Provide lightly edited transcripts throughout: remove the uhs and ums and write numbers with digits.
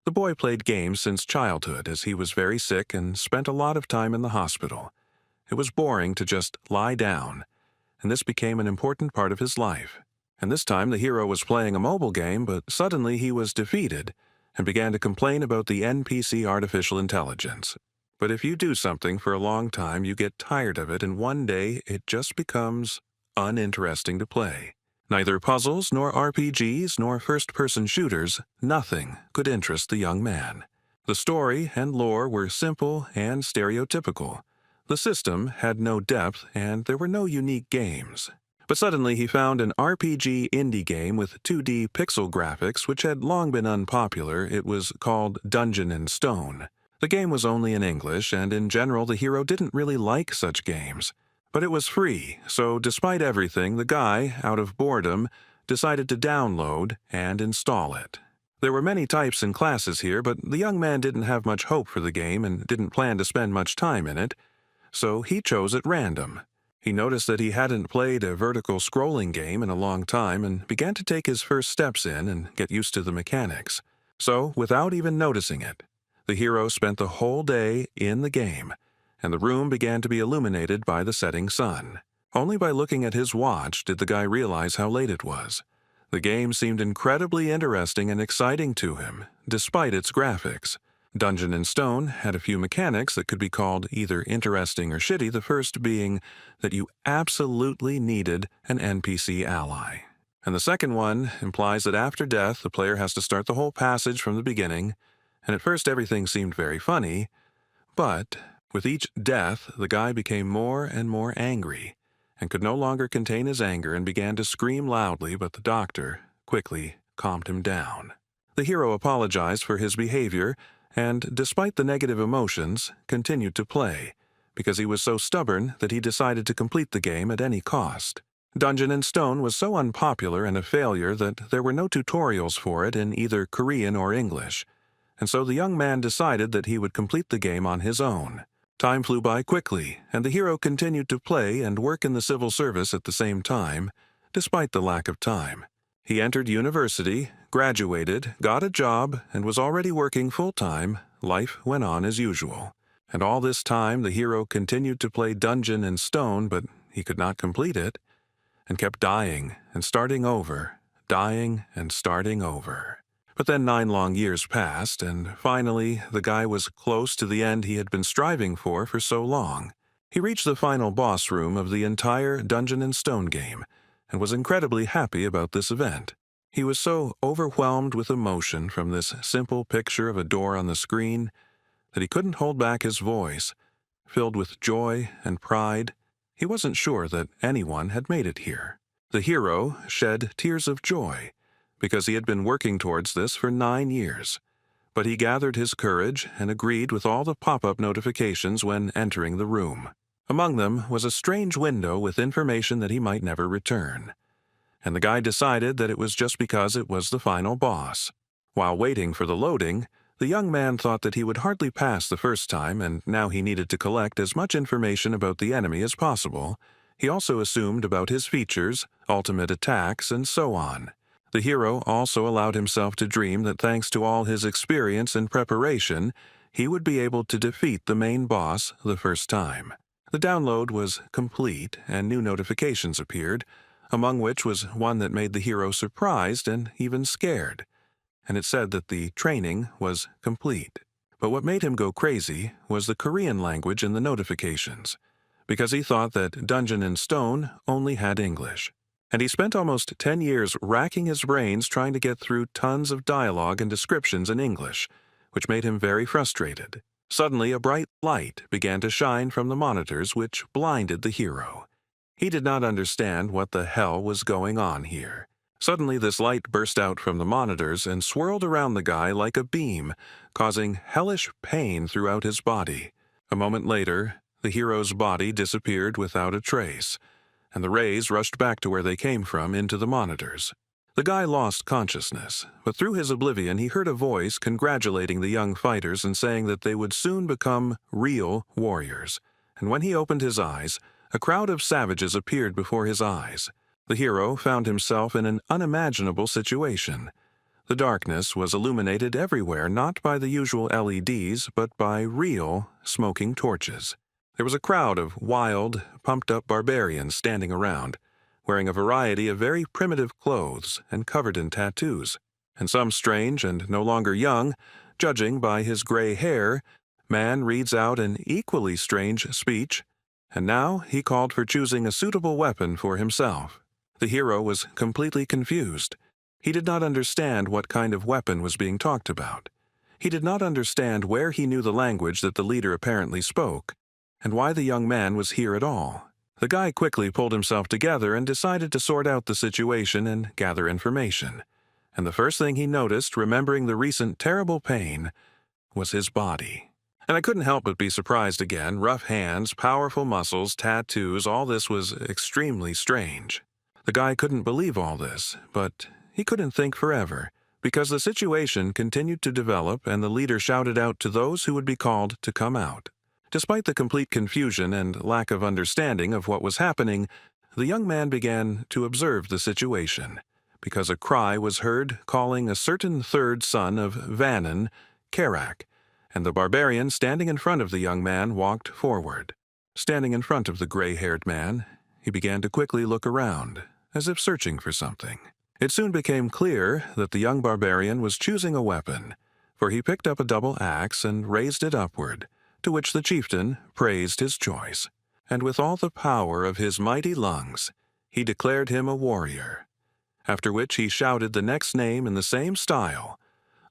The boy played games since childhood as he was very sick and spent a lot of time in the hospital. It was boring to just lie down, and this became an important part of his life. And this time the hero was playing a mobile game, but suddenly he was defeated and began to complain about the NPC artificial intelligence. But if you do something for a long time, you get tired of it, and one day it just becomes uninteresting to play. Neither puzzles, nor RPGs, nor first-person shooters, nothing could interest the young man. The story and lore were simple and stereotypical. The system had no depth, and there were no unique games. But suddenly he found an RPG indie game with 2D pixel graphics which had long been unpopular. It was called Dungeon and Stone. The game was only in English, and in general the hero didn't really like such games. But it was free, so despite everything, the guy, out of boredom, decided to download and install it. There were many types and classes here, but the young man didn't have much hope for the game and didn't plan to spend much time in it, so he chose at random. He noticed that he hadn't played a vertical scrolling game in a long time and began to take his first steps in and get used to the mechanics. So, without even noticing it, the hero spent the whole day in the game, and the room began to be illuminated by the setting sun. Only by looking at his watch did the guy realize how late it was. The game seemed incredibly interesting and exciting to him, despite its graphics. Dungeon and Stone had a few mechanics that could be called either interesting or shitty, the first being that you absolutely needed an NPC ally. And the second one implies that after death, the player has to start the whole passage from the beginning, and at first everything seemed very funny, but with each death, the guy became more and more angry and could no longer contain his anger and began to scream loudly, but the doctor quickly calmed him down. The hero apologized for his behavior and, despite the negative emotions, continued to play because he was so stubborn that he decided to complete the game at any cost. Dungeon and Stone was so unpopular and a failure that there were no tutorials for it in either Korean or English, and so the young man decided that he would complete the game on his own. Time flew by quickly, and the hero continued to play and work in the civil service at the same time, despite the lack of time. He entered university, graduated, got a job, and was already working full-time. Life went on as usual. And all this time the hero continued to play Dungeon and Stone, but he could not complete it, and kept dying and starting over, dying and starting over. But then 9 long years passed, and finally the guy was close to the end he had been striving for so long. He reached the final boss room of the entire Dungeon and Stone game, and was incredibly happy about this event. He was so overwhelmed with emotion from this simple picture of a door on the screen that he couldn't hold back his voice. Filled with joy and pride, he wasn't sure that anyone had made it here. The hero shed tears of joy, because he had been working towards this for 9 years. But he gathered his courage and agreed with all the pop-up notifications when entering the room. Among them was a strange window with information that he might never return. And the guy decided that it was just because it was the final boss. While waiting for the loading, the young man thought that he would hardly pass the first time, and now he needed to collect as much information about the enemy as possible. He also assumed about his features, ultimate attacks, and so on. The hero also allowed himself to dream that thanks to all his experience and preparation, he would be able to defeat the main boss the first time. The download was complete, and new notifications appeared, among which was one that made the hero surprised and even scared. And it said that the training was complete. But what made him go crazy was the Korean language in the notifications, because he thought that Dungeon and Stone only had English. And he spent almost 10 years racking his brains trying to get through tons of dialogue and descriptions in English, which made him very frustrated. Suddenly, a bright light began to shine from the monitors, which blinded the hero. He did not understand what the hell was going on here. Suddenly, this light burst out from the monitors and swirled around the guy like a beam, causing hellish pain throughout his body. A moment later, the hero's body disappeared without a trace, and the rays rushed back to where they came from into the monitors. The guy lost consciousness, but through his oblivion he heard a voice congratulating the young fighters and saying that they would soon become real warriors. And when he opened his eyes, a crowd of savages appeared before his eyes. The hero found himself in an unimaginable situation. The darkness was illuminated everywhere not by the usual LEDs, but by real, smoking torches. There was a crowd of wild, pumped-up barbarians standing around, wearing a variety of very primitive clothes and covered in tattoos. And some strange and no longer young, judging by his gray hair, man reads out an equally strange speech, and now he called for choosing a suitable weapon for himself. The hero was completely confused. He did not understand what kind of weapon was being talked about. He did not understand where he knew the language that the leader apparently spoke, and why the young man was here at all. The guy quickly pulled himself together and decided to sort out the situation and gather information. And the first thing he noticed, remembering the recent terrible pain, was his body. And I couldn't help but be surprised again. Rough hands, powerful muscles, tattoos, all this was extremely strange. The guy couldn't believe all this, but he couldn't think forever, because the situation continued to develop and the leader shouted out to those who would be called to come out. Despite the complete confusion and lack of understanding of what was happening, the young man began to observe the situation, because a cry was heard calling a certain third son of Vannon, Karak, and the barbarian standing in front of the young man walked forward. Standing in front of the gray-haired man, he began to quickly look around, as if searching for something. It soon became clear that the young barbarian was choosing a weapon, for he picked up a double axe and raised it upward, to which the chieftain praised his choice. And with all the power of his mighty lungs, he declared him a warrior. After which he shouted the next name in the same style,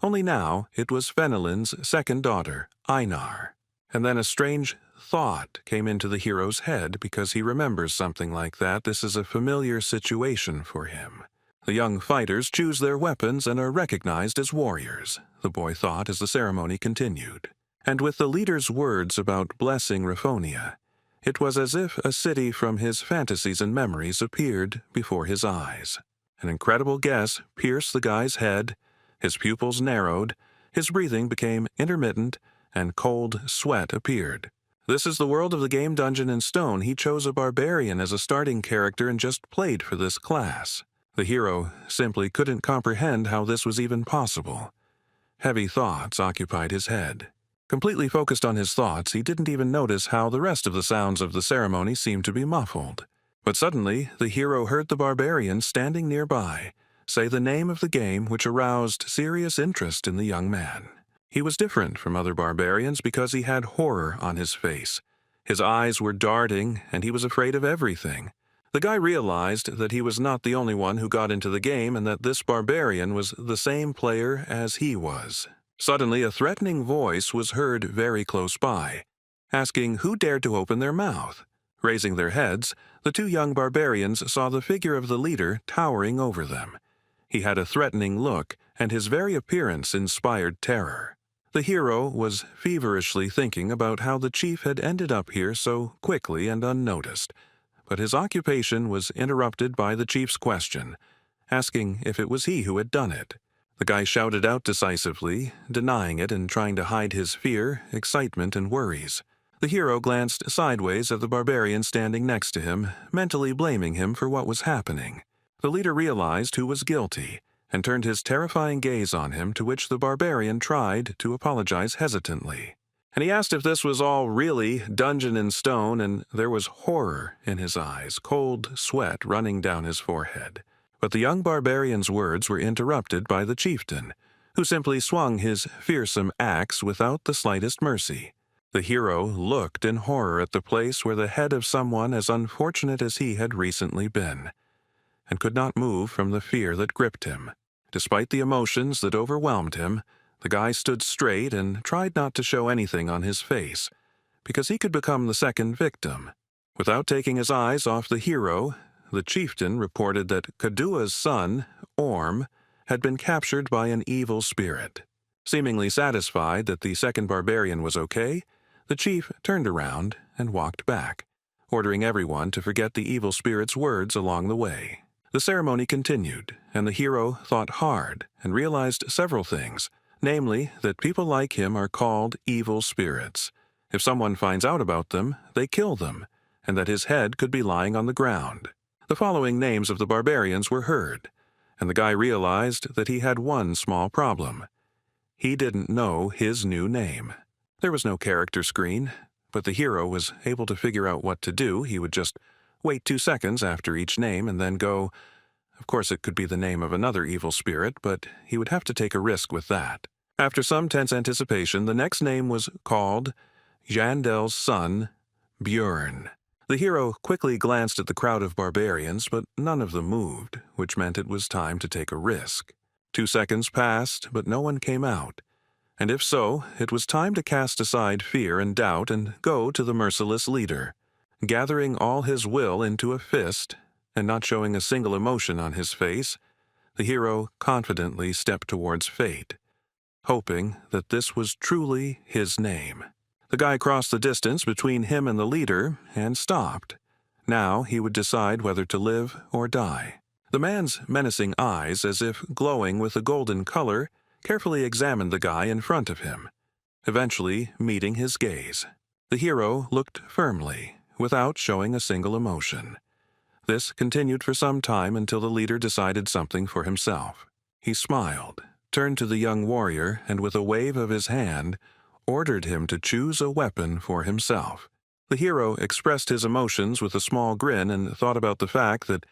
only now it was Fenelon's second daughter, Einar. And then a strange thought came into the hero's head because he remembers something like that. This is a familiar situation for him. The young fighters choose their weapons and are recognized as warriors, the boy thought as the ceremony continued. And with the leader's words about blessing Raphonia, it was as if a city from his fantasies and memories appeared before his eyes. An incredible guess pierced the guy's head, his pupils narrowed, his breathing became intermittent, and cold sweat appeared. This is the world of the game Dungeon in Stone. He chose a barbarian as a starting character and just played for this class. The hero simply couldn't comprehend how this was even possible. Heavy thoughts occupied his head. Completely focused on his thoughts, he didn't even notice how the rest of the sounds of the ceremony seemed to be muffled. But suddenly, the hero heard the barbarian standing nearby say the name of the game, which aroused serious interest in the young man. He was different from other barbarians because he had horror on his face. His eyes were darting, and he was afraid of everything. The guy realized that he was not the only one who got into the game and that this barbarian was the same player as he was. Suddenly, a threatening voice was heard very close by, asking who dared to open their mouth. Raising their heads, the two young barbarians saw the figure of the leader towering over them. He had a threatening look, and his very appearance inspired terror. The hero was feverishly thinking about how the chief had ended up here so quickly and unnoticed, but his occupation was interrupted by the chief's question, asking if it was he who had done it. The guy shouted out decisively, denying it and trying to hide his fear, excitement, and worries. The hero glanced sideways at the barbarian standing next to him, mentally blaming him for what was happening. The leader realized who was guilty, and turned his terrifying gaze on him, to which the barbarian tried to apologize hesitantly. And he asked if this was all really Dungeon in Stone, and there was horror in his eyes, cold sweat running down his forehead. But the young barbarian's words were interrupted by the chieftain, who simply swung his fearsome axe without the slightest mercy. The hero looked in horror at the place where the head of someone as unfortunate as he had recently been, and could not move from the fear that gripped him. Despite the emotions that overwhelmed him, the guy stood straight and tried not to show anything on his face, because he could become the second victim. Without taking his eyes off the hero, the chieftain reported that Kadua's son, Orm, had been captured by an evil spirit. Seemingly satisfied that the second barbarian was okay, the chief turned around and walked back, ordering everyone to forget the evil spirit's words along the way. The ceremony continued, and the hero thought hard and realized several things, namely that people like him are called evil spirits. If someone finds out about them, they kill them, and that his head could be lying on the ground. The following names of the barbarians were heard, and the guy realized that he had one small problem. He didn't know his new name. There was no character screen, but the hero was able to figure out what to do. He would just wait 2 seconds after each name and then go. Of course, it could be the name of another evil spirit, but he would have to take a risk with that. After some tense anticipation, the next name was called Jandel's son, Björn. The hero quickly glanced at the crowd of barbarians, but none of them moved, which meant it was time to take a risk. 2 seconds passed, but no one came out. And if so, it was time to cast aside fear and doubt and go to the merciless leader. Gathering all his will into a fist, and not showing a single emotion on his face, the hero confidently stepped towards fate, hoping that this was truly his name. The guy crossed the distance between him and the leader and stopped. Now he would decide whether to live or die. The man's menacing eyes, as if glowing with a golden color, carefully examined the guy in front of him, eventually meeting his gaze. The hero looked firmly, without showing a single emotion. This continued for some time until the leader decided something for himself. He smiled, turned to the young warrior, and with a wave of his hand, ordered him to choose a weapon for himself. The hero expressed his emotions with a small grin and thought about the fact that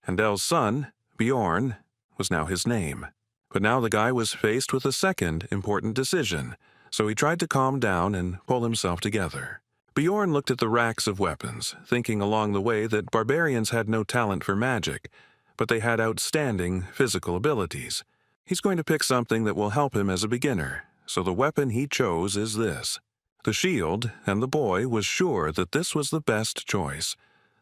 Jandel's son, Bjorn, was now his name. But now the guy was faced with a second important decision, so he tried to calm down and pull himself together. Bjorn looked at the racks of weapons, thinking along the way that barbarians had no talent for magic, but they had outstanding physical abilities. He's going to pick something that will help him as a beginner, so the weapon he chose is this. The shield, and the boy was sure that this was the best choice.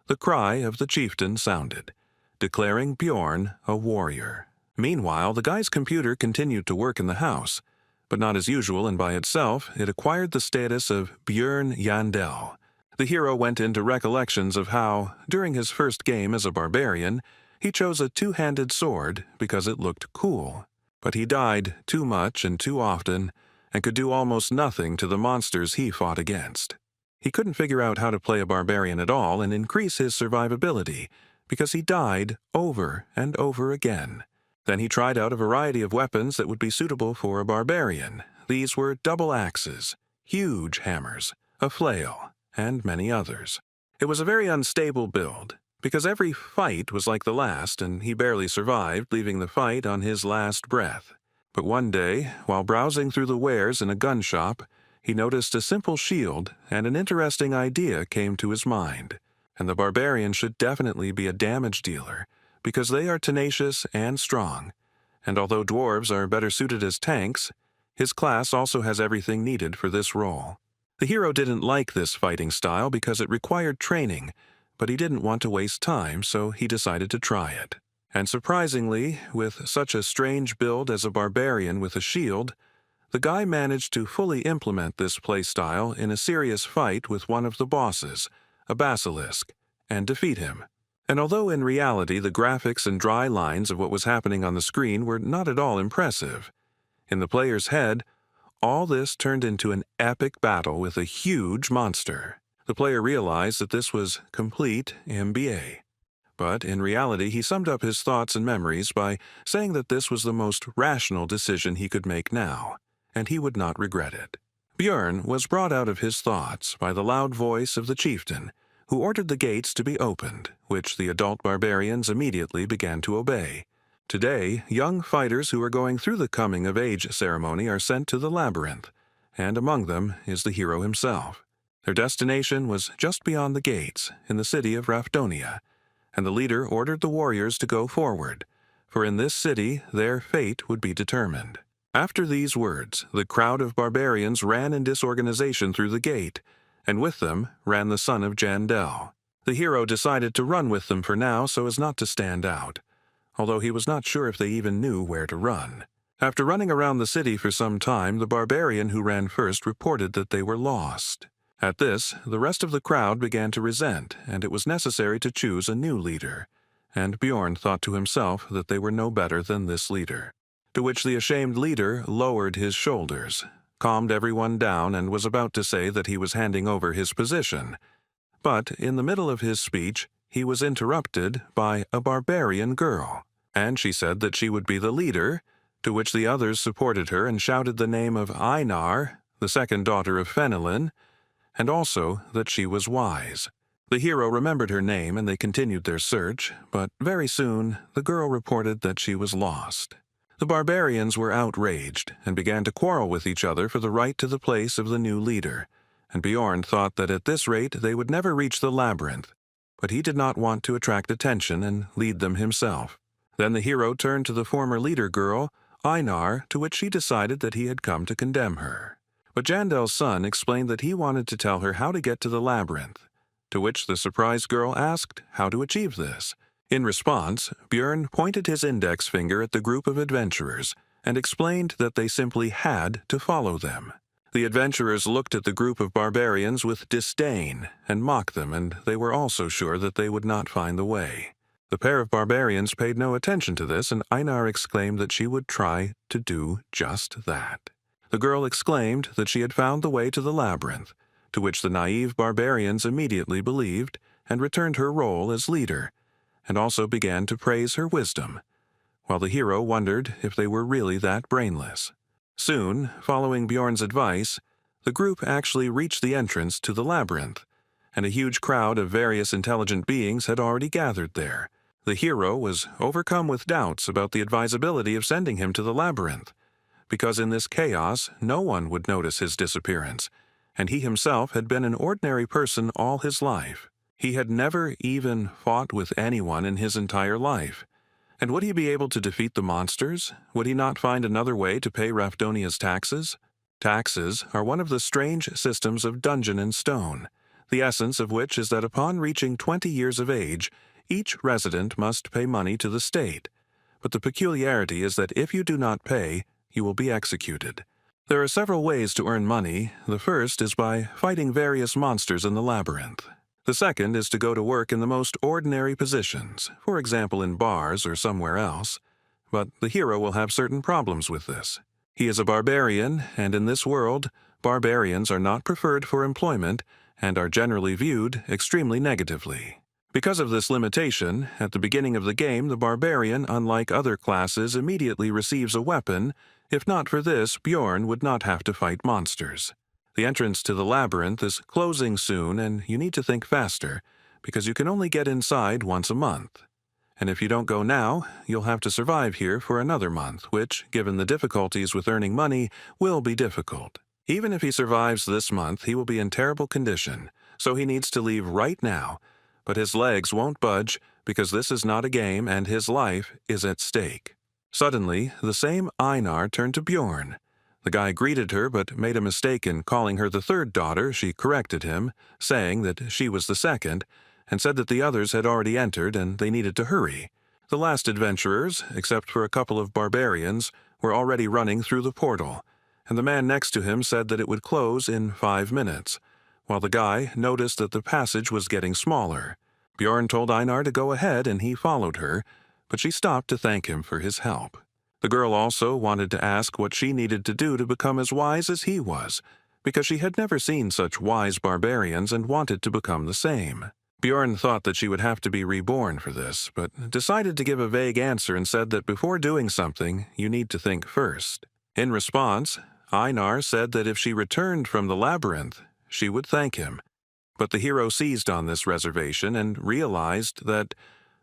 The cry of the chieftain sounded, declaring Bjorn a warrior. Meanwhile, the guy's computer continued to work in the house, but not as usual, and by itself, it acquired the status of Björn Jandel. The hero went into recollections of how, during his first game as a barbarian, he chose a two-handed sword because it looked cool. But he died too much and too often, and could do almost nothing to the monsters he fought against. He couldn't figure out how to play a barbarian at all and increase his survivability, because he died over and over again. Then he tried out a variety of weapons that would be suitable for a barbarian. These were double axes, huge hammers, a flail, and many others. It was a very unstable build, because every fight was like the last, and he barely survived, leaving the fight on his last breath. But one day, while browsing through the wares in a gun shop, he noticed a simple shield, and an interesting idea came to his mind. And the barbarian should definitely be a damage dealer, because they are tenacious and strong, and although dwarves are better suited as tanks, his class also has everything needed for this role. The hero didn't like this fighting style because it required training, but he didn't want to waste time, so he decided to try it. And surprisingly, with such a strange build as a barbarian with a shield, the guy managed to fully implement this playstyle in a serious fight with one of the bosses, a basilisk, and defeat him. And although in reality the graphics and dry lines of what was happening on the screen were not at all impressive, in the player's head, all this turned into an epic battle with a huge monster. The player realized that this was complete MBA. But in reality, he summed up his thoughts and memories by saying that this was the most rational decision he could make now, and he would not regret it. Björn was brought out of his thoughts by the loud voice of the chieftain, who ordered the gates to be opened, which the adult barbarians immediately began to obey. Today, young fighters who are going through the coming-of-age ceremony are sent to the labyrinth, and among them is the hero himself. Their destination was just beyond the gates, in the city of Rafdonia, and the leader ordered the warriors to go forward, for in this city their fate would be determined. After these words, the crowd of barbarians ran in disorganization through the gate, and with them ran the son of Jandel. The hero decided to run with them for now so as not to stand out, although he was not sure if they even knew where to run. After running around the city for some time, the barbarian who ran first reported that they were lost. At this, the rest of the crowd began to resent, and it was necessary to choose a new leader, and Bjorn thought to himself that they were no better than this leader. To which the ashamed leader lowered his shoulders, calmed everyone down, and was about to say that he was handing over his position. But in the middle of his speech, he was interrupted by a barbarian girl. and she said that she would be the leader, to which the others supported her and shouted the name of Einar, the second daughter of Fenelon, and also that she was wise. The hero remembered her name and they continued their search, but very soon the girl reported that she was lost. The barbarians were outraged and began to quarrel with each other for the right to the place of the new leader, and Bjorn thought that at this rate they would never reach the labyrinth, but he did not want to attract attention and lead them himself. Then the hero turned to the former leader girl, Einar, to which she decided that he had come to condemn her. But Jandel's son explained that he wanted to tell her how to get to the labyrinth, to which the surprised girl asked how to achieve this. In response, Bjorn pointed his index finger at the group of adventurers and explained that they simply had to follow them. The adventurers looked at the group of barbarians with disdain and mocked them, and they were also sure that they would not find the way. The pair of barbarians paid no attention to this, and Einar exclaimed that she would try to do just that. The girl exclaimed that she had found the way to the labyrinth, to which the naive barbarians immediately believed and returned her role as leader, and also began to praise her wisdom, while the hero wondered if they were really that brainless. Soon, following Bjorn's advice, the group actually reached the entrance to the labyrinth, and a huge crowd of various intelligent beings had already gathered there. The hero was overcome with doubts about the advisability of sending him to the labyrinth, because in this chaos no one would notice his disappearance, and he himself had been an ordinary person all his life. He had never even fought with anyone in his entire life. And would he be able to defeat the monsters? Would he not find another way to pay Rafdonia's taxes? Taxes are one of the strange systems of Dungeon and Stone, the essence of which is that upon reaching 20 years of age, each resident must pay money to the state. But the peculiarity is that if you do not pay, you will be executed. There are several ways to earn money. The first is by fighting various monsters in the labyrinth. The second is to go to work in the most ordinary positions, for example in bars or somewhere else. But the hero will have certain problems with this. He is a barbarian, and in this world, barbarians are not preferred for employment and are generally viewed extremely negatively. Because of this limitation, at the beginning of the game, the barbarian, unlike other classes, immediately receives a weapon. If not for this, Bjorn would not have to fight monsters. The entrance to the labyrinth is closing soon, and you need to think faster, because you can only get inside once a month. And if you don't go now, you'll have to survive here for another month, which, given the difficulties with earning money, will be difficult. Even if he survives this month, he will be in terrible condition, so he needs to leave right now, but his legs won't budge because this is not a game and his life is at stake. Suddenly, the same Einar turned to Bjorn. The guy greeted her but made a mistake in calling her the third daughter. She corrected him, saying that she was the second, and said that the others had already entered and they needed to hurry. The last adventurers, except for a couple of barbarians, were already running through the portal, and the man next to him said that it would close in 5 minutes, while the guy noticed that the passage was getting smaller. Bjorn told Einar to go ahead and he followed her, but she stopped to thank him for his help. The girl also wanted to ask what she needed to do to become as wise as he was, because she had never seen such wise barbarians and wanted to become the same. Bjorn thought that she would have to be reborn for this, but decided to give a vague answer and said that before doing something, you need to think first. In response, Einar said that if she returned from the labyrinth, she would thank him. But the hero seized on this reservation and realized that,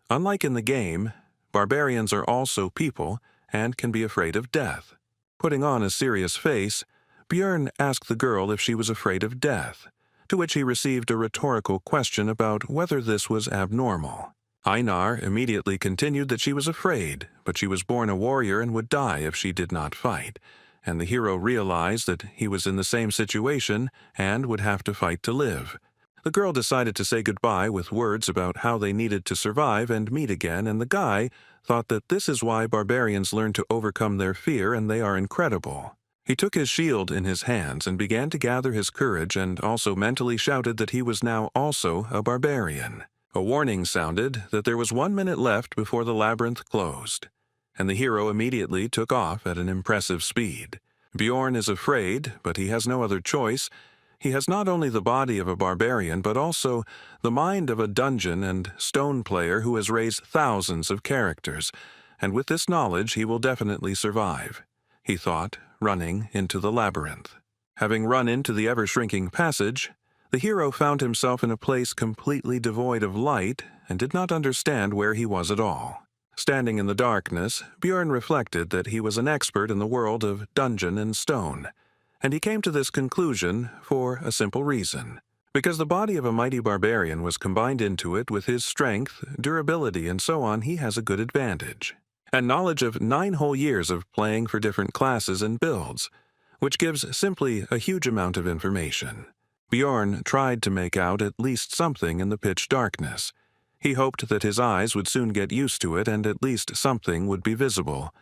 unlike in the game, barbarians are also people and can be afraid of death. Putting on a serious face, Bjorn asked the girl if she was afraid of death, to which he received a rhetorical question about whether this was abnormal. Einar immediately continued that she was afraid, but she was born a warrior and would die if she did not fight, and the hero realized that he was in the same situation and would have to fight to live. The girl decided to say goodbye with words about how they needed to survive and meet again, and the guy thought that this is why barbarians learn to overcome their fear and they are incredible. He took his shield in his hands and began to gather his courage and also mentally shouted that he was now also a barbarian. A warning sounded that there was 1 minute left before the labyrinth closed, and the hero immediately took off at an impressive speed. Bjorn is afraid, but he has no other choice. He has not only the body of a barbarian, but also the mind of a dungeon and stone player who has raised thousands of characters, and with this knowledge he will definitely survive, he thought, running into the labyrinth. Having run into the ever-shrinking passage, the hero found himself in a place completely devoid of light and did not understand where he was at all. Standing in the darkness, Björn reflected that he was an expert in the world of dungeon and stone, and he came to this conclusion for a simple reason. Because the body of a mighty barbarian was combined into it with his strength, durability, and so on, he has a good advantage. And knowledge of 9 whole years of playing for different classes and builds, which gives simply a huge amount of information. Björn tried to make out at least something in the pitch darkness. He hoped that his eyes would soon get used to it and at least something would be visible.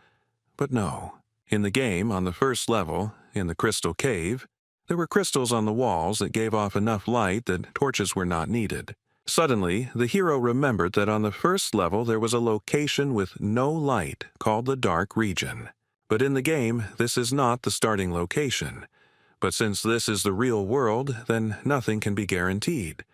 But no. In the game, on the first level, in the crystal cave, there were crystals on the walls that gave off enough light that torches were not needed. Suddenly, the hero remembered that on the first level there was a location with no light called the Dark Region. But in the game, this is not the starting location. But since this is the real world, then nothing can be guaranteed.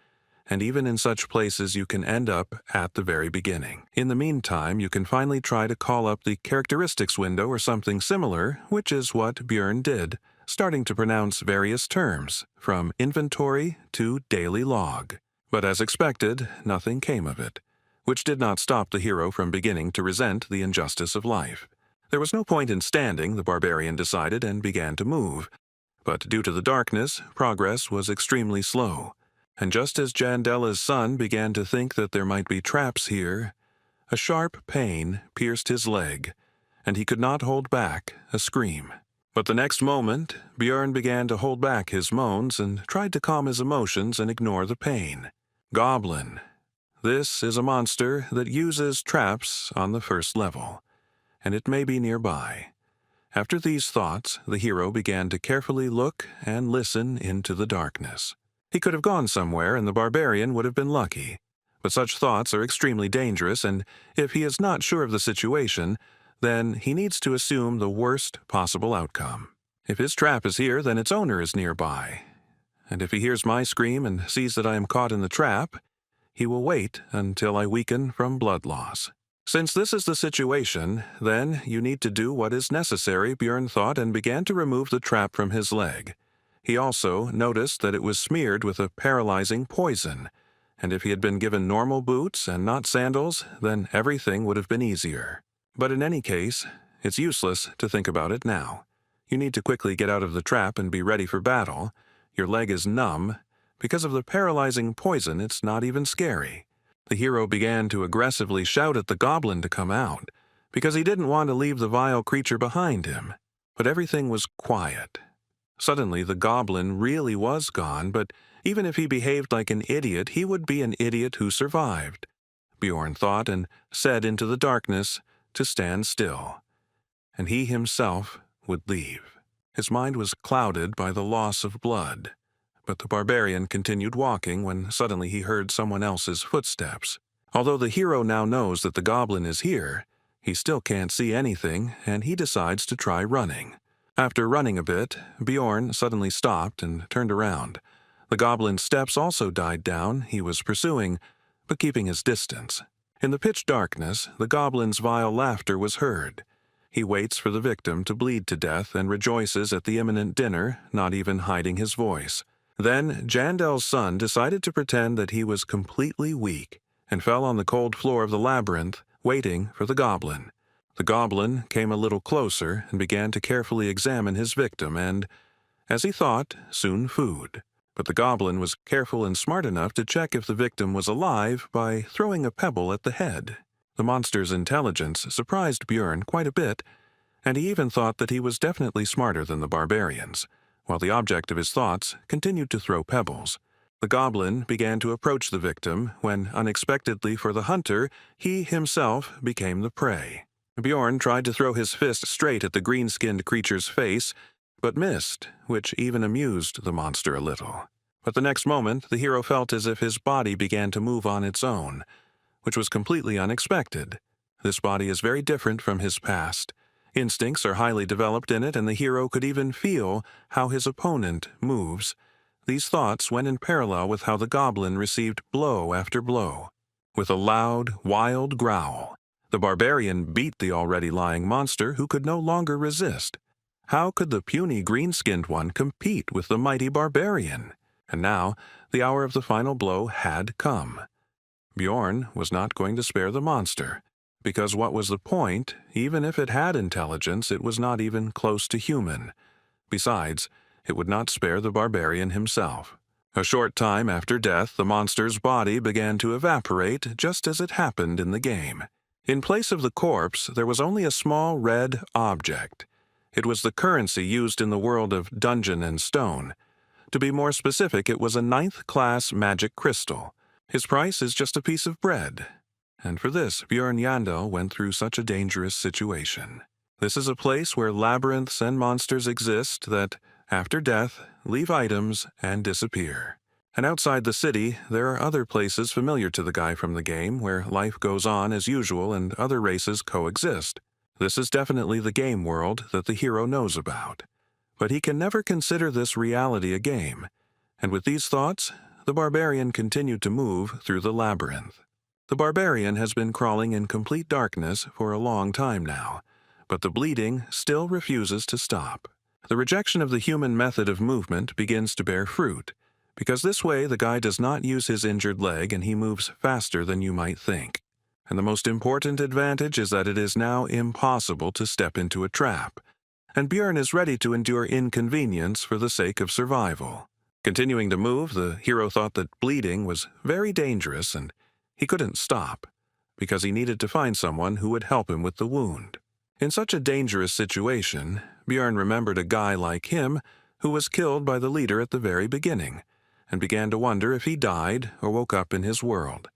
And even in such places you can end up at the very beginning. In the meantime, you can finally try to call up the characteristics window or something similar, which is what Björn did, starting to pronounce various terms, from inventory to daily log. But as expected, nothing came of it, which did not stop the hero from beginning to resent the injustice of life. There was no point in standing, the barbarian decided, and began to move. But due to the darkness, progress was extremely slow. And just as Jandella's son began to think that there might be traps here, a sharp pain pierced his leg, and he could not hold back a scream. But the next moment, Björn began to hold back his moans and tried to calm his emotions and ignore the pain. Goblin. This is a monster that uses traps on the first level, and it may be nearby. After these thoughts, the hero began to carefully look and listen into the darkness. He could have gone somewhere, and the barbarian would have been lucky. But such thoughts are extremely dangerous, and if he is not sure of the situation, then he needs to assume the worst possible outcome. If his trap is here, then its owner is nearby. And if he hears my scream and sees that I am caught in the trap, he will wait until I weaken from blood loss. Since this is the situation, then you need to do what is necessary, Björn thought, and began to remove the trap from his leg. He also noticed that it was smeared with a paralyzing poison, and if he had been given normal boots and not sandals, then everything would have been easier. But in any case, it's useless to think about it now. You need to quickly get out of the trap and be ready for battle. Your leg is numb. Because of the paralyzing poison, it's not even scary. The hero began to aggressively shout at the goblin to come out, because he didn't want to leave the vile creature behind him. But everything was quiet. Suddenly, the goblin really was gone, but even if he behaved like an idiot, he would be an idiot who survived. Björn thought and said into the darkness to stand still, and he himself would leave. His mind was clouded by the loss of blood, but the barbarian continued walking when suddenly he heard someone else's footsteps. Although the hero now knows that the goblin is here, he still can't see anything, and he decides to try running. After running a bit, Björn suddenly stopped and turned around. The goblin's steps also died down. He was pursuing, but keeping his distance. In the pitch darkness, the goblin's vile laughter was heard. He waits for the victim to bleed to death and rejoices at the imminent dinner, not even hiding his voice. Then Jandel's son decided to pretend that he was completely weak and fell on the cold floor of the labyrinth, waiting for the goblin. The goblin came a little closer and began to carefully examine his victim and, as he thought, soon food. But the goblin was careful and smart enough to check if the victim was alive by throwing a pebble at the head. The monster's intelligence surprised Björn quite a bit, and he even thought that he was definitely smarter than the barbarians, while the object of his thoughts continued to throw pebbles. The goblin began to approach the victim when, unexpectedly for the hunter, he himself became the prey. Björn tried to throw his fist straight at the green-skinned creature's face, but missed, which even amused the monster a little. But the next moment, the hero felt as if his body began to move on its own, which was completely unexpected. This body is very different from his past. Instincts are highly developed in it, and the hero could even feel how his opponent moves. These thoughts went in parallel with how the goblin received blow after blow. With a loud, wild growl, The barbarian beat the already lying monster who could no longer resist. How could the puny green-skinned one compete with the mighty barbarian? And now, the hour of the final blow had come. Bjorn was not going to spare the monster, because what was the point? Even if it had intelligence, it was not even close to human. Besides, it would not spare the barbarian himself. A short time after death, the monster's body began to evaporate, just as it happened in the game. In place of the corpse, there was only a small red object. It was the currency used in the world of Dungeon and Stone. To be more specific, it was a 9th-class magic crystal. His price is just a piece of bread. And for this, Bjorn Yandel went through such a dangerous situation. This is a place where labyrinths and monsters exist that, after death, leave items and disappear. And outside the city, there are other places familiar to the guy from the game where life goes on as usual and other races coexist. This is definitely the game world that the hero knows about. But he can never consider this reality a game. And with these thoughts, the barbarian continued to move through the labyrinth. The barbarian has been crawling in complete darkness for a long time now, but the bleeding still refuses to stop. The rejection of the human method of movement begins to bear fruit, because this way the guy does not use his injured leg and he moves faster than you might think. And the most important advantage is that it is now impossible to step into a trap, and Bjorn is ready to endure inconvenience for the sake of survival. Continuing to move, the hero thought that bleeding was very dangerous and he couldn't stop, because he needed to find someone who would help him with the wound. In such a dangerous situation, Bjorn remembered a guy like him who was killed by the leader at the very beginning, and began to wonder if he died or woke up in his world.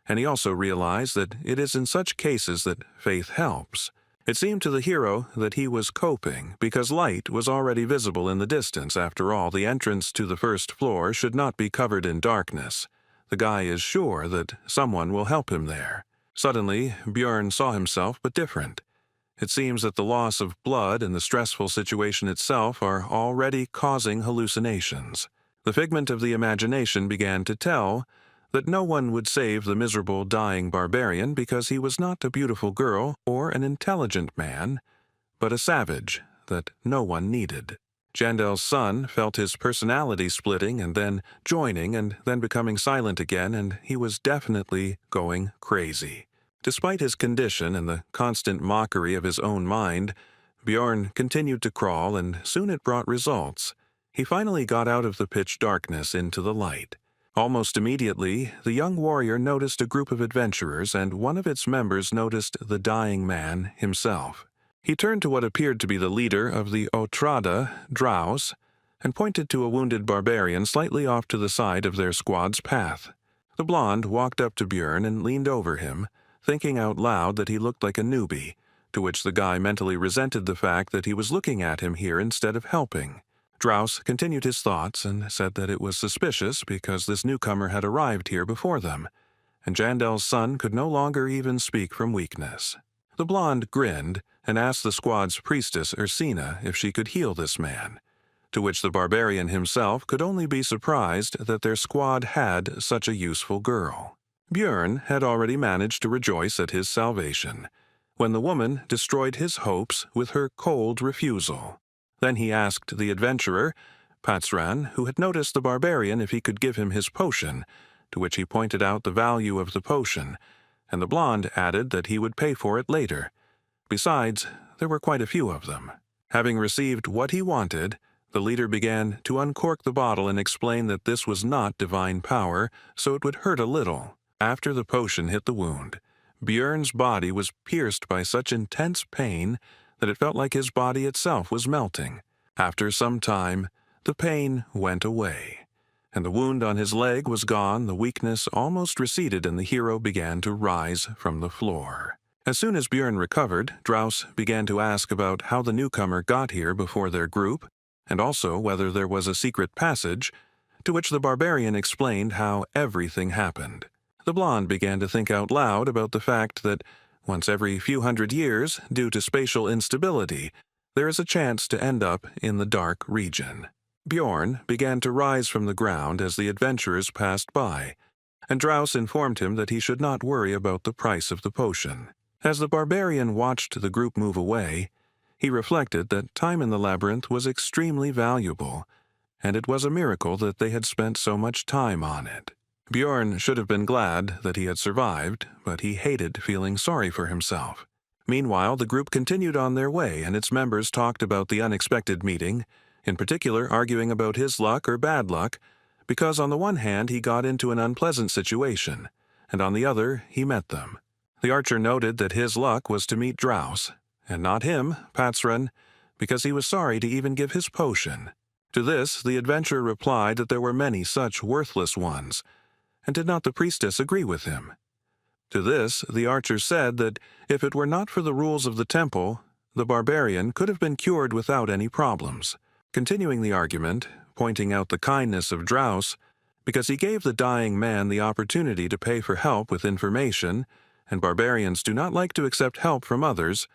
And he also realized that it is in such cases that faith helps. It seemed to the hero that he was coping, because light was already visible in the distance. After all, the entrance to the first floor should not be covered in darkness. The guy is sure that someone will help him there. Suddenly, Bjorn saw himself, but different. It seems that the loss of blood and the stressful situation itself are already causing hallucinations. The figment of the imagination began to tell that no one would save the miserable dying barbarian because he was not a beautiful girl or an intelligent man, but a savage that no one needed. Jandel's son felt his personality splitting and then joining and then becoming silent again, and he was definitely going crazy. Despite his condition and the constant mockery of his own mind, Bjorn continued to crawl, and soon it brought results. He finally got out of the pitch darkness into the light. Almost immediately, the young warrior noticed a group of adventurers, and one of its members noticed the dying man himself. He turned to what appeared to be the leader of the Otrada, Draus, and pointed to a wounded barbarian slightly off to the side of their squad's path. The blonde walked up to Bjorn and leaned over him, thinking out loud that he looked like a newbie, to which the guy mentally resented the fact that he was looking at him here instead of helping. Draus continued his thoughts and said that it was suspicious because this newcomer had arrived here before them, and Jandel's son could no longer even speak from weakness. The blonde grinned and asked the squad's priestess Ursina if she could heal this man, to which the barbarian himself could only be surprised that their squad had such a useful girl. Bjorn had already managed to rejoice at his salvation, when the woman destroyed his hopes with her cold refusal. Then he asked the adventurer, Patsran, who had noticed the barbarian, if he could give him his potion, to which he pointed out the value of the potion, and the blonde added that he would pay for it later. Besides, there were quite a few of them. Having received what he wanted, the leader began to uncork the bottle and explain that this was not divine power, so it would hurt a little. After the potion hit the wound, Bjorn's body was pierced by such intense pain that it felt like his body itself was melting. After some time, the pain went away, and the wound on his leg was gone, the weakness almost receded, and the hero began to rise from the floor. As soon as Bjorn recovered, Draus began to ask about how the newcomer got here before their group, and also whether there was a secret passage, to which the barbarian explained how everything happened. The blonde began to think out loud about the fact that once every few hundred years, due to spatial instability, there is a chance to end up in the dark region. Bjorn began to rise from the ground as the adventurers passed by, and Draus informed him that he should not worry about the price of the potion. As the barbarian watched the group move away, he reflected that time in the labyrinth was extremely valuable, and it was a miracle that they had spent so much time on it. Bjorn should have been glad that he had survived, but he hated feeling sorry for himself. Meanwhile, the group continued on their way, and its members talked about the unexpected meeting, in particular arguing about his luck or bad luck, because on the one hand he got into an unpleasant situation, and on the other he met them. The archer noted that his luck was to meet Drows, and not him, Patsran, because he was sorry to even give his potion. To this, the adventurer replied that there were many such worthless ones, and did not the priestess agree with him? To this, the archer said that if it were not for the rules of the temple, the barbarian could have been cured without any problems. Continuing the argument, pointing out the kindness of Drows, because he gave the dying man the opportunity to pay for help with information, and barbarians do not like to accept help from others,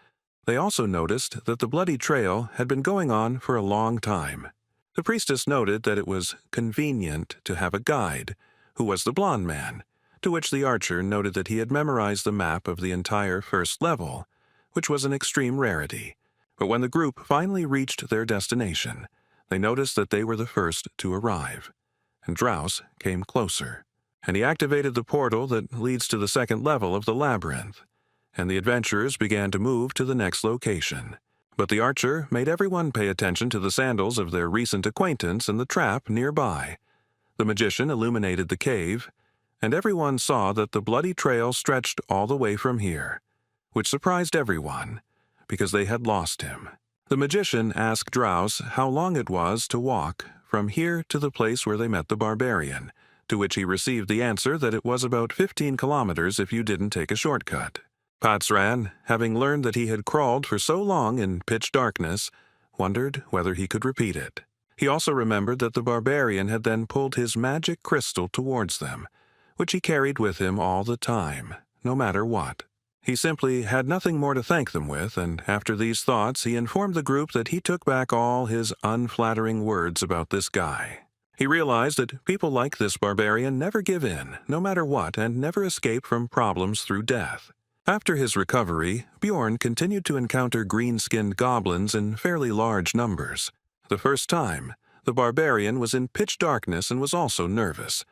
they also noticed that the bloody trail had been going on for a long time. The priestess noted that it was convenient to have a guide, who was the blond man, to which the archer noted that he had memorized the map of the entire first level, which was an extreme rarity. But when the group finally reached their destination, they noticed that they were the first to arrive, and Drows came closer, and he activated the portal that leads to the second level of the labyrinth, and the adventurers began to move to the next location. But the archer made everyone pay attention to the sandals of their recent acquaintance and the trap nearby. The magician illuminated the cave, and everyone saw that the bloody trail stretched all the way from here, which surprised everyone, because they had lost him. The magician asked Drows how long it was to walk from here to the place where they met the barbarian, to which he received the answer that it was about 15 kilometers if you didn't take a shortcut. Patsran, having learned that he had crawled for so long in pitch darkness, wondered whether he could repeat it. He also remembered that the barbarian had then pulled his magic crystal towards them, which he carried with him all the time, no matter what. He simply had nothing more to thank them with, and after these thoughts he informed the group that he took back all his unflattering words about this guy. He realized that people like this barbarian never give in, no matter what, and never escape from problems through death. After his recovery, Bjorn continued to encounter green-skinned goblins in fairly large numbers. The first time, the barbarian was in pitch darkness and was also nervous.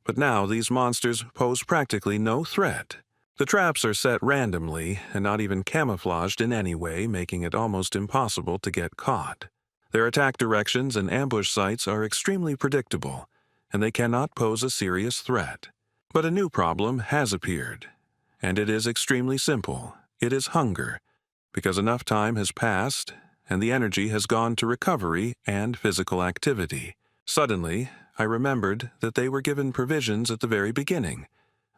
But now these monsters pose practically no threat. The traps are set randomly and not even camouflaged in any way, making it almost impossible to get caught. Their attack directions and ambush sites are extremely predictable, and they cannot pose a serious threat. But a new problem has appeared, and it is extremely simple. It is hunger, because enough time has passed, and the energy has gone to recovery and physical activity. Suddenly, I remembered that they were given provisions at the very beginning,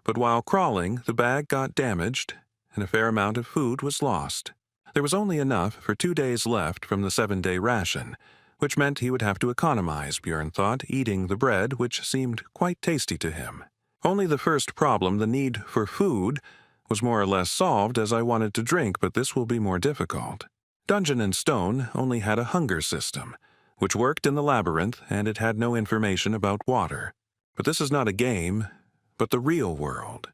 but while crawling, the bag got damaged, and a fair amount of food was lost. There was only enough for 2 days left from the 7-day ration, which meant he would have to economize, Bjorn thought, eating the bread, which seemed quite tasty to him. Only the first problem, the need for food, was more or less solved as I wanted to drink, but this will be more difficult. Dungeon and Stone only had a hunger system, which worked in the labyrinth, and it had no information about water. But this is not a game, but the real world.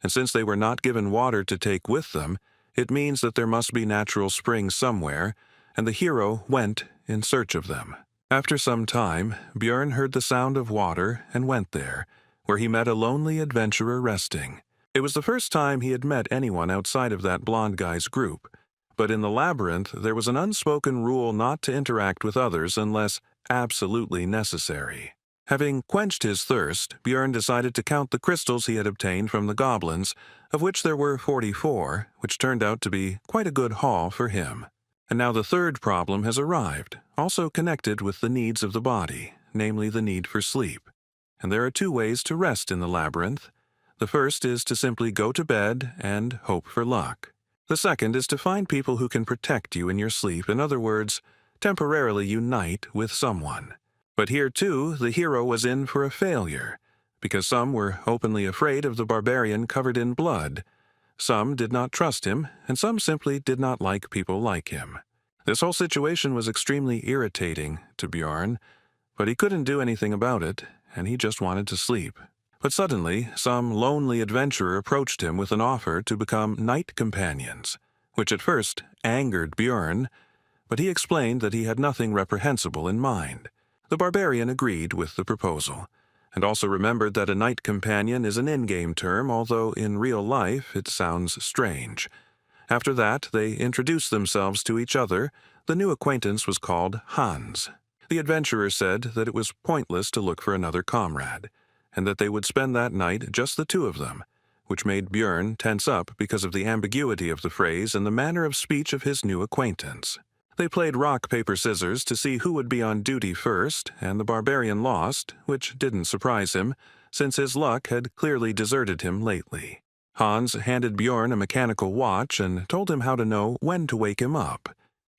And since they were not given water to take with them, it means that there must be natural springs somewhere, and the hero went in search of them. After some time, Bjorn heard the sound of water and went there, where he met a lonely adventurer resting. It was the first time he had met anyone outside of that blonde guy's group, but in the labyrinth there was an unspoken rule not to interact with others unless absolutely necessary. Having quenched his thirst, Bjorn decided to count the crystals he had obtained from the goblins, of which there were 44, which turned out to be quite a good haul for him. And now the third problem has arrived, also connected with the needs of the body, namely the need for sleep. And there are 2 ways to rest in the labyrinth. The first is to simply go to bed and hope for luck. The second is to find people who can protect you in your sleep, in other words, temporarily unite with someone. But here, too, the hero was in for a failure, because some were openly afraid of the barbarian covered in blood. Some did not trust him, and some simply did not like people like him. This whole situation was extremely irritating to Bjorn, but he couldn't do anything about it, and he just wanted to sleep. But suddenly, some lonely adventurer approached him with an offer to become night companions, which at first angered Björn, but he explained that he had nothing reprehensible in mind. The barbarian agreed with the proposal, and also remembered that a night companion is an in-game term, although in real life it sounds strange. After that, they introduced themselves to each other. The new acquaintance was called Hans. The adventurer said that it was pointless to look for another comrade, and that they would spend that night just the two of them, which made Björn tense up because of the ambiguity of the phrase and the manner of speech of his new acquaintance. They played rock, paper, scissors to see who would be on duty first, and the barbarian lost, which didn't surprise him, since his luck had clearly deserted him lately. Hans handed Björn a mechanical watch and told him how to know when to wake him up.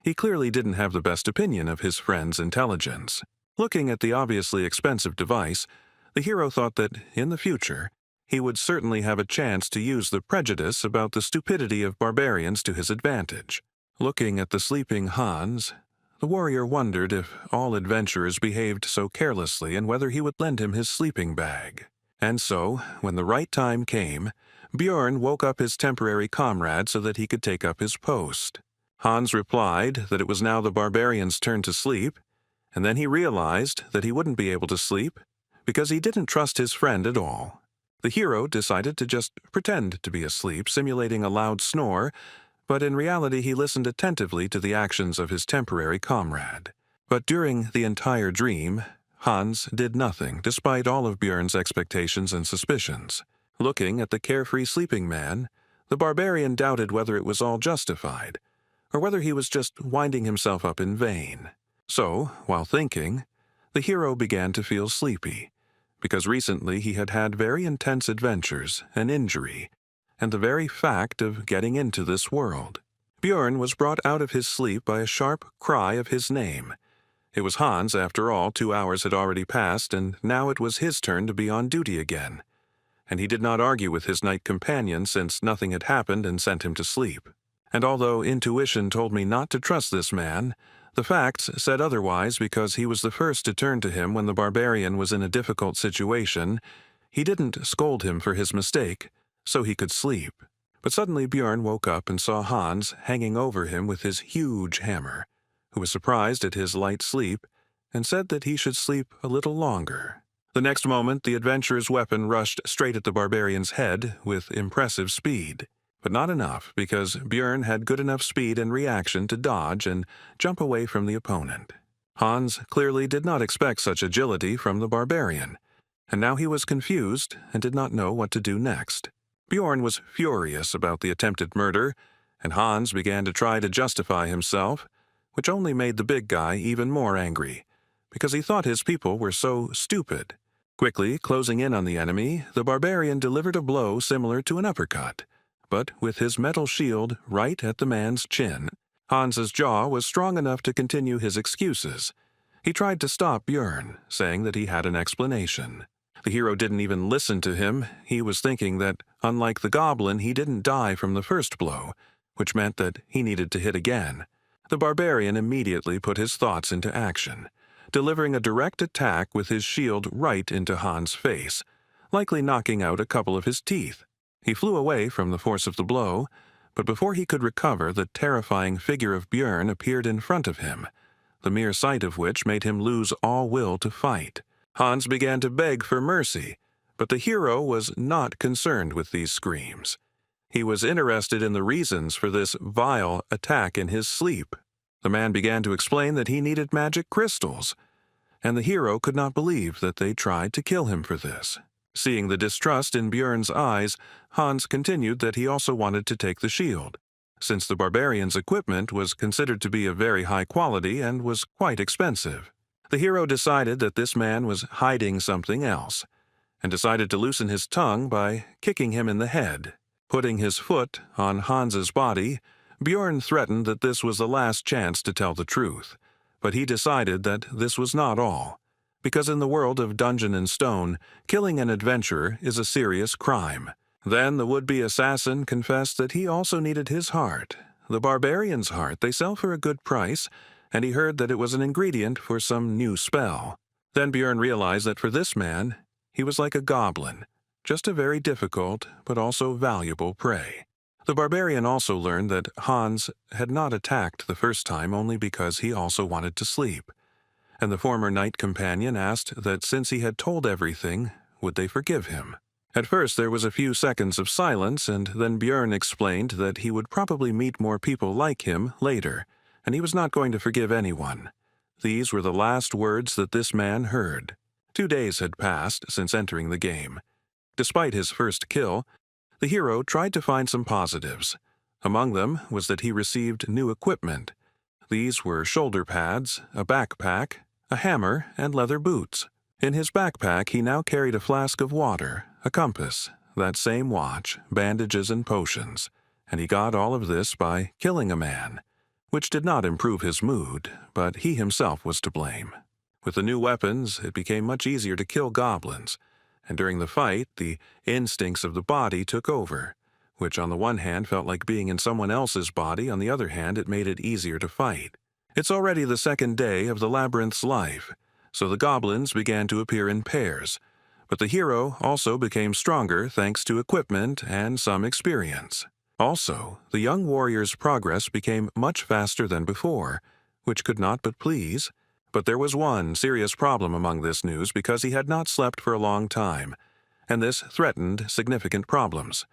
He clearly didn't have the best opinion of his friend's intelligence. Looking at the obviously expensive device, the hero thought that, in the future, he would certainly have a chance to use the prejudice about the stupidity of barbarians to his advantage. Looking at the sleeping Hans, the warrior wondered if all adventurers behaved so carelessly and whether he would lend him his sleeping bag. And so, when the right time came, Björn woke up his temporary comrade so that he could take up his post. Hans replied that it was now the barbarian's turn to sleep, and then he realized that he wouldn't be able to sleep because he didn't trust his friend at all. The hero decided to just pretend to be asleep, simulating a loud snore, but in reality he listened attentively to the actions of his temporary comrade. But during the entire dream, Hans did nothing, despite all of Björn's expectations and suspicions. Looking at the carefree sleeping man, the barbarian doubted whether it was all justified, or whether he was just winding himself up in vain. So, while thinking, the hero began to feel sleepy, because recently he had had very intense adventures, an injury, and the very fact of getting into this world. Björn was brought out of his sleep by a sharp cry of his name. It was Hans, after all. 2 hours had already passed, and now it was his turn to be on duty again. And he did not argue with his night companion since nothing had happened and sent him to sleep. And although intuition told me not to trust this man, the facts said otherwise because he was the first to turn to him when the barbarian was in a difficult situation. He didn't scold him for his mistake, so he could sleep. But suddenly Björn woke up and saw Hans hanging over him with his huge hammer, who was surprised at his light sleep and said that he should sleep a little longer. The next moment, the adventurer's weapon rushed straight at the barbarian's head with impressive speed. But not enough, because Björn had good enough speed and reaction to dodge and jump away from the opponent. Hans clearly did not expect such agility from the barbarian, and now he was confused and did not know what to do next. Björn was furious about the attempted murder, and Hans began to try to justify himself, which only made the big guy even more angry, because he thought his people were so stupid. Quickly closing in on the enemy, the barbarian delivered a blow similar to an uppercut, but with his metal shield right at the man's chin. Hans's jaw was strong enough to continue his excuses. He tried to stop Björn, saying that he had an explanation. The hero didn't even listen to him. He was thinking that, unlike the goblin, he didn't die from the first blow, which meant that he needed to hit again. The barbarian immediately put his thoughts into action, delivering a direct attack with his shield right into Hans' face, likely knocking out a couple of his teeth. He flew away from the force of the blow, but before he could recover, the terrifying figure of Björn appeared in front of him, the mere sight of which made him lose all will to fight. Hans began to beg for mercy, but the hero was not concerned with these screams. He was interested in the reasons for this vile attack in his sleep. The man began to explain that he needed magic crystals, and the hero could not believe that they tried to kill him for this. Seeing the distrust in Björn's eyes, Hans continued that he also wanted to take the shield, since the barbarian's equipment was considered to be of very high quality and was quite expensive. The hero decided that this man was hiding something else, and decided to loosen his tongue by kicking him in the head. Putting his foot on Hans's body, Björn threatened that this was the last chance to tell the truth, but he decided that this was not all, because in the world of Dungeon and Stone, killing an adventurer is a serious crime. Then the would-be assassin confessed that he also needed his heart. The barbarian's heart they sell for a good price, and he heard that it was an ingredient for some new spell. Then Björn realized that for this man, he was like a goblin, just a very difficult but also valuable prey. The barbarian also learned that Hans had not attacked the first time only because he also wanted to sleep, and the former knight companion asked that since he had told everything, would they forgive him? At first there was a few seconds of silence, and then Björn explained that he would probably meet more people like him later, and he was not going to forgive anyone. These were the last words that this man heard. 2 days had passed since entering the game. Despite his first kill, the hero tried to find some positives. Among them was that he received new equipment. These were shoulder pads, a backpack, a hammer, and leather boots. In his backpack he now carried a flask of water, a compass, that same watch, bandages, and potions, and he got all of this by killing a man, which did not improve his mood, but he himself was to blame. With the new weapons, it became much easier to kill goblins, and during the fight, the instincts of the body took over, which on the one hand felt like being in someone else's body, on the other hand it made it easier to fight. It's already the second day of the labyrinth's life, so the goblins began to appear in pairs, but the hero also became stronger thanks to equipment and some experience. Also, the young warrior's progress became much faster than before, which could not but please. But there was one serious problem among this news because he had not slept for a long time, and this threatened significant problems.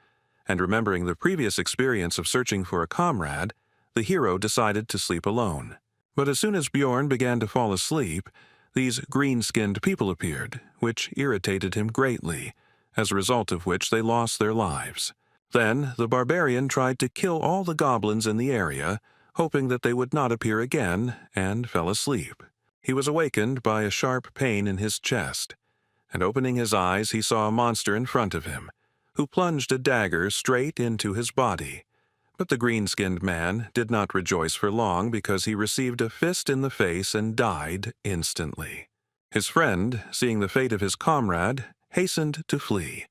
And remembering the previous experience of searching for a comrade, the hero decided to sleep alone. But as soon as Bjorn began to fall asleep, these green-skinned people appeared, which irritated him greatly, as a result of which they lost their lives. Then the barbarian tried to kill all the goblins in the area, hoping that they would not appear again, and fell asleep. He was awakened by a sharp pain in his chest, and opening his eyes he saw a monster in front of him, who plunged a dagger straight into his body. But the green-skinned man did not rejoice for long because he received a fist in the face and died instantly. His friend, seeing the fate of his comrade, hastened to flee,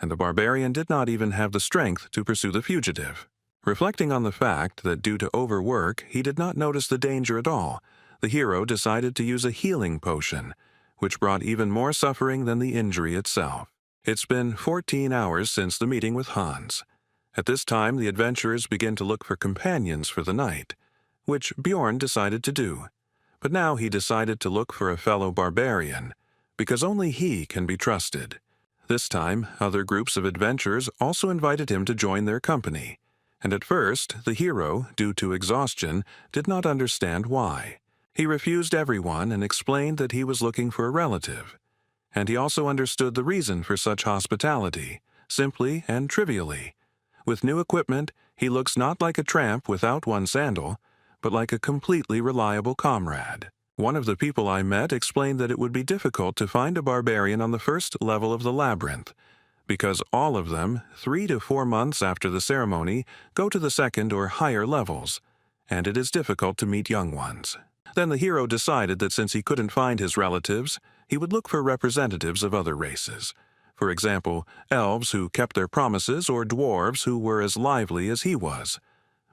and the barbarian did not even have the strength to pursue the fugitive. Reflecting on the fact that due to overwork he did not notice the danger at all, the hero decided to use a healing potion, which brought even more suffering than the injury itself. It's been 14 hours since the meeting with Hans. At this time, the adventurers begin to look for companions for the night, which Bjorn decided to do. But now he decided to look for a fellow barbarian, because only he can be trusted. This time, other groups of adventurers also invited him to join their company, and at first, the hero, due to exhaustion, did not understand why. He refused everyone and explained that he was looking for a relative. And he also understood the reason for such hospitality, simply and trivially. With new equipment, he looks not like a tramp without one sandal, but like a completely reliable comrade. One of the people I met explained that it would be difficult to find a barbarian on the first level of the labyrinth, because all of them, 3 to 4 months after the ceremony, go to the second or higher levels, and it is difficult to meet young ones. Then the hero decided that since he couldn't find his relatives, he would look for representatives of other races. For example, elves who kept their promises or dwarves who were as lively as he was.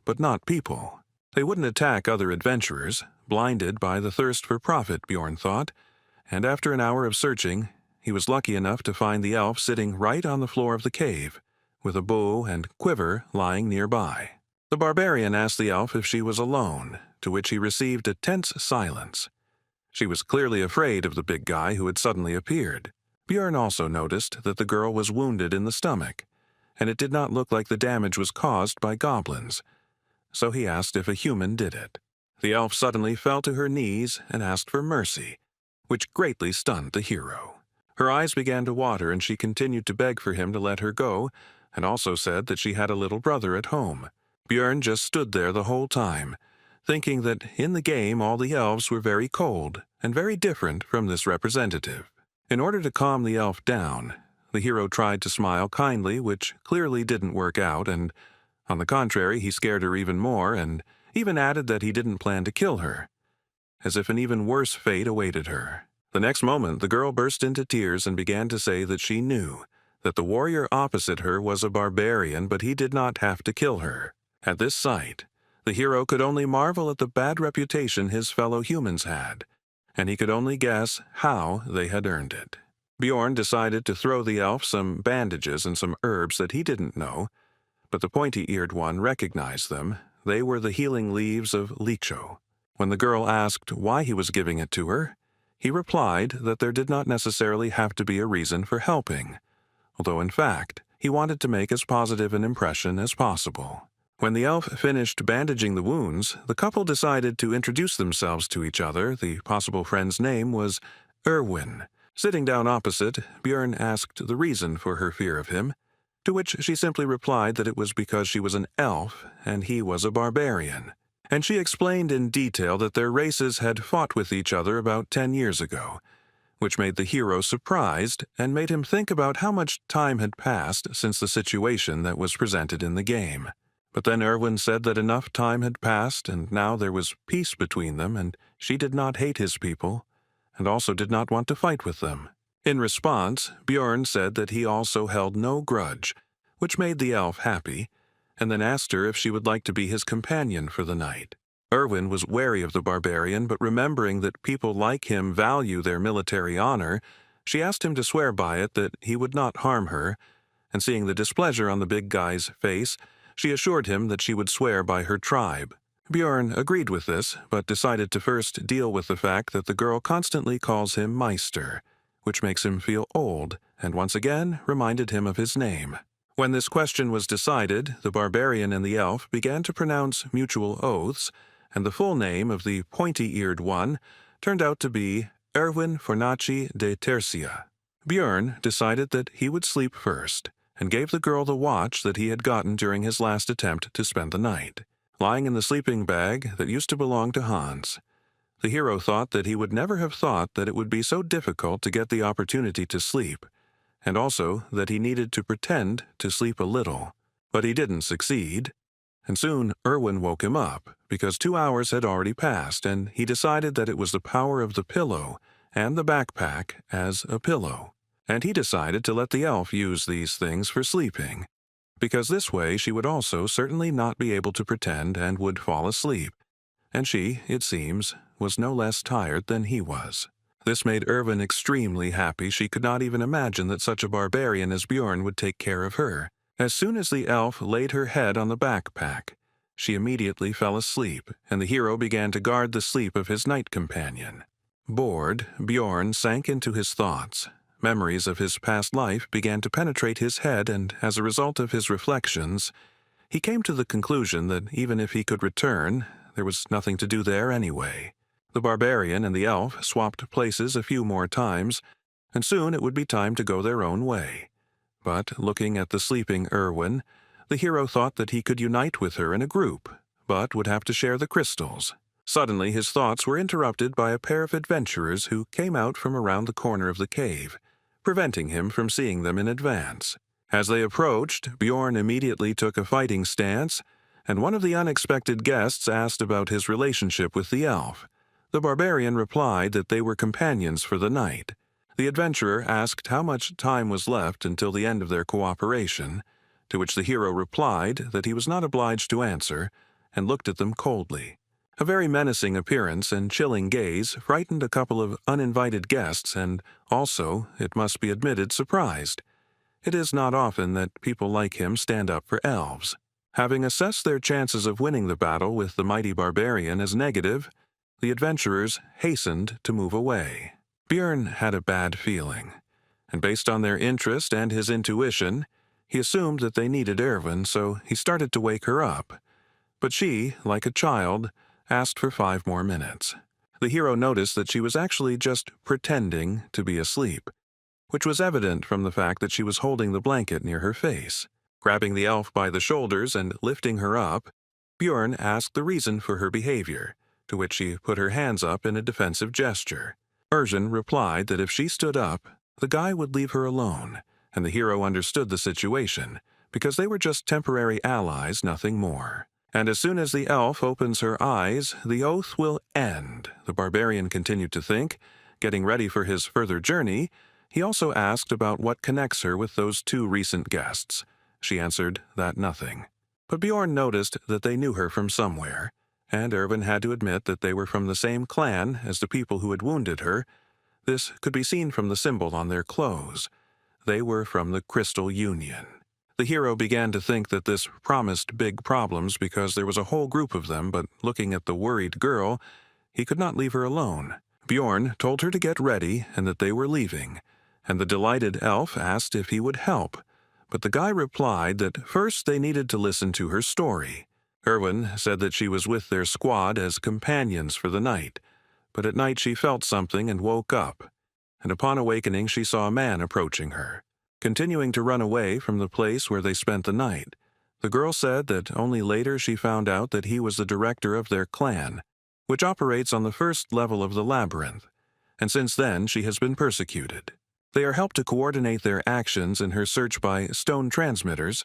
But not people. They wouldn't attack other adventurers, blinded by the thirst for profit, Bjorn thought, and after an hour of searching, he was lucky enough to find the elf sitting right on the floor of the cave, with a bow and quiver lying nearby. The barbarian asked the elf if she was alone, to which he received a tense silence. She was clearly afraid of the big guy who had suddenly appeared. Bjorn also noticed that the girl was wounded in the stomach, and it did not look like the damage was caused by goblins, so he asked if a human did it. The elf suddenly fell to her knees and asked for mercy, which greatly stunned the hero. Her eyes began to water and she continued to beg for him to let her go, and also said that she had a little brother at home. Bjorn just stood there the whole time, thinking that in the game all the elves were very cold and very different from this representative. In order to calm the elf down, the hero tried to smile kindly, which clearly didn't work out, and on the contrary, he scared her even more and even added that he didn't plan to kill her, as if an even worse fate awaited her. The next moment, the girl burst into tears and began to say that she knew that the warrior opposite her was a barbarian, but he did not have to kill her. At this sight, the hero could only marvel at the bad reputation his fellow humans had, and he could only guess how they had earned it. Bjorn decided to throw the elf some bandages and some herbs that he didn't know, but the pointy-eared one recognized them. They were the healing leaves of licho. When the girl asked why he was giving it to her, he replied that there did not necessarily have to be a reason for helping, although in fact, he wanted to make as positive an impression as possible. When the elf finished bandaging the wounds, the couple decided to introduce themselves to each other. The possible friend's name was Erwin. Sitting down opposite, Bjorn asked the reason for her fear of him, to which she simply replied that it was because she was an elf and he was a barbarian. And she explained in detail that their races had fought with each other about 10 years ago, which made the hero surprised and made him think about how much time had passed since the situation that was presented in the game. But then Erwin said that enough time had passed and now there was peace between them, and she did not hate his people, and also did not want to fight with them. In response, Bjorn said that he also held no grudge, which made the elf happy, and then asked her if she would like to be his companion for the night. Erwin was wary of the barbarian, but remembering that people like him value their military honor, she asked him to swear by it that he would not harm her, and seeing the displeasure on the big guy's face, she assured him that she would swear by her tribe. Bjorn agreed with this, but decided to first deal with the fact that the girl constantly calls him Meister, which makes him feel old, and once again reminded him of his name. When this question was decided, the barbarian and the elf began to pronounce mutual oaths, and the full name of the pointy-eared one turned out to be Erwin Fornaci de Tercia. Bjorn decided that he would sleep first, and gave the girl the watch that he had gotten during his last attempt to spend the night, lying in the sleeping bag that used to belong to Hans. The hero thought that he would never have thought that it would be so difficult to get the opportunity to sleep, and also that he needed to pretend to sleep a little. But he didn't succeed, and soon Erwin woke him up, because 2 hours had already passed, and he decided that it was the power of the pillow and the backpack as a pillow. And he decided to let the elf use these things for sleeping, because this way she would also certainly not be able to pretend and would fall asleep. And she, it seems, was no less tired than he was. This made Erwin extremely happy. She could not even imagine that such a barbarian as Bjorn would take care of her. As soon as the elf laid her head on the backpack, she immediately fell asleep, and the hero began to guard the sleep of his night companion. Bored, Bjorn sank into his thoughts. Memories of his past life began to penetrate his head, and as a result of his reflections, he came to the conclusion that even if he could return, there was nothing to do there anyway. The barbarian and the elf swapped places a few more times, and soon it would be time to go their own way. But looking at the sleeping Erwin, the hero thought that he could unite with her in a group, but would have to share the crystals. Suddenly his thoughts were interrupted by a pair of adventurers who came out from around the corner of the cave, preventing him from seeing them in advance. As they approached, Bjorn immediately took a fighting stance, and one of the unexpected guests asked about his relationship with the elf. The barbarian replied that they were companions for the night. The adventurer asked how much time was left until the end of their cooperation, to which the hero replied that he was not obliged to answer, and looked at them coldly. A very menacing appearance and chilling gaze frightened a couple of uninvited guests and also, it must be admitted, surprised. It is not often that people like him stand up for elves. Having assessed their chances of winning the battle with the mighty barbarian as negative, the adventurers hastened to move away. Bjorn had a bad feeling, and based on their interest and his intuition, he assumed that they needed Erwin, so he started to wake her up. But she, like a child, asked for 5 more minutes. The hero noticed that she was actually just pretending to be asleep, which was evident from the fact that she was holding the blanket near her face. Grabbing the elf by the shoulders and lifting her up, Bjorn asked the reason for her behavior, to which she put her hands up in a defensive gesture. Erwin replied that if she stood up, the guy would leave her alone, and the hero understood the situation, because they were just temporary allies, nothing more. And as soon as the elf opens her eyes, the oath will end, the barbarian continued to think. Getting ready for his further journey, he also asked about what connects her with those 2 recent guests. She answered that nothing. But Bjorn noticed that they knew her from somewhere, and Erwin had to admit that they were from the same clan as the people who had wounded her. This could be seen from the symbol on their clothes. They were from the Crystal Union. The hero began to think that this promised big problems because there was a whole group of them, but looking at the worried girl, he could not leave her alone. Bjorn told her to get ready and that they were leaving, and the delighted elf asked if he would help, but the guy replied that first they needed to listen to her story. Erwin said that she was with their squad as companions for the night, but at night she felt something and woke up, and upon awakening she saw a man approaching her. Continuing to run away from the place where they spent the night, the girl said that only later she found out that he was the director of their clan, which operates on the first level of the labyrinth, and since then she has been persecuted. They are helped to coordinate their actions in her search by stone transmitters,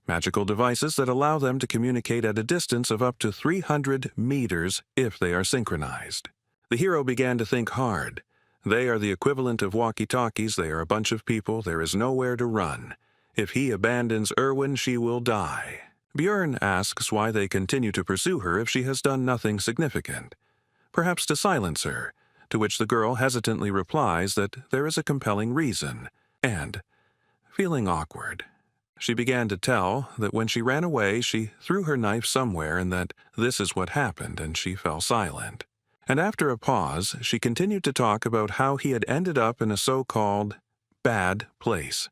magical devices that allow them to communicate at a distance of up to 300 meters if they are synchronized. The hero began to think hard. They are the equivalent of walkie-talkies. They are a bunch of people. There is nowhere to run. If he abandons Erwin, she will die. Bjorn asks why they continue to pursue her if she has done nothing significant. Perhaps to silence her, to which the girl hesitantly replies that there is a compelling reason, and, feeling awkward, she began to tell that when she ran away she threw her knife somewhere and that this is what happened, and she fell silent. And after a pause, she continued to talk about how he had ended up in a so-called bad place.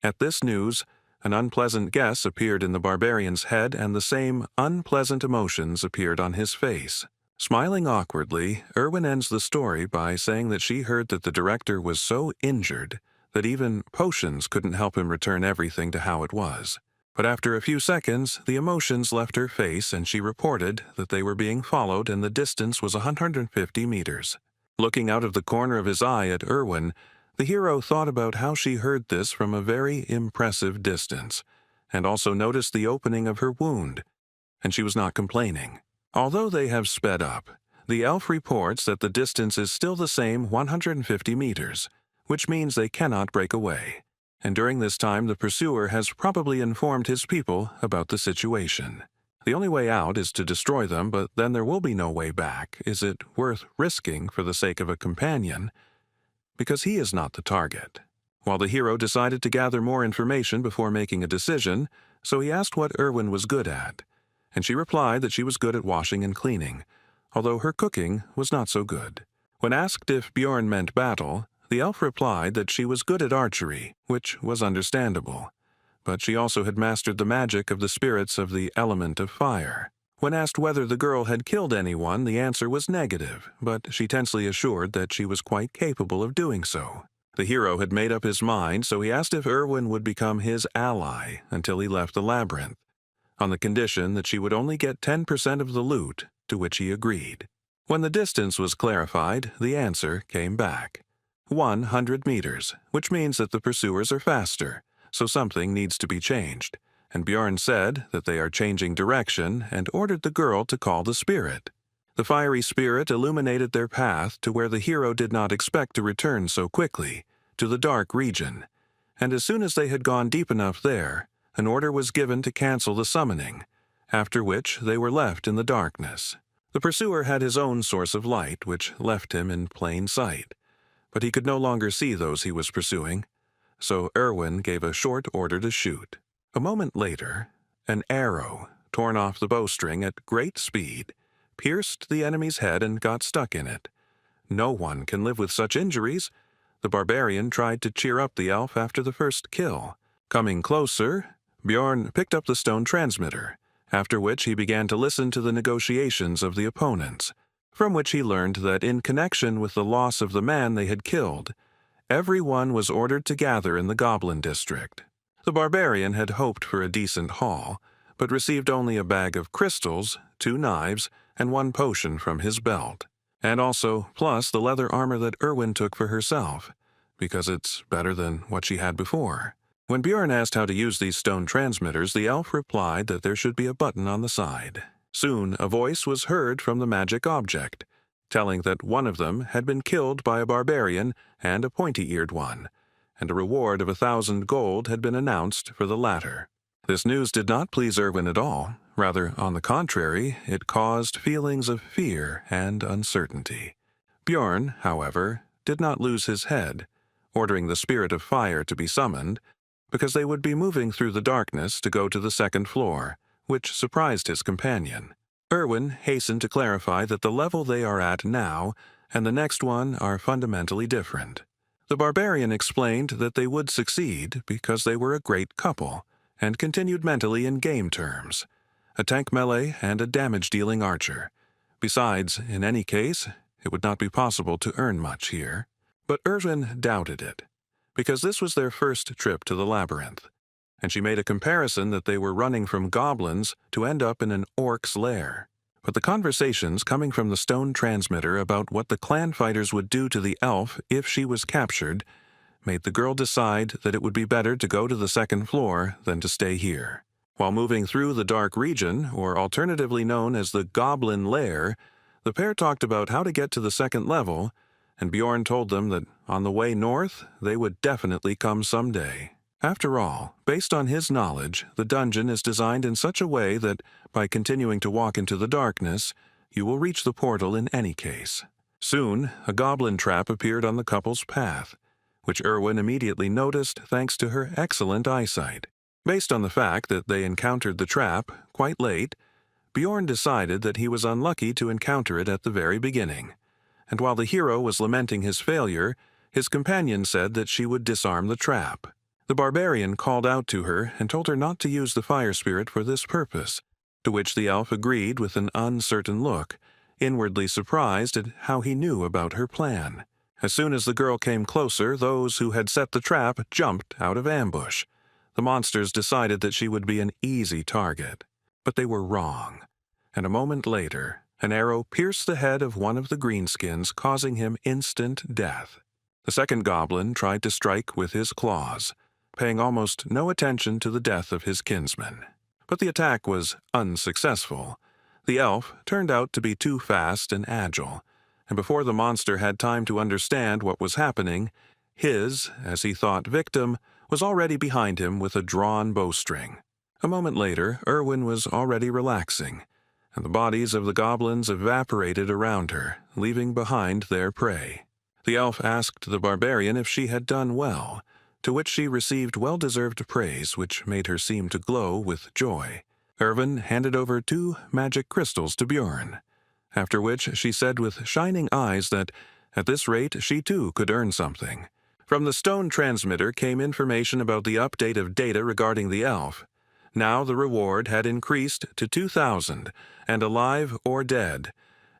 At this news, an unpleasant guess appeared in the barbarian's head, and the same unpleasant emotions appeared on his face. Smiling awkwardly, Erwin ends the story by saying that she heard that the director was so injured that even potions couldn't help him return everything to how it was. But after a few seconds, the emotions left her face and she reported that they were being followed and the distance was 150 meters. Looking out of the corner of his eye at Erwin, the hero thought about how she heard this from a very impressive distance, and also noticed the opening of her wound, and she was not complaining. Although they have sped up, the elf reports that the distance is still the same 150 meters, which means they cannot break away. And during this time the pursuer has probably informed his people about the situation. The only way out is to destroy them, but then there will be no way back. Is it worth risking for the sake of a companion? Because he is not the target. While the hero decided to gather more information before making a decision, so he asked what Erwin was good at, and she replied that she was good at washing and cleaning, although her cooking was not so good. When asked if Bjorn meant battle, the elf replied that she was good at archery, which was understandable, but she also had mastered the magic of the spirits of the element of fire. When asked whether the girl had killed anyone, the answer was negative, but she tensely assured that she was quite capable of doing so. The hero had made up his mind, so he asked if Erwin would become his ally until he left the labyrinth, on the condition that she would only get 10% of the loot, to which he agreed. When the distance was clarified, the answer came back. 100 meters, which means that the pursuers are faster, so something needs to be changed, and Bjorn said that they are changing direction and ordered the girl to call the spirit. The fiery spirit illuminated their path to where the hero did not expect to return so quickly, to the dark region, and as soon as they had gone deep enough there, an order was given to cancel the summoning, after which they were left in the darkness. The pursuer had his own source of light, which left him in plain sight, but he could no longer see those he was pursuing, so Erwin gave a short order to shoot. A moment later, an arrow, torn off the bowstring at great speed, pierced the enemy's head and got stuck in it. No one can live with such injuries. The barbarian tried to cheer up the elf after the first kill. Coming closer, Bjorn picked up the stone transmitter, after which he began to listen to the negotiations of the opponents, from which he learned that in connection with the loss of the man they had killed, everyone was ordered to gather in the Goblin district. The barbarian had hoped for a decent haul, but received only a bag of crystals, 2 knives, and 1 potion from his belt, and also plus the leather armor that Erwin took for herself, because it's better than what she had before. When Bjorn asked how to use these stone transmitters, the elf replied that there should be a button on the side. Soon a voice was heard from the magic object, telling that one of them had been killed by a barbarian and a pointy-eared one, and a reward of 1,000 gold had been announced for the latter. This news did not please Erwin at all. Rather, on the contrary, it caused feelings of fear and uncertainty. Bjorn, however, did not lose his head, ordering the spirit of fire to be summoned, because they would be moving through the darkness to go to the second floor, which surprised his companion. Erwin hastened to clarify that the level they are at now and the next one are fundamentally different. The barbarian explained that they would succeed because they were a great couple, and continued mentally in game terms: a tank melee and a damage-dealing archer. Besides, in any case, it would not be possible to earn much here. But Erwin doubted it, because this was their first trip to the labyrinth, and she made a comparison that they were running from goblins to end up in an orc's lair. But the conversations coming from the stone transmitter about what the clan fighters would do to the elf if she was captured made the girl decide that it would be better to go to the second floor than to stay here. While moving through the dark region, or alternatively known as the Goblin Lair, the pair talked about how to get to the second level, and Bjorn told them that on the way north they would definitely come someday. After all, based on his knowledge, the dungeon is designed in such a way that, by continuing to walk into the darkness, you will reach the portal in any case. Soon, a goblin trap appeared on the couple's path, which Erwin immediately noticed thanks to her excellent eyesight. Based on the fact that they encountered the trap quite late, Bjorn decided that he was unlucky to encounter it at the very beginning, and while the hero was lamenting his failure, his companion said that she would disarm the trap. The barbarian called out to her and told her not to use the fire spirit for this purpose, to which the elf agreed with an uncertain look, inwardly surprised at how he knew about her plan. As soon as the girl came closer, those who had set the trap jumped out of ambush. The monsters decided that she would be an easy target, but they were wrong, and a moment later, an arrow pierced the head of one of the greenskins, causing him instant death. The second goblin tried to strike with his claws, paying almost no attention to the death of his kinsman. But the attack was unsuccessful. The elf turned out to be too fast and agile, and before the monster had time to understand what was happening, his, as he thought, victim was already behind him with a drawn bowstring. A moment later, Erwin was already relaxing, and the bodies of the goblins evaporated around her, leaving behind their prey. The elf asked the barbarian if she had done well, to which she received well-deserved praise which made her seem to glow with joy. Erwin handed over 2 magic crystals to Bjorn, after which she said with shining eyes that, at this rate, she too could earn something. From the stone transmitter came information about the update of data regarding the elf. Now the reward had increased to 2,000, and alive or dead,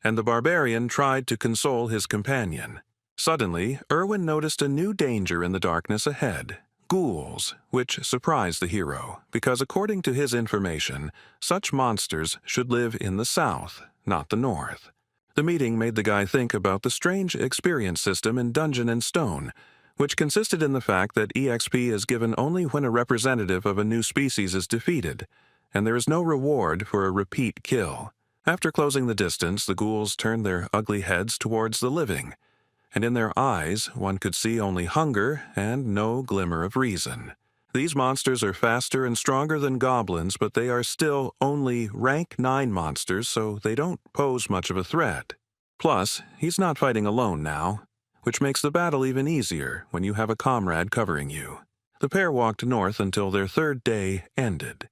and the barbarian tried to console his companion. Suddenly, Erwin noticed a new danger in the darkness ahead: ghouls, which surprised the hero, because according to his information, such monsters should live in the south, not the north. The meeting made the guy think about the strange experience system in Dungeon and Stone, which consisted in the fact that EXP is given only when a representative of a new species is defeated, and there is no reward for a repeat kill. After closing the distance, the ghouls turned their ugly heads towards the living, and in their eyes one could see only hunger and no glimmer of reason. These monsters are faster and stronger than goblins, but they are still only rank 9 monsters, so they don't pose much of a threat. Plus, he's not fighting alone now, which makes the battle even easier when you have a comrade covering you. The pair walked north until their 3rd day ended,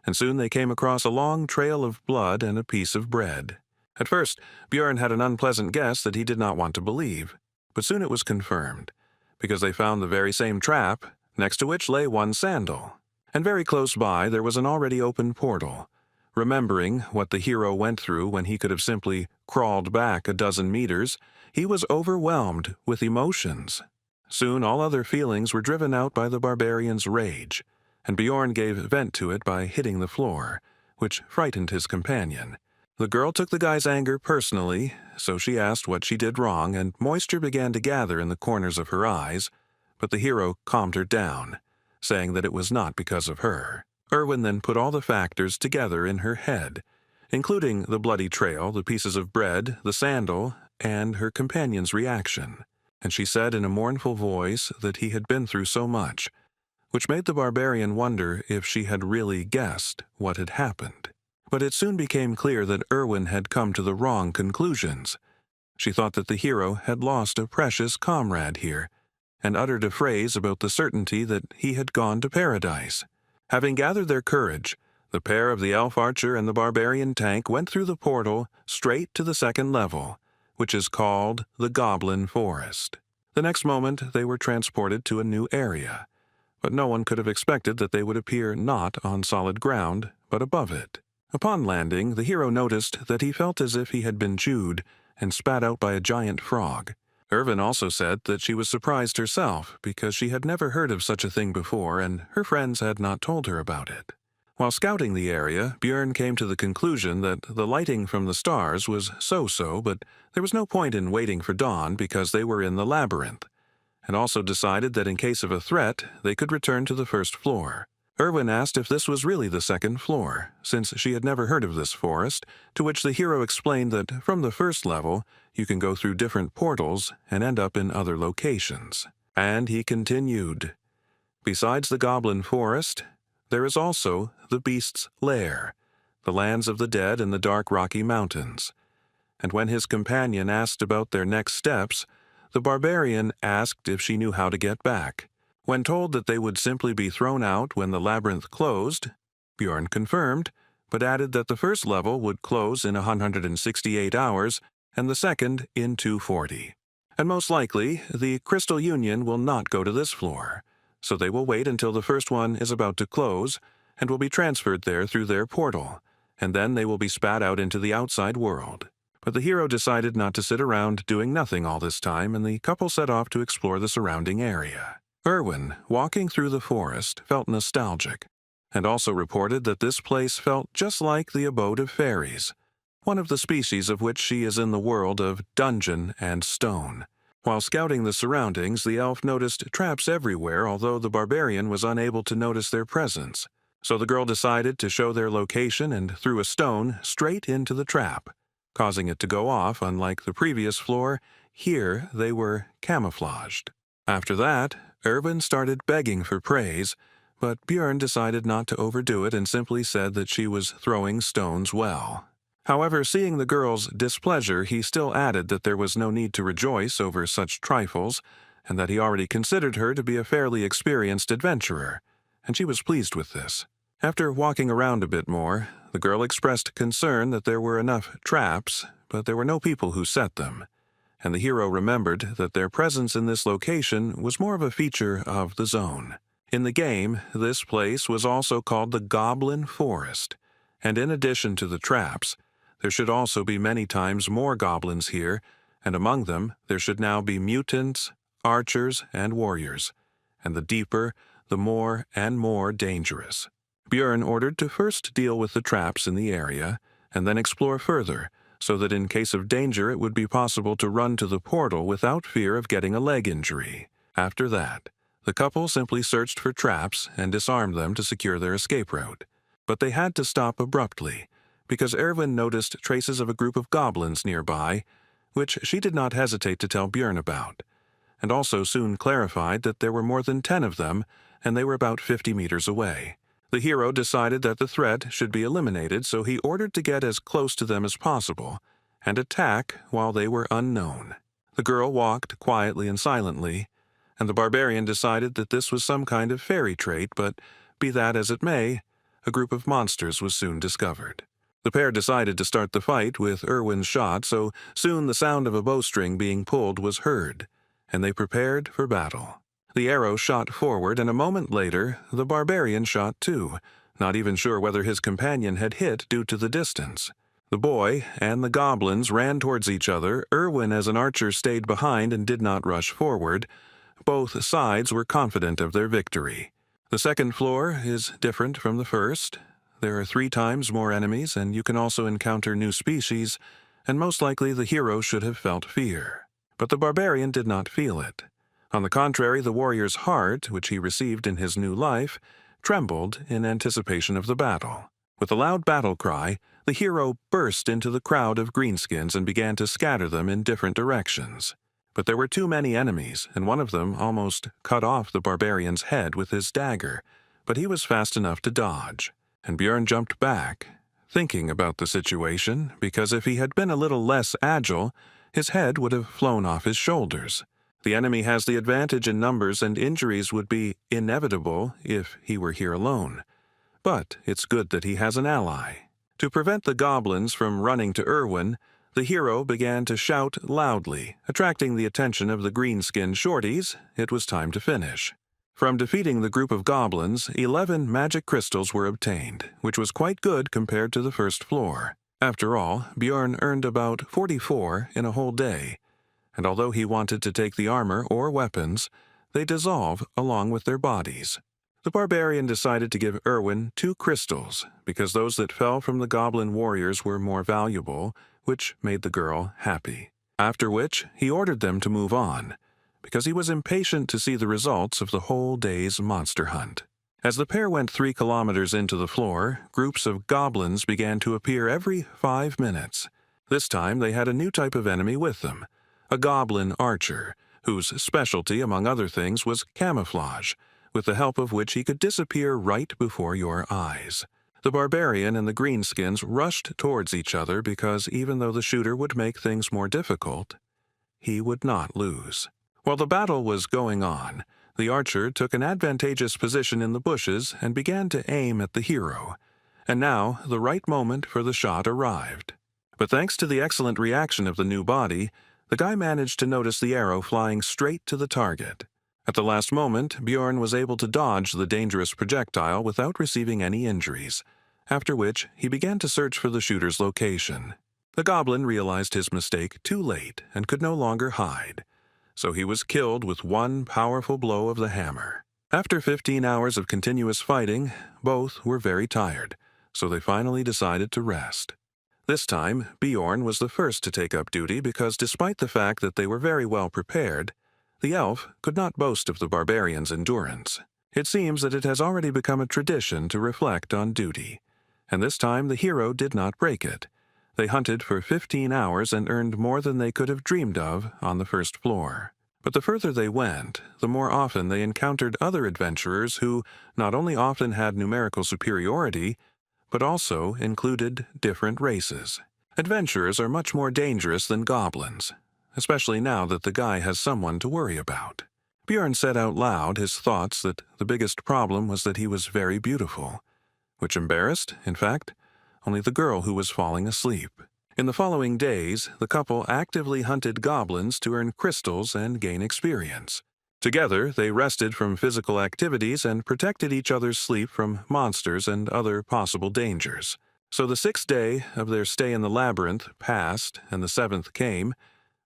and soon they came across a long trail of blood and a piece of bread. At first, Bjorn had an unpleasant guess that he did not want to believe, but soon it was confirmed, because they found the very same trap, next to which lay one sandal. And very close by there was an already open portal. Remembering what the hero went through when he could have simply crawled back a dozen meters, he was overwhelmed with emotions. Soon all other feelings were driven out by the barbarian's rage, and Bjorn gave vent to it by hitting the floor, which frightened his companion. The girl took the guy's anger personally, so she asked what she did wrong, and moisture began to gather in the corners of her eyes, but the hero calmed her down, saying that it was not because of her. Erwin then put all the factors together in her head, including the bloody trail, the pieces of bread, the sandal, and her companion's reaction, and she said in a mournful voice that he had been through so much, which made the barbarian wonder if she had really guessed what had happened. But it soon became clear that Erwin had come to the wrong conclusions. She thought that the hero had lost a precious comrade here, and uttered a phrase about the certainty that he had gone to paradise. Having gathered their courage, the pair of the elf archer and the barbarian tank went through the portal straight to the second level, which is called the Goblin Forest. The next moment they were transported to a new area, but no one could have expected that they would appear not on solid ground, but above it. Upon landing, the hero noticed that he felt as if he had been chewed and spat out by a giant frog. Irvin also said that she was surprised herself because she had never heard of such a thing before and her friends had not told her about it. While scouting the area, Björn came to the conclusion that the lighting from the stars was so-so, but there was no point in waiting for dawn because they were in the labyrinth, and also decided that in case of a threat, they could return to the first floor. Irwin asked if this was really the second floor, since she had never heard of this forest, to which the hero explained that from the first level, you can go through different portals and end up in other locations. And he continued, "Besides the Goblin Forest, there is also the Beast's Lair, the lands of the dead in the dark Rocky Mountains." And when his companion asked about their next steps, the barbarian asked if she knew how to get back. When told that they would simply be thrown out when the labyrinth closed, Björn confirmed, but added that the first level would close in 168 hours and the second in 240. And most likely, the Crystal Union will not go to this floor, so they will wait until the first one is about to close and will be transferred there through their portal, and then they will be spat out into the outside world. But the hero decided not to sit around doing nothing all this time, and the couple set off to explore the surrounding area. Irwin, walking through the forest, felt nostalgic, and also reported that this place felt just like the abode of fairies, one of the species of which she is in the world of Dungeon and Stone. While scouting the surroundings, the elf noticed traps everywhere, although the barbarian was unable to notice their presence. So the girl decided to show their location and threw a stone straight into the trap, causing it to go off. Unlike the previous floor, here they were camouflaged. After that, Irvin started begging for praise, but Björn decided not to overdo it and simply said that she was throwing stones well. However, seeing the girl's displeasure, he still added that there was no need to rejoice over such trifles, and that he already considered her to be a fairly experienced adventurer, and she was pleased with this. After walking around a bit more, the girl expressed concern that there were enough traps, but there were no people who set them, and the hero remembered that their presence in this location was more of a feature of the zone. In the game, this place was also called the Goblin Forest, and in addition to the traps, there should also be many times more goblins here, and among them there should now be mutants, archers, and warriors, and the deeper, the more and more dangerous. Björn ordered to first deal with the traps in the area, and then explore further, so that in case of danger it would be possible to run to the portal without fear of getting a leg injury. After that, the couple simply searched for traps and disarmed them to secure their escape route. But they had to stop abruptly, because Erwin noticed traces of a group of goblins nearby, which she did not hesitate to tell Björn about, and also soon clarified that there were more than 10 of them, and they were about 50 meters away. The hero decided that the threat should be eliminated, so he ordered to get as close to them as possible and attack while they were unknown. The girl walked quietly and silently, and the barbarian decided that this was some kind of fairy trait, but be that as it may, a group of monsters was soon discovered. The pair decided to start the fight with Erwin's shot, so soon the sound of a bowstring being pulled was heard, and they prepared for battle. The arrow shot forward, and a moment later, the barbarian shot too, not even sure whether his companion had hit due to the distance. The boy and the goblins ran towards each other. Erwin, as an archer, stayed behind and did not rush forward. Both sides were confident of their victory. The second floor is different from the first. There are 3 times more enemies, and you can also encounter new species, and most likely the hero should have felt fear. But the barbarian did not feel it. On the contrary, the warrior's heart, which he received in his new life, trembled in anticipation of the battle. With a loud battle cry, the hero burst into the crowd of greenskins and began to scatter them in different directions. But there were too many enemies, and one of them almost cut off the barbarian's head with his dagger, but he was fast enough to dodge. And Björn jumped back, thinking about the situation, because if he had been a little less agile, his head would have flown off his shoulders. The enemy has the advantage in numbers and injuries would be inevitable if he were here alone. But it's good that he has an ally. To prevent the goblins from running to Erwin, the hero began to shout loudly, attracting the attention of the green-skinned shorties. It was time to finish. From defeating the group of goblins, 11 magic crystals were obtained, which was quite good compared to the first floor. After all, Bjorn earned about 44 in a whole day, and although he wanted to take the armor or weapons, they dissolve along with their bodies. The barbarian decided to give Erwin 2 crystals, because those that fell from the goblin warriors were more valuable, which made the girl happy. After which, he ordered them to move on, because he was impatient to see the results of the whole day's monster hunt. As the pair went 3 kilometers into the floor, groups of goblins began to appear every 5 minutes. This time they had a new type of enemy with them, a goblin archer, whose specialty, among other things, was camouflage, with the help of which he could disappear right before your eyes. The barbarian and the greenskins rushed towards each other because even though the shooter would make things more difficult, he would not lose. While the battle was going on, the archer took an advantageous position in the bushes and began to aim at the hero. And now the right moment for the shot arrived. But thanks to the excellent reaction of the new body, the guy managed to notice the arrow flying straight to the target. At the last moment, Bjorn was able to dodge the dangerous projectile without receiving any injuries, after which he began to search for the shooter's location. The goblin realized his mistake too late and could no longer hide, so he was killed with one powerful blow of the hammer. After 15 hours of continuous fighting, both were very tired, so they finally decided to rest. This time, Bjorn was the first to take up duty because despite the fact that they were very well prepared, the elf could not boast of the barbarian's endurance. It seems that it has already become a tradition to reflect on duty, and this time the hero did not break it. They hunted for 15 hours and earned more than they could have dreamed of on the first floor. But the further they went, the more often they encountered other adventurers who not only often had numerical superiority, but also included different races. Adventurers are much more dangerous than goblins, especially now that the guy has someone to worry about. Bjorn said out loud his thoughts that the biggest problem was that he was very beautiful, which embarrassed, in fact, only the girl who was falling asleep. In the following days, the couple actively hunted goblins to earn crystals and gain experience. Together, they rested from physical activities and protected each other's sleep from monsters and other possible dangers. So the 6th day of their stay in the labyrinth passed, and the 7th came.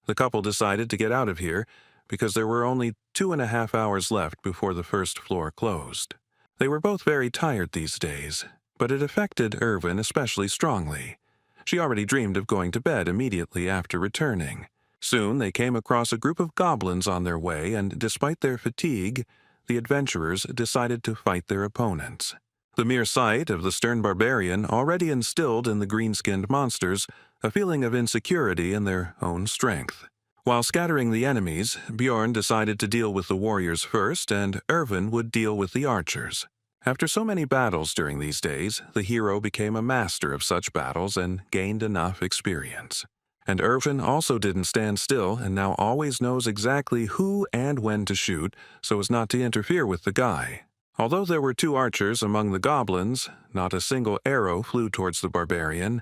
The couple decided to get out of here because there were only 2.5 hours left before the first floor closed. They were both very tired these days, but it affected Erwin especially strongly. She already dreamed of going to bed immediately after returning. Soon they came across a group of goblins on their way, and despite their fatigue, the adventurers decided to fight their opponents. The mere sight of the stern barbarian already instilled in the green-skinned monsters a feeling of insecurity in their own strength. While scattering the enemies, Bjorn decided to deal with the warriors first, and Erwin would deal with the archers. After so many battles during these days, the hero became a master of such battles and gained enough experience. And Erwin also didn't stand still and now always knows exactly who and when to shoot so as not to interfere with the guy. Although there were 2 archers among the goblins, not a single arrow flew towards the barbarian,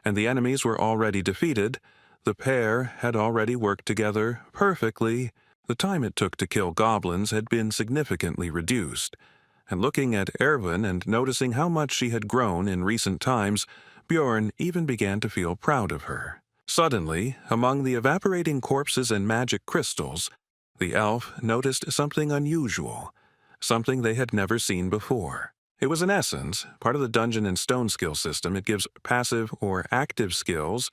and the enemies were already defeated. The pair had already worked together perfectly. The time it took to kill goblins had been significantly reduced, and looking at Erwin and noticing how much she had grown in recent times, Bjorn even began to feel proud of her. Suddenly, among the evaporating corpses and magic crystals, the elf noticed something unusual, something they had never seen before. It was an essence, part of the Dungeon and Stone skill system. It gives passive or active skills.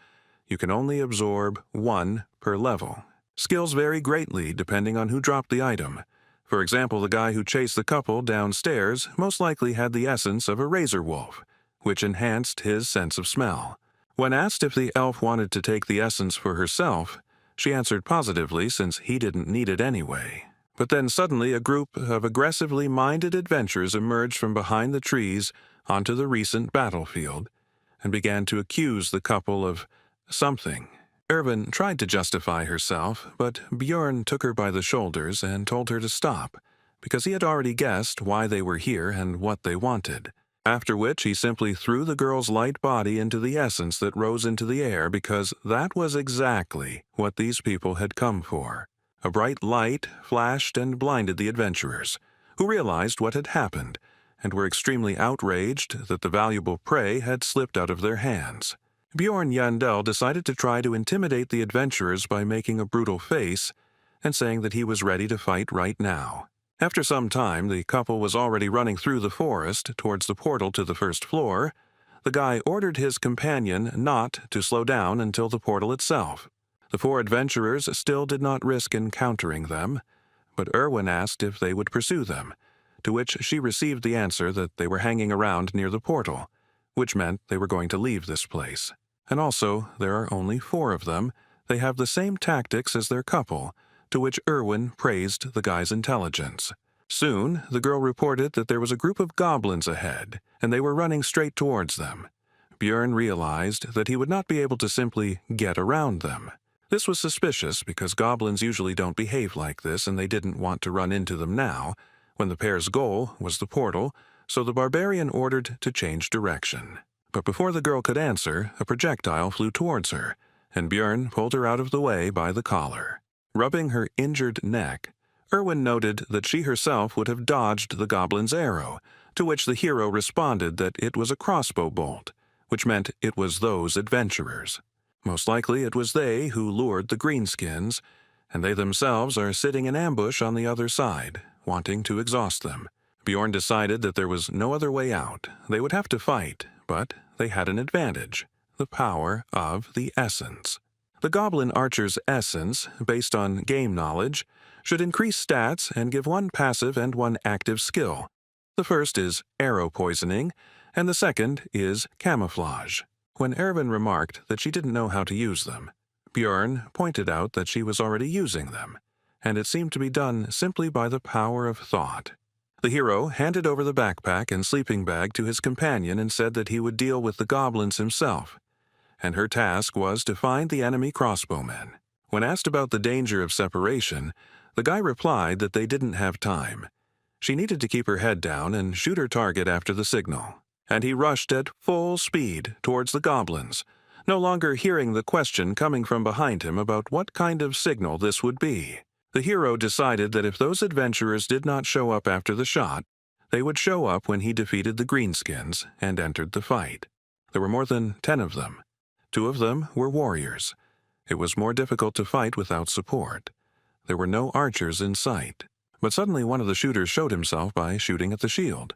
You can only absorb 1 per level. Skills vary greatly depending on who dropped the item. For example, the guy who chased the couple downstairs most likely had the essence of a razor wolf, which enhanced his sense of smell. When asked if the elf wanted to take the essence for herself, she answered positively since he didn't need it anyway. But then suddenly a group of aggressively minded adventurers emerged from behind the trees onto the recent battlefield and began to accuse the couple of something. Erwin tried to justify herself, but Bjorn took her by the shoulders and told her to stop, because he had already guessed why they were here and what they wanted. After which he simply threw the girl's light body into the essence that rose into the air, because that was exactly what these people had come for. A bright light flashed and blinded the adventurers, who realized what had happened and were extremely outraged that the valuable prey had slipped out of their hands. Bjorn Yandel decided to try to intimidate the adventurers by making a brutal face and saying that he was ready to fight right now. After some time, the couple was already running through the forest towards the portal to the first floor. The guy ordered his companion not to slow down until the portal itself. The four adventurers still did not risk encountering them, but Erwin asked if they would pursue them, to which she received the answer that they were hanging around near the portal, which meant they were going to leave this place. And also, there are only 4 of them. They have the same tactics as their couple, to which Erwin praised the guy's intelligence. Soon, the girl reported that there was a group of goblins ahead, and they were running straight towards them. Bjorn realized that he would not be able to simply get around them. This was suspicious because goblins usually don't behave like this, and they didn't want to run into them now, when the pair's goal was the portal, so the barbarian ordered to change direction. But before the girl could answer, a projectile flew towards her, and Bjorn pulled her out of the way by the collar. Rubbing her injured neck, Erwin noted that she herself would have dodged the goblin's arrow, to which the hero responded that it was a crossbow bolt, which meant it was those adventurers. Most likely it was they who lured the greenskins, and they themselves are sitting in ambush on the other side, wanting to exhaust them. Bjorn decided that there was no other way out. They would have to fight, but they had an advantage: the power of the essence. The Goblin Archer's essence, based on game knowledge, should increase stats and give 1 passive and 1 active skill. The first is arrow poisoning, and the second is camouflage. When Erwin remarked that she didn't know how to use them, Bjorn pointed out that she was already using them, and it seemed to be done simply by the power of thought. The hero handed over the backpack and sleeping bag to his companion and said that he would deal with the goblins himself, and her task was to find the enemy crossbowmen. When asked about the danger of separation, the guy replied that they didn't have time. She needed to keep her head down and shoot her target after the signal, and he rushed at full speed towards the goblins, no longer hearing the question coming from behind him about what kind of signal this would be. The hero decided that if those adventurers did not show up after the shot, they would show up when he defeated the greenskins and entered the fight. There were more than 10 of them. 2 of them were warriors. It was more difficult to fight without support. There were no archers in sight. But suddenly one of the shooters showed himself by shooting at the shield,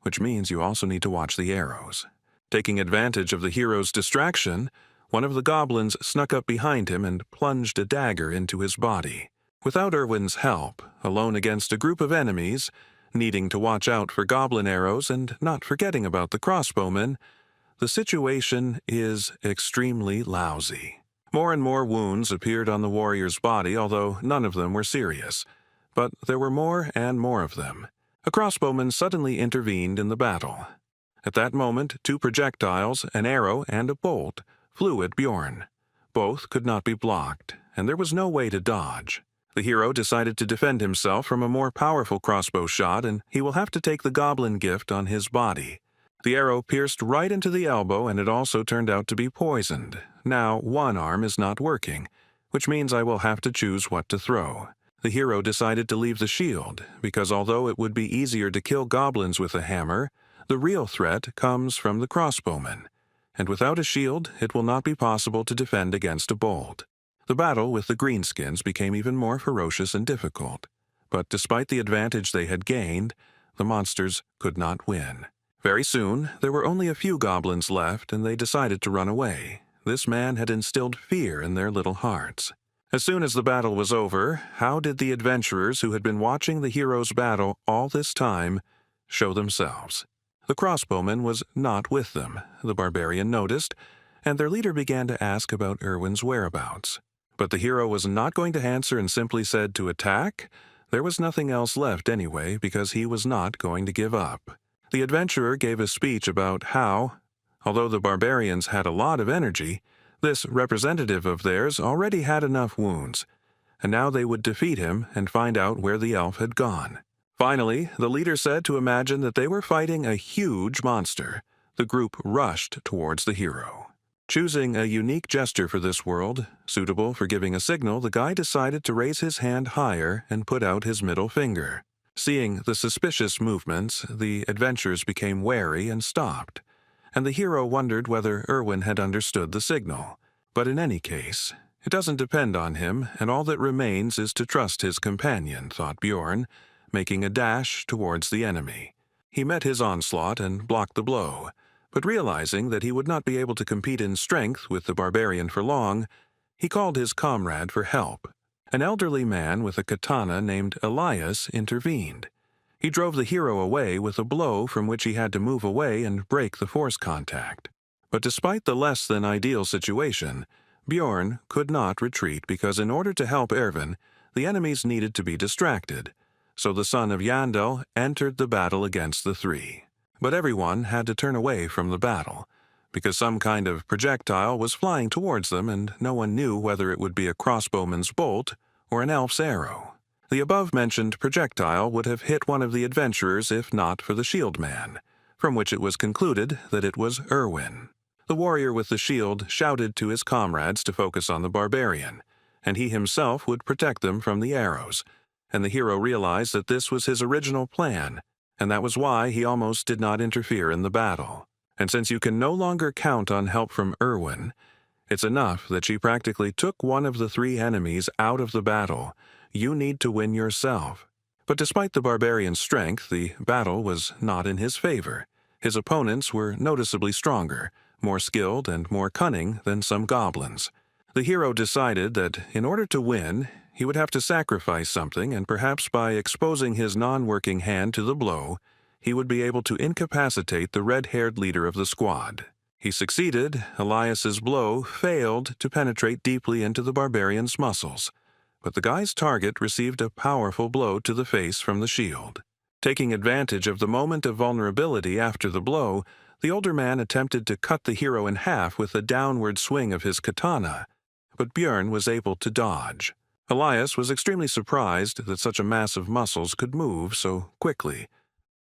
which means you also need to watch the arrows. Taking advantage of the hero's distraction, one of the goblins snuck up behind him and plunged a dagger into his body. Without Erwin's help, alone against a group of enemies, needing to watch out for goblin arrows and not forgetting about the crossbowmen, the situation is extremely lousy. More and more wounds appeared on the warrior's body, although none of them were serious. But there were more and more of them. A crossbowman suddenly intervened in the battle. At that moment, 2 projectiles, an arrow and a bolt, flew at Bjorn. Both could not be blocked, and there was no way to dodge. The hero decided to defend himself from a more powerful crossbow shot, and he will have to take the goblin gift on his body. The arrow pierced right into the elbow, and it also turned out to be poisoned. Now 1 arm is not working, which means I will have to choose what to throw. The hero decided to leave the shield, because although it would be easier to kill goblins with a hammer, the real threat comes from the crossbowmen, and without a shield it will not be possible to defend against a bolt. The battle with the greenskins became even more ferocious and difficult, but despite the advantage they had gained, the monsters could not win. Very soon, there were only a few goblins left, and they decided to run away. This man had instilled fear in their little hearts. As soon as the battle was over, how did the adventurers who had been watching the hero's battle all this time show themselves? The crossbowman was not with them, the barbarian noticed, and their leader began to ask about Erwin's whereabouts. But the hero was not going to answer and simply said to attack. There was nothing else left anyway, because he was not going to give up. The adventurer gave a speech about how, although the barbarians had a lot of energy, This representative of theirs already had enough wounds, and now they would defeat him and find out where the elf had gone. Finally, the leader said to imagine that they were fighting a huge monster. The group rushed towards the hero. Choosing a unique gesture for this world, suitable for giving a signal, the guy decided to raise his hand higher and put out his middle finger. Seeing the suspicious movements, the adventurers became wary and stopped, and the hero wondered whether Erwin had understood the signal. But in any case, it doesn't depend on him, and all that remains is to trust his companion, thought Bjorn, making a dash towards the enemy. He met his onslaught and blocked the blow, but realizing that he would not be able to compete in strength with the barbarian for long, he called his comrade for help. An elderly man with a katana named Elias intervened. He drove the hero away with a blow from which he had to move away and break the force contact. But despite the less than ideal situation, Bjorn could not retreat because in order to help Erwin, the enemies needed to be distracted. So the son of Yandel entered the battle against the three. But everyone had to turn away from the battle, because some kind of projectile was flying towards them and no one knew whether it would be a crossbowman's bolt or an elf's arrow. The above-mentioned projectile would have hit one of the adventurers if not for the shield man, from which it was concluded that it was Erwin. The warrior with the shield shouted to his comrades to focus on the barbarian, and he himself would protect them from the arrows, and the hero realized that this was his original plan, and that was why he almost did not interfere in the battle. And since you can no longer count on help from Erwin, it's enough that she practically took one of the three enemies out of the battle. You need to win yourself. But despite the barbarian's strength, the battle was not in his favor. His opponents were noticeably stronger, more skilled and more cunning than some goblins. The hero decided that in order to win, he would have to sacrifice something, and perhaps by exposing his non-working hand to the blow, he would be able to incapacitate the red-haired leader of the squad. He succeeded. Elias's blow failed to penetrate deeply into the barbarian's muscles, but the guy's target received a powerful blow to the face from the shield. Taking advantage of the moment of vulnerability after the blow, the older man attempted to cut the hero in half with a downward swing of his katana, but Bjorn was able to dodge. Elias was extremely surprised that such a mass of muscles could move so quickly,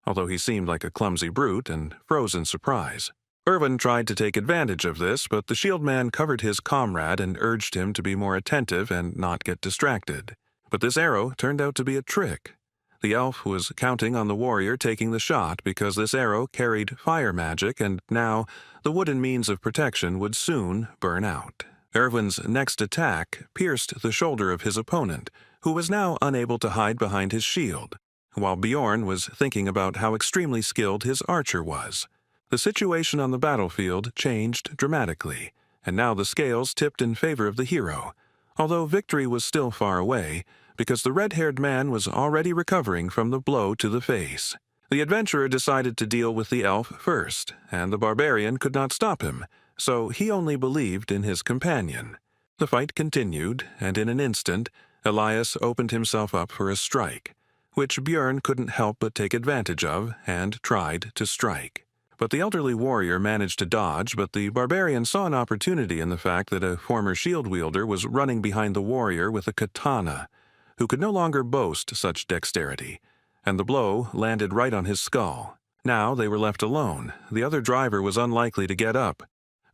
although he seemed like a clumsy brute and froze in surprise. Erwin tried to take advantage of this, but the shield man covered his comrade and urged him to be more attentive and not get distracted. But this arrow turned out to be a trick. The elf was counting on the warrior taking the shot because this arrow carried fire magic, and now the wooden means of protection would soon burn out. Erwin's next attack pierced the shoulder of his opponent, who was now unable to hide behind his shield, while Bjorn was thinking about how extremely skilled his archer was. The situation on the battlefield changed dramatically, and now the scales tipped in favor of the hero, although victory was still far away, because the red-haired man was already recovering from the blow to the face. The adventurer decided to deal with the elf first, and the barbarian could not stop him, so he only believed in his companion. The fight continued, and in an instant, Elias opened himself up for a strike, which Bjorn couldn't help but take advantage of and tried to strike. But the elderly warrior managed to dodge, but the barbarian saw an opportunity in the fact that a former shield wielder was running behind the warrior with a katana, who could no longer boast such dexterity, and the blow landed right on his skull. Now they were left alone. The other driver was unlikely to get up.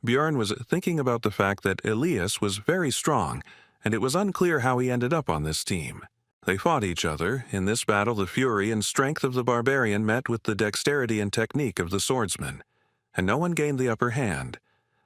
Bjorn was thinking about the fact that Elias was very strong, and it was unclear how he ended up on this team. They fought each other. In this battle, the fury and strength of the barbarian met with the dexterity and technique of the swordsman, and no one gained the upper hand.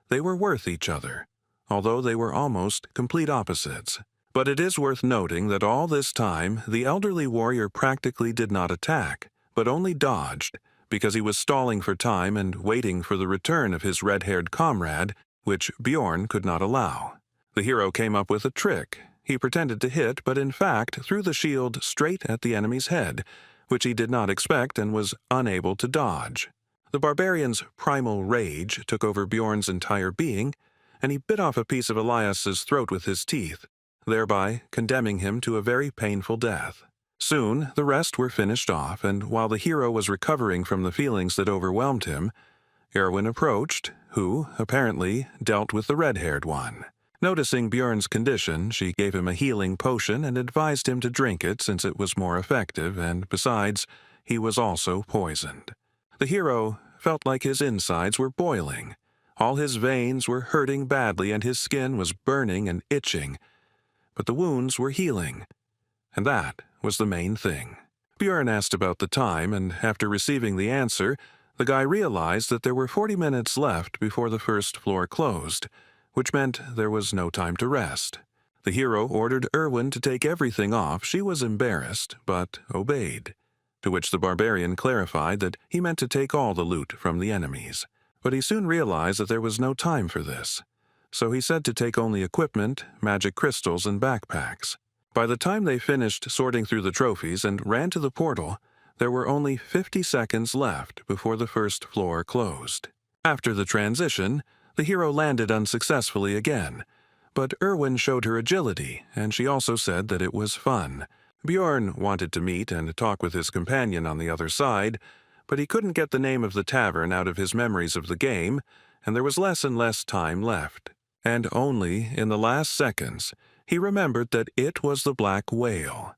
They were worth each other, although they were almost complete opposites. But it is worth noting that all this time, the elderly warrior practically did not attack, but only dodged, because he was stalling for time and waiting for the return of his red-haired comrade, which Bjorn could not allow. The hero came up with a trick. He pretended to hit, but in fact threw the shield straight at the enemy's head, which he did not expect and was unable to dodge. The barbarian's primal rage took over Bjorn's entire being, and he bit off a piece of Elias's throat with his teeth, thereby condemning him to a very painful death. Soon the rest were finished off, and while the hero was recovering from the feelings that overwhelmed him, Erwin approached, who, apparently, dealt with the red-haired one. Noticing Björn's condition, she gave him a healing potion and advised him to drink it since it was more effective, and besides, he was also poisoned. The hero felt like his insides were boiling. All his veins were hurting badly and his skin was burning and itching. But the wounds were healing, and that was the main thing. Björn asked about the time, and after receiving the answer, the guy realized that there were 40 minutes left before the first floor closed, which meant there was no time to rest. The hero ordered Erwin to take everything off. She was embarrassed, but obeyed, to which the barbarian clarified that he meant to take all the loot from the enemies. But he soon realized that there was no time for this, so he said to take only equipment, magic crystals, and backpacks. By the time they finished sorting through the trophies and ran to the portal, there were only 50 seconds left before the first floor closed. After the transition, the hero landed unsuccessfully again, but Erwin showed her agility, and she also said that it was fun. Björn wanted to meet and talk with his companion on the other side, but he couldn't get the name of the tavern out of his memories of the game, and there was less and less time left. And only in the last seconds, he remembered that it was the Black Whale,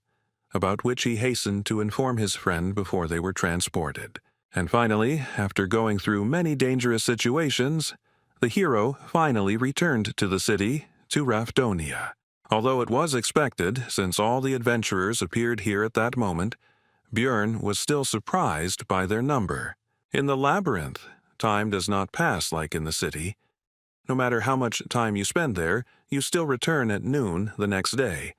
about which he hastened to inform his friend before they were transported. And finally, after going through many dangerous situations, the hero finally returned to the city, to Rafdonia. Although it was expected, since all the adventurers appeared here at that moment, Björn was still surprised by their number. In the labyrinth, time does not pass like in the city. No matter how much time you spend there, you still return at noon the next day.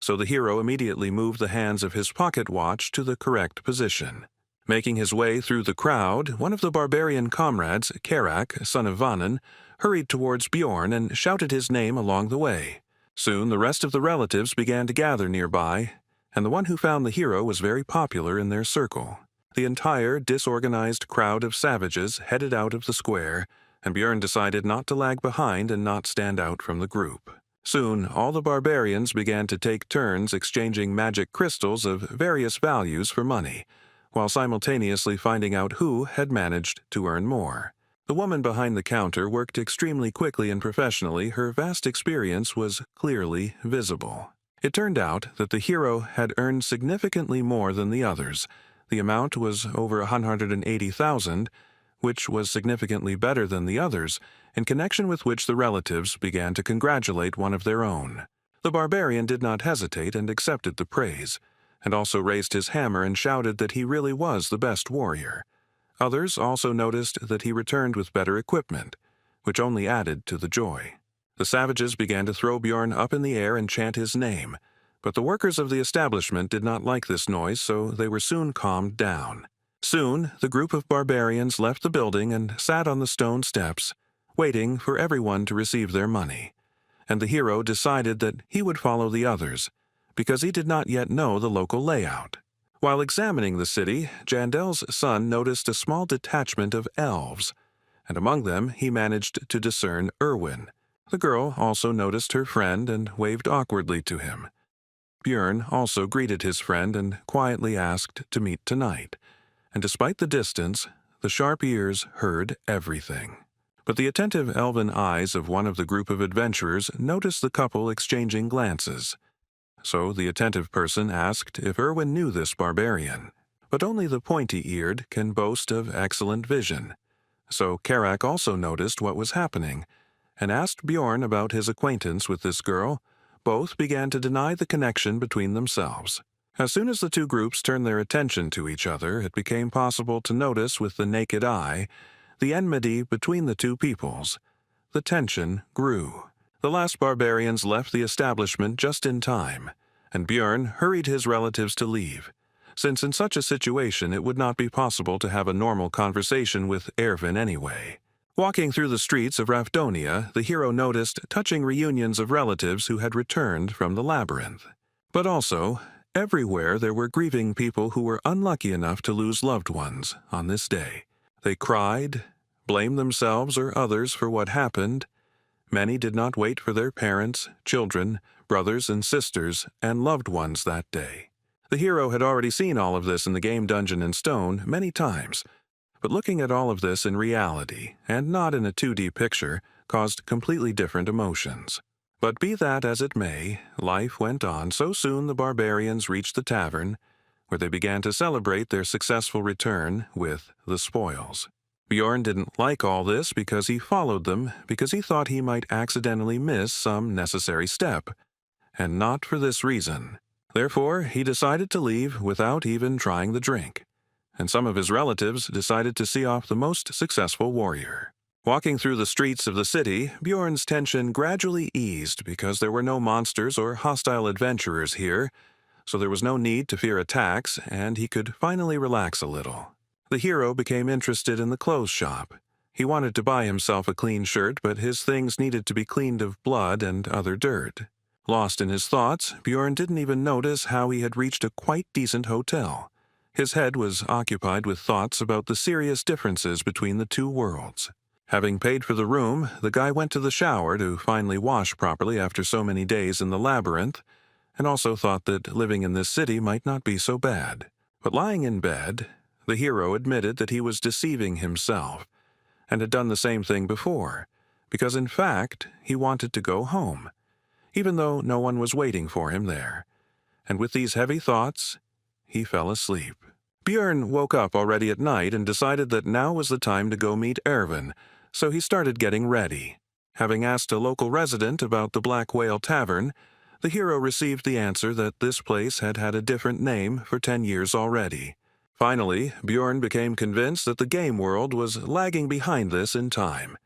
So the hero immediately moved the hands of his pocket watch to the correct position. Making his way through the crowd, one of the barbarian comrades, Karak, son of Vanen, hurried towards Björn and shouted his name along the way. Soon the rest of the relatives began to gather nearby, and the one who found the hero was very popular in their circle. The entire disorganized crowd of savages headed out of the square, and Björn decided not to lag behind and not stand out from the group. Soon, all the barbarians began to take turns exchanging magic crystals of various values for money, while simultaneously finding out who had managed to earn more. The woman behind the counter worked extremely quickly and professionally. Her vast experience was clearly visible. It turned out that the hero had earned significantly more than the others. The amount was over 180,000, which was significantly better than the others, in connection with which the relatives began to congratulate one of their own. The barbarian did not hesitate and accepted the praise, and also raised his hammer and shouted that he really was the best warrior. Others also noticed that he returned with better equipment, which only added to the joy. The savages began to throw Björn up in the air and chant his name, but the workers of the establishment did not like this noise, so they were soon calmed down. Soon, the group of barbarians left the building and sat on the stone steps, waiting for everyone to receive their money. And the hero decided that he would follow the others, because he did not yet know the local layout. While examining the city, Jandel's son noticed a small detachment of elves, and among them he managed to discern Erwin. The girl also noticed her friend and waved awkwardly to him. Björn also greeted his friend and quietly asked to meet tonight. And despite the distance, the sharp ears heard everything. But the attentive elven eyes of one of the group of adventurers noticed the couple exchanging glances. So the attentive person asked if Erwin knew this barbarian. But only the pointy-eared can boast of excellent vision. So Karak also noticed what was happening, and asked Björn about his acquaintance with this girl. Both began to deny the connection between themselves. As soon as the two groups turned their attention to each other, it became possible to notice with the naked eye the enmity between the two peoples. The tension grew. The last barbarians left the establishment just in time, and Björn hurried his relatives to leave, since in such a situation it would not be possible to have a normal conversation with Erwin anyway. Walking through the streets of Rafdonia, the hero noticed touching reunions of relatives who had returned from the labyrinth. But also, everywhere there were grieving people who were unlucky enough to lose loved ones on this day. They cried, blamed themselves or others for what happened. Many did not wait for their parents, children, brothers and sisters, and loved ones that day. The hero had already seen all of this in the game Dungeon in Stone many times. But looking at all of this in reality, and not in a 2D picture, caused completely different emotions. But be that as it may, life went on so soon the barbarians reached the tavern, where they began to celebrate their successful return with the spoils. Bjorn didn't like all this because he followed them because he thought he might accidentally miss some necessary step, and not for this reason. Therefore, he decided to leave without even trying the drink, and some of his relatives decided to see off the most successful warrior. Walking through the streets of the city, Bjorn's tension gradually eased because there were no monsters or hostile adventurers here, so there was no need to fear attacks, and he could finally relax a little. The hero became interested in the clothes shop. He wanted to buy himself a clean shirt, but his things needed to be cleaned of blood and other dirt. Lost in his thoughts, Bjorn didn't even notice how he had reached a quite decent hotel. His head was occupied with thoughts about the serious differences between the two worlds. Having paid for the room, the guy went to the shower to finally wash properly after so many days in the labyrinth, and also thought that living in this city might not be so bad. But lying in bed, the hero admitted that he was deceiving himself, and had done the same thing before, because in fact he wanted to go home, even though no one was waiting for him there. And with these heavy thoughts, he fell asleep. Bjorn woke up already at night and decided that now was the time to go meet Erwin, so he started getting ready. Having asked a local resident about the Black Whale Tavern, the hero received the answer that this place had had a different name for 10 years already. Finally, Bjorn became convinced that the game world was lagging behind this in time,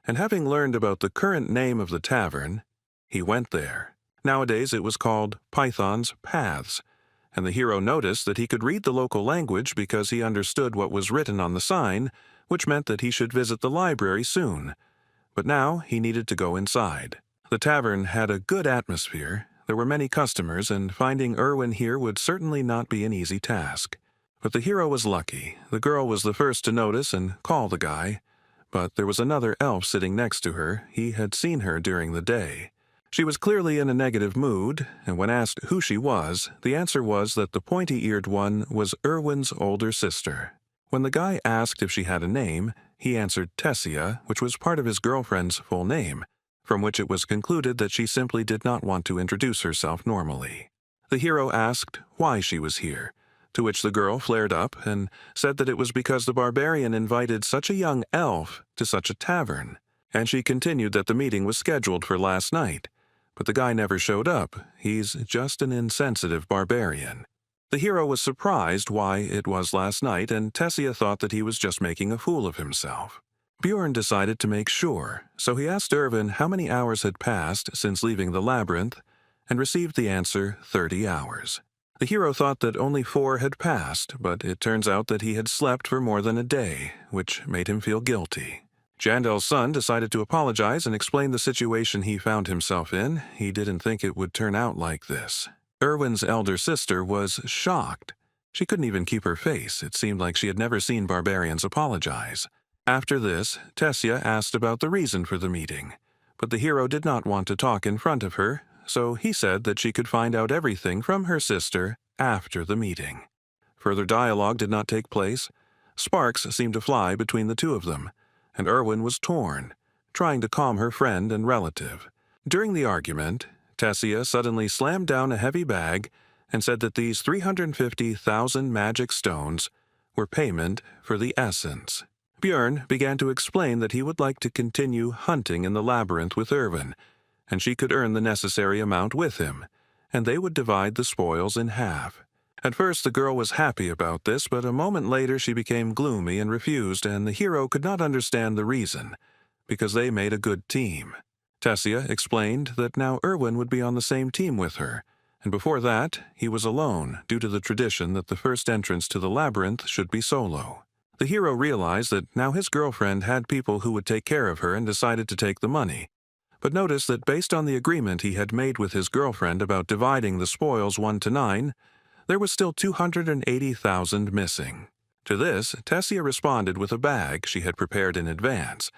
and having learned about the current name of the tavern, he went there. Nowadays it was called Python's Paths, and the hero noticed that he could read the local language because he understood what was written on the sign, which meant that he should visit the library soon. But now he needed to go inside. The tavern had a good atmosphere, there were many customers, and finding Erwin here would certainly not be an easy task. But the hero was lucky. The girl was the first to notice and call the guy, but there was another elf sitting next to her. He had seen her during the day. She was clearly in a negative mood, and when asked who she was, the answer was that the pointy-eared one was Erwin's older sister. When the guy asked if she had a name, he answered Tessia, which was part of his girlfriend's full name, from which it was concluded that she simply did not want to introduce herself normally. The hero asked why she was here, to which the girl flared up and said that it was because the barbarian invited such a young elf to such a tavern, and she continued that the meeting was scheduled for last night. But the guy never showed up. He's just an insensitive barbarian. The hero was surprised why it was last night, and Tessia thought that he was just making a fool of himself. Bjorn decided to make sure, so he asked Erwin how many hours had passed since leaving the labyrinth, and received the answer 30 hours. The hero thought that only 4 had passed, but it turns out that he had slept for more than a day, which made him feel guilty. Jandel's son decided to apologize and explain the situation he found himself in. He didn't think it would turn out like this. Erwin's elder sister was shocked. She couldn't even keep her face. It seemed like she had never seen barbarians apologize. After this, Tessia asked about the reason for the meeting, but the hero did not want to talk in front of her, so he said that she could find out everything from her sister after the meeting. Further dialogue did not take place. Sparks seemed to fly between the two of them, and Erwin was torn, trying to calm her friend and relative. During the argument, Tessia suddenly slammed down a heavy bag and said that these 350,000 magic stones were payment for the essence. Bjorn began to explain that he would like to continue hunting in the labyrinth with Erwin, and she could earn the necessary amount with him, and they would divide the spoils in half. At first the girl was happy about this, but a moment later she became gloomy and refused, and the hero could not understand the reason, because they made a good team. Tessia explained that now Erwin would be on the same team with her, and before that he was alone due to the tradition that the first entrance to the labyrinth should be solo. The hero realized that now his girlfriend had people who would take care of her and decided to take the money, but noticed that based on the agreement he had made with his girlfriend about dividing the spoils 1 to 9, there was still 280,000 missing. To this, Tessia responded with a bag she had prepared in advance,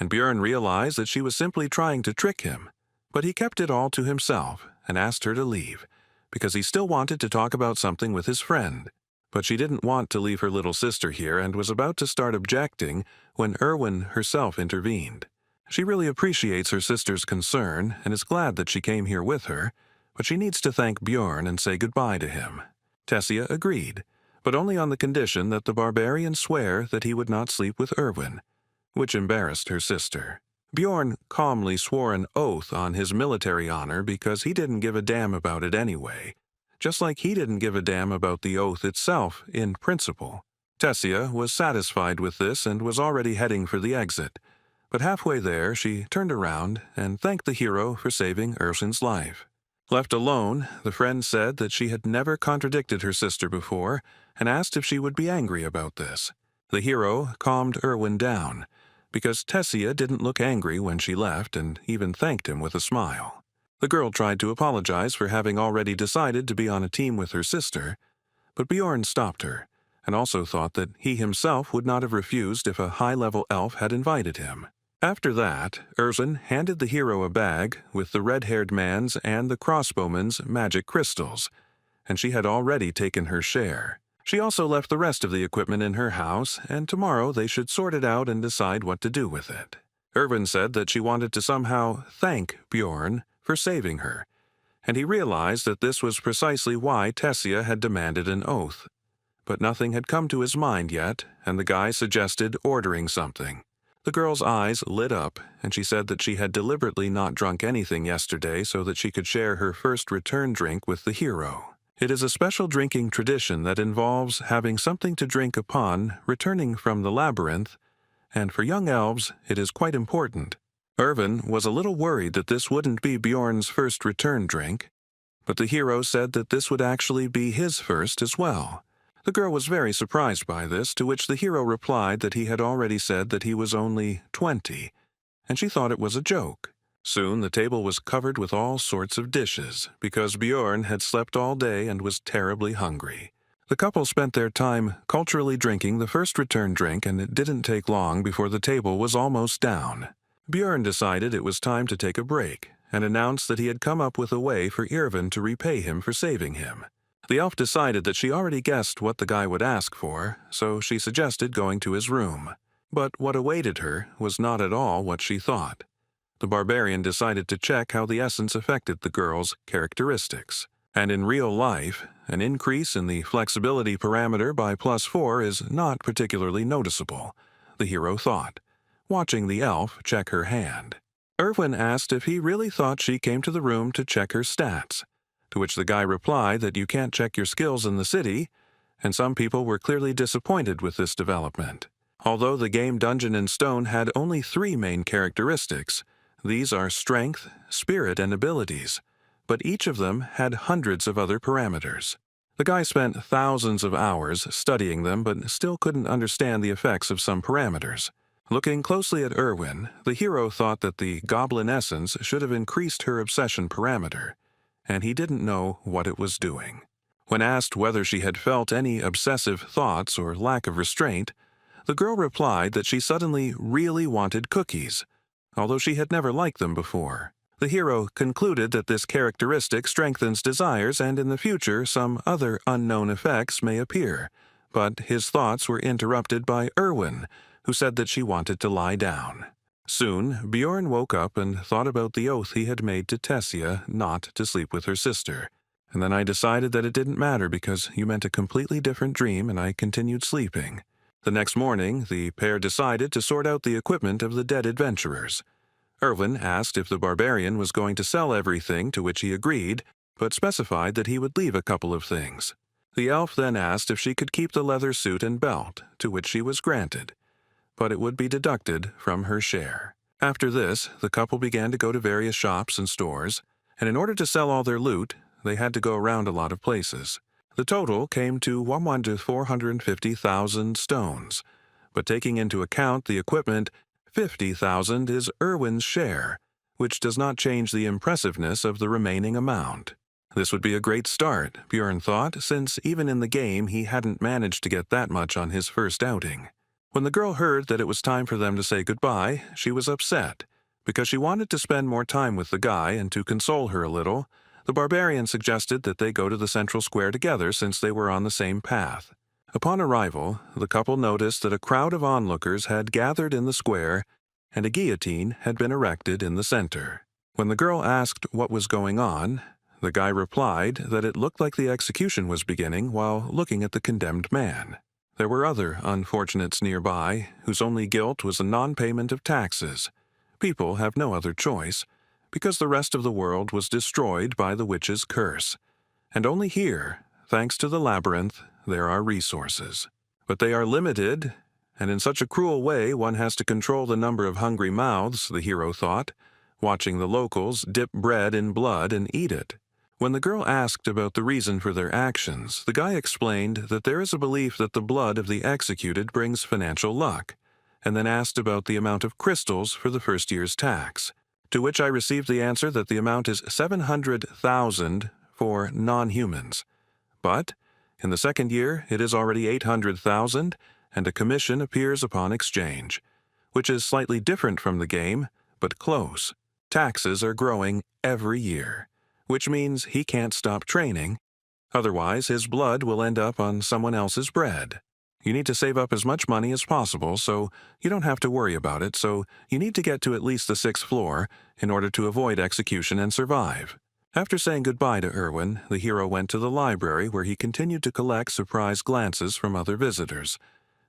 and Bjorn realized that she was simply trying to trick him. But he kept it all to himself and asked her to leave, because he still wanted to talk about something with his friend. But she didn't want to leave her little sister here and was about to start objecting when Erwin herself intervened. She really appreciates her sister's concern and is glad that she came here with her, but she needs to thank Bjorn and say goodbye to him. Tessia agreed, but only on the condition that the barbarian swear that he would not sleep with Erwin, which embarrassed her sister. Bjorn calmly swore an oath on his military honor because he didn't give a damn about it anyway, just like he didn't give a damn about the oath itself in principle. Tessia was satisfied with this and was already heading for the exit, but halfway there she turned around and thanked the hero for saving Erwin's life. Left alone, the friend said that she had never contradicted her sister before and asked if she would be angry about this. The hero calmed Erwin down, because Tessia didn't look angry when she left and even thanked him with a smile. The girl tried to apologize for having already decided to be on a team with her sister, but Bjorn stopped her, and also thought that he himself would not have refused if a high-level elf had invited him. After that, Erwin handed the hero a bag with the red-haired man's and the crossbowman's magic crystals, and she had already taken her share. She also left the rest of the equipment in her house, and tomorrow they should sort it out and decide what to do with it. Erwin said that she wanted to somehow thank Bjorn for saving her, and he realized that this was precisely why Tessia had demanded an oath. But nothing had come to his mind yet, and the guy suggested ordering something. The girl's eyes lit up, and she said that she had deliberately not drunk anything yesterday so that she could share her first return drink with the hero. It is a special drinking tradition that involves having something to drink upon returning from the labyrinth, and for young elves it is quite important. Erwin was a little worried that this wouldn't be Bjorn's first return drink, but the hero said that this would actually be his first as well. The girl was very surprised by this, to which the hero replied that he had already said that he was only 20, and she thought it was a joke. Soon the table was covered with all sorts of dishes, because Bjorn had slept all day and was terribly hungry. The couple spent their time culturally drinking the first return drink, and it didn't take long before the table was almost down. Bjorn decided it was time to take a break, and announced that he had come up with a way for Erwin to repay him for saving him. The elf decided that she already guessed what the guy would ask for, so she suggested going to his room. But what awaited her was not at all what she thought. The barbarian decided to check how the essence affected the girl's characteristics. And in real life, an increase in the flexibility parameter by +4 is not particularly noticeable, the hero thought, watching the elf check her hand. Erwin asked if he really thought she came to the room to check her stats, to which the guy replied that you can't check your skills in the city, and some people were clearly disappointed with this development. Although the game Dungeon and Stone had only 3 main characteristics, these are strength, spirit, and abilities, but each of them had hundreds of other parameters. The guy spent thousands of hours studying them but still couldn't understand the effects of some parameters. Looking closely at Erwin, the hero thought that the goblin essence should have increased her obsession parameter, and he didn't know what it was doing. When asked whether she had felt any obsessive thoughts or lack of restraint, the girl replied that she suddenly really wanted cookies, although she had never liked them before. The hero concluded that this characteristic strengthens desires and in the future some other unknown effects may appear, but his thoughts were interrupted by Erwin, who said that she wanted to lie down. Soon, Bjorn woke up and thought about the oath he had made to Tessia not to sleep with her sister. And then I decided that it didn't matter because you meant a completely different dream and I continued sleeping. The next morning, the pair decided to sort out the equipment of the dead adventurers. Erwin asked if the barbarian was going to sell everything, to which he agreed, but specified that he would leave a couple of things. The elf then asked if she could keep the leather suit and belt, to which she was granted, but it would be deducted from her share. After this, the couple began to go to various shops and stores, and in order to sell all their loot, they had to go around a lot of places. The total came to 450,000 stones, but taking into account the equipment, 50,000 is Erwin's share, which does not change the impressiveness of the remaining amount. This would be a great start, Bjorn thought, since even in the game he hadn't managed to get that much on his first outing. When the girl heard that it was time for them to say goodbye, she was upset. Because she wanted to spend more time with the guy and to console her a little, The barbarian suggested that they go to the central square together since they were on the same path. Upon arrival, the couple noticed that a crowd of onlookers had gathered in the square and a guillotine had been erected in the center. When the girl asked what was going on, the guy replied that it looked like the execution was beginning while looking at the condemned man. There were other unfortunates nearby whose only guilt was a non-payment of taxes. People have no other choice, because the rest of the world was destroyed by the witch's curse. And only here, thanks to the labyrinth, there are resources. But they are limited, and in such a cruel way one has to control the number of hungry mouths, the hero thought, watching the locals dip bread in blood and eat it. When the girl asked about the reason for their actions, the guy explained that there is a belief that the blood of the executed brings financial luck, and then asked about the amount of crystals for the first year's tax, to which I received the answer that the amount is 700,000 for non-humans. But in the second year, it is already 800,000, and a commission appears upon exchange, which is slightly different from the game, but close. Taxes are growing every year, which means he can't stop training. Otherwise, his blood will end up on someone else's bread. You need to save up as much money as possible so you don't have to worry about it, so you need to get to at least the 6th floor in order to avoid execution and survive. After saying goodbye to Erwin, the hero went to the library where he continued to collect surprised glances from other visitors,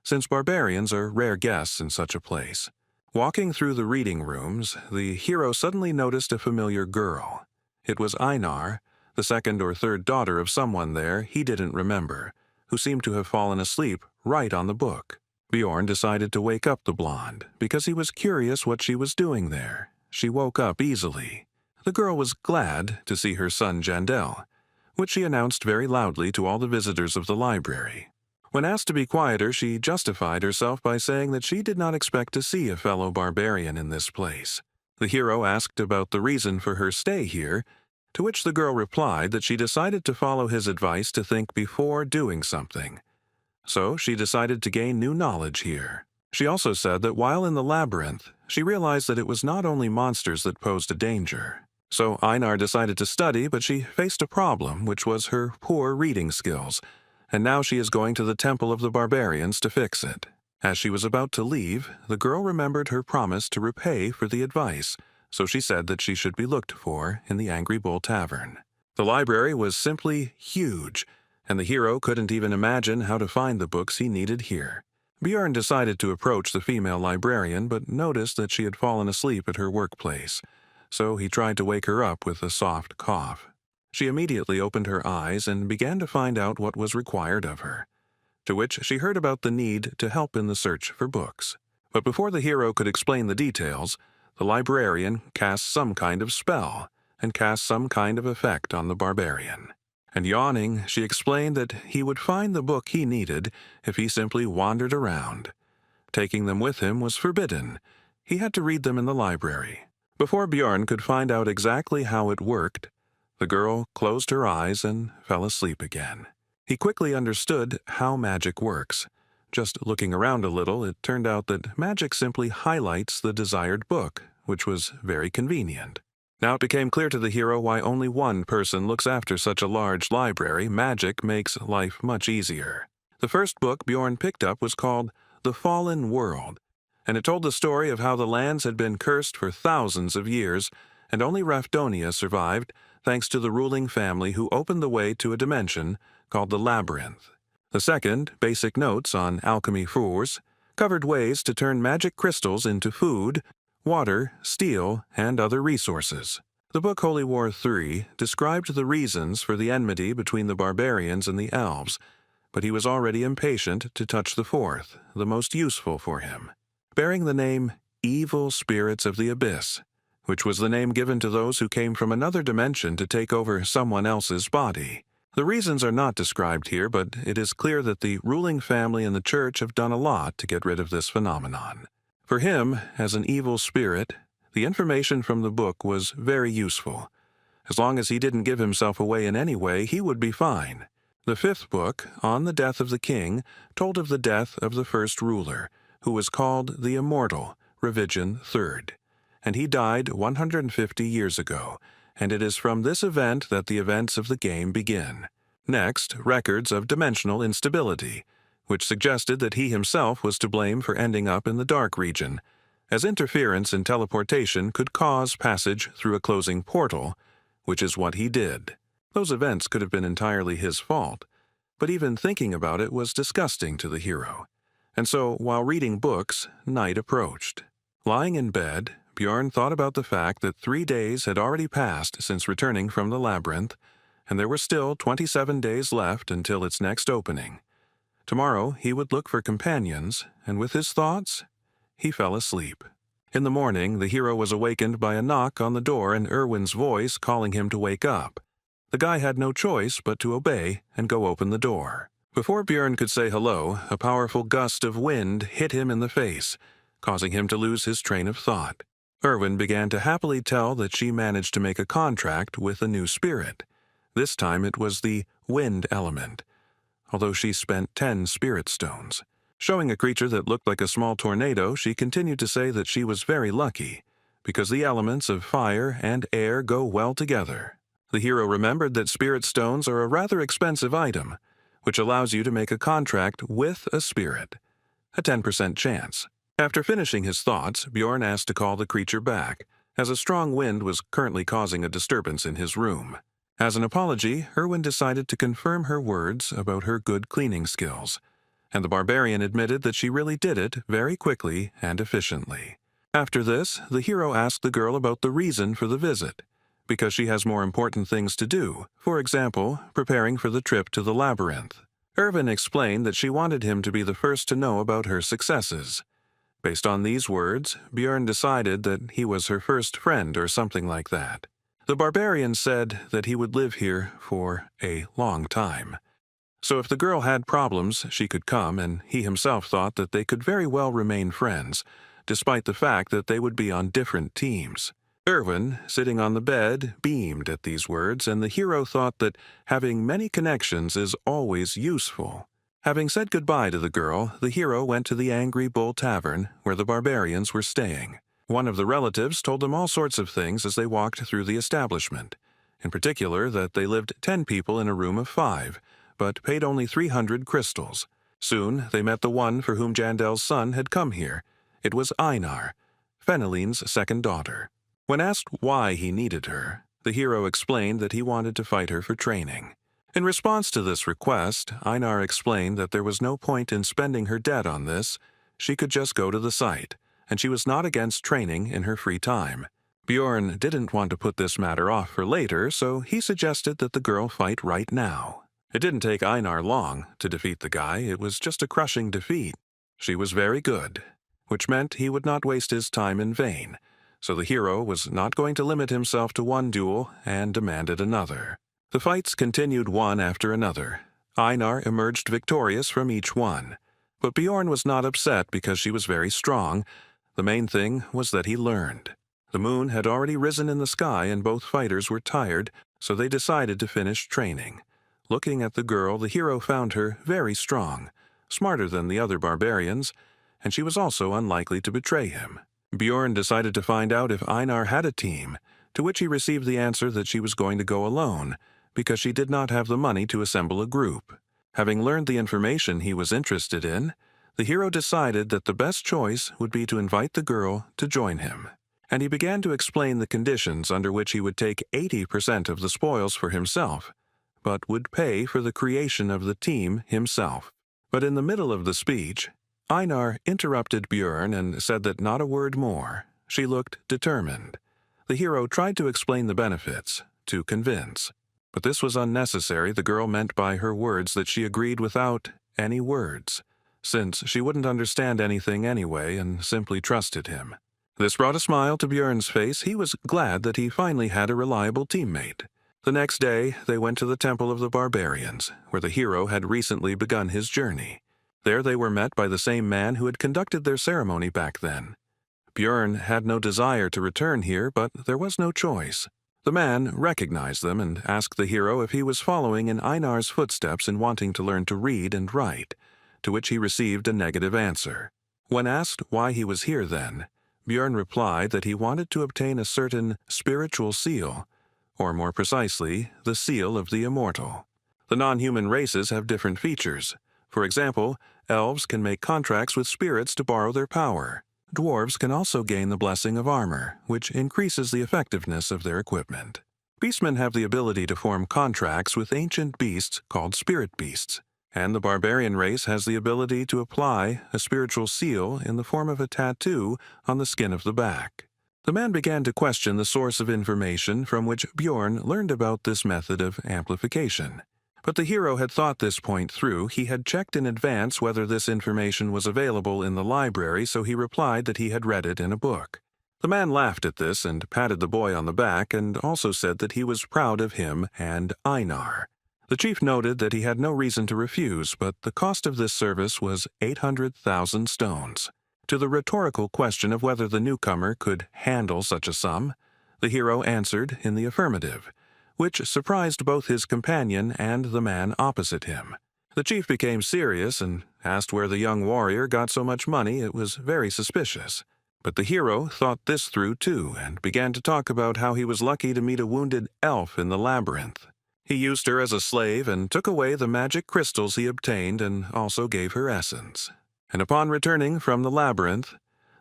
since barbarians are rare guests in such a place. Walking through the reading rooms, the hero suddenly noticed a familiar girl. It was Einar, the second or third daughter of someone there he didn't remember, who seemed to have fallen asleep right on the book. Bjorn decided to wake up the blonde, because he was curious what she was doing there. She woke up easily. The girl was glad to see her son Jandel, which she announced very loudly to all the visitors of the library. When asked to be quieter, she justified herself by saying that she did not expect to see a fellow barbarian in this place. The hero asked about the reason for her stay here, to which the girl replied that she decided to follow his advice to think before doing something. So she decided to gain new knowledge here. She also said that while in the labyrinth, she realized that it was not only monsters that posed a danger. So Einar decided to study, but she faced a problem, which was her poor reading skills, and now she is going to the Temple of the Barbarians to fix it. As she was about to leave, the girl remembered her promise to repay for the advice, so she said that she should be looked for in the Angry Bull Tavern. The library was simply huge, and the hero couldn't even imagine how to find the books he needed here. Bjorn decided to approach the female librarian, but noticed that she had fallen asleep at her workplace, so he tried to wake her up with a soft cough. She immediately opened her eyes and began to find out what was required of her, to which she heard about the need to help in the search for books. But before the hero could explain the details, the librarian cast some kind of spell and cast some kind of effect on the barbarian. And yawning, she explained that he would find the book he needed if he simply wandered around. Taking them with him was forbidden. He had to read them in the library. Before Bjorn could find out exactly how it worked, the girl closed her eyes and fell asleep again. He quickly understood how magic works. Just looking around a little, it turned out that magic simply highlights the desired book, which was very convenient. Now it became clear to the hero why only one person looks after such a large library. Magic makes life much easier. The first book Bjorn picked up was called The Fallen World, and it told the story of how the lands had been cursed for thousands of years, and only Rafdonia survived thanks to the ruling family who opened the way to a dimension called the Labyrinth. The second, Basic Notes on Alchemy Fours, covered ways to turn magic crystals into food, water, steel, and other resources. The book Holy War III described the reasons for the enmity between the barbarians and the elves, but he was already impatient to touch the fourth, the most useful for him, bearing the name Evil Spirits of the Abyss, which was the name given to those who came from another dimension to take over someone else's body. The reasons are not described here, but it is clear that the ruling family and the church have done a lot to get rid of this phenomenon. For him, as an evil spirit, the information from the book was very useful. As long as he didn't give himself away in any way, he would be fine. The fifth book, On the Death of the King, told of the death of the first ruler, who was called the Immortal, Revision III, and he died 150 years ago, and it is from this event that the events of the game begin. Next, records of dimensional instability, which suggested that he himself was to blame for ending up in the dark region, as interference in teleportation could cause passage through a closing portal, which is what he did. Those events could have been entirely his fault, but even thinking about it was disgusting to the hero. And so, while reading books, night approached. Lying in bed, Bjorn thought about the fact that 3 days had already passed since returning from the labyrinth, and there were still 27 days left until its next opening. Tomorrow he would look for companions, and with his thoughts, he fell asleep. In the morning, the hero was awakened by a knock on the door and Erwin's voice calling him to wake up. The guy had no choice but to obey and go open the door. Before Bjorn could say hello, a powerful gust of wind hit him in the face, causing him to lose his train of thought. Erwin began to happily tell that she managed to make a contract with a new spirit. This time it was the wind element, although she spent 10 spirit stones. Showing a creature that looked like a small tornado, she continued to say that she was very lucky, because the elements of fire and air go well together. The hero remembered that spirit stones are a rather expensive item, which allows you to make a contract with a spirit. A 10% chance. After finishing his thoughts, Bjorn asked to call the creature back, as a strong wind was currently causing a disturbance in his room. As an apology, Erwin decided to confirm her words about her good cleaning skills, and the barbarian admitted that she really did it very quickly and efficiently. After this, the hero asked the girl about the reason for the visit, because she has more important things to do, for example, preparing for the trip to the labyrinth. Erwin explained that she wanted him to be the first to know about her successes. Based on these words, Bjorn decided that he was her first friend or something like that. The barbarian said that he would live here for a long time. So if the girl had problems, she could come, and he himself thought that they could very well remain friends, despite the fact that they would be on different teams. Erwin, sitting on the bed, beamed at these words, and the hero thought that having many connections is always useful. Having said goodbye to the girl, the hero went to the Angry Bull Tavern, where the barbarians were staying. One of the relatives told them all sorts of things as they walked through the establishment. In particular, that they lived 10 people in a room of 5, but paid only 300 crystals. Soon they met the one for whom Jandel's son had come here. It was Einar, Feneline's second daughter. When asked why he needed her, the hero explained that he wanted to fight her for training. In response to this request, Einar explained that there was no point in spending her debt on this. She could just go to the site, and she was not against training in her free time. Bjorn didn't want to put this matter off for later, so he suggested that the girl fight right now. It didn't take Einar long to defeat the guy. It was just a crushing defeat. She was very good, which meant he would not waste his time in vain, so the hero was not going to limit himself to one duel and demanded another. The fights continued one after another. Einar emerged victorious from each one, but Bjorn was not upset because she was very strong. The main thing was that he learned. The moon had already risen in the sky and both fighters were tired, so they decided to finish training. Looking at the girl, the hero found her very strong, smarter than the other barbarians, and she was also unlikely to betray him. Bjorn decided to find out if Einar had a team, to which he received the answer that she was going to go alone, because she did not have the money to assemble a group. Having learned the information he was interested in, the hero decided that the best choice would be to invite the girl to join him. And he began to explain the conditions under which he would take 80% of the spoils for himself, but would pay for the creation of the team himself. But in the middle of the speech, Einar interrupted Bjorn and said that not a word more. She looked determined. The hero tried to explain the benefits, to convince. But this was unnecessary. The girl meant by her words that she agreed without any words, since she wouldn't understand anything anyway and simply trusted him. This brought a smile to Bjorn's face. He was glad that he finally had a reliable teammate. The next day, they went to the Temple of the Barbarians, where the hero had recently begun his journey. There they were met by the same man who had conducted their ceremony back then. Bjorn had no desire to return here, but there was no choice. The man recognized them and asked the hero if he was following in Einar's footsteps in wanting to learn to read and write, to which he received a negative answer. When asked why he was here then, Bjorn replied that he wanted to obtain a certain spiritual seal, or more precisely, the seal of the immortal. The non-human races have different features. For example, elves can make contracts with spirits to borrow their power. Dwarves can also gain the blessing of armor, which increases the effectiveness of their equipment. Beastmen have the ability to form contracts with ancient beasts called spirit beasts, and the barbarian race has the ability to apply a spiritual seal in the form of a tattoo on the skin of the back. The man began to question the source of information from which Bjorn learned about this method of amplification. But the hero had thought this point through. He had checked in advance whether this information was available in the library, so he replied that he had read it in a book. The man laughed at this and patted the boy on the back and also said that he was proud of him and Einar. The chief noted that he had no reason to refuse, but the cost of this service was 800,000 stones. To the rhetorical question of whether the newcomer could handle such a sum, the hero answered in the affirmative, which surprised both his companion and the man opposite him. The chief became serious and asked where the young warrior got so much money. It was very suspicious. But the hero thought this through too and began to talk about how he was lucky to meet a wounded elf in the labyrinth. He used her as a slave and took away the magic crystals he obtained and also gave her essence. And upon returning from the labyrinth,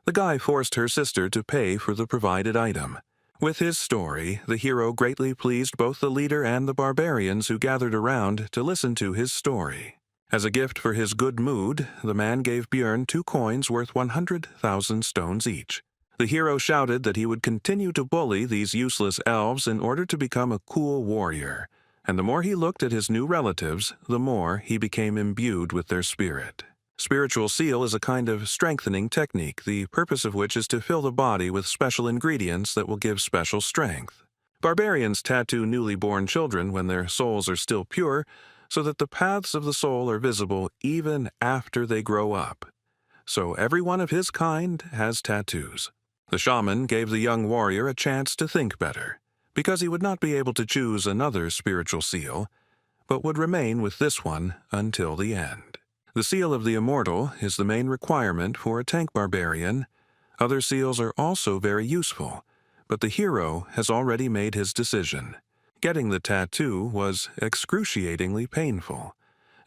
the guy forced her sister to pay for the provided item. With his story, the hero greatly pleased both the leader and the barbarians who gathered around to listen to his story. As a gift for his good mood, the man gave Bjorn 2 coins worth 100,000 stones each. The hero shouted that he would continue to bully these useless elves in order to become a cool warrior, and the more he looked at his new relatives, the more he became imbued with their spirit. Spiritual seal is a kind of strengthening technique, the purpose of which is to fill the body with special ingredients that will give special strength. Barbarians tattoo newly born children when their souls are still pure, so that the paths of the soul are visible even after they grow up. So every one of his kind has tattoos. The shaman gave the young warrior a chance to think better, because he would not be able to choose another spiritual seal, but would remain with this one until the end. The seal of the immortal is the main requirement for a tank barbarian. Other seals are also very useful, but the hero has already made his decision. Getting the tattoo was excruciatingly painful,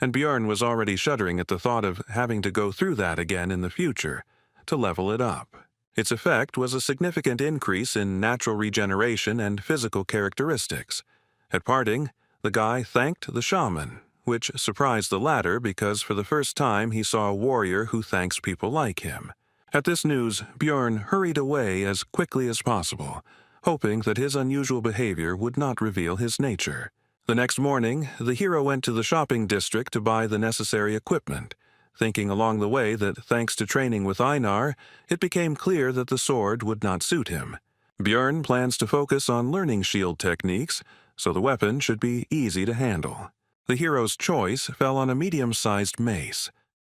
and Bjorn was already shuddering at the thought of having to go through that again in the future to level it up. Its effect was a significant increase in natural regeneration and physical characteristics. At parting, the guy thanked the shaman, which surprised the latter because for the first time he saw a warrior who thanks people like him. At this news, Bjorn hurried away as quickly as possible, hoping that his unusual behavior would not reveal his nature. The next morning, the hero went to the shopping district to buy the necessary equipment, thinking along the way that thanks to training with Einar, it became clear that the sword would not suit him. Bjorn plans to focus on learning shield techniques, so the weapon should be easy to handle. The hero's choice fell on a medium-sized mace,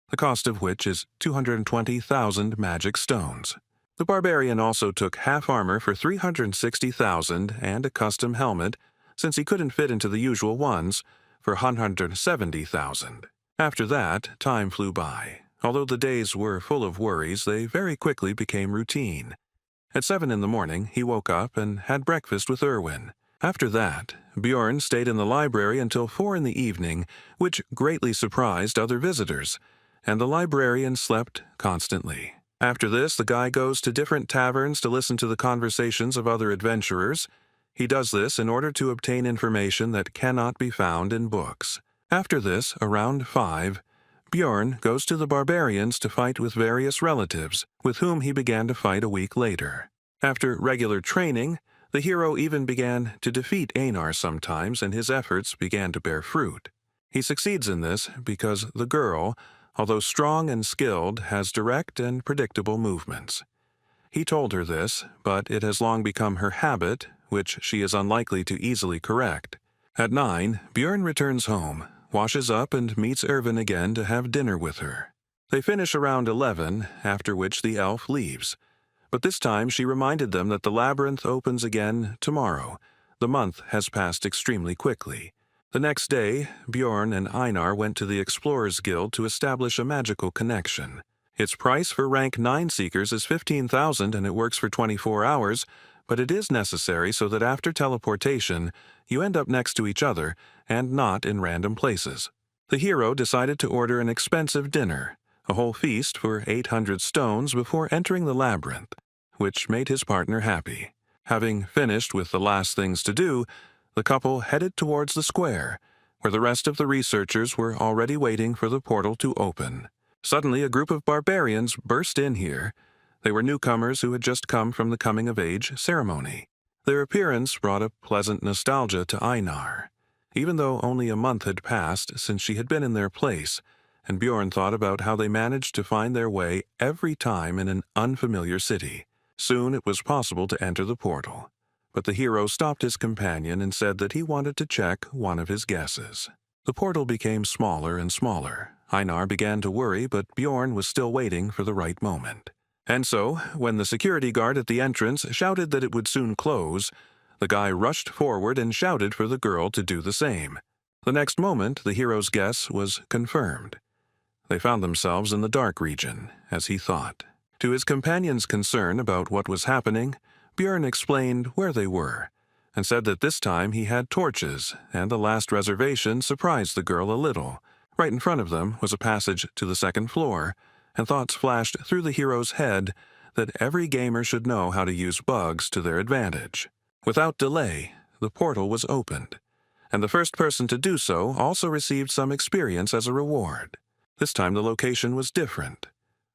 the cost of which is 220,000 magic stones. The barbarian also took half armor for 360,000 and a custom helmet, since he couldn't fit into the usual ones, for 170,000. After that, time flew by. Although the days were full of worries, they very quickly became routine. At 7 in the morning, he woke up and had breakfast with Erwin. After that, Bjorn stayed in the library until 4 in the evening, which greatly surprised other visitors, and the librarian slept constantly. After this, the guy goes to different taverns to listen to the conversations of other adventurers. He does this in order to obtain information that cannot be found in books. After this, around 5, Bjorn goes to the barbarians to fight with various relatives, with whom he began to fight a week later. After regular training, the hero even began to defeat Einar sometimes, and his efforts began to bear fruit. He succeeds in this because the girl, although strong and skilled, has direct and predictable movements. He told her this, but it has long become her habit, which she is unlikely to easily correct. At 9, Bjorn returns home, washes up, and meets Erwin again to have dinner with her. They finish around 11, after which the elf leaves. But this time she reminded them that the labyrinth opens again tomorrow. The month has passed extremely quickly. The next day, Bjorn and Einar went to the Explorers Guild to establish a magical connection. Its price for rank 9 seekers is 15,000 and it works for 24 hours, but it is necessary so that after teleportation, you end up next to each other and not in random places. The hero decided to order an expensive dinner, a whole feast for 800 stones before entering the labyrinth, which made his partner happy. Having finished with the last things to do, the couple headed towards the square, where the rest of the researchers were already waiting for the portal to open. Suddenly, a group of barbarians burst in here. They were newcomers who had just come from the coming-of-age ceremony. Their appearance brought a pleasant nostalgia to Einar. Even though only a month had passed since she had been in their place, and Bjorn thought about how they managed to find their way every time in an unfamiliar city. Soon it was possible to enter the portal, but the hero stopped his companion and said that he wanted to check one of his guesses. The portal became smaller and smaller. Einar began to worry, but Bjorn was still waiting for the right moment. And so, when the security guard at the entrance shouted that it would soon close, the guy rushed forward and shouted for the girl to do the same. The next moment, the hero's guess was confirmed. They found themselves in the dark region, as he thought. To his companion's concern about what was happening, Bjorn explained where they were, and said that this time he had torches, and the last reservation surprised the girl a little. Right in front of them was a passage to the second floor, and thoughts flashed through the hero's head that every gamer should know how to use bugs to their advantage. Without delay, the portal was opened, and the first person to do so also received some experience as a reward. This time the location was different.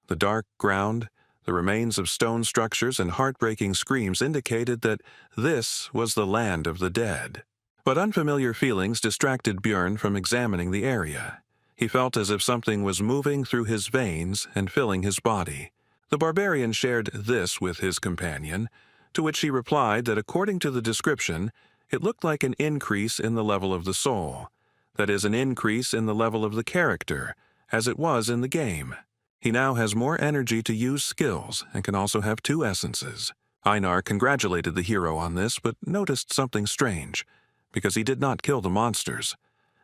The dark ground, the remains of stone structures, and heartbreaking screams indicated that this was the land of the dead. But unfamiliar feelings distracted Bjorn from examining the area. He felt as if something was moving through his veins and filling his body. The barbarian shared this with his companion, to which he replied that according to the description, it looked like an increase in the level of the soul, that is, an increase in the level of the character, as it was in the game. He now has more energy to use skills and can also have 2 essences. Einar congratulated the hero on this, but noticed something strange, because he did not kill the monsters,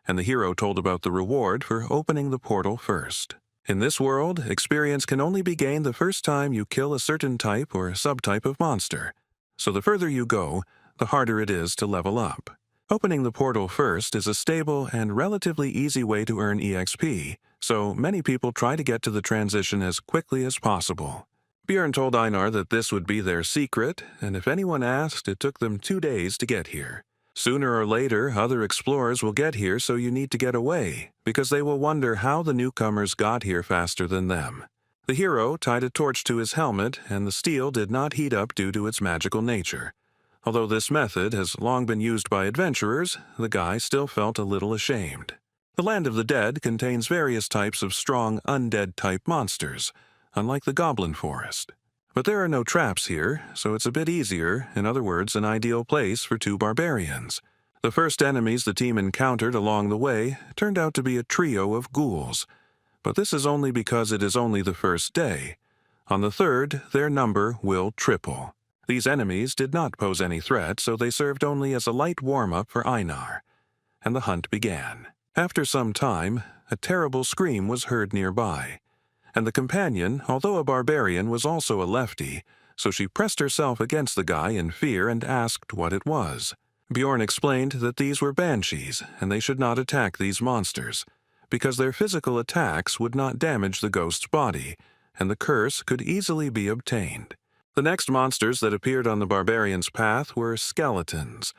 and the hero told about the reward for opening the portal first. In this world, experience can only be gained the first time you kill a certain type or subtype of monster, so the further you go, the harder it is to level up. Opening the portal first is a stable and relatively easy way to earn EXP, so many people try to get to the transition as quickly as possible. Bjorn told Einar that this would be their secret, and if anyone asked, it took them 2 days to get here. Sooner or later, other explorers will get here, so you need to get away, because they will wonder how the newcomers got here faster than them. The hero tied a torch to his helmet, and the steel did not heat up due to its magical nature. Although this method has long been used by adventurers, the guy still felt a little ashamed. The land of the dead contains various types of strong undead-type monsters, unlike the goblin forest. But there are no traps here, so it's a bit easier, in other words, an ideal place for 2 barbarians. The first enemies the team encountered along the way turned out to be a trio of ghouls, but this is only because it is only the first day. On the third, their number will triple. These enemies did not pose any threat, so they served only as a light warm-up for Einar, and the hunt began. After some time, a terrible scream was heard nearby, and the companion, although a barbarian, was also a lefty, so she pressed herself against the guy in fear and asked what it was. Bjorn explained that these were banshees, and they should not attack these monsters, because their physical attacks would not damage the ghost's body, and the curse could easily be obtained. The next monsters that appeared on the barbarian's path were skeletons,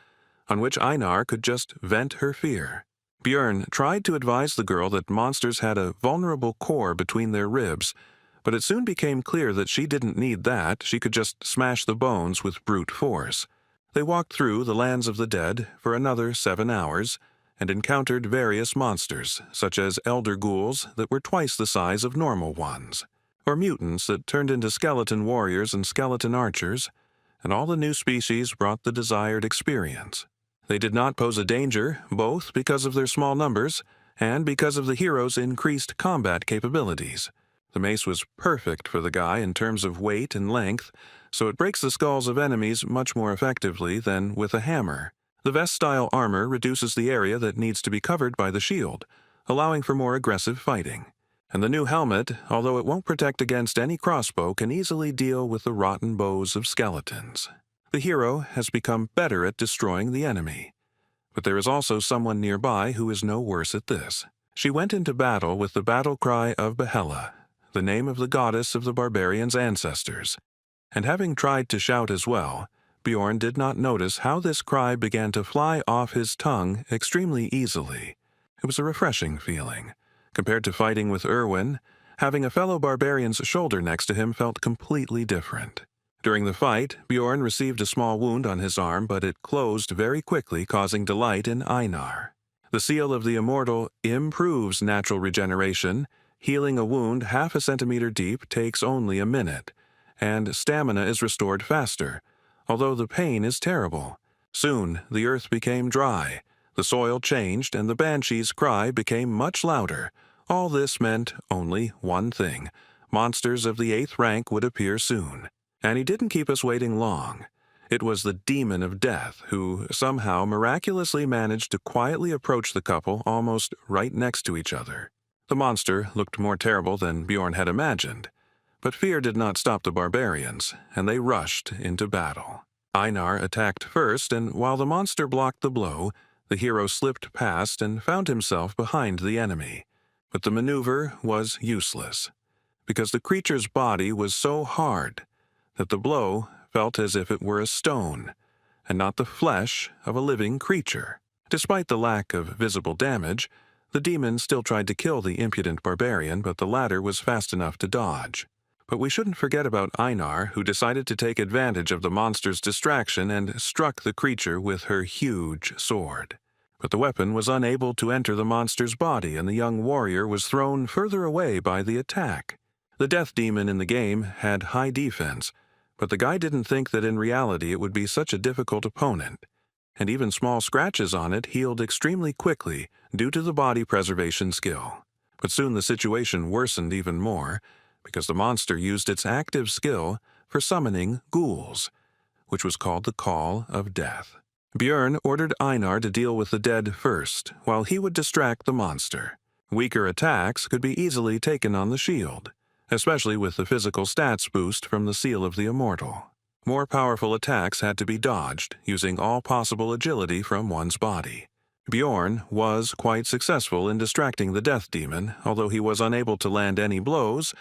on which Einar could just vent her fear. Bjorn tried to advise the girl that monsters had a vulnerable core between their ribs, but it soon became clear that she didn't need that. She could just smash the bones with brute force. They walked through the lands of the dead for another 7 hours and encountered various monsters, such as elder ghouls that were twice the size of normal ones, or mutants that turned into skeleton warriors and skeleton archers, and all the new species brought the desired experience. They did not pose a danger, both because of their small numbers and because of the hero's increased combat capabilities. The mace was perfect for the guy in terms of weight and length, so it breaks the skulls of enemies much more effectively than with a hammer. The vest-style armor reduces the area that needs to be covered by the shield, allowing for more aggressive fighting. And the new helmet, although it won't protect against any crossbow, can easily deal with the rotten bows of skeletons. The hero has become better at destroying the enemy. But there is also someone nearby who is no worse at this. She went into battle with the battle cry of Behela, the name of the goddess of the barbarians' ancestors. And having tried to shout as well, Bjorn did not notice how this cry began to fly off his tongue extremely easily. It was a refreshing feeling. Compared to fighting with Erwin, having a fellow barbarian's shoulder next to him felt completely different. During the fight, Bjorn received a small wound on his arm, but it closed very quickly, causing delight in Einar. The seal of the immortal improves natural regeneration. Healing a wound half a centimeter deep takes only a minute, and stamina is restored faster, although the pain is terrible. Soon, the earth became dry, the soil changed, and the banshee's cry became much louder. All this meant only one thing: monsters of the 8th rank would appear soon. And he didn't keep us waiting long. It was the demon of death who somehow miraculously managed to quietly approach the couple almost right next to each other. The monster looked more terrible than Bjorn had imagined, but fear did not stop the barbarians, and they rushed into battle. Einar attacked first, and while the monster blocked the blow, the hero slipped past and found himself behind the enemy. But the maneuver was useless, because the creature's body was so hard that the blow felt as if it were a stone, and not the flesh of a living creature. Despite the lack of visible damage, the demon still tried to kill the impudent barbarian, but the latter was fast enough to dodge. But we shouldn't forget about Einar, who decided to take advantage of the monster's distraction and struck the creature with her huge sword. But the weapon was unable to enter the monster's body, and the young warrior was thrown further away by the attack. The death demon in the game had high defense, but the guy didn't think that in reality it would be such a difficult opponent, and even small scratches on it healed extremely quickly due to the body preservation skill. But soon the situation worsened even more, because the monster used its active skill for summoning ghouls, which was called the Call of Death. Bjorn ordered Einar to deal with the dead first, while he would distract the monster. Weaker attacks could be easily taken on the shield, especially with the physical stats boost from the Seal of the Immortal. More powerful attacks had to be dodged, using all possible agility from one's body. Bjorn was quite successful in distracting the death demon, although he was unable to land any blows,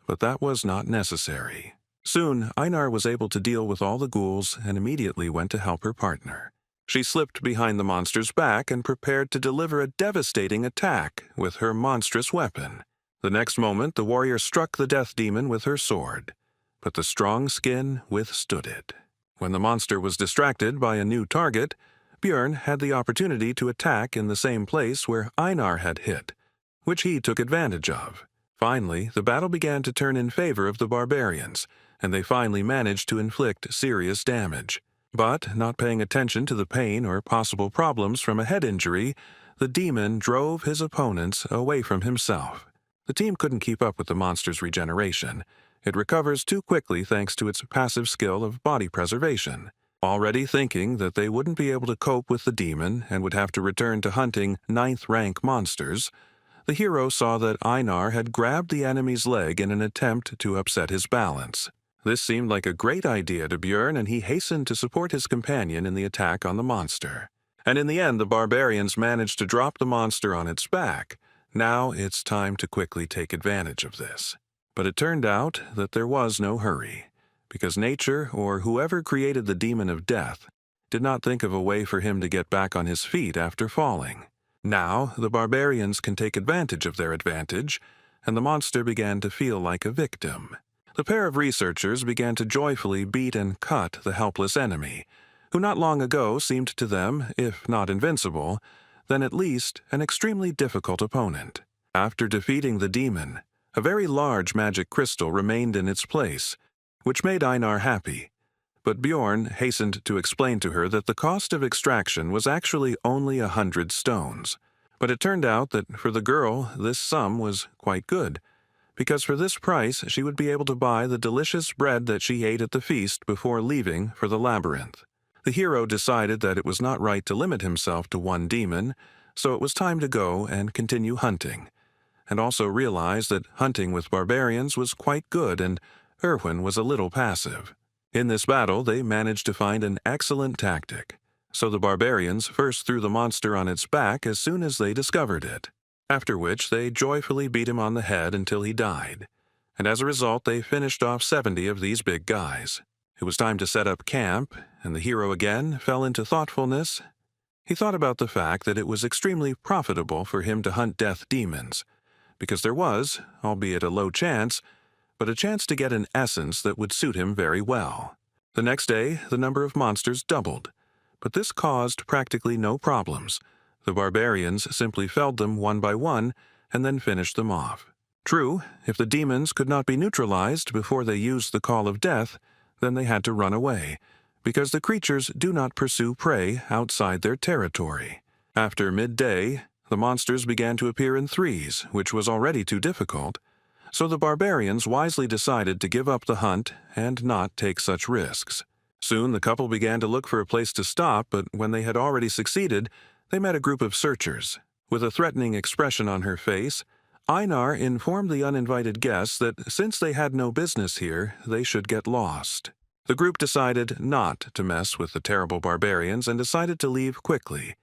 but that was not necessary. Soon, Einar was able to deal with all the ghouls and immediately went to help her partner. She slipped behind the monster's back and prepared to deliver a devastating attack with her monstrous weapon. The next moment, the warrior struck the death demon with her sword, but the strong skin withstood it. When the monster was distracted by a new target, Bjorn had the opportunity to attack in the same place where Einar had hit, which he took advantage of. Finally, the battle began to turn in favor of the barbarians, and they finally managed to inflict serious damage. But, not paying attention to the pain or possible problems from a head injury, the demon drove his opponents away from himself. The team couldn't keep up with the monster's regeneration. It recovers too quickly thanks to its passive skill of body preservation. Already thinking that they wouldn't be able to cope with the demon and would have to return to hunting 9th rank monsters, the hero saw that Einar had grabbed the enemy's leg in an attempt to upset his balance. This seemed like a great idea to Bjorn, and he hastened to support his companion in the attack on the monster. And in the end, the barbarians managed to drop the monster on its back. Now it's time to quickly take advantage of this. But it turned out that there was no hurry, because nature, or whoever created the demon of death, did not think of a way for him to get back on his feet after falling. Now the barbarians can take advantage of their advantage, and the monster began to feel like a victim. The pair of researchers began to joyfully beat and cut the helpless enemy, who not long ago seemed to them, if not invincible, then at least an extremely difficult opponent. After defeating the demon, a very large magic crystal remained in its place, which made Einar happy. But Bjorn hastened to explain to her that the cost of extraction was actually only 100 stones. But it turned out that for the girl this sum was quite good, because for this price she would be able to buy the delicious bread that she ate at the feast before leaving for the labyrinth. The hero decided that it was not right to limit himself to one demon, so it was time to go and continue hunting, and also realized that hunting with barbarians was quite good and Erwin was a little passive. In this battle, they managed to find an excellent tactic. So the barbarians first threw the monster on its back as soon as they discovered it, after which they joyfully beat him on the head until he died. And as a result, they finished off 70 of these big guys. It was time to set up camp, and the hero again fell into thoughtfulness. He thought about the fact that it was extremely profitable for him to hunt death demons, because there was, albeit a low chance, but a chance to get an essence that would suit him very well. The next day, the number of monsters doubled, but this caused practically no problems. The barbarians simply felled them one by one and then finished them off. True, if the demons could not be neutralized before they used the call of death, then they had to run away, because the creatures do not pursue prey outside their territory. After midday, the monsters began to appear in threes, which was already too difficult, so the barbarians wisely decided to give up the hunt and not take such risks. Soon the couple began to look for a place to stop, but when they had already succeeded, they met a group of searchers. With a threatening expression on her face, Einar informed the uninvited guests that since they had no business here, they should get lost. The group decided not to mess with the terrible barbarians and decided to leave quickly,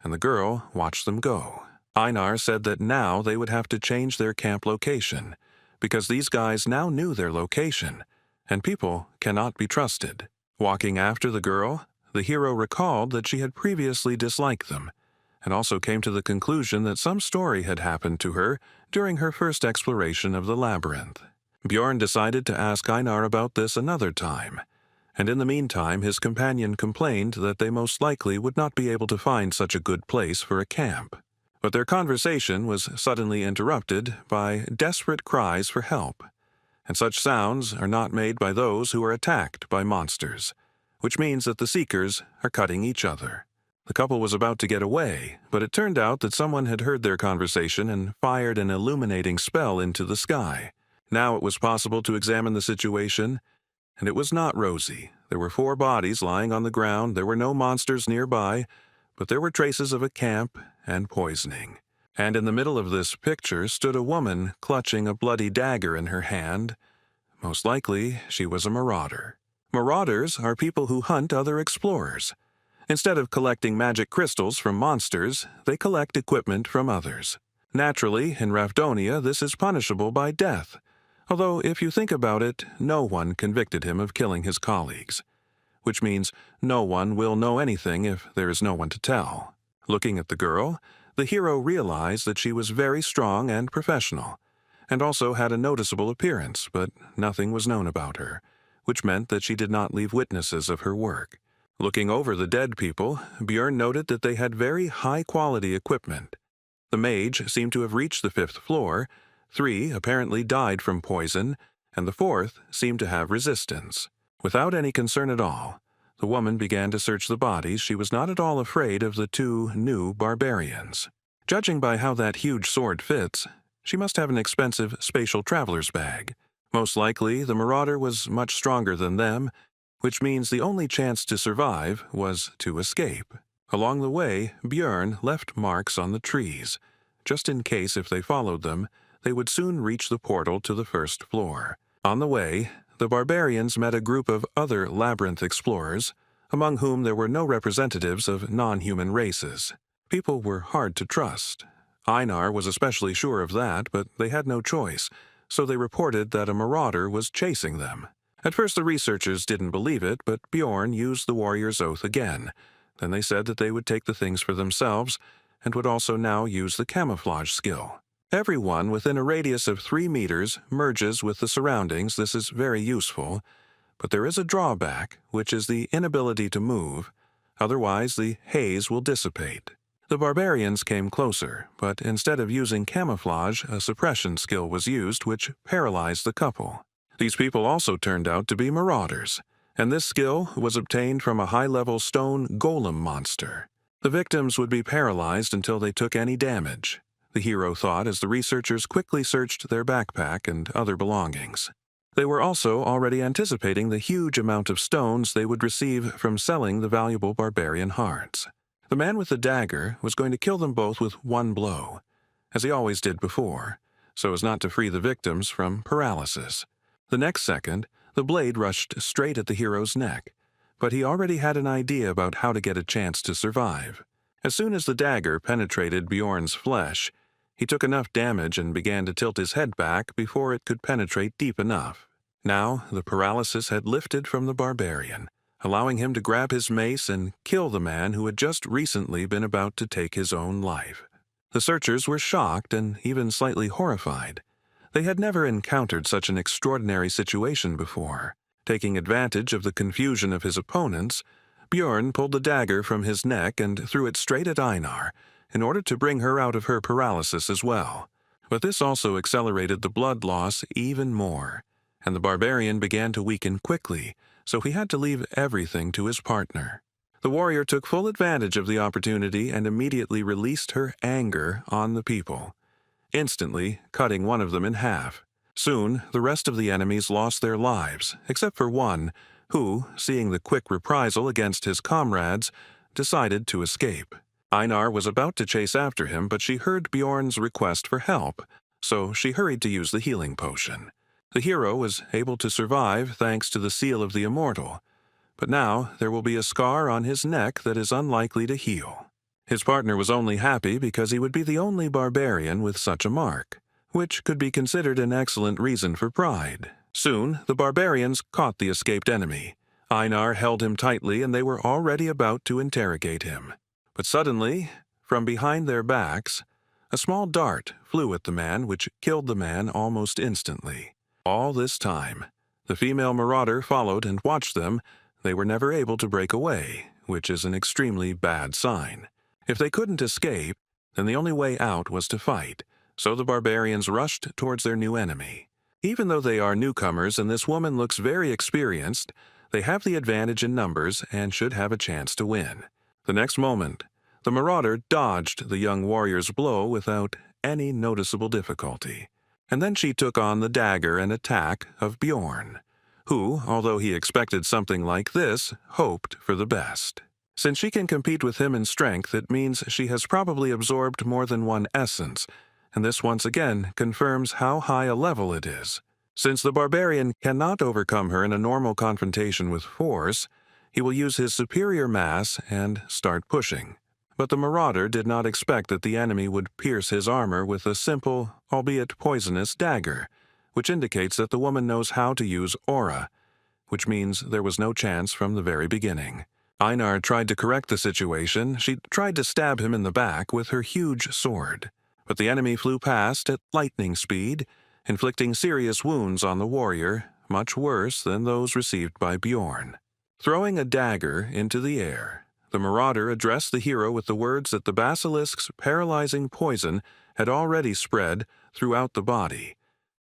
and the girl watched them go. Einar said that now they would have to change their camp location, because these guys now knew their location, and people cannot be trusted. Walking after the girl, the hero recalled that she had previously disliked them, and also came to the conclusion that some story had happened to her during her first exploration of the labyrinth. Bjorn decided to ask Einar about this another time, and in the meantime his companion complained that they most likely would not be able to find such a good place for a camp. But their conversation was suddenly interrupted by desperate cries for help, and such sounds are not made by those who are attacked by monsters, which means that the seekers are cutting each other. The couple was about to get away, but it turned out that someone had heard their conversation and fired an illuminating spell into the sky. Now it was possible to examine the situation, and it was not rosy. There were 4 bodies lying on the ground, there were no monsters nearby, but there were traces of a camp and poisoning. And in the middle of this picture stood a woman clutching a bloody dagger in her hand. Most likely, she was a marauder. Marauders are people who hunt other explorers. Instead of collecting magic crystals from monsters, they collect equipment from others. Naturally, in Ravdonia, this is punishable by death, although if you think about it, no one convicted him of killing his colleagues, which means no one will know anything if there is no one to tell. Looking at the girl, the hero realized that she was very strong and professional, and also had a noticeable appearance, but nothing was known about her, which meant that she did not leave witnesses of her work. Looking over the dead people, Bjorn noted that they had very high-quality equipment. The mage seemed to have reached the 5th floor, 3 apparently died from poison, and the 4th seemed to have resistance. Without any concern at all, the woman began to search the bodies. She was not at all afraid of the 2 new barbarians. Judging by how that huge sword fits, she must have an expensive spatial traveler's bag. Most likely, the marauder was much stronger than them, which means the only chance to survive was to escape. Along the way, Bjorn left marks on the trees, just in case if they followed them, they would soon reach the portal to the 1st floor. On the way, the barbarians met a group of other labyrinth explorers, among whom there were no representatives of non-human races. People were hard to trust. Einar was especially sure of that, but they had no choice, so they reported that a marauder was chasing them. At first the researchers didn't believe it, but Bjorn used the warrior's oath again. Then they said that they would take the things for themselves, and would also now use the camouflage skill. Everyone within a radius of 3 meters merges with the surroundings. This is very useful, but there is a drawback, which is the inability to move. Otherwise, the haze will dissipate. The barbarians came closer, but instead of using camouflage, a suppression skill was used, which paralyzed the couple. These people also turned out to be marauders, and this skill was obtained from a high-level stone golem monster. The victims would be paralyzed until they took any damage, the hero thought as the researchers quickly searched their backpack and other belongings. They were also already anticipating the huge amount of stones they would receive from selling the valuable barbarian hearts. The man with the dagger was going to kill them both with one blow, as he always did before, so as not to free the victims from paralysis. The next second, The blade rushed straight at the hero's neck, but he already had an idea about how to get a chance to survive. As soon as the dagger penetrated Bjorn's flesh, he took enough damage and began to tilt his head back before it could penetrate deep enough. Now, the paralysis had lifted from the barbarian, allowing him to grab his mace and kill the man who had just recently been about to take his own life. The searchers were shocked and even slightly horrified. They had never encountered such an extraordinary situation before. Taking advantage of the confusion of his opponents, Bjorn pulled the dagger from his neck and threw it straight at Einar, in order to bring her out of her paralysis as well. But this also accelerated the blood loss even more, and the barbarian began to weaken quickly, so he had to leave everything to his partner. The warrior took full advantage of the opportunity and immediately released her anger on the people, instantly cutting one of them in half. Soon, the rest of the enemies lost their lives, except for one, who, seeing the quick reprisal against his comrades, decided to escape. Einar was about to chase after him, but she heard Bjorn's request for help, so she hurried to use the healing potion. The hero was able to survive thanks to the seal of the immortal, but now there will be a scar on his neck that is unlikely to heal. His partner was only happy because he would be the only barbarian with such a mark, which could be considered an excellent reason for pride. Soon, the barbarians caught the escaped enemy. Einar held him tightly and they were already about to interrogate him. But suddenly, from behind their backs, a small dart flew at the man, which killed the man almost instantly. All this time, the female marauder followed and watched them. They were never able to break away, which is an extremely bad sign. If they couldn't escape, then the only way out was to fight, so the barbarians rushed towards their new enemy. Even though they are newcomers and this woman looks very experienced, they have the advantage in numbers and should have a chance to win. The next moment, the marauder dodged the young warrior's blow without any noticeable difficulty. And then she took on the dagger and attack of Bjorn, who, although he expected something like this, hoped for the best. Since she can compete with him in strength, it means she has probably absorbed more than one essence, and this once again confirms how high a level it is. Since the barbarian cannot overcome her in a normal confrontation with force, he will use his superior mass and start pushing. But the marauder did not expect that the enemy would pierce his armor with a simple, albeit poisonous, dagger, which indicates that the woman knows how to use aura, which means there was no chance from the very beginning. Einar tried to correct the situation. She tried to stab him in the back with her huge sword, but the enemy flew past at lightning speed, inflicting serious wounds on the warrior, much worse than those received by Bjorn. Throwing a dagger into the air, the marauder addressed the hero with the words that the basilisk's paralyzing poison had already spread throughout the body,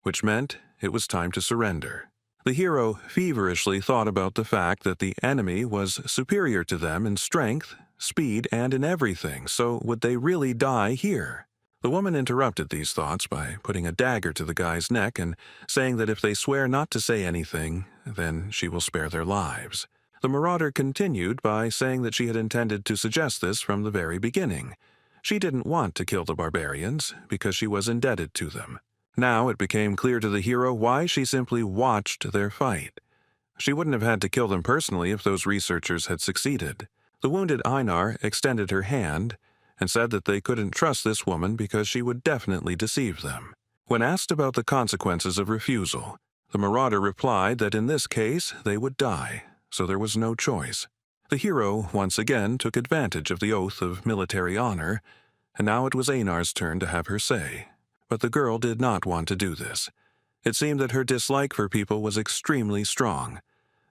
which meant it was time to surrender. The hero feverishly thought about the fact that the enemy was superior to them in strength, speed, and in everything, so would they really die here? The woman interrupted these thoughts by putting a dagger to the guy's neck and saying that if they swear not to say anything, then she will spare their lives. The marauder continued by saying that she had intended to suggest this from the very beginning. She didn't want to kill the barbarians because she was indebted to them. Now it became clear to the hero why she simply watched their fight. She wouldn't have had to kill them personally if those researchers had succeeded. The wounded Einar extended her hand and said that they couldn't trust this woman because she would definitely deceive them. When asked about the consequences of refusal, the marauder replied that in this case they would die, so there was no choice. The hero once again took advantage of the oath of military honor, and now it was Einar's turn to have her say. But the girl did not want to do this. It seemed that her dislike for people was extremely strong,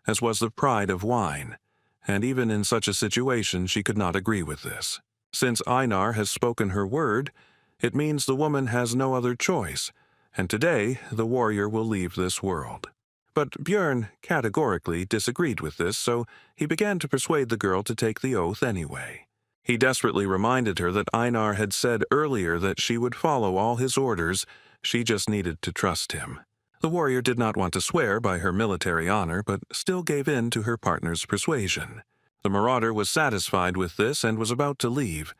as was the pride of wine, and even in such a situation she could not agree with this. Since Einar has spoken her word, it means the woman has no other choice, and today the warrior will leave this world. But Bjorn categorically disagreed with this, so he began to persuade the girl to take the oath anyway. He desperately reminded her that Einar had said earlier that she would follow all his orders, she just needed to trust him. The warrior did not want to swear by her military honor, but still gave in to her partner's persuasion. The marauder was satisfied with this and was about to leave,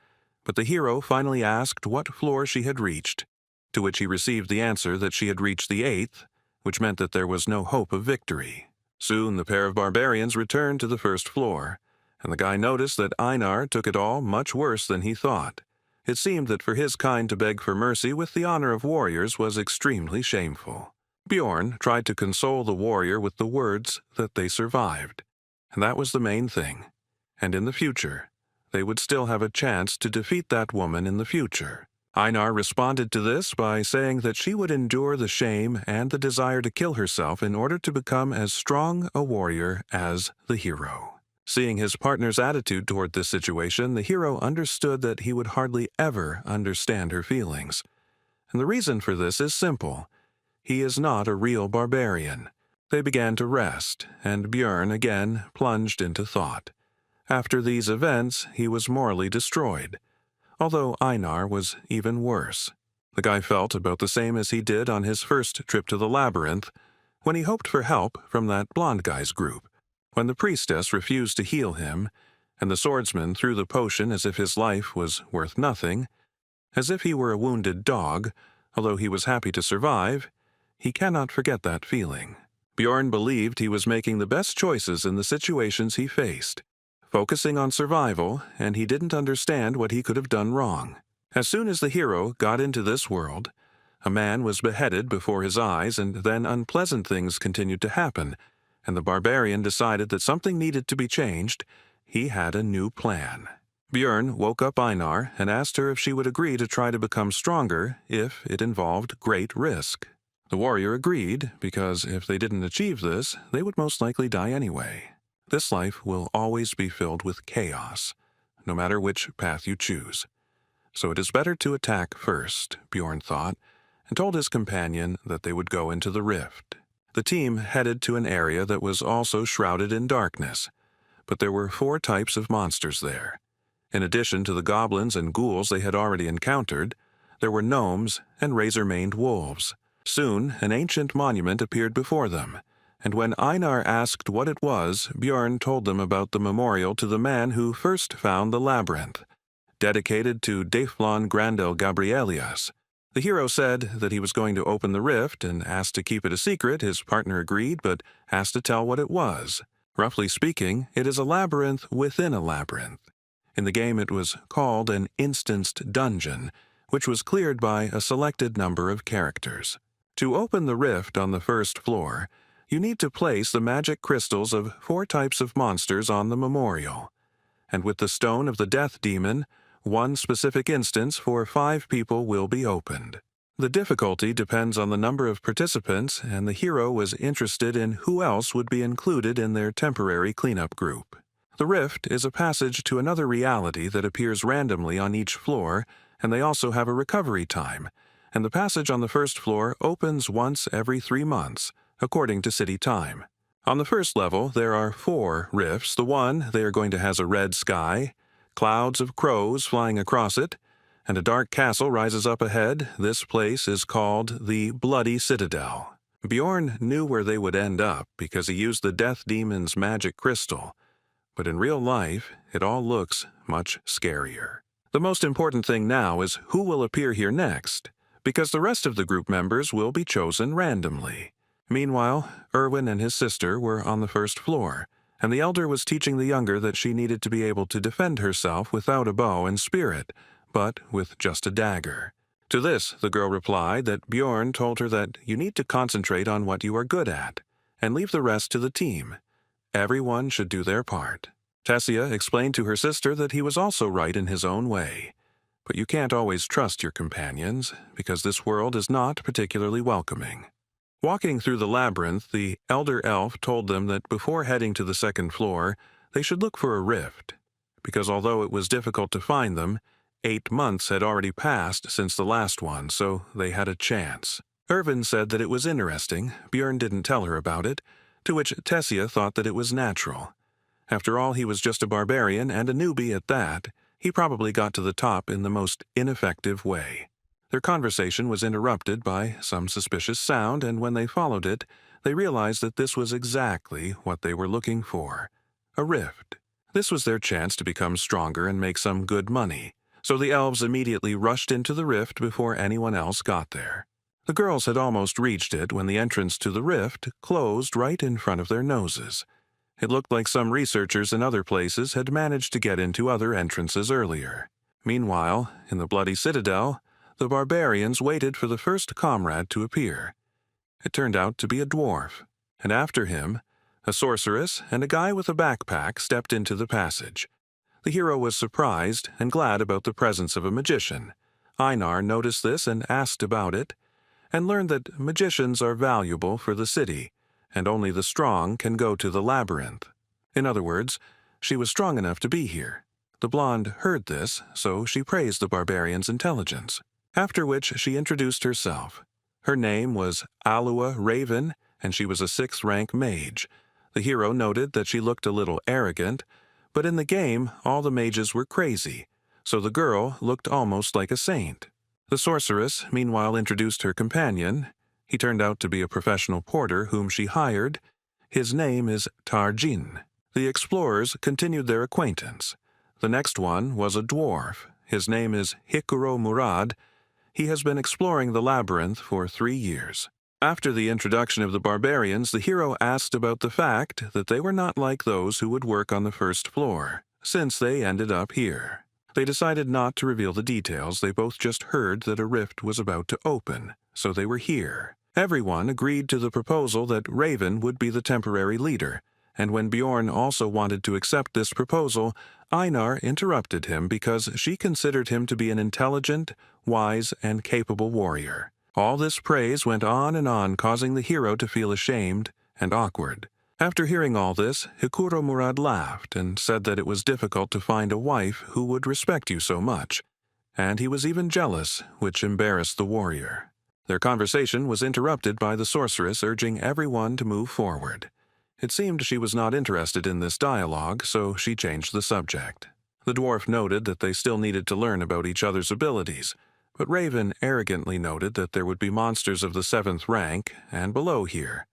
but the hero finally asked what floor she had reached, to which he received the answer that she had reached the 8th, which meant that there was no hope of victory. Soon the pair of barbarians returned to the first floor, and the guy noticed that Einar took it all much worse than he thought. It seemed that for his kind to beg for mercy with the honor of warriors was extremely shameful. Bjorn tried to console the warrior with the words that they survived, and that was the main thing. And in the future, they would still have a chance to defeat that woman in the future. Einar responded to this by saying that she would endure the shame and the desire to kill herself in order to become as strong a warrior as the hero. Seeing his partner's attitude toward this situation, the hero understood that he would hardly ever understand her feelings. And the reason for this is simple. He is not a real barbarian. They began to rest, and Bjorn again plunged into thought. After these events, he was morally destroyed, although Einar was even worse. The guy felt about the same as he did on his first trip to the labyrinth, when he hoped for help from that blonde guy's group. When the priestess refused to heal him, and the swordsman threw the potion as if his life was worth nothing, as if he were a wounded dog, although he was happy to survive, he cannot forget that feeling. Bjorn believed he was making the best choices in the situations he faced, focusing on survival, and he didn't understand what he could have done wrong. As soon as the hero got into this world, a man was beheaded before his eyes, and then unpleasant things continued to happen, and the barbarian decided that something needed to be changed. He had a new plan. Bjorn woke up Einar and asked her if she would agree to try to become stronger if it involved great risk. The warrior agreed, because if they didn't achieve this, they would most likely die anyway. This life will always be filled with chaos, no matter which path you choose. So it is better to attack first, Bjorn thought, and told his companion that they would go into the rift. The team headed to an area that was also shrouded in darkness, but there were 4 types of monsters there. In addition to the goblins and ghouls they had already encountered, there were gnomes and razor-maned wolves. Soon, an ancient monument appeared before them, and when Einar asked what it was, Bjorn told them about the memorial to the man who first found the labyrinth, dedicated to Deiflon Grandel Gabrielius. The hero said that he was going to open the rift and asked to keep it a secret. His partner agreed, but asked to tell what it was. Roughly speaking, it is a labyrinth within a labyrinth. In the game it was called an instanced dungeon, which was cleared by a selected number of characters. To open the rift on the first floor, you need to place the magic crystals of 4 types of monsters on the memorial. And with the stone of the death demon, 1 specific instance for 5 people will be opened. The difficulty depends on the number of participants, and the hero was interested in who else would be included in their temporary cleanup group. The rift is a passage to another reality that appears randomly on each floor, and they also have a recovery time, and the passage on the first floor opens once every 3 months, according to city time. On the first level, there are 4 rifts. The one they are going to has a red sky, clouds of crows flying across it, and a dark castle rises up ahead. This place is called the Bloody Citadel. Bjorn knew where they would end up because he used the death demon's magic crystal, but in real life, it all looks much scarier. The most important thing now is who will appear here next, because the rest of the group members will be chosen randomly. Meanwhile, Erwin and his sister were on the first floor, and the elder was teaching the younger that she needed to be able to defend herself without a bow and spirit, but with just a dagger. To this, the girl replied that Bjorn told her that you need to concentrate on what you are good at, and leave the rest to the team. Everyone should do their part. Tessia explained to her sister that he was also right in his own way. But you can't always trust your companions, because this world is not particularly welcoming. Walking through the labyrinth, the elder elf told them that before heading to the second floor, they should look for a rift, because although it was difficult to find them, 8 months had already passed since the last one, so they had a chance. Erwin said that it was interesting. Bjorn didn't tell her about it, to which Tessia thought that it was natural. After all, he was just a barbarian and a newbie at that. He probably got to the top in the most ineffective way. Their conversation was interrupted by some suspicious sound, and when they followed it, they realized that this was exactly what they were looking for: a rift. This was their chance to become stronger and make some good money, so the elves immediately rushed into the rift before anyone else got there. The girls had almost reached it when the entrance to the rift closed right in front of their noses. It looked like some researchers in other places had managed to get into other entrances earlier. Meanwhile, in the bloody citadel, the barbarians waited for the first comrade to appear. It turned out to be a dwarf, and after him, a sorceress and a guy with a backpack stepped into the passage. The hero was surprised and glad about the presence of a magician. Einar noticed this and asked about it, and learned that magicians are valuable for the city, and only the strong can go to the labyrinth. In other words, she was strong enough to be here. The blonde heard this, so she praised the barbarian's intelligence, after which she introduced herself. Her name was Alua Raven, and she was a 6th-rank mage. The hero noted that she looked a little arrogant, but in the game all the mages were crazy, so the girl looked almost like a saint. The sorceress, meanwhile, introduced her companion. He turned out to be a professional porter whom she hired. His name is Tarjin. The explorers continued their acquaintance. The next one was a dwarf. His name is Hikuro Murad. He has been exploring the labyrinth for 3 years. After the introduction of the barbarians, the hero asked about the fact that they were not like those who would work on the first floor, since they ended up here. They decided not to reveal the details. They both just heard that a rift was about to open, so they were here. Everyone agreed to the proposal that Raven would be the temporary leader, and when Bjorn also wanted to accept this proposal, Einar interrupted him because she considered him to be an intelligent, wise, and capable warrior. All this praise went on and on, causing the hero to feel ashamed and awkward. After hearing all this, Hikuro Murad laughed and said that it was difficult to find a wife who would respect you so much, and he was even jealous, which embarrassed the warrior. Their conversation was interrupted by the sorceress urging everyone to move forward. It seemed she was not interested in this dialogue, so she changed the subject. The dwarf noted that they still needed to learn about each other's abilities, but Raven arrogantly noted that there would be monsters of the 7th rank and below here,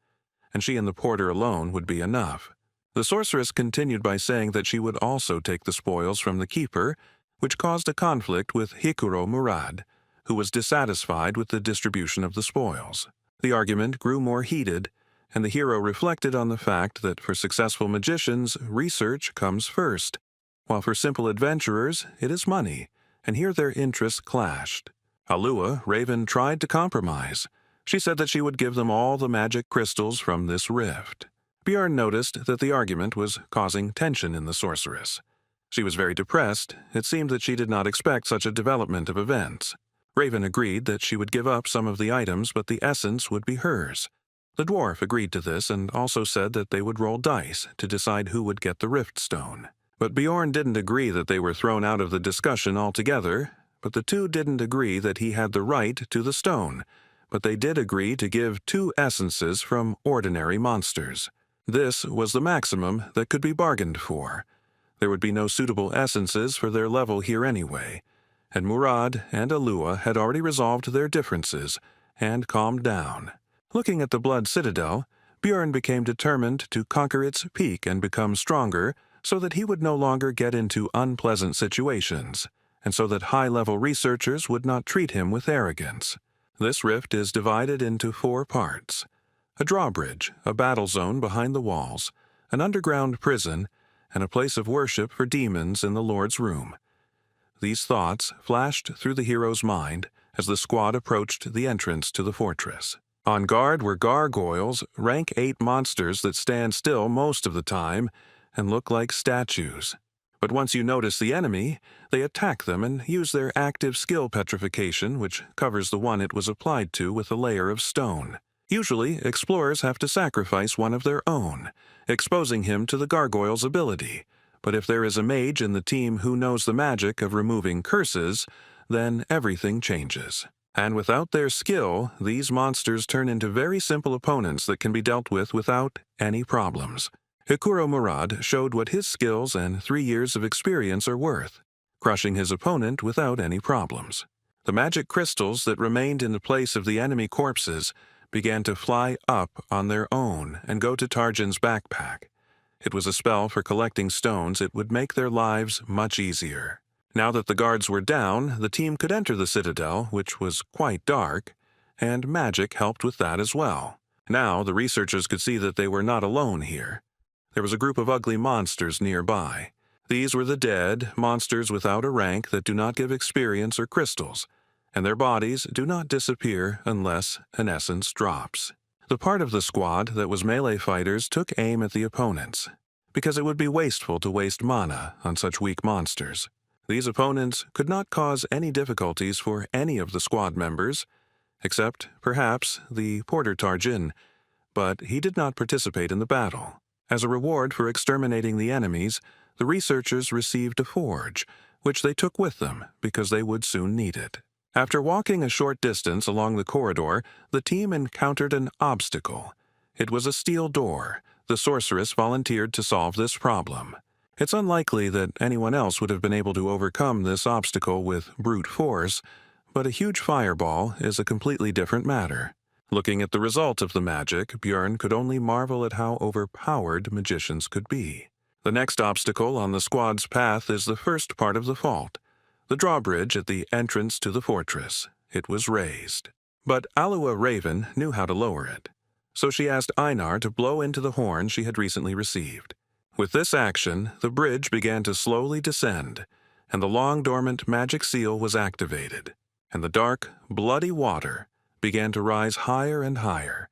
and she and the porter alone would be enough. The sorceress continued by saying that she would also take the spoils from the keeper, which caused a conflict with Hikuro Murad, who was dissatisfied with the distribution of the spoils. The argument grew more heated, and the hero reflected on the fact that for successful magicians, research comes first, while for simple adventurers, it is money, and here their interests clashed. Alua, Raven tried to compromise. She said that she would give them all the magic crystals from this rift. Bjorn noticed that the argument was causing tension in the sorceress. She was very depressed. It seemed that she did not expect such a development of events. Raven agreed that she would give up some of the items, but the essence would be hers. The dwarf agreed to this and also said that they would roll dice to decide who would get the rift stone. But Bjorn didn't agree that they were thrown out of the discussion altogether, but the two didn't agree that he had the right to the stone, but they did agree to give 2 essences from ordinary monsters. This was the maximum that could be bargained for. There would be no suitable essences for their level here anyway, and Murad and Alua had already resolved their differences and calmed down. Looking at the Blood Citadel, Bjorn became determined to conquer its peak and become stronger so that he would no longer get into unpleasant situations, and so that high-level researchers would not treat him with arrogance. This rift is divided into 4 parts: a drawbridge, a battle zone behind the walls, an underground prison, and a place of worship for demons in the Lord's room. These thoughts flashed through the hero's mind as the squad approached the entrance to the fortress. On guard were gargoyles, rank 8 monsters that stand still most of the time and look like statues. But once you notice the enemy, they attack them and use their active skill petrification, which covers the one it was applied to with a layer of stone. Usually, explorers have to sacrifice one of their own, exposing him to the gargoyle's ability. But if there is a mage in the team who knows the magic of removing curses, then everything changes. And without their skill, these monsters turn into very simple opponents that can be dealt with without any problems. Hikuro Murad showed what his skills and 3 years of experience are worth, crushing his opponent without any problems. The magic crystals that remained in the place of the enemy corpses began to fly up on their own and go to Tarjin's backpack. It was a spell for collecting stones. It would make their lives much easier. Now that the guards were down, the team could enter the citadel, which was quite dark, and magic helped with that as well. Now the researchers could see that they were not alone here. There was a group of ugly monsters nearby. These were the dead, monsters without a rank that do not give experience or crystals, and their bodies do not disappear unless an essence drops. The part of the squad that was melee fighters took aim at the opponents, because it would be wasteful to waste mana on such weak monsters. These opponents could not cause any difficulties for any of the squad members, except, perhaps, the Porter Tarjin, but he did not participate in the battle. As a reward for exterminating the enemies, the researchers received a forge, which they took with them because they would soon need it. After walking a short distance along the corridor, the team encountered an obstacle. It was a steel door. The sorceress volunteered to solve this problem. It's unlikely that anyone else would have been able to overcome this obstacle with brute force, but a huge fireball is a completely different matter. Looking at the result of the magic, Björn could only marvel at how overpowered magicians could be. The next obstacle on the squad's path is the first part of the fault, the drawbridge at the entrance to the fortress. It was raised. But Alua Raven knew how to lower it, so she asked Einar to blow into the horn she had recently received. With this action, the bridge began to slowly descend, and the long-dormant magic seal was activated, and the dark, bloody water began to rise higher and higher,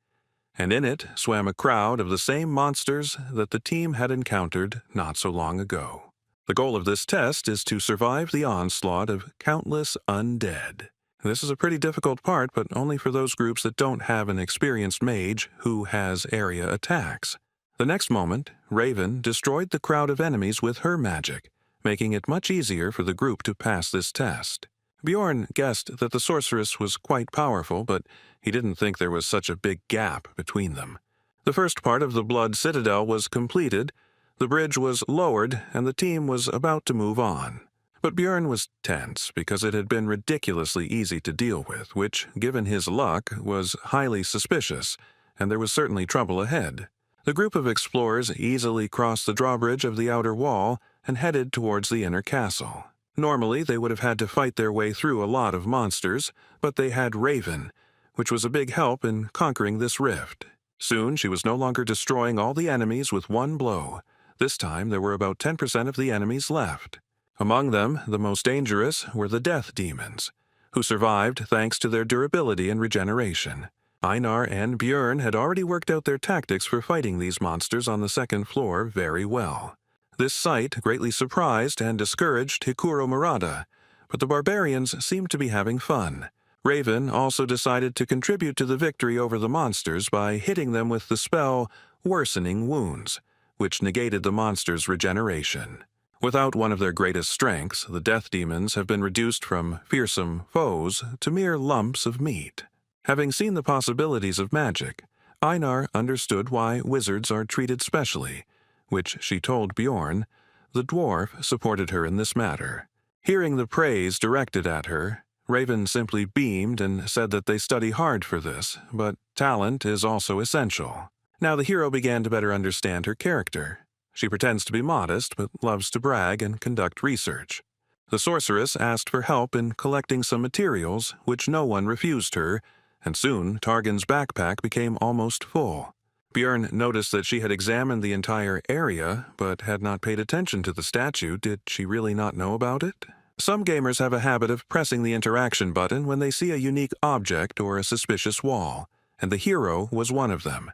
and in it swam a crowd of the same monsters that the team had encountered not so long ago. The goal of this test is to survive the onslaught of countless undead. This is a pretty difficult part, but only for those groups that don't have an experienced mage who has area attacks. The next moment, Raven destroyed the crowd of enemies with her magic, making it much easier for the group to pass this test. Bjorn guessed that the sorceress was quite powerful, but he didn't think there was such a big gap between them. The first part of the Blood Citadel was completed, the bridge was lowered, and the team was about to move on. But Bjorn was tense because it had been ridiculously easy to deal with, which, given his luck, was highly suspicious, and there was certainly trouble ahead. The group of explorers easily crossed the drawbridge of the outer wall and headed towards the inner castle. Normally, they would have had to fight their way through a lot of monsters, but they had Raven, which was a big help in conquering this rift. Soon, she was no longer destroying all the enemies with one blow. This time, there were about 10% of the enemies left. Among them, the most dangerous were the death demons, who survived thanks to their durability and regeneration. Einar and Björn had already worked out their tactics for fighting these monsters on the second floor very well. This sight greatly surprised and discouraged Hikuro Murata, but the barbarians seemed to be having fun. Raven also decided to contribute to the victory over the monsters by hitting them with the spell Worsening Wounds, which negated the monsters' regeneration. Without one of their greatest strengths, the death demons have been reduced from fearsome foes to mere lumps of meat. Having seen the possibilities of magic, Einar understood why wizards are treated specially, which she told Bjorn. The dwarf supported her in this matter. Hearing the praise directed at her, Raven simply beamed and said that they study hard for this, but talent is also essential. Now the hero began to better understand her character. She pretends to be modest, but loves to brag and conduct research. The sorceress asked for help in collecting some materials, which no one refused her, and soon Targan's backpack became almost full. Björn noticed that she had examined the entire area, but had not paid attention to the statue. Did she really not know about it? Some gamers have a habit of pressing the interaction button when they see a unique object or a suspicious wall, and the hero was one of them.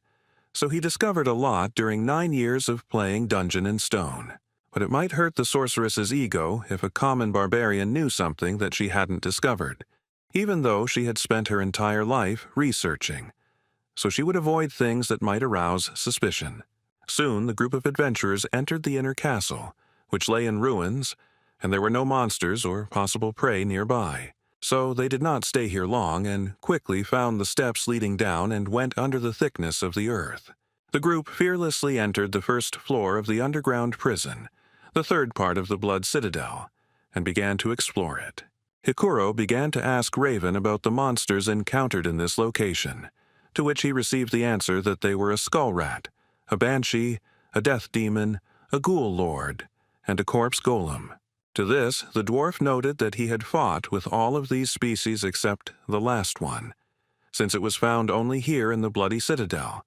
So he discovered a lot during 9 years of playing Dungeon and Stone. But it might hurt the sorceress's ego if a common barbarian knew something that she hadn't discovered, even though she had spent her entire life researching. So she would avoid things that might arouse suspicion. Soon the group of adventurers entered the inner castle, which lay in ruins, and there were no monsters or possible prey nearby. So they did not stay here long and quickly found the steps leading down and went under the thickness of the earth. The group fearlessly entered the first floor of the underground prison, the third part of the Blood Citadel, and began to explore it. Hikuro began to ask Raven about the monsters encountered in this location, to which he received the answer that they were a skull rat, a banshee, a death demon, a ghoul lord, and a corpse golem. To this, the dwarf noted that he had fought with all of these species except the last one, since it was found only here in the Bloody Citadel,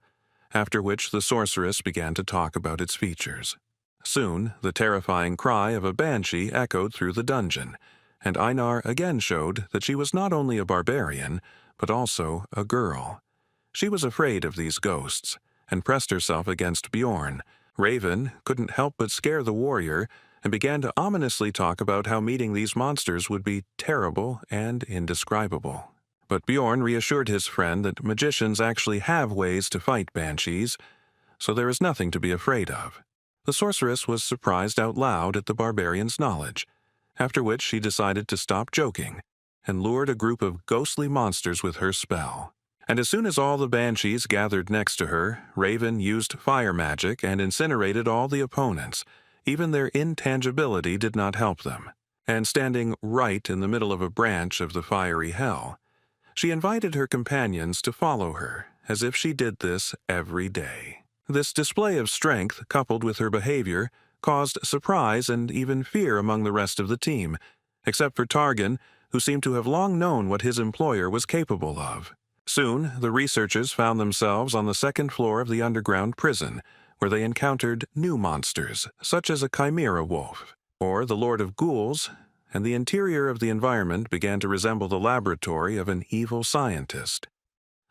after which the sorceress began to talk about its features. Soon, the terrifying cry of a banshee echoed through the dungeon, and Einar again showed that she was not only a barbarian, but also a girl. She was afraid of these ghosts, and pressed herself against Bjorn. Raven couldn't help but scare the warrior, and began to ominously talk about how meeting these monsters would be terrible and indescribable. But Bjorn reassured his friend that magicians actually have ways to fight banshees, so there is nothing to be afraid of. The sorceress was surprised out loud at the barbarian's knowledge, after which she decided to stop joking and lured a group of ghostly monsters with her spell. And as soon as all the banshees gathered next to her, Raven used fire magic and incinerated all the opponents. Even their intangibility did not help them. And standing right in the middle of a branch of the fiery hell, she invited her companions to follow her, as if she did this every day. This display of strength, coupled with her behavior, caused surprise and even fear among the rest of the team, except for Targan, who seemed to have long known what his employer was capable of. Soon, the researchers found themselves on the second floor of the underground prison, where they encountered new monsters, such as a chimera wolf, or the Lord of Ghouls, and the interior of the environment began to resemble the laboratory of an evil scientist.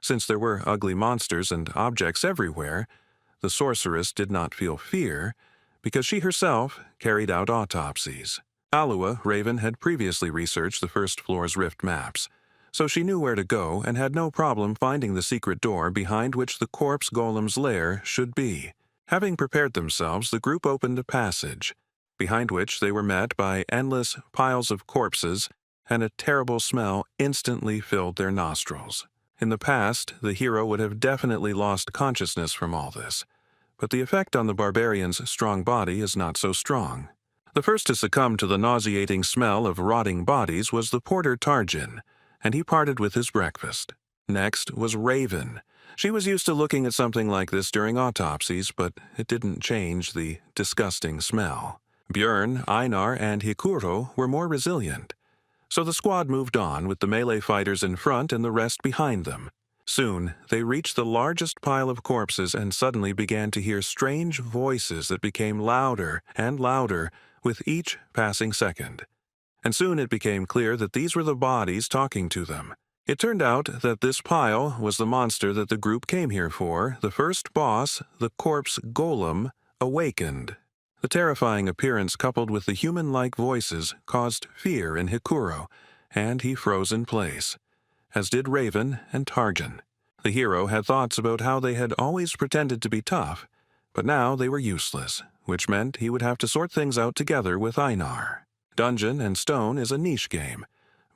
Since there were ugly monsters and objects everywhere, the sorceress did not feel fear, because she herself carried out autopsies. Alua, Raven, had previously researched the first floor's rift maps, so she knew where to go and had no problem finding the secret door behind which the corpse golem's lair should be. Having prepared themselves, the group opened a passage, behind which they were met by endless piles of corpses, and a terrible smell instantly filled their nostrils. In the past, the hero would have definitely lost consciousness from all this, but the effect on the barbarian's strong body is not so strong. The first to succumb to the nauseating smell of rotting bodies was the porter Tarjan, and he parted with his breakfast. Next was Raven. She was used to looking at something like this during autopsies, but it didn't change the disgusting smell. Björn, Einar, and Hikuro were more resilient, so the squad moved on with the melee fighters in front and the rest behind them. Soon, they reached the largest pile of corpses and suddenly began to hear strange voices that became louder and louder with each passing second. And soon it became clear that these were the bodies talking to them. It turned out that this pile was the monster that the group came here for, the first boss, the corpse golem, awakened. The terrifying appearance coupled with the human-like voices caused fear in Hikuro, and he froze in place, as did Raven and Tarjan. The hero had thoughts about how they had always pretended to be tough, but now they were useless, which meant he would have to sort things out together with Einar. Dungeon and Stone is a niche game,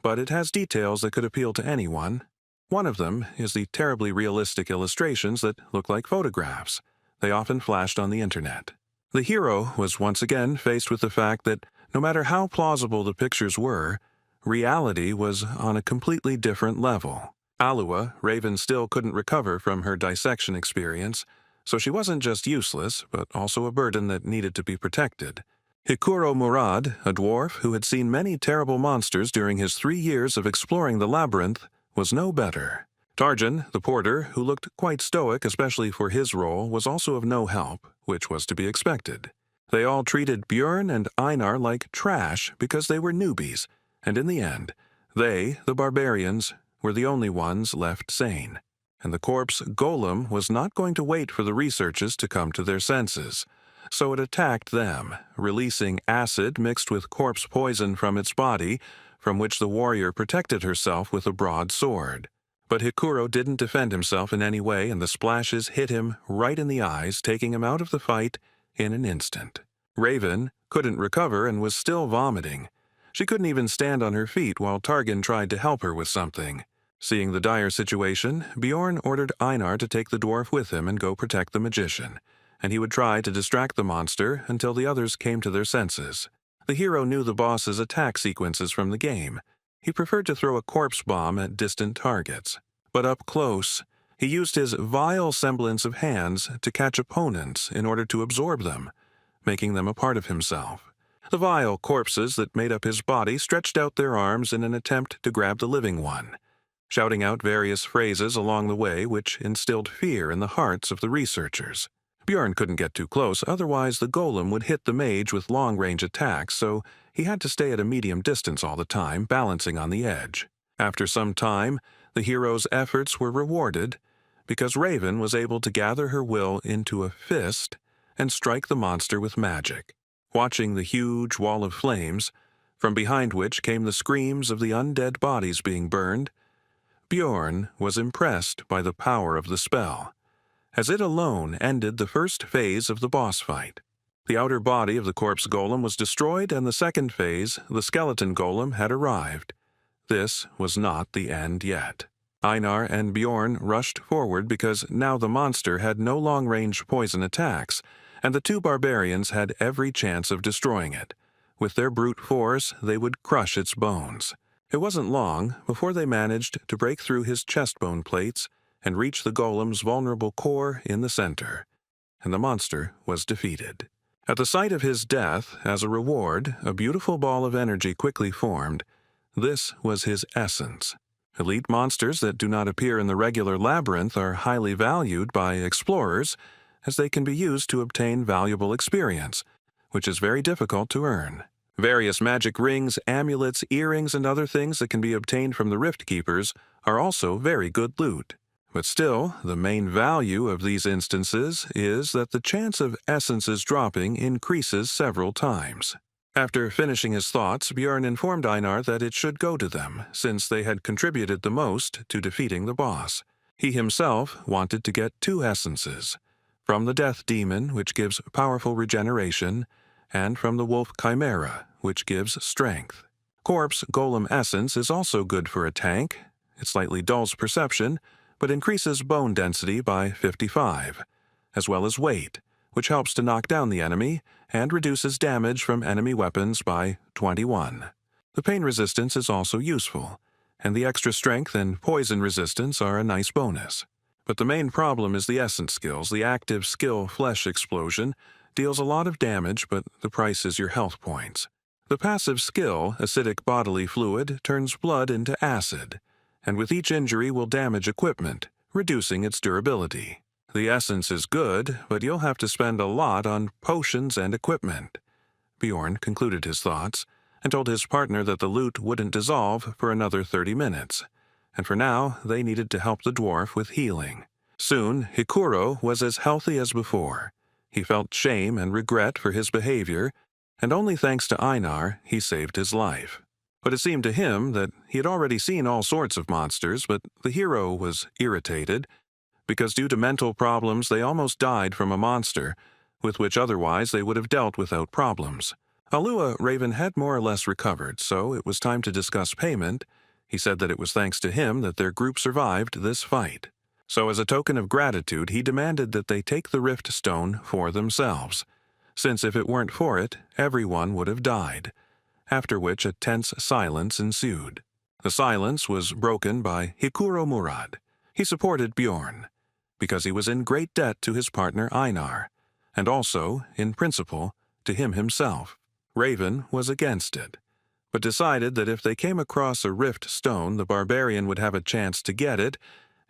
but it has details that could appeal to anyone. One of them is the terribly realistic illustrations that look like photographs. They often flashed on the internet. The hero was once again faced with the fact that no matter how plausible the pictures were, reality was on a completely different level. Alua, Raven, still couldn't recover from her dissection experience, so she wasn't just useless, but also a burden that needed to be protected. Hikuro Murad, a dwarf who had seen many terrible monsters during his 3 years of exploring the labyrinth, was no better. Tarjan, the porter, who looked quite stoic especially for his role, was also of no help, which was to be expected. They all treated Björn and Einar like trash because they were newbies, and in the end, they, the barbarians, were the only ones left sane. And the corpse golem was not going to wait for the researchers to come to their senses, so it attacked them, releasing acid mixed with corpse poison from its body, from which the warrior protected herself with a broad sword. But Hikuro didn't defend himself in any way, and the splashes hit him right in the eyes, taking him out of the fight in an instant. Raven couldn't recover and was still vomiting. She couldn't even stand on her feet while Targan tried to help her with something. Seeing the dire situation, Bjorn ordered Einar to take the dwarf with him and go protect the magician, and he would try to distract the monster until the others came to their senses. The hero knew the boss's attack sequences from the game. He preferred to throw a corpse bomb at distant targets. But up close, he used his vile semblance of hands to catch opponents in order to absorb them, making them a part of himself. The vile corpses that made up his body stretched out their arms in an attempt to grab the living one. shouting out various phrases along the way which instilled fear in the hearts of the researchers. Bjorn couldn't get too close, otherwise the golem would hit the mage with long-range attacks, so he had to stay at a medium distance all the time, balancing on the edge. After some time, the hero's efforts were rewarded because Raven was able to gather her will into a fist and strike the monster with magic. Watching the huge wall of flames, from behind which came the screams of the undead bodies being burned, Bjorn was impressed by the power of the spell, as it alone ended the first phase of the boss fight. The outer body of the corpse golem was destroyed, and the second phase, the skeleton golem, had arrived. This was not the end yet. Einar and Bjorn rushed forward because now the monster had no long-range poison attacks, and the two barbarians had every chance of destroying it. With their brute force, they would crush its bones. It wasn't long before they managed to break through his chest bone plates and reach the golem's vulnerable core in the center, and the monster was defeated. At the sight of his death, as a reward, a beautiful ball of energy quickly formed. This was his essence. Elite monsters that do not appear in the regular labyrinth are highly valued by explorers, as they can be used to obtain valuable experience, which is very difficult to earn. Various magic rings, amulets, earrings, and other things that can be obtained from the Rift Keepers are also very good loot. But still, the main value of these instances is that the chance of essences dropping increases several times. After finishing his thoughts, Bjorn informed Einar that it should go to them, since they had contributed the most to defeating the boss. He himself wanted to get 2 essences, from the Death Demon, which gives powerful regeneration, and from the Wolf Chimera, which gives strength. Corpse Golem Essence is also good for a tank. It slightly dulls perception, but increases bone density by 55, as well as weight, which helps to knock down the enemy and reduces damage from enemy weapons by 21. The pain resistance is also useful, and the extra strength and poison resistance are a nice bonus. But the main problem is the essence skills. The active skill Flesh Explosion deals a lot of damage, but the price is your health points. The passive skill Acidic Bodily Fluid turns blood into acid, and with each injury will damage equipment, reducing its durability. The essence is good, but you'll have to spend a lot on potions and equipment. Bjorn concluded his thoughts and told his partner that the loot wouldn't dissolve for another 30 minutes, and for now they needed to help the dwarf with healing. Soon, Hikuro was as healthy as before. He felt shame and regret for his behavior, and only thanks to Einar he saved his life. But it seemed to him that he had already seen all sorts of monsters, but the hero was irritated, because due to mental problems they almost died from a monster, with which otherwise they would have dealt without problems. Alua Raven had more or less recovered, so it was time to discuss payment. He said that it was thanks to him that their group survived this fight. So as a token of gratitude, he demanded that they take the Rift Stone for themselves, since if it weren't for it, everyone would have died, after which a tense silence ensued. The silence was broken by Hikuro Murad. He supported Bjorn, because he was in great debt to his partner Einar, and also, in principle, to him himself. Raven was against it, but decided that if they came across a Rift Stone, the barbarian would have a chance to get it,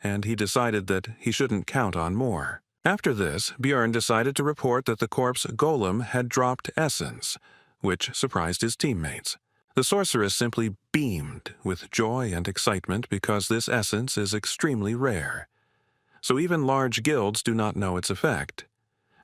and he decided that he shouldn't count on more. After this, Bjorn decided to report that the corpse golem had dropped essence, which surprised his teammates. The sorceress simply beamed with joy and excitement because this essence is extremely rare. So even large guilds do not know its effect,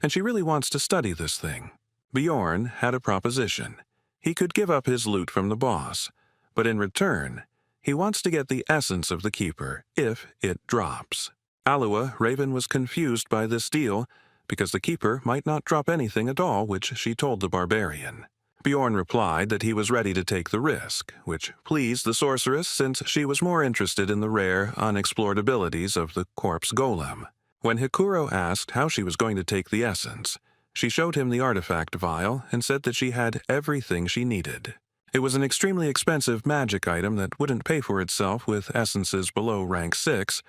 and she really wants to study this thing. Bjorn had a proposition. He could give up his loot from the boss, but in return, he wants to get the essence of the keeper if it drops. Alua Raven was confused by this deal because the keeper might not drop anything at all, which she told the barbarian. Bjorn replied that he was ready to take the risk, which pleased the sorceress since she was more interested in the rare, unexplored abilities of the corpse golem. When Hikuro asked how she was going to take the essence, she showed him the artifact vial and said that she had everything she needed. It was an extremely expensive magic item that wouldn't pay for itself with essences below rank 6,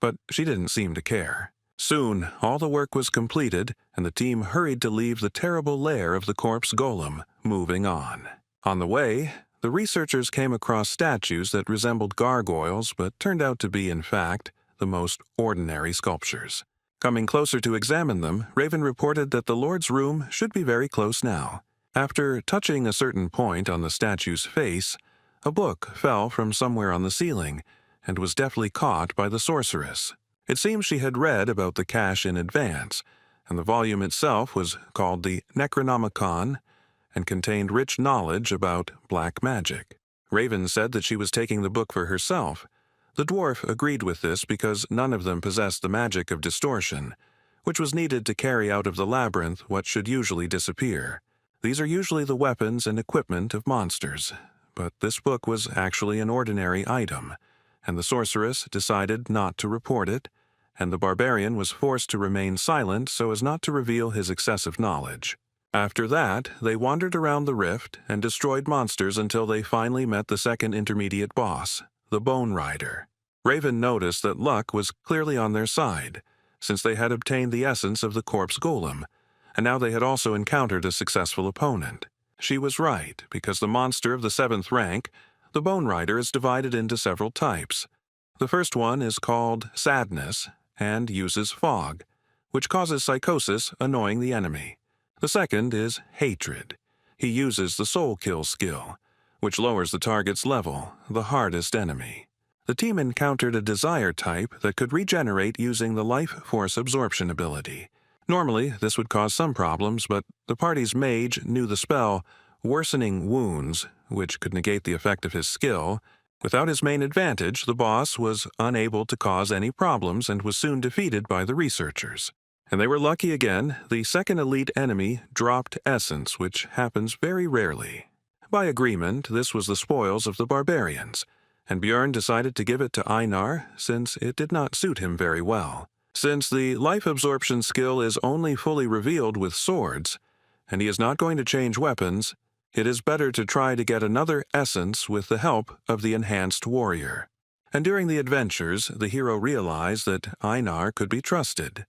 but she didn't seem to care. Soon, all the work was completed, and the team hurried to leave the terrible lair of the corpse golem, moving on. On the way, The researchers came across statues that resembled gargoyles but turned out to be, in fact, the most ordinary sculptures. Coming closer to examine them, Raven reported that the Lord's room should be very close now. After touching a certain point on the statue's face, a book fell from somewhere on the ceiling and was deftly caught by the sorceress. It seems she had read about the cache in advance, and the volume itself was called the Necronomicon and contained rich knowledge about black magic. Raven said that she was taking the book for herself. The dwarf agreed with this because none of them possessed the magic of distortion, which was needed to carry out of the labyrinth what should usually disappear. These are usually the weapons and equipment of monsters, but this book was actually an ordinary item, and the sorceress decided not to report it, and the barbarian was forced to remain silent so as not to reveal his excessive knowledge. After that, they wandered around the rift and destroyed monsters until they finally met the second intermediate boss, the Bone Rider. Raven noticed that luck was clearly on their side, since they had obtained the essence of the corpse golem, and now they had also encountered a successful opponent. She was right, because the monster of the 7th rank, the Bone Rider, is divided into several types. The first one is called Sadness and uses fog, which causes psychosis, annoying the enemy. The second is Hatred. He uses the Soul Kill skill, which lowers the target's level, the hardest enemy. The team encountered a Desire type that could regenerate using the Life Force Absorption ability. Normally, this would cause some problems, but the party's mage knew the spell Worsening Wounds, which could negate the effect of his skill. Without his main advantage, the boss was unable to cause any problems and was soon defeated by the researchers. And they were lucky again. The second elite enemy dropped essence, which happens very rarely. By agreement, this was the spoils of the barbarians, and Bjorn decided to give it to Einar since it did not suit him very well. Since the life absorption skill is only fully revealed with swords, and he is not going to change weapons, it is better to try to get another essence with the help of the enhanced warrior. And during the adventures, the hero realized that Einar could be trusted,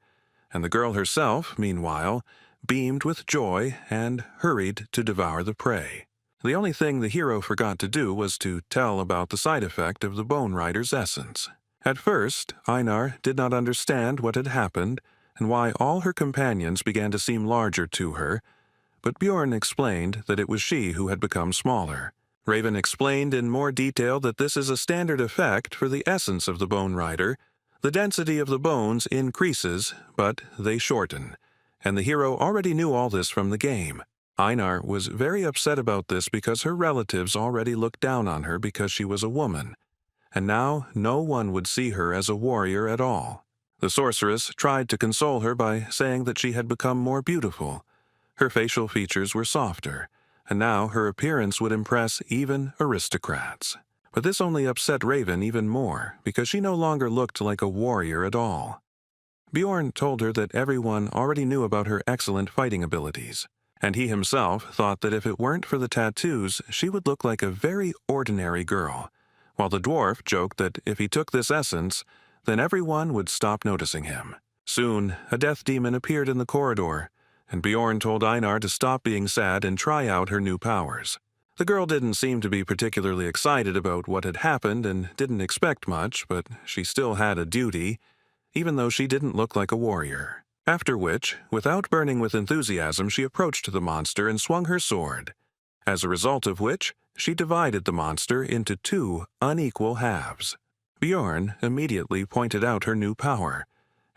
and the girl herself, meanwhile, beamed with joy and hurried to devour the prey. The only thing the hero forgot to do was to tell about the side effect of the Bone Rider's essence. At first, Einar did not understand what had happened and why all her companions began to seem larger to her, but Bjorn explained that it was she who had become smaller. Raven explained in more detail that this is a standard effect for the essence of the Bone Rider. The density of the bones increases, but they shorten, and the hero already knew all this from the game. Einar was very upset about this because her relatives already looked down on her because she was a woman, and now no one would see her as a warrior at all. The sorceress tried to console her by saying that she had become more beautiful. Her facial features were softer, and now her appearance would impress even aristocrats. But this only upset Raven even more, because she no longer looked like a warrior at all. Bjorn told her that everyone already knew about her excellent fighting abilities, and he himself thought that if it weren't for the tattoos, she would look like a very ordinary girl, while the dwarf joked that if he took this essence, then everyone would stop noticing him. Soon, a death demon appeared in the corridor, and Bjorn told Einar to stop being sad and try out her new powers. The girl didn't seem to be particularly excited about what had happened and didn't expect much, but she still had a duty, even though she didn't look like a warrior. After which, without burning with enthusiasm, she approached the monster and swung her sword, as a result of which she divided the monster into 2 unequal halves. Bjorn immediately pointed out her new power,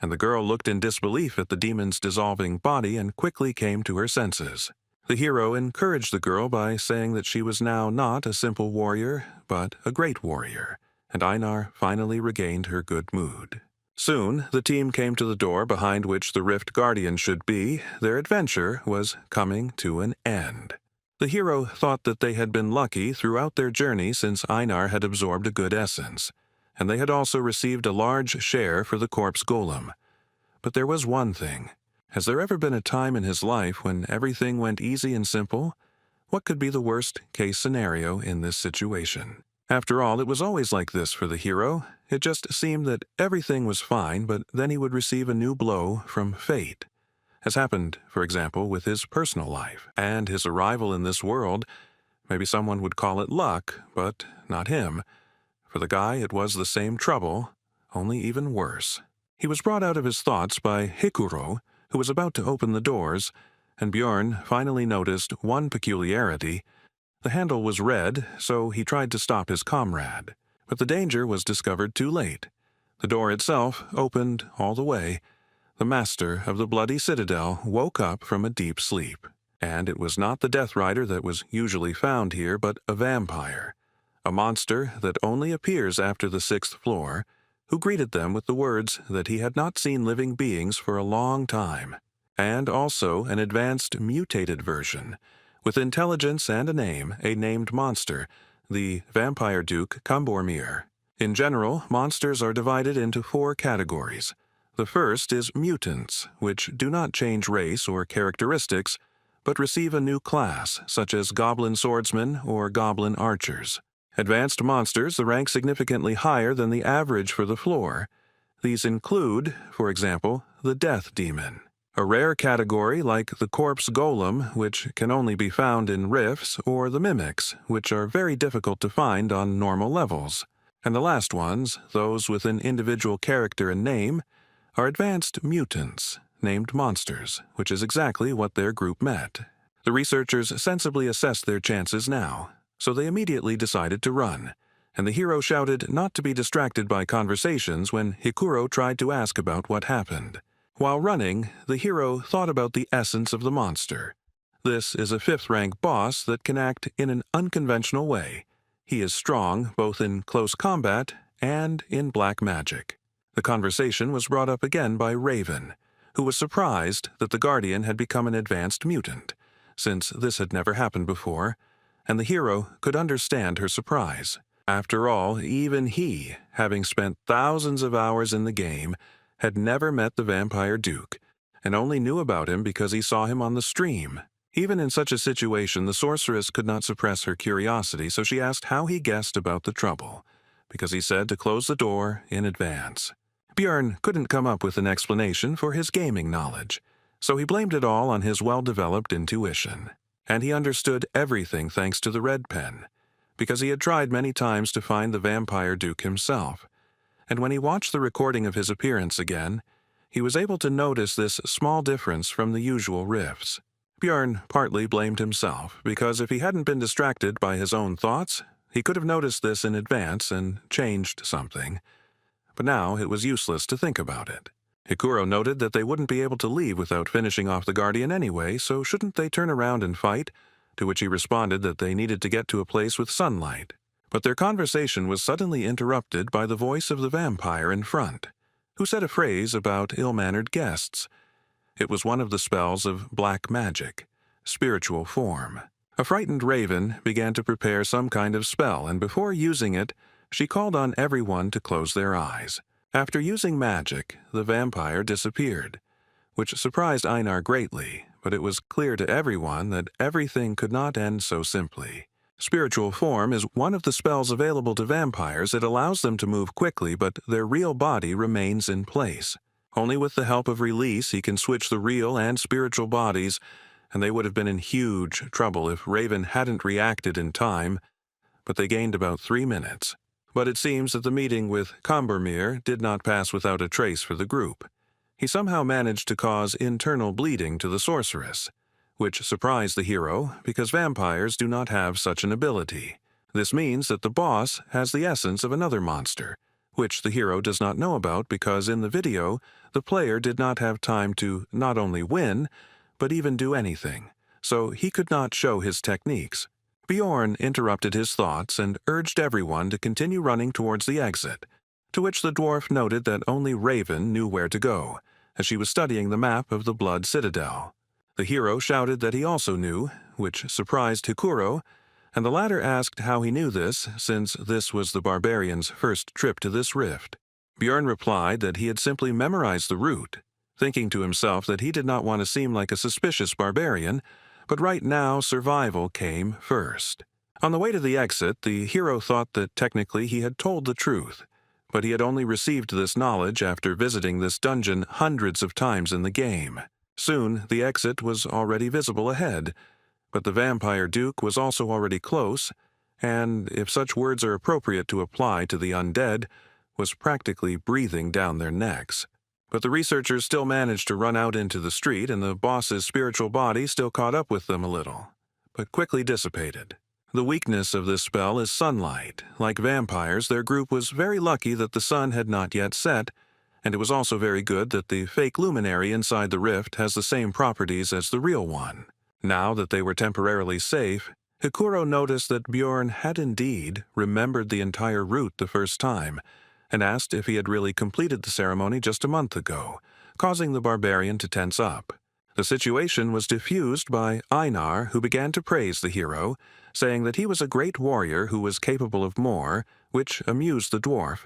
and the girl looked in disbelief at the demon's dissolving body and quickly came to her senses. The hero encouraged the girl by saying that she was now not a simple warrior, but a great warrior, and Einar finally regained her good mood. Soon, the team came to the door behind which the Rift Guardian should be. Their adventure was coming to an end. The hero thought that they had been lucky throughout their journey since Einar had absorbed a good essence, and they had also received a large share for the corpse golem. But there was one thing. Has there ever been a time in his life when everything went easy and simple? What could be the worst-case scenario in this situation? After all, it was always like this for the hero. It just seemed that everything was fine, but then he would receive a new blow from fate, as happened, for example, with his personal life and his arrival in this world. Maybe someone would call it luck, but not him. For the guy, it was the same trouble, only even worse. He was brought out of his thoughts by Hikuro, who was about to open the doors, and Bjorn finally noticed one peculiarity. The handle was red, so he tried to stop his comrade. But the danger was discovered too late. The door itself opened all the way. The master of the Bloody Citadel woke up from a deep sleep. And it was not the Death Rider that was usually found here, but a vampire. A monster that only appears after the 6th floor, who greeted them with the words that he had not seen living beings for a long time. And also an advanced mutated version, with intelligence and a named monster, the Vampire Duke Kambormir. In general, monsters are divided into 4 categories. The first is mutants, which do not change race or characteristics, but receive a new class, such as goblin swordsmen or goblin archers. Advanced monsters rank significantly higher than the average for the floor. These include, for example, the Death Demon, a rare category like the Corpse Golem, which can only be found in rifts, or the Mimics, which are very difficult to find on normal levels. And the last ones, those with an individual character and name, are advanced mutants, named monsters, which is exactly what their group met. The researchers sensibly assessed their chances now, so they immediately decided to run, and the hero shouted not to be distracted by conversations when Hikuro tried to ask about what happened. While running, the hero thought about the essence of the monster. This is a 5th-rank boss that can act in an unconventional way. He is strong both in close combat and in black magic. The conversation was brought up again by Raven, who was surprised that the Guardian had become an advanced mutant, since this had never happened before, and the hero could understand her surprise. After all, even he, having spent thousands of hours in the game, had never met the Vampire Duke, and only knew about him because he saw him on the stream. Even in such a situation, the sorceress could not suppress her curiosity, so she asked how he guessed about the trouble, because he said to close the door in advance. Bjorn couldn't come up with an explanation for his gaming knowledge, so he blamed it all on his well-developed intuition. And he understood everything thanks to the red pen, because he had tried many times to find the Vampire Duke himself. And when he watched the recording of his appearance again, he was able to notice this small difference from the usual riffs. Bjorn partly blamed himself, because if he hadn't been distracted by his own thoughts, he could have noticed this in advance and changed something. But now it was useless to think about it. Hikuro noted that they wouldn't be able to leave without finishing off the Guardian anyway, so shouldn't they turn around and fight? To which he responded that they needed to get to a place with sunlight. But their conversation was suddenly interrupted by the voice of the vampire in front, who said a phrase about ill-mannered guests. It was one of the spells of black magic, spiritual form. A frightened Raven began to prepare some kind of spell, and before using it, she called on everyone to close their eyes. After using magic, the vampire disappeared, which surprised Einar greatly, but it was clear to everyone that everything could not end so simply. Spiritual form is one of the spells available to vampires. It allows them to move quickly, but their real body remains in place. Only with the help of release he can switch the real and spiritual bodies, and they would have been in huge trouble if Raven hadn't reacted in time, but they gained about 3 minutes. But it seems that the meeting with Kambormir did not pass without a trace for the group. He somehow managed to cause internal bleeding to the sorceress, which surprised the hero because vampires do not have such an ability. This means that the boss has the essence of another monster, which the hero does not know about because in the video, the player did not have time to not only win, but even do anything, so he could not show his techniques. Bjorn interrupted his thoughts and urged everyone to continue running towards the exit, to which the dwarf noted that only Raven knew where to go, as she was studying the map of the Blood Citadel. The hero shouted that he also knew, which surprised Hikuro, and the latter asked how he knew this, since this was the barbarian's first trip to this rift. Bjorn replied that he had simply memorized the route, thinking to himself that he did not want to seem like a suspicious barbarian, but right now survival came first. On the way to the exit, the hero thought that technically he had told the truth, but he had only received this knowledge after visiting this dungeon hundreds of times in the game. Soon, the exit was already visible ahead, But the vampire duke was also already close, and, if such words are appropriate to apply to the undead, was practically breathing down their necks. But the researchers still managed to run out into the street, and the boss's spiritual body still caught up with them a little, but quickly dissipated. The weakness of this spell is sunlight. Like vampires, their group was very lucky that the sun had not yet set, and it was also very good that the fake luminary inside the rift has the same properties as the real one. Now that they were temporarily safe, Hikuro noticed that Bjorn had indeed remembered the entire route the first time, and asked if he had really completed the ceremony just a month ago, causing the barbarian to tense up. The situation was diffused by Einar, who began to praise the hero, saying that he was a great warrior who was capable of more, which amused the dwarf,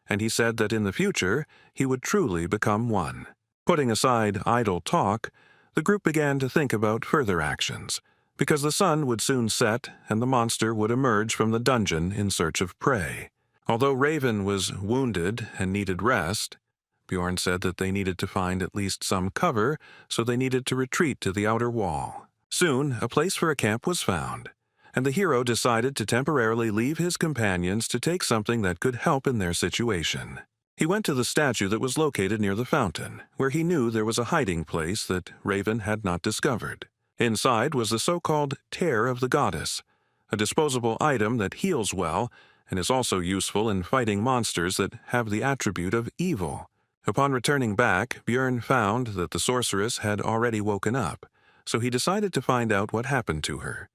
and he said that in the future he would truly become one. Putting aside idle talk, the group began to think about further actions, because the sun would soon set and the monster would emerge from the dungeon in search of prey. Although Raven was wounded and needed rest, Bjorn said that they needed to find at least some cover, so they needed to retreat to the outer wall. Soon, a place for a camp was found, and the hero decided to temporarily leave his companions to take something that could help in their situation. He went to the statue that was located near the fountain, where he knew there was a hiding place that Raven had not discovered. Inside was the so-called Tear of the Goddess, a disposable item that heals well and is also useful in fighting monsters that have the attribute of evil. Upon returning back, Bjorn found that the sorceress had already woken up, so he decided to find out what happened to her.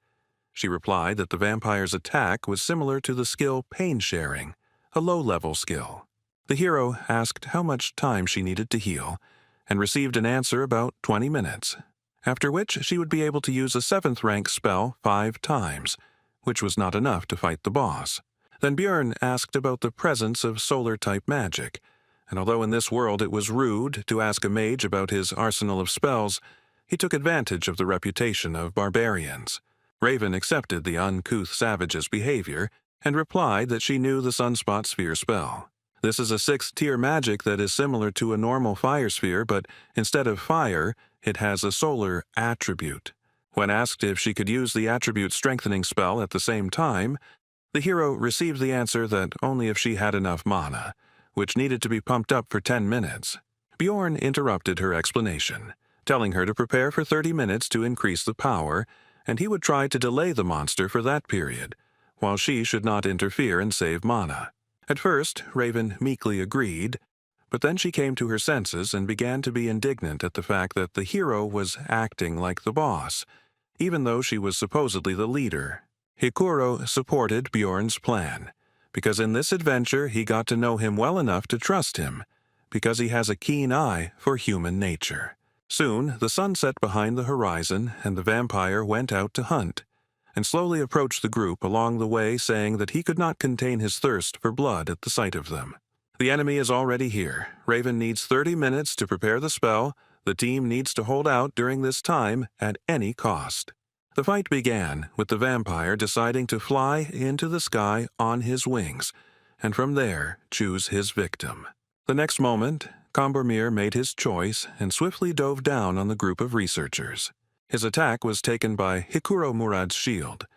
She replied that the vampire's attack was similar to the skill Pain Sharing, a low-level skill. The hero asked how much time she needed to heal, and received an answer about 20 minutes, after which she would be able to use a 7th-rank spell 5 times, which was not enough to fight the boss. Then Bjorn asked about the presence of solar-type magic, and although in this world it was rude to ask a mage about his arsenal of spells, he took advantage of the reputation of barbarians. Raven accepted the uncouth savage's behavior and replied that she knew the Sunspot Sphere spell. This is a 6th-tier magic that is similar to a normal fire sphere, but instead of fire, it has a solar attribute. When asked if she could use the attribute strengthening spell at the same time, the hero received the answer that only if she had enough mana, which needed to be pumped up for 10 minutes. Bjorn interrupted her explanation, telling her to prepare for 30 minutes to increase the power, and he would try to delay the monster for that period, while she should not interfere and save mana. At first, Raven meekly agreed, but then she came to her senses and began to be indignant at the fact that the hero was acting like the boss, even though she was supposedly the leader. Hikuro supported Bjorn's plan, because in this adventure he got to know him well enough to trust him, because he has a keen eye for human nature. Soon, the sun set behind the horizon, and the vampire went out to hunt, and slowly approached the group along the way, saying that he could not contain his thirst for blood at the sight of them. The enemy is already here. Raven needs 30 minutes to prepare the spell. The team needs to hold out during this time at any cost. The fight began with the vampire deciding to fly into the sky on his wings, and from there choose his victim. The next moment, Kombormir made his choice and swiftly dove down on the group of researchers. His attack was taken by Hikuro Murad's shield,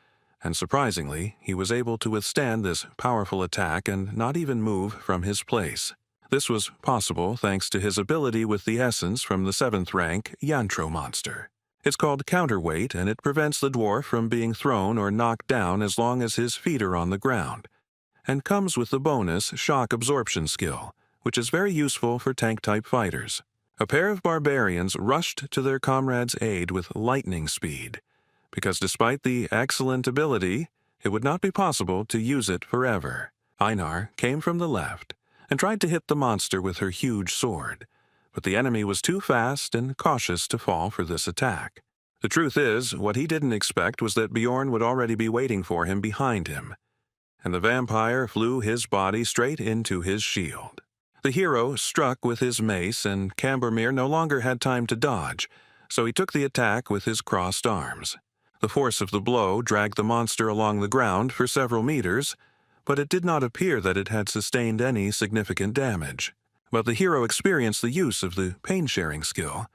and surprisingly, he was able to withstand this powerful attack and not even move from his place. This was possible thanks to his ability with the essence from the 7th-rank Yantro monster. It's called Counterweight, and it prevents the dwarf from being thrown or knocked down as long as his feet are on the ground, and comes with the bonus Shock Absorption skill, which is very useful for tank-type fighters. A pair of barbarians rushed to their comrade's aid with lightning speed, because despite the excellent ability, it would not be possible to use it forever. Einar came from the left and tried to hit the monster with her huge sword, but the enemy was too fast and cautious to fall for this attack. The truth is, what he didn't expect was that Bjorn would already be waiting for him behind him, and the vampire flew his body straight into his shield. The hero struck with his mace, and Kombormir no longer had time to dodge, so he took the attack with his crossed arms. The force of the blow dragged the monster along the ground for several meters, but it did not appear that it had sustained any significant damage. But the hero experienced the use of the pain-sharing skill,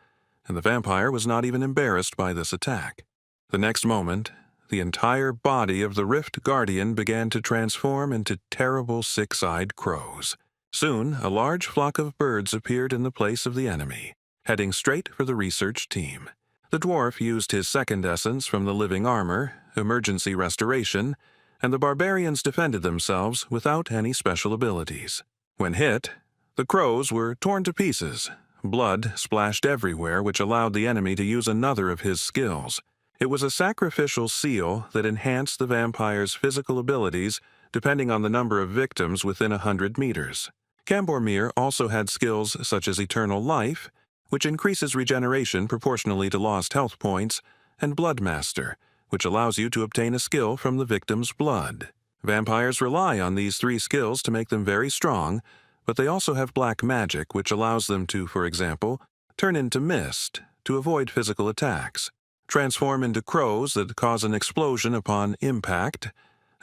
and the vampire was not even embarrassed by this attack. The next moment, the entire body of the Rift Guardian began to transform into terrible six-eyed crows. Soon, a large flock of birds appeared in the place of the enemy, heading straight for the research team. The dwarf used his second essence from the living armor, emergency restoration, and the barbarians defended themselves without any special abilities. When hit, the crows were torn to pieces. Blood splashed everywhere, which allowed the enemy to use another of his skills. It was a sacrificial seal that enhanced the vampire's physical abilities depending on the number of victims within 100 meters. Cambormir also had skills such as Eternal Life, which increases regeneration proportionally to lost health points, and Bloodmaster, which allows you to obtain a skill from the victim's blood. Vampires rely on these three skills to make them very strong, but they also have black magic, which allows them to, for example, turn into mist to avoid physical attacks, transform into crows that cause an explosion upon impact,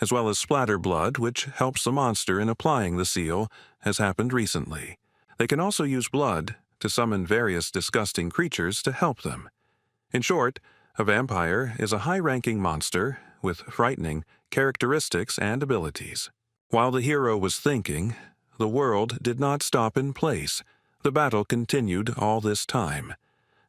as well as splatter blood, which helps the monster in applying the seal, as happened recently. They can also use blood to summon various disgusting creatures to help them. In short, a vampire is a high-ranking monster with frightening characteristics and abilities. While the hero was thinking, the world did not stop in place. The battle continued all this time.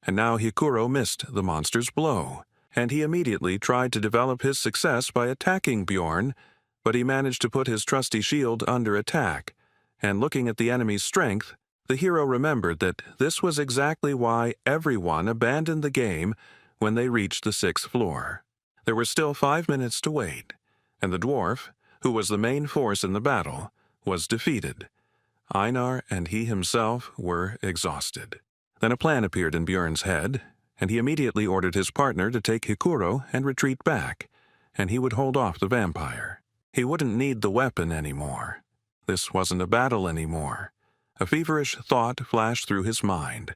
And now Hikuro missed the monster's blow, and he immediately tried to develop his success by attacking Bjorn, but he managed to put his trusty shield under attack, and looking at the enemy's strength, the hero remembered that this was exactly why everyone abandoned the game when they reached the 6th floor. There were still 5 minutes to wait, and the dwarf, who was the main force in the battle, was defeated. Einar and he himself were exhausted. Then a plan appeared in Bjorn's head, and he immediately ordered his partner to take Hikuro and retreat back, and he would hold off the vampire. He wouldn't need the weapon anymore. This wasn't a battle anymore. A feverish thought flashed through his mind,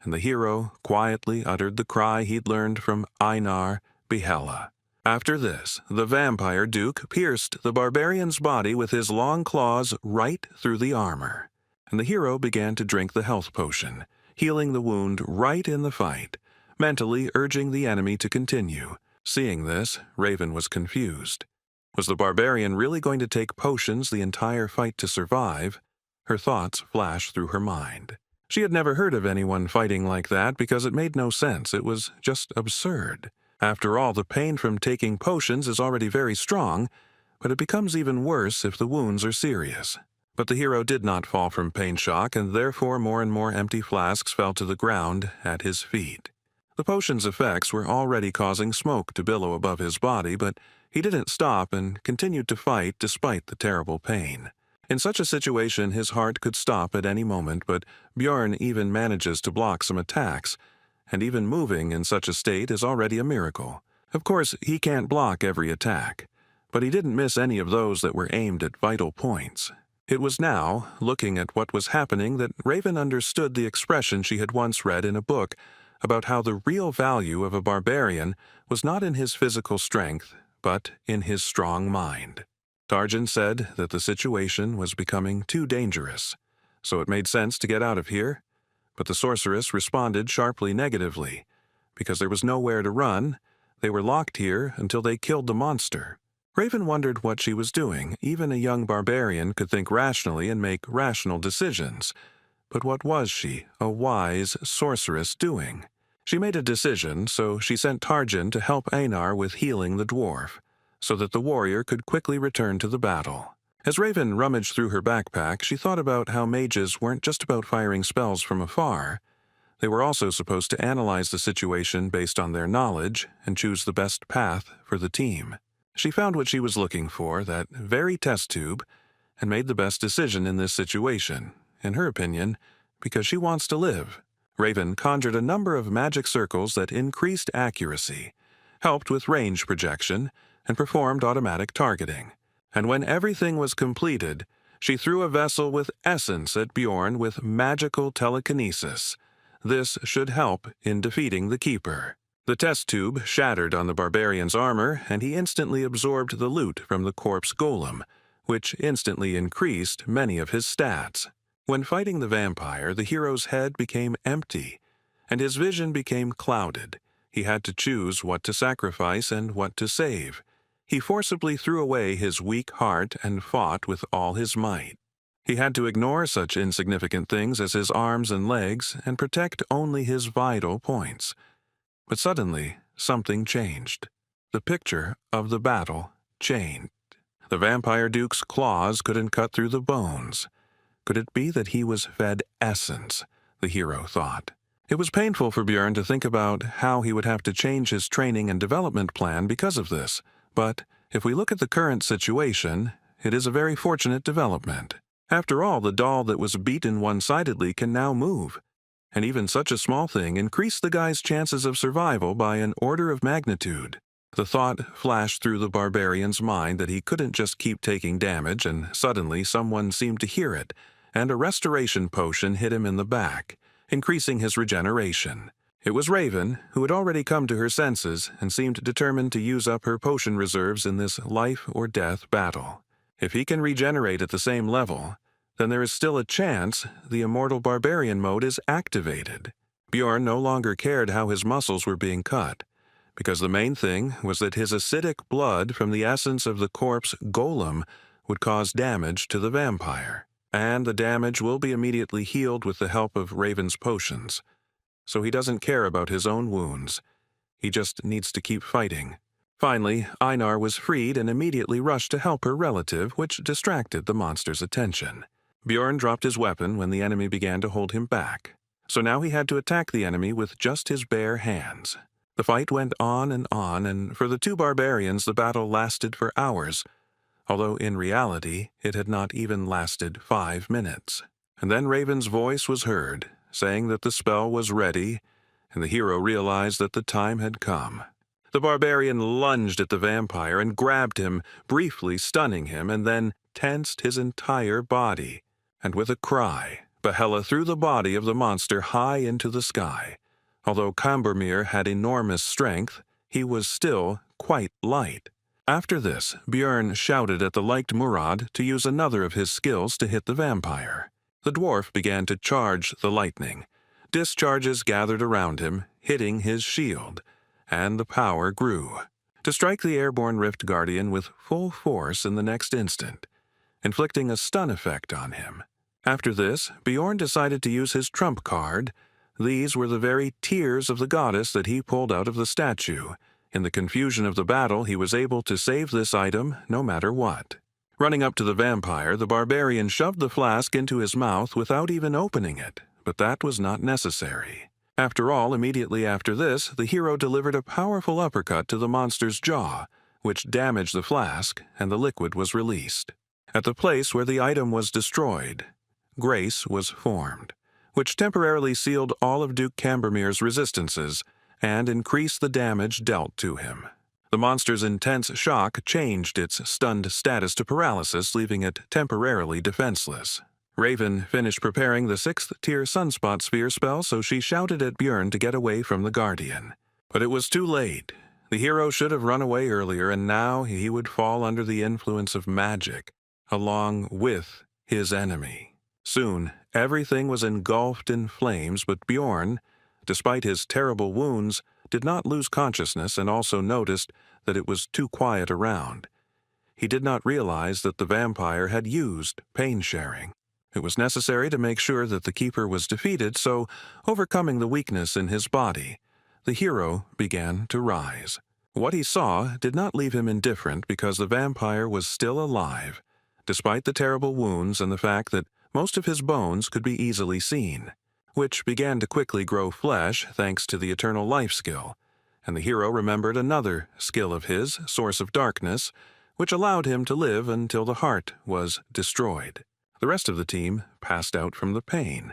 and the hero quietly uttered the cry he'd learned from Einar Behela. After this, the vampire duke pierced the barbarian's body with his long claws right through the armor, and the hero began to drink the health potion, healing the wound right in the fight, mentally urging the enemy to continue. Seeing this, Raven was confused. Was the barbarian really going to take potions the entire fight to survive? Her thoughts flashed through her mind. She had never heard of anyone fighting like that because it made no sense. It was just absurd. After all, the pain from taking potions is already very strong, but it becomes even worse if the wounds are serious. But the hero did not fall from pain shock, and therefore more and more empty flasks fell to the ground at his feet. The potion's effects were already causing smoke to billow above his body, but he didn't stop and continued to fight despite the terrible pain. In such a situation, his heart could stop at any moment, but Bjorn even manages to block some attacks, and even moving in such a state is already a miracle. Of course, he can't block every attack, but he didn't miss any of those that were aimed at vital points. It was now, looking at what was happening, that Raven understood the expression she had once read in a book about how the real value of a barbarian was not in his physical strength, but in his strong mind. Tarjan said that the situation was becoming too dangerous, so it made sense to get out of here, but the sorceress responded sharply negatively. Because there was nowhere to run, they were locked here until they killed the monster. Raven wondered what she was doing. Even a young barbarian could think rationally and make rational decisions. But what was she, a wise sorceress, doing? She made a decision, so she sent Tarjan to help Einar with healing the dwarf, so that the warrior could quickly return to the battle. As Raven rummaged through her backpack, she thought about how mages weren't just about firing spells from afar. They were also supposed to analyze the situation based on their knowledge and choose the best path for the team. She found what she was looking for, that very test tube, and made the best decision in this situation, in her opinion, because she wants to live. Raven conjured a number of magic circles that increased accuracy, helped with range projection, and performed automatic targeting. And when everything was completed, she threw a vessel with essence at Bjorn with magical telekinesis. This should help in defeating the Keeper. The test tube shattered on the barbarian's armor, and he instantly absorbed the loot from the corpse golem, which instantly increased many of his stats. When fighting the vampire, the hero's head became empty, and his vision became clouded. He had to choose what to sacrifice and what to save. He forcibly threw away his weak heart and fought with all his might. He had to ignore such insignificant things as his arms and legs and protect only his vital points. But suddenly, something changed. The picture of the battle changed. The vampire duke's claws couldn't cut through the bones. Could it be that he was fed essence? The hero thought. It was painful for Björn to think about how he would have to change his training and development plan because of this, but if we look at the current situation, it is a very fortunate development. After all, the doll that was beaten one-sidedly can now move, and even such a small thing increased the guy's chances of survival by an order of magnitude. The thought flashed through the barbarian's mind that he couldn't just keep taking damage, and suddenly someone seemed to hear it, and a restoration potion hit him in the back, increasing his regeneration. It was Raven, who had already come to her senses and seemed determined to use up her potion reserves in this life-or-death battle. If he can regenerate at the same level, then there is still a chance the immortal barbarian mode is activated. Björn no longer cared how his muscles were being cut, because the main thing was that his acidic blood from the essence of the corpse golem would cause damage to the vampire, and the damage will be immediately healed with the help of Raven's potions. So he doesn't care about his own wounds. He just needs to keep fighting. Finally, Einar was freed and immediately rushed to help her relative, which distracted the monster's attention. Björn dropped his weapon when the enemy began to hold him back. So now he had to attack the enemy with just his bare hands. The fight went on, and for the two barbarians the battle lasted for hours, although in reality it had not even lasted 5 minutes. And then Raven's voice was heard, saying that the spell was ready, and the hero realized that the time had come. The barbarian lunged at the vampire and grabbed him, briefly stunning him, and then tensed his entire body. And with a cry, Bahela threw the body of the monster high into the sky. Although Kambermir had enormous strength, he was still quite light. After this, Björn shouted at the liked Murad to use another of his skills to hit the vampire. The dwarf began to charge the lightning. Discharges gathered around him, hitting his shield, and the power grew, to strike the airborne Rift Guardian with full force in the next instant, inflicting a stun effect on him. After this, Björn decided to use his trump card. These were the very tears of the goddess that he pulled out of the statue. In the confusion of the battle, he was able to save this item no matter what. Running up to the vampire, the barbarian shoved the flask into his mouth without even opening it, but that was not necessary. After all, immediately after this, the hero delivered a powerful uppercut to the monster's jaw, which damaged the flask, and the liquid was released. At the place where the item was destroyed, Grace was formed, which temporarily sealed all of Duke Kambermir's resistances and increased the damage dealt to him. The monster's intense shock changed its stunned status to paralysis, leaving it temporarily defenseless. Raven finished preparing the 6th-tier Sunspot Sphere spell, so she shouted at Björn to get away from the Guardian. But it was too late. The hero should have run away earlier, and now he would fall under the influence of magic, along with his enemy. Soon, everything was engulfed in flames, but Björn, despite his terrible wounds, did not lose consciousness and also noticed that it was too quiet around. He did not realize that the vampire had used pain sharing. It was necessary to make sure that the keeper was defeated, so, overcoming the weakness in his body, the hero began to rise. What he saw did not leave him indifferent because the vampire was still alive, despite the terrible wounds and the fact that most of his bones could be easily seen, which began to quickly grow flesh thanks to the Eternal Life skill, and the hero remembered another skill of his, Source of Darkness, which allowed him to live until the heart was destroyed. The rest of the team passed out from the pain,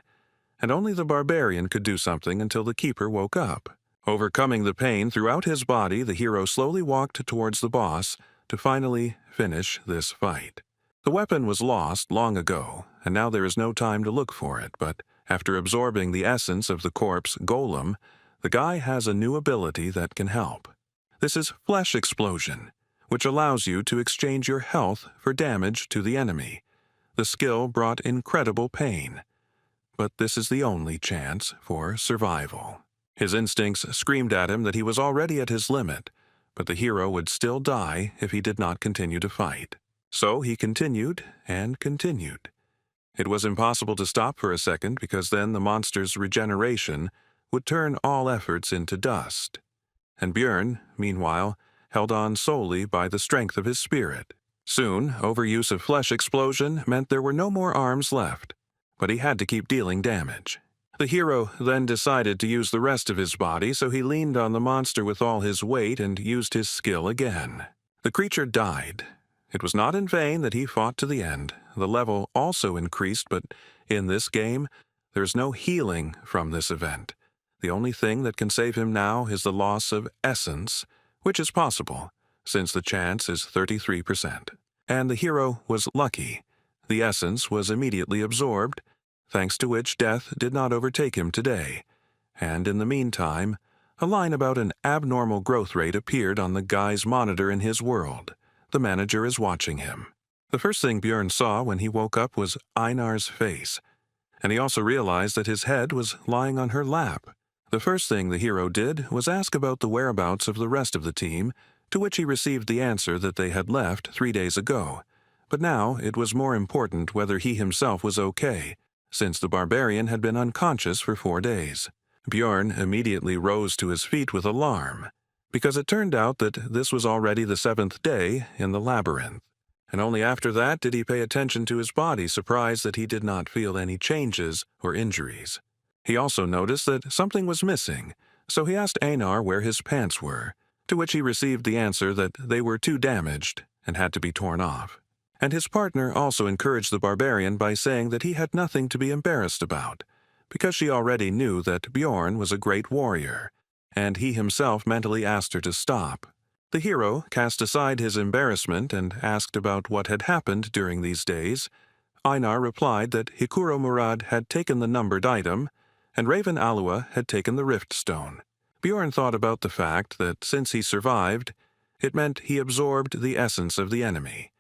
and only the barbarian could do something until the keeper woke up. Overcoming the pain throughout his body, the hero slowly walked towards the boss to finally finish this fight. The weapon was lost long ago, and now there is no time to look for it, but after absorbing the essence of the corpse golem, the guy has a new ability that can help. This is Flesh Explosion, which allows you to exchange your health for damage to the enemy. The skill brought incredible pain, but this is the only chance for survival. His instincts screamed at him that he was already at his limit, but the hero would still die if he did not continue to fight. So he continued and continued. It was impossible to stop for a second because then the monster's regeneration would turn all efforts into dust. And Björn, meanwhile, held on solely by the strength of his spirit. Soon, overuse of flesh explosion meant there were no more arms left, but he had to keep dealing damage. The hero then decided to use the rest of his body, so he leaned on the monster with all his weight and used his skill again. The creature died. It was not in vain that he fought to the end. The level also increased, but in this game, there's no healing from this event. The only thing that can save him now is the loss of essence, which is possible, since the chance is 33%. And the hero was lucky. The essence was immediately absorbed, thanks to which death did not overtake him today. And in the meantime, a line about an abnormal growth rate appeared on the guy's monitor in his world. The manager is watching him. The first thing Björn saw when he woke up was Einar's face, and he also realized that his head was lying on her lap. The first thing the hero did was ask about the whereabouts of the rest of the team, to which he received the answer that they had left 3 days ago. But now it was more important whether he himself was okay, since the barbarian had been unconscious for 4 days. Björn immediately rose to his feet with alarm, because it turned out that this was already the 7th day in the labyrinth. And only after that did he pay attention to his body, surprised that he did not feel any changes or injuries. He also noticed that something was missing, so he asked Einar where his pants were, to which he received the answer that they were too damaged and had to be torn off. And his partner also encouraged the barbarian by saying that he had nothing to be embarrassed about, because she already knew that Björn was a great warrior, and he himself mentally asked her to stop. The hero cast aside his embarrassment and asked about what had happened during these days. Einar replied that Hikuro Murad had taken the numbered item, and Raven Alua had taken the rift stone. Björn thought about the fact that since he survived, it meant he absorbed the essence of the enemy,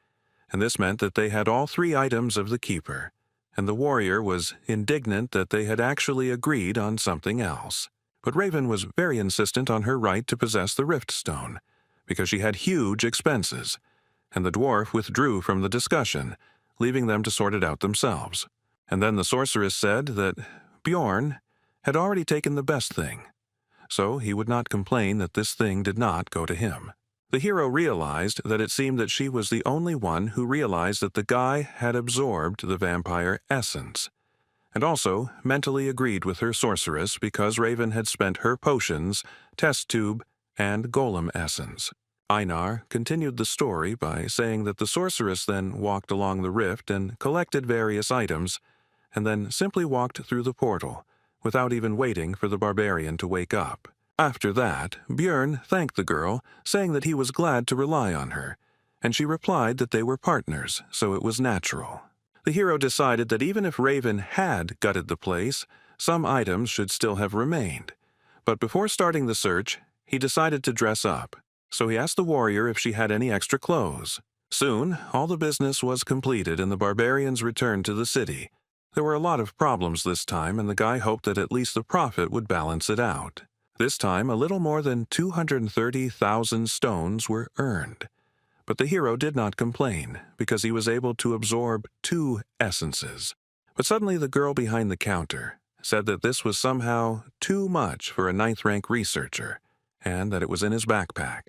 and this meant that they had all 3 items of the keeper, and the warrior was indignant that they had actually agreed on something else. But Raven was very insistent on her right to possess the rift stone, because she had huge expenses, and the dwarf withdrew from the discussion, leaving them to sort it out themselves. And then the sorceress said that Björn had already taken the best thing, so he would not complain that this thing did not go to him. The hero realized that it seemed that she was the only one who realized that the guy had absorbed the vampire essence, and also mentally agreed with her sorceress because Raven had spent her potions, test tube, and golem essence. Einar continued the story by saying that the sorceress then walked along the rift and collected various items, and then simply walked through the portal, without even waiting for the barbarian to wake up. After that, Björn thanked the girl, saying that he was glad to rely on her, and she replied that they were partners, so it was natural. The hero decided that even if Raven had gutted the place, some items should still have remained. But before starting the search, he decided to dress up, so he asked the warrior if she had any extra clothes. Soon, all the business was completed and the barbarians returned to the city. There were a lot of problems this time, and the guy hoped that at least the profit would balance it out. This time, a little more than 230,000 stones were earned. But the hero did not complain, because he was able to absorb 2 essences. But suddenly the girl behind the counter said that this was somehow too much for a 9th-rank researcher, and that it was in his backpack.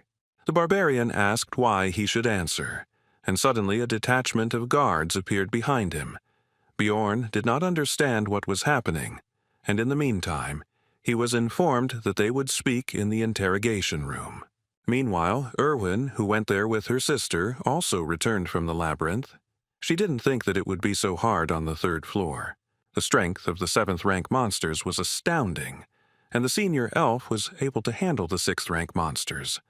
The barbarian asked why he should answer, and suddenly a detachment of guards appeared behind him. Björn did not understand what was happening, and in the meantime, he was informed that they would speak in the interrogation room. Meanwhile, Erwin, who went there with her sister, also returned from the labyrinth. She didn't think that it would be so hard on the 3rd floor. The strength of the 7th-rank monsters was astounding, and the senior elf was able to handle the 6th-rank monsters.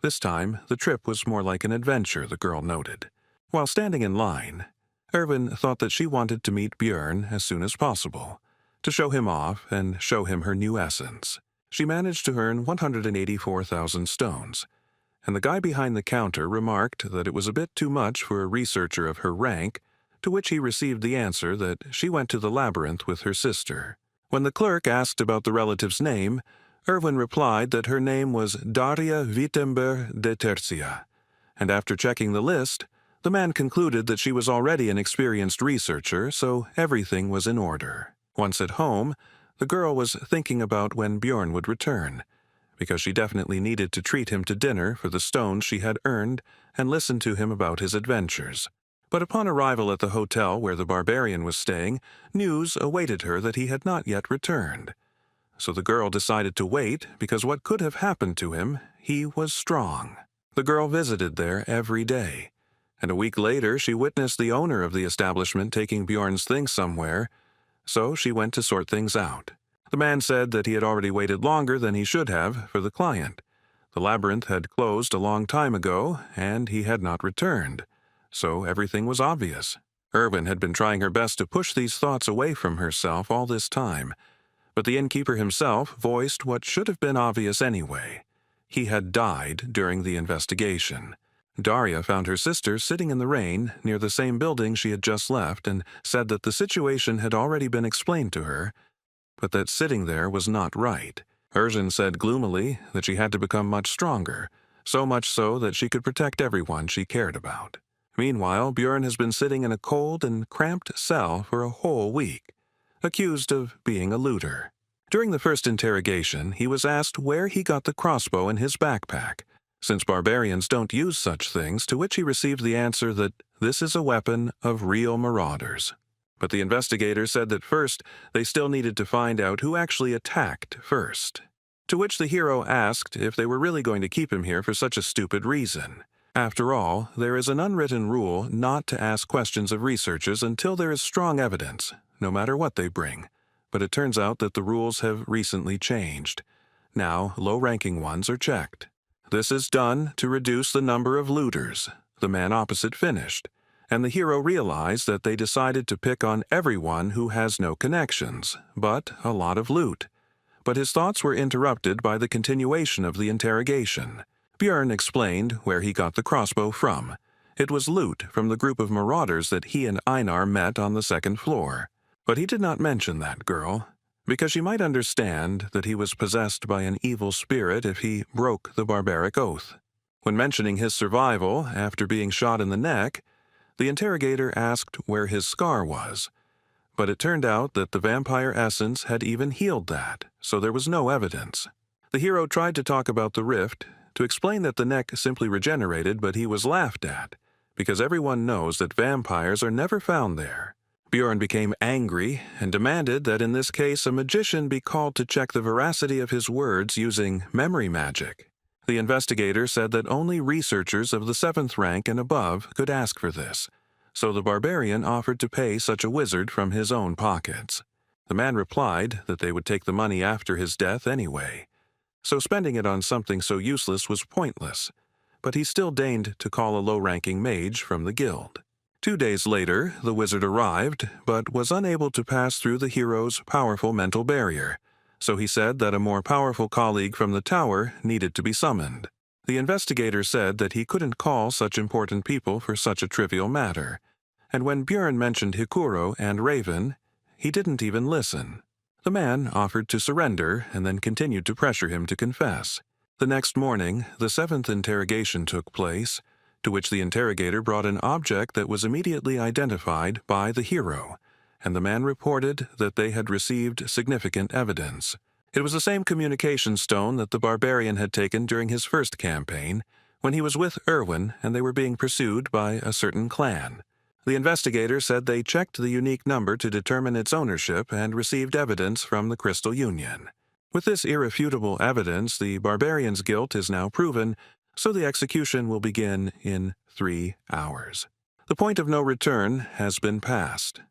This time, the trip was more like an adventure, the girl noted. While standing in line, Erwin thought that she wanted to meet Björn as soon as possible, to show him off and show him her new essence. She managed to earn 184,000 stones, and the guy behind the counter remarked that it was a bit too much for a researcher of her rank, to which he received the answer that she went to the labyrinth with her sister. When the clerk asked about the relative's name, Erwin replied that her name was Daria Wittenberg de Tercia, and after checking the list, the man concluded that she was already an experienced researcher, so everything was in order. Once at home, the girl was thinking about when Bjorn would return, because she definitely needed to treat him to dinner for the stones she had earned and listen to him about his adventures. But upon arrival at the hotel where the barbarian was staying, news awaited her that he had not yet returned. So the girl decided to wait because what could have happened to him, he was strong. The girl visited there every day, and a week later she witnessed the owner of the establishment taking Bjorn's things somewhere, so she went to sort things out. The man said that he had already waited longer than he should have for the client. The labyrinth had closed a long time ago, and he had not returned, so everything was obvious. Erwin had been trying her best to push these thoughts away from herself all this time, but the innkeeper himself voiced what should have been obvious anyway. He had died during the investigation. Daria found her sister sitting in the rain near the same building she had just left and said that the situation had already been explained to her, but that sitting there was not right. Erwin said gloomily that she had to become much stronger, so much so that she could protect everyone she cared about. Meanwhile, Bjorn has been sitting in a cold and cramped cell for a whole week, accused of being a looter. During the first interrogation, he was asked where he got the crossbow in his backpack, since barbarians don't use such things, to which he received the answer that this is a weapon of real marauders. But the investigator said that first they still needed to find out who actually attacked first, to which the hero asked if they were really going to keep him here for such a stupid reason. After all, there is an unwritten rule not to ask questions of researchers until there is strong evidence, no matter what they bring. But it turns out that the rules have recently changed. Now, low-ranking ones are checked. This is done to reduce the number of looters, the man opposite finished, and the hero realized that they decided to pick on everyone who has no connections, but a lot of loot. But his thoughts were interrupted by the continuation of the interrogation. Bjorn explained where he got the crossbow from. It was loot from the group of marauders that he and Einar met on the second floor. But he did not mention that girl, because she might understand that he was possessed by an evil spirit if he broke the barbaric oath. When mentioning his survival after being shot in the neck, the interrogator asked where his scar was, but it turned out that the vampire essence had even healed that, so there was no evidence. The hero tried to talk about the rift, to explain that the neck simply regenerated, but he was laughed at, because everyone knows that vampires are never found there. Bjorn became angry and demanded that in this case a magician be called to check the veracity of his words using memory magic. The investigator said that only researchers of the 7th rank and above could ask for this, so the barbarian offered to pay such a wizard from his own pockets. The man replied that they would take the money after his death anyway, so spending it on something so useless was pointless, but he still deigned to call a low-ranking mage from the guild. 2 days later, the wizard arrived, but was unable to pass through the hero's powerful mental barrier, so he said that a more powerful colleague from the tower needed to be summoned. The investigator said that he couldn't call such important people for such a trivial matter, and when Bjorn mentioned Hikuro and Raven, he didn't even listen. The man offered to surrender and then continued to pressure him to confess. The next morning, the 7th interrogation took place, to which the interrogator brought an object that was immediately identified by the hero, and the man reported that they had received significant evidence. It was the same communication stone that the barbarian had taken during his first campaign, when he was with Erwin and they were being pursued by a certain clan. The investigator said they checked the unique number to determine its ownership and received evidence from the Crystal Union. With this irrefutable evidence, the barbarian's guilt is now proven, so the execution will begin in 3 hours. The point of no return has been passed.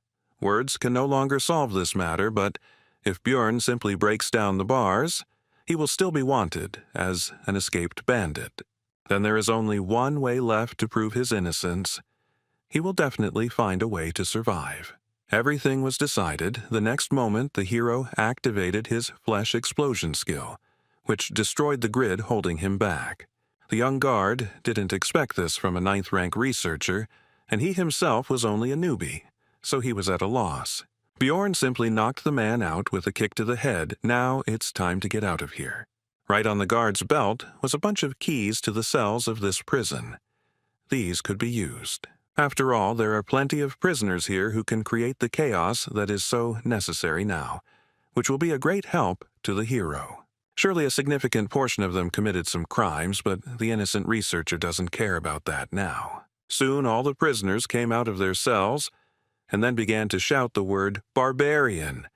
Words can no longer solve this matter, but if Bjorn simply breaks down the bars, he will still be wanted as an escaped bandit. Then there is only one way left to prove his innocence. He will definitely find a way to survive. Everything was decided. The next moment, the hero activated his flesh explosion skill, which destroyed the grid holding him back. The young guard didn't expect this from a 9th rank researcher, and he himself was only a newbie, so he was at a loss. Bjorn simply knocked the man out with a kick to the head. Now it's time to get out of here. Right on the guard's belt was a bunch of keys to the cells of this prison. These could be used. After all, there are plenty of prisoners here who can create the chaos that is so necessary now, which will be a great help to the hero. Surely a significant portion of them committed some crimes, but the innocent researcher doesn't care about that now. Soon all the prisoners came out of their cells and then began to shout the word barbarian.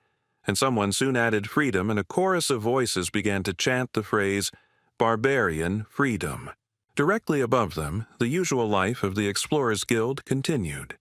And someone soon added freedom, and a chorus of voices began to chant the phrase barbarian freedom. Directly above them, the usual life of the Explorers Guild continued.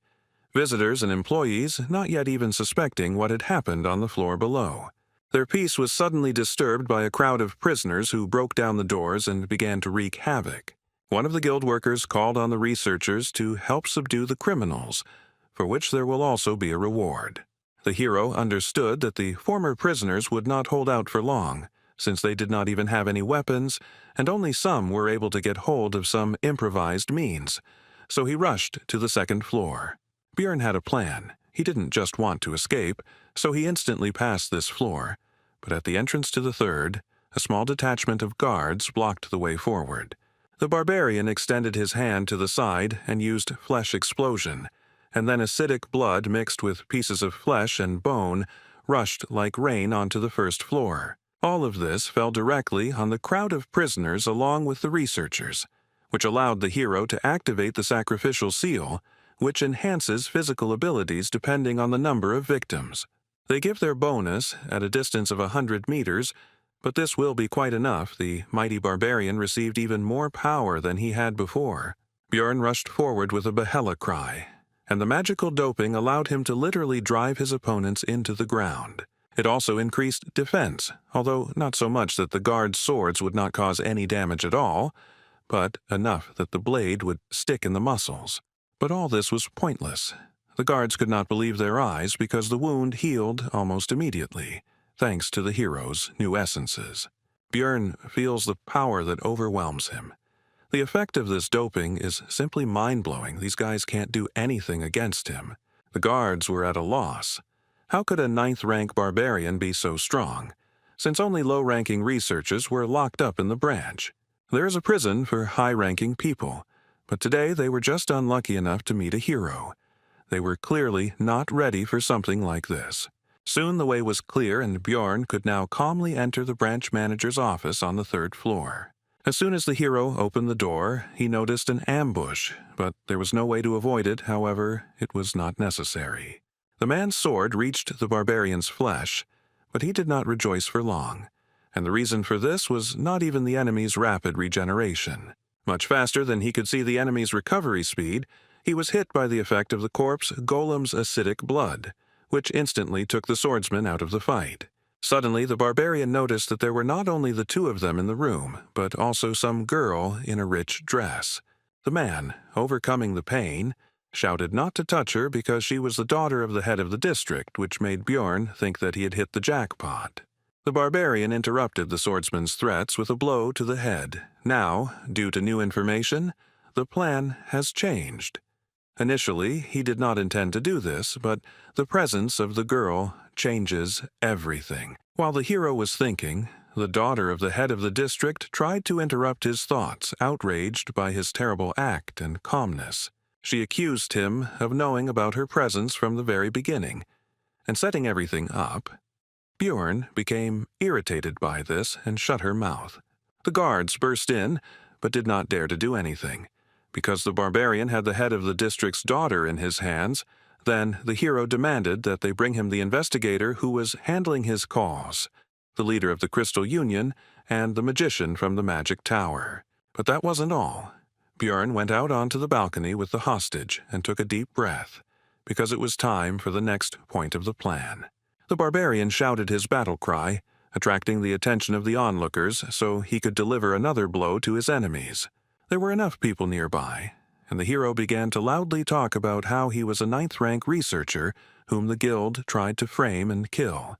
Visitors and employees not yet even suspecting what had happened on the floor below. Their peace was suddenly disturbed by a crowd of prisoners who broke down the doors and began to wreak havoc. One of the guild workers called on the researchers to help subdue the criminals, for which there will also be a reward. The hero understood that the former prisoners would not hold out for long, since they did not even have any weapons, and only some were able to get hold of some improvised means. So he rushed to the second floor. Bjorn had a plan. He didn't just want to escape, so he instantly passed this floor. But at the entrance to the third, a small detachment of guards blocked the way forward. The barbarian extended his hand to the side and used flesh explosion, and then acidic blood mixed with pieces of flesh and bone rushed like rain onto the first floor. All of this fell directly on the crowd of prisoners along with the researchers, which allowed the hero to activate the sacrificial seal, which enhances physical abilities depending on the number of victims. They give their bonus at a distance of 100 meters, but this will be quite enough. The mighty barbarian received even more power than he had before. Bjorn rushed forward with a Behela cry, and the magical doping allowed him to literally drive his opponents into the ground. It also increased defense, although not so much that the guards' swords would not cause any damage at all, but enough that the blade would stick in the muscles. But all this was pointless. The guards could not believe their eyes because the wound healed almost immediately, thanks to the hero's new essences. Bjorn feels the power that overwhelms him. The effect of this doping is simply mind-blowing. These guys can't do anything against him. The guards were at a loss. How could a 9th-rank barbarian be so strong, since only low-ranking researchers were locked up in the branch? There is a prison for high-ranking people, but today they were just unlucky enough to meet a hero. They were clearly not ready for something like this. Soon the way was clear, and Bjorn could now calmly enter the branch manager's office on the 3rd floor. As soon as the hero opened the door, he noticed an ambush, but there was no way to avoid it. However, it was not necessary. The man's sword reached the barbarian's flesh, but he did not rejoice for long, and the reason for this was not even the enemy's rapid regeneration. Much faster than he could see the enemy's recovery speed, he was hit by the effect of the corpse golem's acidic blood, which instantly took the swordsman out of the fight. Suddenly, the barbarian noticed that there were not only the two of them in the room, but also some girl in a rich dress. The man, overcoming the pain, shouted not to touch her because she was the daughter of the head of the district, which made Bjorn think that he had hit the jackpot. The barbarian interrupted the swordsman's threats with a blow to the head. Now, due to new information, the plan has changed. Initially, he did not intend to do this, but the presence of the girl changes everything. While the hero was thinking, the daughter of the head of the district tried to interrupt his thoughts, outraged by his terrible act and calmness. She accused him of knowing about her presence from the very beginning, and setting everything up. Bjorn became irritated by this and shut her mouth. The guards burst in, but did not dare to do anything. Because the barbarian had the head of the district's daughter in his hands, then the hero demanded that they bring him the investigator who was handling his cause, the leader of the Crystal Union, and the magician from the Magic Tower. But that wasn't all. Bjorn went out onto the balcony with the hostage and took a deep breath, because it was time for the next point of the plan. The barbarian shouted his battle cry, attracting the attention of the onlookers so he could deliver another blow to his enemies. There were enough people nearby, and the hero began to loudly talk about how he was a 9th-rank researcher whom the guild tried to frame and kill,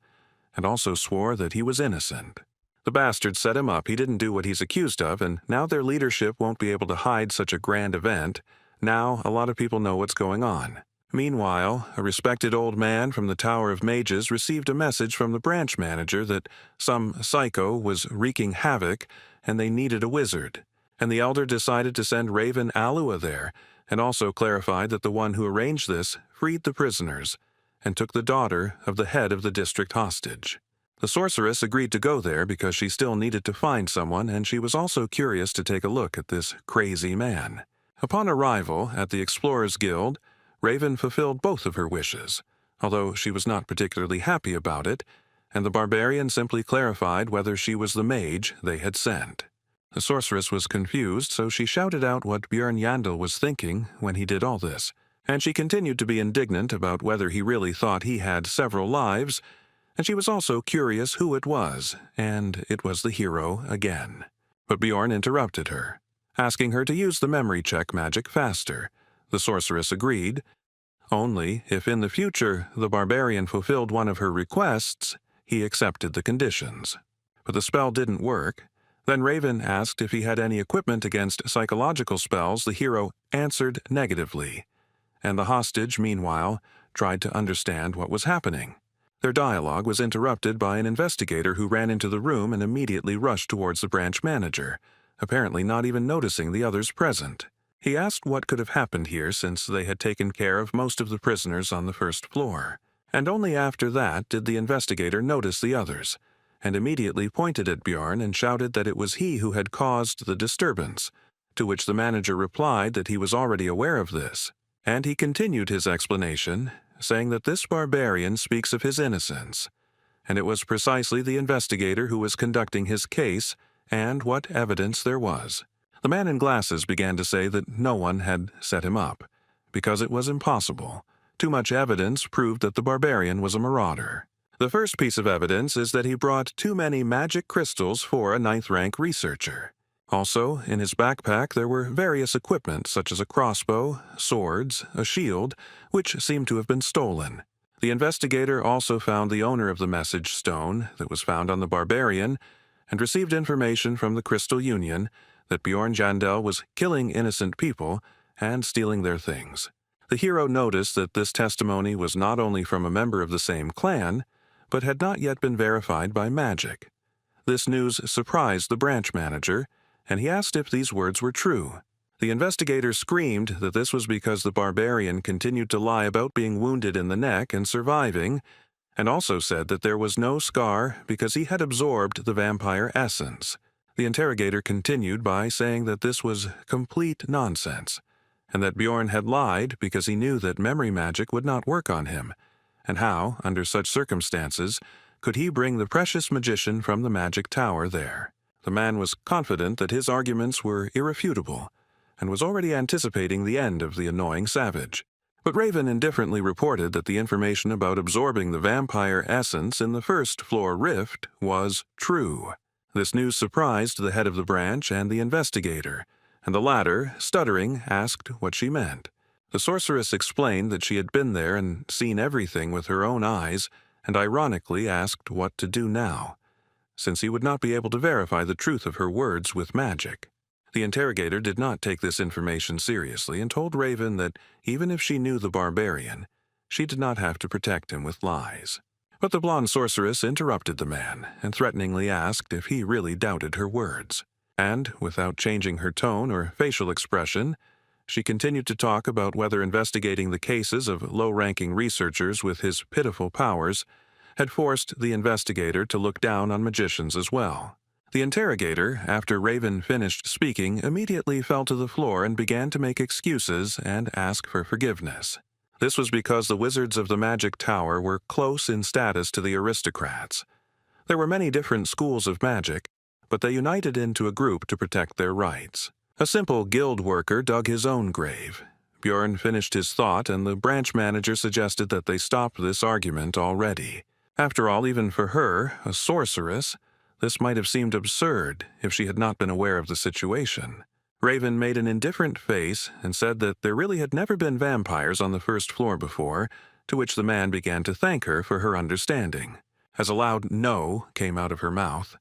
and also swore that he was innocent. The bastard set him up. He didn't do what he's accused of, and now their leadership won't be able to hide such a grand event. Now a lot of people know what's going on. Meanwhile, a respected old man from the Tower of Mages received a message from the branch manager that some psycho was wreaking havoc and they needed a wizard, and the elder decided to send Raven Alua there, and also clarified that the one who arranged this freed the prisoners and took the daughter of the head of the district hostage. The sorceress agreed to go there because she still needed to find someone, and she was also curious to take a look at this crazy man. Upon arrival at the Explorers Guild, Raven fulfilled both of her wishes, although she was not particularly happy about it, and the barbarian simply clarified whether she was the mage they had sent. The sorceress was confused, so she shouted out what Björn Yandel was thinking when he did all this, and she continued to be indignant about whether he really thought he had several lives, and she was also curious who it was, and it was the hero again. But Bjorn interrupted her, asking her to use the memory check magic faster. The sorceress agreed, only if in the future the barbarian fulfilled one of her requests, he accepted the conditions. But the spell didn't work. Then Raven asked if he had any equipment against psychological spells. The hero answered negatively, and the hostage, meanwhile, tried to understand what was happening. Their dialogue was interrupted by an investigator who ran into the room and immediately rushed towards the branch manager, apparently not even noticing the others present. He asked what could have happened here since they had taken care of most of the prisoners on the first floor. And only after that did the investigator notice the others, and immediately pointed at Bjorn and shouted that it was he who had caused the disturbance, to which the manager replied that he was already aware of this. And he continued his explanation, saying that this barbarian speaks of his innocence, and it was precisely the investigator who was conducting his case and what evidence there was. The man in glasses began to say that no one had set him up, because it was impossible. Too much evidence proved that the barbarian was a marauder. The first piece of evidence is that he brought too many magic crystals for a 9th-rank researcher. Also, in his backpack there were various equipment such as a crossbow, swords, a shield, which seemed to have been stolen. The investigator also found the owner of the message stone that was found on the barbarian and received information from the Crystal Union that Bjorn Jandel was killing innocent people and stealing their things. The hero noticed that this testimony was not only from a member of the same clan, but had not yet been verified by magic. This news surprised the branch manager, and he asked if these words were true. The investigator screamed that this was because the barbarian continued to lie about being wounded in the neck and surviving, and also said that there was no scar because he had absorbed the vampire essence. The interrogator continued by saying that this was complete nonsense, and that Bjorn had lied because he knew that memory magic would not work on him, and how, under such circumstances, could he bring the precious magician from the magic tower there. The man was confident that his arguments were irrefutable, and was already anticipating the end of the annoying savage. But Raven indifferently reported that the information about absorbing the vampire essence in the first-floor rift was true. This news surprised the head of the branch and the investigator, and the latter, stuttering, asked what she meant. The sorceress explained that she had been there and seen everything with her own eyes, and ironically asked what to do now, since he would not be able to verify the truth of her words with magic. The interrogator did not take this information seriously and told Raven that even if she knew the barbarian, she did not have to protect him with lies. But the blonde sorceress interrupted the man and threateningly asked if he really doubted her words. And, without changing her tone or facial expression, she continued to talk about whether investigating the cases of low-ranking researchers with his pitiful powers had forced the investigator to look down on magicians as well. The interrogator, after Raven finished speaking, immediately fell to the floor and began to make excuses and ask for forgiveness. This was because the wizards of the magic tower were close in status to the aristocrats. There were many different schools of magic, but they united into a group to protect their rights. A simple guild worker dug his own grave. Bjorn finished his thought, and the branch manager suggested that they stop this argument already. After all, even for her, a sorceress, this might have seemed absurd if she had not been aware of the situation. Raven made an indifferent face and said that there really had never been vampires on the first floor before, to which the man began to thank her for her understanding. As a loud "no" came out of her mouth.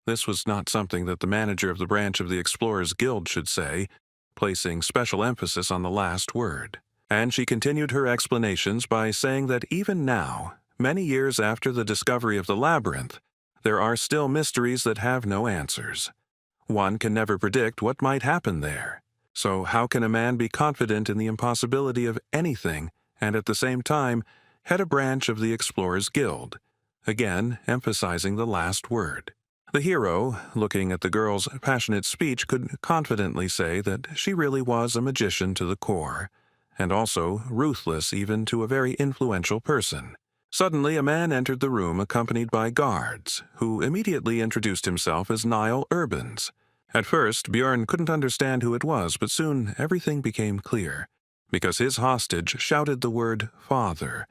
This was not something that the manager of the branch of the Explorers Guild should say, placing special emphasis on the last word. And she continued her explanations by saying that even now, many years after the discovery of the labyrinth, there are still mysteries that have no answers. One can never predict what might happen there. So how can a man be confident in the impossibility of anything and at the same time head a branch of the Explorers Guild? Again, emphasizing the last word. The hero, looking at the girl's passionate speech, could confidently say that she really was a magician to the core, and also ruthless even to a very influential person. Suddenly, a man entered the room accompanied by guards, who immediately introduced himself as Niall Urbans. At first, Björn couldn't understand who it was, but soon everything became clear, because his hostage shouted the word father,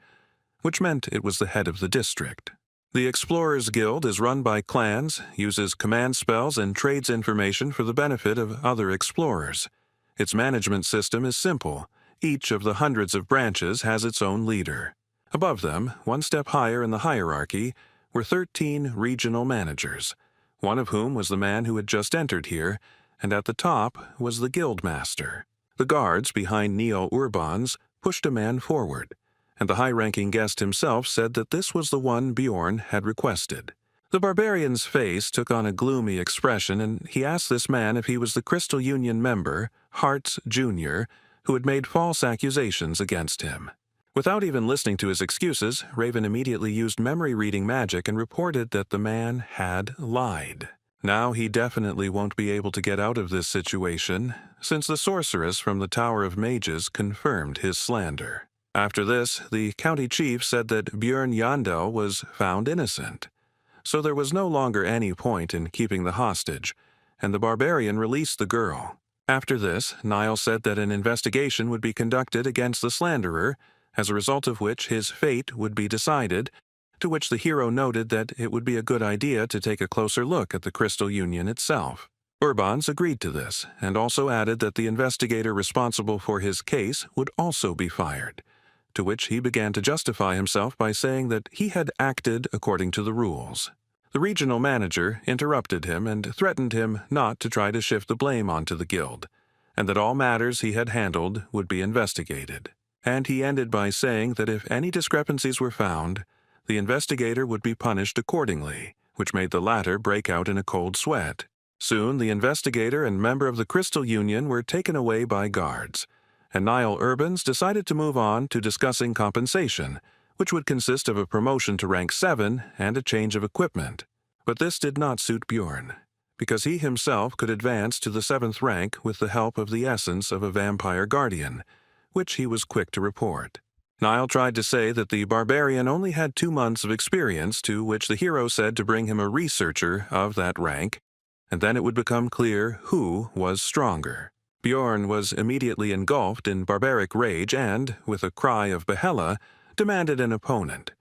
which meant it was the head of the district. The Explorers Guild is run by clans, uses command spells, and trades information for the benefit of other explorers. Its management system is simple. Each of the hundreds of branches has its own leader. Above them, one step higher in the hierarchy, were 13 regional managers, one of whom was the man who had just entered here, and at the top was the guild master. The guards behind Niall Urbans pushed a man forward, and the high-ranking guest himself said that this was the one Bjorn had requested. The barbarian's face took on a gloomy expression, and he asked this man if he was the Crystal Union member, Hartz Jr., who had made false accusations against him. Without even listening to his excuses, Raven immediately used memory-reading magic and reported that the man had lied. Now he definitely won't be able to get out of this situation, since the sorceress from the Tower of Mages confirmed his slander. After this, the county chief said that Björn Yandel was found innocent, so there was no longer any point in keeping the hostage, and the barbarian released the girl. After this, Niall said that an investigation would be conducted against the slanderer, as a result of which his fate would be decided, to which the hero noted that it would be a good idea to take a closer look at the Crystal Union itself. Urbans agreed to this, and also added that the investigator responsible for his case would also be fired, to which he began to justify himself by saying that he had acted according to the rules. The regional manager interrupted him and threatened him not to try to shift the blame onto the guild, and that all matters he had handled would be investigated. And he ended by saying that if any discrepancies were found, the investigator would be punished accordingly, which made the latter break out in a cold sweat. Soon the investigator and member of the Crystal Union were taken away by guards, and Niall Urbans decided to move on to discussing compensation, which would consist of a promotion to rank 7 and a change of equipment. But this did not suit Bjorn, because he himself could advance to the 7th rank with the help of the essence of a vampire guardian, which he was quick to report. Niall tried to say that the barbarian only had 2 months of experience, to which the hero said to bring him a researcher of that rank, and then it would become clear who was stronger. Bjorn was immediately engulfed in barbaric rage and, with a cry of Behella, demanded an opponent,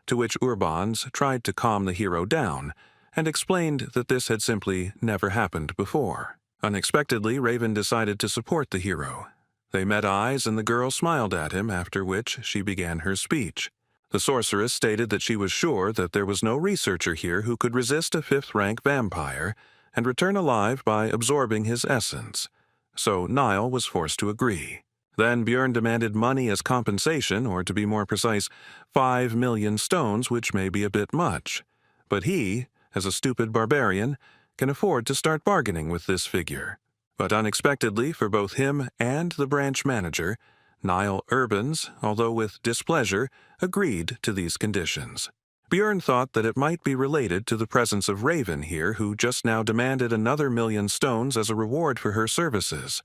to which Urbans tried to calm the hero down, and explained that this had simply never happened before. Unexpectedly, Raven decided to support the hero. They met eyes, and the girl smiled at him, after which she began her speech. The sorceress stated that she was sure that there was no researcher here who could resist a 5th-rank vampire and return alive by absorbing his essence, so Niall was forced to agree. Then Björn demanded money as compensation, or to be more precise, 5 million stones, which may be a bit much. But he, as a stupid barbarian, can afford to start bargaining with this figure. But unexpectedly for both him and the branch manager, Niall Urbans, although with displeasure, agreed to these conditions. Björn thought that it might be related to the presence of Raven here, who just now demanded another 1,000,000 stones as a reward for her services.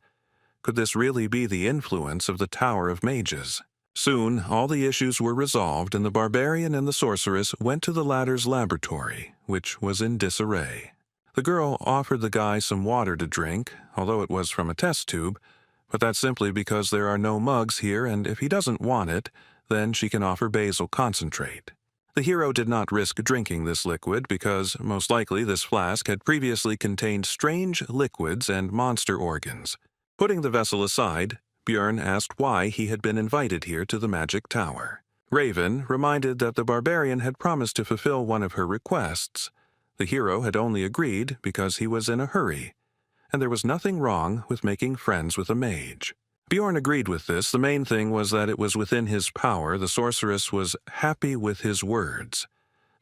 Could this really be the influence of the Tower of Mages? Soon, all the issues were resolved, and the barbarian and the sorceress went to the latter's laboratory, which was in disarray. The girl offered the guy some water to drink, although it was from a test tube, but that's simply because there are no mugs here, and if he doesn't want it, then she can offer basil concentrate. The hero did not risk drinking this liquid because, most likely, this flask had previously contained strange liquids and monster organs. Putting the vessel aside, Björn asked why he had been invited here to the magic tower. Raven reminded that the barbarian had promised to fulfill one of her requests. The hero had only agreed because he was in a hurry, and there was nothing wrong with making friends with a mage. Bjorn agreed with this. The main thing was that it was within his power. The sorceress was happy with his words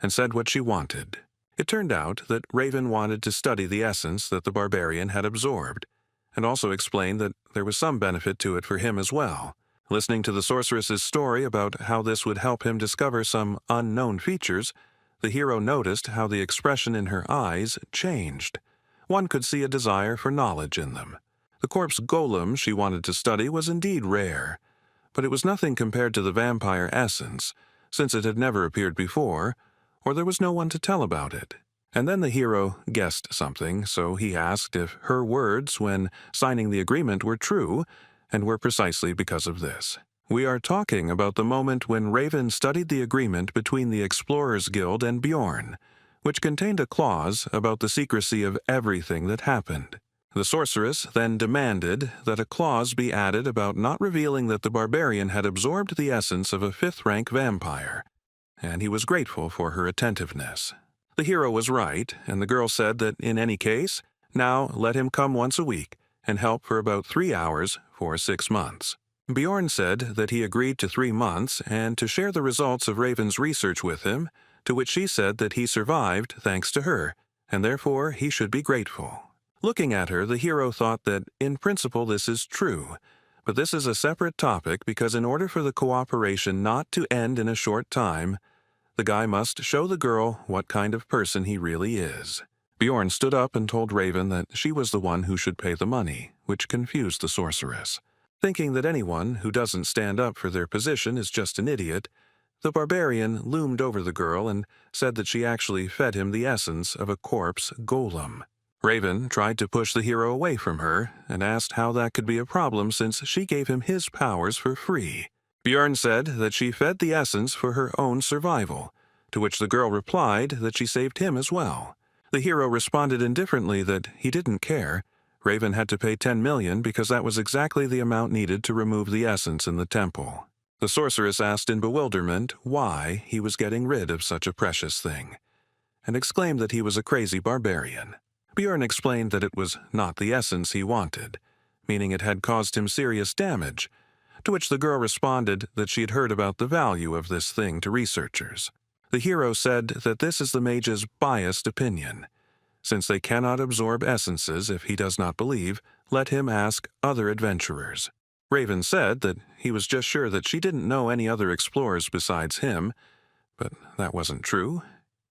and said what she wanted. It turned out that Raven wanted to study the essence that the barbarian had absorbed, and also explained that there was some benefit to it for him as well. Listening to the sorceress's story about how this would help him discover some unknown features, the hero noticed how the expression in her eyes changed. One could see a desire for knowledge in them. The corpse golem she wanted to study was indeed rare, but it was nothing compared to the vampire essence, since it had never appeared before, or there was no one to tell about it. And then the hero guessed something, so he asked if her words when signing the agreement were true, and were precisely because of this. We are talking about the moment when Raven studied the agreement between the Explorers Guild and Bjorn, which contained a clause about the secrecy of everything that happened. The sorceress then demanded that a clause be added about not revealing that the barbarian had absorbed the essence of a 5th-rank vampire, and he was grateful for her attentiveness. The hero was right, and the girl said that in any case, now let him come once a week and help for about 3 hours for 6 months. Bjorn said that he agreed to 3 months and to share the results of Raven's research with him, to which she said that he survived thanks to her, and therefore he should be grateful. Looking at her, the hero thought that, in principle, this is true, but this is a separate topic because in order for the cooperation not to end in a short time, the guy must show the girl what kind of person he really is. Bjorn stood up and told Raven that she was the one who should pay the money, which confused the sorceress. Thinking that anyone who doesn't stand up for their position is just an idiot, the barbarian loomed over the girl and said that she actually fed him the essence of a corpse golem. Raven tried to push the hero away from her and asked how that could be a problem since she gave him his powers for free. Bjorn said that she fed the essence for her own survival, to which the girl replied that she saved him as well. The hero responded indifferently that he didn't care. Raven had to pay 10 million because that was exactly the amount needed to remove the essence in the temple. The sorceress asked in bewilderment why he was getting rid of such a precious thing, and exclaimed that he was a crazy barbarian. Bjorn explained that it was not the essence he wanted, meaning it had caused him serious damage, to which the girl responded that she had heard about the value of this thing to researchers. The hero said that this is the mage's biased opinion. Since they cannot absorb essences if he does not believe, let him ask other adventurers. Raven said that he was just sure that she didn't know any other explorers besides him, but that wasn't true.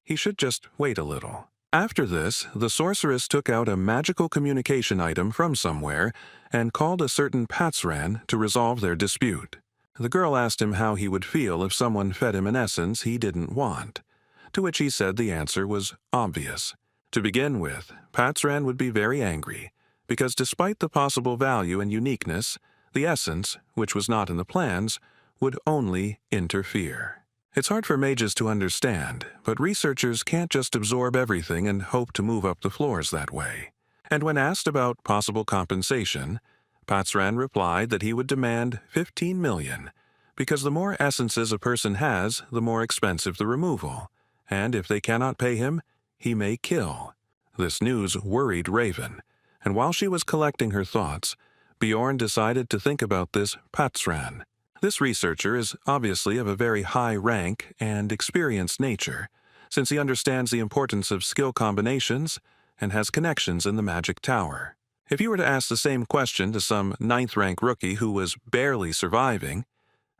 He should just wait a little. After this, the sorceress took out a magical communication item from somewhere and called a certain Patsran to resolve their dispute. The girl asked him how he would feel if someone fed him an essence he didn't want, to which he said the answer was obvious. To begin with, Patsran would be very angry, because despite the possible value and uniqueness, the essence, which was not in the plans, would only interfere. It's hard for mages to understand, but researchers can't just absorb everything and hope to move up the floors that way. And when asked about possible compensation, Patsran replied that he would demand 15 million, because the more essences a person has, the more expensive the removal, and if they cannot pay him, he may kill. This news worried Raven, and while she was collecting her thoughts, Bjorn decided to think about this Patsran. This researcher is obviously of a very high rank and experienced nature, since he understands the importance of skill combinations and has connections in the magic tower. If you were to ask the same question to some 9th-rank rookie who was barely surviving,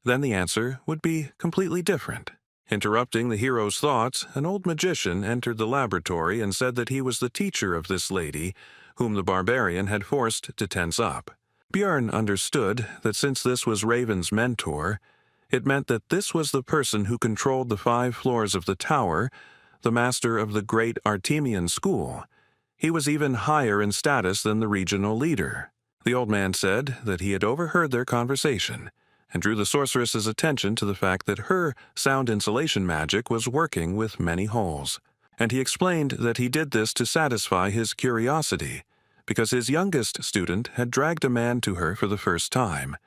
then the answer would be completely different. Interrupting the hero's thoughts, an old magician entered the laboratory and said that he was the teacher of this lady, whom the barbarian had forced to tense up. Bjorn understood that since this was Raven's mentor, it meant that this was the person who controlled the 5 floors of the tower, the master of the great Artemian school. He was even higher in status than the regional leader. The old man said that he had overheard their conversation, and drew the sorceress's attention to the fact that her sound insulation magic was working with many holes. And he explained that he did this to satisfy his curiosity, because his youngest student had dragged a man to her for the first time,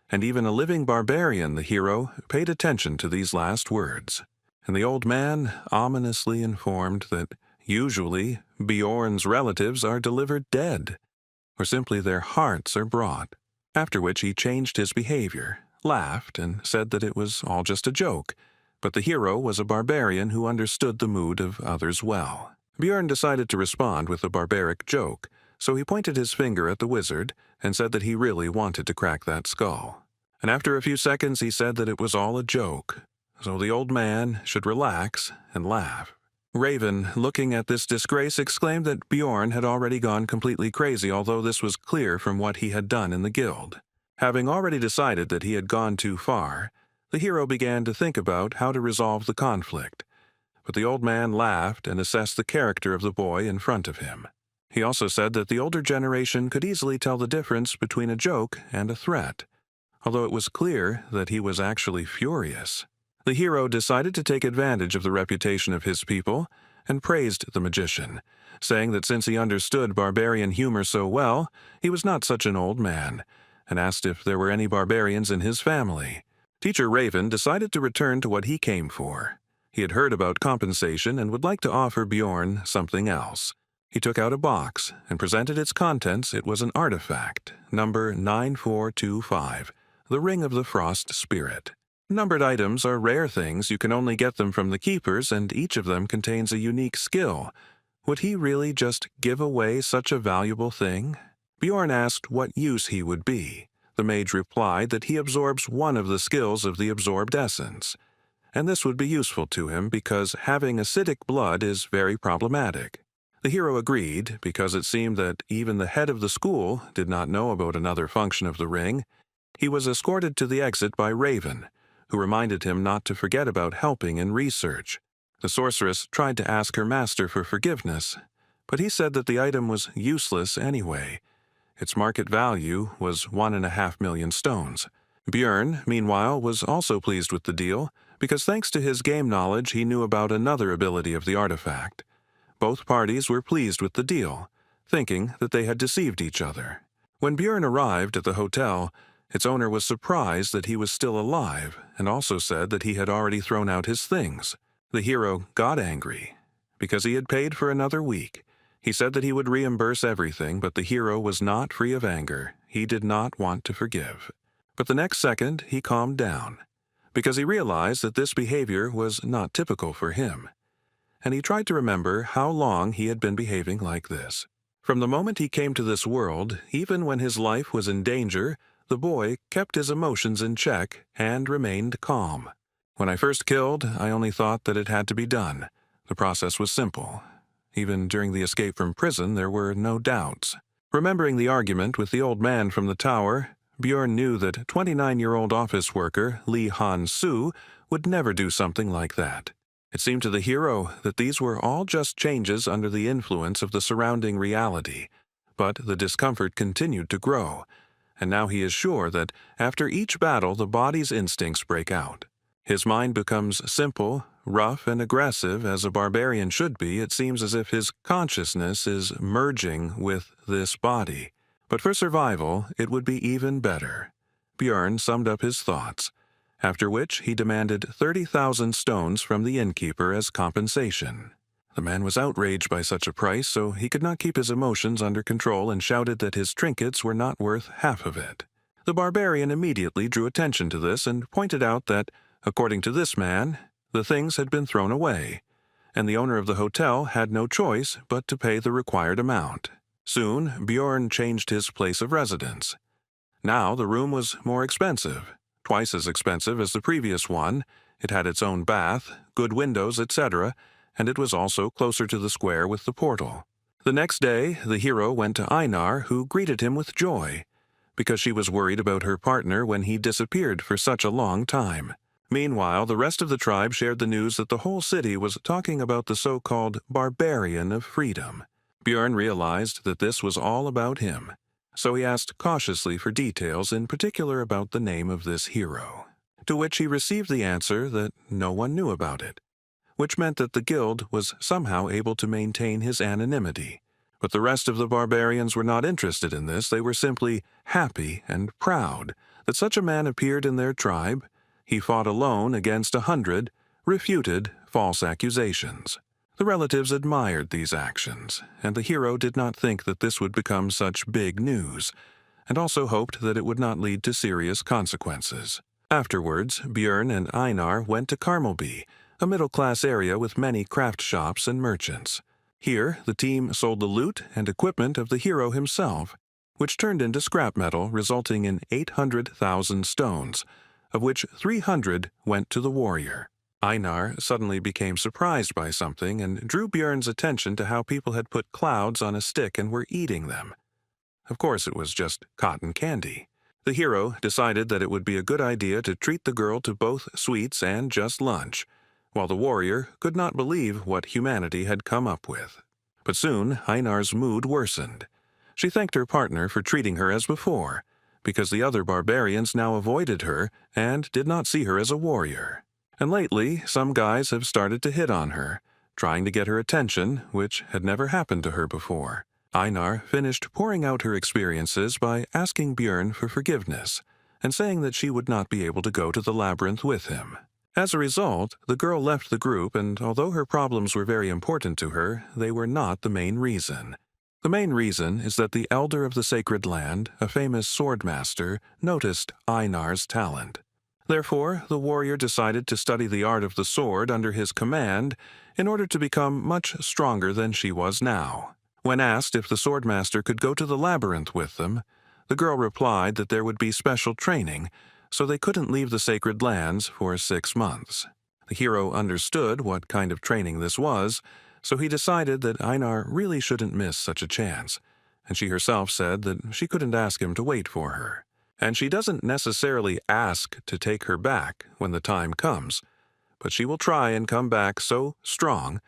and even a living barbarian, the hero, paid attention to these last words. And the old man ominously informed that usually Bjorn's relatives are delivered dead, or simply their hearts are brought. after which he changed his behavior, laughed, and said that it was all just a joke, but the hero was a barbarian who understood the mood of others well. Bjorn decided to respond with a barbaric joke, so he pointed his finger at the wizard and said that he really wanted to crack that skull. And after a few seconds he said that it was all a joke, so the old man should relax and laugh. Raven, looking at this disgrace, exclaimed that Bjorn had already gone completely crazy, although this was clear from what he had done in the guild. Having already decided that he had gone too far, the hero began to think about how to resolve the conflict, but the old man laughed and assessed the character of the boy in front of him. He also said that the older generation could easily tell the difference between a joke and a threat, although it was clear that he was actually furious. The hero decided to take advantage of the reputation of his people and praised the magician, saying that since he understood barbarian humor so well, he was not such an old man, and asked if there were any barbarians in his family. Teacher Raven decided to return to what he came for. He had heard about compensation and would like to offer Bjorn something else. He took out a box and presented its contents. It was an artifact, number 9425, the Ring of the Frost Spirit. Numbered items are rare things. You can only get them from the keepers, and each of them contains a unique skill. Would he really just give away such a valuable thing? Bjorn asked what use he would be. The mage replied that he absorbs one of the skills of the absorbed essence, and this would be useful to him because having acidic blood is very problematic. The hero agreed because it seemed that even the head of the school did not know about another function of the ring. He was escorted to the exit by Raven, who reminded him not to forget about helping in research. The sorceress tried to ask her master for forgiveness, but he said that the item was useless anyway. Its market value was 1.5 million stones. Bjorn, meanwhile, was also pleased with the deal, because thanks to his game knowledge he knew about another ability of the artifact. Both parties were pleased with the deal, thinking that they had deceived each other. When Bjorn arrived at the hotel, its owner was surprised that he was still alive, and also said that he had already thrown out his things. The hero got angry, because he had paid for another week. He said that he would reimburse everything, but the hero was not free of anger. He did not want to forgive. But the next second he calmed down, because he realized that this behavior was not typical for him. And he tried to remember how long he had been behaving like this. From the moment he came to this world, even when his life was in danger, the boy kept his emotions in check and remained calm. When I first killed, I only thought that it had to be done. The process was simple. Even during the escape from prison, there were no doubts. Remembering the argument with the old man from the tower, Bjorn knew that 29-year-old office worker Lee Han-soo would never do something like that. It seemed to the hero that these were all just changes under the influence of the surrounding reality, but the discomfort continued to grow, and now he is sure that after each battle the body's instincts break out. His mind becomes simple, rough, and aggressive as a barbarian should be. It seems as if his consciousness is merging with this body. But for survival, it would be even better. Bjorn summed up his thoughts, after which he demanded 30,000 stones from the innkeeper as compensation. The man was outraged by such a price, so he could not keep his emotions under control and shouted that his trinkets were not worth half of it. The barbarian immediately drew attention to this and pointed out that, according to this man, the things had been thrown away, and the owner of the hotel had no choice but to pay the required amount. Soon, Bjorn changed his place of residence. Now the room was more expensive, twice as expensive as the previous one. It had its own bath, good windows, etc., and it was also closer to the square with the portal. The next day, the hero went to Einar, who greeted him with joy, because she was worried about her partner when he disappeared for such a long time. Meanwhile, the rest of the tribe shared the news that the whole city was talking about the so-called barbarian of freedom. Bjorn realized that this was all about him, so he asked cautiously for details, in particular about the name of this hero, to which he received the answer that no one knew about it, which meant that the guild was somehow able to maintain his anonymity. But the rest of the barbarians were not interested in this. They were simply happy and proud that such a man appeared in their tribe. He fought alone against 100, refuted false accusations. The relatives admired these actions, and the hero did not think that this would become such big news. and also hoped that it would not lead to serious consequences. Afterwards, Björn and Einar went to Karmelby, a middle-class area with many craft shops and merchants. Here, the team sold the loot and equipment of the hero himself, which turned into scrap metal, resulting in 800,000 stones, of which 300 went to the warrior. Einar suddenly became surprised by something and drew Björn's attention to how people had put clouds on a stick and were eating them. Of course, it was just cotton candy. The hero decided that it would be a good idea to treat the girl to both sweets and just lunch, while the warrior could not believe what humanity had come up with. But soon, Einar's mood worsened. She thanked her partner for treating her as before, because the other barbarians now avoided her and did not see her as a warrior. And lately, some guys have started to hit on her, trying to get her attention, which had never happened to her before. Einar finished pouring out her experiences by asking Björn for forgiveness and saying that she would not be able to go to the labyrinth with him. As a result, the girl left the group, and although her problems were very important to her, they were not the main reason. The main reason is that the elder of the sacred land, a famous swordmaster, noticed Einar's talent. Therefore, the warrior decided to study the art of the sword under his command in order to become much stronger than she was now. When asked if the swordmaster could go to the labyrinth with them, the girl replied that there would be special training, so they couldn't leave the sacred lands for 6 months. The hero understood what kind of training this was, so he decided that Einar really shouldn't miss such a chance, and she herself said that she couldn't ask him to wait for her. And she doesn't necessarily ask to take her back when the time comes, but she will try and come back so strong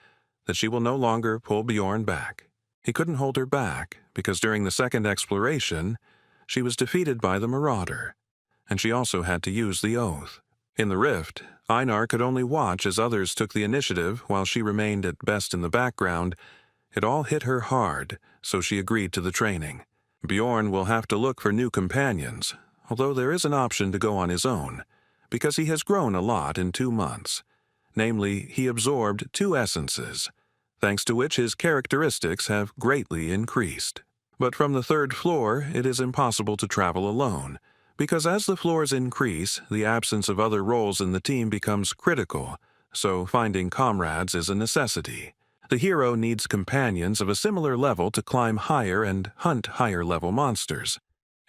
that she will no longer pull Bjorn back. He couldn't hold her back because during the second exploration, she was defeated by the marauder, and she also had to use the oath. In the rift, Einar could only watch as others took the initiative while she remained at best in the background. It all hit her hard, so she agreed to the training. Bjorn will have to look for new companions, although there is an option to go on his own, because he has grown a lot in 2 months. Namely, he absorbed 2 essences, thanks to which his characteristics have greatly increased. But from the 3rd floor, it is impossible to travel alone, because as the floors increase, the absence of other roles in the team becomes critical, so finding comrades is a necessity. The hero needs companions of a similar level to climb higher and hunt higher-level monsters,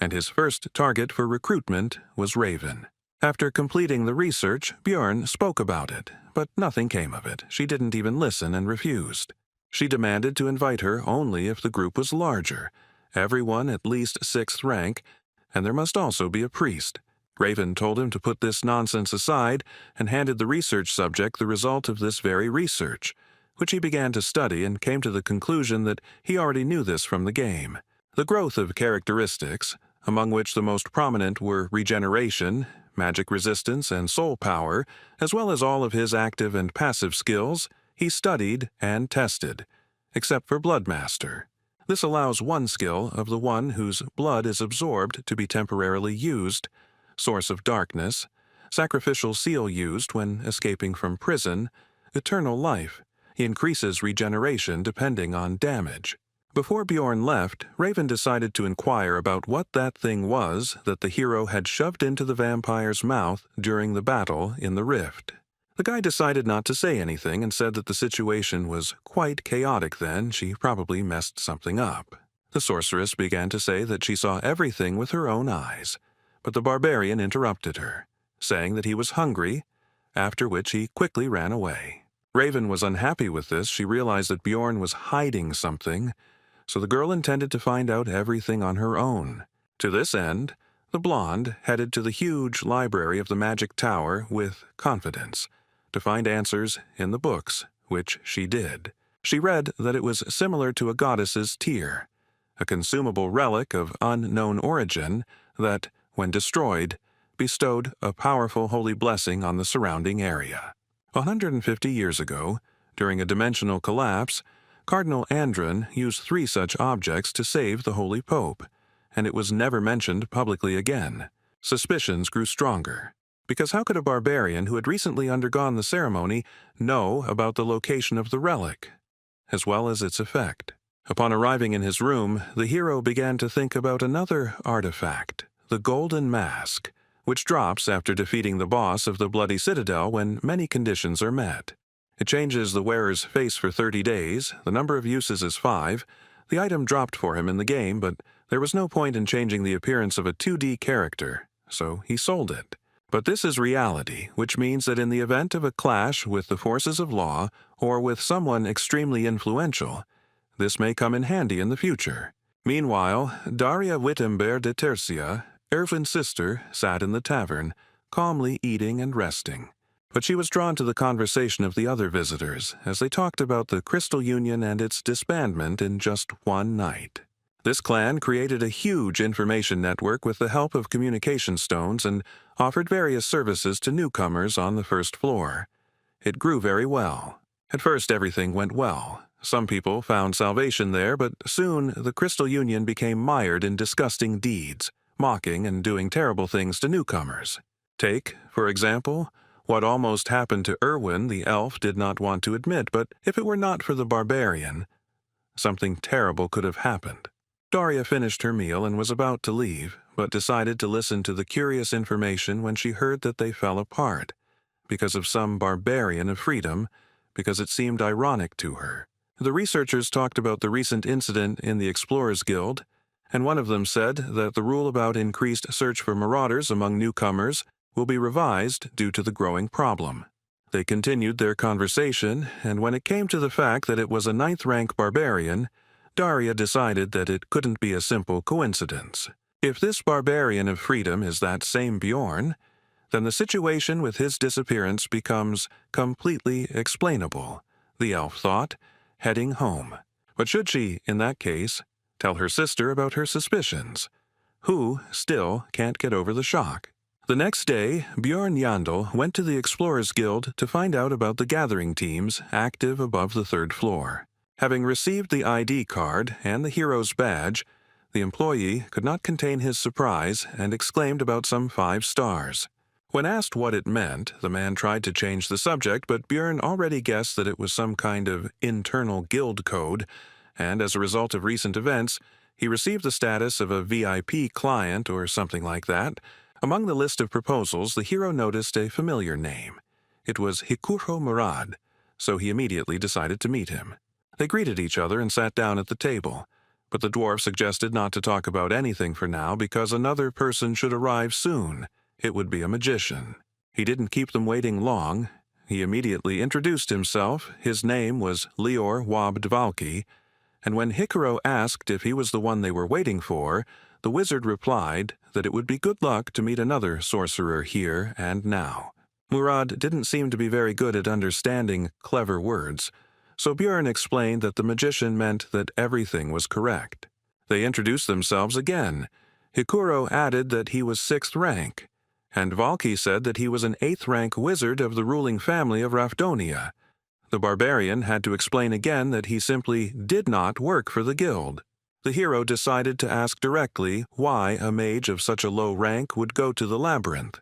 and his first target for recruitment was Raven. After completing the research, Björn spoke about it, but nothing came of it. She didn't even listen and refused. She demanded to invite her only if the group was larger, everyone at least 6th rank, and there must also be a priest. Raven told him to put this nonsense aside and handed the research subject the result of this very research, which he began to study and came to the conclusion that he already knew this from the game. The growth of characteristics, among which the most prominent were regeneration, magic resistance, and soul power, as well as all of his active and passive skills, he studied and tested, except for Bloodmaster. This allows one skill of the one whose blood is absorbed to be temporarily used, Source of Darkness, Sacrificial Seal used when escaping from prison, Eternal Life. He increases regeneration depending on damage. Before Bjorn left, Raven decided to inquire about what that thing was that the hero had shoved into the vampire's mouth during the battle in the rift. The guy decided not to say anything and said that the situation was quite chaotic then, she probably messed something up. The sorceress began to say that she saw everything with her own eyes, but the barbarian interrupted her, saying that he was hungry, after which he quickly ran away. Raven was unhappy with this. She realized that Bjorn was hiding something, so the girl intended to find out everything on her own. To this end, the blonde headed to the huge library of the Magic Tower with confidence, to find answers in the books, which she did. She read that it was similar to a goddess's tear, a consumable relic of unknown origin that, when destroyed, bestowed a powerful holy blessing on the surrounding area. 150 years ago, during a dimensional collapse, Cardinal Andron used 3 such objects to save the Holy Pope, and it was never mentioned publicly again. Suspicions grew stronger, because how could a barbarian who had recently undergone the ceremony know about the location of the relic, as well as its effect? Upon arriving in his room, the hero began to think about another artifact, the Golden Mask, which drops after defeating the boss of the Bloody Citadel when many conditions are met. It changes the wearer's face for 30 days, the number of uses is 5. The item dropped for him in the game, but there was no point in changing the appearance of a 2D character, so he sold it. But this is reality, which means that in the event of a clash with the forces of law or with someone extremely influential, this may come in handy in the future. Meanwhile, Daria Wittenberg de Tercia, Erwin's sister, sat in the tavern, calmly eating and resting. But she was drawn to the conversation of the other visitors as they talked about the Crystal Union and its disbandment in just one night. This clan created a huge information network with the help of communication stones and offered various services to newcomers on the first floor. It grew very well. At first everything went well. Some people found salvation there, but soon the Crystal Union became mired in disgusting deeds, mocking and doing terrible things to newcomers. Take, for example, what almost happened to Erwin the elf did not want to admit, but if it were not for the barbarian, something terrible could have happened. Daria finished her meal and was about to leave, but decided to listen to the curious information when she heard that they fell apart, because of some barbarian of freedom, because it seemed ironic to her. The researchers talked about the recent incident in the Explorers Guild, and one of them said that the rule about increased search for marauders among newcomers will be revised due to the growing problem. They continued their conversation, and when it came to the fact that it was a 9th-rank barbarian, Daria decided that it couldn't be a simple coincidence. If this barbarian of freedom is that same Bjorn, then the situation with his disappearance becomes completely explainable, the elf thought, heading home. But should she, in that case, tell her sister about her suspicions, who still can't get over the shock? The next day, Bjorn Yandel went to the Explorers Guild to find out about the gathering teams active above the 3rd floor. Having received the ID card and the hero's badge, the employee could not contain his surprise and exclaimed about some 5 stars. When asked what it meant, the man tried to change the subject, but Bjorn already guessed that it was some kind of internal guild code, and as a result of recent events, he received the status of a VIP client or something like that. Among the list of proposals, the hero noticed a familiar name. It was Hikuro Murad, so he immediately decided to meet him. They greeted each other and sat down at the table, but the dwarf suggested not to talk about anything for now because another person should arrive soon. It would be a magician. He didn't keep them waiting long. He immediately introduced himself. His name was Lior Wabdvalki, and when Hikuro asked if he was the one they were waiting for, the wizard replied that it would be good luck to meet another sorcerer here and now. Murad didn't seem to be very good at understanding clever words, so Bjorn explained that the magician meant that everything was correct. They introduced themselves again. Hikuro added that he was 6th rank, and Valky said that he was an 8th-rank wizard of the ruling family of Rafdonia. The barbarian had to explain again that he simply did not work for the guild. The hero decided to ask directly why a mage of such a low rank would go to the labyrinth,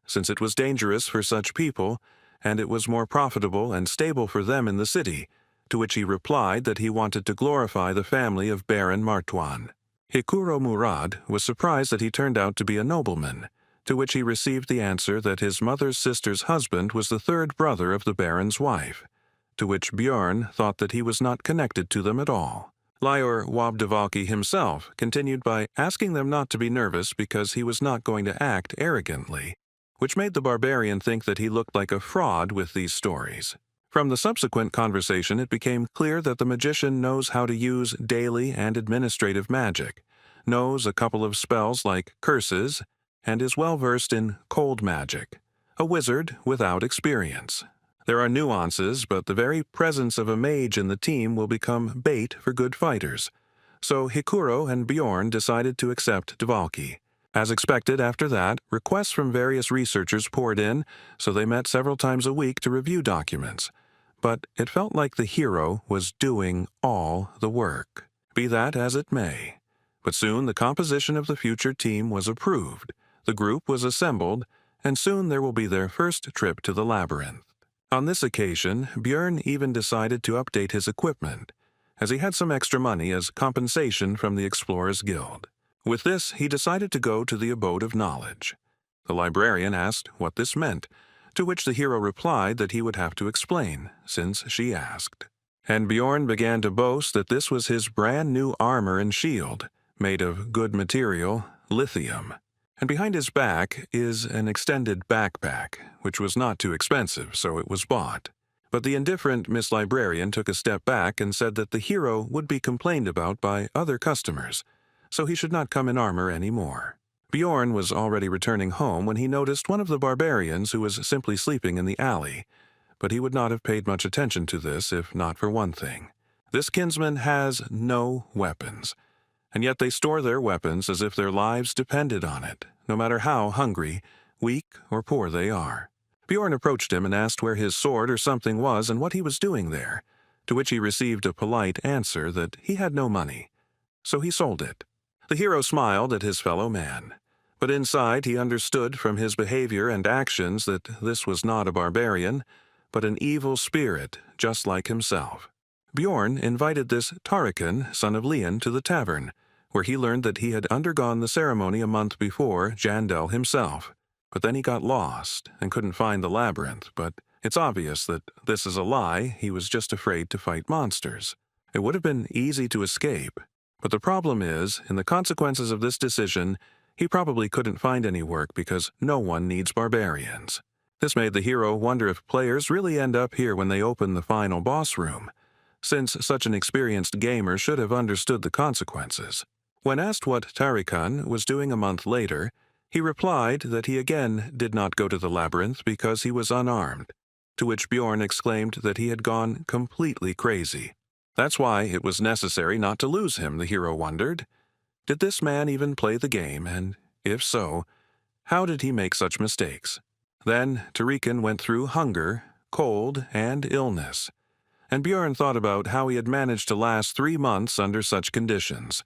since it was dangerous for such people, and it was more profitable and stable for them in the city, to which he replied that he wanted to glorify the family of Baron Martuan. Hikuro Murad was surprised that he turned out to be a nobleman, to which he received the answer that his mother's sister's husband was the 3rd brother of the Baron's wife, to which Bjorn thought that he was not connected to them at all. Lior Wabdvalki himself continued by asking them not to be nervous because he was not going to act arrogantly, which made the barbarian think that he looked like a fraud with these stories. From the subsequent conversation, it became clear that the magician knows how to use daily and administrative magic, knows a couple of spells like curses, and is well-versed in cold magic, a wizard without experience. There are nuances, but the very presence of a mage in the team will become bait for good fighters. So Hikuro and Bjorn decided to accept Dvalki. As expected after that, requests from various researchers poured in, so they met several times a week to review documents. But it felt like the hero was doing all the work. Be that as it may. But soon the composition of the future team was approved. The group was assembled, and soon there will be their first trip to the labyrinth. On this occasion, Bjorn even decided to update his equipment. as he had some extra money as compensation from the Explorers Guild. With this, he decided to go to the Abode of Knowledge. The librarian asked what this meant, to which the hero replied that he would have to explain, since she asked. And Bjorn began to boast that this was his brand new armor and shield, made of good material, lithium. And behind his back is an extended backpack, which was not too expensive, so it was bought. But the indifferent Miss Librarian took a step back and said that the hero would be complained about by other customers, so he should not come in armor anymore. Bjorn was already returning home when he noticed one of the barbarians who was simply sleeping in the alley, but he would not have paid much attention to this if not for one thing. This kinsman has no weapons, and yet they store their weapons as if their lives depended on it, no matter how hungry, weak, or poor they are. Bjorn approached him and asked where his sword or something was and what he was doing there, to which he received a polite answer that he had no money, so he sold it. The hero smiled at his fellow man, but inside he understood from his behavior and actions that this was not a barbarian, but an evil spirit just like himself. Bjorn invited this Tarikan, son of Leon, to the tavern, where he learned that he had undergone the ceremony a month before Jandel himself. But then he got lost and couldn't find the labyrinth, but it's obvious that this is a lie. He was just afraid to fight monsters. It would have been easy to escape, but the problem is, in the consequences of this decision, he probably couldn't find any work because no one needs barbarians. This made the hero wonder if players really end up here when they open the final boss room, since such an experienced gamer should have understood the consequences. When asked what Tarikan was doing a month later, he replied that he again did not go to the labyrinth because he was unarmed, to which Bjorn exclaimed that he had gone completely crazy. That's why it was necessary not to lose him, the hero wondered. Did this man even play the game, and if so, how did he make such mistakes? Then Tarikan went through hunger, cold, and illness, and Bjorn thought about how he had managed to last 3 months under such conditions.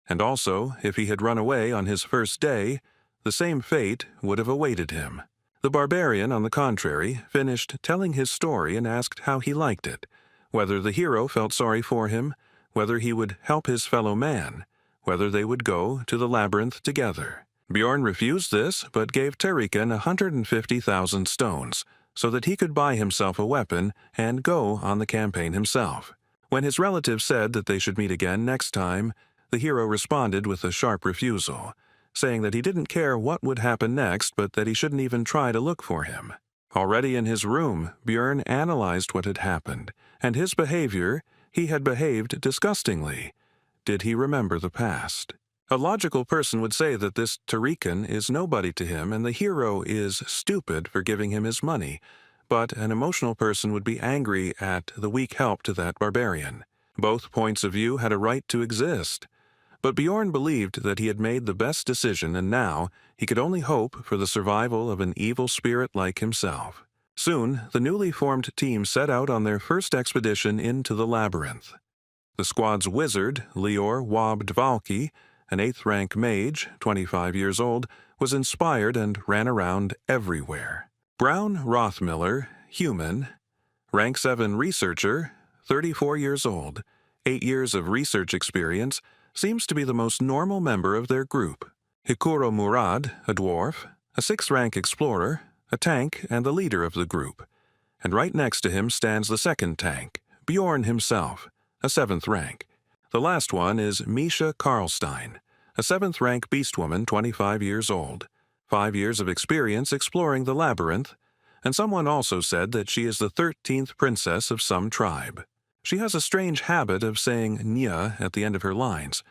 And also, if he had run away on his first day, the same fate would have awaited him. The barbarian, on the contrary, finished telling his story and asked how he liked it, whether the hero felt sorry for him, whether he would help his fellow man, whether they would go to the labyrinth together. Bjorn refused this, but gave Tarikan 150,000 stones, so that he could buy himself a weapon and go on the campaign himself. When his relatives said that they should meet again next time, the hero responded with a sharp refusal, saying that he didn't care what would happen next, but that he shouldn't even try to look for him. Already in his room, Bjorn analyzed what had happened, and his behavior. He had behaved disgustingly. Did he remember the past? A logical person would say that this Tarikan is nobody to him and the hero is stupid for giving him his money, but an emotional person would be angry at the weak help to that barbarian. Both points of view had a right to exist. But Bjorn believed that he had made the best decision, and now he could only hope for the survival of an evil spirit like himself. Soon, the newly formed team set out on their first expedition into the labyrinth. The squad's wizard, Lior Wab Dvalki, an 8th-rank mage, 25 years old, was inspired and ran around everywhere. Brown Rothmiller, human, rank 7 researcher, 34 years old, 8 years of research experience, seems to be the most normal member of their group. Hikuro Murad, a dwarf, a 6th-rank explorer, a tank, and the leader of the group. And right next to him stands the second tank, Bjorn himself, a 7th rank. The last one is Misha Karlstein, a 7th-rank beastwoman, 25 years old, 5 years of experience exploring the labyrinth, and someone also said that she is the 13th princess of some tribe. She has a strange habit of saying nya at the end of her lines.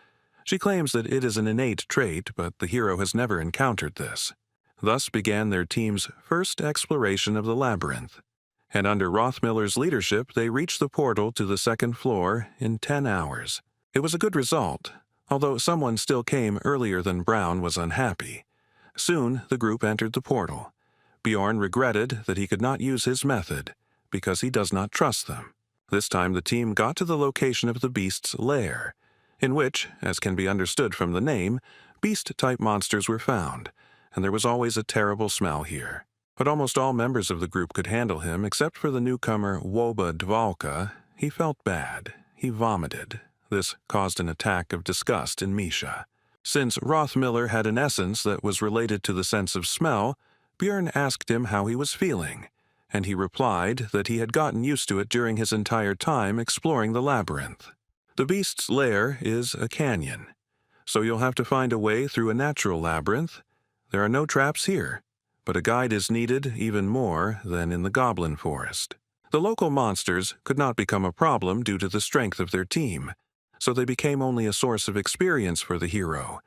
She claims that it is an innate trait, but the hero has never encountered this. Thus began their team's first exploration of the labyrinth, and under Rothmiller's leadership they reached the portal to the 2nd floor in 10 hours. It was a good result, although someone still came earlier than Brown was unhappy. Soon the group entered the portal. Bjorn regretted that he could not use his method, because he does not trust them. This time the team got to the location of the beast's lair, in which, as can be understood from the name, beast-type monsters were found, and there was always a terrible smell here. But almost all members of the group could handle him except for the newcomer Woba Dvalka. He felt bad. he vomited. This caused an attack of disgust in Misha. Since Rothmiller had an essence that was related to the sense of smell, Björn asked him how he was feeling, and he replied that he had gotten used to it during his entire time exploring the labyrinth. The beast's lair is a canyon, so you'll have to find a way through a natural labyrinth. There are no traps here, but a guide is needed even more than in the goblin forest. The local monsters could not become a problem due to the strength of their team, so they became only a source of experience for the hero,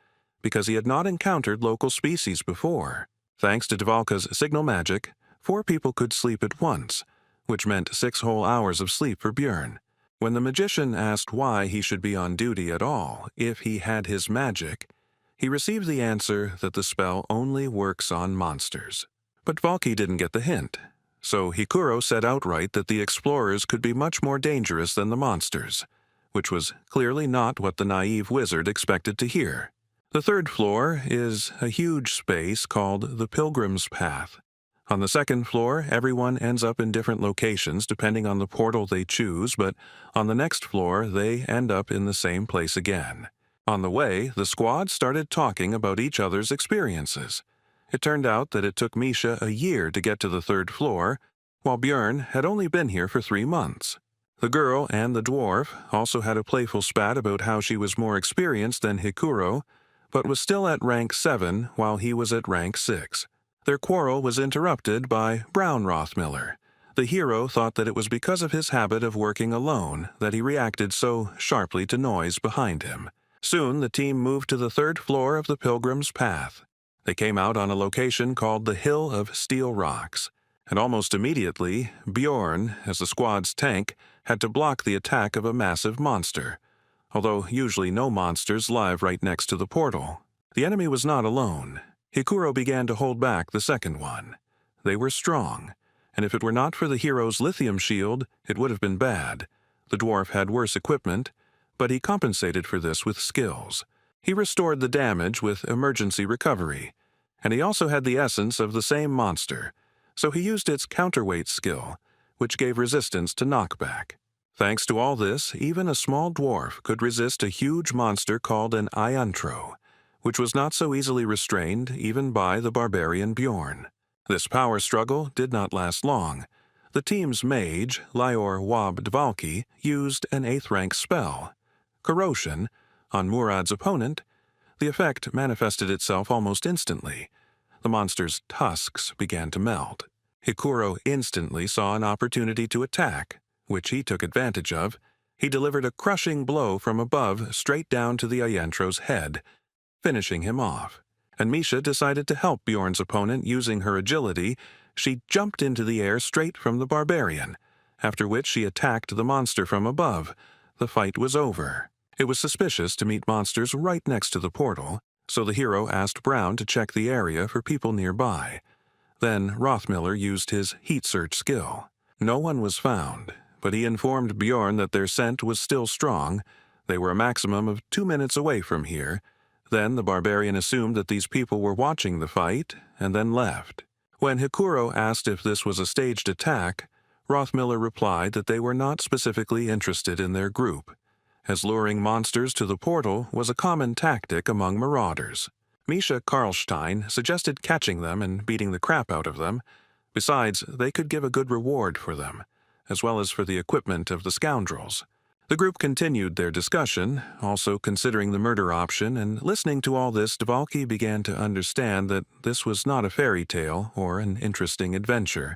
because he had not encountered local species before. Thanks to Dvalka's signal magic, 4 people could sleep at once, which meant 6 whole hours of sleep for Björn. When the magician asked why he should be on duty at all if he had his magic, he received the answer that the spell only works on monsters. But Valky didn't get the hint, so Hikuro said outright that the explorers could be much more dangerous than the monsters, which was clearly not what the naive wizard expected to hear. The 3rd floor is a huge space called the Pilgrim's Path. On the 2nd floor, everyone ends up in different locations depending on the portal they choose, but on the next floor, they end up in the same place again. On the way, the squad started talking about each other's experiences. It turned out that it took Misha a year to get to the 3rd floor, while Björn had only been here for 3 months. The girl and the dwarf also had a playful spat about how she was more experienced than Hikuro, but was still at rank 7 while he was at rank 6. Their quarrel was interrupted by Brown Rothmiller. The hero thought that it was because of his habit of working alone that he reacted so sharply to noise behind him. Soon the team moved to the 3rd floor of the Pilgrim's Path. They came out on a location called the Hill of Steel Rocks, and almost immediately, Björn, as the squad's tank, had to block the attack of a massive monster, although usually no monsters live right next to the portal. The enemy was not alone. Hikuro began to hold back the 2nd one. They were strong, and if it were not for the hero's lithium shield, it would have been bad. The dwarf had worse equipment, but he compensated for this with skills. He restored the damage with emergency recovery, and he also had the essence of the same monster, so he used its counterweight skill, which gave resistance to knockback. Thanks to all this, even a small dwarf could resist a huge monster called an Iantro, which was not so easily restrained even by the barbarian Björn. This power struggle did not last long. The team's mage, Lior Wab Dvalki, used an 8th rank spell, Corrosion, on Murad's opponent. The effect manifested itself almost instantly. The monster's tusks began to melt. Hikuro instantly saw an opportunity to attack, which he took advantage of. He delivered a crushing blow from above straight down to the Iantro's head, finishing him off. And Misha decided to help Bjorn's opponent using her agility. She jumped into the air straight from the barbarian, after which she attacked the monster from above. The fight was over. It was suspicious to meet monsters right next to the portal, so the hero asked Brown to check the area for people nearby. Then Rothmiller used his heat search skill. No one was found, but he informed Bjorn that their scent was still strong. They were a maximum of 2 minutes away from here. Then the barbarian assumed that these people were watching the fight, and then left. When Hikuro asked if this was a staged attack, Rothmiller replied that they were not specifically interested in their group, as luring monsters to the portal was a common tactic among marauders. Misha Karlstein suggested catching them and beating the crap out of them. Besides, they could give a good reward for them, as well as for the equipment of the scoundrels. The group continued their discussion, also considering the murder option, and listening to all this, Dvalki began to understand that this was not a fairy tale or an interesting adventure,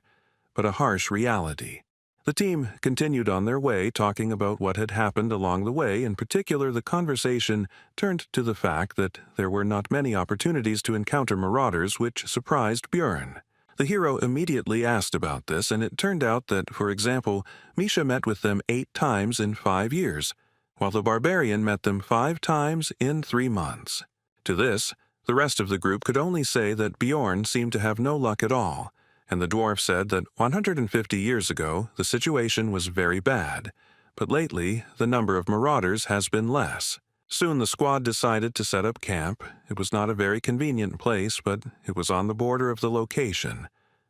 but a harsh reality. The team continued on their way, talking about what had happened along the way. In particular, the conversation turned to the fact that there were not many opportunities to encounter marauders, which surprised Björn. The hero immediately asked about this, and it turned out that, for example, Misha met with them 8 times in 5 years, while the barbarian met them 5 times in 3 months. To this, the rest of the group could only say that Bjorn seemed to have no luck at all, and the dwarf said that 150 years ago the situation was very bad, but lately the number of marauders has been less. Soon the squad decided to set up camp. It was not a very convenient place, but it was on the border of the location,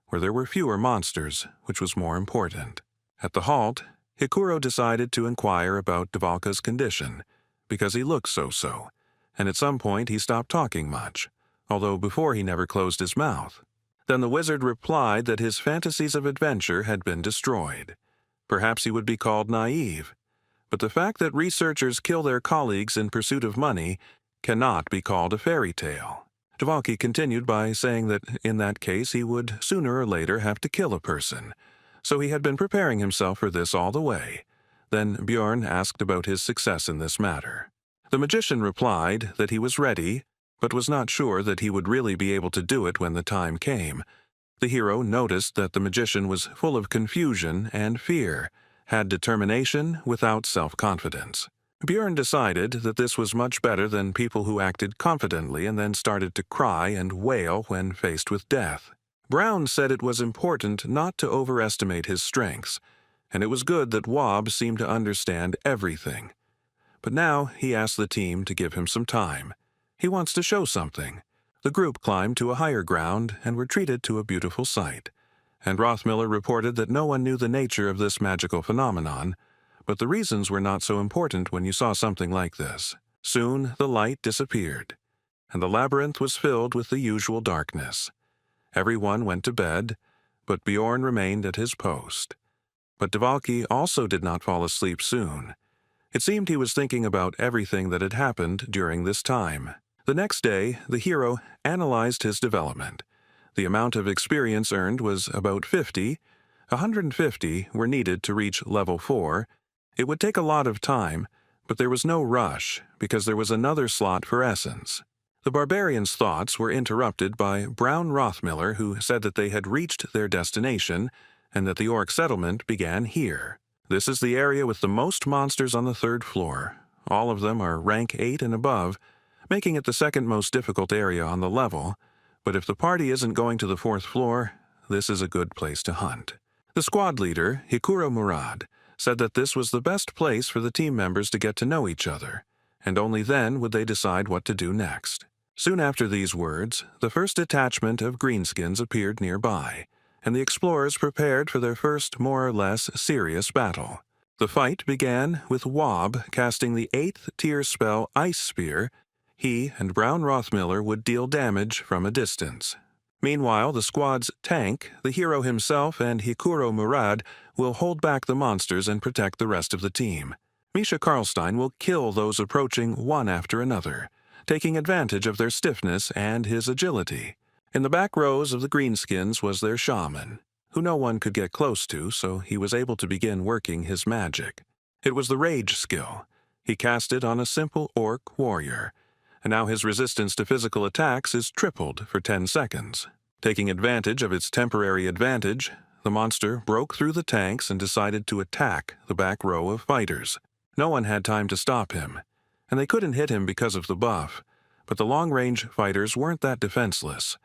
where there were fewer monsters, which was more important. At the halt, Hikuro decided to inquire about Dvalka's condition, because he looked so-so, and at some point he stopped talking much, although before he never closed his mouth. Then the wizard replied that his fantasies of adventure had been destroyed. Perhaps he would be called naive, but the fact that researchers kill their colleagues in pursuit of money cannot be called a fairy tale. Dvalki continued by saying that in that case he would sooner or later have to kill a person, so he had been preparing himself for this all the way. Then Bjorn asked about his success in this matter. The magician replied that he was ready, but was not sure that he would really be able to do it when the time came. The hero noticed that the magician was full of confusion and fear, had determination without self-confidence. Bjorn decided that this was much better than people who acted confidently and then started to cry and wail when faced with death. Brown said it was important not to overestimate his strengths, and it was good that Wob seemed to understand everything. But now he asked the team to give him some time. He wants to show something. The group climbed to a higher ground and were treated to a beautiful sight. And Rothmiller reported that no one knew the nature of this magical phenomenon, but the reasons were not so important when you saw something like this. Soon the light disappeared, and the labyrinth was filled with the usual darkness. Everyone went to bed, but Bjorn remained at his post. But Dvalki also did not fall asleep soon. It seemed he was thinking about everything that had happened during this time. The next day, the hero analyzed his development. The amount of experience earned was about 50. 150 were needed to reach level 4. It would take a lot of time, but there was no rush because there was another slot for essence. The barbarian's thoughts were interrupted by Brown Rothmiller, who said that they had reached their destination and that the orc settlement began here. This is the area with the most monsters on the 3rd floor. All of them are rank 8 and above, making it the second most difficult area on the level, but if the party isn't going to the 4th floor, this is a good place to hunt. The squad leader, Hikuro Murad, said that this was the best place for the team members to get to know each other, and only then would they decide what to do next. Soon after these words, the first detachment of greenskins appeared nearby, and the explorers prepared for their first more or less serious battle. The fight began with Wob casting the 8th tier spell Ice Spear. He and Brown Rothmiller would deal damage from a distance. Meanwhile, the squad's tank, the hero himself, and Hikuro Murad will hold back the monsters and protect the rest of the team. Misha Karlstein will kill those approaching one after another, taking advantage of their stiffness and his agility. In the back rows of the greenskins was their shaman, who no one could get close to, so he was able to begin working his magic. It was the rage skill. He cast it on a simple orc warrior, and now his resistance to physical attacks is tripled for 10 seconds. Taking advantage of its temporary advantage, the monster broke through the tanks and decided to attack the back row of fighters. No one had time to stop him, and they couldn't hit him because of the buff, but the long-range fighters weren't that defenseless.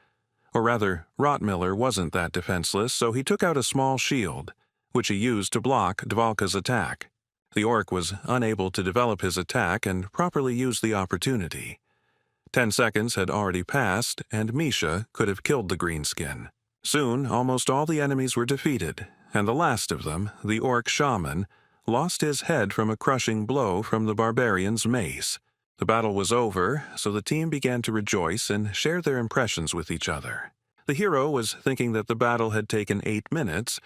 Or rather, Rothmiller wasn't that defenseless, so he took out a small shield, which he used to block Dvalka's attack. The orc was unable to develop his attack and properly use the opportunity. 10 seconds had already passed, and Misha could have killed the greenskin. Soon, almost all the enemies were defeated, and the last of them, the orc shaman, lost his head from a crushing blow from the barbarian's mace. The battle was over, so the team began to rejoice and share their impressions with each other. The hero was thinking that the battle had taken 8 minutes.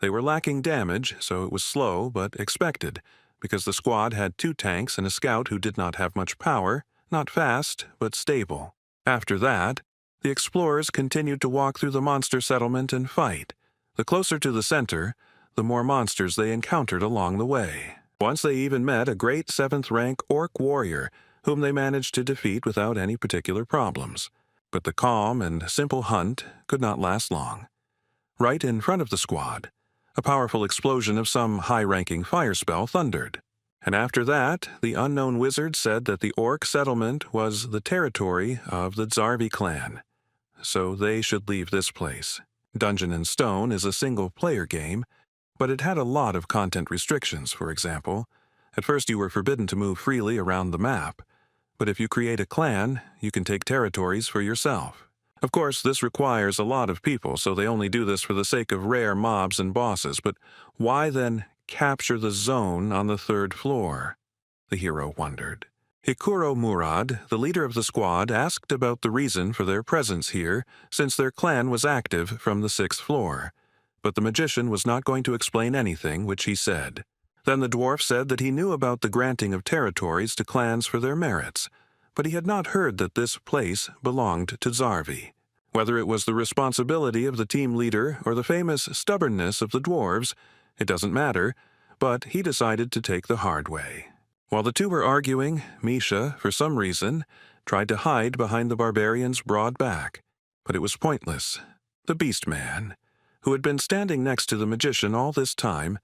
They were lacking damage, so it was slow but expected, because the squad had 2 tanks and a scout who did not have much power, not fast, but stable. After that, the explorers continued to walk through the monster settlement and fight. The closer to the center, the more monsters they encountered along the way. Once they even met a great 7th-rank orc warrior, whom they managed to defeat without any particular problems. But the calm and simple hunt could not last long. Right in front of the squad, a powerful explosion of some high-ranking fire spell thundered. And after that, the unknown wizard said that the orc settlement was the territory of the Zarvi clan, so they should leave this place. Dungeon and Stone is a single-player game, but it had a lot of content restrictions. For example, at first you were forbidden to move freely around the map, but if you create a clan, you can take territories for yourself. Of course, this requires a lot of people, so they only do this for the sake of rare mobs and bosses, but why then capture the zone on the 3rd floor? The hero wondered. Hikuro Murad, the leader of the squad, asked about the reason for their presence here, since their clan was active from the 6th floor. But the magician was not going to explain anything, which he said. Then the dwarf said that he knew about the granting of territories to clans for their merits, but he had not heard that this place belonged to Zarvi. Whether it was the responsibility of the team leader or the famous stubbornness of the dwarves, it doesn't matter, but he decided to take the hard way. While the two were arguing, Misha, for some reason, tried to hide behind the barbarian's broad back, but it was pointless. The beast man, who had been standing next to the magician all this time,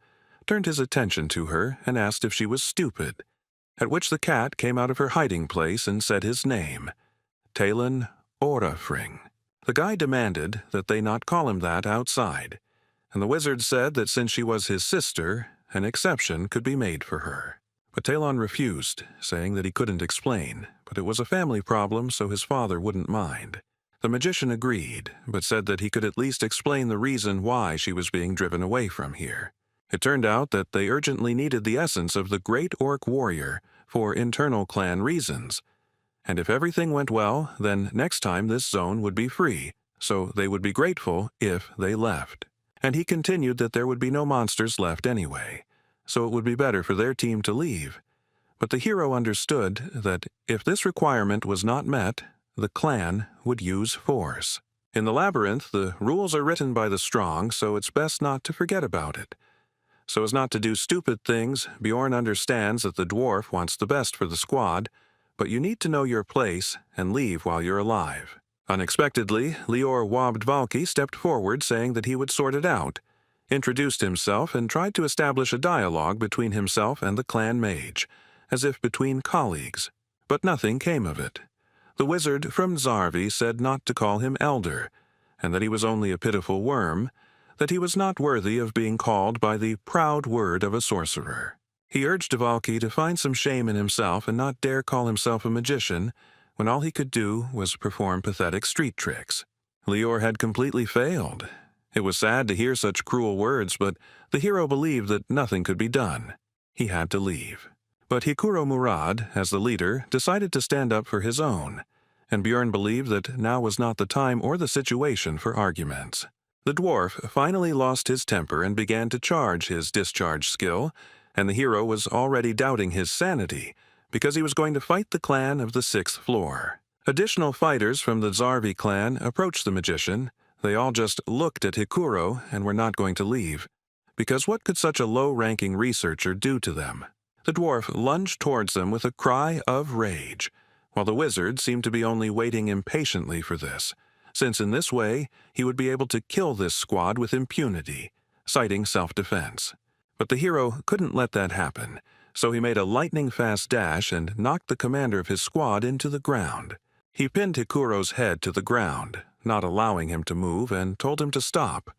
turned his attention to her and asked if she was stupid, at which the cat came out of her hiding place and said his name, Talon Orafring. The guy demanded that they not call him that outside, and the wizard said that since she was his sister, an exception could be made for her. But Talon refused, saying that he couldn't explain, but it was a family problem so his father wouldn't mind. The magician agreed, but said that he could at least explain the reason why she was being driven away from here. It turned out that they urgently needed the essence of the great orc warrior for internal clan reasons, and if everything went well, then next time this zone would be free, so they would be grateful if they left. And he continued that there would be no monsters left anyway, so it would be better for their team to leave. But the hero understood that if this requirement was not met, the clan would use force. In the labyrinth, the rules are written by the strong, so it's best not to forget about it. So as not to do stupid things, Bjorn understands that the dwarf wants the best for the squad, but you need to know your place and leave while you're alive. Unexpectedly, Lior Wabdvalki stepped forward saying that he would sort it out, introduced himself, and tried to establish a dialogue between himself and the clan mage, as if between colleagues. But nothing came of it. The wizard from Zarvi said not to call him elder, and that he was only a pitiful worm, that he was not worthy of being called by the proud word of a sorcerer. He urged Dvalki to find some shame in himself and not dare call himself a magician, when all he could do was perform pathetic street tricks. Lior had completely failed. It was sad to hear such cruel words, but the hero believed that nothing could be done. He had to leave. But Hikuro Murad, as the leader, decided to stand up for his own, and Bjorn believed that now was not the time or the situation for arguments. The dwarf finally lost his temper and began to charge his discharge skill, and the hero was already doubting his sanity, because he was going to fight the clan of the 6th floor. Additional fighters from the Zarvi clan approached the magician. They all just looked at Hikuro and were not going to leave, because what could such a low-ranking researcher do to them? The dwarf lunged towards them with a cry of rage, while the wizard seemed to be only waiting impatiently for this, since in this way he would be able to kill this squad with impunity, citing self-defense. But the hero couldn't let that happen, so he made a lightning-fast dash and knocked the commander of his squad into the ground. He pinned Hikuro's head to the ground, not allowing him to move, and told him to stop.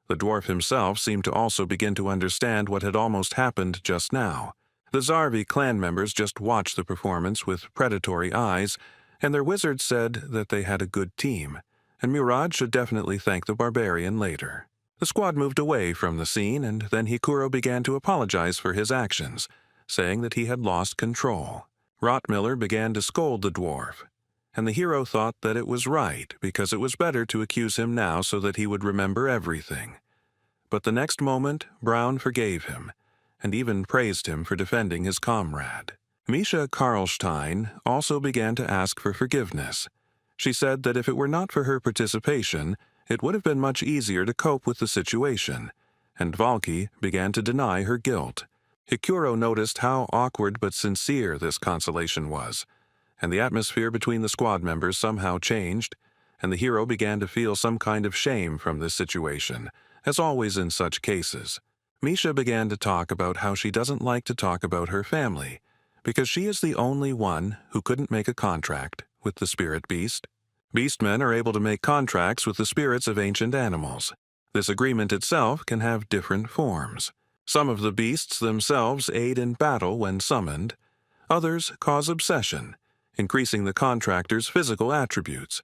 The dwarf himself seemed to also begin to understand what had almost happened just now. The Zarvi clan members just watched the performance with predatory eyes, and their wizard said that they had a good team, and Murad should definitely thank the barbarian later. The squad moved away from the scene, and then Hikuro began to apologize for his actions, saying that he had lost control. Rotmiller began to scold the dwarf, and the hero thought that it was right because it was better to accuse him now so that he would remember everything. But the next moment, Brown forgave him, and even praised him for defending his comrade. Misha Karlstein also began to ask for forgiveness. She said that if it were not for her participation, it would have been much easier to cope with the situation, and Valki began to deny her guilt. Hikuro noticed how awkward but sincere this consolation was, and the atmosphere between the squad members somehow changed, and the hero began to feel some kind of shame from this situation, as always in such cases. Misha began to talk about how she doesn't like to talk about her family, because she is the only one who couldn't make a contract with the spirit beast. Beastmen are able to make contracts with the spirits of ancient animals. This agreement itself can have different forms. Some of the beasts themselves aid in battle when summoned. Others cause obsession, increasing the contractor's physical attributes,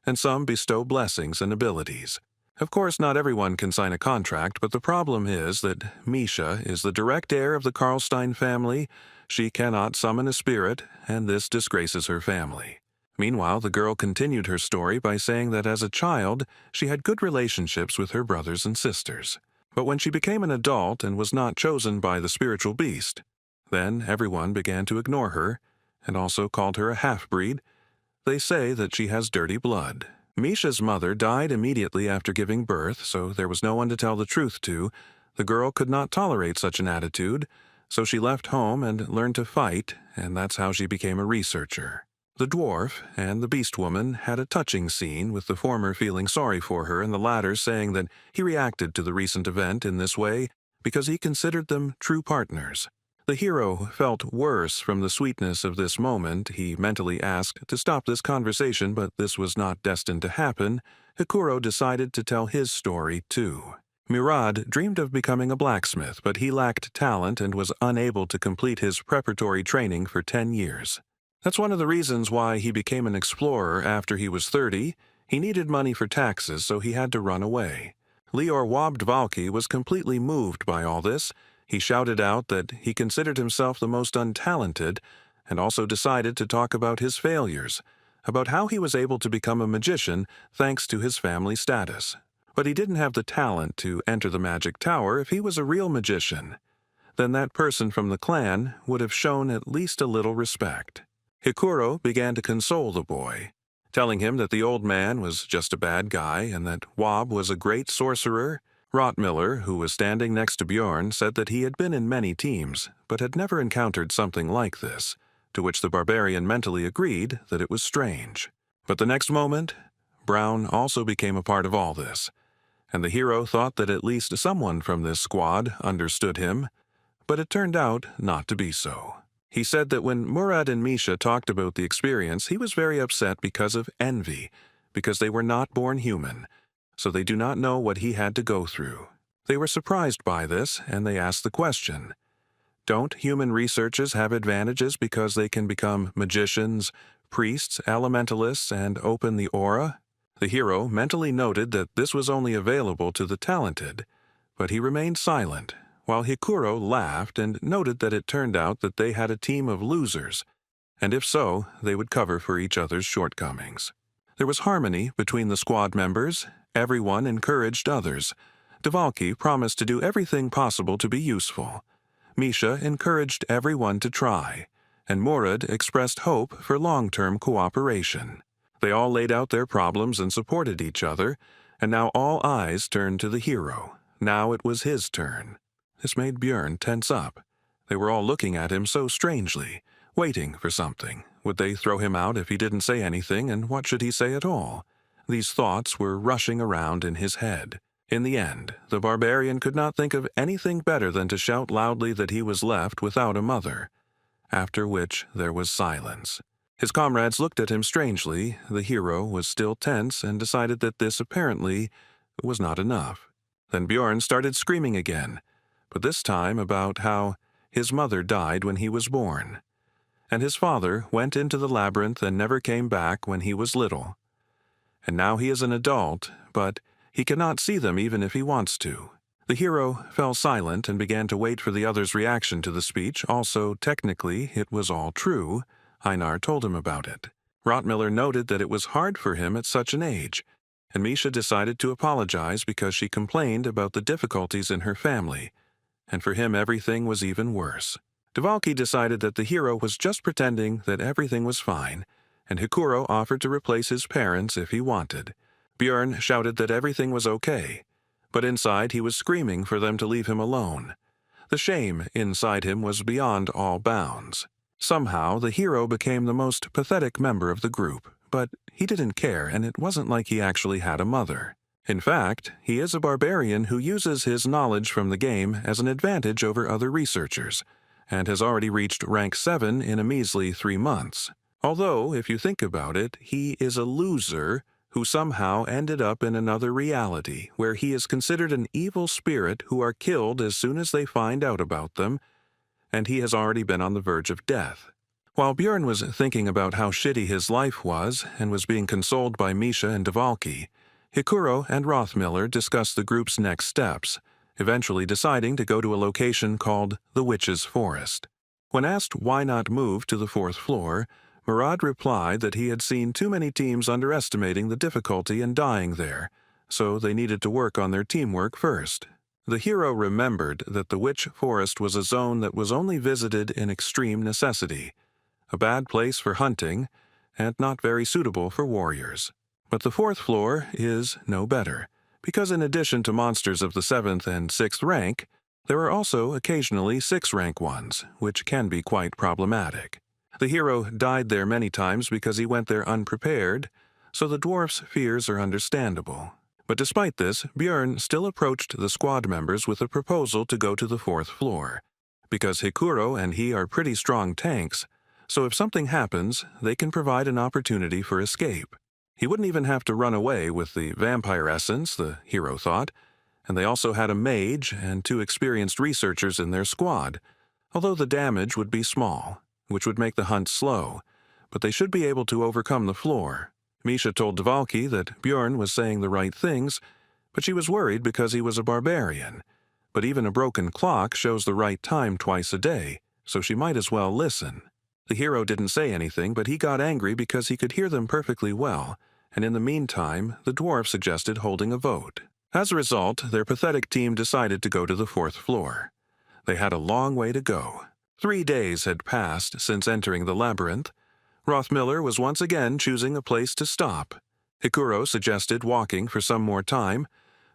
and some bestow blessings and abilities. Of course, not everyone can sign a contract, but the problem is that Misha is the direct heir of the Karlstein family. She cannot summon a spirit, and this disgraces her family. Meanwhile, the girl continued her story by saying that as a child, she had good relationships with her brothers and sisters. But when she became an adult and was not chosen by the spiritual beast, then everyone began to ignore her, and also called her a half-breed. They say that she has dirty blood. Misha's mother died immediately after giving birth, so there was no one to tell the truth to. The girl could not tolerate such an attitude, so she left home and learned to fight, and that's how she became a researcher. The dwarf and the beast woman had a touching scene, with the former feeling sorry for her and the latter saying that he reacted to the recent event in this way because he considered them true partners. The hero felt worse from the sweetness of this moment. He mentally asked to stop this conversation, but this was not destined to happen. Hikuro decided to tell his story too. Murad dreamed of becoming a blacksmith, but he lacked talent and was unable to complete his preparatory training for 10 years. That's one of the reasons why he became an explorer after he was 30. He needed money for taxes, so he had to run away. Lior Wabdvalki was completely moved by all this. He shouted out that he considered himself the most untalented, and also decided to talk about his failures, about how he was able to become a magician thanks to his family status. But he didn't have the talent to enter the magic tower. If he was a real magician, then that person from the clan would have shown at least a little respect. Hikuro began to console the boy, telling him that the old man was just a bad guy and that Wab was a great sorcerer. Rottmiller, who was standing next to Bjorn, said that he had been in many teams, but had never encountered something like this, to which the barbarian mentally agreed that it was strange. But the next moment, Brown also became a part of all this, and the hero thought that at least someone from this squad understood him, but it turned out not to be so. He said that when Murad and Misha talked about the experience, he was very upset because of envy, because they were not born human, so they do not know what he had to go through. They were surprised by this, and they asked the question, don't human researchers have advantages because they can become magicians, priests, elementalists, and open the aura? The hero mentally noted that this was only available to the talented, but he remained silent, while Hikuro laughed and noted that it turned out that they had a team of losers, and if so, they would cover for each other's shortcomings. There was harmony between the squad members. Everyone encouraged others. Dvalki promised to do everything possible to be useful. Misha encouraged everyone to try, and Murad expressed hope for long-term cooperation. They all laid out their problems and supported each other, and now all eyes turned to the hero. Now it was his turn. This made Bjorn tense up. They were all looking at him so strangely, waiting for something. Would they throw him out if he didn't say anything, and what should he say at all? These thoughts were rushing around in his head. In the end, the barbarian could not think of anything better than to shout loudly that he was left without a mother, after which there was silence. His comrades looked at him strangely. The hero was still tense and decided that this apparently was not enough. Then Bjorn started screaming again, but this time about how his mother died when he was born, and his father went into the labyrinth and never came back when he was little. And now he is an adult, but he cannot see them even if he wants to. The hero fell silent and began to wait for the other's reaction to the speech. Also, technically, it was all true. Einar told him about it. Rottmiller noted that it was hard for him at such an age, and Misha decided to apologize because she complained about the difficulties in her family, and for him everything was even worse. Dvalki decided that the hero was just pretending that everything was fine, and Hikuro offered to replace his parents if he wanted. Bjorn shouted that everything was okay, but inside he was screaming for them to leave him alone. The shame inside him was beyond all bounds. Somehow, the hero became the most pathetic member of the group, but he didn't care, and it wasn't like he actually had a mother. In fact, he is a barbarian who uses his knowledge from the game as an advantage over other researchers, and has already reached rank 7 in a measly 3 months. Although, if you think about it, he is a loser who somehow ended up in another reality, where he is considered an evil spirit who are killed as soon as they find out about them, and he has already been on the verge of death. While Bjorn was thinking about how shitty his life was, and was being consoled by Misha and Dvalki, Hikuro and Rothmiller discussed the group's next steps, eventually deciding to go to a location called the Witch's Forest. When asked why not move to the fourth floor, Murad replied that he had seen too many teams underestimating the difficulty in dying there, so they needed to work on their teamwork first. The hero remembered that the Witch Forest was a zone that was only visited in extreme necessity, a bad place for hunting, and not very suitable for warriors. But the fourth floor is no better, because in addition to monsters of the 7th and 6th rank, there are also occasionally 6th rank ones, which can be quite problematic. The hero died there many times because he went there unprepared, so the dwarf's fears are understandable. But despite this, Björn still approached the squad members with a proposal to go to the fourth floor, because Hikuro and he are pretty strong tanks, so if something happens, they can provide an opportunity for escape. He wouldn't even have to run away with the vampire essence, the hero thought, and they also had a mage and 2 experienced researchers in their squad, although the damage would be small, which would make the hunt slow, but they should be able to overcome the floor. Misha told Dvalki that Björn was saying the right things, but she was worried because he was a barbarian. But even a broken clock shows the right time twice a day, so she might as well listen. The hero didn't say anything, but he got angry because he could hear them perfectly well, and in the meantime, the dwarf suggested holding a vote. As a result, their pathetic team decided to go to the fourth floor. They had a long way to go. 3 days had passed since entering the labyrinth. Rothmiller was once again choosing a place to stop. Hikuro suggested walking for some more time,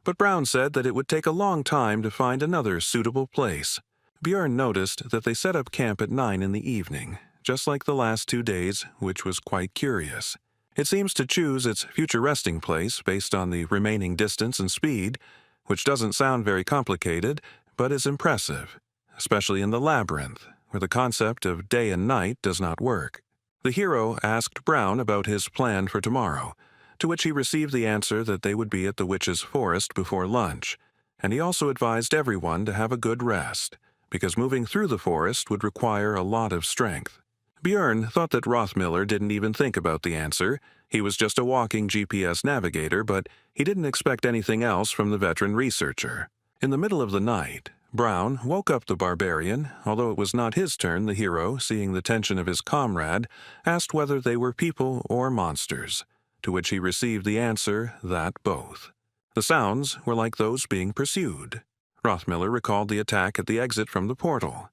but Brown said that it would take a long time to find another suitable place. Björn noticed that they set up camp at 9 in the evening, just like the last 2 days, which was quite curious. It seems to choose its future resting place based on the remaining distance and speed, which doesn't sound very complicated, but is impressive, especially in the labyrinth, where the concept of day and night does not work. The hero asked Brown about his plan for tomorrow, to which he received the answer that they would be at the Witch's Forest before lunch, and he also advised everyone to have a good rest, because moving through the forest would require a lot of strength. Björn thought that Rothmiller didn't even think about the answer. He was just a walking GPS navigator, but he didn't expect anything else from the veteran researcher. In the middle of the night, Brown woke up the barbarian. Although it was not his turn, the hero, seeing the tension of his comrade, asked whether they were people or monsters, to which he received the answer that both. The sounds were like those being pursued. Rothmiller recalled the attack at the exit from the portal.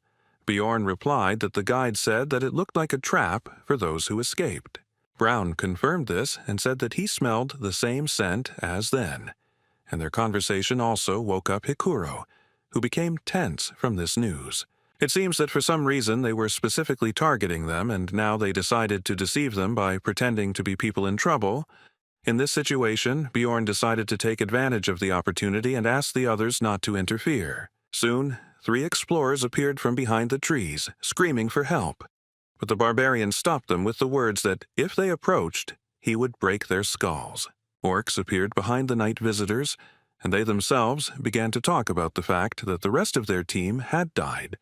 Bjorn replied that the guide said that it looked like a trap for those who escaped. Brown confirmed this and said that he smelled the same scent as then, and their conversation also woke up Hikuro, who became tense from this news. It seems that for some reason they were specifically targeting them, and now they decided to deceive them by pretending to be people in trouble. In this situation, Bjorn decided to take advantage of the opportunity and asked the others not to interfere. Soon, 3 explorers appeared from behind the trees, screaming for help. But the barbarian stopped them with the words that, if they approached, he would break their skulls. Orcs appeared behind the night visitors, and they themselves began to talk about the fact that the rest of their team had died,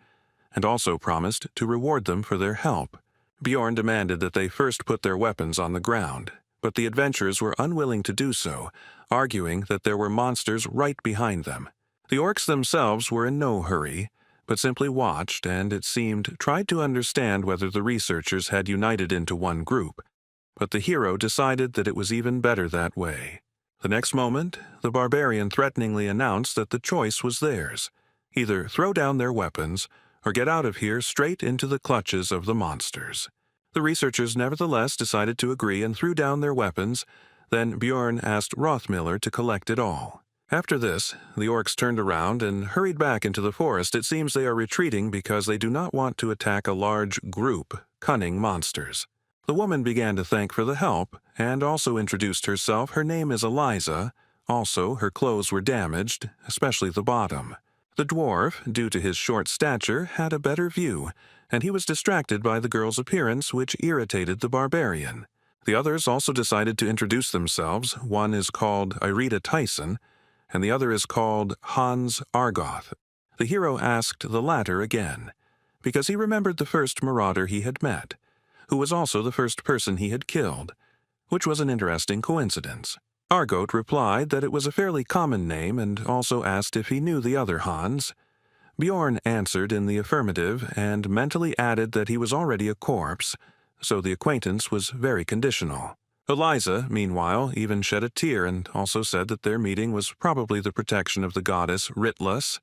and also promised to reward them for their help. Bjorn demanded that they first put their weapons on the ground, but the adventurers were unwilling to do so, arguing that there were monsters right behind them. The orcs themselves were in no hurry, but simply watched and, it seemed, tried to understand whether the researchers had united into one group. But the hero decided that it was even better that way. The next moment, the barbarian threateningly announced that the choice was theirs. Either throw down their weapons, or get out of here straight into the clutches of the monsters. The researchers nevertheless decided to agree and threw down their weapons. Then Bjorn asked Rothmiller to collect it all. After this, the orcs turned around and hurried back into the forest. It seems they are retreating because they do not want to attack a large group, cunning monsters. The woman began to thank for the help, and also introduced herself. Her name is Eliza. Also, her clothes were damaged, especially the bottom. The dwarf, due to his short stature, had a better view, and he was distracted by the girl's appearance, which irritated the barbarian. The others also decided to introduce themselves. One is called Irita Tyson, and the other is called Hans Argoth. The hero asked the latter again, because he remembered the first marauder he had met, who was also the first person he had killed, which was an interesting coincidence. Argot replied that it was a fairly common name and also asked if he knew the other Hans. Bjorn answered in the affirmative and mentally added that he was already a corpse, so the acquaintance was very conditional. Eliza, meanwhile, even shed a tear and also said that their meeting was probably the protection of the goddess Ritless,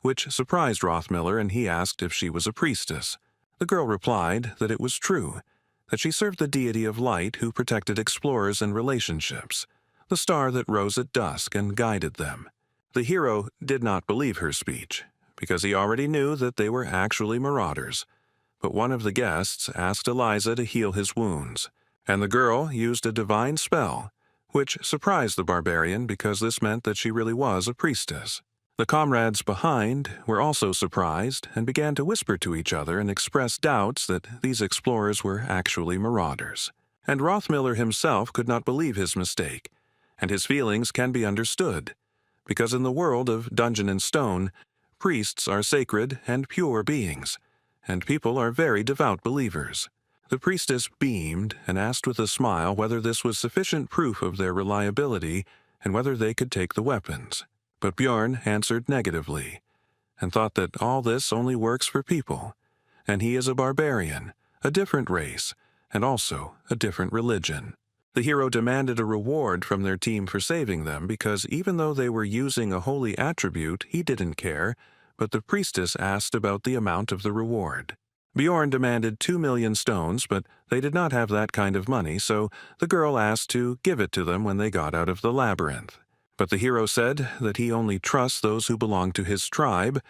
which surprised Rothmiller, and he asked if she was a priestess. The girl replied that it was true, that she served the deity of light who protected explorers and relationships, the star that rose at dusk and guided them. The hero did not believe her speech, because he already knew that they were actually marauders. But one of the guests asked Eliza to heal his wounds, and the girl used a divine spell, which surprised the barbarian because this meant that she really was a priestess. The comrades behind were also surprised and began to whisper to each other and express doubts that these explorers were actually marauders. And Rothmiller himself could not believe his mistake, and his feelings can be understood, because in the world of Dungeon and Stone, priests are sacred and pure beings, and people are very devout believers. The priestess beamed and asked with a smile whether this was sufficient proof of their reliability and whether they could take the weapons. But Bjorn answered negatively, and thought that all this only works for people, and he is a barbarian, a different race, and also a different religion. The hero demanded a reward from their team for saving them because even though they were using a holy attribute, he didn't care, but the priestess asked about the amount of the reward. Bjorn demanded 2 million stones, but they did not have that kind of money, so the girl asked to give it to them when they got out of the labyrinth. But the hero said that he only trusts those who belong to his tribe,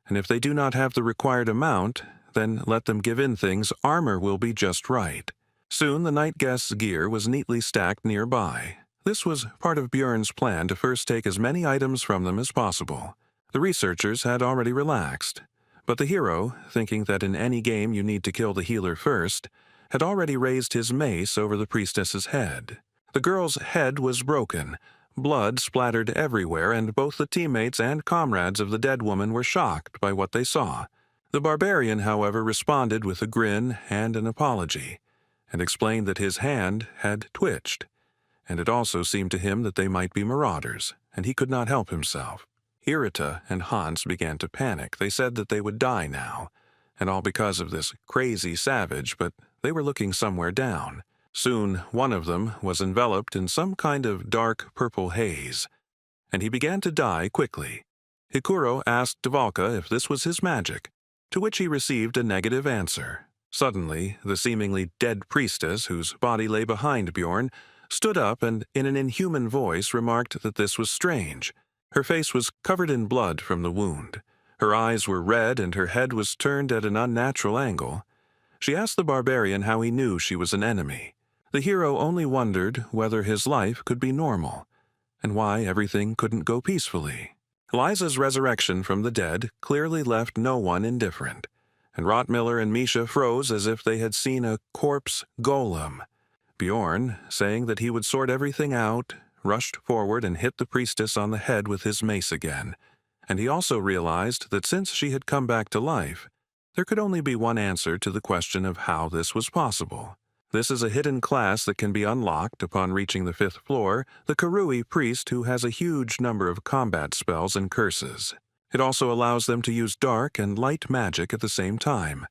and if they do not have the required amount, then let them give in things. Armor will be just right. Soon the night guest's gear was neatly stacked nearby. This was part of Bjorn's plan to first take as many items from them as possible. The researchers had already relaxed, but the hero, thinking that in any game you need to kill the healer first, had already raised his mace over the priestess's head. The girl's head was broken. Blood splattered everywhere, and both the teammates and comrades of the dead woman were shocked by what they saw. The barbarian, however, responded with a grin and an apology, and explained that his hand had twitched, and it also seemed to him that they might be marauders, and he could not help himself. Irita and Hans began to panic. They said that they would die now, and all because of this crazy savage, but they were looking somewhere down. Soon one of them was enveloped in some kind of dark purple haze, and he began to die quickly. Hikuro asked Dvalka if this was his magic, to which he received a negative answer. Suddenly, the seemingly dead priestess, whose body lay behind Bjorn, stood up and, in an inhuman voice, remarked that this was strange. Her face was covered in blood from the wound. Her eyes were red and her head was turned at an unnatural angle. She asked the barbarian how he knew she was an enemy. The hero only wondered whether his life could be normal, and why everything couldn't go peacefully. Eliza's resurrection from the dead clearly left no one indifferent, and Rottmiller and Misha froze as if they had seen a corpse golem. Bjorn, saying that he would sort everything out, rushed forward and hit the priestess on the head with his mace again, and he also realized that since she had come back to life, there could only be one answer to the question of how this was possible. This is a hidden class that can be unlocked upon reaching the 5th floor, the Karui priest who has a huge number of combat spells and curses. It also allows them to use dark and light magic at the same time,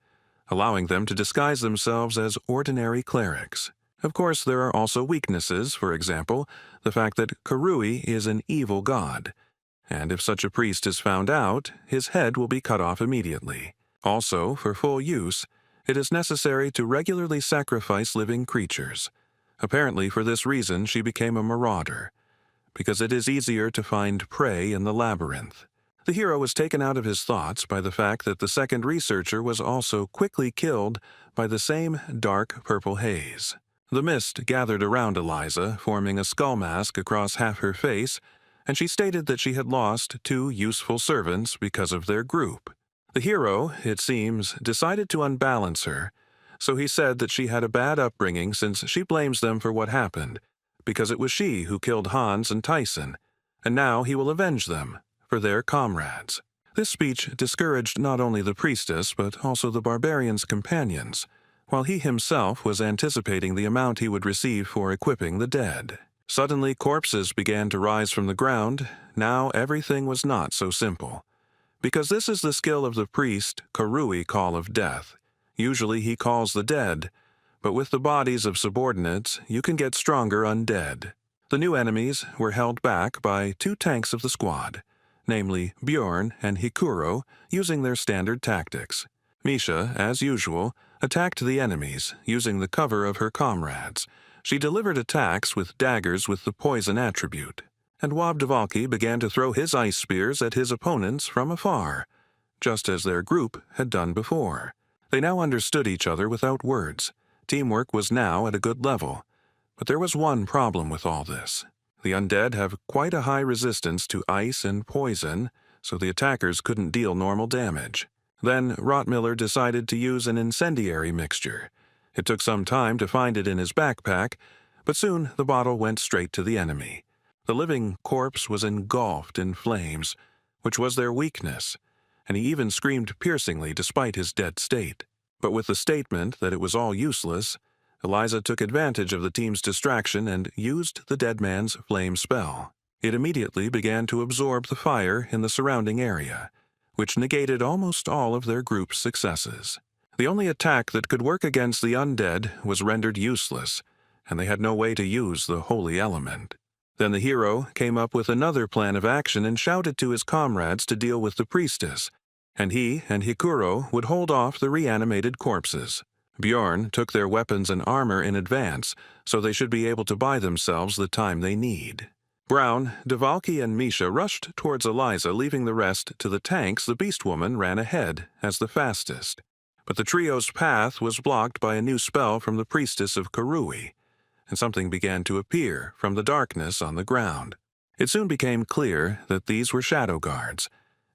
allowing them to disguise themselves as ordinary clerics. Of course, there are also weaknesses, for example, the fact that Karui is an evil god, and if such a priest is found out, his head will be cut off immediately. Also, for full use, it is necessary to regularly sacrifice living creatures. Apparently, for this reason, she became a marauder, because it is easier to find prey in the labyrinth. The hero was taken out of his thoughts by the fact that the second researcher was also quickly killed by the same dark purple haze. The mist gathered around Eliza, forming a skull mask across half her face, and she stated that she had lost 2 useful servants because of their group. The hero, it seems, decided to unbalance her, so he said that she had a bad upbringing since she blames them for what happened, because it was she who killed Hans and Tyson, and now he will avenge them for their comrades. This speech discouraged not only the priestess but also the barbarian's companions, while he himself was anticipating the amount he would receive for equipping the dead. Suddenly, corpses began to rise from the ground. Now everything was not so simple. Because this is the skill of the priest, Karui call of death. Usually he calls the dead, but with the bodies of subordinates, you can get stronger undead. The new enemies were held back by two tanks of the squad, namely Bjorn and Hikuro, using their standard tactics. Misha, as usual, attacked the enemies, using the cover of her comrades. She delivered attacks with daggers with the poison attribute, and Wabdavalki began to throw his ice spears at his opponents from afar, just as their group had done before. They now understood each other without words. Teamwork was now at a good level. But there was one problem with all this. The undead have quite a high resistance to ice and poison, so the attackers couldn't deal normal damage. Then Rottmiller decided to use an incendiary mixture. It took some time to find it in his backpack, but soon the bottle went straight to the enemy. The living corpse was engulfed in flames, which was their weakness, and he even screamed piercingly despite his dead state. But with the statement that it was all useless, Eliza took advantage of the team's distraction and used the dead man's flame spell. It immediately began to absorb the fire in the surrounding area, which negated almost all of their group's successes. The only attack that could work against the undead was rendered useless, and they had no way to use the holy element. Then the hero came up with another plan of action and shouted to his comrades to deal with the priestess, and he and Hikuro would hold off the reanimated corpses. Bjorn took their weapons and armor in advance, so they should be able to buy themselves the time they need. Brown, Davalki, and Misha rushed towards Eliza, leaving the rest to the tanks. The Beast Woman ran ahead as the fastest. But the trio's path was blocked by a new spell from the priestess of Karui, and something began to appear from the darkness on the ground. It soon became clear that these were shadow guards,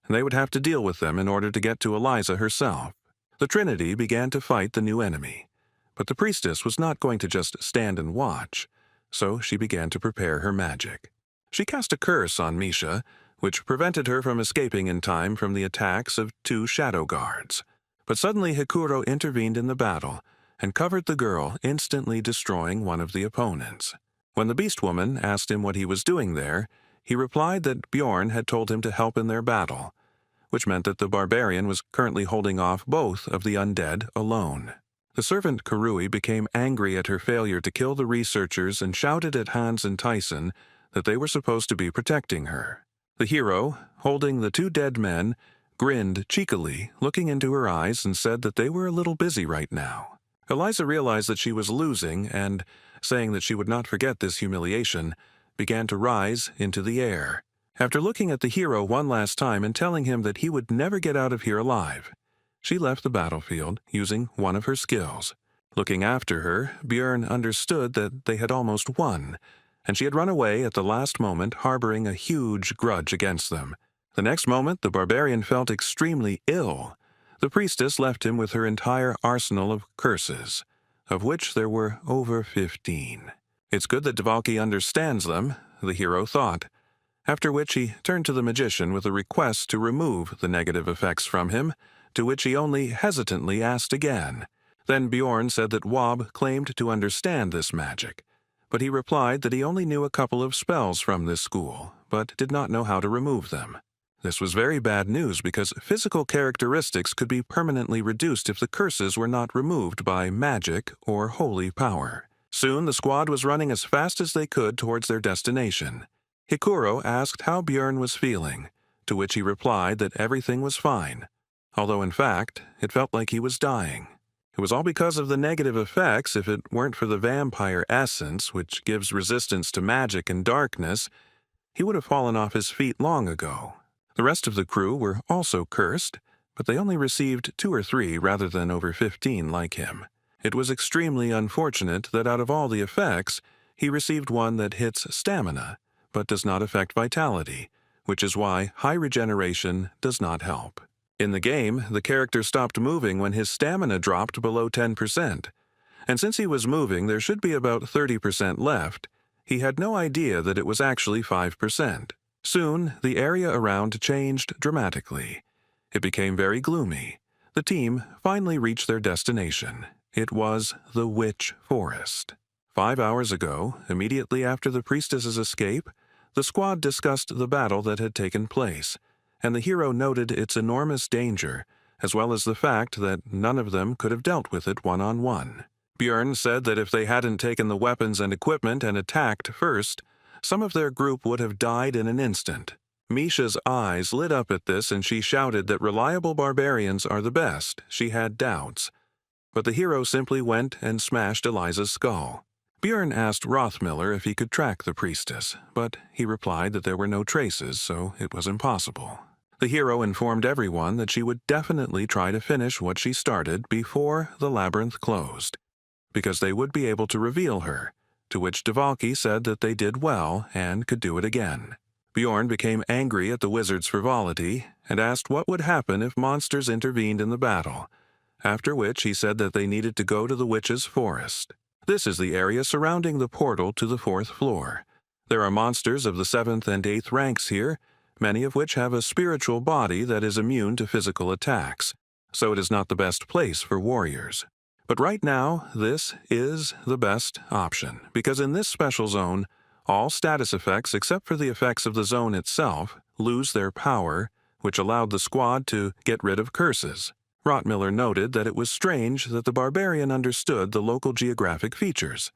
and they would have to deal with them in order to get to Eliza herself. The Trinity began to fight the new enemy, but the priestess was not going to just stand and watch, so she began to prepare her magic. She cast a curse on Misha, which prevented her from escaping in time from the attacks of two shadow guards. But suddenly Hikuro intervened in the battle and covered the girl, instantly destroying one of the opponents. When the Beast Woman asked him what he was doing there, he replied that Bjorn had told him to help in their battle, which meant that the barbarian was currently holding off both of the undead alone. The servant Karui became angry at her failure to kill the researchers and shouted at Hans and Tyson that they were supposed to be protecting her. The hero, holding the two dead men, grinned cheekily, looking into her eyes, and said that they were a little busy right now. Eliza realized that she was losing and, saying that she would not forget this humiliation, began to rise into the air. After looking at the hero one last time and telling him that he would never get out of here alive, she left the battlefield using one of her skills. Looking after her, Bjorn understood that they had almost won, and she had run away at the last moment, harboring a huge grudge against them. The next moment, the barbarian felt extremely ill. The priestess left him with her entire arsenal of curses, of which there were over 15. It's good that Davalki understands them, the hero thought, after which he turned to the magician with a request to remove the negative effects from him, to which he only hesitantly asked again. Then Bjorn said that Wab claimed to understand this magic, but he replied that he only knew a couple of spells from this school, but did not know how to remove them. This was very bad news because physical characteristics could be permanently reduced if the curses were not removed by magic or holy power. Soon the squad was running as fast as they could towards their destination. Hikuro asked how Bjorn was feeling, to which he replied that everything was fine, although in fact it felt like he was dying. It was all because of the negative effects. If it weren't for the vampire essence, which gives resistance to magic and darkness, he would have fallen off his feet long ago. The rest of the crew were also cursed, but they only received 2 or 3 rather than over 15 like him. It was extremely unfortunate that out of all the effects, he received one that hits stamina, but does not affect vitality, which is why high regeneration does not help. In the game, the character stopped moving when his stamina dropped below 10%, and since he was moving there should be about 30% left, he had no idea that it was actually 5%. Soon, the area around changed dramatically. It became very gloomy. The team finally reached their destination. It was the Witch Forest. 5 hours ago, immediately after the priestess's escape, the squad discussed the battle that had taken place, and the hero noted its enormous danger, as well as the fact that none of them could have dealt with it one-on-one. Björn said that if they hadn't taken the weapons and equipment and attacked first, some of their group would have died in an instant. Misha's eyes lit up at this, and she shouted that reliable barbarians are the best. She had doubts. But the hero simply went and smashed Eliza's skull. Björn asked Rothmiller if he could track the priestess, but he replied that there were no traces, so it was impossible. The hero informed everyone that she would definitely try to finish what she started before the labyrinth closed, because they would be able to reveal her, to which Devalki said that they did well and could do it again. Bjorn became angry at the wizard's frivolity and asked what would happen if monsters intervened in the battle, after which he said that they needed to go to the witch's forest. This is the area surrounding the portal to the 4th floor. There are monsters of the 7th and 8th ranks here, many of which have a spiritual body that is immune to physical attacks, so it is not the best place for warriors. But right now, this is the best option, because in this special zone, all status effects except for the effects of the zone itself lose their power, which allowed the squad to get rid of curses. Rothmiller noted that it was strange that the barbarian understood the local geographic features,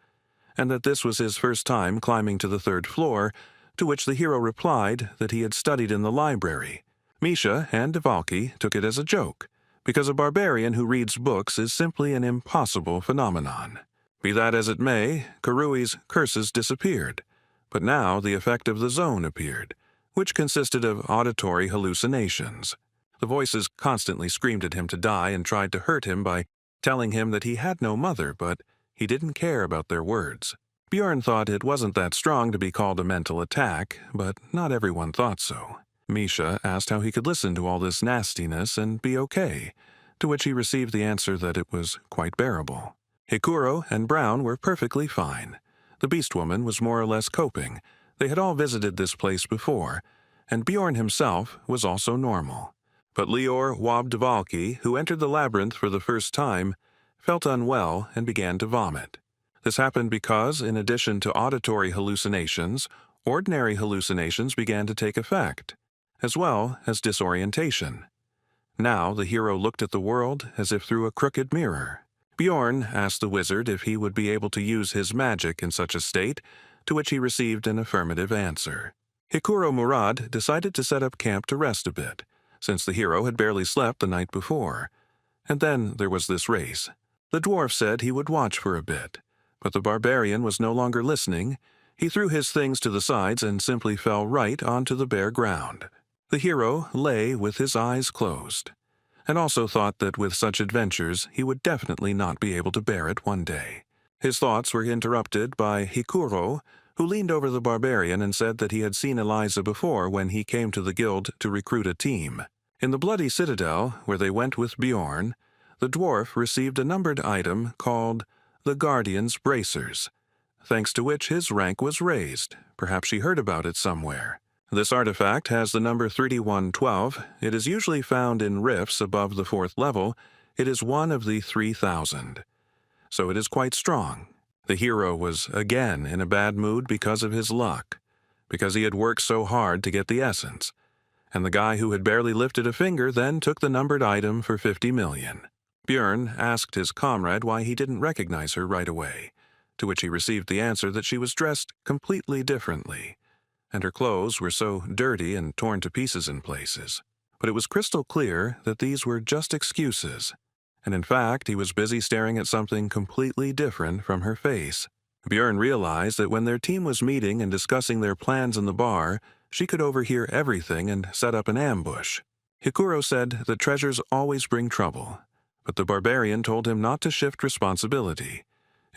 and that this was his first time climbing to the 3rd floor, to which the hero replied that he had studied in the library. Misha and Devalki took it as a joke, because a barbarian who reads books is simply an impossible phenomenon. Be that as it may, Karui's curses disappeared, but now the effect of the zone appeared, which consisted of auditory hallucinations. The voices constantly screamed at him to die and tried to hurt him by telling him that he had no mother, but he didn't care about their words. Bjorn thought it wasn't that strong to be called a mental attack, but not everyone thought so. Misha asked how he could listen to all this nastiness and be okay, to which he received the answer that it was quite bearable. Hikuro and Brown were perfectly fine. The Beast Woman was more or less coping. They had all visited this place before, and Bjorn himself was also normal. But Lior Wobdevalki, who entered the labyrinth for the first time, felt unwell and began to vomit. This happened because, in addition to auditory hallucinations, ordinary hallucinations began to take effect, as well as disorientation. Now the hero looked at the world as if through a crooked mirror. Bjorn asked the wizard if he would be able to use his magic in such a state, to which he received an affirmative answer. Hikuro Murad decided to set up camp to rest a bit, since the hero had barely slept the night before. And then there was this race. The dwarf said he would watch for a bit, but the barbarian was no longer listening. He threw his things to the sides and simply fell right onto the bare ground. The hero lay with his eyes closed, and also thought that with such adventures he would definitely not be able to bear it one day. His thoughts were interrupted by Hikuro, who leaned over the barbarian and said that he had seen Eliza before when he came to the guild to recruit a team. In the Bloody Citadel, where they went with Bjorn, the dwarf received a numbered item called the Guardian's Bracers, thanks to which his rank was raised. Perhaps she heard about it somewhere. This artifact has the number 3112. It is usually found in rifts above the 4th level. It is one of the 3,000. So it is quite strong. The hero was again in a bad mood because of his luck, because he had worked so hard to get the essence, and the guy who had barely lifted a finger then took the numbered item for 50 million. Björn asked his comrade why he didn't recognize her right away, to which he received the answer that she was dressed completely differently, and her clothes were so dirty and torn to pieces in places. But it was crystal clear that these were just excuses, and in fact he was busy staring at something completely different from her face. Björn realized that when their team was meeting and discussing their plans in the bar, she could overhear everything and set up an ambush. Hikuro said that treasures always bring trouble, but the barbarian told him not to shift responsibility.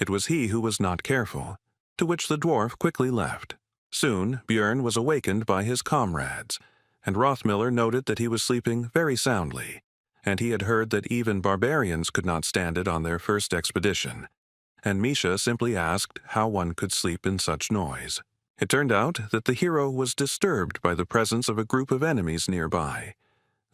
It was he who was not careful, to which the dwarf quickly left. Soon, Björn was awakened by his comrades, and Rothmiller noted that he was sleeping very soundly, and he had heard that even barbarians could not stand it on their first expedition, and Misha simply asked how one could sleep in such noise. It turned out that the hero was disturbed by the presence of a group of enemies nearby.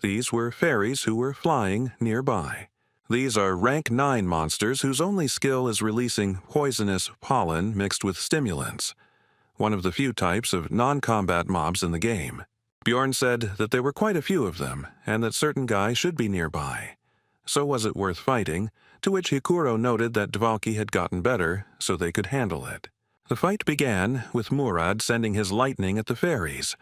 These were fairies who were flying nearby. These are rank 9 monsters whose only skill is releasing poisonous pollen mixed with stimulants, one of the few types of non-combat mobs in the game. Bjorn said that there were quite a few of them, and that certain guys should be nearby. So was it worth fighting, to which Hikuro noted that Dvalki had gotten better, so they could handle it. The fight began with Murad sending his lightning at the fairies,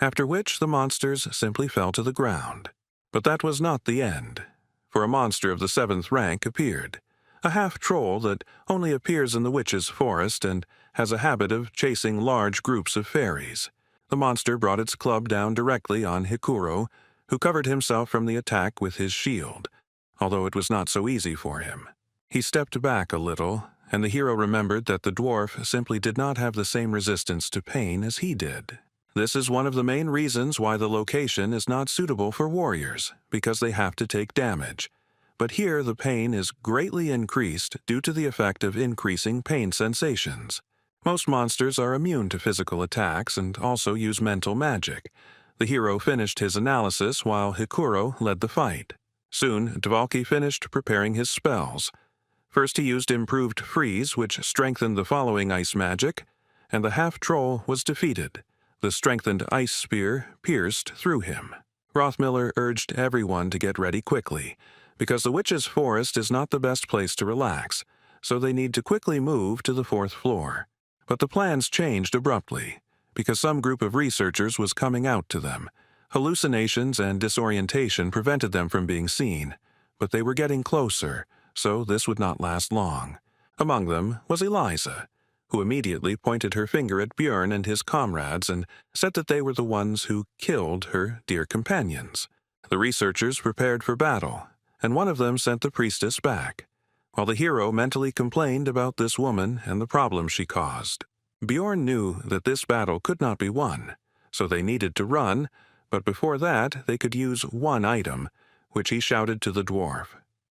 after which the monsters simply fell to the ground. But that was not the end, for a monster of the 7th rank appeared, a half-troll that only appears in the witch's forest and has a habit of chasing large groups of fairies. The monster brought its club down directly on Hikuro, who covered himself from the attack with his shield, although it was not so easy for him. He stepped back a little, and the hero remembered that the dwarf simply did not have the same resistance to pain as he did. This is one of the main reasons why the location is not suitable for warriors, because they have to take damage. But here the pain is greatly increased due to the effect of increasing pain sensations. Most monsters are immune to physical attacks and also use mental magic. The hero finished his analysis while Hikuro led the fight. Soon, Dvalki finished preparing his spells. First he used Improved Freeze, which strengthened the following ice magic, and the half-troll was defeated. The strengthened ice spear pierced through him. Rothmiller urged everyone to get ready quickly, because the witch's forest is not the best place to relax, so they need to quickly move to the 4th floor. But the plans changed abruptly, because some group of researchers was coming out to them. Hallucinations and disorientation prevented them from being seen, but they were getting closer, so this would not last long. Among them was Eliza, who immediately pointed her finger at Bjorn and his comrades and said that they were the ones who killed her dear companions. The researchers prepared for battle, and one of them sent the priestess back, while the hero mentally complained about this woman and the problems she caused. Bjorn knew that this battle could not be won, so they needed to run, but before that they could use one item, which he shouted to the dwarf.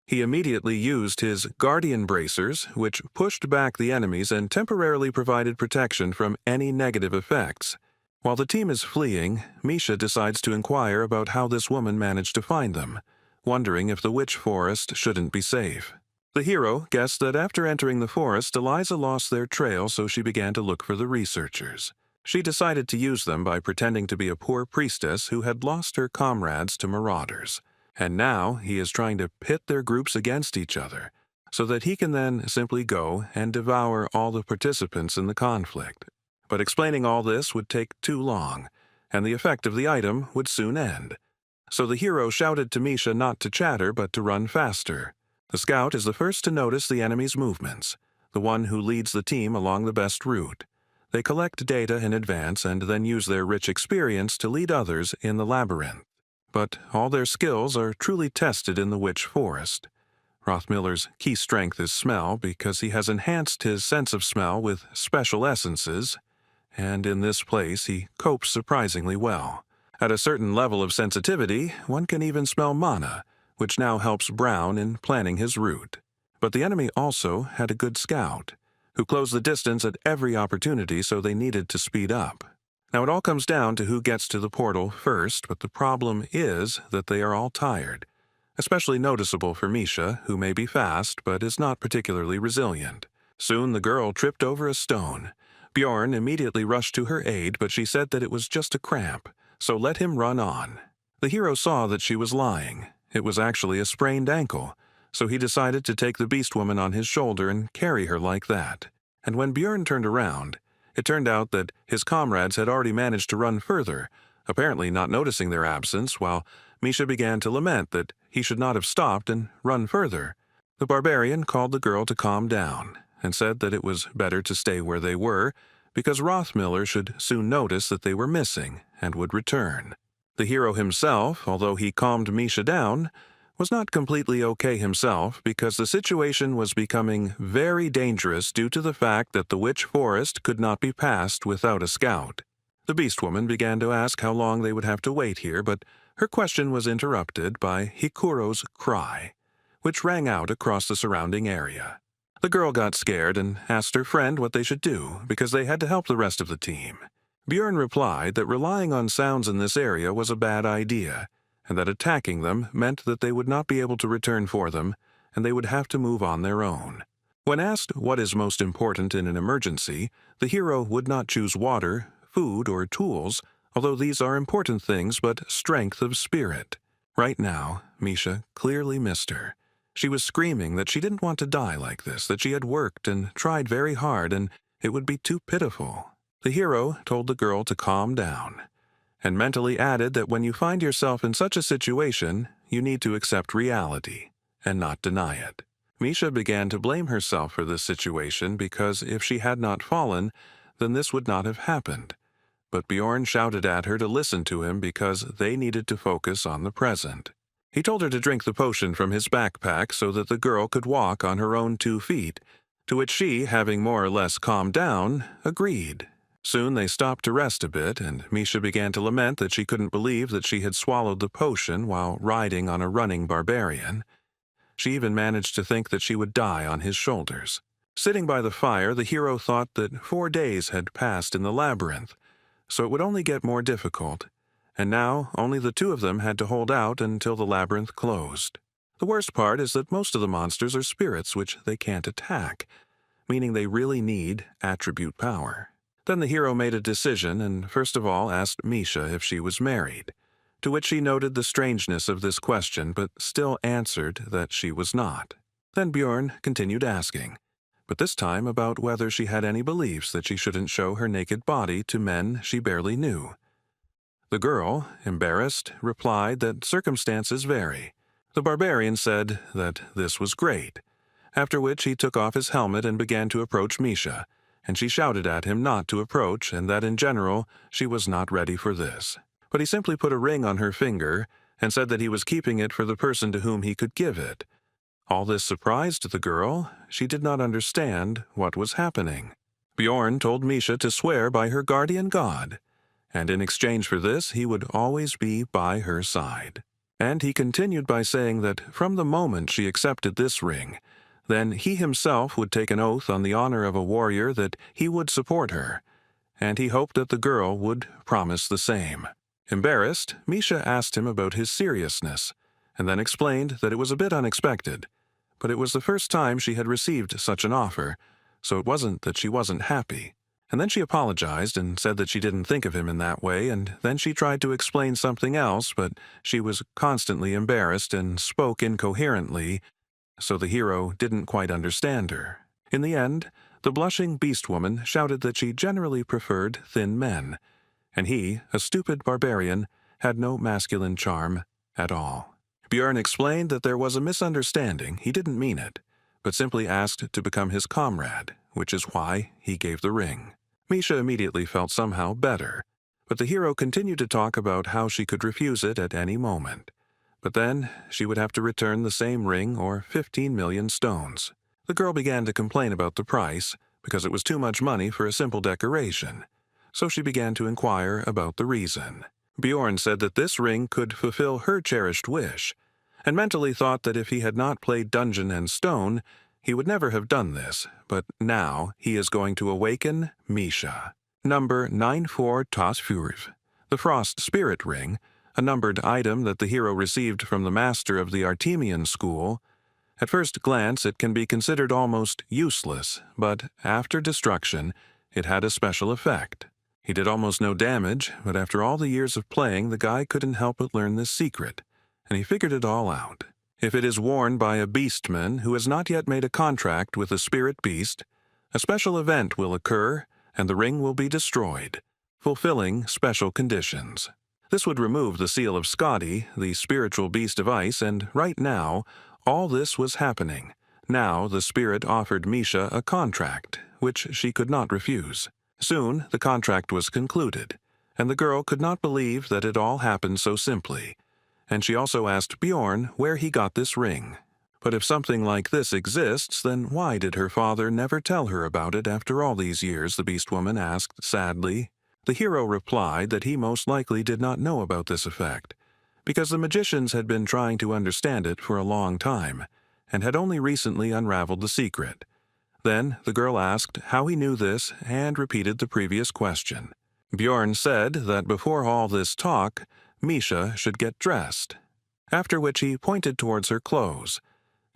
He immediately used his guardian bracers, which pushed back the enemies and temporarily provided protection from any negative effects. While the team is fleeing, Misha decides to inquire about how this woman managed to find them, wondering if the witch forest shouldn't be safe. The hero guessed that after entering the forest, Eliza lost their trail, so she began to look for the researchers. She decided to use them by pretending to be a poor priestess who had lost her comrades to marauders. And now he is trying to pit their groups against each other, so that he can then simply go and devour all the participants in the conflict. But explaining all this would take too long, and the effect of the item would soon end. So the hero shouted to Misha not to chatter but to run faster. The scout is the first to notice the enemy's movements, the one who leads the team along the best route. They collect data in advance and then use their rich experience to lead others in the labyrinth. But all their skills are truly tested in the witch forest. Rothmiller's key strength is smell because he has enhanced his sense of smell with special essences, and in this place he copes surprisingly well. At a certain level of sensitivity, one can even smell mana, which now helps Brown in planning his route. But the enemy also had a good scout, who closed the distance at every opportunity, so they needed to speed up. Now it all comes down to who gets to the portal first, but the problem is that they are all tired, especially noticeable for Misha, who may be fast but is not particularly resilient. Soon the girl tripped over a stone. Bjorn immediately rushed to her aid, but she said that it was just a cramp, so let him run on. The hero saw that she was lying. It was actually a sprained ankle, so he decided to take the beast woman on his shoulder and carry her like that. And when Bjorn turned around, it turned out that his comrades had already managed to run further, apparently not noticing their absence, while Misha began to lament that he should not have stopped and run further. The barbarian called the girl to calm down and said that it was better to stay where they were, because Rothmiller should soon notice that they were missing and would return. The hero himself, although he calmed Misha down, was not completely okay himself because the situation was becoming very dangerous due to the fact that the witch forest could not be passed without a scout. The beast woman began to ask how long they would have to wait here, but her question was interrupted by Hikuro's cry, which rang out across the surrounding area. The girl got scared and asked her friend what they should do because they had to help the rest of the team. Bjorn replied that relying on sounds in this area was a bad idea, and that attacking them meant that they would not be able to return for them, and they would have to move on their own. When asked what is most important in an emergency, the hero would not choose water, food, or tools, although these are important things, but strength of spirit. Right now, Misha clearly missed her. She was screaming that she didn't want to die like this, that she had worked and tried very hard, and it would be too pitiful. The hero told the girl to calm down, and mentally added that when you find yourself in such a situation, you need to accept reality and not deny it. Misha began to blame herself for this situation because if she had not fallen, then this would not have happened. But Bjorn shouted at her to listen to him because they needed to focus on the present. He told her to drink the potion from his backpack so that the girl could walk on her own 2 feet, to which she, having more or less calmed down, agreed. Soon they stopped to rest a bit, and Misha began to lament that she couldn't believe that she had swallowed the potion while riding on a running barbarian. She even managed to think that she would die on his shoulders. Sitting by the fire, the hero thought that 4 days had passed in the labyrinth, so it would only get more difficult, and now only the 2 of them had to hold out until the labyrinth closed. The worst part is that most of the monsters are spirits which they can't attack, meaning they really need attribute power. Then the hero made a decision and first of all asked Misha if she was married, to which she noted the strangeness of this question but still answered that she was not. Then Bjorn continued asking, but this time about whether she had any beliefs that she shouldn't show her naked body to men she barely knew. The girl, embarrassed, replied that circumstances vary. The barbarian said that this was great, after which he took off his helmet and began to approach Misha, and she shouted at him not to approach and that in general she was not ready for this. But he simply put a ring on her finger and said that he was keeping it for the person to whom he could give it. All this surprised the girl. She did not understand what was happening. Bjorn told Misha to swear by her guardian god, and in exchange for this he would always be by her side. And he continued by saying that from the moment she accepted this ring, then he himself would take an oath on the honor of a warrior that he would support her, and he hoped that the girl would promise the same. Embarrassed, Misha asked him about his seriousness, and then explained that it was a bit unexpected, but it was the first time she had received such an offer, so it wasn't that she wasn't happy. And then she apologized and said that she didn't think of him in that way, and then she tried to explain something else, but she was constantly embarrassed and spoke incoherently, so the hero didn't quite understand her. In the end, the blushing beast woman shouted that she generally preferred thin men, and he, a stupid barbarian, had no masculine charm at all. Bjorn explained that there was a misunderstanding, he didn't mean it, but simply asked to become his comrade, which is why he gave the ring. Misha immediately felt somehow better, but the hero continued to talk about how she could refuse it at any moment. But then she would have to return the same ring or 15 million stones. The girl began to complain about the price, because it was too much money for a simple decoration, so she began to inquire about the reason. Bjorn said that this ring could fulfill her cherished wish, and mentally thought that if he had not played Dungeon and Stone, he would never have done this, but now he is going to awaken Misha. Number 94 Tasfurv, the Frost Spirit Ring, a numbered item that the hero received from the master of the Artemian school. At first glance it can be considered almost useless, but after destruction it had a special effect. He did almost no damage, but after all the years of playing the guy couldn't help but learn this secret, and he figured it all out. If it is worn by a beastman who has not yet made a contract with a spirit beast, a special event will occur and the ring will be destroyed, fulfilling special conditions. This would remove the seal of Scotty, the spiritual beast of ice, and right now, all this was happening. Now the spirit offered Misha a contract, which she could not refuse. Soon the contract was concluded, and the girl could not believe that it all happened so simply. And she also asked Bjorn where he got this ring. But if something like this exists, then why did her father never tell her about it after all these years, the beast woman asked sadly. The hero replied that he most likely did not know about this effect, because the magicians had been trying to understand it for a long time, and had only recently unraveled the secret. Then the girl asked how he knew this and repeated the previous question. Bjorn said that before all this talk, Misha should get dressed, after which he pointed towards her clothes,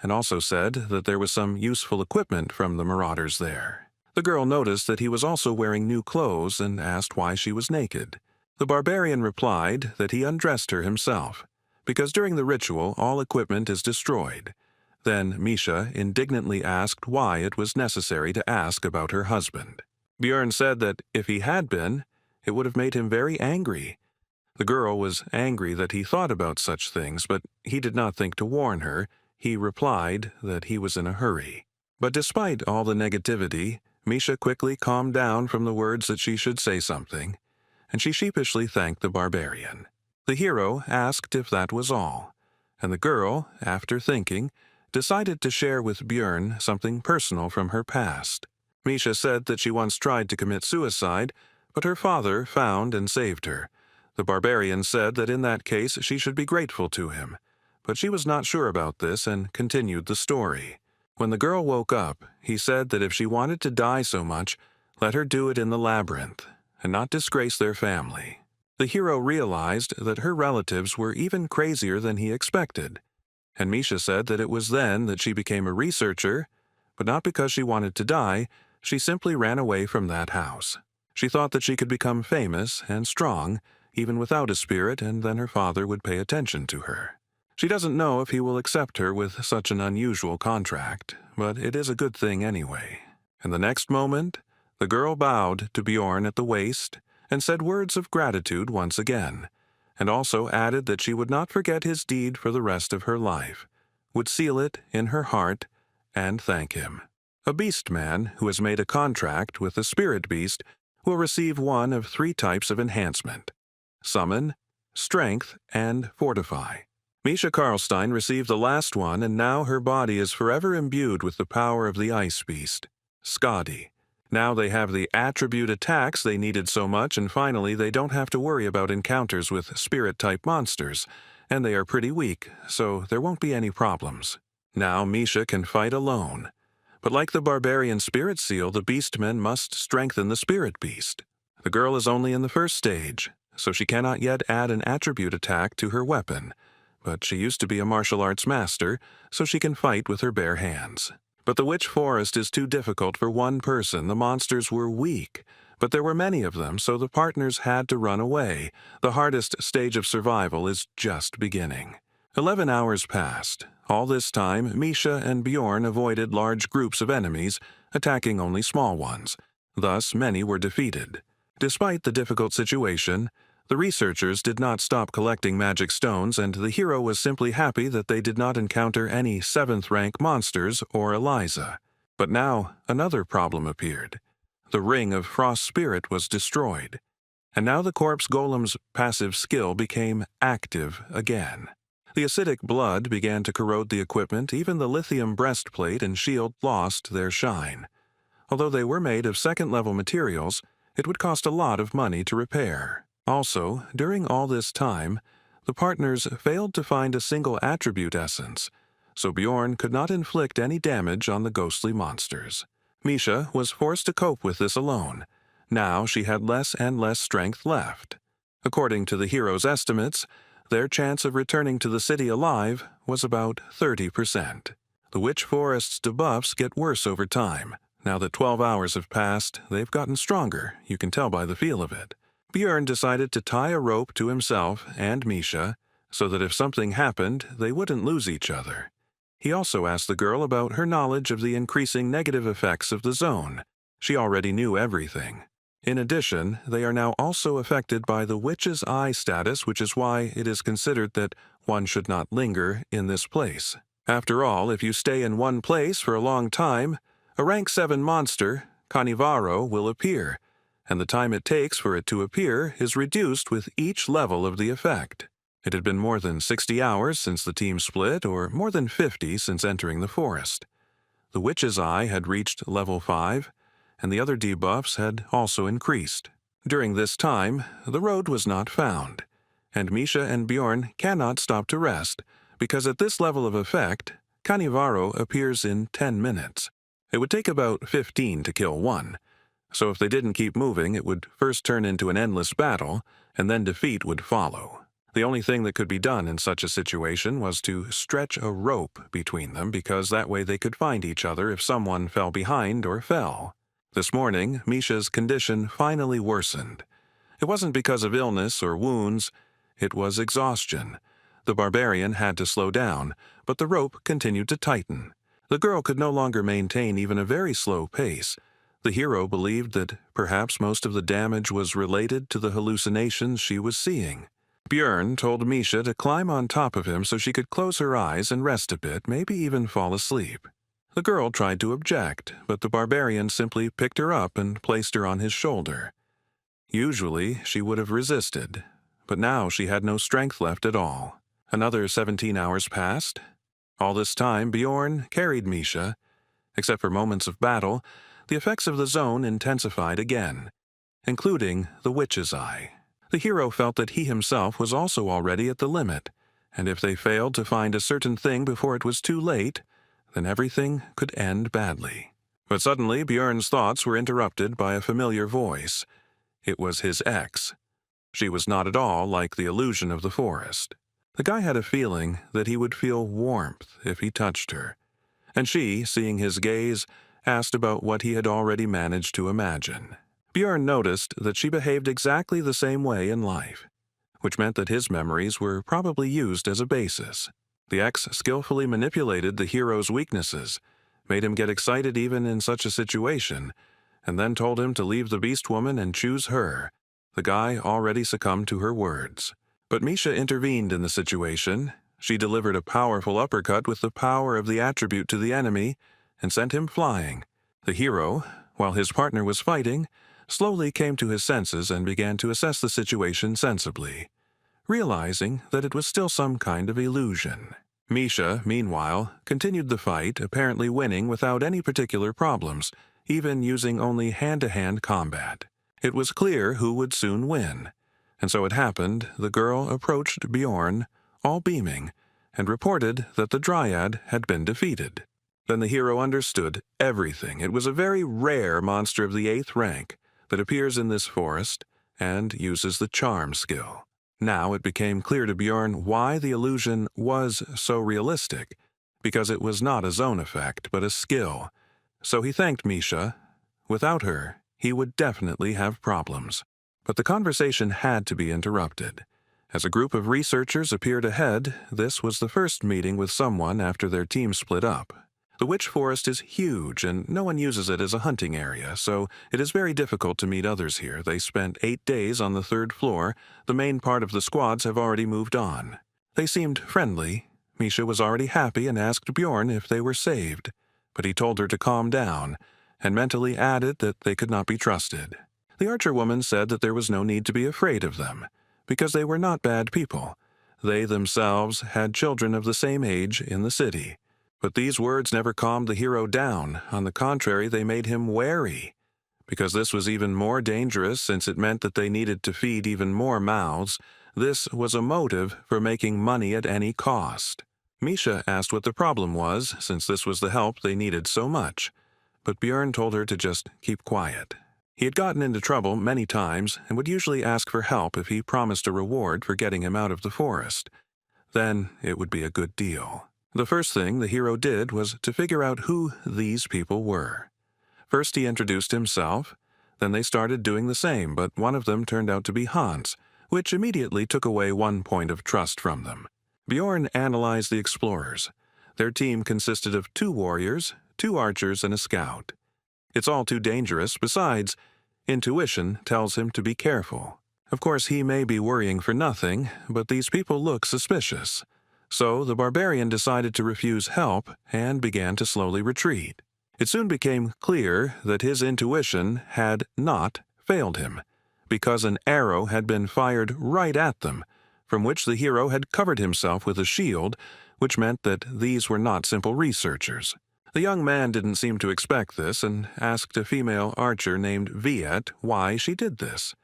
and also said that there was some useful equipment from the marauders there. The girl noticed that he was also wearing new clothes and asked why she was naked. The barbarian replied that he undressed her himself, because during the ritual all equipment is destroyed. Then Misha indignantly asked why it was necessary to ask about her husband. Björn said that if he had been, it would have made him very angry. The girl was angry that he thought about such things, but he did not think to warn her. He replied that he was in a hurry. But despite all the negativity, Misha quickly calmed down from the words that she should say something, and she sheepishly thanked the barbarian. The hero asked if that was all, and the girl, after thinking, decided to share with Björn something personal from her past. Misha said that she once tried to commit suicide, but her father found and saved her. The barbarian said that in that case she should be grateful to him, but she was not sure about this and continued the story. When the girl woke up, he said that if she wanted to die so much, let her do it in the labyrinth, and not disgrace their family. The hero realized that her relatives were even crazier than he expected, and Misha said that it was then that she became a researcher, but not because she wanted to die. She simply ran away from that house. She thought that she could become famous and strong, even without a spirit, and then her father would pay attention to her. She doesn't know if he will accept her with such an unusual contract, but it is a good thing anyway. And the next moment, the girl bowed to Bjorn at the waist and said words of gratitude once again, and also added that she would not forget his deed for the rest of her life, would seal it in her heart, and thank him. A beast man who has made a contract with a spirit beast will receive one of 3 types of enhancement: Summon, Strength, and Fortify. Misha Karlstein received the last one, and now her body is forever imbued with the power of the ice beast, Skadi. Now they have the attribute attacks they needed so much, and finally they don't have to worry about encounters with spirit-type monsters, and they are pretty weak, so there won't be any problems. Now Misha can fight alone. But like the barbarian spirit seal, the beastmen must strengthen the spirit beast. The girl is only in the first stage, so she cannot yet add an attribute attack to her weapon, but she used to be a martial arts master, so she can fight with her bare hands. But the Witch Forest is too difficult for one person. The monsters were weak, but there were many of them, so the partners had to run away. The hardest stage of survival is just beginning. 11 hours passed. All this time, Misha and Bjorn avoided large groups of enemies, attacking only small ones. Thus, many were defeated. Despite the difficult situation, the researchers did not stop collecting magic stones, and the hero was simply happy that they did not encounter any 7th-rank monsters or Eliza. But now, another problem appeared. The Ring of Frost Spirit was destroyed, and now the corpse golem's passive skill became active again. The acidic blood began to corrode the equipment. Even the lithium breastplate and shield lost their shine. Although they were made of 2nd-level materials, it would cost a lot of money to repair. Also, during all this time, the partners failed to find a single attribute essence, so Bjorn could not inflict any damage on the ghostly monsters. Misha was forced to cope with this alone. Now she had less and less strength left. According to the hero's estimates, their chance of returning to the city alive was about 30%. The Witch Forest's debuffs get worse over time. Now that 12 hours have passed, they've gotten stronger. You can tell by the feel of it. Bjorn decided to tie a rope to himself and Misha, so that if something happened, they wouldn't lose each other. He also asked the girl about her knowledge of the increasing negative effects of the zone. She already knew everything. In addition, they are now also affected by the Witch's Eye status, which is why it is considered that one should not linger in this place. After all, if you stay in one place for a long time, a rank 7 monster, Canivaro, will appear, and the time it takes for it to appear is reduced with each level of the effect. It had been more than 60 hours since the team split, or more than 50 since entering the forest. The Witch's Eye had reached level 5, and the other debuffs had also increased. During this time, the road was not found, and Misha and Bjorn cannot stop to rest, because at this level of effect, Canivaro appears in 10 minutes. It would take about 15 to kill one, so if they didn't keep moving, it would first turn into an endless battle, and then defeat would follow. The only thing that could be done in such a situation was to stretch a rope between them, because that way they could find each other if someone fell behind or fell. This morning, Misha's condition finally worsened. It wasn't because of illness or wounds, it was exhaustion. The barbarian had to slow down, but the rope continued to tighten. The girl could no longer maintain even a very slow pace. The hero believed that perhaps most of the damage was related to the hallucinations she was seeing. Björn told Misha to climb on top of him so she could close her eyes and rest a bit, maybe even fall asleep. The girl tried to object, but the barbarian simply picked her up and placed her on his shoulder. Usually, she would have resisted, but now she had no strength left at all. Another 17 hours passed. All this time, Björn carried Misha. Except for moments of battle, the effects of the zone intensified again, including the witch's eye. The hero felt that he himself was also already at the limit, and if they failed to find a certain thing before it was too late, then everything could end badly. But suddenly, Björn's thoughts were interrupted by a familiar voice. It was his ex. She was not at all like the illusion of the forest. The guy had a feeling that he would feel warmth if he touched her, and she, seeing his gaze, asked about what he had already managed to imagine. Björn noticed that she behaved exactly the same way in life, which meant that his memories were probably used as a basis. The ex skillfully manipulated the hero's weaknesses, made him get excited even in such a situation, and then told him to leave the beast woman and choose her. The guy already succumbed to her words. But Misha intervened in the situation. She delivered a powerful uppercut with the power of the attribute to the enemy and sent him flying. The hero, while his partner was fighting, slowly came to his senses and began to assess the situation sensibly, realizing that it was still some kind of illusion. Misha, meanwhile, continued the fight, apparently winning without any particular problems, even using only hand-to-hand combat. It was clear who would soon win, and so it happened the girl approached Björn, all beaming, and reported that the Dryad had been defeated. Then the hero understood everything. It was a very rare monster of the 8th rank that appears in this forest and uses the charm skill. Now it became clear to Björn why the illusion was so realistic, because it was not a zone effect, but a skill. So he thanked Misha. Without her, he would definitely have problems. But the conversation had to be interrupted. As a group of researchers appeared ahead, this was the first meeting with someone after their team split up. The Witch Forest is huge, and no one uses it as a hunting area, so it is very difficult to meet others here. They spent 8 days on the 3rd floor. The main part of the squads have already moved on. They seemed friendly. Misha was already happy and asked Björn if they were saved, but he told her to calm down, and mentally added that they could not be trusted. The archer woman said that there was no need to be afraid of them, because they were not bad people. They themselves had children of the same age in the city. But these words never calmed the hero down. On the contrary, they made him wary, because this was even more dangerous since it meant that they needed to feed even more mouths. This was a motive for making money at any cost. Misha asked what the problem was, since this was the help they needed so much, but Björn told her to just keep quiet. He had gotten into trouble many times and would usually ask for help if he promised a reward for getting him out of the forest. Then it would be a good deal. The first thing the hero did was to figure out who these people were. First he introduced himself, then they started doing the same, but one of them turned out to be Hans, which immediately took away one point of trust from them. Björn analyzed the explorers. Their team consisted of 2 warriors, 2 archers, and a scout. It's all too dangerous. Besides, intuition tells him to be careful. Of course, he may be worrying for nothing, but these people look suspicious. So the barbarian decided to refuse help and began to slowly retreat. It soon became clear that his intuition had not failed him, because an arrow had been fired right at them, from which the hero had covered himself with a shield, which meant that these were not simple researchers. The young man didn't seem to expect this and asked a female archer named Viet why she did this,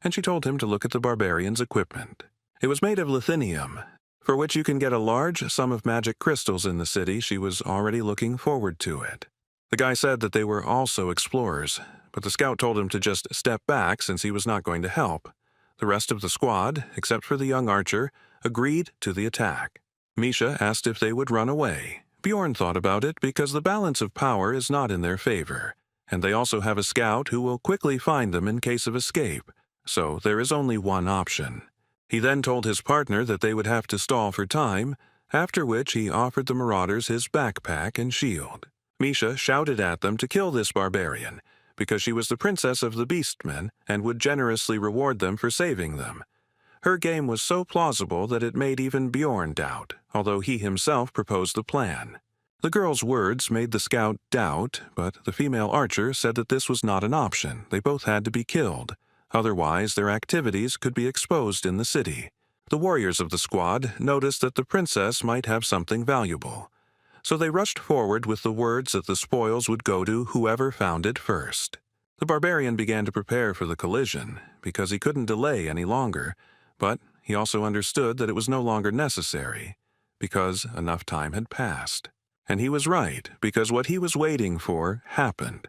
and she told him to look at the barbarian's equipment. It was made of lithinium, for which you can get a large sum of magic crystals in the city. She was already looking forward to it. The guy said that they were also explorers, but the scout told him to just step back since he was not going to help. The rest of the squad, except for the young archer, agreed to the attack. Misha asked if they would run away. Bjorn thought about it because the balance of power is not in their favor, and they also have a scout who will quickly find them in case of escape, so there is only one option. He then told his partner that they would have to stall for time, after which he offered the marauders his backpack and shield. Misha shouted at them to kill this barbarian, because she was the princess of the beastmen and would generously reward them for saving them. Her game was so plausible that it made even Bjorn doubt, although he himself proposed the plan. The girl's words made the scout doubt, but the female archer said that this was not an option. They both had to be killed. Otherwise, their activities could be exposed in the city. The warriors of the squad noticed that the princess might have something valuable, so they rushed forward with the words that the spoils would go to whoever found it first. The barbarian began to prepare for the collision, because he couldn't delay any longer, but he also understood that it was no longer necessary, because enough time had passed. And he was right, because what he was waiting for happened.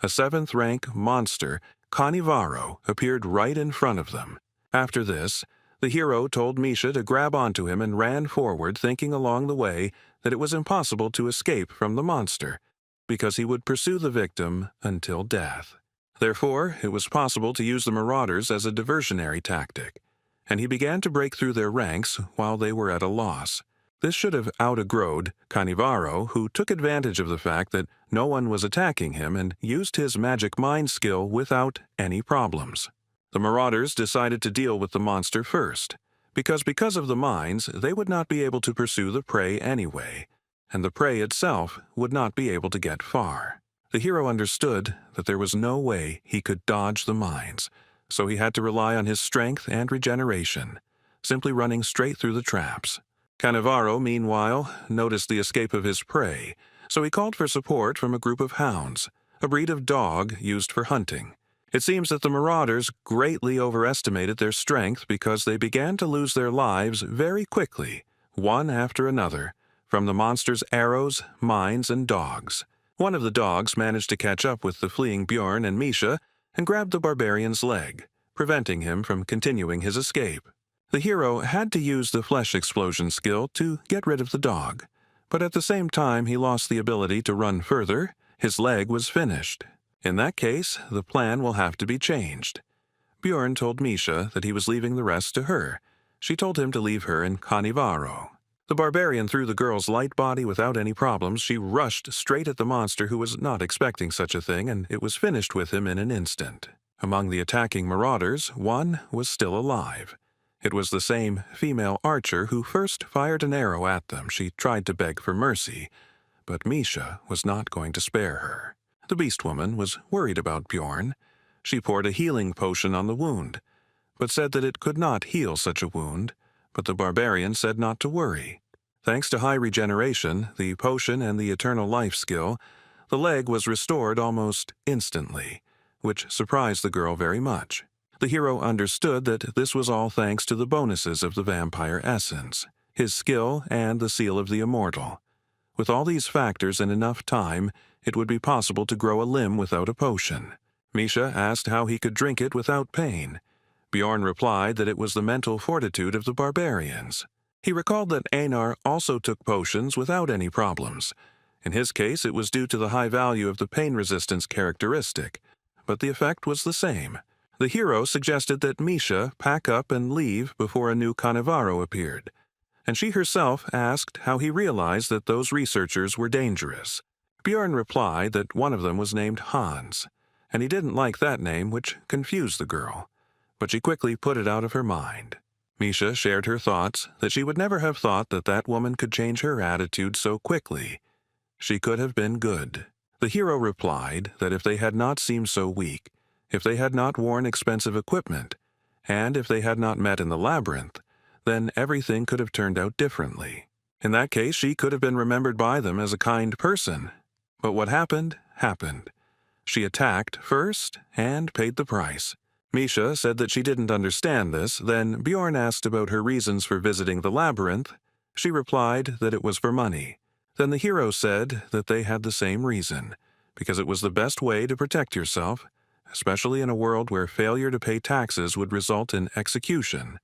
A 7th-rank monster, Canivaro, appeared right in front of them. After this, the hero told Misha to grab onto him and ran forward, thinking along the way that it was impossible to escape from the monster, because he would pursue the victim until death. Therefore, it was possible to use the marauders as a diversionary tactic, and he began to break through their ranks while they were at a loss. This should have out-aggroed Canivaro, who took advantage of the fact that no one was attacking him and used his magic mind skill without any problems. The marauders decided to deal with the monster first, because of the mines, they would not be able to pursue the prey anyway, and the prey itself would not be able to get far. The hero understood that there was no way he could dodge the mines, so he had to rely on his strength and regeneration, simply running straight through the traps. Canivaro, meanwhile, noticed the escape of his prey, so he called for support from a group of hounds, a breed of dog used for hunting. It seems that the marauders greatly overestimated their strength because they began to lose their lives very quickly, one after another, from the monster's arrows, mines, and dogs. One of the dogs managed to catch up with the fleeing Bjorn and Misha and grabbed the barbarian's leg, preventing him from continuing his escape. The hero had to use the flesh explosion skill to get rid of the dog, but at the same time he lost the ability to run further. His leg was finished. In that case, the plan will have to be changed. Bjorn told Misha that he was leaving the rest to her. She told him to leave her in Canivaro. The barbarian threw the girl's light body without any problems. She rushed straight at the monster, who was not expecting such a thing, and it was finished with him in an instant. Among the attacking marauders, one was still alive. It was the same female archer who first fired an arrow at them. She tried to beg for mercy, but Misha was not going to spare her. The beast woman was worried about Bjorn. She poured a healing potion on the wound, but said that it could not heal such a wound, but the barbarian said not to worry. Thanks to high regeneration, the potion, and the eternal life skill, the leg was restored almost instantly, which surprised the girl very much. The hero understood that this was all thanks to the bonuses of the vampire essence, his skill, and the seal of the immortal. With all these factors and enough time, it would be possible to grow a limb without a potion. Misha asked how he could drink it without pain. Bjorn replied that it was the mental fortitude of the barbarians. He recalled that Einar also took potions without any problems. In his case, it was due to the high value of the pain resistance characteristic, but the effect was the same. The hero suggested that Misha pack up and leave before a new Canivaro appeared, and she herself asked how he realized that those researchers were dangerous. Bjorn replied that one of them was named Hans, and he didn't like that name, which confused the girl, but she quickly put it out of her mind. Misha shared her thoughts that she would never have thought that that woman could change her attitude so quickly. She could have been good. The hero replied that if they had not seemed so weak, if they had not worn expensive equipment, and if they had not met in the labyrinth, then everything could have turned out differently. In that case, she could have been remembered by them as a kind person. But what happened, happened. She attacked first and paid the price. Misha said that she didn't understand this. Then Bjorn asked about her reasons for visiting the labyrinth. She replied that it was for money. Then the hero said that they had the same reason, because it was the best way to protect yourself, especially in a world where failure to pay taxes would result in execution,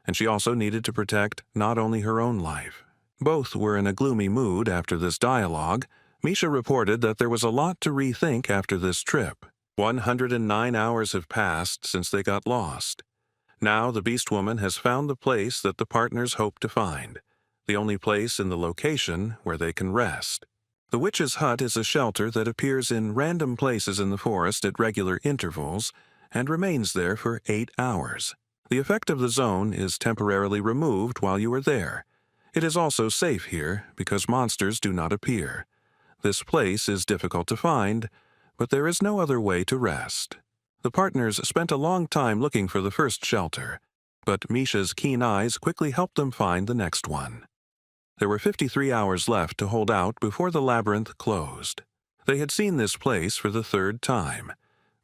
and she also needed to protect not only her own life. Both were in a gloomy mood after this dialogue. Misha reported that there was a lot to rethink after this trip. 109 hours have passed since they got lost. Now the Beast Woman has found the place that the partners hope to find, the only place in the location where they can rest. The witch's hut is a shelter that appears in random places in the forest at regular intervals and remains there for 8 hours. The effect of the zone is temporarily removed while you are there. It is also safe here because monsters do not appear. This place is difficult to find, but there is no other way to rest. The partners spent a long time looking for the first shelter, but Misha's keen eyes quickly helped them find the next one. There were 53 hours left to hold out before the labyrinth closed. They had seen this place for the 3rd time,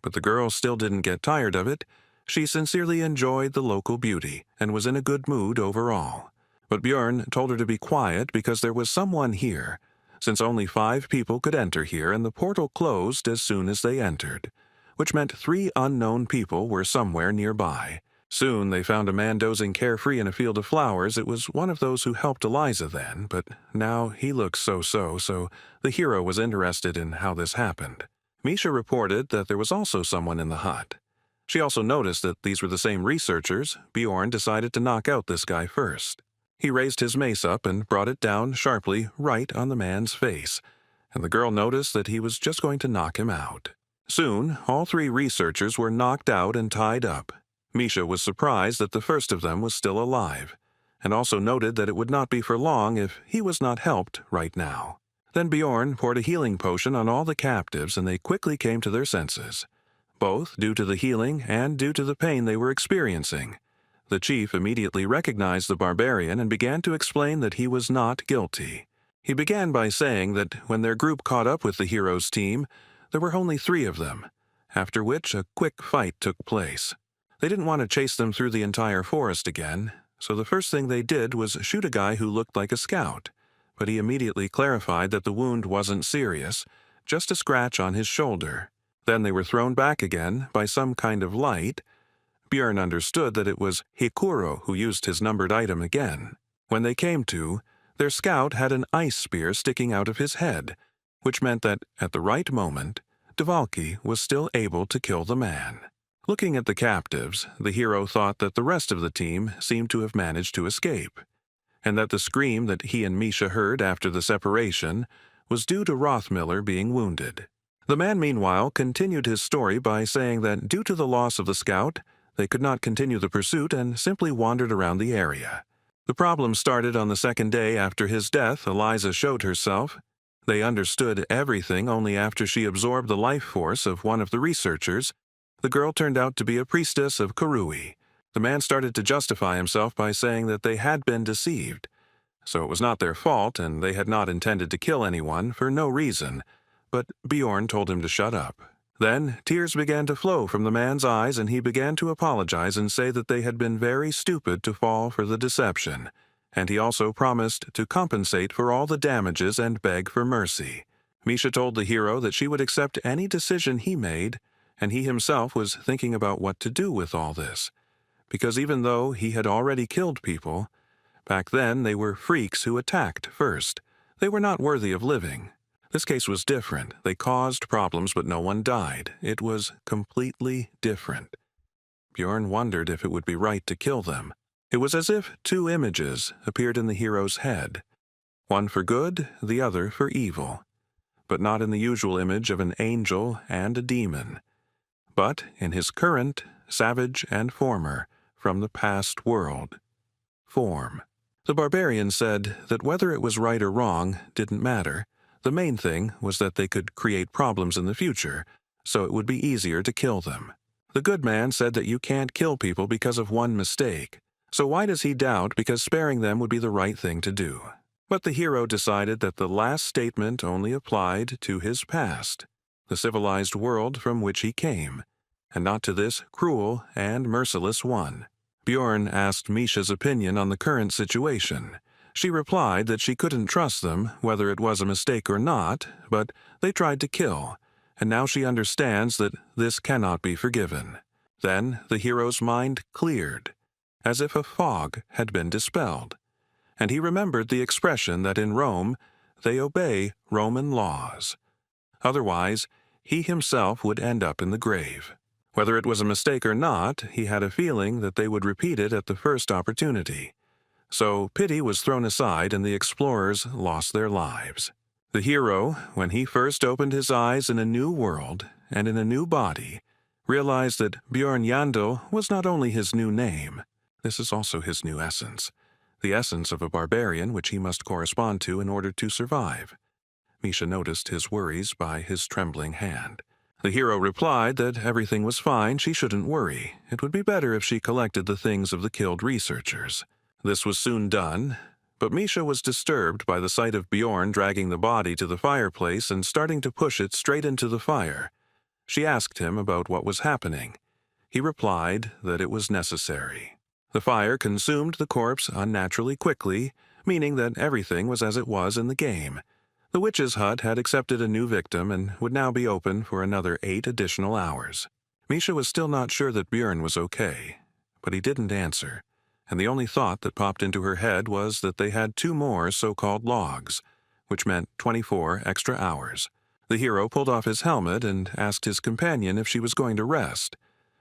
but the girl still didn't get tired of it. She sincerely enjoyed the local beauty and was in a good mood overall. But Bjorn told her to be quiet because there was someone here, since only 5 people could enter here and the portal closed as soon as they entered, which meant 3 unknown people were somewhere nearby. Soon they found a man dozing carefree in a field of flowers. It was one of those who helped Eliza then, but now he looked so the hero was interested in how this happened. Misha reported that there was also someone in the hut. She also noticed that these were the same researchers. Bjorn decided to knock out this guy first. He raised his mace up and brought it down sharply right on the man's face, and the girl noticed that he was just going to knock him out. Soon, all 3 researchers were knocked out and tied up. Misha was surprised that the first of them was still alive, and also noted that it would not be for long if he was not helped right now. Then Bjorn poured a healing potion on all the captives and they quickly came to their senses, both due to the healing and due to the pain they were experiencing. The chief immediately recognized the barbarian and began to explain that he was not guilty. He began by saying that when their group caught up with the hero's team, there were only 3 of them, after which a quick fight took place. They didn't want to chase them through the entire forest again, so the first thing they did was shoot a guy who looked like a scout, but he immediately clarified that the wound wasn't serious, just a scratch on his shoulder. Then they were thrown back again by some kind of light. Bjorn understood that it was Hikuro who used his numbered item again. When they came to, their scout had an ice spear sticking out of his head, which meant that, at the right moment, Dvalki was still able to kill the man. Looking at the captives, the hero thought that the rest of the team seemed to have managed to escape, and that the scream that he and Misha heard after the separation was due to Rothmiller being wounded. The man, meanwhile, continued his story by saying that due to the loss of the scout, they could not continue the pursuit and simply wandered around the area. The problem started on the 2nd day after his death. Eliza showed herself. They understood everything only after she absorbed the life force of one of the researchers. The girl turned out to be a priestess of Karui. The man started to justify himself by saying that they had been deceived. So it was not their fault and they had not intended to kill anyone for no reason, but Bjorn told him to shut up. Then tears began to flow from the man's eyes and he began to apologize and say that they had been very stupid to fall for the deception, and he also promised to compensate for all the damages and beg for mercy. Misha told the hero that she would accept any decision he made, and he himself was thinking about what to do with all this, because even though he had already killed people, back then they were freaks who attacked first. They were not worthy of living. This case was different. They caused problems, but no one died. It was completely different. Bjorn wondered if it would be right to kill them. It was as if 2 images appeared in the hero's head, one for good, the other for evil, but not in the usual image of an angel and a demon, but in his current, savage and former, from the past world, form. The barbarian said that whether it was right or wrong didn't matter. The main thing was that they could create problems in the future, so it would be easier to kill them. The good man said that you can't kill people because of one mistake, so why does he doubt because sparing them would be the right thing to do? But the hero decided that the last statement only applied to his past, the civilized world from which he came, and not to this cruel and merciless one. Bjorn asked Misha's opinion on the current situation. She replied that she couldn't trust them, whether it was a mistake or not, but they tried to kill, and now she understands that this cannot be forgiven. Then the hero's mind cleared, as if a fog had been dispelled, and he remembered the expression that in Rome they obey Roman laws. Otherwise, he himself would end up in the grave. Whether it was a mistake or not, he had a feeling that they would repeat it at the first opportunity. So pity was thrown aside and the explorers lost their lives. The hero, when he first opened his eyes in a new world and in a new body, realized that Björn Yandel was not only his new name, this is also his new essence, the essence of a barbarian which he must correspond to in order to survive. Misha noticed his worries by his trembling hand. The hero replied that everything was fine, she shouldn't worry. It would be better if she collected the things of the killed researchers. This was soon done, but Misha was disturbed by the sight of Bjorn dragging the body to the fireplace and starting to push it straight into the fire. She asked him about what was happening. He replied that it was necessary. The fire consumed the corpse unnaturally quickly, meaning that everything was as it was in the game. The witch's hut had accepted a new victim and would now be open for another 8 additional hours. Misha was still not sure that Björn was okay, but he didn't answer, and the only thought that popped into her head was that they had 2 more so-called logs, which meant 24 extra hours. The hero pulled off his helmet and asked his companion if she was going to rest,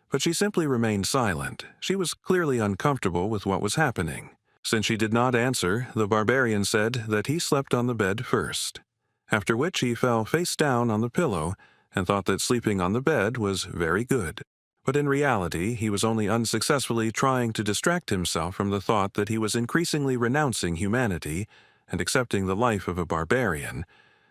but she simply remained silent. She was clearly uncomfortable with what was happening. Since she did not answer, the barbarian said that he slept on the bed first, after which he fell face down on the pillow and thought that sleeping on the bed was very good. But in reality, he was only unsuccessfully trying to distract himself from the thought that he was increasingly renouncing humanity and accepting the life of a barbarian,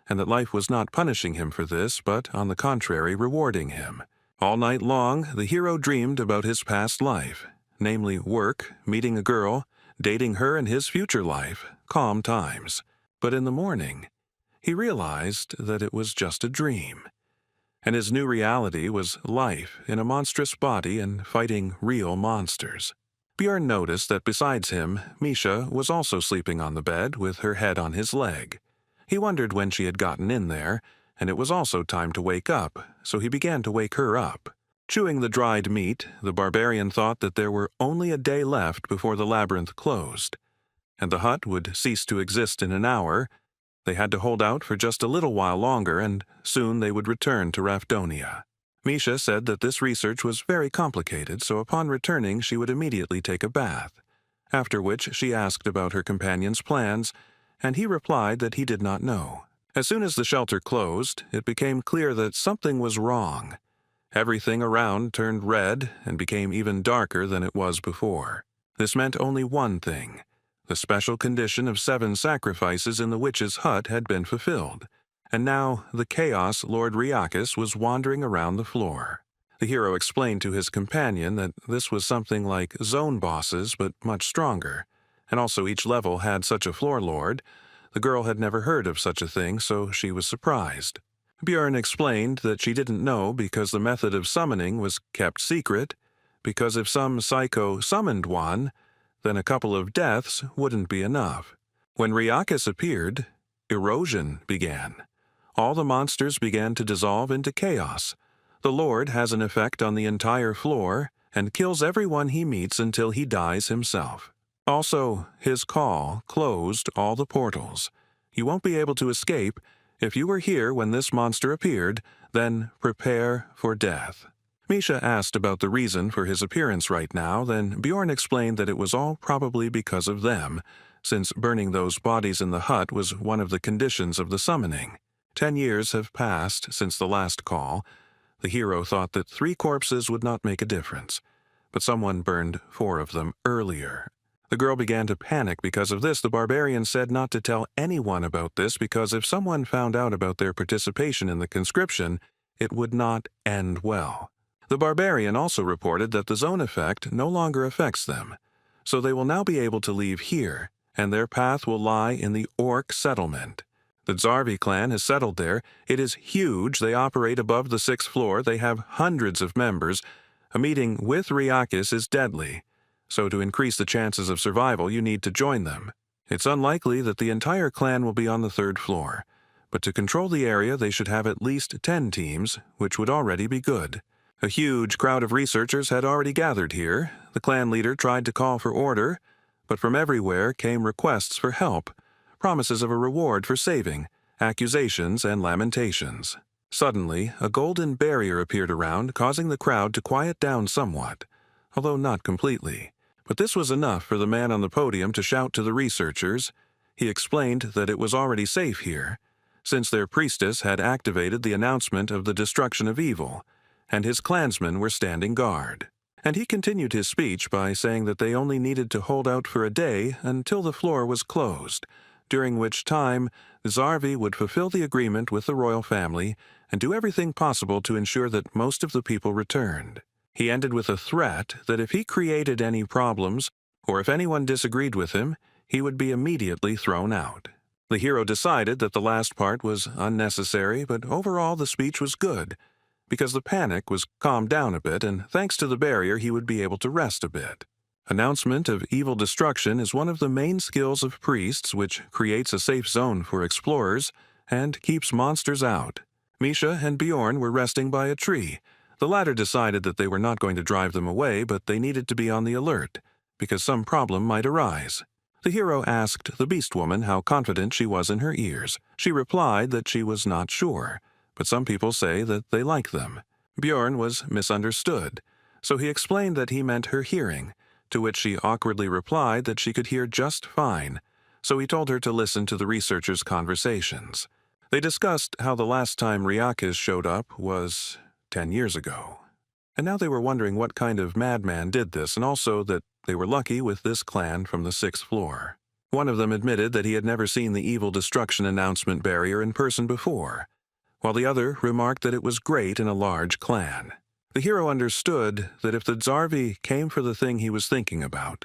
and that life was not punishing him for this, but, on the contrary, rewarding him. All night long, the hero dreamed about his past life, namely work, meeting a girl, dating her in his future life, calm times. But in the morning, he realized that it was just a dream, and his new reality was life in a monstrous body and fighting real monsters. Björn noticed that besides him, Misha was also sleeping on the bed with her head on his leg. He wondered when she had gotten in there, and it was also time to wake up, so he began to wake her up. Chewing the dried meat, the barbarian thought that there were only a day left before the labyrinth closed, and the hut would cease to exist in an hour. They had to hold out for just a little while longer, and soon they would return to Rafdonia. Misha said that this research was very complicated, so upon returning she would immediately take a bath, after which she asked about her companion's plans, and he replied that he did not know. As soon as the shelter closed, it became clear that something was wrong. Everything around turned red and became even darker than it was before. This meant only one thing. The special condition of 7 sacrifices in the witch's hut had been fulfilled, and now the Chaos Lord Riakis was wandering around the floor. The hero explained to his companion that this was something like zone bosses, but much stronger, and also each level had such a floor lord. The girl had never heard of such a thing, so she was surprised. Björn explained that she didn't know because the method of summoning was kept secret, because if some psycho summoned one, then a couple of deaths wouldn't be enough. When Riakis appeared, erosion began. All the monsters began to dissolve into chaos. The Lord has an effect on the entire floor and kills everyone he meets until he dies himself. Also, his call closed all the portals. You won't be able to escape. If you were here when this monster appeared, then prepare for death. Misha asked about the reason for his appearance right now, then Bjorn explained that it was all probably because of them, since burning those bodies in the hut was one of the conditions of the summoning. 10 years have passed since the last call. The hero thought that 3 corpses would not make a difference, but someone burned 4 of them earlier. The girl began to panic because of this. The barbarian said not to tell anyone about this because if someone found out about their participation in the conscription, it would not end well. The barbarian also reported that the zone effect no longer affects them, so they will now be able to leave here, and their path will lie in the Orc settlement. The Zarvi clan has settled there. It is huge. They operate above the 6th floor. They have hundreds of members. A meeting with Riakis is deadly. So to increase the chances of survival, you need to join them. It's unlikely that the entire clan will be on the 3rd floor, But to control the area, they should have at least 10 teams, which would already be good. A huge crowd of researchers had already gathered here. The clan leader tried to call for order, but from everywhere came requests for help, promises of a reward for saving, accusations, and lamentations. Suddenly, a golden barrier appeared around, causing the crowd to quiet down somewhat, although not completely. But this was enough for the man on the podium to shout to the researchers. He explained that it was already safe here, since their priestess had activated the announcement of the destruction of evil, and his clansmen were standing guard. And he continued his speech by saying that they only needed to hold out for a day until the floor was closed, during which time Zarvi would fulfill the agreement with the royal family and do everything possible to ensure that most of the people returned. He ended with a threat that if he created any problems, or if anyone disagreed with him, he would be immediately thrown out. The hero decided that the last part was unnecessary, but overall the speech was good, because the panic was calmed down a bit, and thanks to the barrier he would be able to rest a bit. Announcement of evil destruction is one of the main skills of priests, which creates a safe zone for explorers and keeps monsters out. Misha and Bjorn were resting by a tree. The latter decided that they were not going to drive them away, but they needed to be on the alert, because some problem might arise. The hero asked the beast woman how confident she was in her ears. She replied that she was not sure, but some people say that they like them. Bjorn was misunderstood, so he explained that he meant her hearing, to which she awkwardly replied that she could hear just fine, so he told her to listen to the researchers' conversations. They discussed how the last time Ryakis showed up was 10 years ago. And now they were wondering what kind of madman did this, and also that they were lucky with this clan from the 6th floor. One of them admitted that he had never seen the evil destruction announcement barrier in person before, while the other remarked that it was great in a large clan. The hero understood that if the Zarvi came for the thing he was thinking about,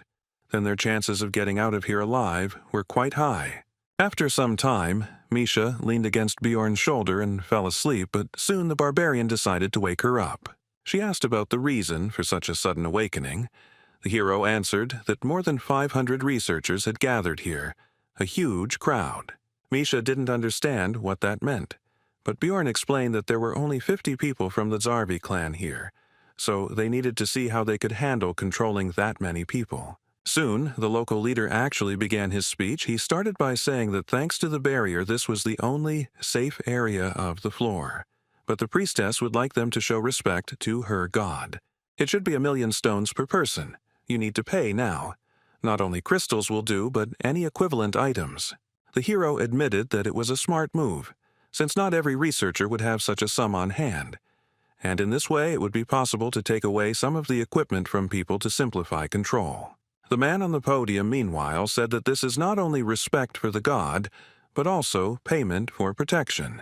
then their chances of getting out of here alive were quite high. After some time, Misha leaned against Bjorn's shoulder and fell asleep, but soon the barbarian decided to wake her up. She asked about the reason for such a sudden awakening. The hero answered that more than 500 researchers had gathered here, a huge crowd. Misha didn't understand what that meant, but Bjorn explained that there were only 50 people from the Zarvi clan here, so they needed to see how they could handle controlling that many people. Soon, the local leader actually began his speech. He started by saying that thanks to the barrier, this was the only safe area of the floor. But the priestess would like them to show respect to her god. It should be 1,000,000 stones per person. You need to pay now. Not only crystals will do, but any equivalent items. The hero admitted that it was a smart move, since not every researcher would have such a sum on hand. And in this way, it would be possible to take away some of the equipment from people to simplify control. The man on the podium, meanwhile, said that this is not only respect for the god, but also payment for protection.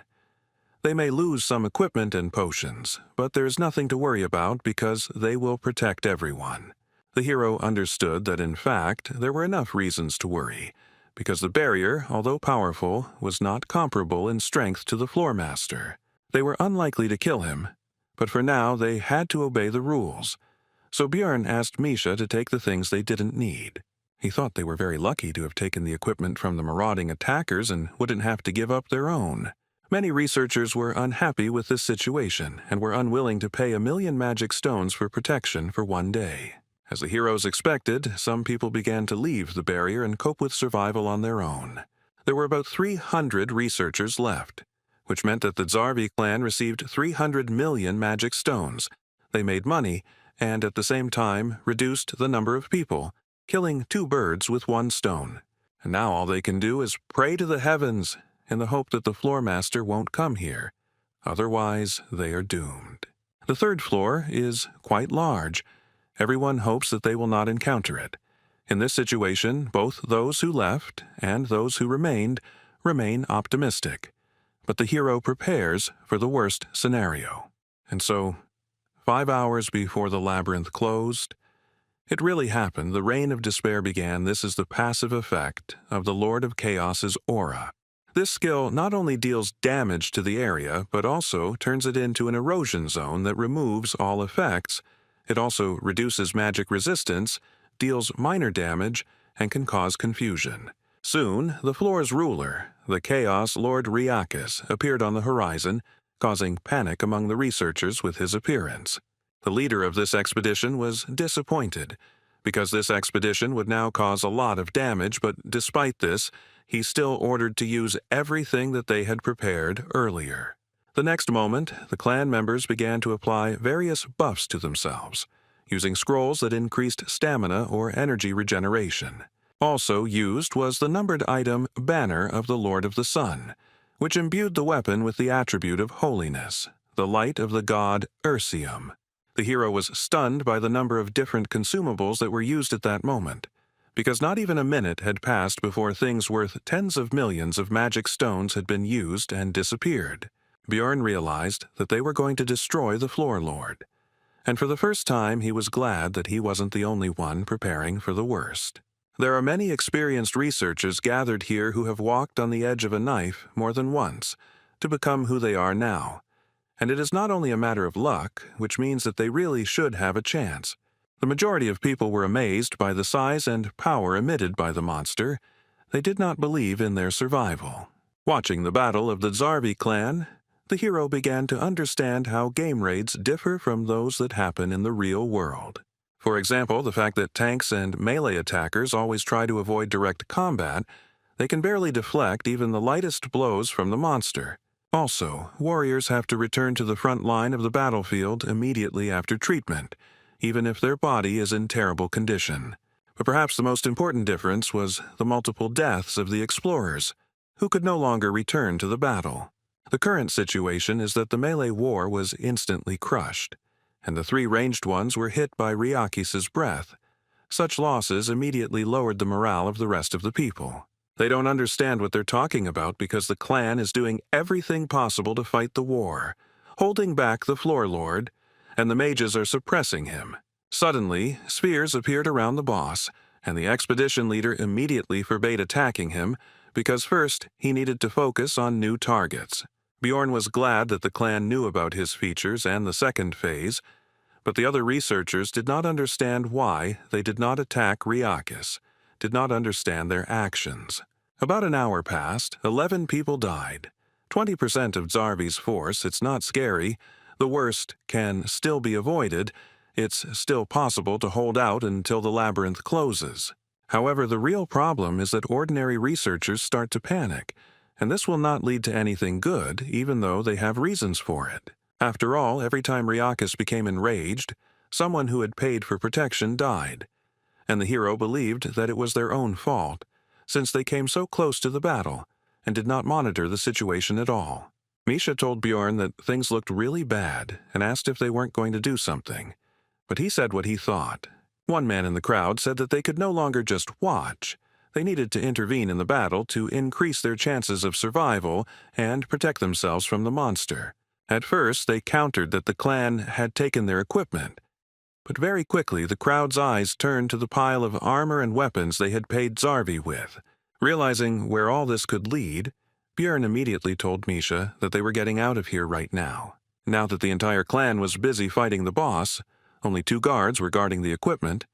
They may lose some equipment and potions, but there's nothing to worry about because they will protect everyone. The hero understood that, in fact, there were enough reasons to worry, because the barrier, although powerful, was not comparable in strength to the floor master. They were unlikely to kill him, but for now they had to obey the rules. So Bjorn asked Misha to take the things they didn't need. He thought they were very lucky to have taken the equipment from the marauding attackers and wouldn't have to give up their own. Many researchers were unhappy with this situation and were unwilling to pay 1,000,000 magic stones for protection for one day. As the heroes expected, some people began to leave the barrier and cope with survival on their own. There were about 300 researchers left, which meant that the Zarvi clan received 300 million magic stones. They made money, and at the same time reduced the number of people, killing 2 birds with 1 stone. And now all they can do is pray to the heavens in the hope that the floor master won't come here. Otherwise, they are doomed. The 3rd floor is quite large. Everyone hopes that they will not encounter it. In this situation, both those who left and those who remain optimistic. But the hero prepares for the worst scenario. And so, 5 hours before the labyrinth closed, it really happened. The reign of despair began. This is the passive effect of the Lord of Chaos's aura. This skill not only deals damage to the area, but also turns it into an erosion zone that removes all effects. It also reduces magic resistance, deals minor damage, and can cause confusion. Soon, the floor's ruler, the Chaos Lord Riakis appeared on the horizon, causing panic among the researchers with his appearance. The leader of this expedition was disappointed, because this expedition would now cause a lot of damage, but despite this, he still ordered to use everything that they had prepared earlier. The next moment, the clan members began to apply various buffs to themselves, using scrolls that increased stamina or energy regeneration. Also used was the numbered item Banner of the Lord of the Sun, which imbued the weapon with the attribute of holiness, the light of the god Ursium. The hero was stunned by the number of different consumables that were used at that moment, because not even a minute had passed before things worth tens of millions of magic stones had been used and disappeared. Bjorn realized that they were going to destroy the Floor Lord, and for the first time he was glad that he wasn't the only one preparing for the worst. There are many experienced researchers gathered here who have walked on the edge of a knife more than once to become who they are now, and it is not only a matter of luck, which means that they really should have a chance. The majority of people were amazed by the size and power emitted by the monster. They did not believe in their survival. Watching the battle of the Zarvi clan, the hero began to understand how game raids differ from those that happen in the real world. For example, the fact that tanks and melee attackers always try to avoid direct combat, they can barely deflect even the lightest blows from the monster. Also, warriors have to return to the front line of the battlefield immediately after treatment, even if their body is in terrible condition. But perhaps the most important difference was the multiple deaths of the explorers, who could no longer return to the battle. The current situation is that the melee war was instantly crushed, and the 3 ranged ones were hit by Riakis' breath. Such losses immediately lowered the morale of the rest of the people. They don't understand what they're talking about because the clan is doing everything possible to fight the war, holding back the Floor Lord, and the mages are suppressing him. Suddenly, spheres appeared around the boss, and the expedition leader immediately forbade attacking him because first he needed to focus on new targets. Bjorn was glad that the clan knew about his features and the second phase, but the other researchers did not understand why they did not attack Riakis, did not understand their actions. About an hour passed, 11 people died. 20% of Zarvi's force, it's not scary. The worst can still be avoided. It's still possible to hold out until the labyrinth closes. However, the real problem is that ordinary researchers start to panic, and this will not lead to anything good, even though they have reasons for it. After all, every time Riakis became enraged, someone who had paid for protection died, and the hero believed that it was their own fault, since they came so close to the battle and did not monitor the situation at all. Misha told Bjorn that things looked really bad and asked if they weren't going to do something, but he said what he thought. One man in the crowd said that they could no longer just watch. They needed to intervene in the battle to increase their chances of survival and protect themselves from the monster. At first, they countered that the clan had taken their equipment, but very quickly the crowd's eyes turned to the pile of armor and weapons they had paid Zarvi with. Realizing where all this could lead, Bjorn immediately told Misha that they were getting out of here right now. Now that the entire clan was busy fighting the boss, only 2 guards were guarding the equipment,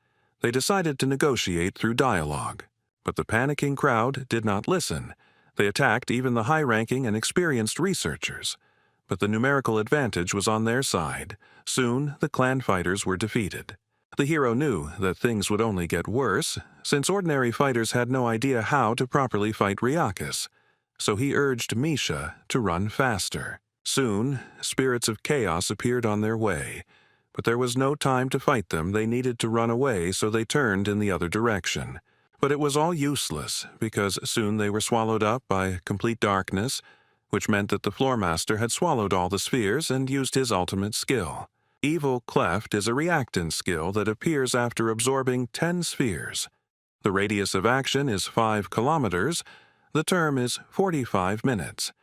they decided to negotiate through dialogue. But the panicking crowd did not listen. They attacked even the high-ranking and experienced researchers. But the numerical advantage was on their side. Soon, the clan fighters were defeated. The hero knew that things would only get worse, since ordinary fighters had no idea how to properly fight Riakis, so he urged Misha to run faster. Soon, spirits of chaos appeared on their way, but there was no time to fight them. They needed to run away, so they turned in the other direction. But it was all useless, because soon they were swallowed up by complete darkness, which meant that the Floormaster had swallowed all the spheres and used his ultimate skill. Evil Cleft is a reactant skill that appears after absorbing 10 spheres. The radius of action is 5 kilometers. The term is 45 minutes.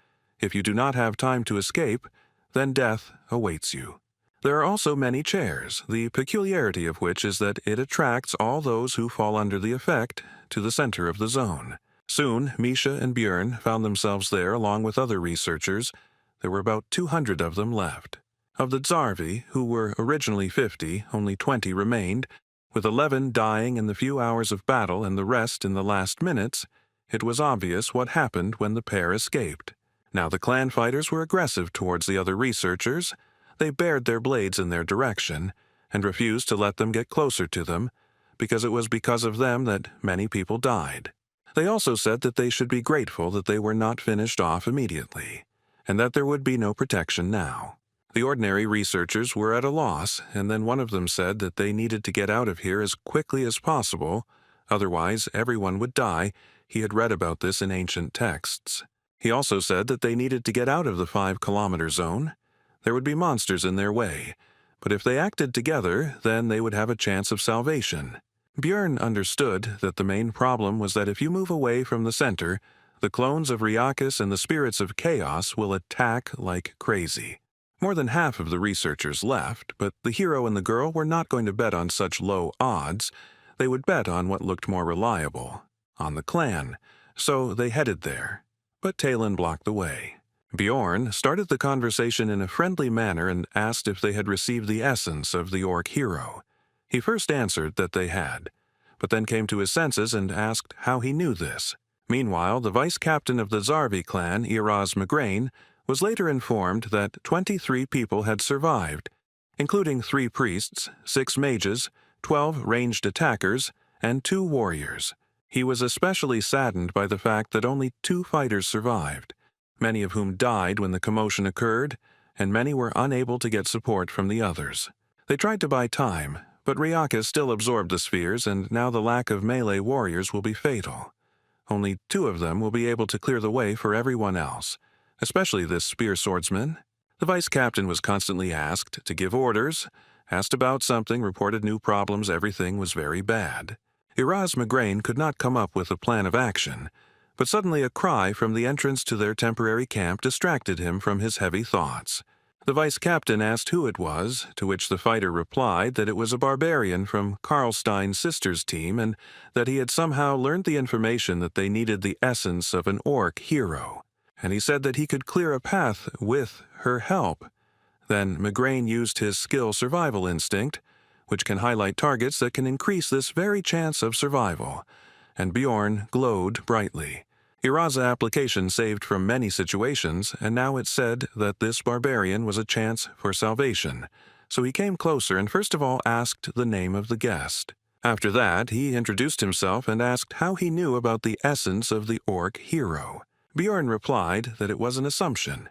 If you do not have time to escape, then death awaits you. There are also many chairs, the peculiarity of which is that it attracts all those who fall under the effect to the center of the zone. Soon, Misha and Bjorn found themselves there along with other researchers. There were about 200 of them left. Of the Zarvi, who were originally 50, only 20 remained, with 11 dying in the few hours of battle and the rest in the last minutes. It was obvious what happened when the pair escaped. Now the clan fighters were aggressive towards the other researchers. They bared their blades in their direction and refused to let them get closer to them, because it was because of them that many people died. They also said that they should be grateful that they were not finished off immediately, and that there would be no protection now. The ordinary researchers were at a loss, and then one of them said that they needed to get out of here as quickly as possible, otherwise everyone would die. He had read about this in ancient texts. He also said that they needed to get out of the 5-kilometer zone. There would be monsters in their way, but if they acted together, then they would have a chance of salvation. Björn understood that the main problem was that if you move away from the center, the clones of Riakis and the spirits of chaos will attack like crazy. More than half of the researchers left, but the hero and the girl were not going to bet on such low odds. They would bet on what looked more reliable, on the clan, so they headed there. But Talon blocked the way. Bjorn started the conversation in a friendly manner and asked if they had received the essence of the orc hero. He first answered that they had, but then came to his senses and asked how he knew this. Meanwhile, the vice-captain of the Zarvi clan, Iraz Migraine, was later informed that 23 people had survived, including 3 priests, 6 mages, 12 ranged attackers, and 2 warriors. He was especially saddened by the fact that only 2 fighters survived, many of whom died when the commotion occurred, and many were unable to get support from the others. They tried to buy time, but Riakis still absorbed the spheres, and now the lack of melee warriors will be fatal. Only 2 of them will be able to clear the way for everyone else, especially this spear swordsman. The vice-captain was constantly asked to give orders, asked about something, reported new problems, everything was very bad. Iraz Migraine could not come up with a plan of action, but suddenly a cry from the entrance to their temporary camp distracted him from his heavy thoughts. The vice-captain asked who it was, to which the fighter replied that it was a barbarian from Karlstein's sister's team and that he had somehow learned the information that they needed the essence of an orc hero, and he said that he could clear a path with her help. Then Migraine used his skill survival instinct, which can highlight targets that can increase this very chance of survival, and Bjorn glowed brightly. Iraz's application saved from many situations, and now it said that this barbarian was a chance for salvation, so he came closer and first of all asked the name of the guest. After that, he introduced himself and asked how he knew about the essence of the orc hero. Bjorn replied that it was an assumption.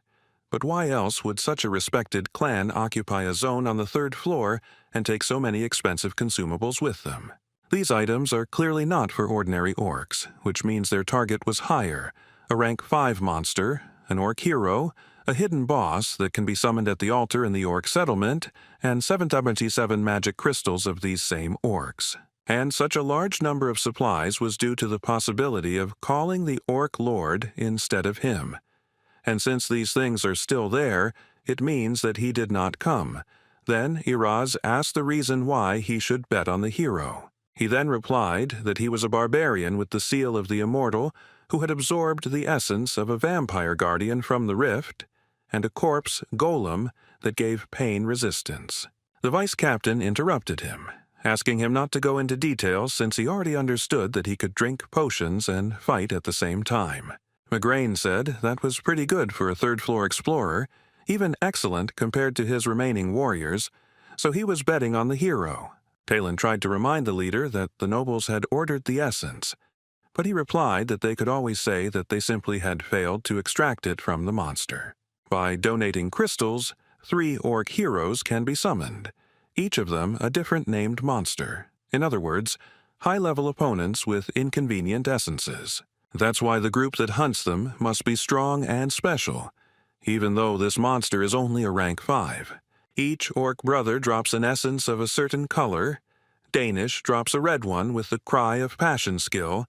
But why else would such a respected clan occupy a zone on the 3rd floor and take so many expensive consumables with them? These items are clearly not for ordinary orcs, which means their target was higher, a rank 5 monster, an orc hero, a hidden boss that can be summoned at the altar in the orc settlement, and 777 magic crystals of these same orcs. And such a large number of supplies was due to the possibility of calling the orc lord instead of him. And since these things are still there, it means that he did not come. Then Iraz asked the reason why he should bet on the hero. He then replied that he was a barbarian with the seal of the immortal who had absorbed the essence of a vampire guardian from the rift and a corpse golem that gave pain resistance. The vice-captain interrupted him, asking him not to go into details since he already understood that he could drink potions and fight at the same time. Migraine said that was pretty good for a 3rd-floor explorer, even excellent compared to his remaining warriors, so he was betting on the hero. Talon tried to remind the leader that the nobles had ordered the essence, but he replied that they could always say that they simply had failed to extract it from the monster. By donating crystals, 3 orc heroes can be summoned, each of them a different named monster. In other words, high-level opponents with inconvenient essences. That's why the group that hunts them must be strong and special, even though this monster is only a rank 5. Each orc brother drops an essence of a certain color, Danish drops a red one with the Cry of Passion skill,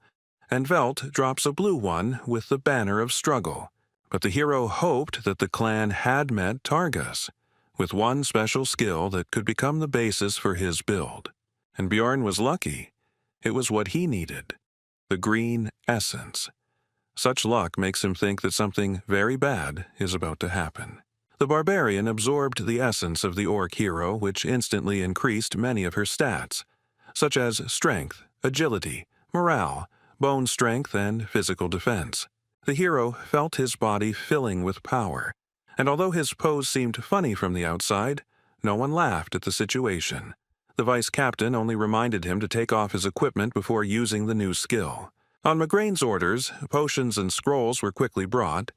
and Velt drops a blue one with the Banner of Struggle. But the hero hoped that the clan had met Targus, with one special skill that could become the basis for his build. And Bjorn was lucky. It was what he needed. The green essence. Such luck makes him think that something very bad is about to happen. The barbarian absorbed the essence of the orc hero, which instantly increased many of her stats, such as strength, agility, morale, bone strength, and physical defense. The hero felt his body filling with power, and although his pose seemed funny from the outside, no one laughed at the situation. The vice captain only reminded him to take off his equipment before using the new skill. On Migraine's orders, potions and scrolls were quickly brought.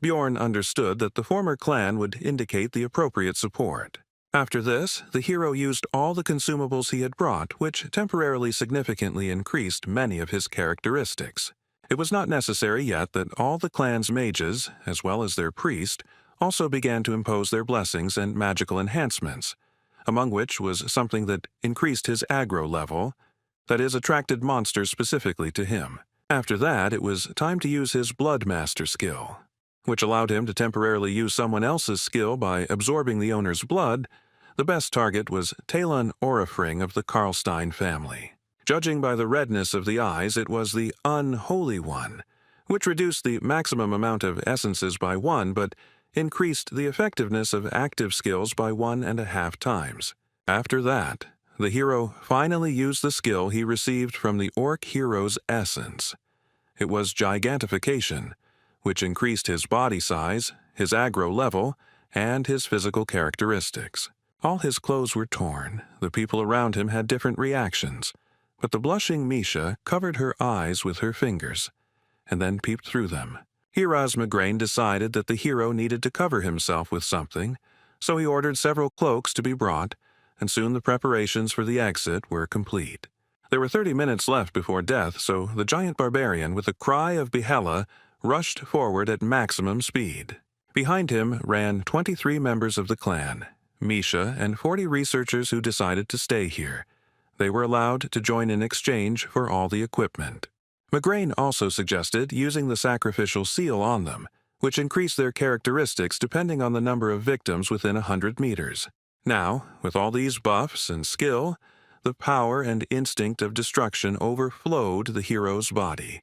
Bjorn understood that the former clan would indicate the appropriate support. After this, the hero used all the consumables he had brought, which temporarily significantly increased many of his characteristics. It was not necessary yet that all the clan's mages, as well as their priest, also began to impose their blessings and magical enhancements, among which was something that increased his aggro level, that is, attracted monsters specifically to him. After that, it was time to use his Blood Master skill, which allowed him to temporarily use someone else's skill by absorbing the owner's blood. The best target was Talon Orifring of the Karlstein family. Judging by the redness of the eyes, it was the Unholy One, which reduced the maximum amount of essences by 1 but increased the effectiveness of active skills by 1.5 times. After that, the hero finally used the skill he received from the Orc hero's essence. It was Gigantification, which increased his body size, his aggro level, and his physical characteristics. All his clothes were torn, the people around him had different reactions, but the blushing Misha covered her eyes with her fingers, and then peeped through them. Hiraz Migraine decided that the hero needed to cover himself with something, so he ordered several cloaks to be brought, and soon the preparations for the exit were complete. There were 30 minutes left before death, so the giant barbarian, with a cry of Behela, rushed forward at maximum speed. Behind him ran 23 members of the clan, Misha, and 40 researchers who decided to stay here. They were allowed to join in exchange for all the equipment. Migraine also suggested using the sacrificial seal on them, which increased their characteristics depending on the number of victims within 100 meters. Now, with all these buffs and skill, the power and instinct of destruction overflowed the hero's body,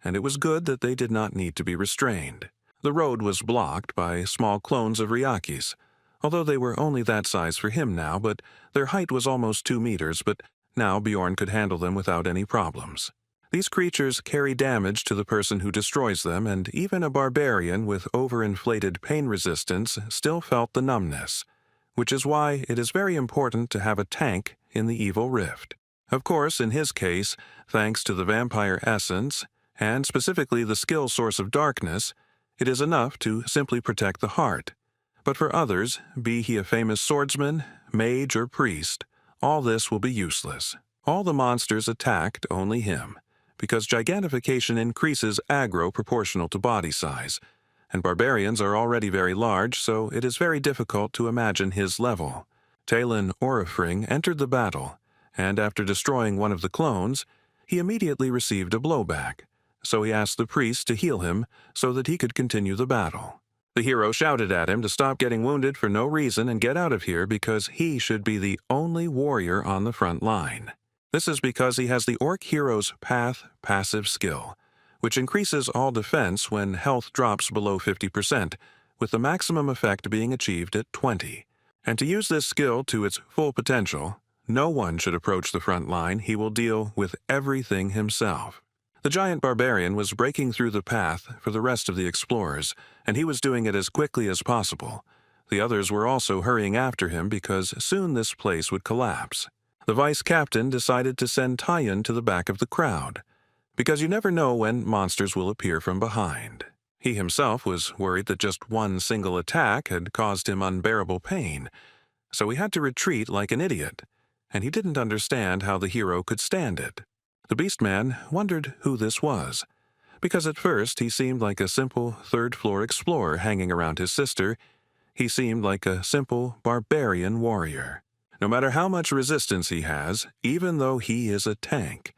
and it was good that they did not need to be restrained. The road was blocked by small clones of Ryakis, although they were only that size for him now, but their height was almost 2 meters, but now Bjorn could handle them without any problems. These creatures carry damage to the person who destroys them, and even a barbarian with overinflated pain resistance still felt the numbness, which is why it is very important to have a tank in the Evil Rift. Of course, in his case, thanks to the vampire essence, and specifically the skill source of darkness, it is enough to simply protect the heart. But for others, be he a famous swordsman, mage, or priest, all this will be useless. All the monsters attacked only him, because gigantification increases aggro proportional to body size, and barbarians are already very large, so it is very difficult to imagine his level. Talon Orifring entered the battle, and after destroying one of the clones, he immediately received a blowback, so he asked the priest to heal him so that he could continue the battle. The hero shouted at him to stop getting wounded for no reason and get out of here because he should be the only warrior on the front line. This is because he has the Orc hero's Path passive skill, which increases all defense when health drops below 50%, with the maximum effect being achieved at 20. And to use this skill to its full potential, no one should approach the front line. He will deal with everything himself. The giant barbarian was breaking through the path for the rest of the explorers, and he was doing it as quickly as possible. The others were also hurrying after him because soon this place would collapse. The vice captain decided to send Tyon to the back of the crowd, because you never know when monsters will appear from behind. He himself was worried that just one single attack had caused him unbearable pain, so he had to retreat like an idiot, and he didn't understand how the hero could stand it. The Beastman wondered who this was, because at first he seemed like a simple third-floor explorer hanging around his sister. He seemed like a simple barbarian warrior. No matter how much resistance he has, even though he is a tank,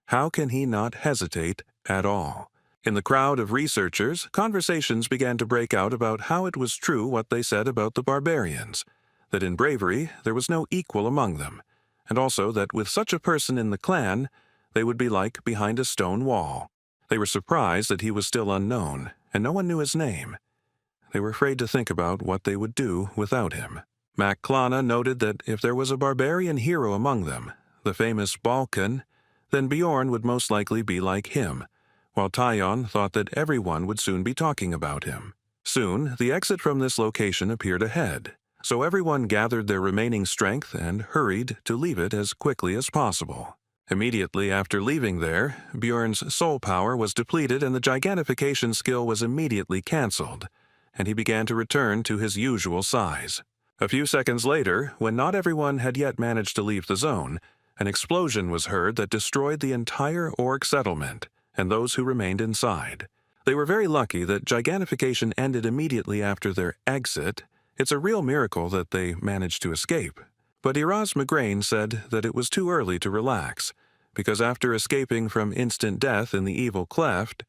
how can he not hesitate at all? In the crowd of researchers, conversations began to break out about how it was true what they said about the barbarians, that in bravery there was no equal among them, and also that with such a person in the clan, they would be like behind a stone wall. They were surprised that he was still unknown, and no one knew his name. They were afraid to think about what they would do without him. Mac Klana noted that if there was a barbarian hero among them, the famous Balkan, then Bjorn would most likely be like him, while Tyon thought that everyone would soon be talking about him. Soon, the exit from this location appeared ahead, so everyone gathered their remaining strength and hurried to leave it as quickly as possible. Immediately after leaving there, Bjorn's soul power was depleted and the gigantification skill was immediately cancelled, and he began to return to his usual size. A few seconds later, when not everyone had yet managed to leave the zone, an explosion was heard that destroyed the entire orc settlement and those who remained inside. They were very lucky that gigantification ended immediately after their exit. It's a real miracle that they managed to escape. But Iraz Migraine said that it was too early to relax, because after escaping from instant death in the evil cleft,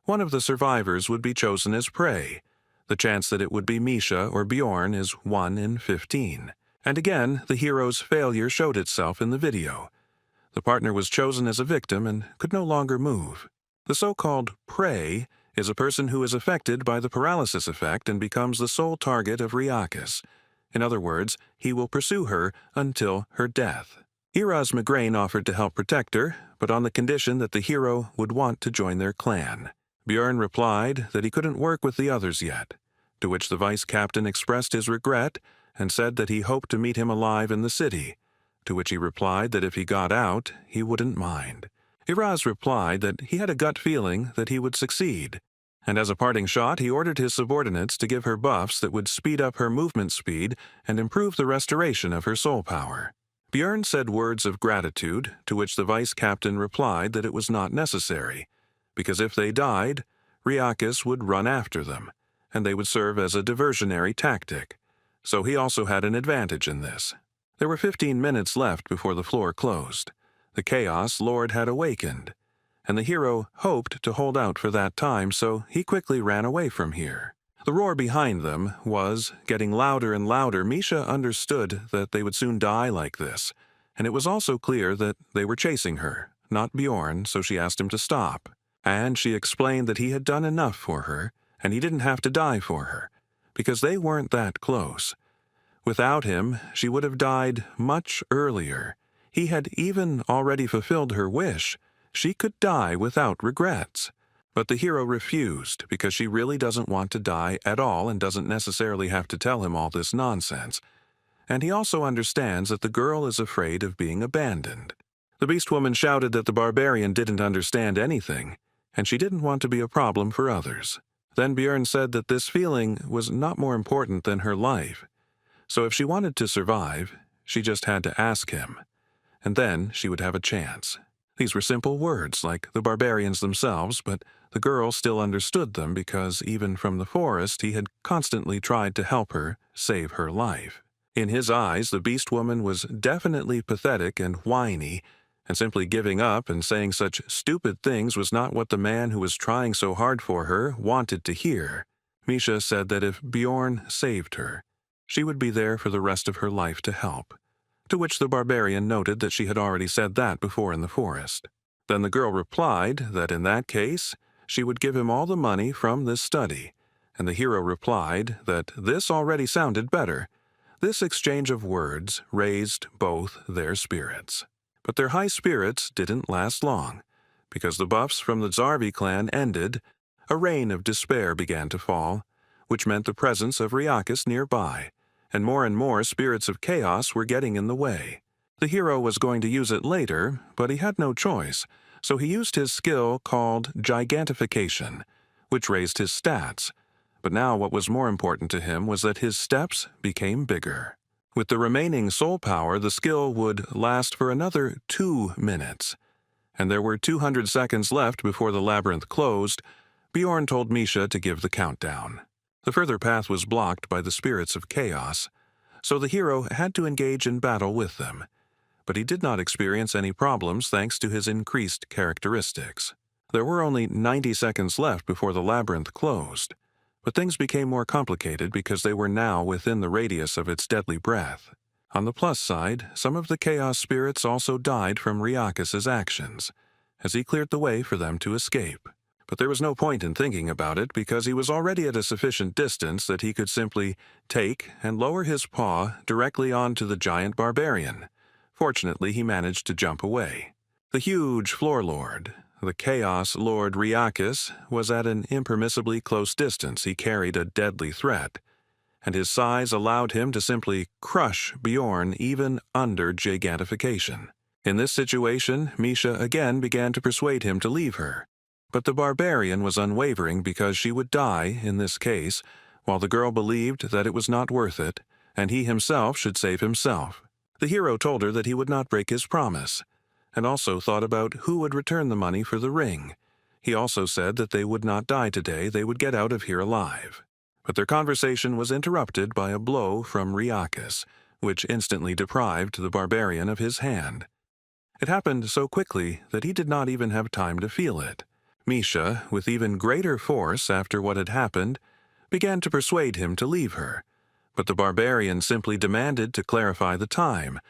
one of the survivors would be chosen as prey. The chance that it would be Misha or Bjorn is 1 in 15. And again, the hero's failure showed itself in the video. The partner was chosen as a victim and could no longer move. The so-called prey is a person who is affected by the paralysis effect and becomes the sole target of Riakis. In other words, he will pursue her until her death. Iraz Migraine offered to help protect her, but on the condition that the hero would want to join their clan. Bjorn replied that he couldn't work with the others yet, to which the vice captain expressed his regret and said that he hoped to meet him alive in the city, to which he replied that if he got out, he wouldn't mind. Iraz replied that he had a gut feeling that he would succeed, and as a parting shot he ordered his subordinates to give her buffs that would speed up her movement speed and improve the restoration of her soul power. Bjorn said words of gratitude, to which the vice captain replied that it was not necessary, because if they died, Riakis would run after them, and they would serve as a diversionary tactic, so he also had an advantage in this. There were 15 minutes left before the floor closed. The Chaos Lord had awakened, and the hero hoped to hold out for that time, so he quickly ran away from here. The roar behind them was getting louder and louder. Misha understood that they would soon die like this, and it was also clear that they were chasing her, not Bjorn, so she asked him to stop. And she explained that he had done enough for her, and he didn't have to die for her, because they weren't that close. Without him, she would have died much earlier. He had even already fulfilled her wish. She could die without regrets. But the hero refused, because she really doesn't want to die at all and doesn't necessarily have to tell him all this nonsense. And he also understands that the girl is afraid of being abandoned. The beast woman shouted that the barbarian didn't understand anything, and she didn't want to be a problem for others. Then Bjorn said that this feeling was not more important than her life. So if she wanted to survive, she just had to ask him, and then she would have a chance. These were simple words, like the barbarians themselves, but the girl still understood them because even from the forest he had constantly tried to help her save her life. In his eyes, the beast woman was definitely pathetic and whiny, and simply giving up and saying such stupid things was not what the man who was trying so hard for her wanted to hear. Misha said that if Bjorn saved her, she would be there for the rest of her life to help, to which the barbarian noted that she had already said that before in the forest. Then the girl replied that in that case, she would give him all the money from this study, and the hero replied that this already sounded better. This exchange of words raised both their spirits. But their high spirits didn't last long. Because the buffs from the Zarvi clan ended, a rain of despair began to fall, which meant the presence of Riakis nearby, and more spirits of chaos were getting in the way. The hero was going to use it later, but he had no choice, so he used his skill called Gigantification, which raised his stats. But now what was more important to him was that his steps became bigger. With the remaining soul power, the skill would last for another 2 minutes. And there were 200 seconds left before the labyrinth closed. Bjorn told Misha to give the countdown. The further path was blocked by the spirits of chaos, so the hero had to engage in battle with them. But he did not experience any problems thanks to his increased characteristics. There were only 90 seconds left before the labyrinth closed. But things became more complicated because they were now within the radius of its deadly breath. On the plus side, some of the chaos spirits also died from Riakis' actions, as he cleared the way for them to escape. But there was no point in thinking about it because he was already at a sufficient distance that he could simply take and lower his paw directly onto the giant barbarian. Fortunately, he managed to jump away. The huge floor lord, the Chaos Lord Riakis, was at an impermissibly close distance. He carried a deadly threat, and his size allowed him to simply crush Bjorn even under gigantification. In this situation, Misha again began to persuade him to leave her, but the barbarian was unwavering because she would die in this case, while the girl believed that it was not worth it, and he himself should save himself. The hero told her that he would not break his promise, and also thought about who would return the money for the ring. He also said that they would not die today, they would get out of here alive. But their conversation was interrupted by a blow from Riakis, which instantly deprived the barbarian of his hand. It happened so quickly that he did not even have time to feel it. Misha, with even greater force after what had happened, began to persuade him to leave her, but the barbarian simply demanded to clarify the time.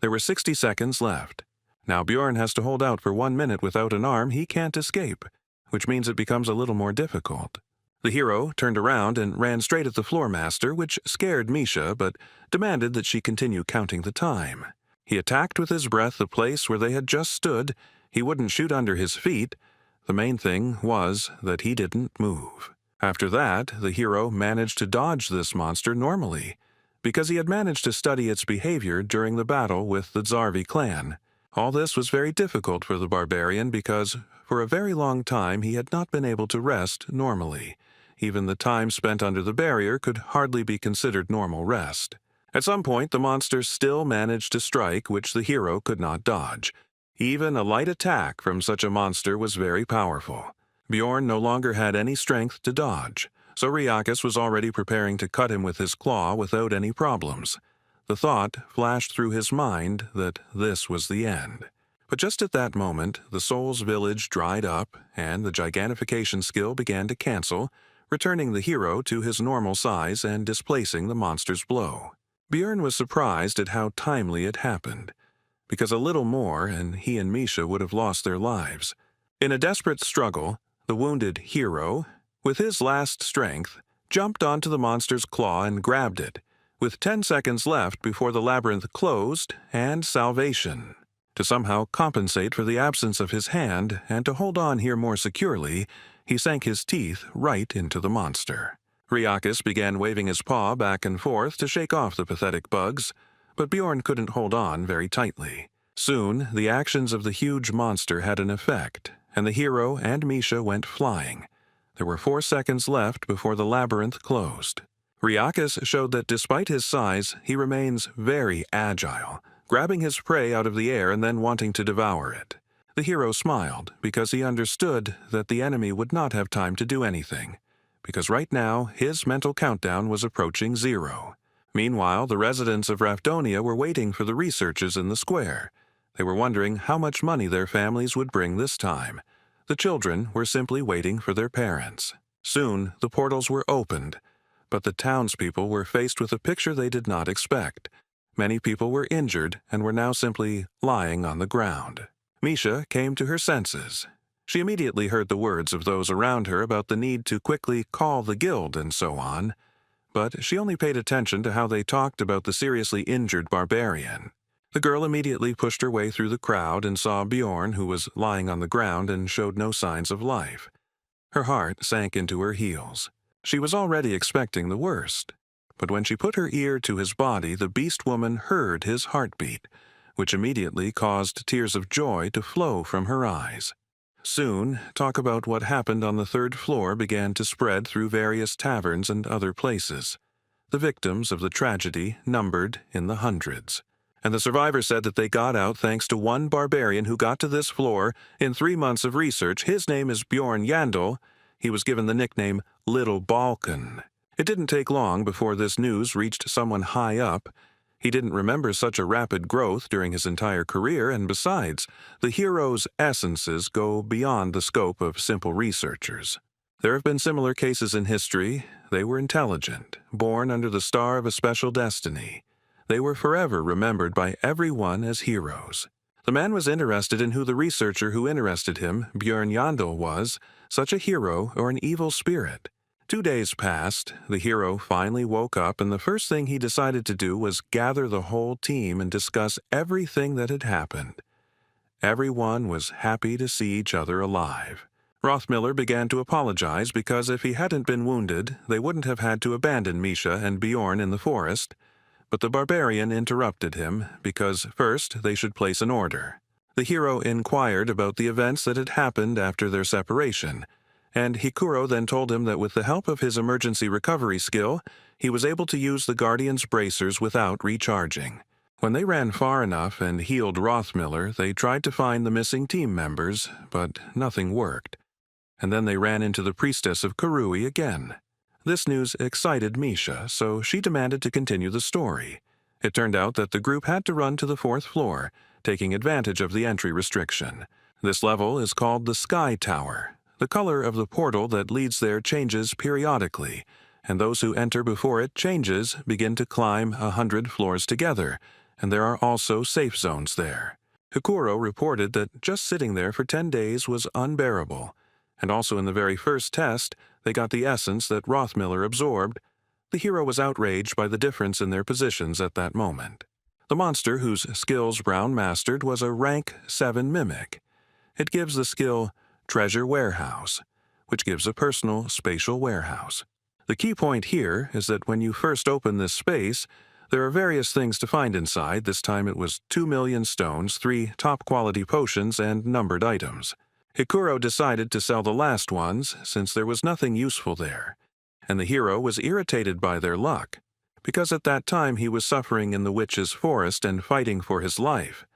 There were 60 seconds left. Now Bjorn has to hold out for 1 minute without an arm. He can't escape, which means it becomes a little more difficult. The hero turned around and ran straight at the floor master, which scared Misha, but demanded that she continue counting the time. He attacked with his breath the place where they had just stood. He wouldn't shoot under his feet. The main thing was that he didn't move. After that, the hero managed to dodge this monster normally, because he had managed to study its behavior during the battle with the Zarvi clan. All this was very difficult for the barbarian because, for a very long time, he had not been able to rest normally. Even the time spent under the barrier could hardly be considered normal rest. At some point, the monster still managed to strike, which the hero could not dodge. Even a light attack from such a monster was very powerful. Bjorn no longer had any strength to dodge, so Riakis was already preparing to cut him with his claw without any problems. The thought flashed through his mind that this was the end. But just at that moment, the soul's village dried up, and the gigantification skill began to cancel, returning the hero to his normal size and displacing the monster's blow. Bjorn was surprised at how timely it happened, because a little more and he and Misha would have lost their lives. In a desperate struggle, the wounded hero, with his last strength, jumped onto the monster's claw and grabbed it, with 10 seconds left before the labyrinth closed and salvation. To somehow compensate for the absence of his hand and to hold on here more securely, he sank his teeth right into the monster. Riakis began waving his paw back and forth to shake off the pathetic bugs, but Bjorn couldn't hold on very tightly. Soon, the actions of the huge monster had an effect, and the hero and Misha went flying. There were 4 seconds left before the labyrinth closed. Riakis showed that despite his size, he remains very agile, grabbing his prey out of the air and then wanting to devour it. The hero smiled because he understood that the enemy would not have time to do anything, because right now his mental countdown was approaching 0. Meanwhile, the residents of Rafdonia were waiting for the researchers in the square. They were wondering how much money their families would bring this time. The children were simply waiting for their parents. Soon, the portals were opened, but the townspeople were faced with a picture they did not expect. Many people were injured and were now simply lying on the ground. Misha came to her senses. She immediately heard the words of those around her about the need to quickly call the guild and so on, but she only paid attention to how they talked about the seriously injured barbarian. The girl immediately pushed her way through the crowd and saw Bjorn, who was lying on the ground and showed no signs of life. Her heart sank into her heels. She was already expecting the worst, but when she put her ear to his body, the beast woman heard his heartbeat, which immediately caused tears of joy to flow from her eyes. Soon, talk about what happened on the 3rd floor began to spread through various taverns and other places. The victims of the tragedy numbered in the hundreds, and the survivors said that they got out thanks to one barbarian who got to this floor in 3 months of research. His name is Bjorn Yandel. He was given the nickname Little Balkan. It didn't take long before this news reached someone high up. He didn't remember such a rapid growth during his entire career, and besides, the hero's essences go beyond the scope of simple researchers. There have been similar cases in history. They were intelligent, born under the star of a special destiny. They were forever remembered by everyone as heroes. The man was interested in who the researcher who interested him, Bjorn Yandel, was, such a hero or an evil spirit. 2 days passed, the hero finally woke up, and the first thing he decided to do was gather the whole team and discuss everything that had happened. Everyone was happy to see each other alive. Rothmiller began to apologize because if he hadn't been wounded, they wouldn't have had to abandon Misha and Bjorn in the forest. But the barbarian interrupted him because first they should place an order. The hero inquired about the events that had happened after their separation, and Hikuro then told him that with the help of his emergency recovery skill, he was able to use the Guardian's bracers without recharging. When they ran far enough and healed Rothmiller, they tried to find the missing team members, but nothing worked. And then they ran into the priestess of Karui again. This news excited Misha, so she demanded to continue the story. It turned out that the group had to run to the 4th floor, taking advantage of the entry restriction. This level is called the Sky Tower. The color of the portal that leads there changes periodically, and those who enter before it changes begin to climb 100 floors together, and there are also safe zones there. Hikuro reported that just sitting there for 10 days was unbearable, and also in the very first test, they got the essence that Rothmiller absorbed. The hero was outraged by the difference in their positions at that moment. The monster whose skills Brown mastered was a rank 7 mimic. It gives the skill Treasure Warehouse, which gives a personal spatial warehouse. The key point here is that when you first open this space, there are various things to find inside. This time it was 2 million stones, 3 top-quality potions, and numbered items. Hikuro decided to sell the last ones since there was nothing useful there, and the hero was irritated by their luck, because at that time he was suffering in the witch's forest and fighting for his life,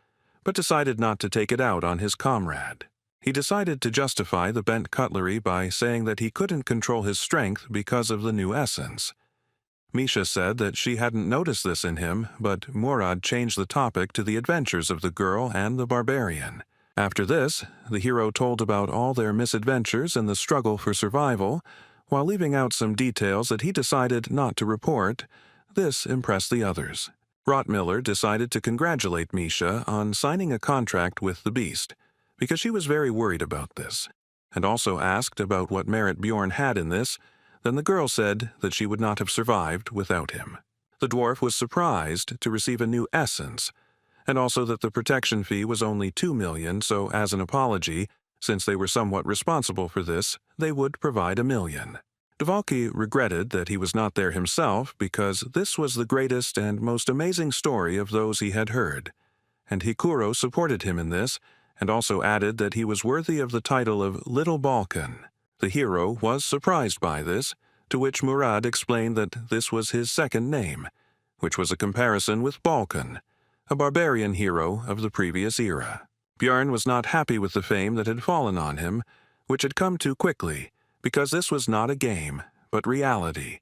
but decided not to take it out on his comrade. He decided to justify the bent cutlery by saying that he couldn't control his strength because of the new essence. Misha said that she hadn't noticed this in him, but Murad changed the topic to the adventures of the girl and the barbarian. After this, the hero told about all their misadventures and the struggle for survival, while leaving out some details that he decided not to report. This impressed the others. Rothmiller decided to congratulate Misha on signing a contract with the beast, because she was very worried about this, and also asked about what merit Bjorn had in this. Then the girl said that she would not have survived without him. The dwarf was surprised to receive a new essence, and also that the protection fee was only 2 million, so as an apology, since they were somewhat responsible for this, they would provide 1 million. Dvalki regretted that he was not there himself because this was the greatest and most amazing story of those he had heard, and Hikuro supported him in this, and also added that he was worthy of the title of Little Balkan. The hero was surprised by this, to which Murad explained that this was his second name, which was a comparison with Balkan, a barbarian hero of the previous era. Bjorn was not happy with the fame that had fallen on him, which had come too quickly, because this was not a game, but reality.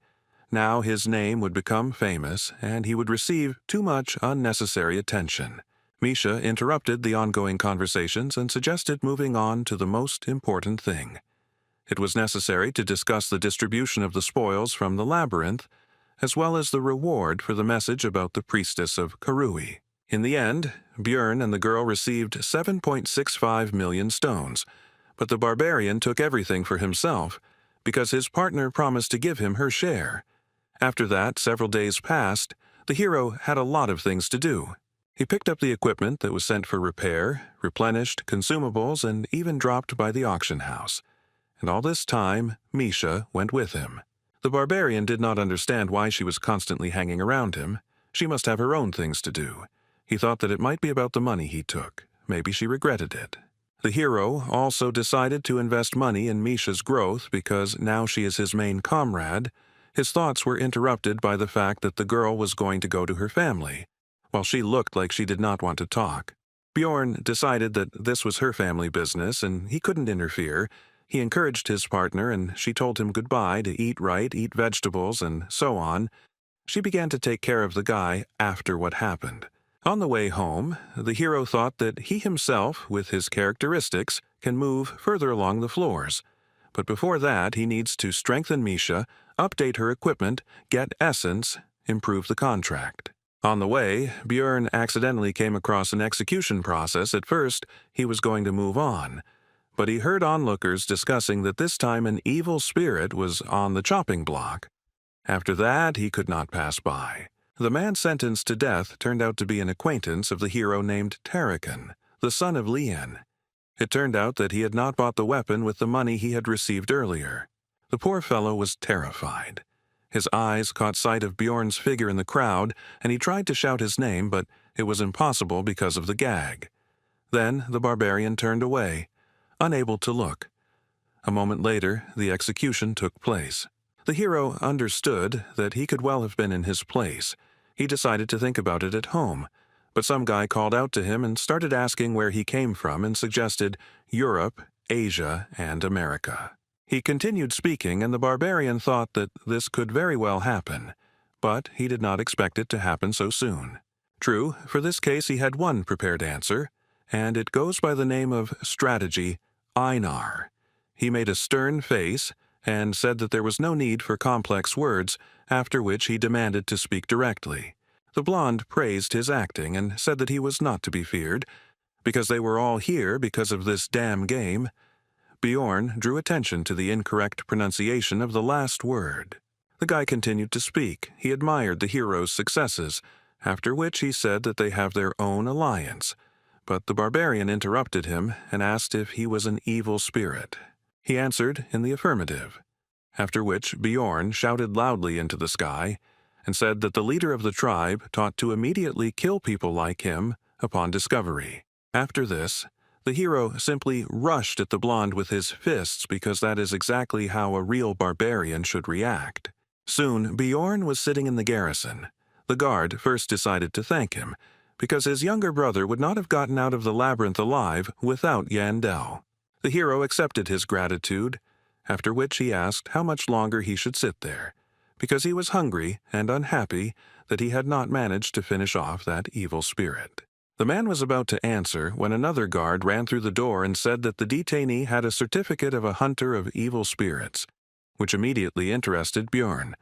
Now his name would become famous, and he would receive too much unnecessary attention. Misha interrupted the ongoing conversations and suggested moving on to the most important thing. It was necessary to discuss the distribution of the spoils from the labyrinth, as well as the reward for the message about the priestess of Karui. In the end, Bjorn and the girl received 7.65 million stones, but the barbarian took everything for himself because his partner promised to give him her share. After that, several days passed. The hero had a lot of things to do. He picked up the equipment that was sent for repair, replenished consumables, and even dropped by the auction house. And all this time, Misha went with him. The barbarian did not understand why she was constantly hanging around him. She must have her own things to do. He thought that it might be about the money he took. Maybe she regretted it. The hero also decided to invest money in Misha's growth because now she is his main comrade. His thoughts were interrupted by the fact that the girl was going to go to her family, while she looked like she did not want to talk. Bjorn decided that this was her family business and he couldn't interfere. He encouraged his partner and she told him goodbye to eat right, eat vegetables, and so on. She began to take care of the guy after what happened. On the way home, the hero thought that he himself, with his characteristics, can move further along the floors. But before that, he needs to strengthen Misha, update her equipment, get essence, improve the contract. On the way, Bjorn accidentally came across an execution process. At first, he was going to move on, but he heard onlookers discussing that this time an evil spirit was on the chopping block. After that, he could not pass by. The man sentenced to death turned out to be an acquaintance of the hero named Tarakan. the son of Lien. It turned out that he had not bought the weapon with the money he had received earlier. The poor fellow was terrified. His eyes caught sight of Bjorn's figure in the crowd, and he tried to shout his name, but it was impossible because of the gag. Then the barbarian turned away, unable to look. A moment later, the execution took place. The hero understood that he could well have been in his place. He decided to think about it at home, but some guy called out to him and started asking where he came from and suggested Europe, Asia, and America. He continued speaking, and the barbarian thought that this could very well happen, but he did not expect it to happen so soon. True, for this case he had one prepared answer, and it goes by the name of strategy Einar. He made a stern face and said that there was no need for complex words, after which he demanded to speak directly. The blonde praised his acting and said that he was not to be feared, because they were all here because of this damn game. Bjorn drew attention to the incorrect pronunciation of the last word. The guy continued to speak. He admired the hero's successes, after which he said that they have their own alliance. But the barbarian interrupted him and asked if he was an evil spirit. He answered in the affirmative, after which Bjorn shouted loudly into the sky and said that the leader of the tribe taught to immediately kill people like him upon discovery. After this, the hero simply rushed at the blonde with his fists because that is exactly how a real barbarian should react. Soon, Bjorn was sitting in the garrison. The guard first decided to thank him, because his younger brother would not have gotten out of the labyrinth alive without Yandel. The hero accepted his gratitude, after which he asked how much longer he should sit there, because he was hungry and unhappy that he had not managed to finish off that evil spirit. The man was about to answer when another guard ran through the door and said that the detainee had a certificate of a hunter of evil spirits, which immediately interested Bjorn,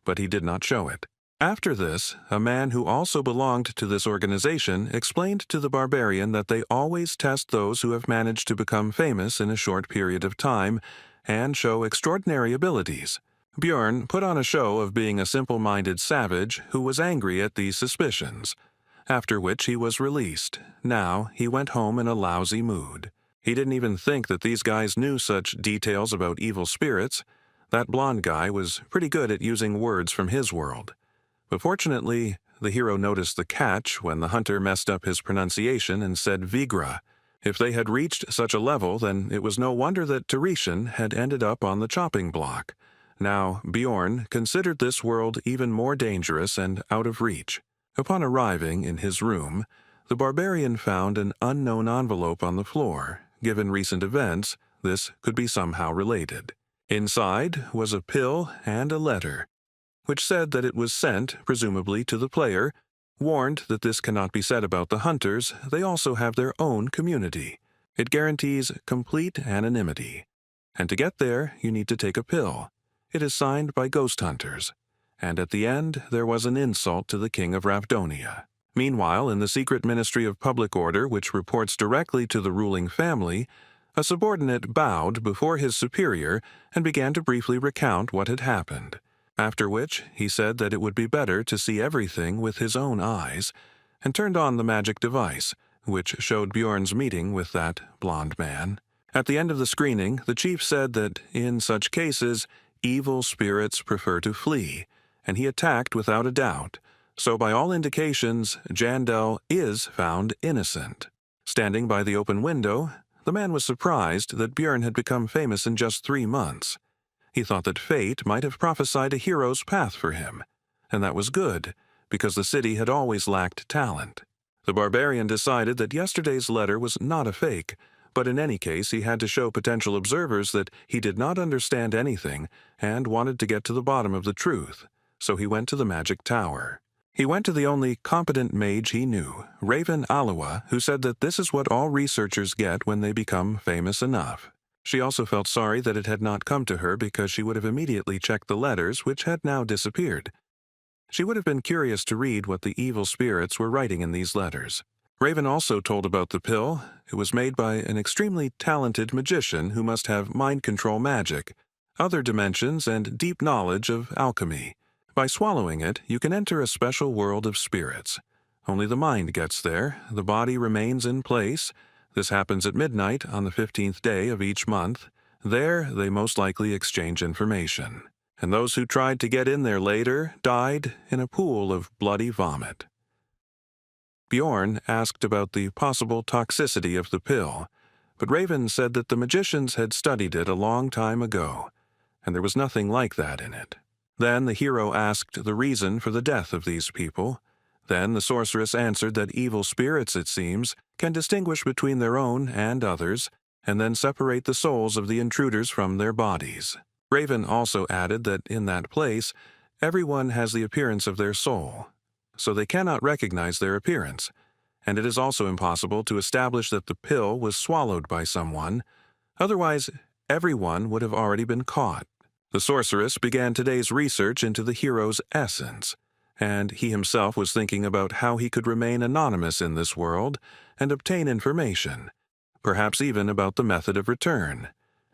but he did not show it. After this, a man who also belonged to this organization explained to the barbarian that they always test those who have managed to become famous in a short period of time and show extraordinary abilities. Bjorn put on a show of being a simple-minded savage who was angry at these suspicions, after which he was released. Now he went home in a lousy mood. He didn't even think that these guys knew such details about evil spirits. That blonde guy was pretty good at using words from his world. But fortunately, the hero noticed the catch when the hunter messed up his pronunciation and said Vigra. If they had reached such a level, then it was no wonder that Tarishan had ended up on the chopping block. Now, Bjorn considered this world even more dangerous and out of reach. Upon arriving in his room, the barbarian found an unknown envelope on the floor. Given recent events, this could be somehow related. Inside was a pill and a letter, which said that it was sent, presumably to the player, warned that this cannot be said about the hunters. They also have their own community. It guarantees complete anonymity. And to get there, you need to take a pill. It is signed by ghost hunters. And at the end, there was an insult to the king of Ravdonia. Meanwhile, in the secret Ministry of Public Order, which reports directly to the ruling family, a subordinate bowed before his superior and began to briefly recount what had happened, after which he said that it would be better to see everything with his own eyes, and turned on the magic device, which showed Bjorn's meeting with that blonde man. At the end of the screening, the chief said that, in such cases, evil spirits prefer to flee, and he attacked without a doubt. So by all indications, Jandel is found innocent. Standing by the open window, the man was surprised that Bjorn had become famous in just 3 months. He thought that fate might have prophesied a hero's path for him, and that was good, because the city had always lacked talent. The barbarian decided that yesterday's letter was not a fake, but in any case he had to show potential observers that he did not understand anything and wanted to get to the bottom of the truth. So he went to the magic tower. He went to the only competent mage he knew, Raven Alawa, who said that this is what all researchers get when they become famous enough. She also felt sorry that it had not come to her because she would have immediately checked the letters, which had now disappeared. She would have been curious to read what the evil spirits were writing in these letters. Raven also told about the pill. It was made by an extremely talented magician who must have mind control magic, other dimensions, and deep knowledge of alchemy. By swallowing it, you can enter a special world of spirits. Only the mind gets there. The body remains in place. This happens at midnight on the 15th day of each month. There, they most likely exchange information. And those who tried to get in there later died in a pool of bloody vomit. Bjorn asked about the possible toxicity of the pill, but Raven said that the magicians had studied it a long time ago, and there was nothing like that in it. Then the hero asked the reason for the death of these people. Then the sorceress answered that evil spirits, it seems, can distinguish between their own and others, and then separate the souls of the intruders from their bodies. Raven also added that in that place, everyone has the appearance of their soul, so they cannot recognize their appearance, and it is also impossible to establish that the pill was swallowed by someone. Otherwise, everyone would have already been caught. The sorceress began today's research into the hero's essence, and he himself was thinking about how he could remain anonymous in this world and obtain information, perhaps even about the method of return.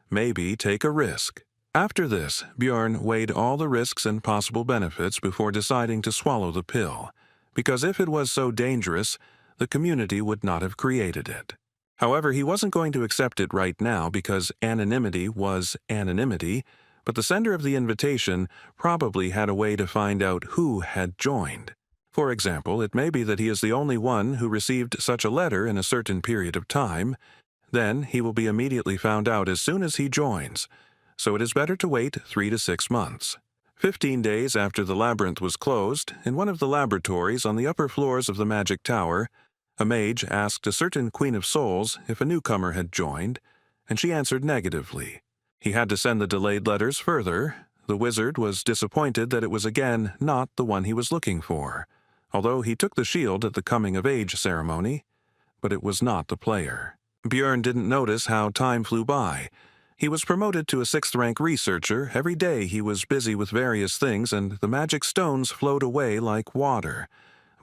Maybe take a risk. After this, Bjorn weighed all the risks and possible benefits before deciding to swallow the pill, because if it was so dangerous, the community would not have created it. However, he wasn't going to accept it right now because anonymity was anonymity, but the sender of the invitation probably had a way to find out who had joined. For example, it may be that he is the only one who received such a letter in a certain period of time. Then he will be immediately found out as soon as he joins, so it is better to wait 3 to 6 months. 15 days after the labyrinth was closed, in one of the laboratories on the upper floors of the magic tower, a mage asked a certain Queen of Souls if a newcomer had joined, and she answered negatively. He had to send the delayed letters further. The wizard was disappointed that it was again not the one he was looking for, although he took the shield at the coming-of-age ceremony, but it was not the player. Bjorn didn't notice how time flew by. He was promoted to a 6th-rank researcher. Every day he was busy with various things, and the magic stones flowed away like water.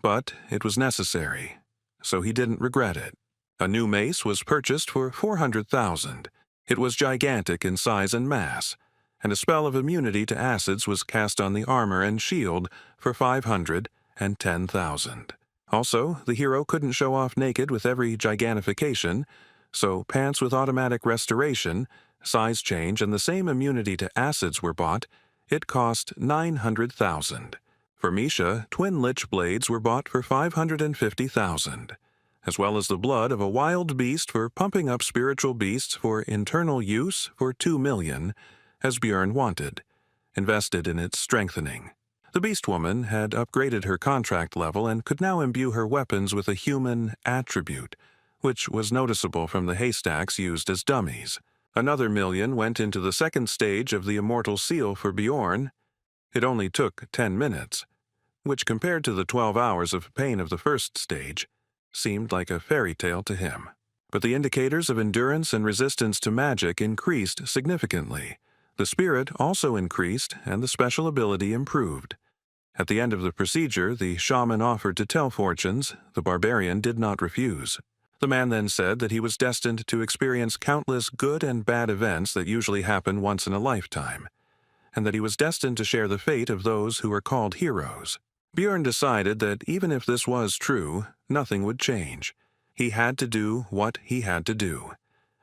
But it was necessary, so he didn't regret it. A new mace was purchased for 400,000. It was gigantic in size and mass, and a spell of immunity to acids was cast on the armor and shield for 510,000. Also, the hero couldn't show off naked with every gigantification, so pants with automatic restoration, size change, and the same immunity to acids were bought. It cost 900,000. For Misha, twin lich blades were bought for 550,000, as well as the blood of a wild beast for pumping up spiritual beasts for internal use for 2 million, as Bjorn wanted, invested in its strengthening. The beast woman had upgraded her contract level and could now imbue her weapons with a human attribute, which was noticeable from the haystacks used as dummies. Another 1 million went into the 2nd stage of the immortal seal for Bjorn. It only took 10 minutes, which compared to the 12 hours of pain of the 1st stage, seemed like a fairy tale to him. But the indicators of endurance and resistance to magic increased significantly. The spirit also increased, and the special ability improved. At the end of the procedure, the shaman offered to tell fortunes. The barbarian did not refuse. The man then said that he was destined to experience countless good and bad events that usually happen once in a lifetime, and that he was destined to share the fate of those who are called heroes. Bjorn decided that even if this was true, nothing would change. He had to do what he had to do,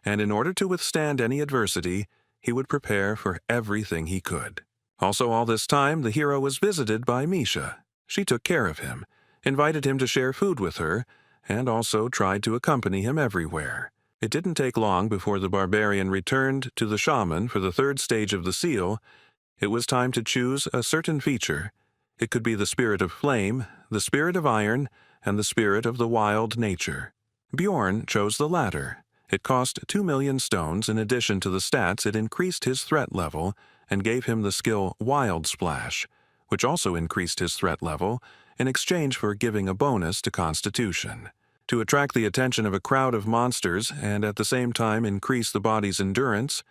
and in order to withstand any adversity, he would prepare for everything he could. Also, all this time, the hero was visited by Misha. She took care of him, invited him to share food with her, and also tried to accompany him everywhere. It didn't take long before the barbarian returned to the shaman for the 3rd stage of the seal. It was time to choose a certain feature. It could be the spirit of flame, the spirit of iron, and the spirit of the wild nature. Bjorn chose the latter. It cost 2 million stones. In addition to the stats, it increased his threat level and gave him the skill Wild Splash, which also increased his threat level in exchange for giving a bonus to Constitution. To attract the attention of a crowd of monsters and at the same time increase the body's endurance,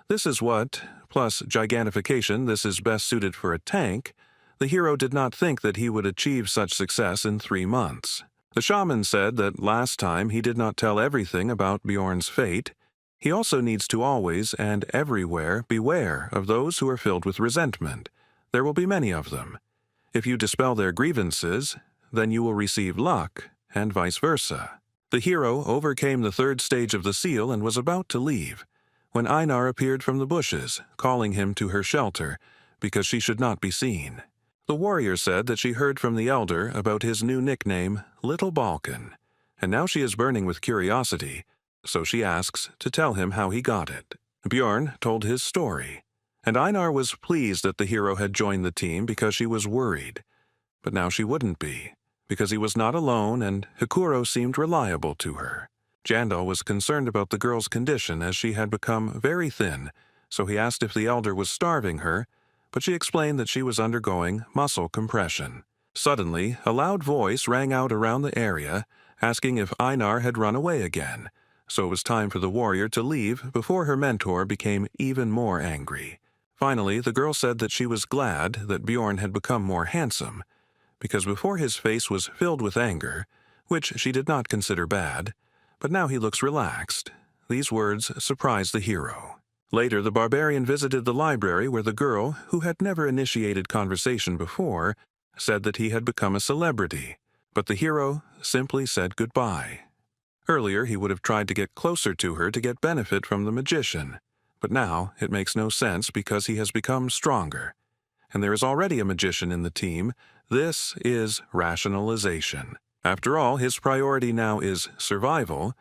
this is what, plus gigantification, this is best suited for a tank. The hero did not think that he would achieve such success in 3 months. The shaman said that last time he did not tell everything about Bjorn's fate. He also needs to always and everywhere beware of those who are filled with resentment. There will be many of them. If you dispel their grievances, then you will receive luck, and vice versa. The hero overcame the third stage of the seal and was about to leave, when Einar appeared from the bushes, calling him to her shelter, because she should not be seen. The warrior said that she heard from the elder about his new nickname, Little Balkan, and now she is burning with curiosity, so she asks to tell him how he got it. Bjorn told his story, and Einar was pleased that the hero had joined the team because she was worried. But now she wouldn't be, because he was not alone and Hikuro seemed reliable to her. Jandal was concerned about the girl's condition as she had become very thin, so he asked if the elder was starving her, but she explained that she was undergoing muscle compression. Suddenly, a loud voice rang out around the area, asking if Einar had run away again, so it was time for the warrior to leave before her mentor became even more angry. Finally, the girl said that she was glad that Bjorn had become more handsome, because before his face was filled with anger, which she did not consider bad, but now he looks relaxed. These words surprised the hero. Later, the barbarian visited the library where the girl, who had never initiated conversation before, said that he had become a celebrity, but the hero simply said goodbye. Earlier, he would have tried to get closer to her to get benefit from the magician, but now it makes no sense because he has become stronger. And there is already a magician in the team. This is rationalization. After all, his priority now is survival.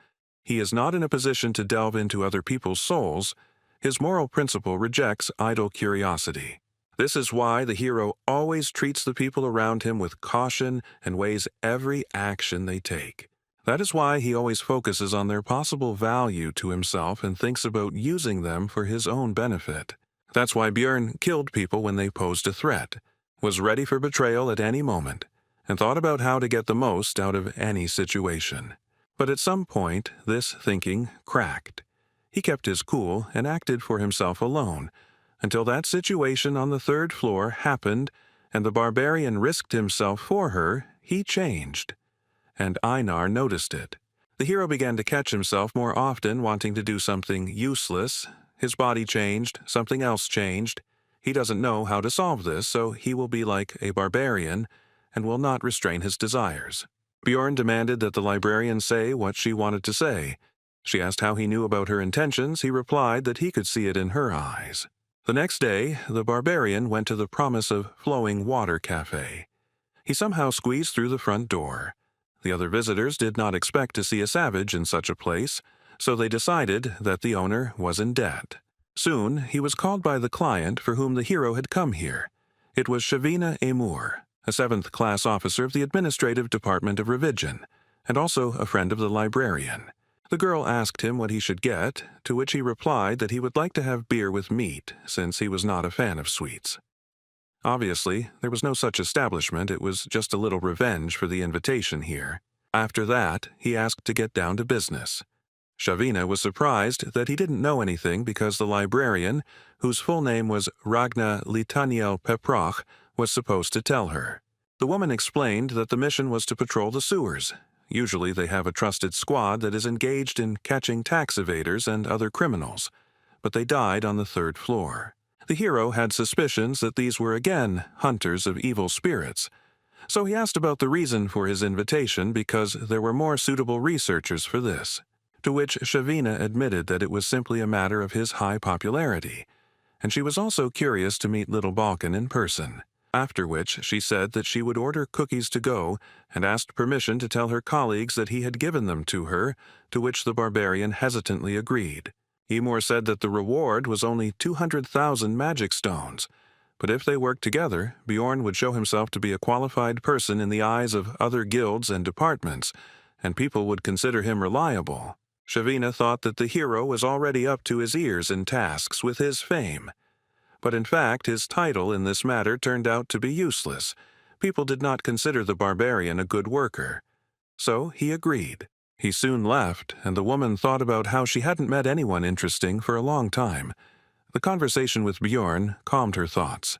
He is not in a position to delve into other people's souls. His moral principle rejects idle curiosity. This is why the hero always treats the people around him with caution and weighs every action they take. That is why he always focuses on their possible value to himself and thinks about using them for his own benefit. That's why Bjorn killed people when they posed a threat, was ready for betrayal at any moment, and thought about how to get the most out of any situation. But at some point, this thinking cracked. He kept his cool and acted for himself alone, until that situation on the third floor happened and the barbarian risked himself for her. He changed. And Einar noticed it. The hero began to catch himself more often wanting to do something useless. His body changed, something else changed. He doesn't know how to solve this, so he will be like a barbarian and will not restrain his desires. Bjorn demanded that the librarian say what she wanted to say. She asked how he knew about her intentions. He replied that he could see it in her eyes. The next day, the barbarian went to the Promise of Flowing Water Cafe. He somehow squeezed through the front door. The other visitors did not expect to see a savage in such a place, so they decided that the owner was in debt. Soon, he was called by the client for whom the hero had come here. It was Shavina Amur, a 7th-class officer of the Administrative Department of Revision, and also a friend of the librarian. The girl asked him what he should get, to which he replied that he would like to have beer with meat, since he was not a fan of sweets. Obviously, there was no such establishment. It was just a little revenge for the invitation here. After that, he asked to get down to business. Shavina was surprised that he didn't know anything because the librarian, whose full name was Ragna Litaniel Peproch, was supposed to tell her. The woman explained that the mission was to patrol the sewers. Usually they have a trusted squad that is engaged in catching tax evaders and other criminals, but they died on the 3rd floor. The hero had suspicions that these were again hunters of evil spirits, so he asked about the reason for his invitation because there were more suitable researchers for this, to which Shavina admitted that it was simply a matter of his high popularity, and she was also curious to meet Little Balkan in person. After which she said that she would order cookies to go and asked permission to tell her colleagues that he had given them to her, to which the barbarian hesitantly agreed. Emor said that the reward was only 200,000 magic stones, but if they worked together, Bjorn would show himself to be a qualified person in the eyes of other guilds and departments, and people would consider him reliable. Shavina thought that the hero was already up to his ears in tasks with his fame. But in fact, his title in this matter turned out to be useless. People did not consider the barbarian a good worker. So he agreed. He soon left, and the woman thought about how she hadn't met anyone interesting for a long time. The conversation with Bjorn calmed her thoughts,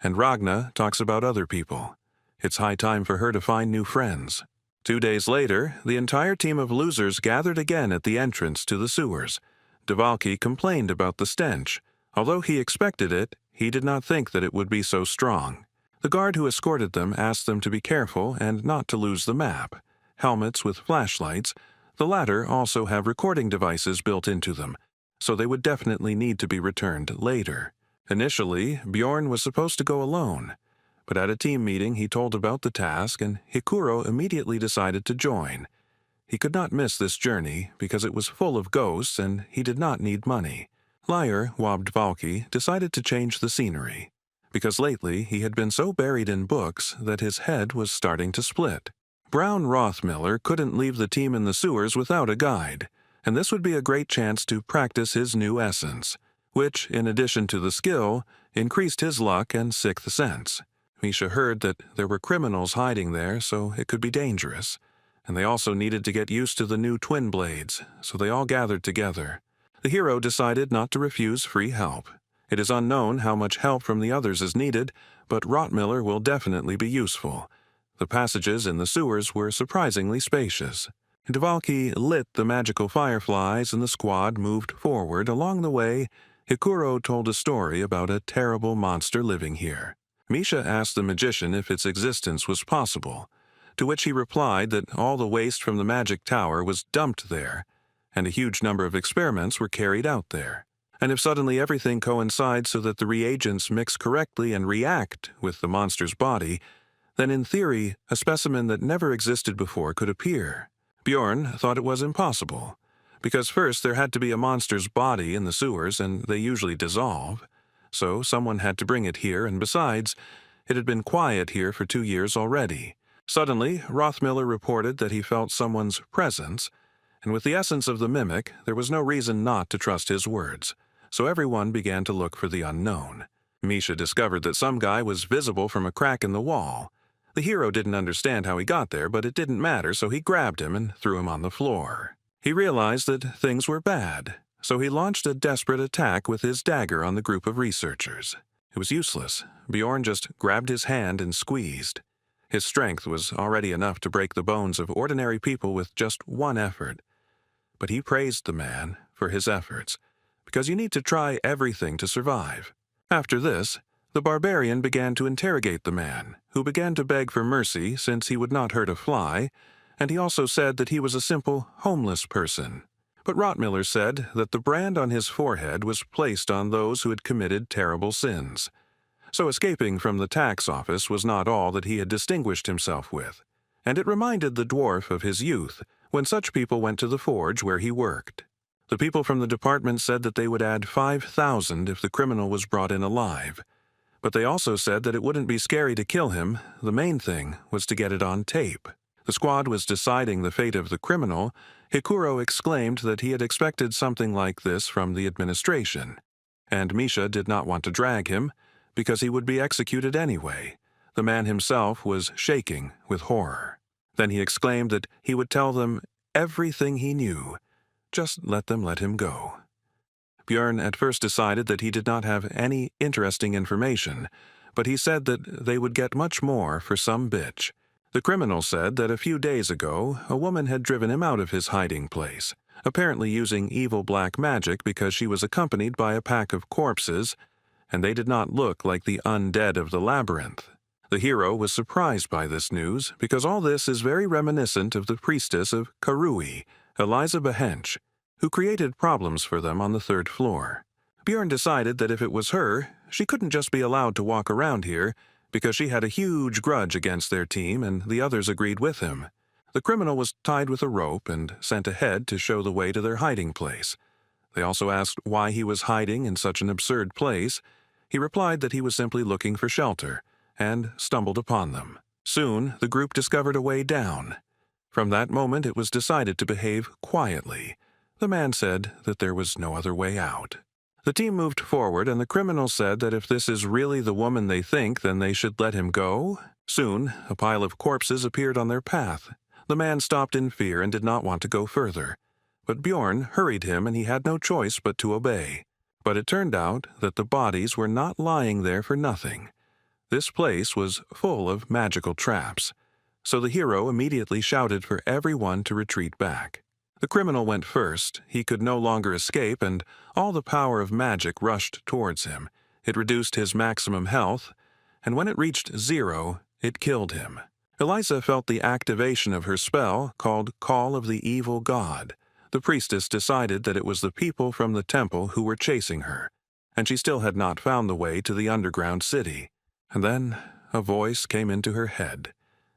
and Ragna talks about other people. It's high time for her to find new friends. 2 days later, the entire team of losers gathered again at the entrance to the sewers. Devalki complained about the stench. Although he expected it, he did not think that it would be so strong. The guard who escorted them asked them to be careful and not to lose the map. Helmets with flashlights, the latter also have recording devices built into them, so they would definitely need to be returned later. Initially, Bjorn was supposed to go alone, but at a team meeting he told about the task and Hikuro immediately decided to join. He could not miss this journey because it was full of ghosts and he did not need money. Liar Wabdvalki decided to change the scenery, because lately he had been so buried in books that his head was starting to split. Brown Rothmiller couldn't leave the team in the sewers without a guide, and this would be a great chance to practice his new essence, which, in addition to the skill, increased his luck and sixth sense. Misha heard that there were criminals hiding there, so it could be dangerous, and they also needed to get used to the new twin blades, so they all gathered together. The hero decided not to refuse free help. It is unknown how much help from the others is needed, but Rottmiller will definitely be useful. The passages in the sewers were surprisingly spacious. Dvalki lit the magical fireflies and the squad moved forward. Along the way, Hikuro told a story about a terrible monster living here. Misha asked the magician if its existence was possible, to which he replied that all the waste from the magic tower was dumped there, and a huge number of experiments were carried out there. And if suddenly everything coincides so that the reagents mix correctly and react with the monster's body, then in theory, a specimen that never existed before could appear. Bjorn thought it was impossible, because first there had to be a monster's body in the sewers and they usually dissolve, so someone had to bring it here, and besides, it had been quiet here for 2 years already. Suddenly, Rothmiller reported that he felt someone's presence, and with the essence of the mimic, there was no reason not to trust his words, so everyone began to look for the unknown. Misha discovered that some guy was visible from a crack in the wall. The hero didn't understand how he got there, but it didn't matter, so he grabbed him and threw him on the floor. He realized that things were bad, so he launched a desperate attack with his dagger on the group of researchers. It was useless. Bjorn just grabbed his hand and squeezed. His strength was already enough to break the bones of ordinary people with just one effort. But he praised the man for his efforts, because you need to try everything to survive. After this, the barbarian began to interrogate the man, who began to beg for mercy since he would not hurt a fly, and he also said that he was a simple, homeless person. But Rottmiller said that the brand on his forehead was placed on those who had committed terrible sins. So escaping from the tax office was not all that he had distinguished himself with, and it reminded the dwarf of his youth when such people went to the forge where he worked. The people from the department said that they would add 5,000 if the criminal was brought in alive, but they also said that it wouldn't be scary to kill him. The main thing was to get it on tape. The squad was deciding the fate of the criminal. Hikuro exclaimed that he had expected something like this from the administration, and Misha did not want to drag him, because he would be executed anyway. The man himself was shaking with horror. Then he exclaimed that he would tell them everything he knew. Just let them let him go. Bjorn at first decided that he did not have any interesting information, but he said that they would get much more for some bitch. The criminal said that a few days ago, a woman had driven him out of his hiding place, apparently using evil black magic because she was accompanied by a pack of corpses, and they did not look like the undead of the labyrinth. The hero was surprised by this news because all this is very reminiscent of the priestess of Karui, Eliza Behench, who created problems for them on the 3rd floor. Bjorn decided that if it was her, she couldn't just be allowed to walk around here because she had a huge grudge against their team, and the others agreed with him. The criminal was tied with a rope and sent ahead to show the way to their hiding place. They also asked why he was hiding in such an absurd place. He replied that he was simply looking for shelter, and stumbled upon them. Soon, the group discovered a way down. From that moment, it was decided to behave quietly. The man said that there was no other way out. The team moved forward, and the criminal said that if this is really the woman they think, then they should let him go. Soon, a pile of corpses appeared on their path. The man stopped in fear and did not want to go further. But Bjorn hurried him, and he had no choice but to obey. But it turned out that the bodies were not lying there for nothing. This place was full of magical traps, so the hero immediately shouted for everyone to retreat back. The criminal went first. He could no longer escape, and all the power of magic rushed towards him. It reduced his maximum health, and when it reached 0, it killed him. Eliza felt the activation of her spell, called Call of the Evil God. The priestess decided that it was the people from the temple who were chasing her, and she still had not found the way to the underground city. And then a voice came into her head,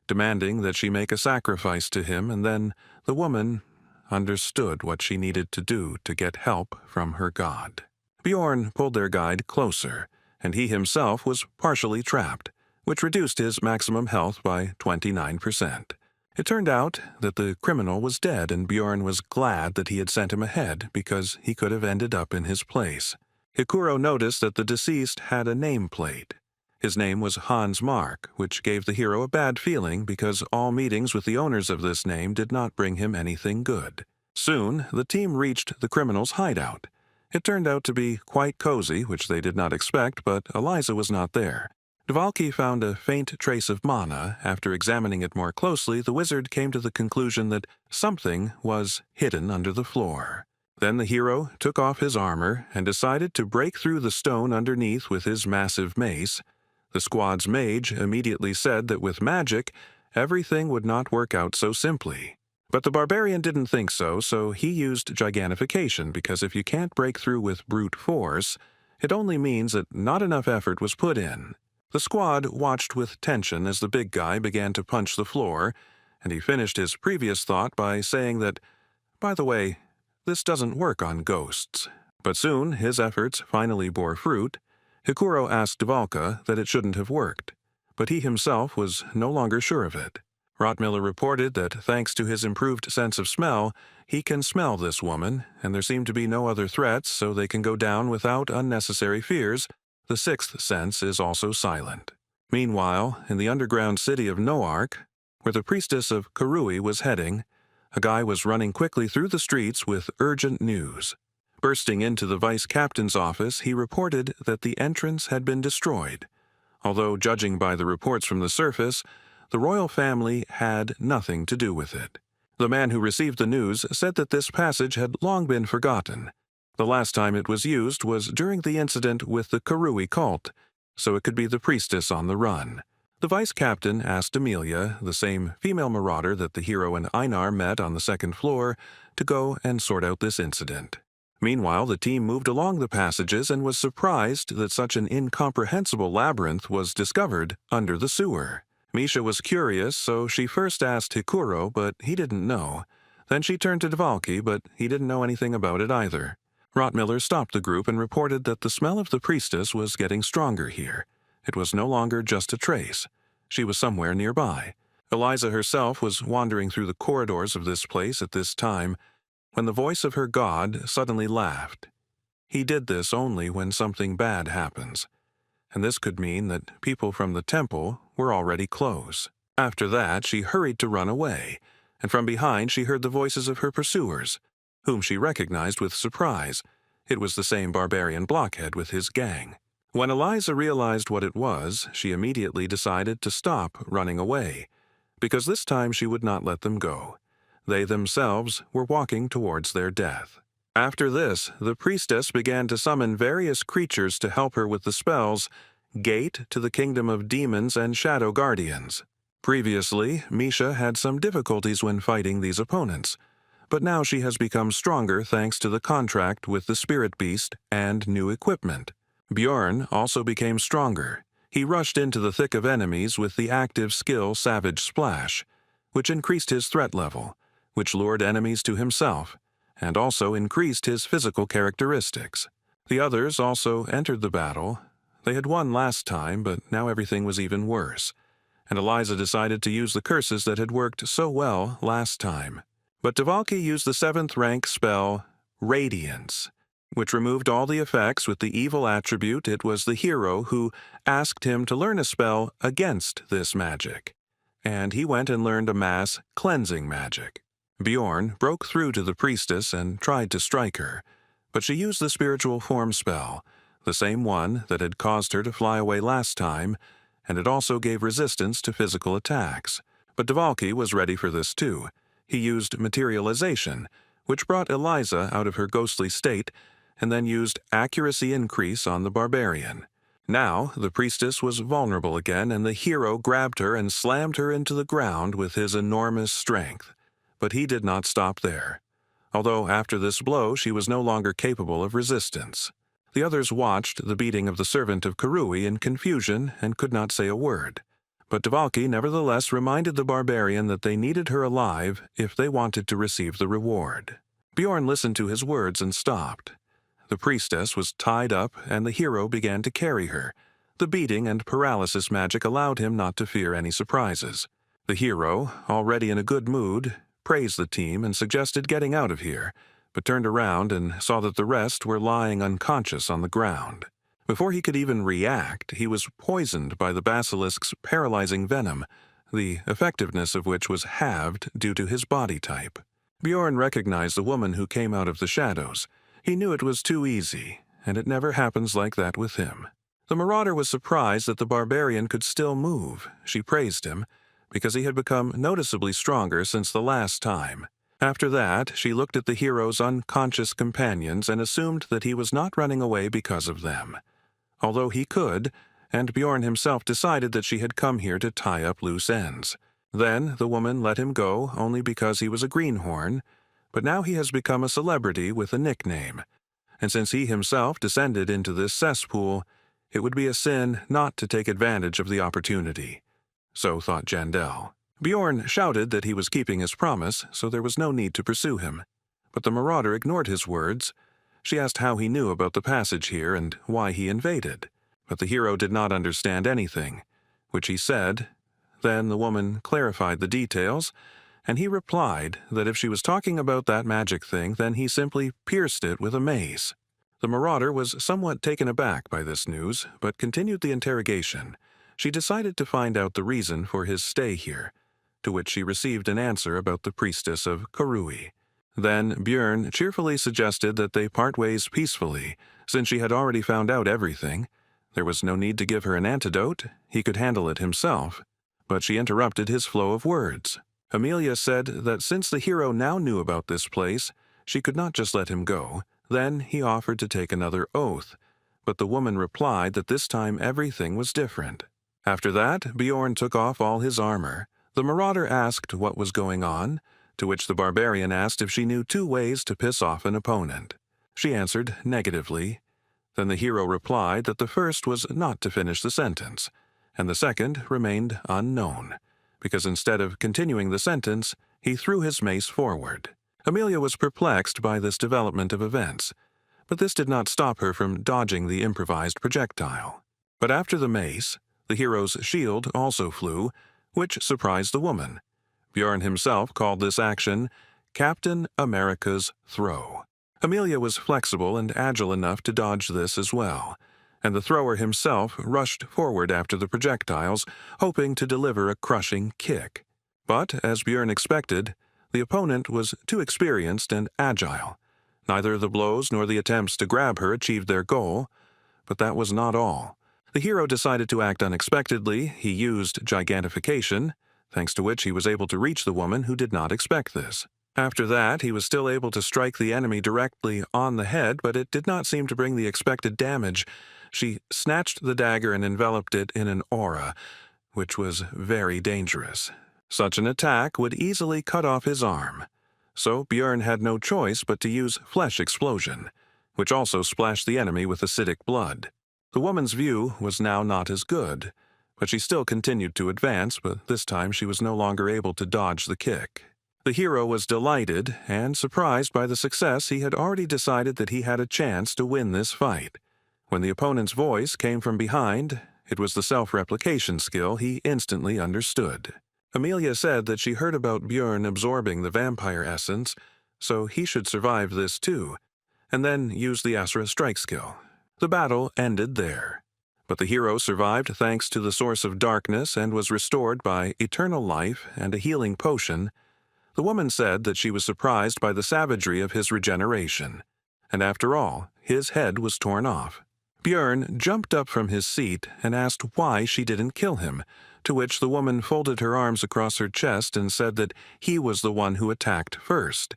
demanding that she make a sacrifice to him, and then the woman understood what she needed to do to get help from her god. Bjorn pulled their guide closer, and he himself was partially trapped, which reduced his maximum health by 29%. It turned out that the criminal was dead, and Bjorn was glad that he had sent him ahead because he could have ended up in his place. Hikuro noticed that the deceased had a nameplate. His name was Hans Mark, which gave the hero a bad feeling because all meetings with the owners of this name did not bring him anything good. Soon, the team reached the criminal's hideout. It turned out to be quite cozy, which they did not expect, but Eliza was not there. Dvalki found a faint trace of mana. After examining it more closely, the wizard came to the conclusion that something was hidden under the floor. Then the hero took off his armor and decided to break through the stone underneath with his massive mace. The squad's mage immediately said that with magic, everything would not work out so simply. But the barbarian didn't think so, so he used gigantification, because if you can't break through with brute force, it only means that not enough effort was put in. The squad watched with tension as the big guy began to punch the floor, and he finished his previous thought by saying that, by the way, this doesn't work on ghosts. But soon his efforts finally bore fruit. Hikuro asked Dvalka that it shouldn't have worked, but he himself was no longer sure of it. Rottmiller reported that thanks to his improved sense of smell, he can smell this woman, and there seem to be no other threats, so they can go down without unnecessary fears. The sixth sense is also silent. Meanwhile, in the underground city of Noark, where the priestess of Karui was heading, a guy was running quickly through the streets with urgent news. Bursting into the vice captain's office, he reported that the entrance had been destroyed. Although, judging by the reports from the surface, the royal family had nothing to do with it. The man who received the news said that this passage had long been forgotten. The last time it was used was during the incident with the Karui cult, so it could be the priestess on the run. The vice captain asked Amelia, the same female marauder that the hero and Einar met on the second floor, to go and sort out this incident. Meanwhile, the team moved along the passages and was surprised that such an incomprehensible labyrinth was discovered under the sewer. Misha was curious, so she first asked Hikuro, but he didn't know. Then she turned to Dvalki, but he didn't know anything about it either. Rottmiller stopped the group and reported that the smell of the priestess was getting stronger here. It was no longer just a trace. She was somewhere nearby. Eliza herself was wandering through the corridors of this place at this time, when the voice of her god suddenly laughed. He did this only when something bad happens, and this could mean that people from the temple were already close. After that, she hurried to run away, and from behind she heard the voices of her pursuers, whom she recognized with surprise. It was the same barbarian blockhead with his gang. When Eliza realized what it was, she immediately decided to stop running away, because this time she would not let them go. They themselves were walking towards their death. After this, the priestess began to summon various creatures to help her with the spells Gate to the Kingdom of Demons and Shadow Guardians. Previously, Misha had some difficulties when fighting these opponents, but now she has become stronger thanks to the contract with the Spirit Beast and new equipment. Bjorn also became stronger. He rushed into the thick of enemies with the active skill Savage Splash, which increased his threat level, which lured enemies to himself, and also increased his physical characteristics. The others also entered the battle. They had won last time, but now everything was even worse, and Eliza decided to use the curses that had worked so well last time. But Dvalki used the 7th rank spell Radiance, which removed all the effects with the evil attribute. It was the hero who asked him to learn a spell against this magic, and he went and learned a mass cleansing magic. Bjorn broke through to the priestess and tried to strike her, but she used the spiritual form spell, the same one that had caused her to fly away last time, and it also gave resistance to physical attacks. But Dvalki was ready for this too. He used materialization, which brought Eliza out of her ghostly state, and then used accuracy increase on the barbarian. Now, the priestess was vulnerable again, and the hero grabbed her and slammed her into the ground with his enormous strength. But he did not stop there, although after this blow she was no longer capable of resistance. The others watched the beating of the servant of Karui in confusion and could not say a word. But Dvalki nevertheless reminded the barbarian that they needed her alive if they wanted to receive the reward. Bjorn listened to his words and stopped. The priestess was tied up, and the hero began to carry her. The beating and paralysis magic allowed him not to fear any surprises. The hero, already in a good mood, praised the team and suggested getting out of here, but turned around and saw that the rest were lying unconscious on the ground. Before he could even react, he was poisoned by the basilisk's paralyzing venom, the effectiveness of which was halved due to his body type. Bjorn recognized the woman who came out of the shadows. He knew it was too easy, and it never happens like that with him. The marauder was surprised that the barbarian could still move. She praised him, because he had become noticeably stronger since the last time. After that, she looked at the hero's unconscious companions and assumed that he was not running away because of them. Although he could, and Bjorn himself decided that she had come here to tie up loose ends. Then the woman let him go only because he was a greenhorn, but now he has become a celebrity with a nickname, and since he himself descended into this cesspool, it would be a sin not to take advantage of the opportunity. So thought Jandel. Bjorn shouted that he was keeping his promise, so there was no need to pursue him. But the marauder ignored his words. She asked how he knew about the passage here and why he invaded. But the hero did not understand anything, which he said. Then the woman clarified the details, and he replied that if she was talking about that magic thing, then he simply pierced it with a mace. The marauder was somewhat taken aback by this news, but continued the interrogation. She decided to find out the reason for his stay here, to which she received an answer about the priestess of Karui. Then Bjorn cheerfully suggested that they part ways peacefully, since she had already found out everything. There was no need to give her an antidote, he could handle it himself. But she interrupted his flow of words. Amelia said that since the hero now knew about this place, she could not just let him go. Then he offered to take another oath, but the woman replied that this time everything was different. After that, Bjorn took off all his armor. The marauder asked what was going on, to which the barbarian asked if she knew 2 ways to piss off an opponent. She answered negatively. Then the hero replied that the first was not to finish the sentence, and the second remained unknown, because instead of continuing the sentence, he threw his mace forward. Amelia was perplexed by this development of events, but this did not stop her from dodging the improvised projectile. But after the mace, the hero's shield also flew, which surprised the woman. Bjorn himself called this action Captain America's Throw. Amelia was flexible and agile enough to dodge this as well, and the thrower himself rushed forward after the projectiles, hoping to deliver a crushing kick. But, as Bjorn expected, the opponent was too experienced and agile. Neither the blows nor the attempts to grab her achieved their goal, but that was not all. The hero decided to act unexpectedly. He used gigantification, thanks to which he was able to reach the woman who did not expect this. After that, he was still able to strike the enemy directly on the head, but it did not seem to bring the expected damage. She snatched the dagger and enveloped it in an aura, which was very dangerous. Such an attack would easily cut off his arm. So Bjorn had no choice but to use Flesh Explosion, which also splashed the enemy with acidic blood. The woman's view was now not as good, but she still continued to advance, but this time she was no longer able to dodge the kick. The hero was delighted and surprised by the success. He had already decided that he had a chance to win this fight. When the opponent's voice came from behind, it was the self-replication skill he instantly understood. Amelia said that she heard about Bjorn absorbing the vampire essence, so he should survive this too, and then use the Asura strike skill. The battle ended there. But the hero survived thanks to the source of darkness and was restored by eternal life and a healing potion. The woman said that she was surprised by the savagery of his regeneration, and after all, his head was torn off. Bjorn jumped up from his seat and asked why she didn't kill him, to which the woman folded her arms across her chest and said that he was the one who attacked first,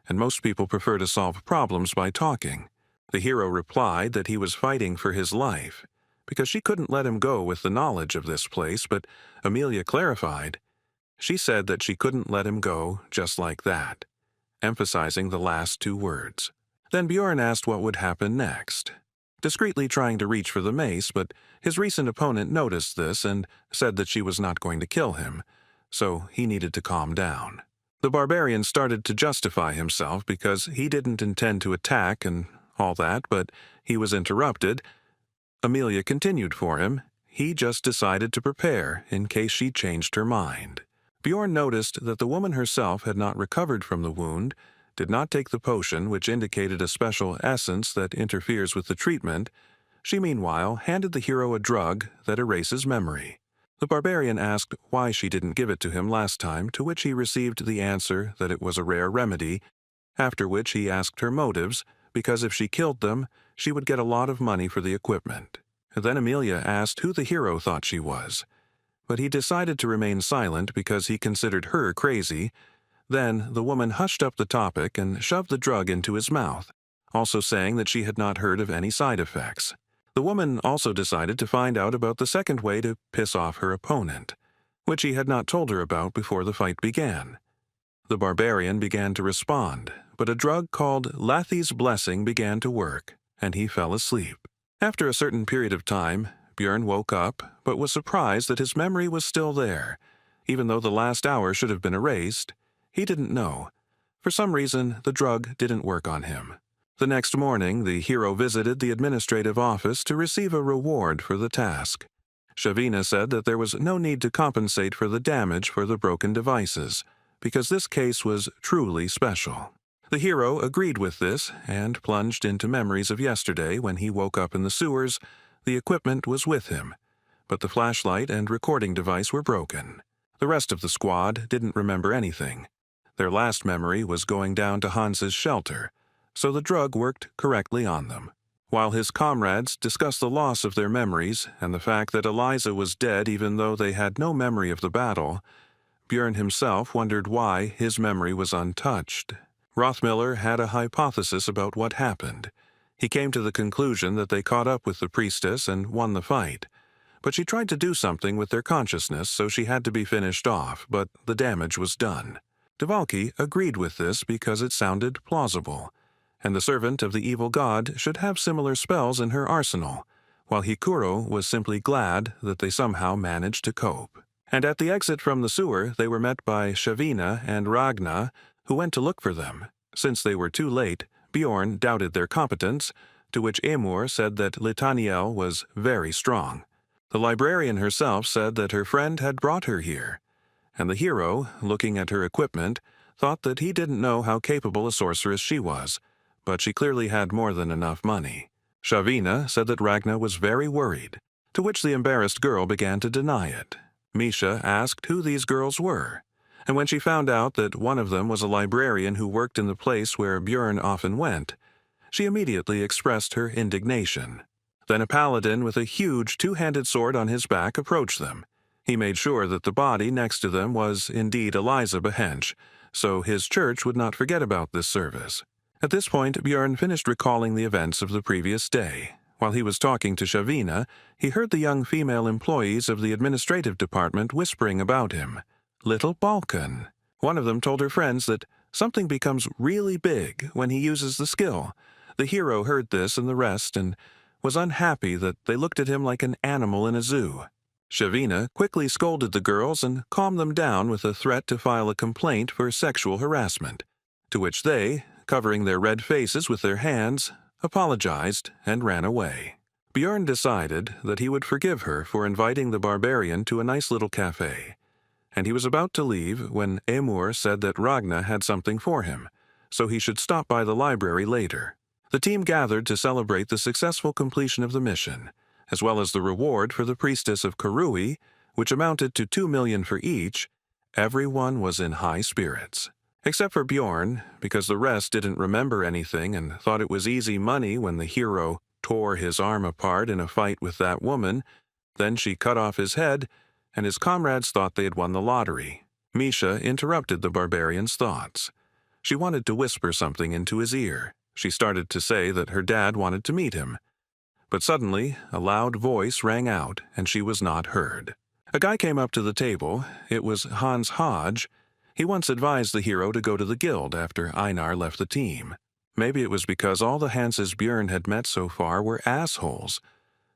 and most people prefer to solve problems by talking. The hero replied that he was fighting for his life. because she couldn't let him go with the knowledge of this place, but Amelia clarified. She said that she couldn't let him go just like that, emphasizing the last two words. Then Bjorn asked what would happen next, discreetly trying to reach for the mace, but his recent opponent noticed this and said that she was not going to kill him, so he needed to calm down. The barbarian started to justify himself because he didn't intend to attack and all that, but he was interrupted. Amelia continued for him. He just decided to prepare in case she changed her mind. Bjorn noticed that the woman herself had not recovered from the wound, did not take the potion which indicated a special essence that interferes with the treatment. She meanwhile handed the hero a drug that erases memory. The barbarian asked why she didn't give it to him last time, to which he received the answer that it was a rare remedy, after which he asked her motives, because if she killed them, she would get a lot of money for the equipment. Then Amelia asked who the hero thought she was, but he decided to remain silent because he considered her crazy. Then the woman hushed up the topic and shoved the drug into his mouth, also saying that she had not heard of any side effects. The woman also decided to find out about the second way to piss off her opponent, which he had not told her about before the fight began. The barbarian began to respond, but a drug called Lathy's Blessing began to work, and he fell asleep. After a certain period of time, Bjorn woke up, but was surprised that his memory was still there. Even though the last hour should have been erased, he didn't know. For some reason, the drug didn't work on him. The next morning, the hero visited the administrative office to receive a reward for the task. Shavina said that there was no need to compensate for the damage for the broken devices, because this case was truly special. The hero agreed with this and plunged into memories of yesterday when he woke up in the sewers. The equipment was with him, but the flashlight and recording device were broken. The rest of the squad didn't remember anything. Their last memory was going down to Hans's shelter, so the drug worked correctly on them. While his comrades discussed the loss of their memories and the fact that Eliza was dead even though they had no memory of the battle, Bjorn himself wondered why his memory was untouched. Rothmiller had a hypothesis about what happened. He came to the conclusion that they caught up with the priestess and won the fight, but she tried to do something with their consciousness, so she had to be finished off, but the damage was done. Devalki agreed with this because it sounded plausible, and the servant of the evil god should have similar spells in her arsenal, while Hikuro was simply glad that they somehow managed to cope. And at the exit from the sewer, they were met by Shavina and Ragna, who went to look for them. Since they were too late, Bjorn doubted their competence, to which Amur said that Litaniel was very strong. The librarian herself said that her friend had brought her here, and the hero, looking at her equipment, thought that he didn't know how capable a sorceress she was, but she clearly had more than enough money. Shavina said that Ragna was very worried, to which the embarrassed girl began to deny it. Misha asked who these girls were, and when she found out that one of them was a librarian who worked in the place where Bjorn often went, she immediately expressed her indignation. Then a paladin with a huge two-handed sword on his back approached them. He made sure that the body next to them was indeed Eliza Behench, so his church would not forget about this service. At this point, Bjorn finished recalling the events of the previous day. While he was talking to Shavina, he heard the young female employees of the administrative department whispering about him. Little Balkan. One of them told her friends that something becomes really big when he uses the skill. The hero heard this and the rest and was unhappy that they looked at him like an animal in a zoo. Shavina quickly scolded the girls and calmed them down with a threat to file a complaint for sexual harassment, to which they, covering their red faces with their hands, apologized and ran away. Bjorn decided that he would forgive her for inviting the barbarian to a nice little cafe, and he was about to leave when Amur said that Ragna had something for him, so he should stop by the library later. The team gathered to celebrate the successful completion of the mission, as well as the reward for the priestess of Karui, which amounted to 2 million for each. Everyone was in high spirits. Except for Bjorn, because the rest didn't remember anything and thought it was easy money when the hero tore his arm apart in a fight with that woman. Then she cut off his head, and his comrades thought they had won the lottery. Misha interrupted the barbarian's thoughts. She wanted to whisper something into his ear. She started to say that her dad wanted to meet him. But suddenly, a loud voice rang out, and she was not heard. A guy came up to the table. It was Hans Hodge. He once advised the hero to go to the guild after Einar left the team. Maybe it was because all the Hanses Björn had met so far were assholes.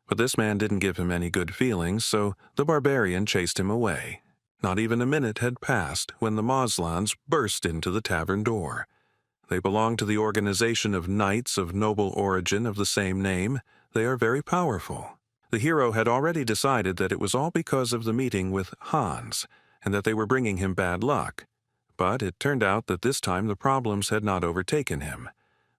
But this man didn't give him any good feelings, so the barbarian chased him away. Not even a minute had passed when the Muzans burst into the tavern door. They belong to the organization of knights of noble origin of the same name. They are very powerful. The hero had already decided that it was all because of the meeting with Hans, and that they were bringing him bad luck. But it turned out that this time the problems had not overtaken him,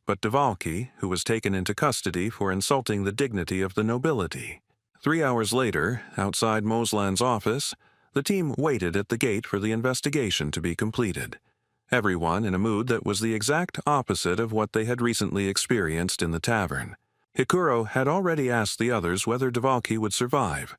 but Dvalki, who was taken into custody for insulting the dignity of the nobility. 3 hours later, outside Mosland's office, the team waited at the gate for the investigation to be completed. Everyone in a mood that was the exact opposite of what they had recently experienced in the tavern. Hikuro had already asked the others whether Dvalki would survive,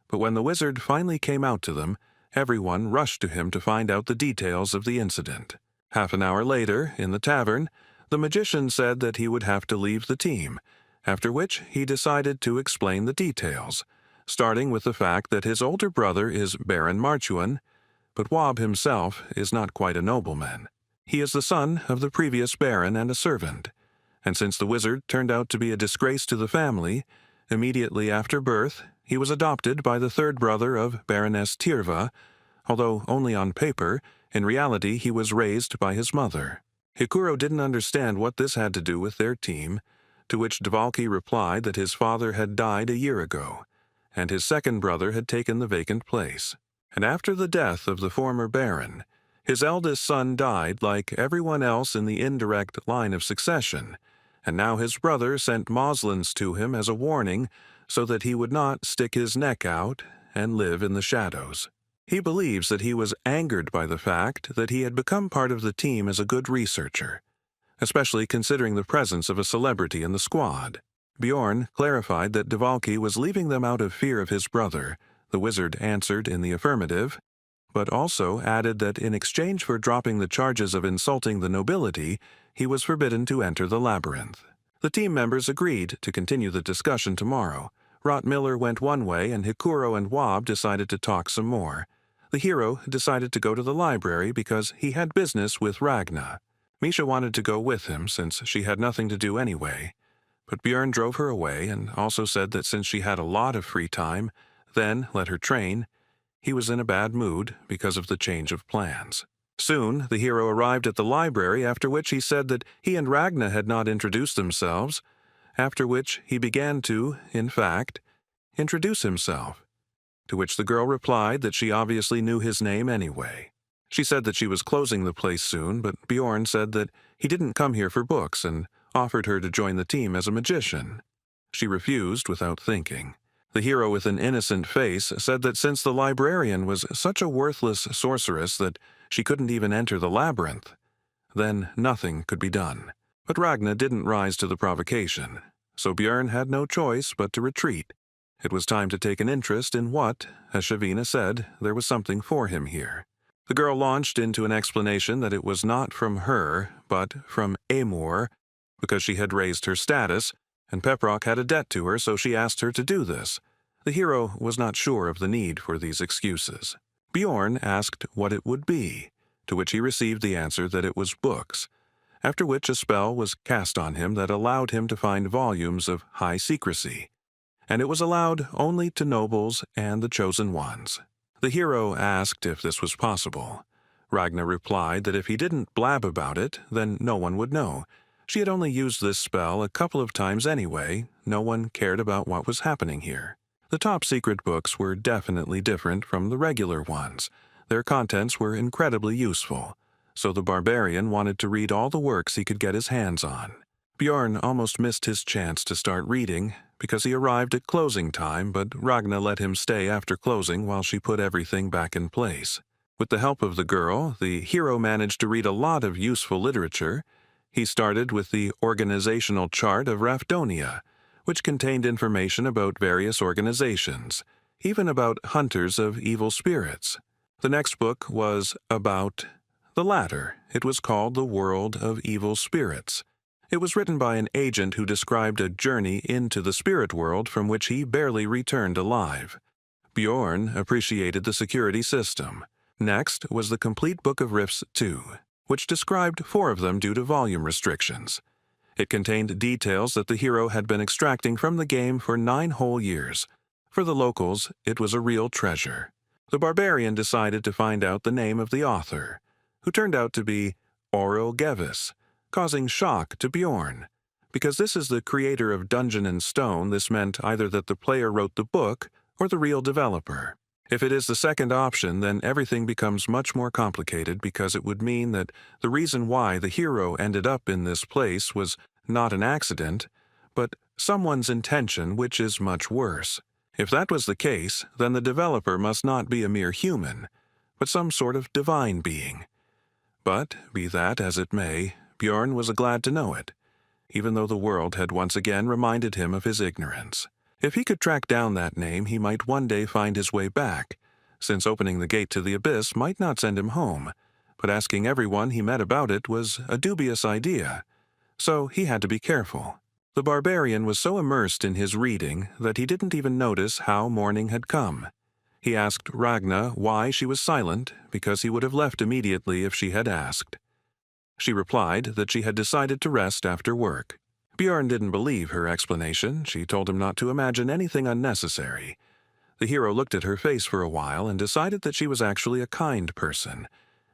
but when the wizard finally came out to them, everyone rushed to him to find out the details of the incident. Half an hour later, in the tavern, the magician said that he would have to leave the team, after which he decided to explain the details, starting with the fact that his older brother is Baron Marchuan, but Wob himself is not quite a nobleman. He is the son of the previous baron and a servant, and since the wizard turned out to be a disgrace to the family, immediately after birth, he was adopted by the third brother of Baroness Tirva, although only on paper, in reality he was raised by his mother. Hikuro didn't understand what this had to do with their team, to which Dvalki replied that his father had died a year ago, and his second brother had taken the vacant place. And after the death of the former baron, his eldest son died like everyone else in the indirect line of succession, and now his brother sent Moslins to him as a warning so that he would not stick his neck out and live in the shadows. He believes that he was angered by the fact that he had become part of the team as a good researcher, especially considering the presence of a celebrity in the squad. Bjorn clarified that Dvalki was leaving them out of fear of his brother. The wizard answered in the affirmative, but also added that in exchange for dropping the charges of insulting the nobility, he was forbidden to enter the labyrinth. The team members agreed to continue the discussion tomorrow. Rot Miller went one way, and Hikuro and Wob decided to talk some more. The hero decided to go to the library because he had business with Ragna. Misha wanted to go with him since she had nothing to do anyway, but Björn drove her away and also said that since she had a lot of free time, then let her train. He was in a bad mood because of the change of plans. Soon, the hero arrived at the library, after which he said that he and Ragna had not introduced themselves, after which he began to, in fact, introduce himself, to which the girl replied that she obviously knew his name anyway. She said that she was closing the place soon, but Bjorn said that he didn't come here for books and offered her to join the team as a magician. She refused without thinking. The hero with an innocent face said that since the librarian was such a worthless sorceress that she couldn't even enter the labyrinth, then nothing could be done. But Ragna didn't rise to the provocation, so Björn had no choice but to retreat. It was time to take an interest in what, as Shavina said, there was something for him here. The girl launched into an explanation that it was not from her, but from Amor, because she had raised her status, and Peprock had a debt to her, so she asked her to do this. The hero was not sure of the need for these excuses. Bjorn asked what it would be, to which he received the answer that it was books, after which a spell was cast on him that allowed him to find volumes of high secrecy, and it was allowed only to nobles and the chosen ones. The hero asked if this was possible. Ragna replied that if he didn't blab about it, then no one would know. She had only used this spell a couple of times anyway. No one cared about what was happening here. The top-secret books were definitely different from the regular ones. Their contents were incredibly useful, so the barbarian wanted to read all the works he could get his hands on. Bjorn almost missed his chance to start reading because he arrived at closing time, but Ragna let him stay after closing while she put everything back in place. With the help of the girl, the hero managed to read a lot of useful literature. He started with the organizational chart of Rafdonia, which contained information about various organizations, even about hunters of evil spirits. The next book was about the latter. It was called The World of Evil Spirits. It was written by an agent who described a journey into the spirit world from which he barely returned alive. Bjorn appreciated the security system. Next was the Complete Book of Riffs 2, which described 4 of them due to volume restrictions. It contained details that the hero had been extracting from the game for 9 whole years. For the locals, it was a real treasure. The barbarian decided to find out the name of the author, who turned out to be Orel Gevis, causing shock to Bjorn. Because this is the creator of Dungeon and Stone, this meant either that the player wrote the book or the real developer. If it is the second option, then everything becomes much more complicated because it would mean that the reason why the hero ended up in this place was not an accident, but someone's intention, which is much worse. If that was the case, then the developer must not be a mere human, but some sort of divine being. But, be that as it may, Bjorn was glad to know it, even though the world had once again reminded him of his ignorance. If he could track down that name, he might one day find his way back, since opening the gate to the abyss might not send him home, but asking everyone he met about it was a dubious idea, so he had to be careful. The barbarian was so immersed in his reading that he didn't even notice how morning had come. He asked Ragna why she was silent, because he would have left immediately if she had asked. She replied that she had decided to rest after work. Bjorn didn't believe her explanation. She told him not to imagine anything unnecessary. The hero looked at her face for a while and decided that she was actually a kind person,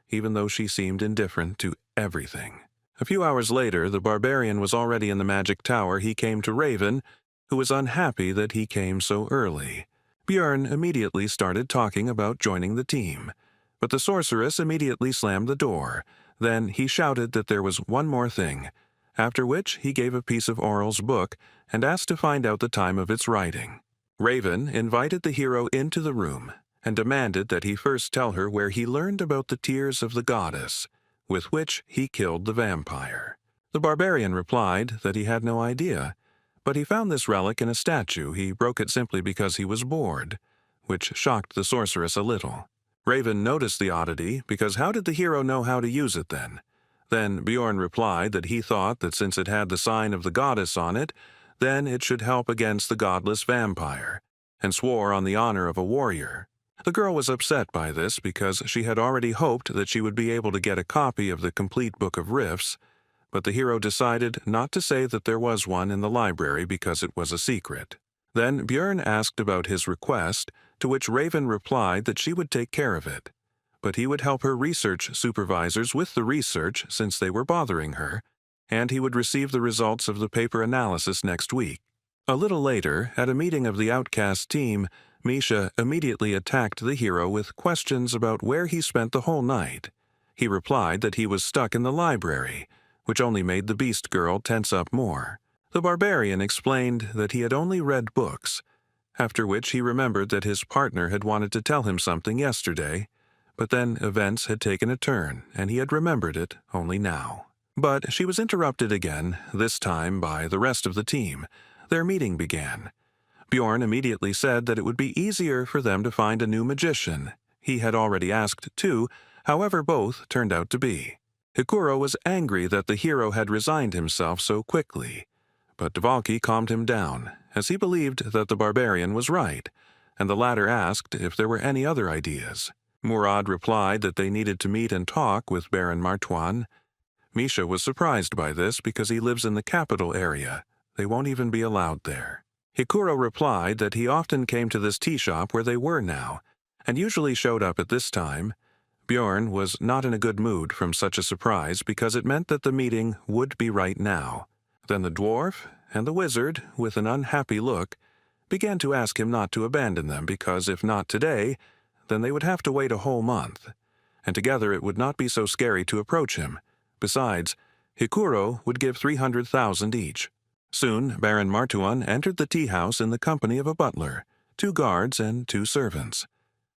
even though she seemed indifferent to everything. A few hours later, the barbarian was already in the magic tower. He came to Raven, who was unhappy that he came so early. Bjorn immediately started talking about joining the team, but the sorceress immediately slammed the door. Then he shouted that there was one more thing, after which he gave a piece of Orel's book and asked to find out the time of its writing. Raven invited the hero into the room and demanded that he first tell her where he learned about the tears of the goddess, with which he killed the vampire. The barbarian replied that he had no idea, but he found this relic in a statue. He broke it simply because he was bored, which shocked the sorceress a little. Raven noticed the oddity, because how did the hero know how to use it then? Then Bjorn replied that he thought that since it had the sign of the goddess on it, then it should help against the godless vampire, and swore on the honor of a warrior. The girl was upset by this because she had already hoped that she would be able to get a copy of the Complete Book of Riffs, but the hero decided not to say that there was one in the library because it was a secret. Then Bjorn asked about his request, to which Raven replied that she would take care of it, but he would help her research supervisors with the research since they were bothering her, and he would receive the results of the paper analysis next week. A little later, at a meeting of the Outcast team, Misha immediately attacked the hero with questions about where he spent the whole night. He replied that he was stuck in the library, which only made the beast girl tense up more. The barbarian explained that he had only read books, after which he remembered that his partner had wanted to tell him something yesterday, but then events had taken a turn, and he had remembered it only now. But she was interrupted again, this time by the rest of the team. Their meeting began. Bjorn immediately said that it would be easier for them to find a new magician. He had already asked 2, however both turned out to be. Hikuro was angry that the hero had resigned himself so quickly, but Dvalki calmed him down, as he believed that the barbarian was right, and the latter asked if there were any other ideas. Murad replied that they needed to meet and talk with Baron Martuan. Misha was surprised by this because he lives in the capital area. They won't even be allowed there. Hikuro replied that he often came to this tea shop where they were now, and usually showed up at this time. Bjorn was not in a good mood from such a surprise because it meant that the meeting would be right now. Then the dwarf and the wizard, with an unhappy look, began to ask him not to abandon them because if not today, then they would have to wait a whole month, and together it would not be so scary to approach him. Besides, Hikuro would give 300,000 each. Soon, Baron Martuan entered the tea-house in the company of a butler, 2 guards, and 2 servants.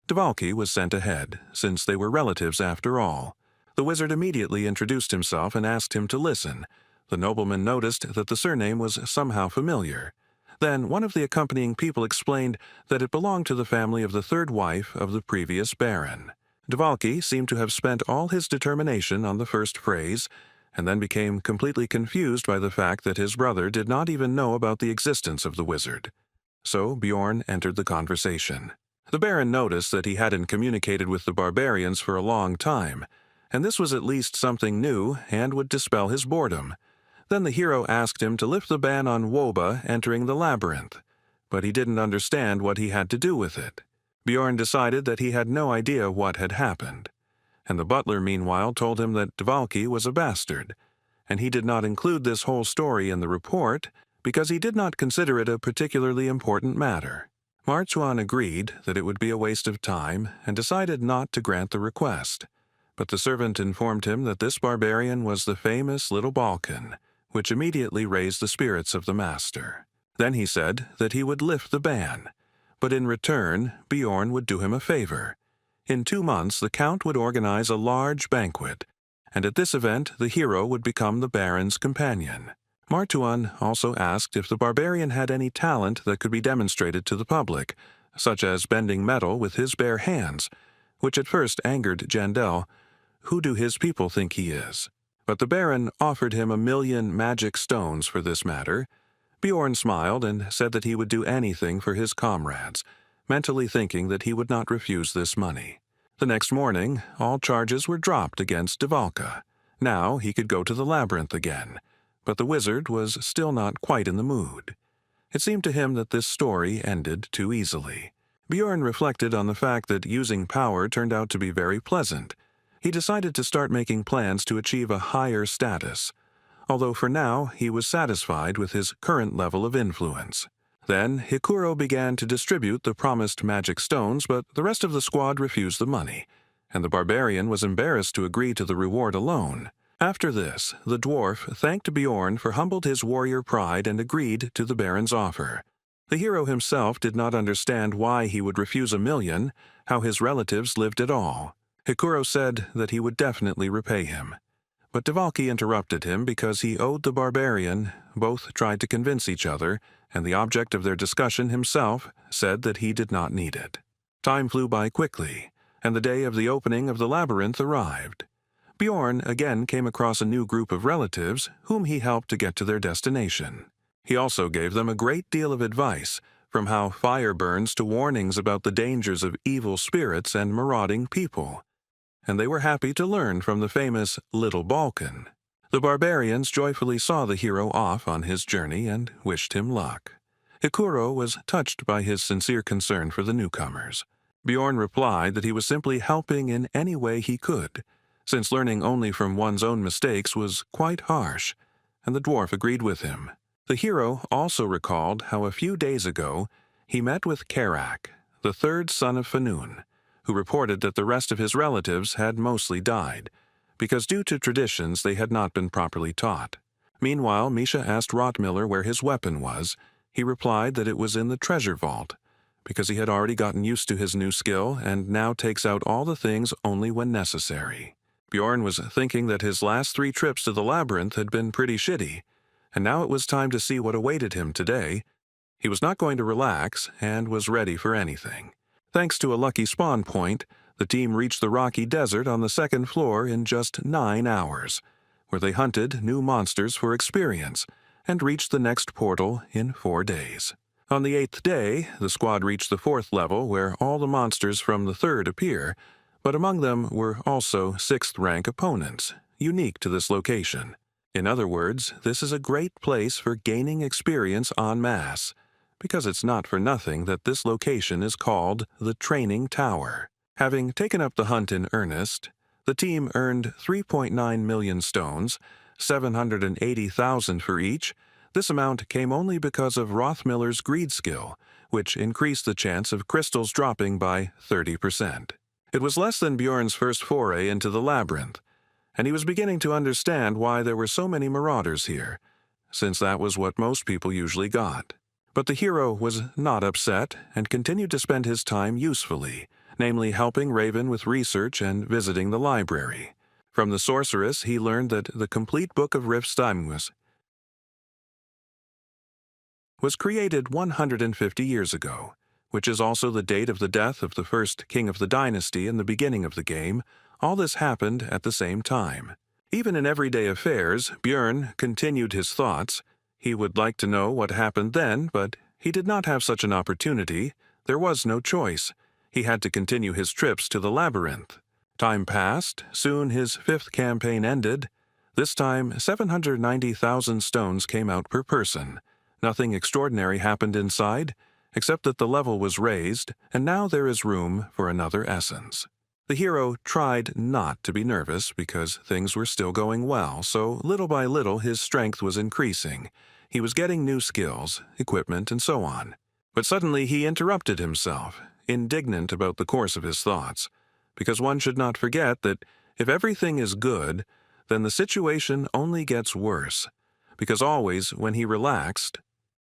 Dvalki was sent ahead, since they were relatives after all. The wizard immediately introduced himself and asked him to listen. The nobleman noticed that the surname was somehow familiar. Then one of the accompanying people explained that it belonged to the family of the 3rd wife of the previous baron. Dvalki seemed to have spent all his determination on the first phrase, and then became completely confused by the fact that his brother did not even know about the existence of the wizard. So Bjorn entered the conversation. The Baron noticed that he hadn't communicated with the barbarians for a long time, and this was at least something new and would dispel his boredom. Then the hero asked him to lift the ban on Woba entering the labyrinth, but he didn't understand what he had to do with it. Bjorn decided that he had no idea what had happened, and the butler meanwhile told him that Dvalki was a bastard, and he did not include this whole story in the report because he did not consider it a particularly important matter. Muzan agreed that it would be a waste of time and decided not to grant the request, but the servant informed him that this barbarian was the famous Little Balkan, which immediately raised the spirits of the master. Then he said that he would lift the ban, but in return Bjorn would do him a favor. In 2 months the Count would organize a large banquet, and at this event the hero would become the Baron's companion. Muzan also asked if the barbarian had any talent that could be demonstrated to the public, such as bending metal with his bare hands, which at first angered Jandel. Who do his people think he is? But the Baron offered him 1,000,000 magic stones for this matter. Bjorn smiled and said that he would do anything for his comrades, mentally thinking that he would not refuse this money. The next morning, all charges were dropped against Dvalka. Now he could go to the labyrinth again. But the wizard was still not quite in the mood. It seemed to him that this story ended too easily. Bjorn reflected on the fact that using power turned out to be very pleasant. He decided to start making plans to achieve a higher status, although for now he was satisfied with his current level of influence. Then Hikuro began to distribute the promised magic stones, but the rest of the squad refused the money, and the barbarian was embarrassed to agree to the reward alone. After this, the dwarf thanked Bjorn for humbled his warrior pride and agreed to the Baron's offer. The hero himself did not understand why he would refuse 1,000,000, how his relatives lived at all. Hikuro said that he would definitely repay him. But Dvalki interrupted him because he owed the barbarian. Both tried to convince each other, and the object of their discussion himself said that he did not need it. Time flew by quickly, and the day of the opening of the labyrinth arrived. Bjorn again came across a new group of relatives whom he helped to get to their destination. He also gave them a great deal of advice, from how fire burns to warnings about the dangers of evil spirits and marauding people. And they were happy to learn from the famous Little Balkan. The barbarians joyfully saw the hero off on his journey and wished him luck. Hikuro was touched by his sincere concern for the newcomers. Bjorn replied that he was simply helping in any way he could, since learning only from one's own mistakes was quite harsh, and the dwarf agreed with him. The hero also recalled how a few days ago he met with Karak, the third son of Fanun, who reported that the rest of his relatives had mostly died, because due to traditions they had not been properly taught. Meanwhile, Misha asked Rotmiller where his weapon was. He replied that it was in the treasure vault, because he had already gotten used to his new skill and now takes out all the things only when necessary. Bjorn was thinking that his last 3 trips to the labyrinth had been pretty shitty, and now it was time to see what awaited him today. He was not going to relax and was ready for anything. Thanks to a lucky spawn point, the team reached the rocky desert on the 2nd floor in just 9 hours, where they hunted new monsters for experience and reached the next portal in 4 days. On the 8th day, the squad reached the 4th level where all the monsters from the 3rd appear, but among them were also 6th-rank opponents, unique to this location. In other words, this is a great place for gaining experience en masse, because it's not for nothing that this location is called the Training Tower. Having taken up the hunt in earnest, the team earned 3.9 million stones, 780,000 for each. This amount came only because of Rothmiller's greed skill, which increased the chance of crystals dropping by 30%. It was less than Bjorn's first foray into the labyrinth, and he was beginning to understand why there were so many marauders here, since that was what most people usually got. But the hero was not upset and continued to spend his time usefully, namely helping Raven with research and visiting the library. From the sorceress, he learned that the complete Book of Rifstymwas was created 150 years ago, which is also the date of the death of the first king of the dynasty in the beginning of the game. All this happened at the same time. Even in everyday affairs, Björn continued his thoughts. He would like to know what happened then, but he did not have such an opportunity. There was no choice. He had to continue his trips to the labyrinth. Time passed. Soon his fifth campaign ended. This time, 790,000 stones came out per person. Nothing extraordinary happened inside, except that the level was raised, and now there is room for another essence. The hero tried not to be nervous because things were still going well, so little by little his strength was increasing. He was getting new skills, equipment, and so on. But suddenly he interrupted himself, indignant about the course of his thoughts, because one should not forget that if everything is good, then the situation only gets worse, because always when he relaxed,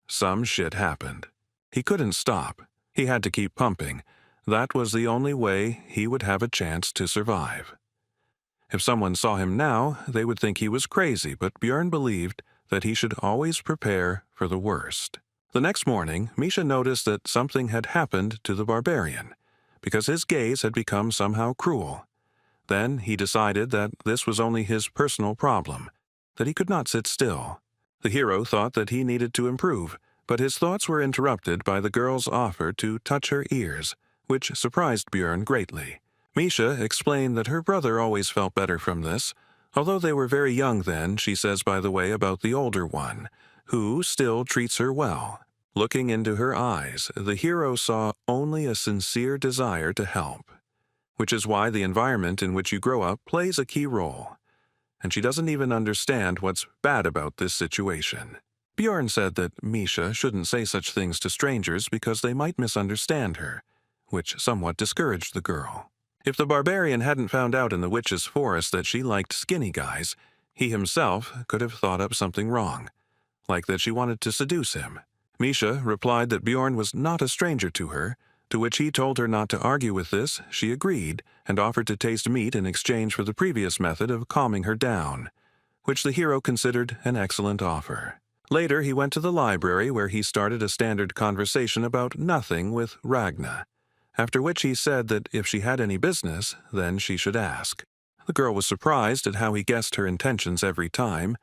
some shit happened. He couldn't stop. He had to keep pumping. That was the only way he would have a chance to survive. If someone saw him now, they would think he was crazy, but Björn believed that he should always prepare for the worst. The next morning, Misha noticed that something had happened to the barbarian, because his gaze had become somehow cruel. Then he decided that this was only his personal problem, that he could not sit still. The hero thought that he needed to improve, but his thoughts were interrupted by the girl's offer to touch her ears, which surprised Björn greatly. Misha explained that her brother always felt better from this, although they were very young then, she says by the way about the older one, who still treats her well. Looking into her eyes, the hero saw only a sincere desire to help, which is why the environment in which you grow up plays a key role. And she doesn't even understand what's bad about this situation. Björn said that Misha shouldn't say such things to strangers because they might misunderstand her, which somewhat discouraged the girl. If the barbarian hadn't found out in the witch's forest that she liked skinny guys, he himself could have thought up something wrong, like that she wanted to seduce him. Misha replied that Björn was not a stranger to her, to which he told her not to argue with this. She agreed, and offered to taste meat in exchange for the previous method of calming her down, which the hero considered an excellent offer. Later he went to the library where he started a standard conversation about nothing with Ragna, after which he said that if she had any business, then she should ask. The girl was surprised at how he guessed her intentions every time.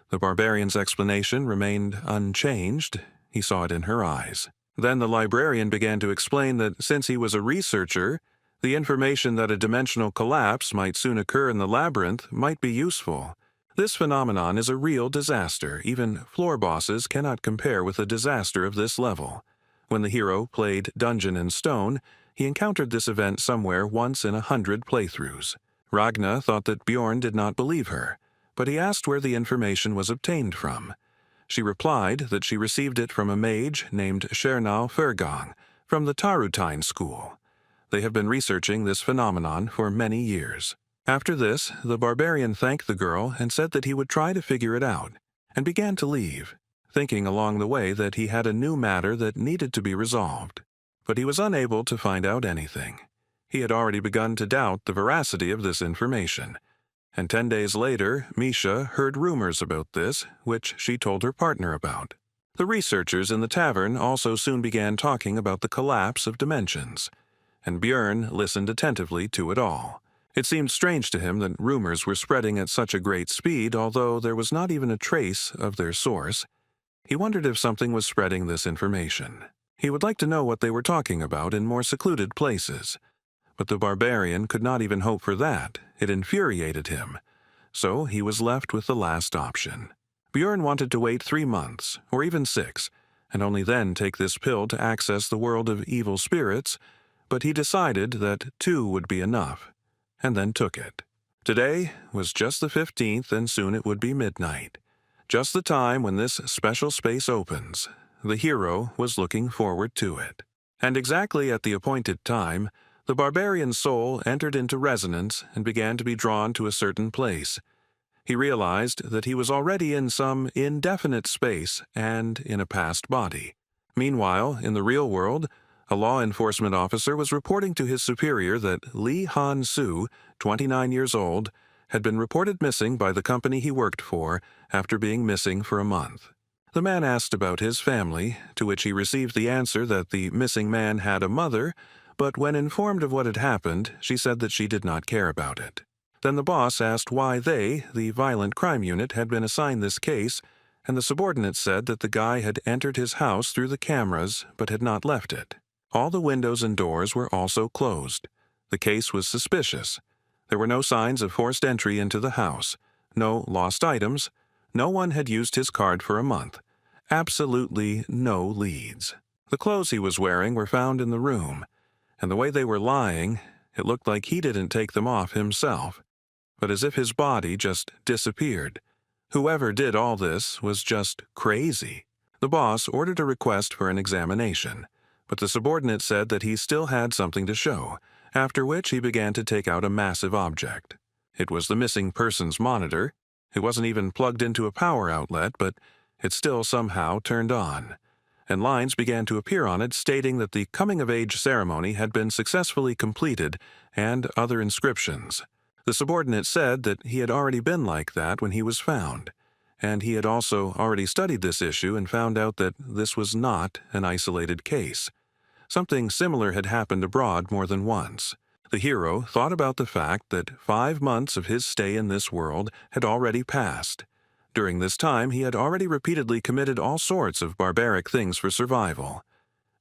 The barbarian's explanation remained unchanged. He saw it in her eyes. Then the librarian began to explain that since he was a researcher, the information that a dimensional collapse might soon occur in the labyrinth might be useful. This phenomenon is a real disaster. Even floor bosses cannot compare with a disaster of this level. When the hero played Dungeon in Stone, he encountered this event somewhere once in 100 playthroughs. Ragna thought that Björn did not believe her, but he asked where the information was obtained from. She replied that she received it from a mage named Shernal Fergang from the Tarutine school. They have been researching this phenomenon for many years. After this, the barbarian thanked the girl and said that he would try to figure it out, and began to leave, thinking along the way that he had a new matter that needed to be resolved. But he was unable to find out anything. He had already begun to doubt the veracity of this information. And 10 days later, Misha heard rumors about this, which she told her partner about. The researchers in the tavern also soon began talking about the collapse of dimensions, and Björn listened attentively to it all. It seemed strange to him that rumors were spreading at such a great speed, although there was not even a trace of their source. He wondered if something was spreading this information. He would like to know what they were talking about in more secluded places. But the barbarian could not even hope for that. It infuriated him. So he was left with the last option. Björn wanted to wait 3 months, or even 6, and only then take this pill to access the world of evil spirits, but he decided that 2 would be enough, and then took it. Today was just the 15th, and soon it would be midnight. Just the time when this special space opens. The hero was looking forward to it. And exactly at the appointed time, the barbarian's soul entered into resonance and began to be drawn to a certain place. He realized that he was already in some indefinite space and in a past body. Meanwhile, in the real world, a law enforcement officer was reporting to his superior that Lee Han-soo, 29 years old, had been reported missing by the company he worked for after being missing for a month. The man asked about his family, to which he received the answer that the missing man had a mother, but when informed of what had happened, she said that she did not care about it. Then the boss asked why they, the violent crime unit, had been assigned this case, and the subordinate said that the guy had entered his house through the cameras but had not left it. All the windows and doors were also closed. The case was suspicious. There were no signs of forced entry into the house, no lost items, no one had used his card for a month. Absolutely no leads. The clothes he was wearing were found in the room, and the way they were lying, it looked like he didn't take them off himself, but as if his body just disappeared. Whoever did all this was just crazy. The boss ordered a request for an examination, but the subordinate said that he still had something to show, after which he began to take out a massive object. It was the missing person's monitor. It wasn't even plugged into a power outlet, but it still somehow turned on, and lines began to appear on it stating that the coming-of-age ceremony had been successfully completed, and other inscriptions. The subordinate said that he had already been like that when he was found, and he had also already studied this issue and found out that this was not an isolated case. Something similar had happened abroad more than once. The hero thought about the fact that 5 months of his stay in this world had already passed. During this time, he had already repeatedly committed all sorts of barbaric things for survival.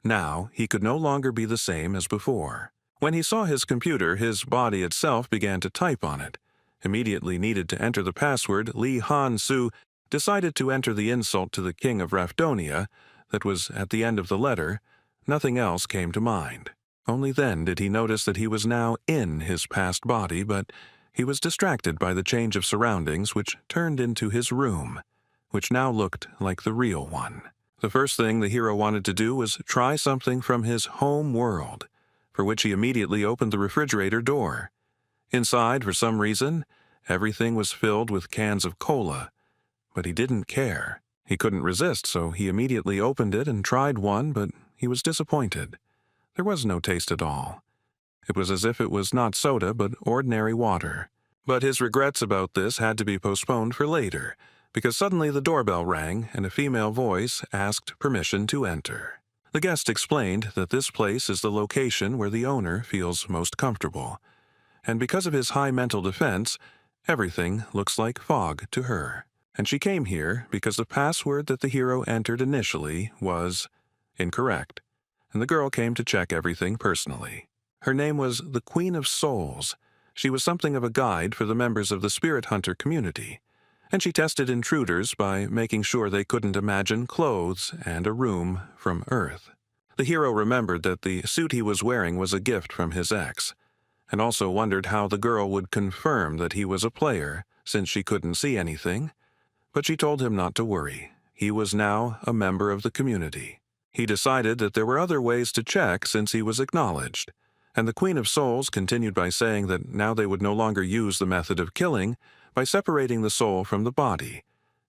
Now, he could no longer be the same as before. When he saw his computer, his body itself began to type on it. Immediately needed to enter the password, Lee Han-soo decided to enter the insult to the king of Rafdonia that was at the end of the letter. Nothing else came to mind. Only then did he notice that he was now in his past body, but he was distracted by the change of surroundings which turned into his room, which now looked like the real one. The first thing the hero wanted to do was try something from his home world, for which he immediately opened the refrigerator door. Inside, for some reason, everything was filled with cans of cola, but he didn't care. He couldn't resist, so he immediately opened it and tried one, but he was disappointed. There was no taste at all. It was as if it was not soda, but ordinary water. But his regrets about this had to be postponed for later, because suddenly the doorbell rang and a female voice asked permission to enter. The guest explained that this place is the location where the owner feels most comfortable, and because of his high mental defense, everything looks like fog to her. And she came here because the password that the hero entered initially was incorrect, and the girl came to check everything personally. Her name was the Queen of Souls. She was something of a guide for the members of the spirit hunter community, and she tested intruders by making sure they couldn't imagine clothes and a room from Earth. The hero remembered that the suit he was wearing was a gift from his ex, and also wondered how the girl would confirm that he was a player, since she couldn't see anything. But she told him not to worry. He was now a member of the community. He decided that there were other ways to check since he was acknowledged, and the Queen of Souls continued by saying that now they would no longer use the method of killing by separating the soul from the body,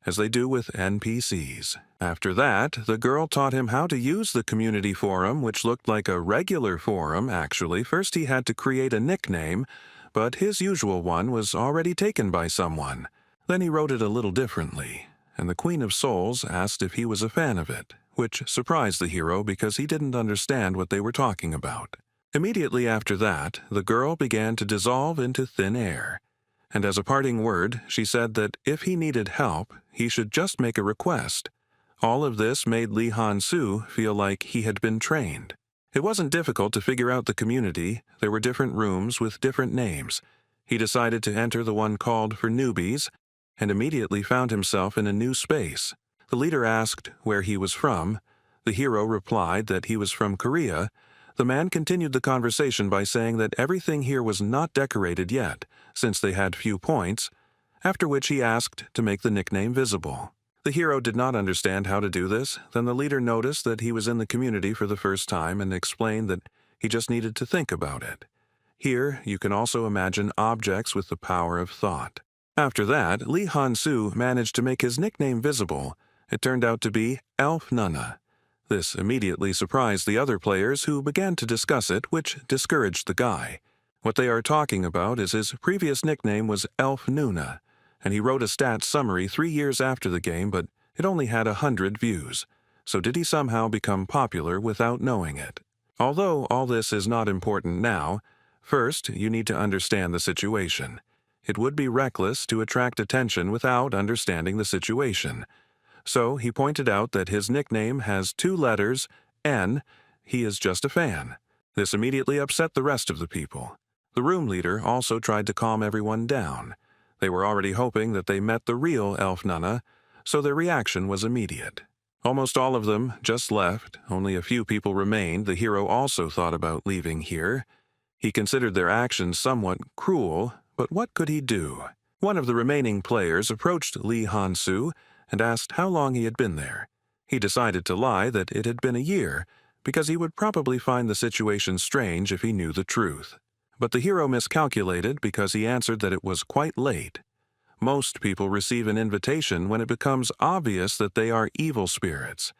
as they do with NPCs. After that, the girl taught him how to use the community forum, which looked like a regular forum, actually. First he had to create a nickname, but his usual one was already taken by someone. Then he wrote it a little differently, and the Queen of Souls asked if he was a fan of it, which surprised the hero because he didn't understand what they were talking about. Immediately after that, the girl began to dissolve into thin air, and as a parting word, she said that if he needed help, he should just make a request. All of this made Lee Han-soo feel like he had been trained. It wasn't difficult to figure out the community. There were different rooms with different names. He decided to enter the one called for newbies, and immediately found himself in a new space. The leader asked where he was from. The hero replied that he was from Korea. The man continued the conversation by saying that everything here was not decorated yet, since they had few points, after which he asked to make the nickname visible. The hero did not understand how to do this. Then the leader noticed that he was in the community for the first time and explained that he just needed to think about it. Here, you can also imagine objects with the power of thought. After that, Lee Han-soo managed to make his nickname visible. It turned out to be Elf Nunna. This immediately surprised the other players, who began to discuss it, which discouraged the guy. What they are talking about is his previous nickname was Elf Nuna, and he wrote a stats summary 3 years after the game, but it only had 100 views. So did he somehow become popular without knowing it? Although all this is not important now, first you need to understand the situation. It would be reckless to attract attention without understanding the situation. So he pointed out that his nickname has 2 letters, N. He is just a fan. This immediately upset the rest of the people. The room leader also tried to calm everyone down. They were already hoping that they met the real Elf Nunna, so their reaction was immediate. Almost all of them just left. Only a few people remained. The hero also thought about leaving here. He considered their actions somewhat cruel, but what could he do? One of the remaining players approached Lee Han-soo and asked how long he had been there. He decided to lie that it had been a year, because he would probably find the situation strange if he knew the truth. But the hero miscalculated because he answered that it was quite late. Most people receive an invitation when it becomes obvious that they are evil spirits,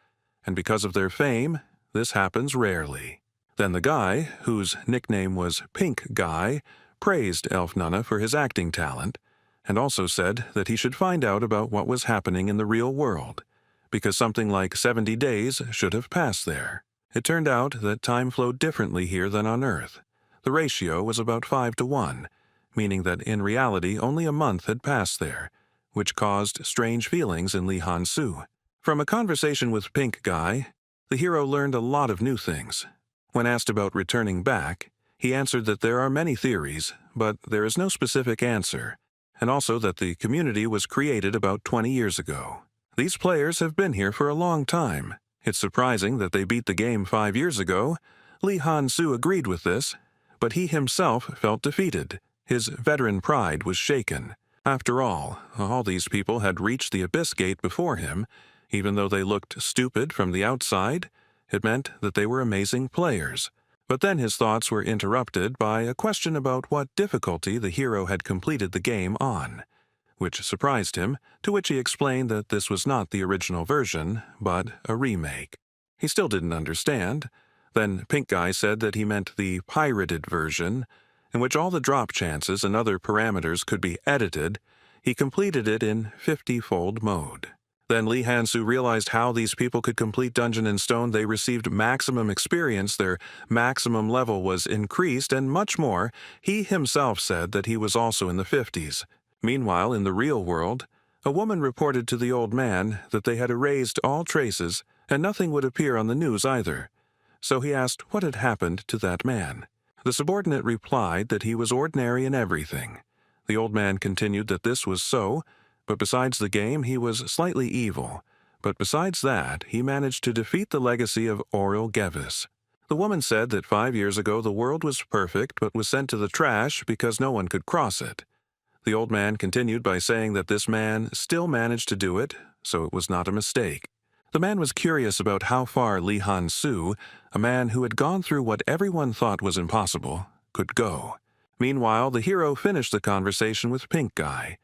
and because of their fame, this happens rarely. Then the guy, whose nickname was Pink Guy, praised Elf Nunna for his acting talent, and also said that he should find out about what was happening in the real world, because something like 70 days should have passed there. It turned out that time flowed differently here than on Earth. The ratio was about 5 to 1, meaning that in reality only a month had passed there, which caused strange feelings in Lee Han-soo. From a conversation with Pink Guy, the hero learned a lot of new things. When asked about returning back, he answered that there are many theories, but there is no specific answer, and also that the community was created about 20 years ago. These players have been here for a long time. It's surprising that they beat the game 5 years ago. Lee Han-soo agreed with this, but he himself felt defeated. His veteran pride was shaken. After all these people had reached the Abyss Gate before him. Even though they looked stupid from the outside, it meant that they were amazing players. But then his thoughts were interrupted by a question about what difficulty the hero had completed the game on, which surprised him, to which he explained that this was not the original version, but a remake. He still didn't understand. Then Pink Guy said that he meant the pirated version, in which all the drop chances and other parameters could be edited. He completed it in 50-fold mode. Then Lee Han-soo realized how these people could complete Dungeon in Stone. They received maximum experience, their maximum level was increased, and much more. He himself said that he was also in the 50s. Meanwhile, in the real world, a woman reported to the old man that they had erased all traces, and nothing would appear on the news either. So he asked what had happened to that man. The subordinate replied that he was ordinary in everything. The old man continued that this was so, but besides the game he was slightly evil. But besides that, he managed to defeat the legacy of Aurel Gevis. The woman said that 5 years ago the world was perfect but was sent to the trash because no one could cross it. The old man continued by saying that this man still managed to do it, so it was not a mistake. The man was curious about how far Lee Han-soo, a man who had gone through what everyone thought was impossible, could go. Meanwhile, the hero finished the conversation with Pink Guy.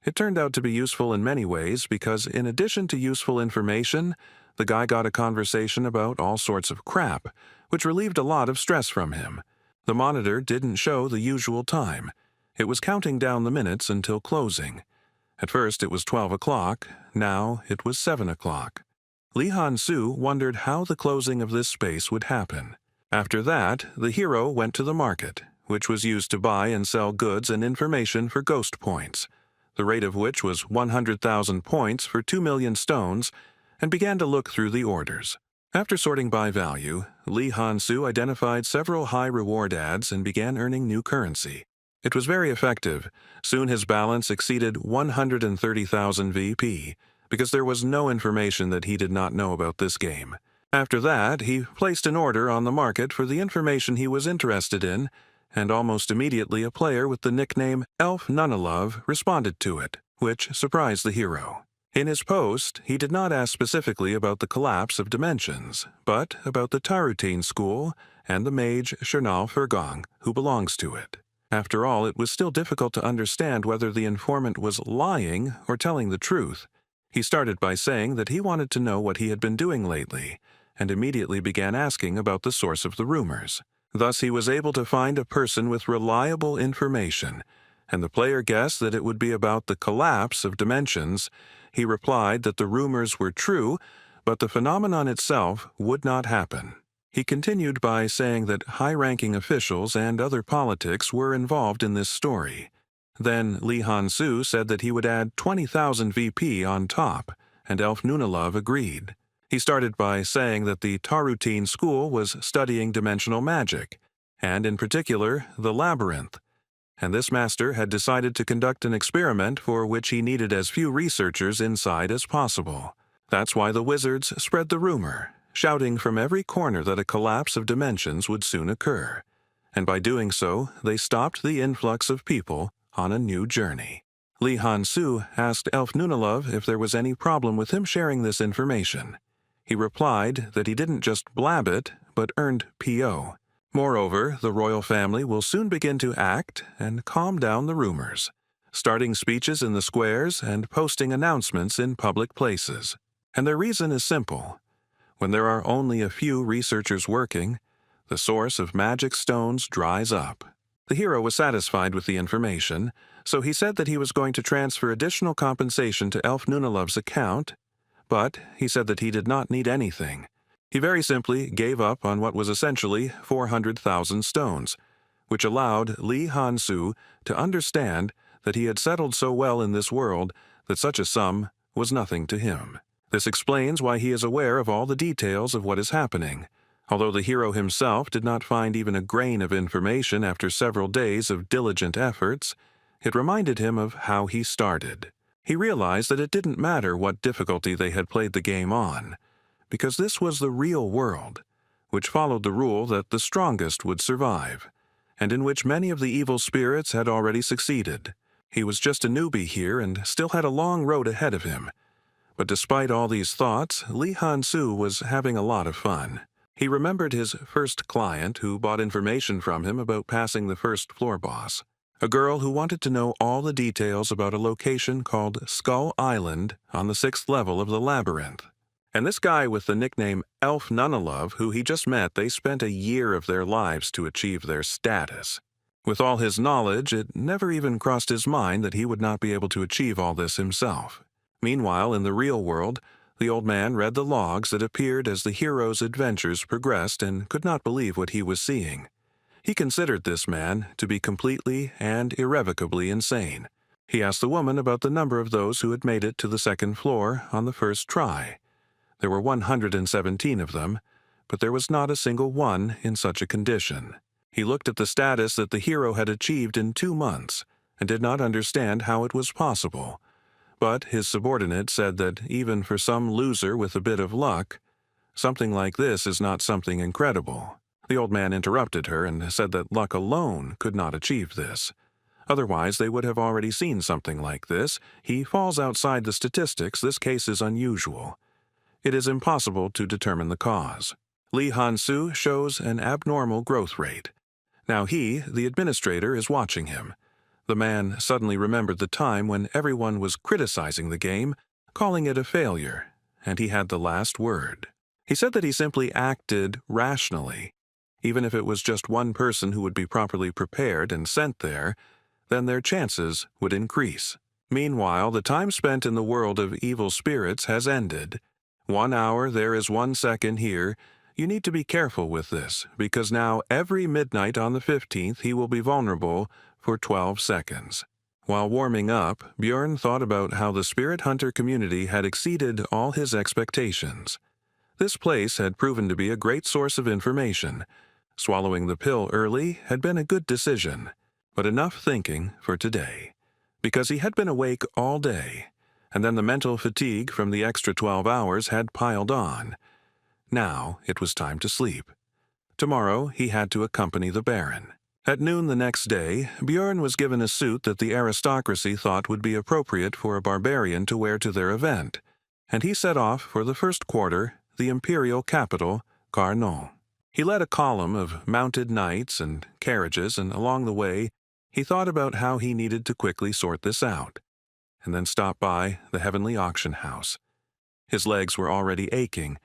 It turned out to be useful in many ways because, in addition to useful information, the guy got a conversation about all sorts of crap, which relieved a lot of stress from him. The monitor didn't show the usual time. It was counting down the minutes until closing. At first it was 12 o'clock, now it was 7 o'clock. Lee Han-soo wondered how the closing of this space would happen. After that, the hero went to the market, which was used to buy and sell goods and information for ghost points, the rate of which was 100,000 points for 2 million stones, and began to look through the orders. After sorting by value, Lee Han-soo identified several high-reward ads and began earning new currency. It was very effective. Soon his balance exceeded 130,000 VP, because there was no information that he did not know about this game. After that, he placed an order on the market for the information he was interested in, and almost immediately a player with the nickname Elf Nunnalove responded to it, which surprised the hero. In his post, he did not ask specifically about the collapse of dimensions, but about the Tarutine school and the mage Shernal Fergong, who belongs to it. After all, it was still difficult to understand whether the informant was lying or telling the truth. He started by saying that he wanted to know what he had been doing lately, and immediately began asking about the source of the rumors. Thus he was able to find a person with reliable information, and the player guessed that it would be about the collapse of dimensions. He replied that the rumors were true, but the phenomenon itself would not happen. He continued by saying that high-ranking officials and other politics were involved in this story. Then Lee Han-soo said that he would add 20,000 VP on top, and Elf Nunalove agreed. He started by saying that the Taruteen school was studying dimensional magic, and in particular, the labyrinth, and this master had decided to conduct an experiment for which he needed as few researchers inside as possible. That's why the wizards spread the rumor, shouting from every corner that a collapse of dimensions would soon occur. And by doing so, they stopped the influx of people on a new journey. Lee Han-soo asked Elf Nunalove if there was any problem with him sharing this information. He replied that he didn't just blab it, but earned PO. Moreover, the royal family will soon begin to act and calm down the rumors, starting speeches in the squares and posting announcements in public places. And their reason is simple. When there are only a few researchers working, the source of magic stones dries up. The hero was satisfied with the information, so he said that he was going to transfer additional compensation to Elf Nunalove's account, but he said that he did not need anything. He very simply gave up on what was essentially 400,000 stones, which allowed Lee Han-soo to understand that he had settled so well in this world that such a sum was nothing to him. This explains why he is aware of all the details of what is happening. Although the hero himself did not find even a grain of information after several days of diligent efforts, it reminded him of how he started. He realized that it didn't matter what difficulty they had played the game on, because this was the real world, which followed the rule that the strongest would survive, and in which many of the evil spirits had already succeeded. He was just a newbie here and still had a long road ahead of him. But despite all these thoughts, Lee Han-soo was having a lot of fun. He remembered his first client who bought information from him about passing the first floor boss, a girl who wanted to know all the details about a location called Skull Island on the 6th level of the labyrinth. And this guy with the nickname Elf Nunalove, who he just met, they spent a year of their lives to achieve their status. With all his knowledge, it never even crossed his mind that he would not be able to achieve all this himself. Meanwhile, in the real world, the old man read the logs that appeared as the hero's adventures progressed and could not believe what he was seeing. He considered this man to be completely and irrevocably insane. He asked the woman about the number of those who had made it to the 2nd floor on the first try. There were 117 of them, but there was not a single one in such a condition. He looked at the status that the hero had achieved in 2 months and did not understand how it was possible. But his subordinate said that even for some loser with a bit of luck, something like this is not something incredible. The old man interrupted her and said that luck alone could not achieve this. Otherwise, they would have already seen something like this. He falls outside the statistics. This case is unusual. It is impossible to determine the cause. Lee Han-soo shows an abnormal growth rate. Now he, the administrator, is watching him. The man suddenly remembered the time when everyone was criticizing the game, calling it a failure, and he had the last word. He said that he simply acted rationally. Even if it was just one person who would be properly prepared and sent there, then their chances would increase. Meanwhile, the time spent in the world of evil spirits has ended. 1 hour there is 1 second here. You need to be careful with this, because now every midnight on the 15th he will be vulnerable for 12 seconds. While warming up, Björn thought about how the spirit hunter community had exceeded all his expectations. This place had proven to be a great source of information. Swallowing the pill early had been a good decision, but enough thinking for today, because he had been awake all day, and then the mental fatigue from the extra 12 hours had piled on. Now it was time to sleep. Tomorrow he had to accompany the Baron. At noon the next day, Björn was given a suit that the aristocracy thought would be appropriate for a barbarian to wear to their event, and he set off for the first quarter, the imperial capital, Carnon. He led a column of mounted knights and carriages, and along the way, he thought about how he needed to quickly sort this out, and then stopped by the heavenly auction house. His legs were already aching,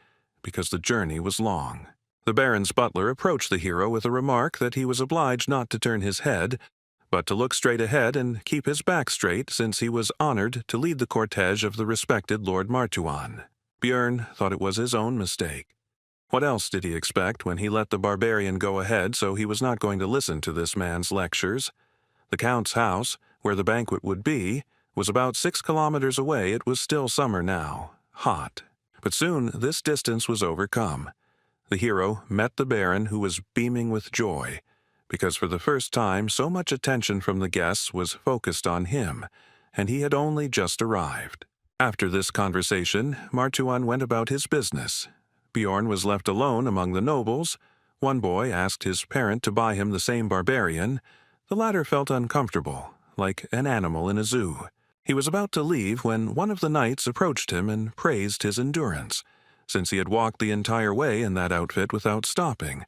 because the journey was long. The Baron's butler approached the hero with a remark that he was obliged not to turn his head, but to look straight ahead and keep his back straight, since he was honored to lead the cortege of the respected Lord Martuan. Björn thought it was his own mistake. What else did he expect when he let the barbarian go ahead, so he was not going to listen to this man's lectures? The Count's house, where the banquet would be, was about 6 kilometers away. It was still summer now, hot. But soon this distance was overcome. The hero met the Baron, who was beaming with joy, because for the first time so much attention from the guests was focused on him, and he had only just arrived. After this conversation, Martuan went about his business. Bjorn was left alone among the nobles. One boy asked his parent to buy him the same barbarian. The latter felt uncomfortable, like an animal in a zoo. He was about to leave when one of the knights approached him and praised his endurance, since he had walked the entire way in that outfit without stopping,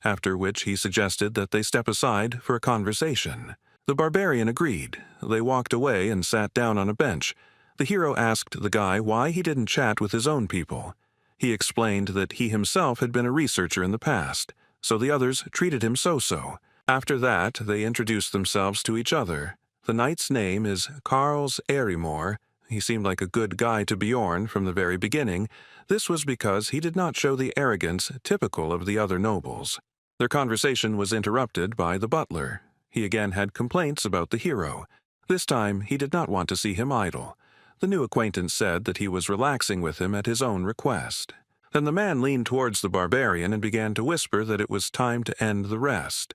after which he suggested that they step aside for a conversation. The barbarian agreed. They walked away and sat down on a bench. The hero asked the guy why he didn't chat with his own people. He explained that he himself had been a researcher in the past, so the others treated him so-so. After that, they introduced themselves to each other. The knight's name is Karls Erimor. He seemed like a good guy to Bjorn from the very beginning. This was because he did not show the arrogance typical of the other nobles. Their conversation was interrupted by the butler. He again had complaints about the hero. This time, he did not want to see him idle. The new acquaintance said that he was relaxing with him at his own request. Then the man leaned towards the barbarian and began to whisper that it was time to end the rest,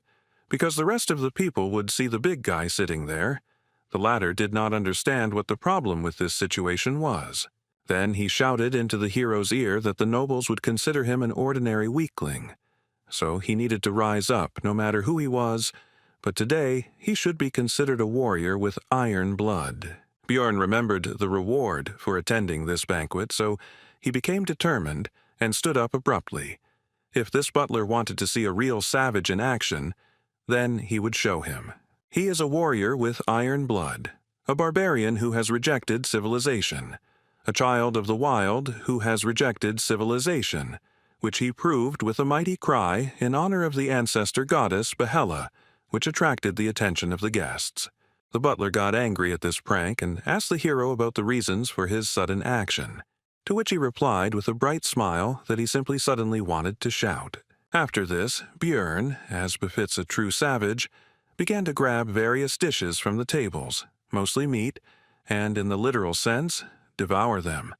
because the rest of the people would see the big guy sitting there. The latter did not understand what the problem with this situation was. Then he shouted into the hero's ear that the nobles would consider him an ordinary weakling. So he needed to rise up, no matter who he was, but today he should be considered a warrior with iron blood. Bjorn remembered the reward for attending this banquet, so he became determined and stood up abruptly. If this butler wanted to see a real savage in action, then he would show him. He is a warrior with iron blood, a barbarian who has rejected civilization, a child of the wild who has rejected civilization, which he proved with a mighty cry in honor of the ancestor goddess Behela, which attracted the attention of the guests. The butler got angry at this prank and asked the hero about the reasons for his sudden action, to which he replied with a bright smile that he simply suddenly wanted to shout. After this, Bjorn, as befits a true savage, began to grab various dishes from the tables, mostly meat, and, in the literal sense, devour them.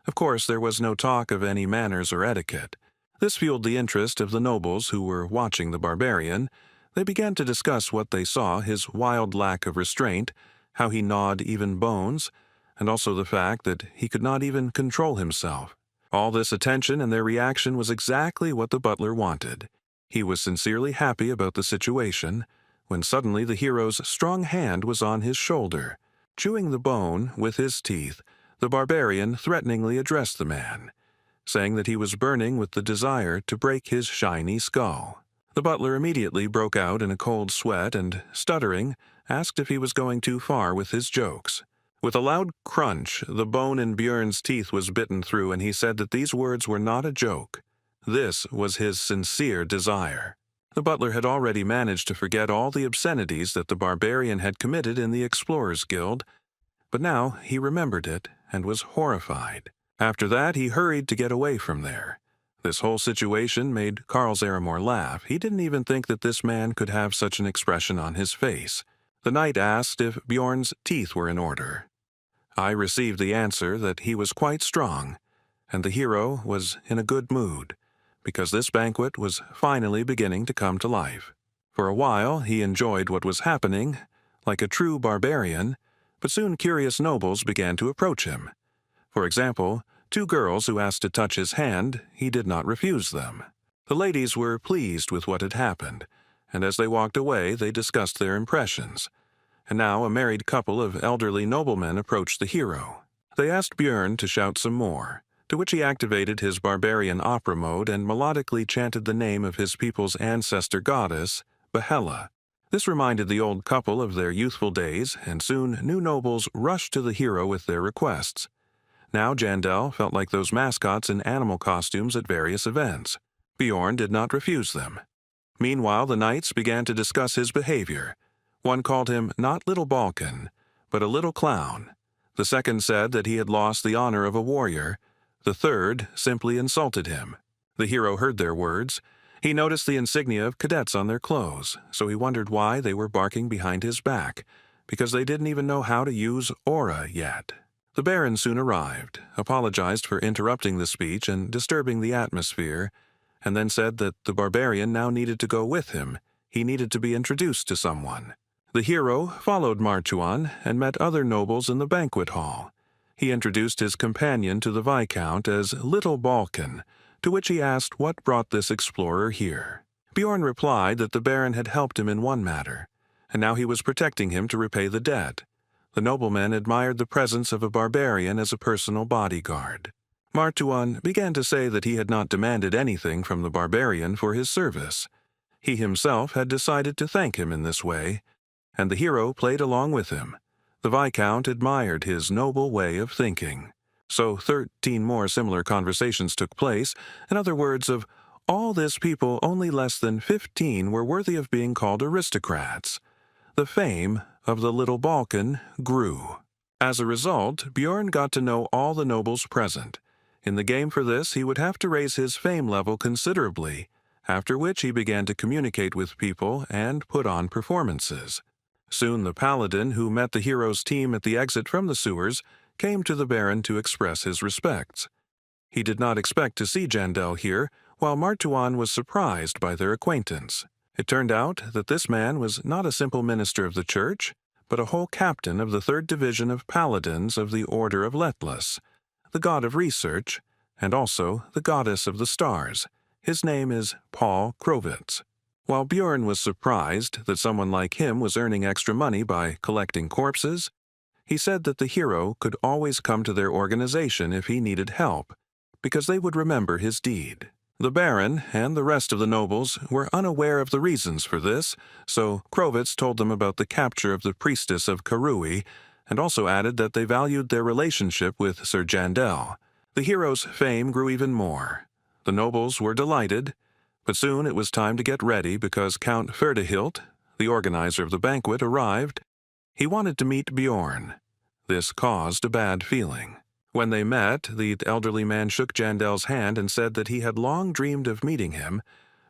Of course, there was no talk of any manners or etiquette. This fueled the interest of the nobles who were watching the barbarian. They began to discuss what they saw, his wild lack of restraint, how he gnawed even bones, and also the fact that he could not even control himself. All this attention and their reaction was exactly what the butler wanted. He was sincerely happy about the situation, when suddenly the hero's strong hand was on his shoulder. Chewing the bone with his teeth, the barbarian threateningly addressed the man, saying that he was burning with the desire to break his shiny skull. The butler immediately broke out in a cold sweat and, stuttering, asked if he was going too far with his jokes. With a loud crunch, the bone in Bjorn's teeth was bitten through, and he said that these words were not a joke. This was his sincere desire. The butler had already managed to forget all the obscenities that the barbarian had committed in the Explorers Guild, but now he remembered it and was horrified. After that, he hurried to get away from there. This whole situation made Karls Erimor laugh. He didn't even think that this man could have such an expression on his face. The knight asked if Bjorn's teeth were in order. I received the answer that he was quite strong, and the hero was in a good mood, because this banquet was finally beginning to come to life. For a while he enjoyed what was happening, like a true barbarian, but soon curious nobles began to approach him. For example, 2 girls who asked to touch his hand, he did not refuse them. The ladies were pleased with what had happened, and as they walked away they discussed their impressions. And now a married couple of elderly noblemen approached the hero. They asked Bjorn to shout some more, to which he activated his barbarian opera mode and melodically chanted the name of his people's ancestor goddess, Behela. This reminded the old couple of their youthful days, and soon new nobles rushed to the hero with their requests. Now Jandel felt like those mascots in animal costumes at various events. Bjorn did not refuse them. Meanwhile, the knights began to discuss his behavior. One called him not Little Balkan, but a little clown. The second said that he had lost the honor of a warrior. The third simply insulted him. The hero heard their words. He noticed the insignia of cadets on their clothes, so he wondered why they were barking behind his back, because they didn't even know how to use aura yet. The Baron soon arrived, apologized for interrupting the speech and disturbing the atmosphere, and then said that the barbarian now needed to go with him. He needed to be introduced to someone. The hero followed Martuan and met other nobles in the banquet hall. He introduced his companion to the Viscount as Little Balkan, to which he asked what brought this explorer here. Bjorn replied that the Baron had helped him in one matter, and now he was protecting him to repay the debt. The nobleman admired the presence of a barbarian as a personal bodyguard. Martuan began to say that he had not demanded anything from the barbarian for his service. He himself had decided to thank him in this way, and the hero played along with him. The Viscount admired his noble way of thinking. So 13 more similar conversations took place. In other words, of all this people, only less than 15 were worthy of being called aristocrats. The fame of the Little Balkan grew. As a result, Bjorn got to know all the nobles present. In the game for this, he would have to raise his fame level considerably, after which he began to communicate with people and put on performances. Soon the paladin who met the hero's team at the exit from the sewers came to the Baron to express his respects. He did not expect to see Jandel here, while Martuan was surprised by their acquaintance. It turned out that this man was not a simple minister of the church, but a whole captain of the 3rd Division of Paladins of the Order of Letless, the god of research, and also the goddess of the stars. His name is Paul Krovitz. While Bjorn was surprised that someone like him was earning extra money by collecting corpses, he said that the hero could always come to their organization if he needed help, because they would remember his deed. The Baron and the rest of the nobles were unaware of the reasons for this, so Krovitz told them about the capture of the priestess of Karui, and also added that they valued their relationship with Sir Jandel. The hero's fame grew even more. The nobles were delighted, but soon it was time to get ready because Count Ferdehilt, the organizer of the banquet, arrived. He wanted to meet Bjorn. This caused a bad feeling. When they met, the elderly man shook Jandel's hand and said that he had long dreamed of meeting him,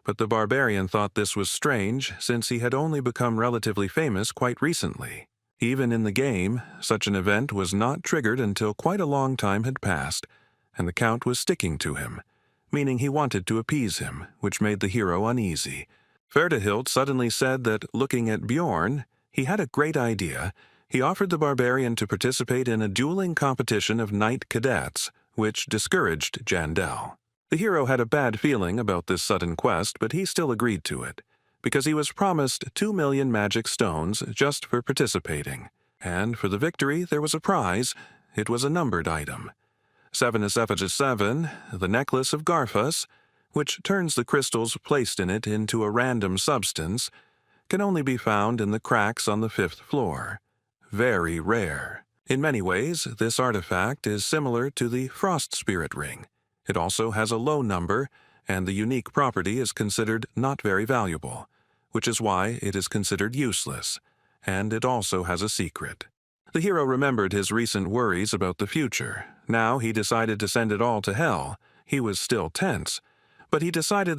but the barbarian thought this was strange since he had only become relatively famous quite recently. Even in the game, such an event was not triggered until quite a long time had passed, and the Count was sticking to him, meaning he wanted to appease him, which made the hero uneasy. Ferdehilt suddenly said that, looking at Bjorn, he had a great idea. He offered the barbarian to participate in a dueling competition of knight cadets, which discouraged Jandel. The hero had a bad feeling about this sudden quest, but he still agreed to it, because he was promised 2 million magic stones just for participating. And for the victory, there was a prize. It was a numbered item. 7 the necklace of Garfus, which turns the crystals placed in it into a random substance, can only be found in the cracks on the 5th floor. Very rare. In many ways, this artifact is similar to the Frost Spirit Ring. It also has a low number, and the unique property is considered not very valuable, which is why it is considered useless, and it also has a secret. The hero remembered his recent worries about the future. Now he decided to send it all to hell. He was still tense, but he decided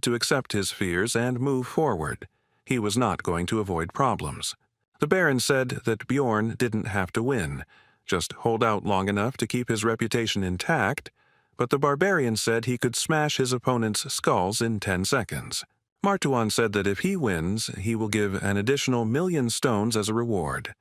to accept his fears and move forward. He was not going to avoid problems. The Baron said that Bjorn didn't have to win, just hold out long enough to keep his reputation intact, but the barbarian said he could smash his opponent's skulls in 10 seconds. Martuan said that if he wins, he will give an additional 1,000,000 stones as a reward.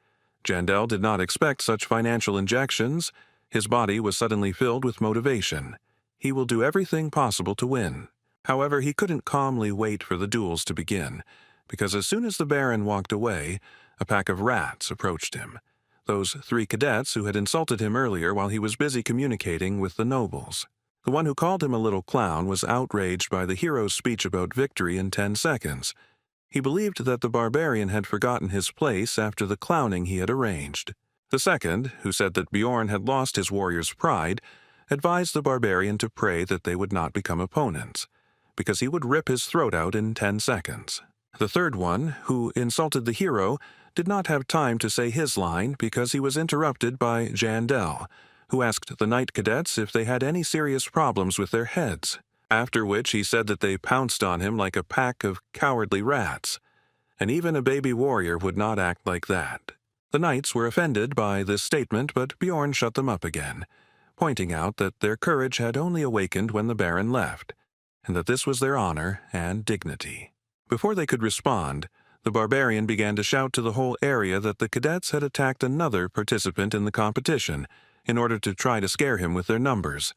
Jandel did not expect such financial injections. His body was suddenly filled with motivation. He will do everything possible to win. However, he couldn't calmly wait for the duels to begin, because as soon as the Baron walked away, a pack of rats approached him. Those 3 cadets who had insulted him earlier while he was busy communicating with the nobles. The one who called him a little clown was outraged by the hero's speech about victory in 10 seconds. He believed that the barbarian had forgotten his place after the clowning he had arranged. The second, who said that Bjorn had lost his warrior's pride, advised the barbarian to pray that they would not become opponents, because he would rip his throat out in 10 seconds. The third one, who insulted the hero, did not have time to say his line because he was interrupted by Jandel, who asked the knight cadets if they had any serious problems with their heads, after which he said that they pounced on him like a pack of cowardly rats, and even a baby warrior would not act like that. The knights were offended by this statement, but Bjorn shut them up again, pointing out that their courage had only awakened when the Baron left, and that this was their honor and dignity. Before they could respond, the barbarian began to shout to the whole area that the cadets had attacked another participant in the competition in order to try to scare him with their numbers,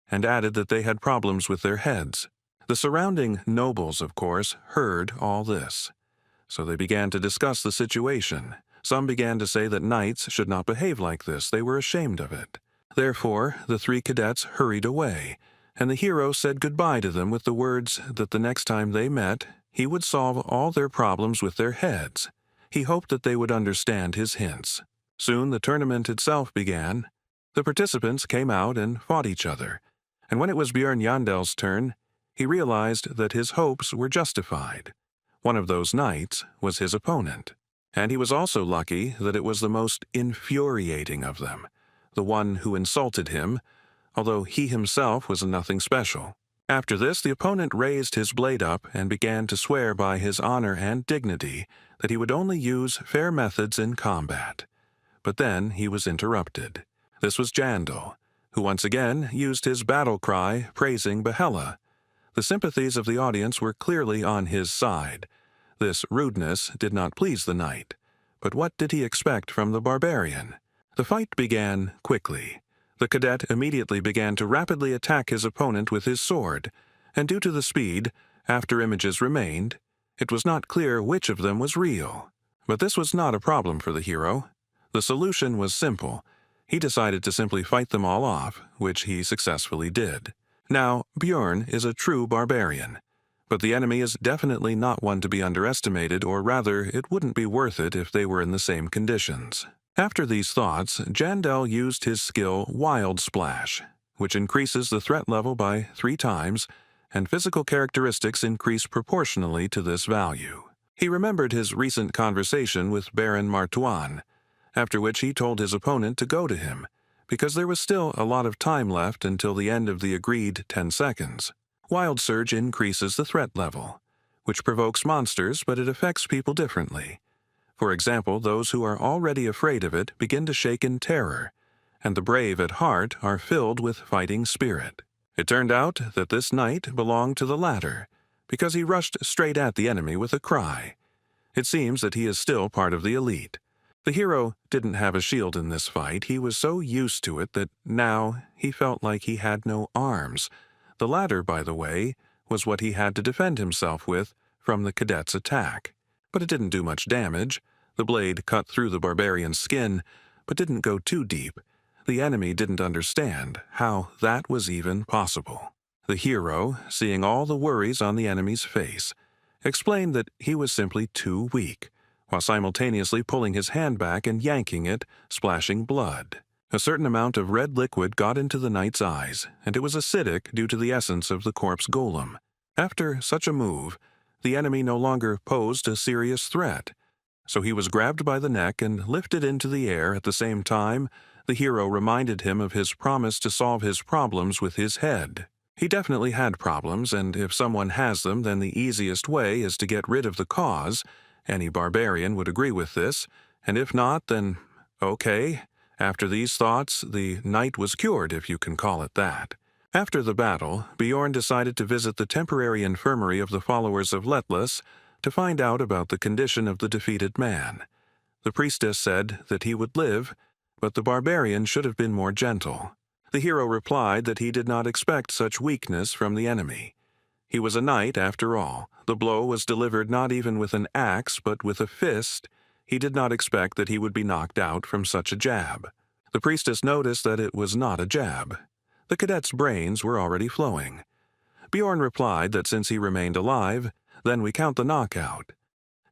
and added that they had problems with their heads. The surrounding nobles, of course, heard all this, so they began to discuss the situation. Some began to say that knights should not behave like this. They were ashamed of it. Therefore, the 3 cadets hurried away, and the hero said goodbye to them with the words that the next time they met, he would solve all their problems with their heads. He hoped that they would understand his hints. Soon the tournament itself began. The participants came out and fought each other, and when it was Björn Yandel's turn, he realized that his hopes were justified. One of those knights was his opponent, and he was also lucky that it was the most infuriating of them, the one who insulted him, although he himself was nothing special. After this, the opponent raised his blade up and began to swear by his honor and dignity that he would only use fair methods in combat. But then he was interrupted. This was Jandal, who once again used his battle cry praising Behela. The sympathies of the audience were clearly on his side. This rudeness did not please the knight. But what did he expect from the barbarian? The fight began quickly. The cadet immediately began to rapidly attack his opponent with his sword, and due to the speed, after images remained, it was not clear which of them was real. But this was not a problem for the hero. The solution was simple. He decided to simply fight them all off, which he successfully did. Now, Bjorn is a true barbarian, but the enemy is definitely not one to be underestimated, or rather, it wouldn't be worth it if they were in the same conditions. After these thoughts, Jandal used his skill Wild Splash, which increases the threat level by 3 times, and physical characteristics increase proportionally to this value. He remembered his recent conversation with Baron Martuan, after which he told his opponent to go to him, because there was still a lot of time left until the end of the agreed 10 seconds. Wild Surge increases the threat level, which provokes monsters, but it affects people differently. For example, those who are already afraid of it begin to shake in terror, and the brave at heart are filled with fighting spirit. It turned out that this knight belonged to the latter, because he rushed straight at the enemy with a cry. It seems that he is still part of the elite. The hero didn't have a shield in this fight. He was so used to it that now he felt like he had no arms. The latter, by the way, was what he had to defend himself with from the cadet's attack. But it didn't do much damage. The blade cut through the barbarian's skin, but didn't go too deep. The enemy didn't understand how that was even possible. The hero, seeing all the worries on the enemy's face, explained that he was simply too weak, while simultaneously pulling his hand back and yanking it, splashing blood. A certain amount of red liquid got into the knight's eyes, and it was acidic due to the essence of the corpse golem. After such a move, the enemy no longer posed a serious threat, so he was grabbed by the neck and lifted into the air. At the same time, the hero reminded him of his promise to solve his problems with his head. He definitely had problems, and if someone has them, then the easiest way is to get rid of the cause. Any barbarian would agree with this, and if not, then okay. After these thoughts, the knight was cured, if you can call it that. After the battle, Bjorn decided to visit the temporary infirmary of the followers of Letless to find out about the condition of the defeated man. The priestess said that he would live, but the barbarian should have been more gentle. The hero replied that he did not expect such weakness from the enemy. He was a knight, after all. The blow was delivered not even with an axe, but with a fist. He did not expect that he would be knocked out from such a jab. The priestess noticed that it was not a jab. The cadet's brains were already flowing. Bjorn replied that since he remained alive, then we count the knockout.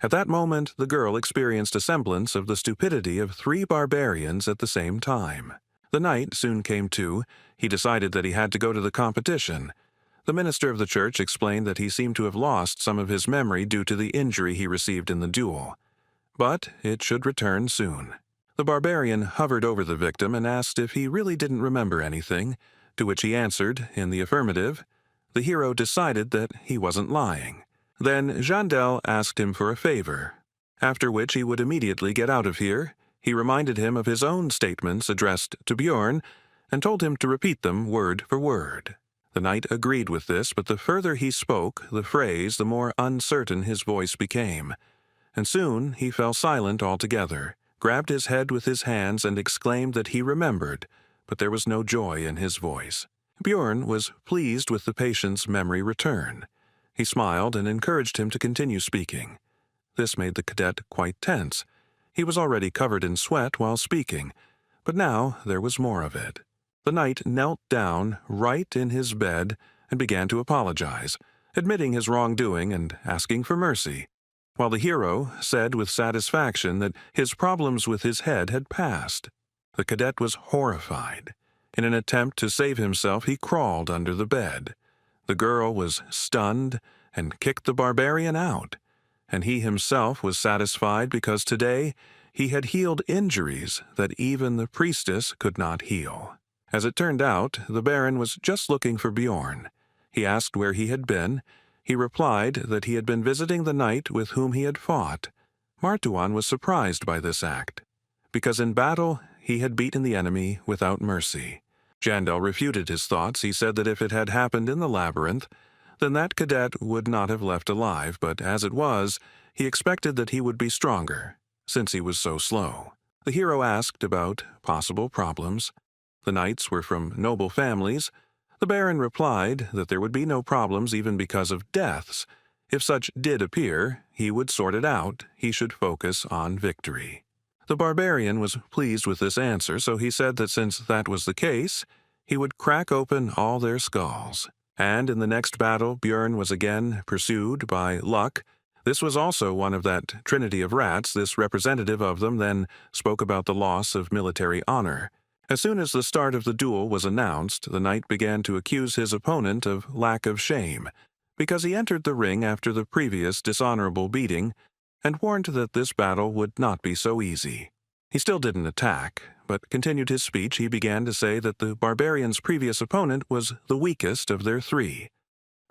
At that moment, the girl experienced a semblance of the stupidity of 3 barbarians at the same time. The knight soon came to. He decided that he had to go to the competition. The minister of the church explained that he seemed to have lost some of his memory due to the injury he received in the duel, but it should return soon. The barbarian hovered over the victim and asked if he really didn't remember anything, to which he answered in the affirmative. The hero decided that he wasn't lying. Then Jandal asked him for a favor, after which he would immediately get out of here. He reminded him of his own statements addressed to Bjorn and told him to repeat them word for word. The knight agreed with this, but the further he spoke the phrase, the more uncertain his voice became. And soon he fell silent altogether, grabbed his head with his hands and exclaimed that he remembered, but there was no joy in his voice. Bjorn was pleased with the patient's memory return. He smiled and encouraged him to continue speaking. This made the cadet quite tense. He was already covered in sweat while speaking, but now there was more of it. The knight knelt down right in his bed and began to apologize, admitting his wrongdoing and asking for mercy, while the hero said with satisfaction that his problems with his head had passed. The cadet was horrified. In an attempt to save himself, he crawled under the bed. The girl was stunned and kicked the barbarian out, and he himself was satisfied because today he had healed injuries that even the priestess could not heal. As it turned out, the Baron was just looking for Bjorn. He asked where he had been. He replied that he had been visiting the knight with whom he had fought. Martuan was surprised by this act, because in battle he had beaten the enemy without mercy. Jandel refuted his thoughts. He said that if it had happened in the labyrinth, then that cadet would not have left alive, but as it was, he expected that he would be stronger, since he was so slow. The hero asked about possible problems. The knights were from noble families. The Baron replied that there would be no problems even because of deaths. If such did appear, he would sort it out. He should focus on victory. The barbarian was pleased with this answer, so he said that since that was the case, he would crack open all their skulls. And in the next battle, Bjorn was again pursued by Luck. This was also one of that trinity of rats. This representative of them then spoke about the loss of military honor. As soon as the start of the duel was announced, the knight began to accuse his opponent of lack of shame, because he entered the ring after the previous dishonorable beating, and warned that this battle would not be so easy. He still didn't attack, but continued his speech. He began to say that the barbarian's previous opponent was the weakest of their three.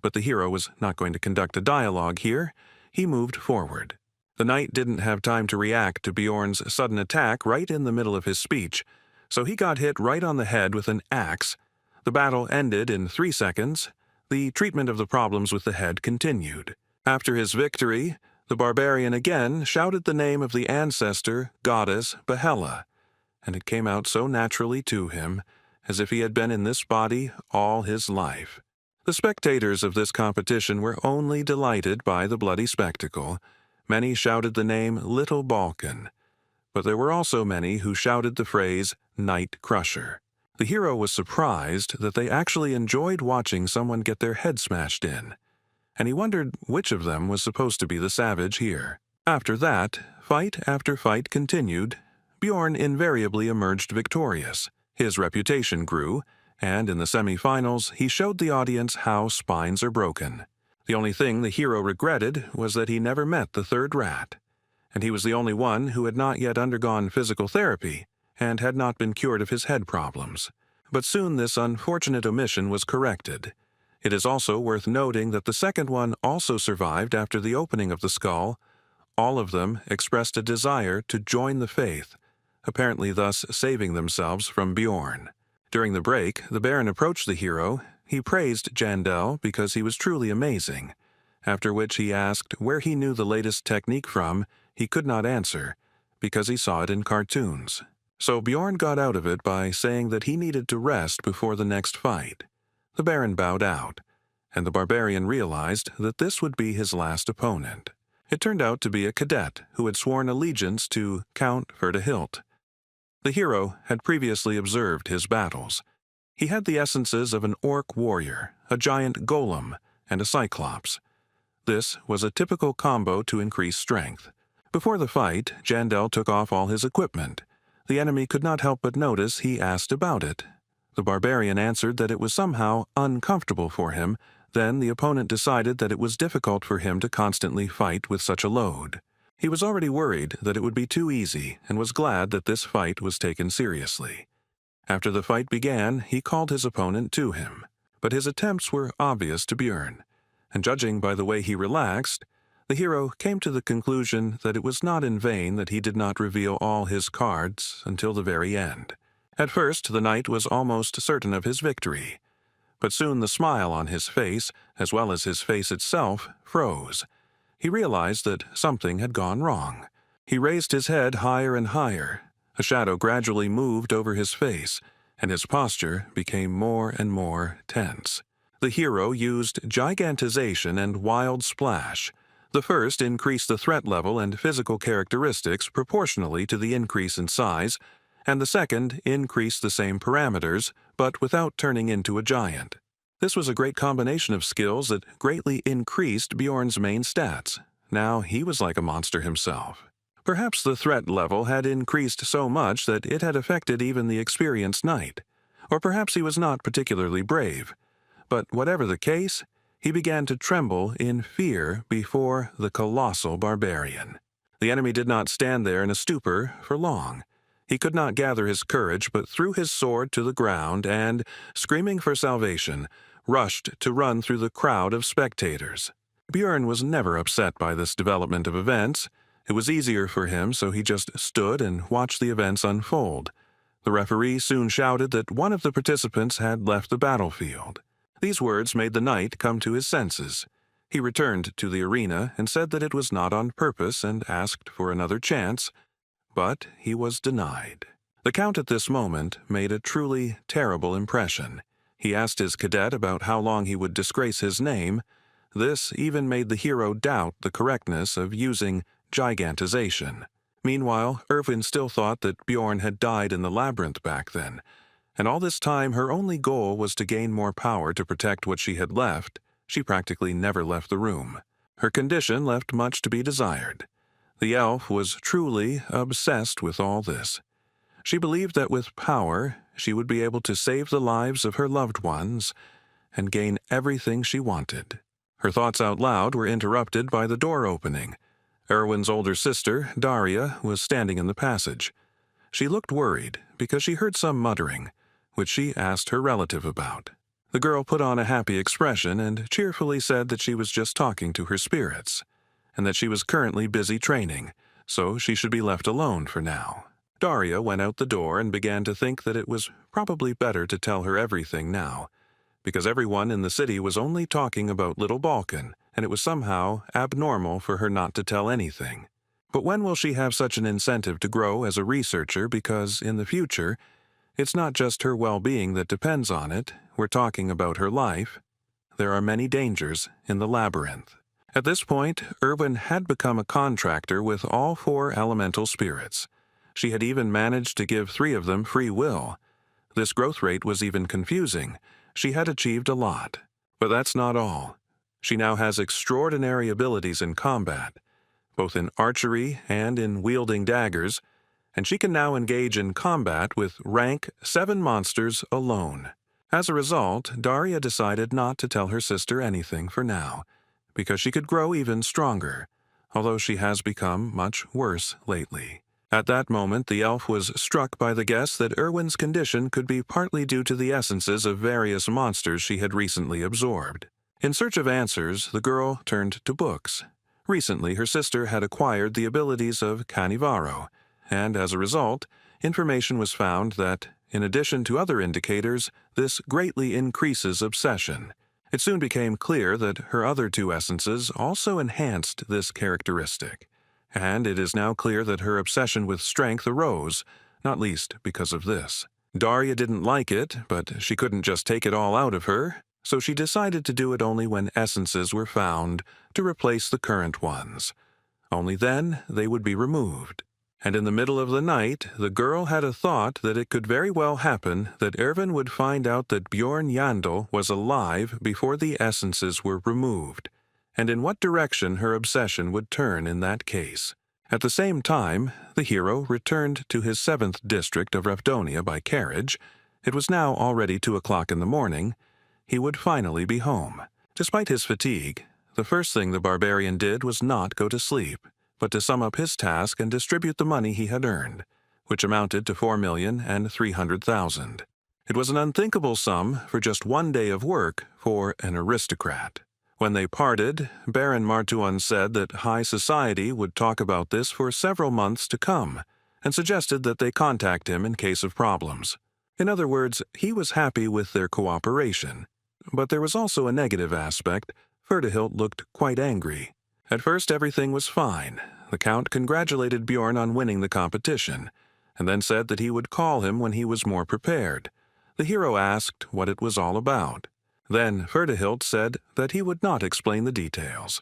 But the hero was not going to conduct a dialogue here. He moved forward. The knight didn't have time to react to Bjorn's sudden attack right in the middle of his speech, so he got hit right on the head with an axe. The battle ended in 3 seconds. The treatment of the problems with the head continued. After his victory, the barbarian again shouted the name of the ancestor, goddess Behela, and it came out so naturally to him, as if he had been in this body all his life. The spectators of this competition were only delighted by the bloody spectacle. Many shouted the name Little Balkan, but there were also many who shouted the phrase Night Crusher. The hero was surprised that they actually enjoyed watching someone get their head smashed in, and he wondered which of them was supposed to be the savage here. After that, fight after fight continued. Bjorn invariably emerged victorious. His reputation grew, and in the semi-finals he showed the audience how spines are broken. The only thing the hero regretted was that he never met the third rat, and he was the only one who had not yet undergone physical therapy and had not been cured of his head problems. But soon this unfortunate omission was corrected. It is also worth noting that the second one also survived after the opening of the skull. All of them expressed a desire to join the faith, apparently thus saving themselves from Bjorn. During the break, the Baron approached the hero. He praised Jandel because he was truly amazing, after which he asked where he knew the latest technique from. He could not answer, because he saw it in cartoons. So Bjorn got out of it by saying that he needed to rest before the next fight. The Baron bowed out, and the barbarian realized that this would be his last opponent. It turned out to be a cadet who had sworn allegiance to Count Ferdehilt. The hero had previously observed his battles. He had the essences of an orc warrior, a giant golem, and a cyclops. This was a typical combo to increase strength. Before the fight, Jandel took off all his equipment. The enemy could not help but notice he asked about it. The barbarian answered that it was somehow uncomfortable for him. Then the opponent decided that it was difficult for him to constantly fight with such a load. He was already worried that it would be too easy and was glad that this fight was taken seriously. After the fight began, he called his opponent to him, but his attempts were obvious to Bjorn, and judging by the way he relaxed, The hero came to the conclusion that it was not in vain that he did not reveal all his cards until the very end. At first, the knight was almost certain of his victory, but soon the smile on his face, as well as his face itself, froze. He realized that something had gone wrong. He raised his head higher and higher. A shadow gradually moved over his face, and his posture became more and more tense. The hero used gigantization and wild splash. The first increased the threat level and physical characteristics proportionally to the increase in size, and the second increased the same parameters, but without turning into a giant. This was a great combination of skills that greatly increased Bjorn's main stats. Now he was like a monster himself. Perhaps the threat level had increased so much that it had affected even the experienced knight. Or perhaps he was not particularly brave. But whatever the case, he began to tremble in fear before the colossal barbarian. The enemy did not stand there in a stupor for long. He could not gather his courage, but threw his sword to the ground and, screaming for salvation, rushed to run through the crowd of spectators. Bjorn was never upset by this development of events. It was easier for him, so he just stood and watched the events unfold. The referee soon shouted that one of the participants had left the battlefield. These words made the knight come to his senses. He returned to the arena and said that it was not on purpose and asked for another chance, but he was denied. The count at this moment made a truly terrible impression. He asked his cadet about how long he would disgrace his name. This even made the hero doubt the correctness of using gigantization. Meanwhile, Erwin still thought that Bjorn had died in the labyrinth back then, and all this time her only goal was to gain more power to protect what she had left. She practically never left the room. Her condition left much to be desired. The elf was truly obsessed with all this. She believed that with power, she would be able to save the lives of her loved ones and gain everything she wanted. Her thoughts out loud were interrupted by the door opening. Erwin's older sister, Daria, was standing in the passage. She looked worried because she heard some muttering, which she asked her relative about. The girl put on a happy expression and cheerfully said that she was just talking to her spirits, and that she was currently busy training, so she should be left alone for now. Daria went out the door and began to think that it was probably better to tell her everything now, because everyone in the city was only talking about little Balkan, and it was somehow abnormal for her not to tell anything. But when will she have such an incentive to grow as a researcher, because in the future, it's not just her well-being that depends on it. We're talking about her life. There are many dangers in the labyrinth. At this point, Erwin had become a contractor with all 4 elemental spirits. She had even managed to give 3 of them free will. This growth rate was even confusing. She had achieved a lot. But that's not all. She now has extraordinary abilities in combat, both in archery and in wielding daggers, and she can now engage in combat with rank 7 monsters alone. As a result, Daria decided not to tell her sister anything for now, because she could grow even stronger, although she has become much worse lately. At that moment, the elf was struck by the guess that Erwin's condition could be partly due to the essences of various monsters she had recently absorbed. In search of answers, the girl turned to books. Recently, her sister had acquired the abilities of Canivaro, and as a result, information was found that, in addition to other indicators, this greatly increases obsession. It soon became clear that her other 2 essences also enhanced this characteristic, and it is now clear that her obsession with strength arose, not least because of this. Daria didn't like it, but she couldn't just take it all out of her, so she decided to do it only when essences were found to replace the current ones. Only then they would be removed. And in the middle of the night, the girl had a thought that it could very well happen that Erwin would find out that Bjorn Yandel was alive before the essences were removed, and in what direction her obsession would turn in that case. At the same time, the hero returned to his 7th district of Revdonia by carriage. It was now already 2 o'clock in the morning. He would finally be home. Despite his fatigue, the first thing the barbarian did was not go to sleep, but to sum up his task and distribute the money he had earned, which amounted to 4,300,000. It was an unthinkable sum for just 1 day of work for an aristocrat. When they parted, Baron Martuan said that high society would talk about this for several months to come, and suggested that they contact him in case of problems. In other words, he was happy with their cooperation. But there was also a negative aspect. Ferdihilt looked quite angry. At first everything was fine. The Count congratulated Bjorn on winning the competition, and then said that he would call him when he was more prepared. The hero asked what it was all about. Then Ferdihilt said that he would not explain the details.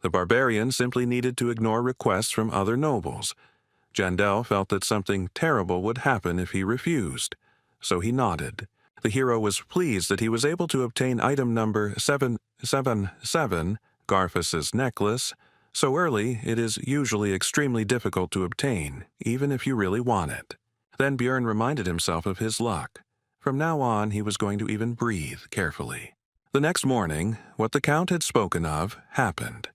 The barbarian simply needed to ignore requests from other nobles. Jandel felt that something terrible would happen if he refused, so he nodded. The hero was pleased that he was able to obtain item number 777, Garfus's necklace. So early, it is usually extremely difficult to obtain, even if you really want it. Then Bjorn reminded himself of his luck. From now on, he was going to even breathe carefully. The next morning, what the Count had spoken of happened.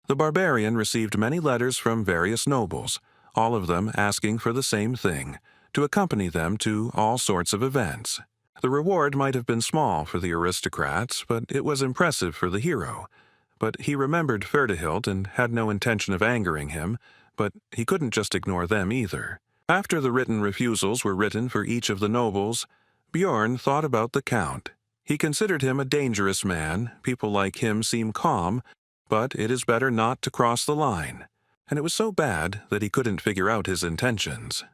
The barbarian received many letters from various nobles, all of them asking for the same thing, to accompany them to all sorts of events. The reward might have been small for the aristocrats, but it was impressive for the hero. But he remembered Ferdihilt and had no intention of angering him, but he couldn't just ignore them either. After the written refusals were written for each of the nobles, Bjorn thought about the Count. He considered him a dangerous man. People like him seem calm, but it is better not to cross the line. And it was so bad that he couldn't figure out his intentions.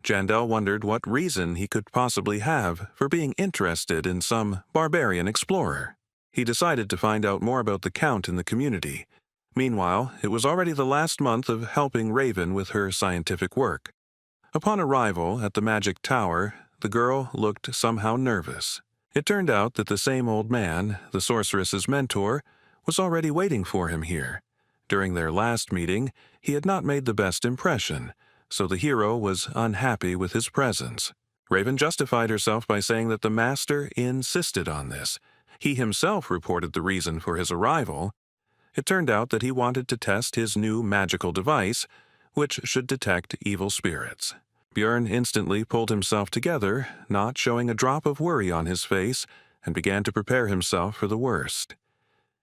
Jandel wondered what reason he could possibly have for being interested in some barbarian explorer. He decided to find out more about the Count in the community. Meanwhile, it was already the last month of helping Raven with her scientific work. Upon arrival at the magic tower, the girl looked somehow nervous. It turned out that the same old man, the sorceress's mentor, was already waiting for him here. During their last meeting, he had not made the best impression, so the hero was unhappy with his presence. Raven justified herself by saying that the master insisted on this. He himself reported the reason for his arrival. It turned out that he wanted to test his new magical device, which should detect evil spirits. Bjorn instantly pulled himself together, not showing a drop of worry on his face, and began to prepare himself for the worst.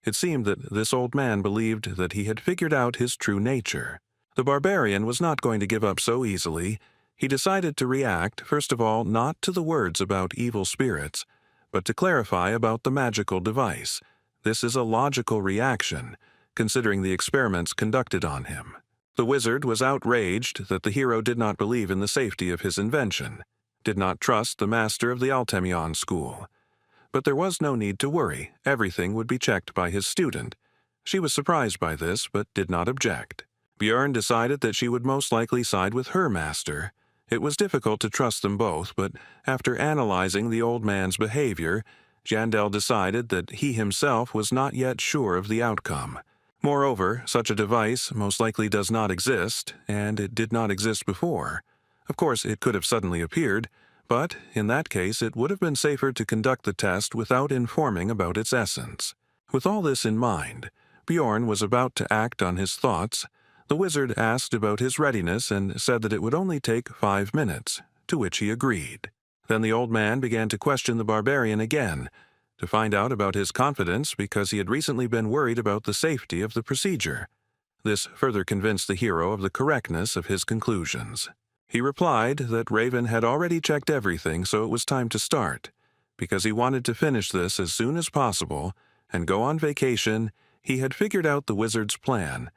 It seemed that this old man believed that he had figured out his true nature. The barbarian was not going to give up so easily. He decided to react, first of all, not to the words about evil spirits, but to clarify about the magical device. This is a logical reaction, considering the experiments conducted on him. The wizard was outraged that the hero did not believe in the safety of his invention, did not trust the master of the Altemion school. But there was no need to worry. Everything would be checked by his student. She was surprised by this, but did not object. Bjorn decided that she would most likely side with her master. It was difficult to trust them both, but after analyzing the old man's behavior, Jandel decided that he himself was not yet sure of the outcome. Moreover, such a device most likely does not exist, and it did not exist before. Of course, it could have suddenly appeared, but in that case it would have been safer to conduct the test without informing about its essence. With all this in mind, Bjorn was about to act on his thoughts. The wizard asked about his readiness and said that it would only take 5 minutes, to which he agreed. Then the old man began to question the barbarian again, to find out about his confidence because he had recently been worried about the safety of the procedure. This further convinced the hero of the correctness of his conclusions. He replied that Raven had already checked everything, so it was time to start. Because he wanted to finish this as soon as possible and go on vacation, he had figured out the wizard's plan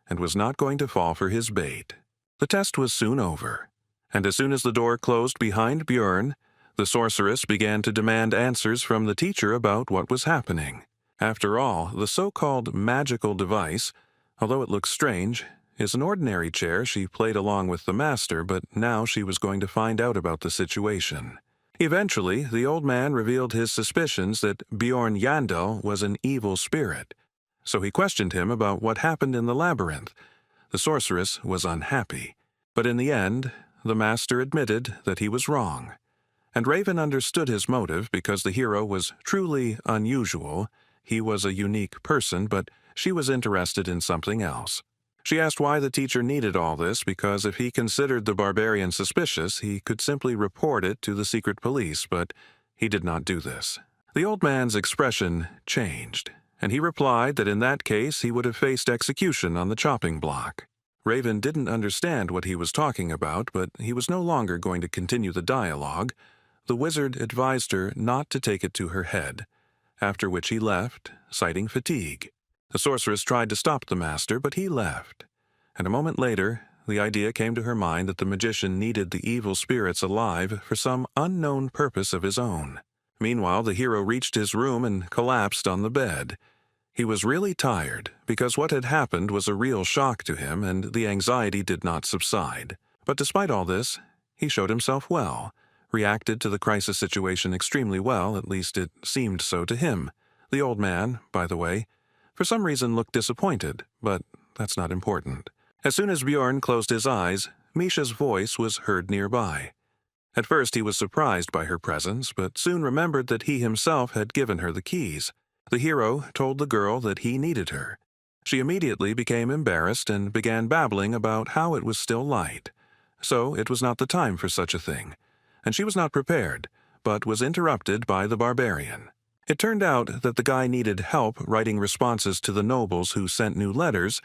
and was not going to fall for his bait. The test was soon over, and as soon as the door closed behind Bjorn, the sorceress began to demand answers from the teacher about what was happening. After all, the so-called magical device, although it looks strange, is an ordinary chair she played along with the master, but now she was going to find out about the situation. Eventually, the old man revealed his suspicions that Bjorn Jandel was an evil spirit, so he questioned him about what happened in the labyrinth. The sorceress was unhappy, but in the end, the master admitted that he was wrong. And Raven understood his motive because the hero was truly unusual. He was a unique person, but she was interested in something else. She asked why the teacher needed all this because if he considered the barbarian suspicious, he could simply report it to the secret police, but he did not do this. The old man's expression changed, and he replied that in that case he would have faced execution on the chopping block. Raven didn't understand what he was talking about, but he was no longer going to continue the dialogue. The wizard advised her not to take it to her head, after which he left, citing fatigue. The sorceress tried to stop the master, but he left. And a moment later, the idea came to her mind that the magician needed the evil spirits alive for some unknown purpose of his own. Meanwhile, the hero reached his room and collapsed on the bed. He was really tired, because what had happened was a real shock to him, and the anxiety did not subside. But despite all this, he showed himself well, reacted to the crisis situation extremely well, at least it seemed so to him. The old man, by the way, for some reason looked disappointed, but that's not important. As soon as Bjorn closed his eyes, Misha's voice was heard nearby. At first he was surprised by her presence, but soon remembered that he himself had given her the keys. The hero told the girl that he needed her. She immediately became embarrassed and began babbling about how it was still light. So it was not the time for such a thing, and she was not prepared, but was interrupted by the barbarian. It turned out that the guy needed help writing responses to the nobles who sent new letters.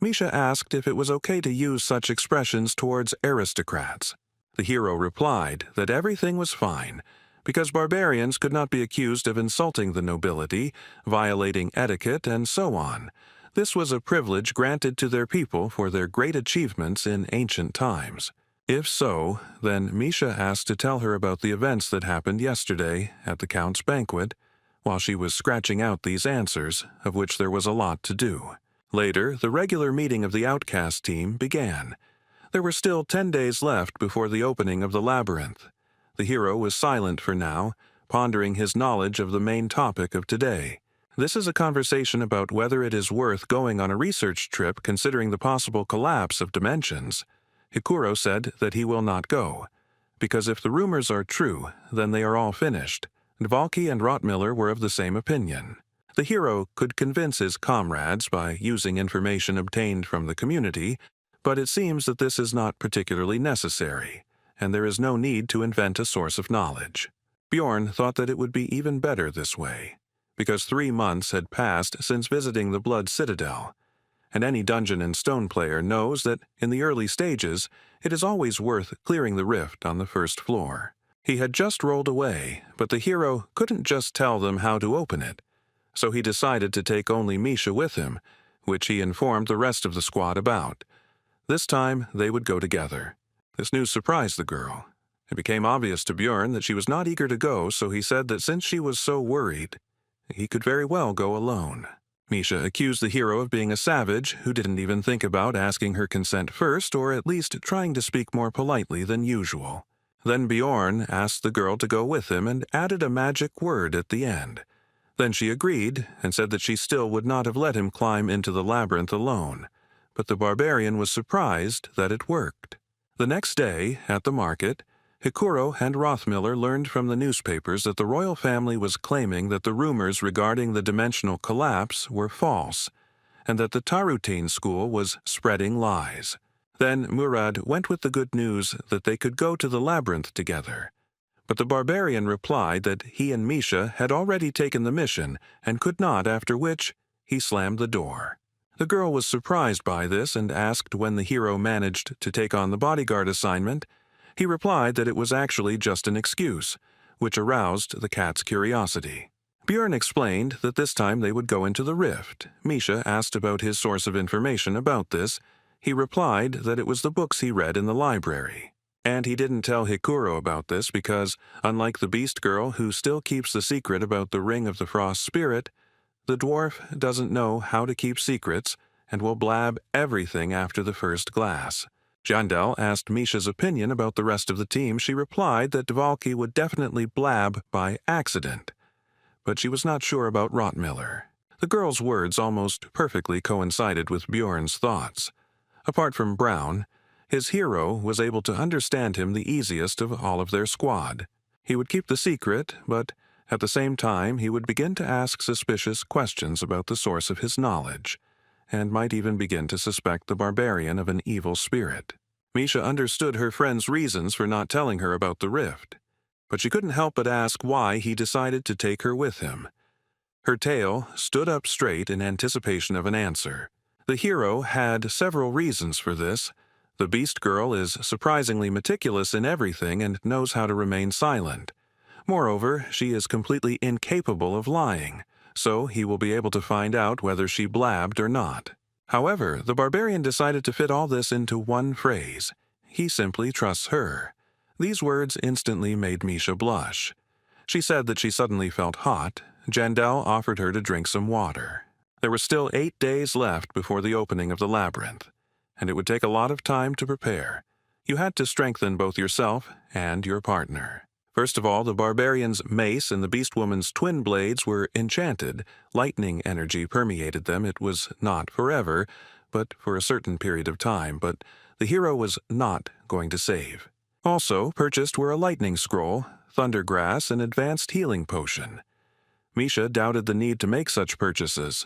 Misha asked if it was okay to use such expressions towards aristocrats. The hero replied that everything was fine, because barbarians could not be accused of insulting the nobility, violating etiquette, and so on. This was a privilege granted to their people for their great achievements in ancient times. If so, then Misha asked to tell her about the events that happened yesterday at the Count's banquet, while she was scratching out these answers, of which there was a lot to do. Later, the regular meeting of the Outcast team began. There were still 10 days left before the opening of the labyrinth. The hero was silent for now, pondering his knowledge of the main topic of today. This is a conversation about whether it is worth going on a research trip considering the possible collapse of dimensions. Hikuro said that he will not go, because if the rumors are true, then they are all finished. Dvalki and Rottmiller were of the same opinion. The hero could convince his comrades by using information obtained from the community, but it seems that this is not particularly necessary, and there is no need to invent a source of knowledge. Bjorn thought that it would be even better this way, because 3 months had passed since visiting the Blood Citadel, and any Dungeon and Stone player knows that in the early stages it is always worth clearing the rift on the first floor. He had just rolled away, but the hero couldn't just tell them how to open it, so he decided to take only Misha with him, which he informed the rest of the squad about. This time they would go together. This news surprised the girl. It became obvious to Bjorn that she was not eager to go, so he said that since she was so worried, he could very well go alone. Misha accused the hero of being a savage who didn't even think about asking her consent first, or at least trying to speak more politely than usual. Then Bjorn asked the girl to go with him and added a magic word at the end. Then she agreed and said that she still would not have let him climb into the labyrinth alone, but the barbarian was surprised that it worked. The next day, at the market, Hikuro and Rothmiller learned from the newspapers that the royal family was claiming that the rumors regarding the dimensional collapse were false, and that the Tarutine school was spreading lies. Then Murad went with the good news that they could go to the labyrinth together. But the barbarian replied that he and Misha had already taken the mission and could not, after which he slammed the door. The girl was surprised by this and asked when the hero managed to take on the bodyguard assignment. He replied that it was actually just an excuse, which aroused the cat's curiosity. Bjorn explained that this time they would go into the rift. Misha asked about his source of information about this. He replied that it was the books he read in the library. And he didn't tell Hikuro about this because, unlike the beast girl who still keeps the secret about the Ring of the Frost Spirit, the dwarf doesn't know how to keep secrets and will blab everything after the first glass. Jandel asked Misha's opinion about the rest of the team. She replied that Dvalki would definitely blab by accident, but she was not sure about Rottmiller. The girl's words almost perfectly coincided with Bjorn's thoughts. Apart from Brown, his hero was able to understand him the easiest of all of their squad. He would keep the secret, but at the same time he would begin to ask suspicious questions about the source of his knowledge, and might even begin to suspect the barbarian of an evil spirit. Misha understood her friend's reasons for not telling her about the rift, but she couldn't help but ask why he decided to take her with him. Her tail stood up straight in anticipation of an answer. The hero had several reasons for this. The Beast Girl is surprisingly meticulous in everything and knows how to remain silent. Moreover, she is completely incapable of lying, so he will be able to find out whether she blabbed or not. However, the barbarian decided to fit all this into one phrase. He simply trusts her. These words instantly made Misha blush. She said that she suddenly felt hot. Jandel offered her to drink some water. There were still 8 days left before the opening of the labyrinth, and it would take a lot of time to prepare. You had to strengthen both yourself and your partner. First of all, the barbarian's mace and the beast woman's twin blades were enchanted. Lightning energy permeated them. It was not forever, but for a certain period of time, but the hero was not going to save. Also purchased were a lightning scroll, thundergrass, and advanced healing potion. Misha doubted the need to make such purchases.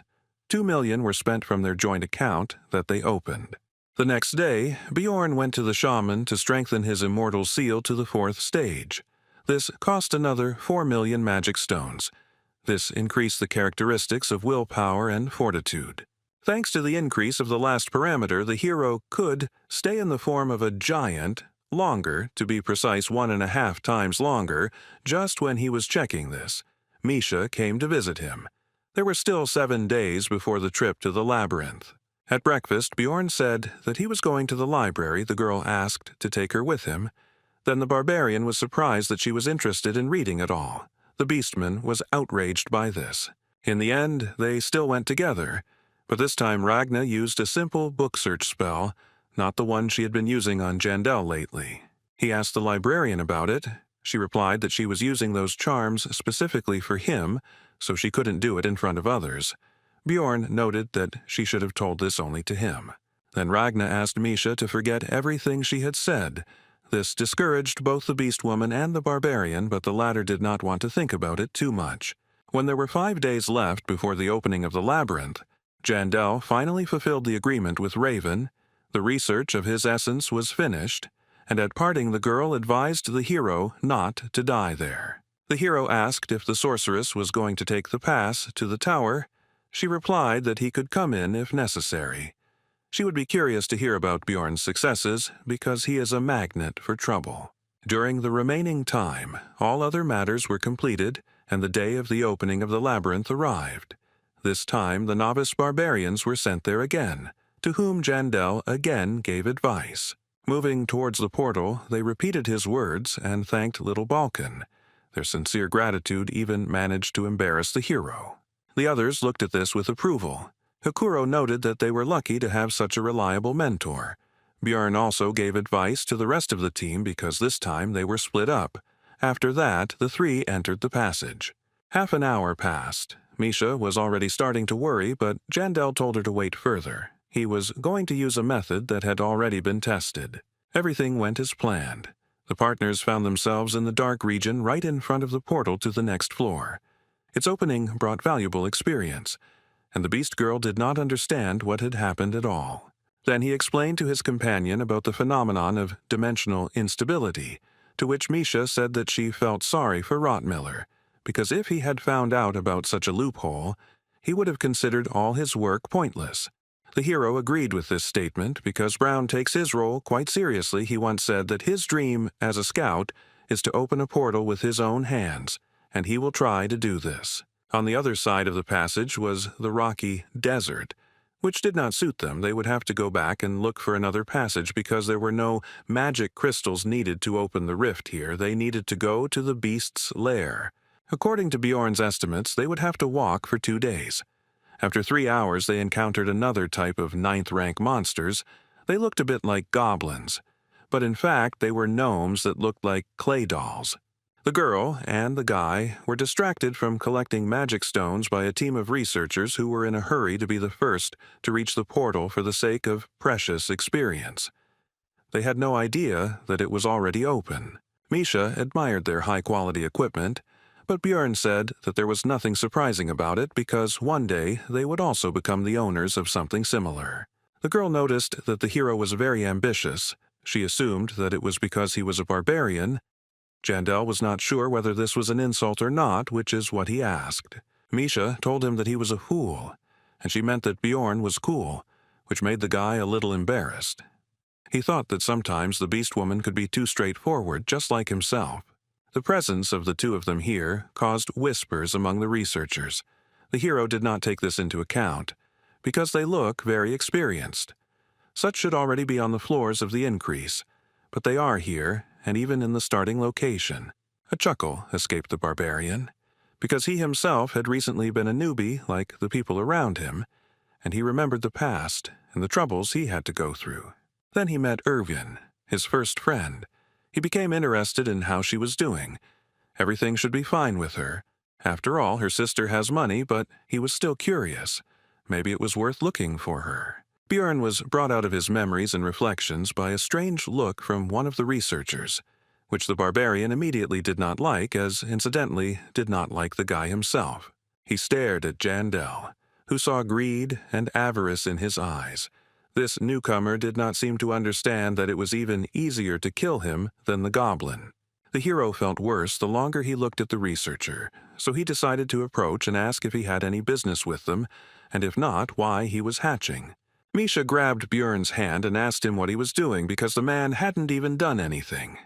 2 million were spent from their joint account that they opened. The next day, Bjorn went to the shaman to strengthen his immortal seal to the 4th stage. This cost another 4 million magic stones. This increased the characteristics of willpower and fortitude. Thanks to the increase of the last parameter, the hero could stay in the form of a giant longer, to be precise 1.5 times longer. Just when he was checking this, Misha came to visit him. There were still 7 days before the trip to the labyrinth. At breakfast, Bjorn said that he was going to the library. The girl asked to take her with him. Then the barbarian was surprised that she was interested in reading at all. The beastman was outraged by this. In the end, they still went together, but this time Ragna used a simple book search spell, not the one she had been using on Jandel lately. He asked the librarian about it. She replied that she was using those charms specifically for him, so she couldn't do it in front of others. Bjorn noted that she should have told this only to him. Then Ragna asked Misha to forget everything she had said. This discouraged both the beast woman and the barbarian, but the latter did not want to think about it too much. When there were 5 days left before the opening of the labyrinth, Jandel finally fulfilled the agreement with Raven. The research of his essence was finished, and at parting the girl advised the hero not to die there. The hero asked if the sorceress was going to take the pass to the tower. She replied that he could come in if necessary. She would be curious to hear about Bjorn's successes because he is a magnet for trouble. During the remaining time, all other matters were completed, and the day of the opening of the labyrinth arrived. This time the novice barbarians were sent there again, to whom Jandel again gave advice. Moving towards the portal, they repeated his words and thanked little Balkan. Their sincere gratitude even managed to embarrass the hero. The others looked at this with approval. Hikuro noted that they were lucky to have such a reliable mentor. Bjorn also gave advice to the rest of the team because this time they were split up. After that, the 3 entered the passage. Half an hour passed. Misha was already starting to worry, but Jandel told her to wait further. He was going to use a method that had already been tested. Everything went as planned. The partners found themselves in the dark region right in front of the portal to the next floor. Its opening brought valuable experience, and the Beast Girl did not understand what had happened at all. Then he explained to his companion about the phenomenon of dimensional instability, to which Misha said that she felt sorry for Rottmiller, because if he had found out about such a loophole, he would have considered all his work pointless. The hero agreed with this statement because Brown takes his role quite seriously. He once said that his dream as a scout is to open a portal with his own hands, and he will try to do this. On the other side of the passage was the rocky desert, which did not suit them. They would have to go back and look for another passage because there were no magic crystals needed to open the rift here. They needed to go to the beast's lair. According to Bjorn's estimates, they would have to walk for 2 days. After 3 hours, they encountered another type of 9th-rank monsters. They looked a bit like goblins, but in fact they were gnomes that looked like clay dolls. The girl and the guy were distracted from collecting magic stones by a team of researchers who were in a hurry to be the first to reach the portal for the sake of precious experience. They had no idea that it was already open. Misha admired their high-quality equipment, but Bjorn said that there was nothing surprising about it because one day they would also become the owners of something similar. The girl noticed that the hero was very ambitious. She assumed that it was because he was a barbarian. Jandel was not sure whether this was an insult or not, which is what he asked. Misha told him that he was a fool, and she meant that Bjorn was cool, which made the guy a little embarrassed. He thought that sometimes the beast woman could be too straightforward, just like himself. The presence of the two of them here caused whispers among the researchers. The hero did not take this into account, because they look very experienced. Such should already be on the floors of the increase, but they are here, and even in the starting location. A chuckle escaped the barbarian, because he himself had recently been a newbie like the people around him, and he remembered the past and the troubles he had to go through. Then he met Irvin, his first friend. He became interested in how she was doing. Everything should be fine with her. After all, her sister has money, but he was still curious. Maybe it was worth looking for her. Bjorn was brought out of his memories and reflections by a strange look from one of the researchers, which the barbarian immediately did not like, as incidentally did not like the guy himself. He stared at Jandel, who saw greed and avarice in his eyes. This newcomer did not seem to understand that it was even easier to kill him than the goblin. The hero felt worse the longer he looked at the researcher, so he decided to approach and ask if he had any business with them, and if not, why he was hatching. Misha grabbed Bjorn's hand and asked him what he was doing because the man hadn't even done anything.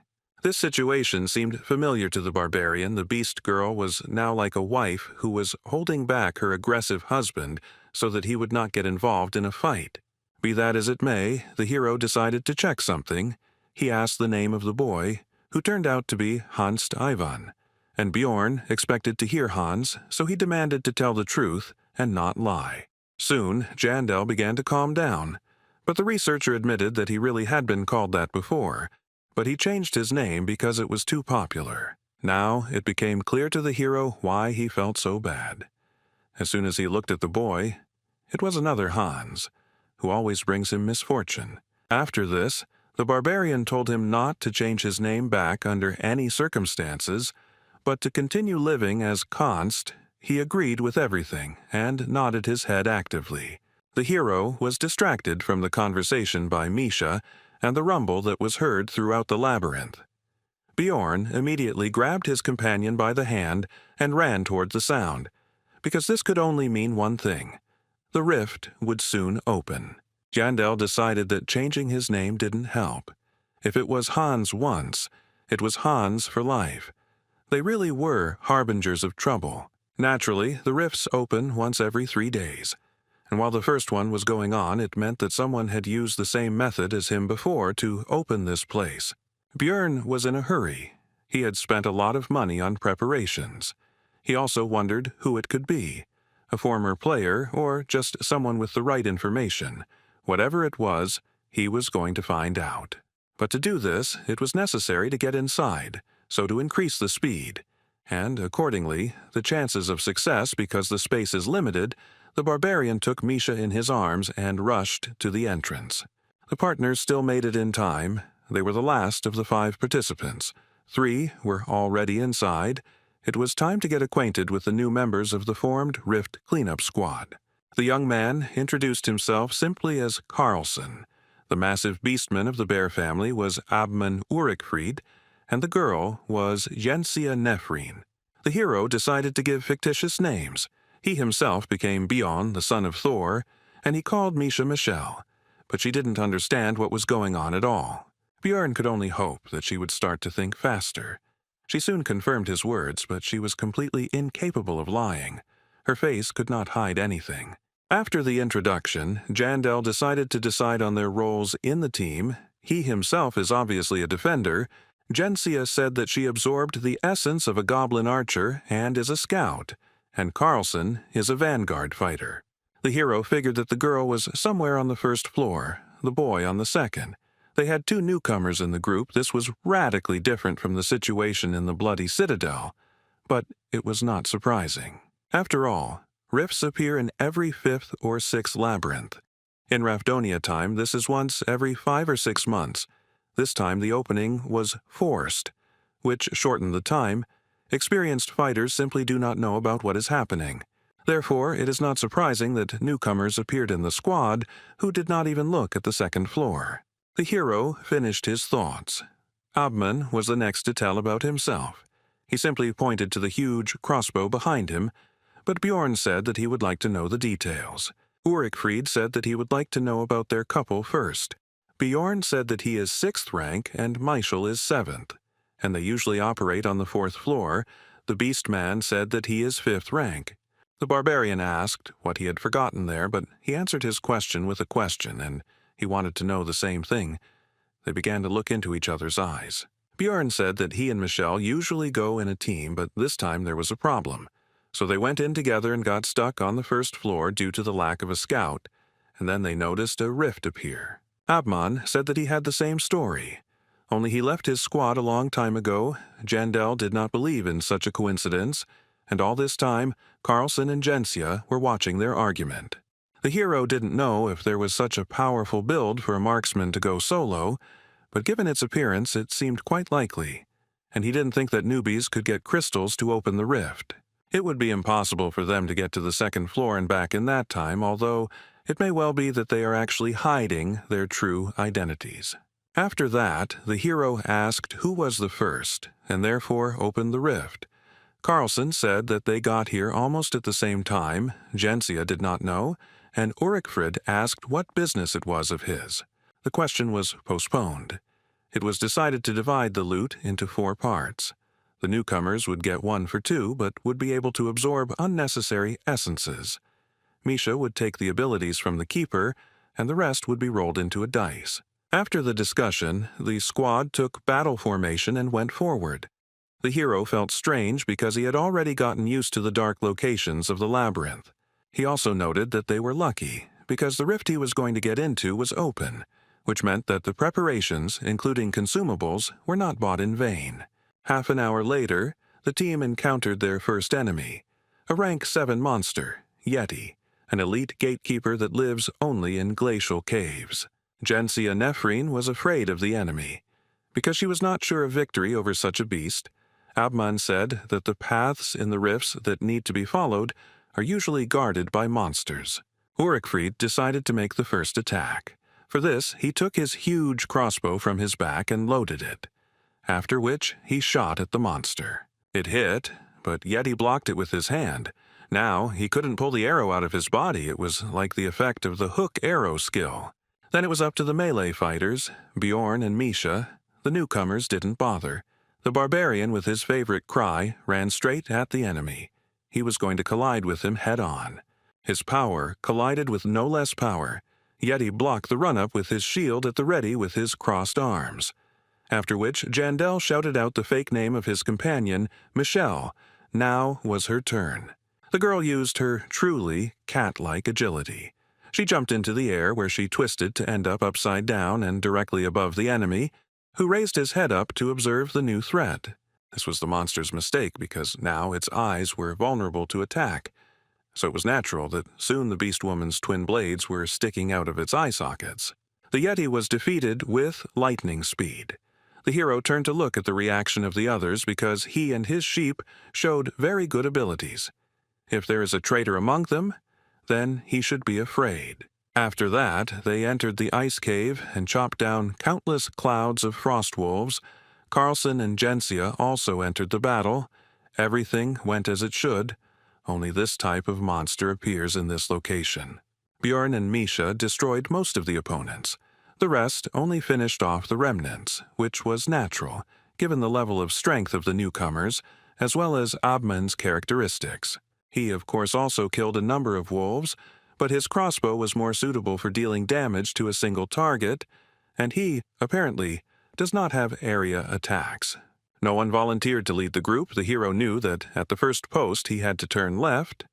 This situation seemed familiar to the barbarian. The beast girl was now like a wife who was holding back her aggressive husband so that he would not get involved in a fight. Be that as it may, the hero decided to check something. He asked the name of the boy, who turned out to be Hans Ivan, and Bjorn expected to hear Hans, so he demanded to tell the truth and not lie. Soon, Jandel began to calm down, but the researcher admitted that he really had been called that before, but he changed his name because it was too popular. Now it became clear to the hero why he felt so bad. As soon as he looked at the boy, it was another Hans, who always brings him misfortune. After this, the barbarian told him not to change his name back under any circumstances, but to continue living as Konst. He agreed with everything and nodded his head actively. The hero was distracted from the conversation by Misha and the rumble that was heard throughout the labyrinth. Bjorn immediately grabbed his companion by the hand and ran toward the sound, because this could only mean one thing. The rift would soon open. Jandel decided that changing his name didn't help. If it was Hans once, it was Hans for life. They really were harbingers of trouble. Naturally, the rifts open once every 3 days, and while the first one was going on, it meant that someone had used the same method as him before to open this place. Bjorn was in a hurry. He had spent a lot of money on preparations. He also wondered who it could be. A former player, or just someone with the right information. Whatever it was, he was going to find out. But to do this, it was necessary to get inside, so to increase the speed. And, accordingly, the chances of success because the space is limited, the barbarian took Misha in his arms and rushed to the entrance. The partners still made it in time. They were the last of the 5 participants. 3 were already inside. It was time to get acquainted with the new members of the formed Rift Cleanup Squad. The young man introduced himself simply as Carlson. The massive beastman of the bear family was Abman Urikfried, and the girl was Jensia Nephrine. The hero decided to give fictitious names. He himself became Bjorn, the son of Thor, and he called Misha Michelle, but she didn't understand what was going on at all. Bjorn could only hope that she would start to think faster. She soon confirmed his words, but she was completely incapable of lying. Her face could not hide anything. After the introduction, Jandel decided to decide on their roles in the team. He himself is obviously a defender. Jensia said that she absorbed the essence of a goblin archer and is a scout, and Carlson is a vanguard fighter. The hero figured that the girl was somewhere on the first floor, the boy on the second. They had 2 newcomers in the group. This was radically different from the situation in the Bloody Citadel, but it was not surprising. After all, rifts appear in every 5th or 6th labyrinth. In Rafdonia time, this is once every 5 or 6 months. This time the opening was forced, which shortened the time. Experienced fighters simply do not know about what is happening. Therefore, it is not surprising that newcomers appeared in the squad who did not even look at the 2nd floor. The hero finished his thoughts. Abman was the next to tell about himself. He simply pointed to the huge crossbow behind him, but Bjorn said that he would like to know the details. Ulrikfrid said that he would like to know about their couple first. Bjorn said that he is 6th rank and Michael is 7th, and they usually operate on the 4th floor. The Beast Man said that he is 5th rank. The barbarian asked what he had forgotten there, but he answered his question with a question, and he wanted to know the same thing. They began to look into each other's eyes. Bjorn said that he and Michelle usually go in a team, but this time there was a problem. So they went in together and got stuck on the 1st floor due to the lack of a scout, and then they noticed a rift appear. Abman said that he had the same story, only he left his squad a long time ago. Jandel did not believe in such a coincidence, and all this time, Carlson and Jensia were watching their argument. The hero didn't know if there was such a powerful build for a marksman to go solo, but given its appearance it seemed quite likely, and he didn't think that newbies could get crystals to open the rift. It would be impossible for them to get to the 2nd floor and back in that time, although it may well be that they are actually hiding their true identities. After that, the hero asked who was the first, and therefore opened the rift. Carlson said that they got here almost at the same time. Jensia did not know, and Ulrikfrid asked what business it was of his. The question was postponed. It was decided to divide the loot into 4 parts. The newcomers would get 1 for 2, but would be able to absorb unnecessary essences. Misha would take the abilities from the keeper, and the rest would be rolled into a dice. After the discussion, the squad took battle formation and went forward. The hero felt strange because he had already gotten used to the dark locations of the labyrinth. He also noted that they were lucky, because the rift he was going to get into was open, which meant that the preparations, including consumables, were not bought in vain. Half an hour later, the team encountered their first enemy, a rank 7 monster, Yeti, an elite gatekeeper that lives only in glacial caves. Jensia Nephrine was afraid of the enemy. Because she was not sure of victory over such a beast, Abman said that the paths in the rifts that need to be followed are usually guarded by monsters. Ulrikfrid decided to make the first attack. For this, he took his huge crossbow from his back and loaded it, after which he shot at the monster. It hit, but Yeti blocked it with his hand. Now, he couldn't pull the arrow out of his body. It was like the effect of the hook arrow skill. Then it was up to the melee fighters, Bjorn and Misha. The newcomers didn't bother. The barbarian, with his favorite cry, ran straight at the enemy. He was going to collide with him head-on. His power collided with no less power. Yeti blocked the run-up with his shield at the ready with his crossed arms. After which, Jandel shouted out the fake name of his companion, Michelle. Now was her turn. The girl used her truly cat-like agility. She jumped into the air where she twisted to end up upside down and directly above the enemy, who raised his head up to observe the new threat. This was the monster's mistake because now its eyes were vulnerable to attack. So it was natural that soon the beast woman's twin blades were sticking out of its eye sockets. The Yeti was defeated with lightning speed. The hero turned to look at the reaction of the others because he and his sheep showed very good abilities. If there is a traitor among them, then he should be afraid. After that, they entered the ice cave and chopped down countless clouds of frost wolves. Carlson and Jensia also entered the battle. Everything went as it should. Only this type of monster appears in this location. Bjorn and Misha destroyed most of the opponents. The rest only finished off the remnants, which was natural, given the level of strength of the newcomers, as well as Abman's characteristics. He, of course, also killed a number of wolves, but his crossbow was more suitable for dealing damage to a single target, and he, apparently, does not have area attacks. No one volunteered to lead the group. The hero knew that at the first post he had to turn left,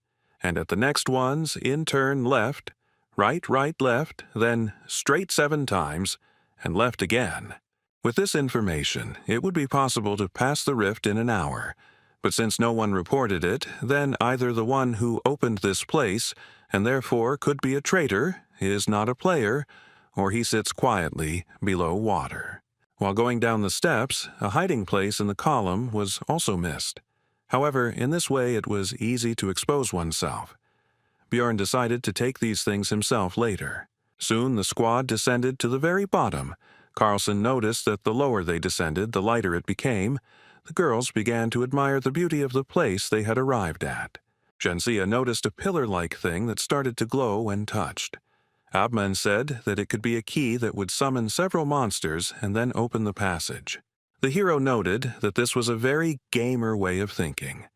and at the next ones, in turn left, right, left, then straight 7 times, and left again. With this information, it would be possible to pass the rift in an hour, but since no one reported it, then either the one who opened this place, and therefore could be a traitor, is not a player, or he sits quietly below water. While going down the steps, a hiding place in the column was also missed. However, in this way it was easy to expose oneself. Bjorn decided to take these things himself later. Soon the squad descended to the very bottom. Carlson noticed that the lower they descended, the lighter it became. The girls began to admire the beauty of the place they had arrived at. Gensia noticed a pillar-like thing that started to glow when touched. Abman said that it could be a key that would summon several monsters and then open the passage. The hero noted that this was a very gamer way of thinking.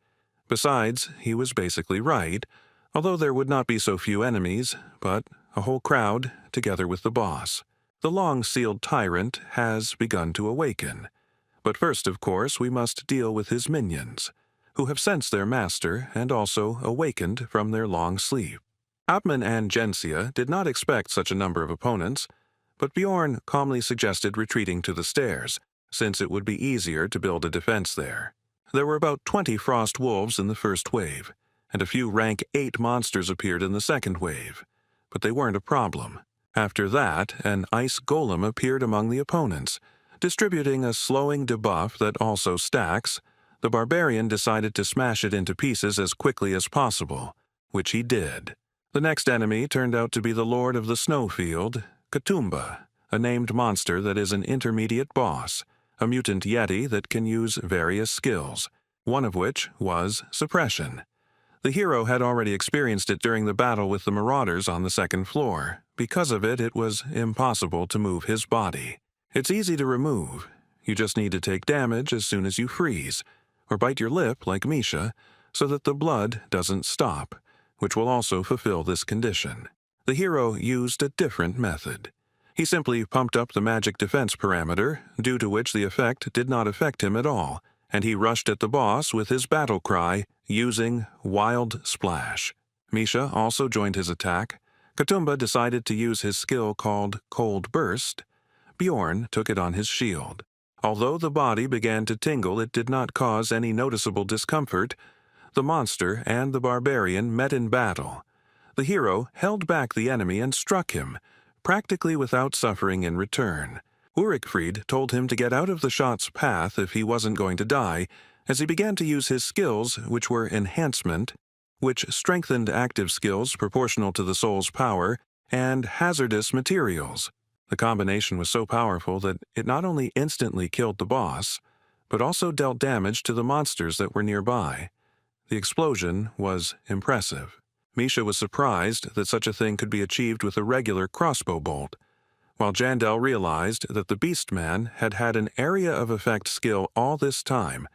Besides, he was basically right, although there would not be so few enemies, but a whole crowd together with the boss. The long-sealed tyrant has begun to awaken. But first, of course, we must deal with his minions, who have sensed their master and also awakened from their long sleep. Abman and Gensia did not expect such a number of opponents, but Bjorn calmly suggested retreating to the stairs, since it would be easier to build a defense there. There were about 20 frost wolves in the first wave, and a few rank 8 monsters appeared in the second wave, but they weren't a problem. After that, an ice golem appeared among the opponents. Distributing a slowing debuff that also stacks, the barbarian decided to smash it into pieces as quickly as possible, which he did. The next enemy turned out to be the Lord of the Snowfield, Katumba, a named monster that is an intermediate boss, a mutant yeti that can use various skills, one of which was suppression. The hero had already experienced it during the battle with the marauders on the second floor. Because of it, it was impossible to move his body. It's easy to remove. You just need to take damage as soon as you freeze, or bite your lip like Misha, so that the blood doesn't stop, which will also fulfill this condition. The hero used a different method. He simply pumped up the magic defense parameter, due to which the effect did not affect him at all, and he rushed at the boss with his battle cry, using Wild Splash. Misha also joined his attack. Katumba decided to use his skill called Cold Burst. Bjorn took it on his shield. Although the body began to tingle, it did not cause any noticeable discomfort. The monster and the barbarian met in battle. The hero held back the enemy and struck him, practically without suffering in return. Ulrichfried told him to get out of the shot's path if he wasn't going to die, as he began to use his skills, which were Enhancement, which strengthened active skills proportional to the soul's power, and Hazardous Materials. The combination was so powerful that it not only instantly killed the boss, but also dealt damage to the monsters that were nearby. The explosion was impressive. Misha was surprised that such a thing could be achieved with a regular crossbow bolt, while Jandel realized that the Beastman had had an area of effect skill all this time.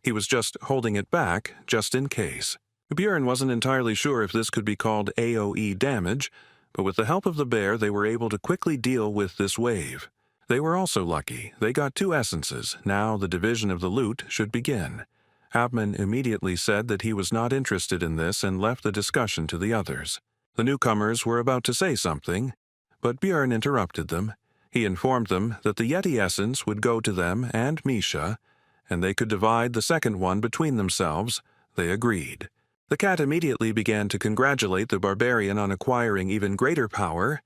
He was just holding it back, just in case. Bjorn wasn't entirely sure if this could be called AoE damage, but with the help of the bear they were able to quickly deal with this wave. They were also lucky. They got 2 essences. Now the division of the loot should begin. Abman immediately said that he was not interested in this and left the discussion to the others. The newcomers were about to say something, but Bjorn interrupted them. He informed them that the Yeti essence would go to them and Misha, and they could divide the second one between themselves. They agreed. The cat immediately began to congratulate the barbarian on acquiring even greater power,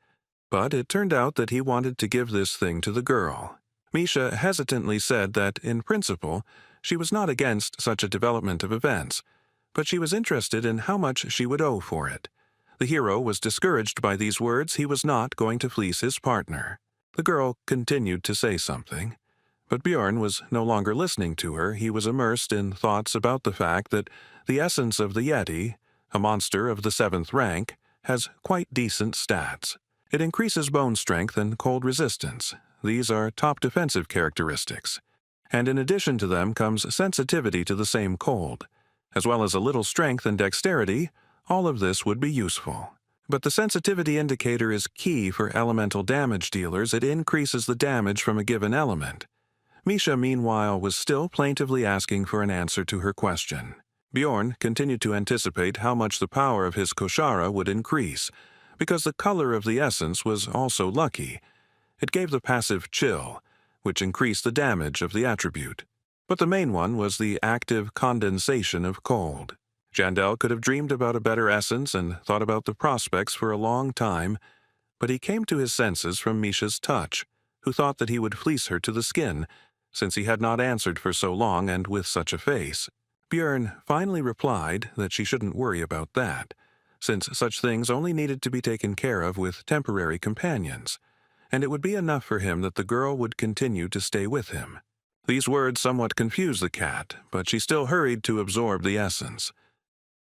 but it turned out that he wanted to give this thing to the girl. Misha hesitantly said that, in principle, she was not against such a development of events, but she was interested in how much she would owe for it. The hero was discouraged by these words. He was not going to fleece his partner. The girl continued to say something, but Bjorn was no longer listening to her. He was immersed in thoughts about the fact that the essence of the Yeti, a monster of the 7th rank, has quite decent stats. It increases bone strength and cold resistance. These are top defensive characteristics. And in addition to them comes sensitivity to the same cold. As well as a little strength and dexterity, all of this would be useful. But the sensitivity indicator is key for elemental damage dealers. It increases the damage from a given element. Misha, meanwhile, was still plaintively asking for an answer to her question. Bjorn continued to anticipate how much the power of his Koshara would increase, because the color of the essence was also lucky. It gave the passive chill, which increased the damage of the attribute. But the main one was the active condensation of cold. Jandel could have dreamed about a better essence and thought about the prospects for a long time, but he came to his senses from Misha's touch, who thought that he would fleece her to the skin, since he had not answered for so long and with such a face. Bjorn finally replied that she shouldn't worry about that, since such things only needed to be taken care of with temporary companions, and it would be enough for him that the girl would continue to stay with him. These words somewhat confused the cat, but she still hurried to absorb the essence.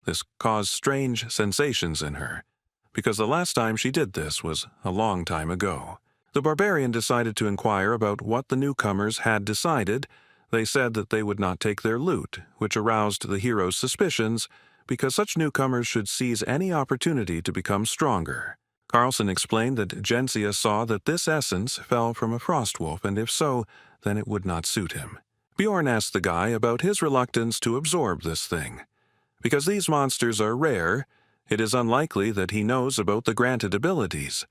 This caused strange sensations in her, because the last time she did this was a long time ago. The barbarian decided to inquire about what the newcomers had decided. They said that they would not take their loot, which aroused the hero's suspicions, because such newcomers should seize any opportunity to become stronger. Carlson explained that Gensia saw that this essence fell from a frost wolf, and if so, then it would not suit him. Bjorn asked the guy about his reluctance to absorb this thing. Because these monsters are rare, it is unlikely that he knows about the granted abilities.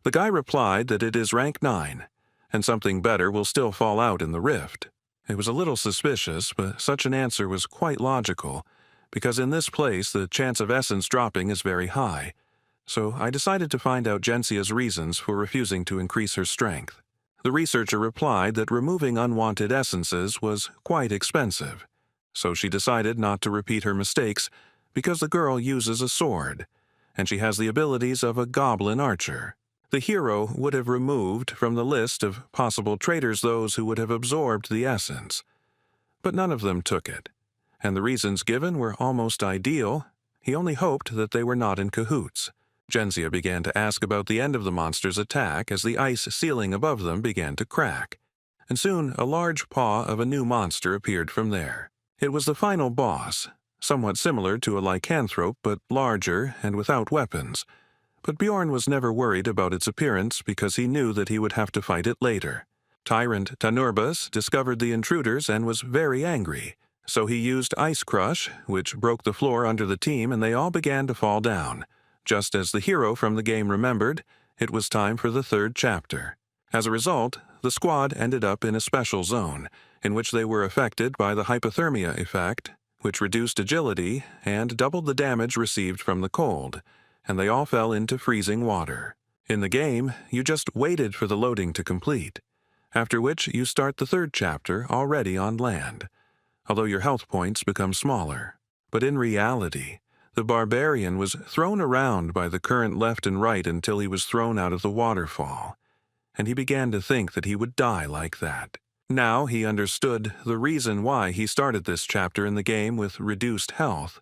The guy replied that it is rank 9, and something better will still fall out in the rift. It was a little suspicious, but such an answer was quite logical, because in this place the chance of essence dropping is very high. So I decided to find out Gensia's reasons for refusing to increase her strength. The researcher replied that removing unwanted essences was quite expensive, so she decided not to repeat her mistakes because the girl uses a sword, and she has the abilities of a goblin archer. The hero would have removed from the list of possible traitors those who would have absorbed the essence, but none of them took it, and the reasons given were almost ideal. He only hoped that they were not in cahoots. Gensia began to ask about the end of the monster's attack as the ice ceiling above them began to crack, and soon a large paw of a new monster appeared from there. It was the final boss, somewhat similar to a lycanthrope but larger and without weapons, but Bjorn was never worried about its appearance because he knew that he would have to fight it later. Tyrant Tanurbas discovered the intruders and was very angry, so he used Ice Crush, which broke the floor under the team, and they all began to fall down. Just as the hero from the game remembered, it was time for the 3rd chapter. As a result, the squad ended up in a special zone, in which they were affected by the hypothermia effect, which reduced agility and doubled the damage received from the cold, and they all fell into freezing water. In the game, you just waited for the loading to complete, after which you start the 3rd chapter already on land, although your health points become smaller. But in reality, the barbarian was thrown around by the current left and right until he was thrown out of the waterfall, and he began to think that he would die like that. Now he understood the reason why he started this chapter in the game with reduced health.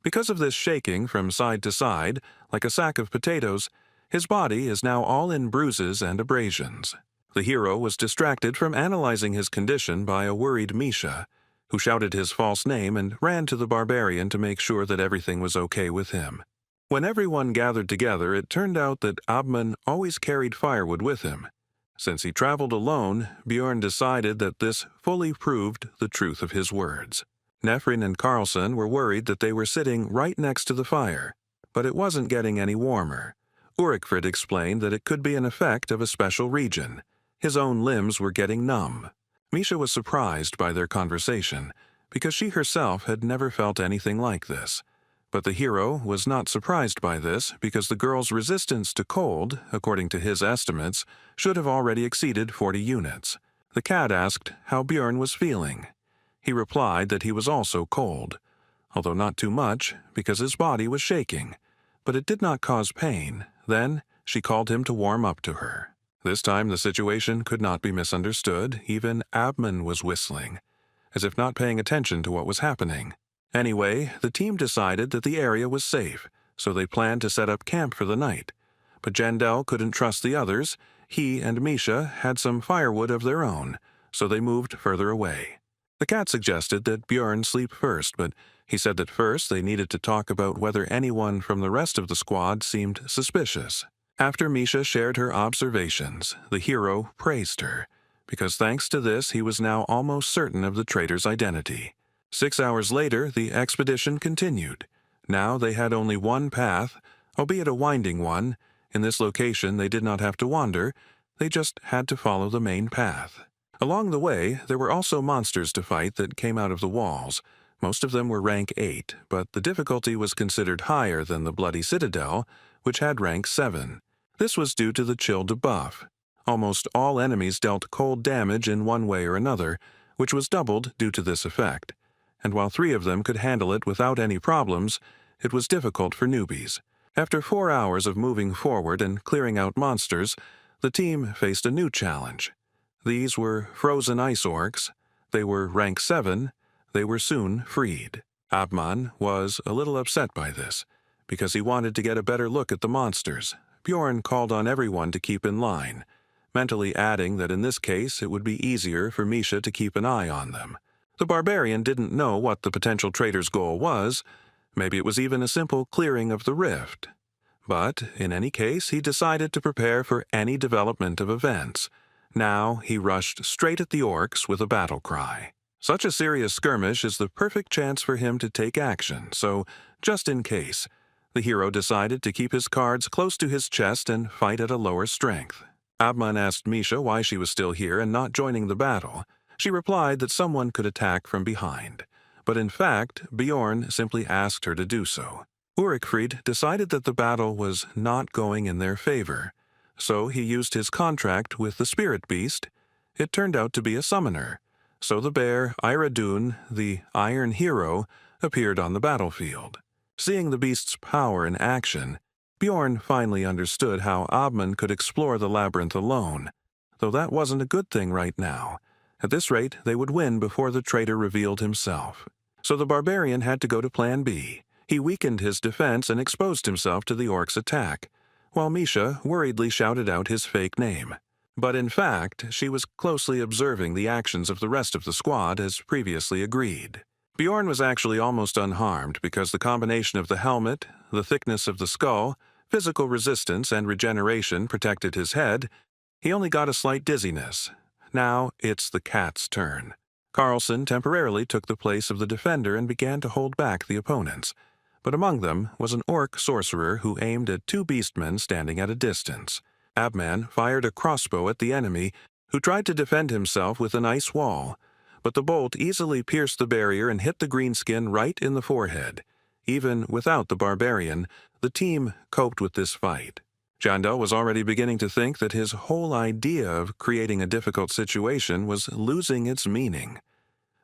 Because of this shaking from side to side, like a sack of potatoes, his body is now all in bruises and abrasions. The hero was distracted from analyzing his condition by a worried Misha, who shouted his false name and ran to the barbarian to make sure that everything was okay with him. When everyone gathered together, it turned out that Abman always carried firewood with him. Since he traveled alone, Bjorn decided that this fully proved the truth of his words. Nefrin and Carlson were worried that they were sitting right next to the fire, but it wasn't getting any warmer. Urikfrid explained that it could be an effect of a special region. His own limbs were getting numb. Misha was surprised by their conversation, because she herself had never felt anything like this. But the hero was not surprised by this because the girl's resistance to cold, according to his estimates, should have already exceeded 40 units. The cat asked how Bjorn was feeling. He replied that he was also cold, although not too much because his body was shaking, but it did not cause pain. Then she called him to warm up to her. This time the situation could not be misunderstood. Even Abman was whistling, as if not paying attention to what was happening. Anyway, the team decided that the area was safe, so they planned to set up camp for the night. But Jandel couldn't trust the others. He and Misha had some firewood of their own, so they moved further away. The cat suggested that Bjorn sleep first, but he said that first they needed to talk about whether anyone from the rest of the squad seemed suspicious. After Misha shared her observations, the hero praised her, because thanks to this he was now almost certain of the traitor's identity. 6 hours later, the expedition continued. Now they had only one path, albeit a winding one. In this location they did not have to wander, they just had to follow the main path. Along the way, there were also monsters to fight that came out of the walls. Most of them were rank 8, but the difficulty was considered higher than the Bloody Citadel, which had rank 7. This was due to the chill debuff. Almost all enemies dealt cold damage in one way or another, which was doubled due to this effect. And while 3 of them could handle it without any problems, it was difficult for newbies. After 4 hours of moving forward and clearing out monsters, the team faced a new challenge. These were frozen ice orcs. They were rank 7. They were soon freed. Abman was a little upset by this, because he wanted to get a better look at the monsters. Bjorn called on everyone to keep in line, mentally adding that in this case it would be easier for Misha to keep an eye on them. The barbarian didn't know what the potential traitor's goal was. Maybe it was even a simple clearing of the rift. But, in any case, he decided to prepare for any development of events. Now he rushed straight at the orcs with a battle cry. Such a serious skirmish is the perfect chance for him to take action, so, just in case, the hero decided to keep his cards close to his chest and fight at a lower strength. Abman asked Misha why she was still here and not joining the battle. She replied that someone could attack from behind. But in fact, Bjorn simply asked her to do so. Ulrichfried decided that the battle was not going in their favor, so he used his contract with the spirit beast. It turned out to be a summoner, so the bear Iradun, the Iron Hero, appeared on the battlefield. Seeing the beast's power in action, Bjorn finally understood how Abman could explore the labyrinth alone, though that wasn't a good thing right now. At this rate, they would win before the traitor revealed himself. So the barbarian had to go to Plan B. He weakened his defense and exposed himself to the orc's attack, while Misha worriedly shouted out his fake name. But in fact, she was closely observing the actions of the rest of the squad as previously agreed. Bjorn was actually almost unharmed because the combination of the helmet, the thickness of the skull, physical resistance, and regeneration protected his head. He only got a slight dizziness. Now it's the cat's turn. Carlson temporarily took the place of the defender and began to hold back the opponents. But among them was an orc sorcerer who aimed at two beastmen standing at a distance. Abman fired a crossbow at the enemy, who tried to defend himself with an ice wall. But the bolt easily pierced the barrier and hit the greenskin right in the forehead. Even without the barbarian, the team coped with this fight. Jandel was already beginning to think that his whole idea of creating a difficult situation was losing its meaning,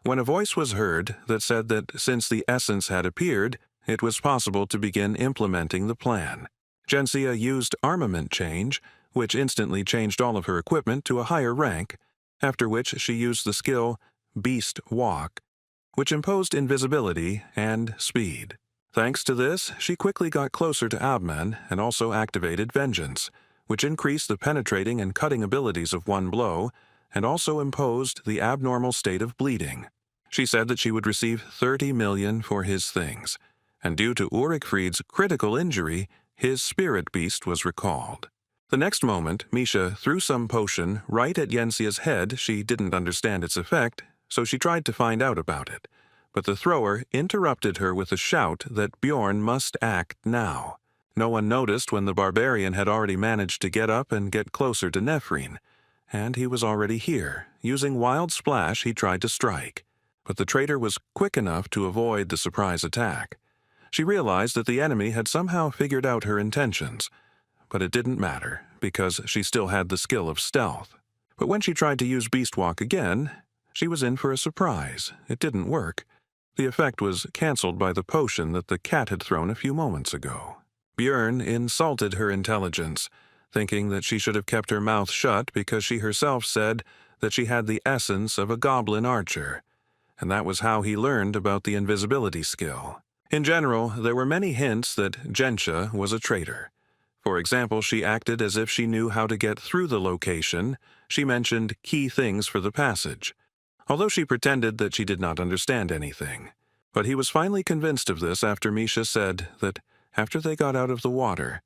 when a voice was heard that said that since the essence had appeared, it was possible to begin implementing the plan. Jensia used armament change, which instantly changed all of her equipment to a higher rank, after which she used the skill Beast Walk, which imposed invisibility and speed. Thanks to this, she quickly got closer to Abman and also activated Vengeance, which increased the penetrating and cutting abilities of one blow and also imposed the abnormal state of bleeding. She said that she would receive 30 million for his things, and due to Ulrichfried's critical injury, his spirit beast was recalled. The next moment, Misha threw some potion right at Jensia's head. She didn't understand its effect, so she tried to find out about it. But the thrower interrupted her with a shout that Bjorn must act now. No one noticed when the barbarian had already managed to get up and get closer to Nephrine, and he was already here. Using Wild Splash, he tried to strike. But the traitor was quick enough to avoid the surprise attack. She realized that the enemy had somehow figured out her intentions, but it didn't matter, because she still had the skill of stealth. But when she tried to use Beast Walk again, she was in for a surprise. It didn't work. The effect was cancelled by the potion that the cat had thrown a few moments ago. Bjorn insulted her intelligence, thinking that she should have kept her mouth shut because she herself said that she had the essence of a goblin archer, and that was how he learned about the invisibility skill. In general, there were many hints that Jensia was a traitor. For example, she acted as if she knew how to get through the location. She mentioned key things for the passage, although she pretended that she did not understand anything. But he was finally convinced of this after Misha said that after they got out of the water,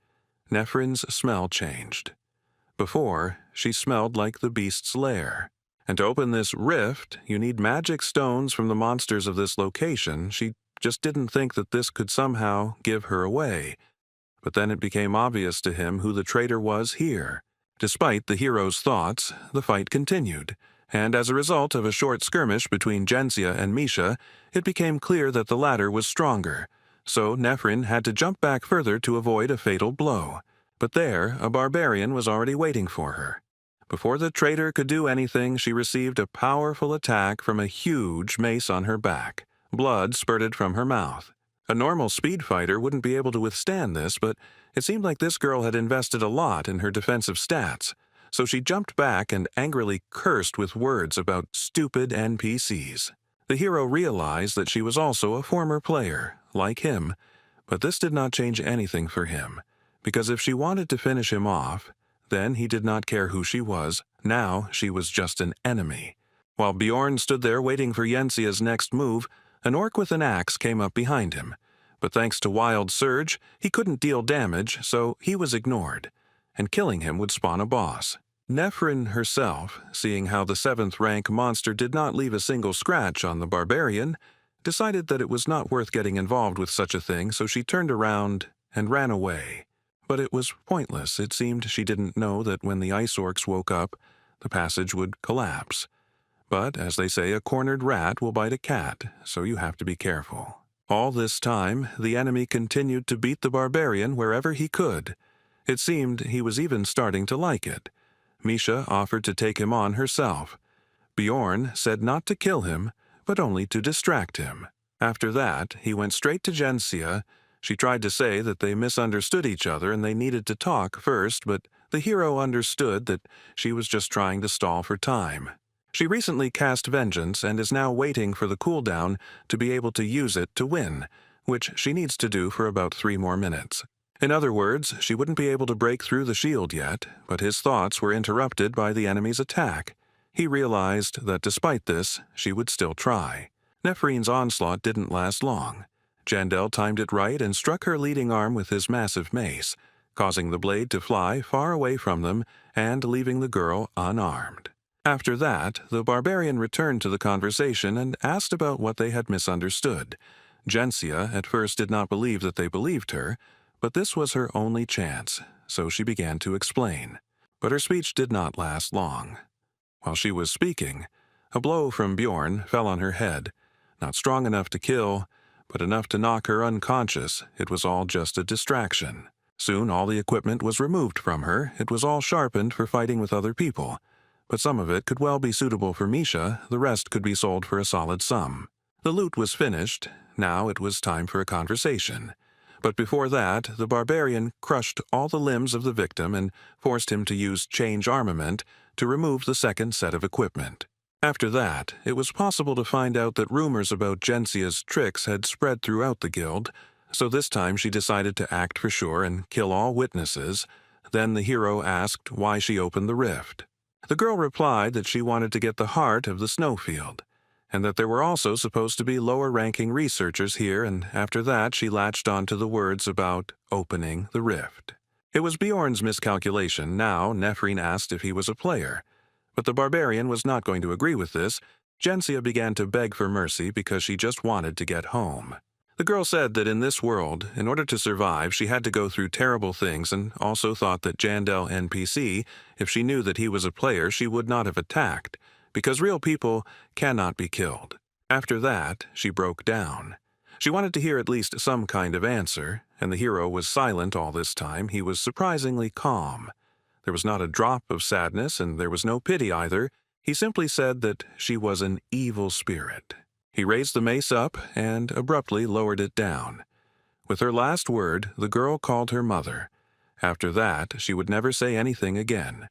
Nephrine's smell changed. Before, she smelled like the beast's lair. And to open this rift, you need magic stones from the monsters of this location. She just didn't think that this could somehow give her away. But then it became obvious to him who the traitor was here. Despite the hero's thoughts, the fight continued, and as a result of a short skirmish between Jensia and Misha, it became clear that the latter was stronger, so Nephrine had to jump back further to avoid a fatal blow. But there, a barbarian was already waiting for her. Before the traitor could do anything, she received a powerful attack from a huge mace on her back. Blood spurted from her mouth. A normal speed fighter wouldn't be able to withstand this, but it seemed like this girl had invested a lot in her defensive stats, so she jumped back and angrily cursed with words about stupid NPCs. The hero realized that she was also a former player, like him, but this did not change anything for him, because if she wanted to finish him off, then he did not care who she was. Now she was just an enemy. While Bjorn stood there waiting for Yensia's next move, an orc with an axe came up behind him. But thanks to Wild Surge, he couldn't deal damage, so he was ignored, and killing him would spawn a boss. Nephryn herself, seeing how the 7th rank monster did not leave a single scratch on the barbarian, decided that it was not worth getting involved with such a thing, so she turned around and ran away. But it was pointless. It seemed she didn't know that when the ice orcs woke up, the passage would collapse. But, as they say, a cornered rat will bite a cat, so you have to be careful. All this time, the enemy continued to beat the barbarian wherever he could. It seemed he was even starting to like it. Misha offered to take him on herself. Bjorn said not to kill him, but only to distract him. After that, he went straight to Yensia. She tried to say that they misunderstood each other and they needed to talk first, but the hero understood that she was just trying to stall for time. She recently cast Vengeance and is now waiting for the cooldown to be able to use it to win, which she needs to do for about 3 more minutes. In other words, she wouldn't be able to break through the shield yet, but his thoughts were interrupted by the enemy's attack. He realized that despite this, she would still try. Nephryn's onslaught didn't last long. Jandel timed it right and struck her leading arm with his massive mace, causing the blade to fly far away from them and leaving the girl unarmed. After that, the barbarian returned to the conversation and asked about what they had misunderstood. Yensia at first did not believe that they believed her, but this was her only chance, so she began to explain. But her speech did not last long. While she was speaking, a blow from Bjorn fell on her head, not strong enough to kill, but enough to knock her unconscious. It was all just a distraction. Soon all the equipment was removed from her. It was all sharpened for fighting with other people. But some of it could well be suitable for Misha, the rest could be sold for a solid sum. The loot was finished. Now it was time for a conversation. But before that, the barbarian crushed all the limbs of the victim and forced him to use change armament to remove the second set of equipment. After that, it was possible to find out that rumors about Yensia's tricks had spread throughout the guild, so this time she decided to act for sure and kill all witnesses. Then the hero asked why she opened the rift. The girl replied that she wanted to get the heart of the snowfield, and that there were also supposed to be lower-ranking researchers here, and after that she latched onto the words about opening the rift. It was Bjorn's miscalculation. Now Nephryn asked if he was a player, but the barbarian was not going to agree with this. Yensia began to beg for mercy because she just wanted to get home. The girl said that in this world, in order to survive, she had to go through terrible things, and also thought that Jandel NPC, if she knew that he was a player, she would not have attacked, because real people cannot be killed. After that, she broke down. She wanted to hear at least some kind of answer, and the hero was silent all this time. He was surprisingly calm. There was not a drop of sadness, and there was no pity either. He simply said that she was an evil spirit. He raised the mace up and abruptly lowered it down. With her last word, the girl called her mother. After that, she would never say anything again,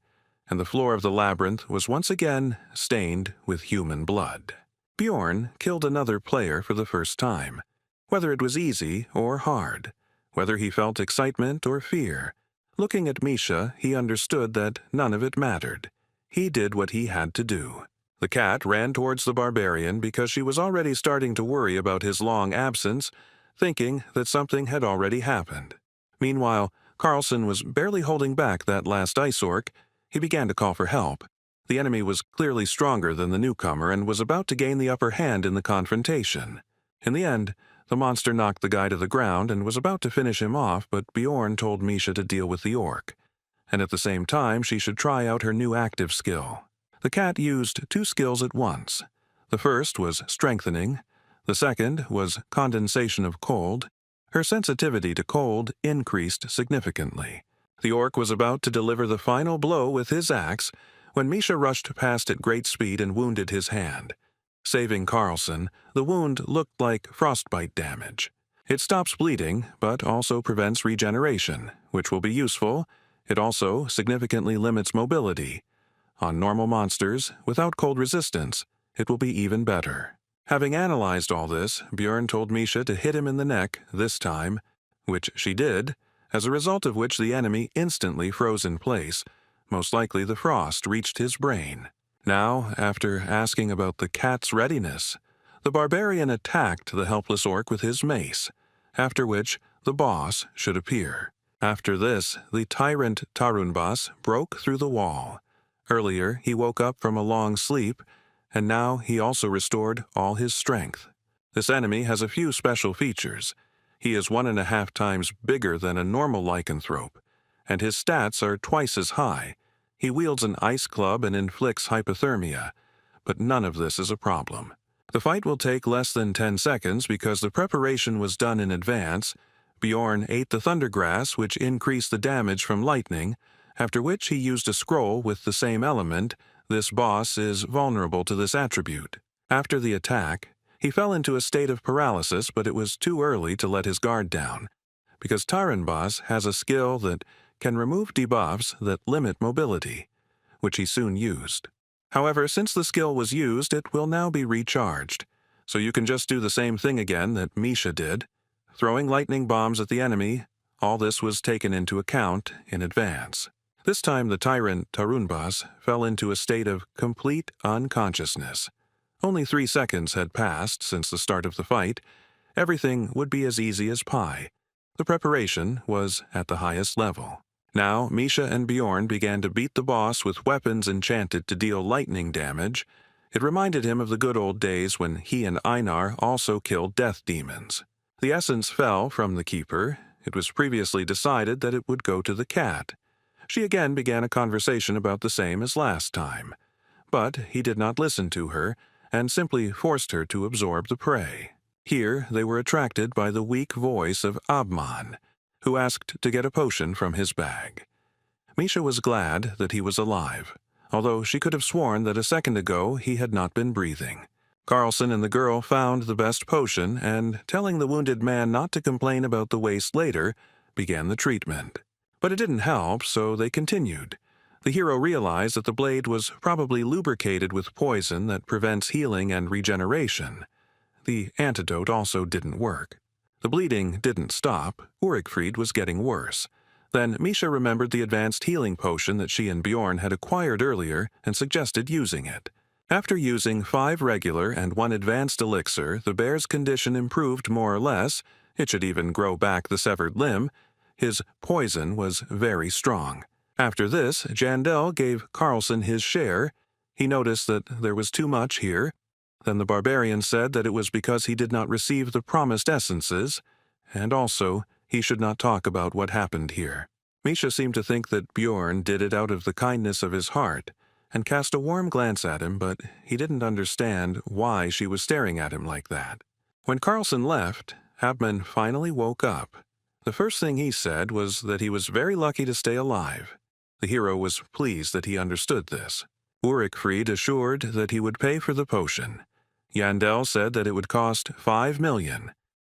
and the floor of the labyrinth was once again stained with human blood. Bjorn killed another player for the first time. Whether it was easy or hard, whether he felt excitement or fear, looking at Misha, he understood that none of it mattered. He did what he had to do. The cat ran towards the barbarian because she was already starting to worry about his long absence, thinking that something had already happened. Meanwhile, Carlson was barely holding back that last ice orc. He began to call for help. The enemy was clearly stronger than the newcomer and was about to gain the upper hand in the confrontation. In the end, the monster knocked the guy to the ground and was about to finish him off, but Bjorn told Misha to deal with the orc, and at the same time she should try out her new active skill. The cat used 2 skills at once. The first was strengthening. The second was condensation of cold. Her sensitivity to cold increased significantly. The orc was about to deliver the final blow with his axe when Misha rushed past at great speed and wounded his hand. Saving Carlson, the wound looked like frostbite damage. It stops bleeding, but also prevents regeneration, which will be useful. It also significantly limits mobility. On normal monsters, without cold resistance, it will be even better. Having analyzed all this, Bjorn told Misha to hit him in the neck this time, which she did, as a result of which the enemy instantly froze in place. Most likely the frost reached his brain. Now, after asking about the cat's readiness, the barbarian attacked the helpless orc with his mace, after which the boss should appear. After this, the tyrant Tarunbas broke through the wall. Earlier, he woke up from a long sleep, and now he also restored all his strength. This enemy has a few special features. He is 1.5 times bigger than a normal lycanthrope, and his stats are twice as high. He wields an ice club and inflicts hypothermia, but none of this is a problem. The fight will take less than 10 seconds because the preparation was done in advance. Bjorn ate the thundergrass, which increased the damage from lightning, after which he used a scroll with the same element. This boss is vulnerable to this attribute. After the attack, he fell into a state of paralysis, but it was too early to let his guard down, because Tarunbas has a skill that can remove debuffs that limit mobility, which he soon used. However, since the skill was used, it will now be recharged, so you can just do the same thing again that Misha did, throwing lightning bombs at the enemy. All this was taken into account in advance. This time the tyrant Tarunbas fell into a state of complete unconsciousness. Only 3 seconds had passed since the start of the fight. Everything would be as easy as pie. The preparation was at the highest level. Now, Misha and Bjorn began to beat the boss with weapons enchanted to deal lightning damage. It reminded him of the good old days when he and Einar also killed death demons. The essence fell from the keeper. It was previously decided that it would go to the cat. She again began a conversation about the same as last time, but he did not listen to her and simply forced her to absorb the prey. Here they were attracted by the weak voice of Abman, who asked to get a potion from his bag. Misha was glad that he was alive, although she could have sworn that a second ago he had not been breathing. Carlson and the girl found the best potion and, telling the wounded man not to complain about the waste later, began the treatment. But it didn't help, so they continued. The hero realized that the blade was probably lubricated with poison that prevents healing and regeneration. The antidote also didn't work. The bleeding didn't stop. Ulrichfried was getting worse. Then Misha remembered the advanced healing potion that she and Bjorn had acquired earlier and suggested using it. After using 5 regular and 1 advanced elixir, the bear's condition improved more or less. It should even grow back the severed limb. His poison was very strong. After this, Jandel gave Carlson his share. He noticed that there was too much here. Then the barbarian said that it was because he did not receive the promised essences, and also he should not talk about what happened here. Misha seemed to think that Bjorn did it out of the kindness of his heart, and cast a warm glance at him, but he didn't understand why she was staring at him like that. When Carlson left, Abman finally woke up. The first thing he said was that he was very lucky to stay alive. The hero was pleased that he understood this. Ulrichfried assured that he would pay for the potion. Jandel said that it would cost 5 million.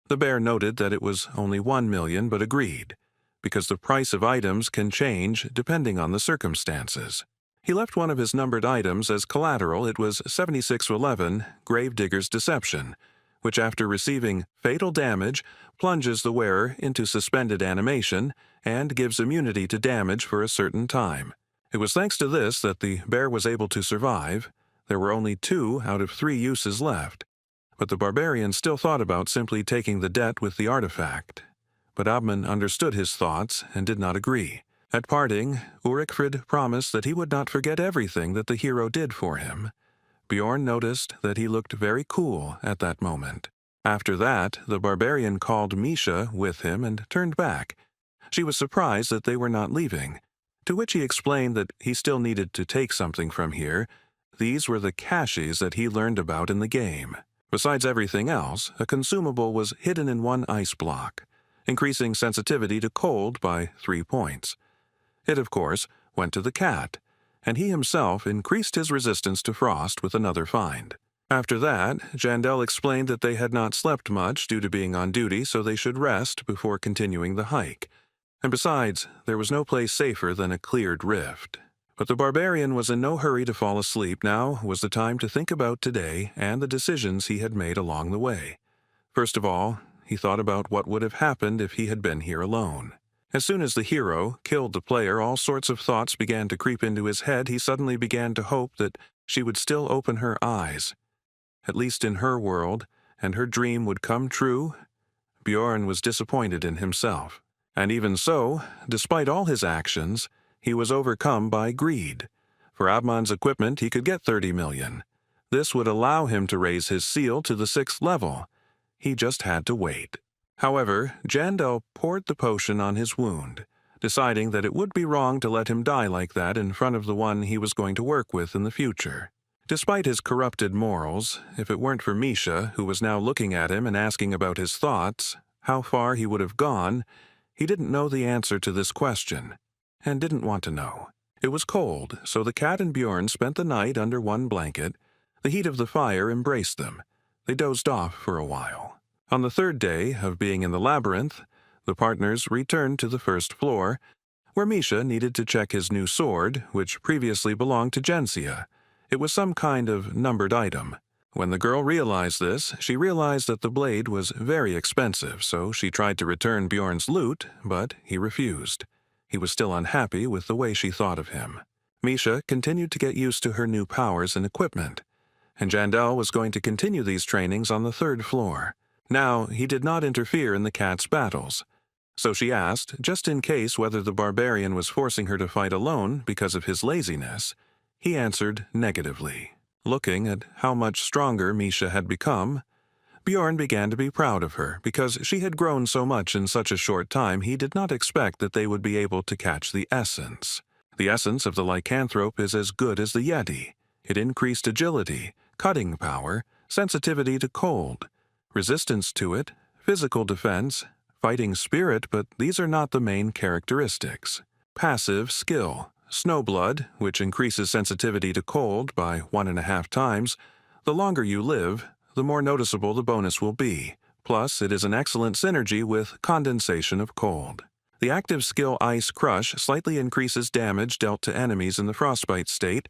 The bear noted that it was only 1 million, but agreed, because the price of items can change depending on the circumstances. He left one of his numbered items as collateral. It was 7611, Gravedigger's Deception, which after receiving fatal damage plunges the wearer into suspended animation and gives immunity to damage for a certain time. It was thanks to this that the bear was able to survive. There were only 2 out of 3 uses left, but the barbarian still thought about simply taking the debt with the artifact. But Abman understood his thoughts and did not agree. At parting, Ulrichfried promised that he would not forget everything that the hero did for him. Bjorn noticed that he looked very cool at that moment. After that, the barbarian called Misha with him and turned back. She was surprised that they were not leaving, to which he explained that he still needed to take something from here. These were the caches that he learned about in the game. Besides everything else, a consumable was hidden in one ice block, increasing sensitivity to cold by 3 points. It, of course, went to the cat, and he himself increased his resistance to frost with another find. After that, Jandel explained that they had not slept much due to being on duty, so they should rest before continuing the hike. And besides, there was no place safer than a cleared rift. But the barbarian was in no hurry to fall asleep. Now was the time to think about today and the decisions he had made along the way. First of all, he thought about what would have happened if he had been here alone. As soon as the hero killed the player, all sorts of thoughts began to creep into his head. He suddenly began to hope that she would still open her eyes, at least in her world, and her dream would come true. Bjorn was disappointed in himself. And even so, despite all his actions, he was overcome by greed. For Abmann's equipment, he could get 30 million. This would allow him to raise his seal to the 6th level. He just had to wait. However, Jandel poured the potion on his wound, deciding that it would be wrong to let him die like that in front of the one he was going to work with in the future. Despite his corrupted morals, if it weren't for Misha, who was now looking at him and asking about his thoughts, how far he would have gone, he didn't know the answer to this question, and didn't want to know. It was cold, so the cat and Bjorn spent the night under one blanket. The heat of the fire embraced them. They dozed off for a while. On the 3rd day of being in the labyrinth, the partners returned to the 1st floor, where Misha needed to check his new sword, which previously belonged to Jensia. It was some kind of numbered item. When the girl realized this, she realized that the blade was very expensive, so she tried to return Bjorn's loot, but he refused. He was still unhappy with the way she thought of him. Misha continued to get used to her new powers and equipment, and Jandel was going to continue these trainings on the 3rd floor. Now, he did not interfere in the cat's battles, so she asked, just in case, whether the barbarian was forcing her to fight alone because of his laziness. He answered negatively. Looking at how much stronger Misha had become, Bjorn began to be proud of her. Because she had grown so much in such a short time, he did not expect that they would be able to catch the essence. The essence of the lycanthrope is as good as the Yeti. It increased agility, cutting power, sensitivity to cold, resistance to it, physical defense, fighting spirit, but these are not the main characteristics. Passive skill. Snowblood, which increases sensitivity to cold by 1.5 times. The longer you live, the more noticeable the bonus will be. Plus, it is an excellent synergy with condensation of cold. The active skill Ice Crush slightly increases damage dealt to enemies in the frostbite state,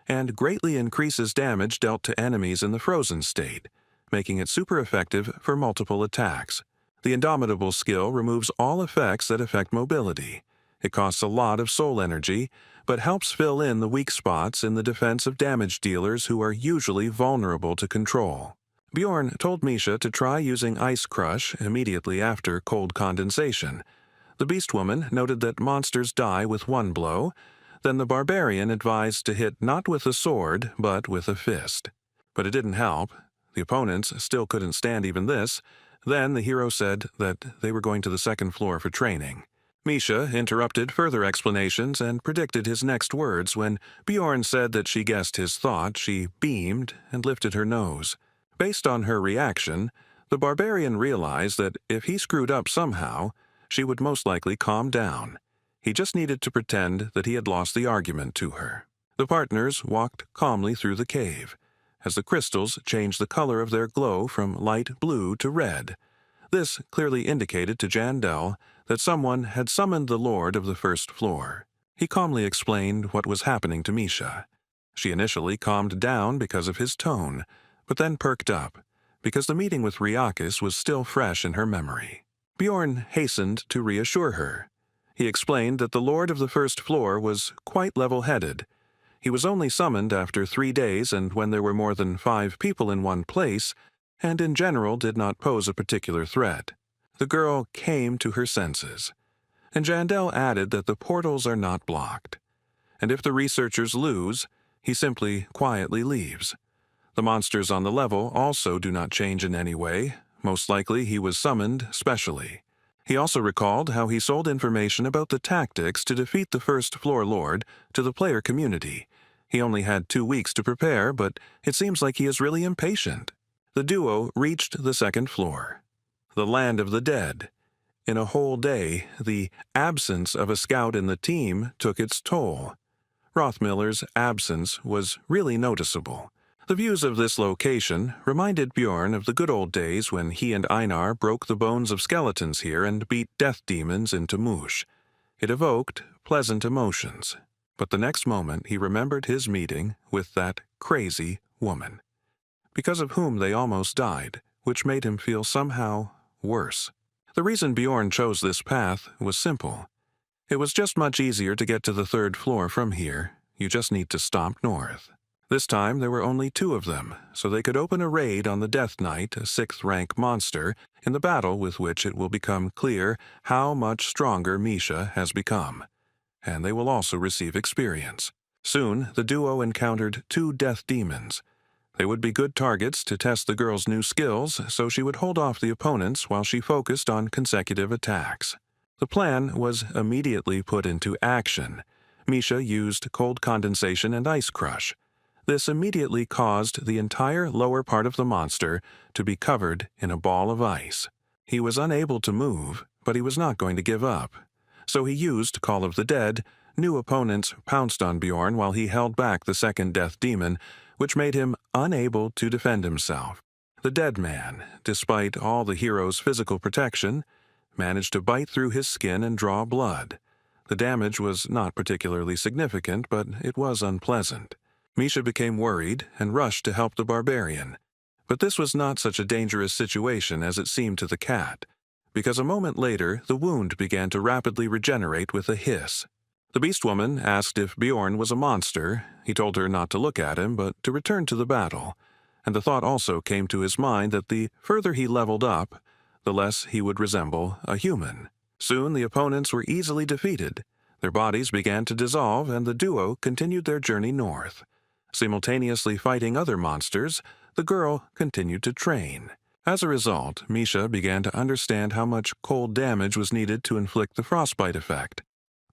and greatly increases damage dealt to enemies in the frozen state, making it super effective for multiple attacks. The Indomitable skill removes all effects that affect mobility. It costs a lot of soul energy, but helps fill in the weak spots in the defense of damage dealers who are usually vulnerable to control. Bjorn told Misha to try using Ice Crush immediately after cold condensation. The Beast Woman noted that monsters die with 1 blow. Then the barbarian advised to hit not with a sword, but with a fist. But it didn't help. The opponents still couldn't stand even this. Then the hero said that they were going to the 2nd floor for training. Misha interrupted further explanations and predicted his next words. When Bjorn said that she guessed his thought, she beamed and lifted her nose. Based on her reaction, the barbarian realized that if he screwed up somehow, she would most likely calm down. He just needed to pretend that he had lost the argument to her. The partners walked calmly through the cave, as the crystals changed the color of their glow from light blue to red. This clearly indicated to Jandel that someone had summoned the lord of the 1st floor. He calmly explained what was happening to Misha. She initially calmed down because of his tone, but then perked up, because the meeting with Ryakis was still fresh in her memory. Bjorn hastened to reassure her. He explained that the lord of the 1st floor was quite level-headed. He was only summoned after 3 days and when there were more than 5 people in one place, and in general did not pose a particular threat. The girl came to her senses, and Jandel added that the portals are not blocked, and if the researchers lose, he simply quietly leaves. The monsters on the level also do not change in any way. Most likely he was summoned specially. He also recalled how he sold information about the tactics to defeat the 1st floor lord to the player community. He only had 2 weeks to prepare, but it seems like he is really impatient. The duo reached the 2nd floor, the land of the dead. In a whole day, the absence of a scout in the team took its toll. Rothmiller's absence was really noticeable. The views of this location reminded Bjorn of the good old days when he and Einar broke the bones of skeletons here and beat death demons into mush. It evoked pleasant emotions. But the next moment he remembered his meeting with that crazy woman, because of whom they almost died, which made him feel somehow worse. The reason Bjorn chose this path was simple. It was just much easier to get to the third floor from here. You just need to stomp north. This time there were only 2 of them, so they could open a raid on the Death Knight, a 6th-rank monster, in the battle with which it will become clear how much stronger Misha has become. And they will also receive experience. Soon, the duo encountered 2 death demons. They would be good targets to test the girl's new skills, so she would hold off the opponents while she focused on consecutive attacks. The plan was immediately put into action. Misha used cold condensation and ice crush. This immediately caused the entire lower part of the monster to be covered in a ball of ice. He was unable to move, but he was not going to give up. So he used Call of the Dead. New opponents pounced on Bjorn while he held back the second death demon, which made him unable to defend himself. The dead man, despite all the hero's physical protection, managed to bite through his skin and draw blood. The damage was not particularly significant, but it was unpleasant. Misha became worried and rushed to help the barbarian. But this was not such a dangerous situation as it seemed to the cat, because a moment later the wound began to rapidly regenerate with a hiss. The beast woman asked if Bjorn was a monster. He told her not to look at him, but to return to the battle. And the thought also came to his mind that the further he leveled up, the less he would resemble a human. Soon the opponents were easily defeated. Their bodies began to dissolve, and the duo continued their journey north. Simultaneously fighting other monsters, the girl continued to train. As a result, Misha began to understand how much cold damage was needed to inflict the frostbite effect,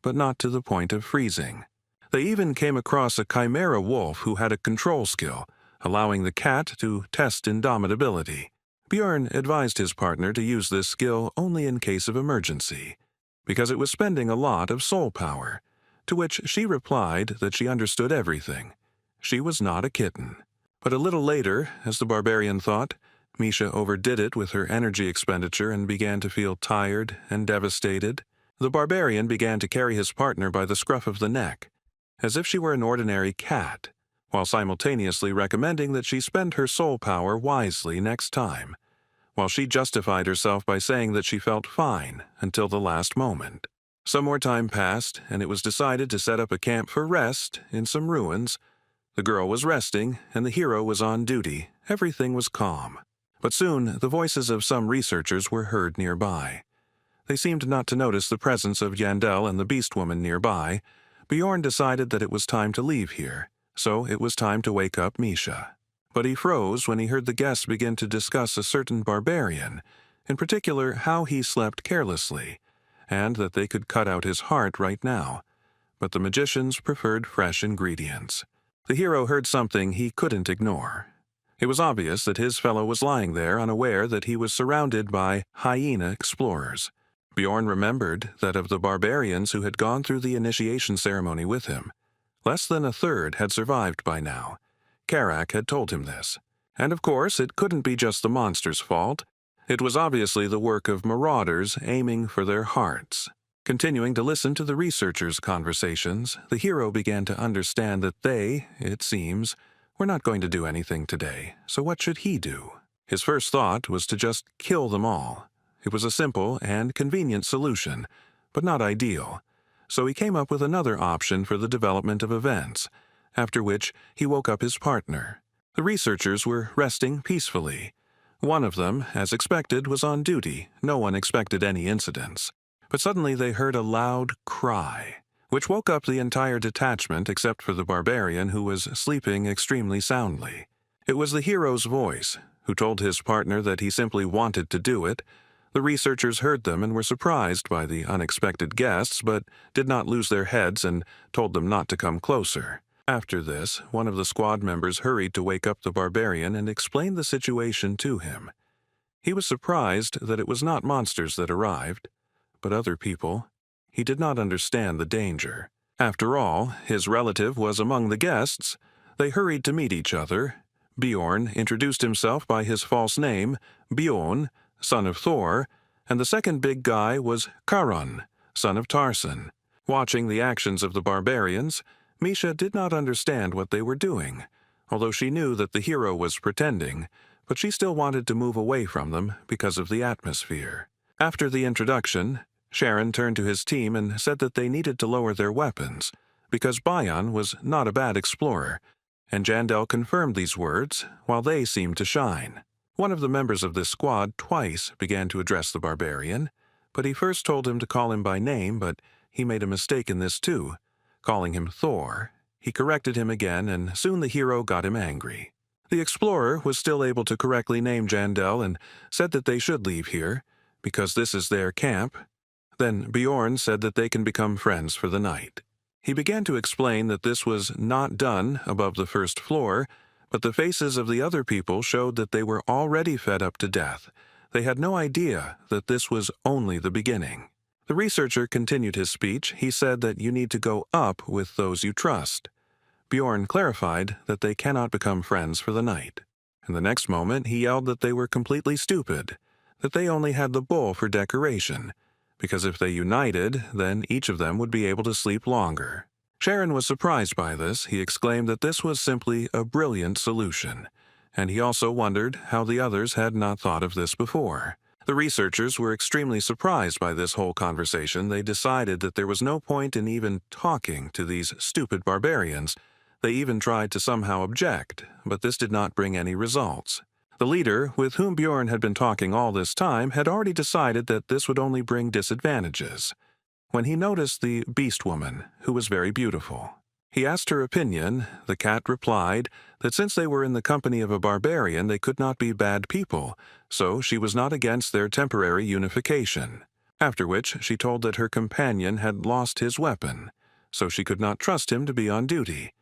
but not to the point of freezing. They even came across a chimera wolf who had a control skill, allowing the cat to test indomitability. Bjorn advised his partner to use this skill only in case of emergency, because it was spending a lot of soul power, to which she replied that she understood everything. She was not a kitten. But a little later, as the barbarian thought, Misha overdid it with her energy expenditure and began to feel tired and devastated. The barbarian began to carry his partner by the scruff of the neck, as if she were an ordinary cat, while simultaneously recommending that she spend her soul power wisely next time, while she justified herself by saying that she felt fine until the last moment. Some more time passed, and it was decided to set up a camp for rest in some ruins. The girl was resting, and the hero was on duty. Everything was calm. But soon, the voices of some researchers were heard nearby. They seemed not to notice the presence of Yandel and the beast woman nearby. Bjorn decided that it was time to leave here, so it was time to wake up Misha. But he froze when he heard the guests begin to discuss a certain barbarian, in particular how he slept carelessly, and that they could cut out his heart right now. But the magicians preferred fresh ingredients. The hero heard something he couldn't ignore. It was obvious that his fellow was lying there, unaware that he was surrounded by hyena explorers. Bjorn remembered that of the barbarians who had gone through the initiation ceremony with him, less than a third had survived by now. Karak had told him this. And of course, it couldn't be just the monster's fault. It was obviously the work of marauders aiming for their hearts. Continuing to listen to the researchers' conversations, the hero began to understand that they, it seems, were not going to do anything today, so what should he do? His first thought was to just kill them all. It was a simple and convenient solution, but not ideal, so he came up with another option for the development of events, after which he woke up his partner. The researchers were resting peacefully. One of them, as expected, was on duty. No one expected any incidents. But suddenly they heard a loud cry, which woke up the entire detachment except for the barbarian who was sleeping extremely soundly. It was the hero's voice, who told his partner that he simply wanted to do it. The researchers heard them and were surprised by the unexpected guests, but did not lose their heads and told them not to come closer. After this, one of the squad members hurried to wake up the barbarian and explain the situation to him. He was surprised that it was not monsters that arrived, but other people. He did not understand the danger. After all, his relative was among the guests. They hurried to meet each other. Bjorn introduced himself by his false name, Bjorn, son of Thor, and the second big guy was Charon, son of Tarson. Watching the actions of the barbarians, Misha did not understand what they were doing, although she knew that the hero was pretending, but she still wanted to move away from them because of the atmosphere. After the introduction, Sharon turned to his team and said that they needed to lower their weapons, because Bayan was not a bad explorer, and Jandel confirmed these words while they seemed to shine. One of the members of this squad twice began to address the barbarian, but he first told him to call him by name, but he made a mistake in this too, calling him Thor. He corrected him again, and soon the hero got him angry. The explorer was still able to correctly name Jandel and said that they should leave here, because this is their camp. Then Bjorn said that they can become friends for the night. He began to explain that this was not done above the first floor, but the faces of the other people showed that they were already fed up to death. They had no idea that this was only the beginning. The researcher continued his speech. He said that you need to go up with those you trust. Bjorn clarified that they cannot become friends for the night. In the next moment, he yelled that they were completely stupid, that they only had the bull for decoration, because if they united, then each of them would be able to sleep longer. Sharon was surprised by this. He exclaimed that this was simply a brilliant solution, and he also wondered how the others had not thought of this before. The researchers were extremely surprised by this whole conversation. They decided that there was no point in even talking to these stupid barbarians. They even tried to somehow object, but this did not bring any results. The leader, with whom Bjorn had been talking all this time, had already decided that this would only bring disadvantages. When he noticed the beast woman, who was very beautiful, he asked her opinion. The cat replied that since they were in the company of a barbarian, they could not be bad people, so she was not against their temporary unification. After which she told that her companion had lost his weapon, so she could not trust him to be on duty.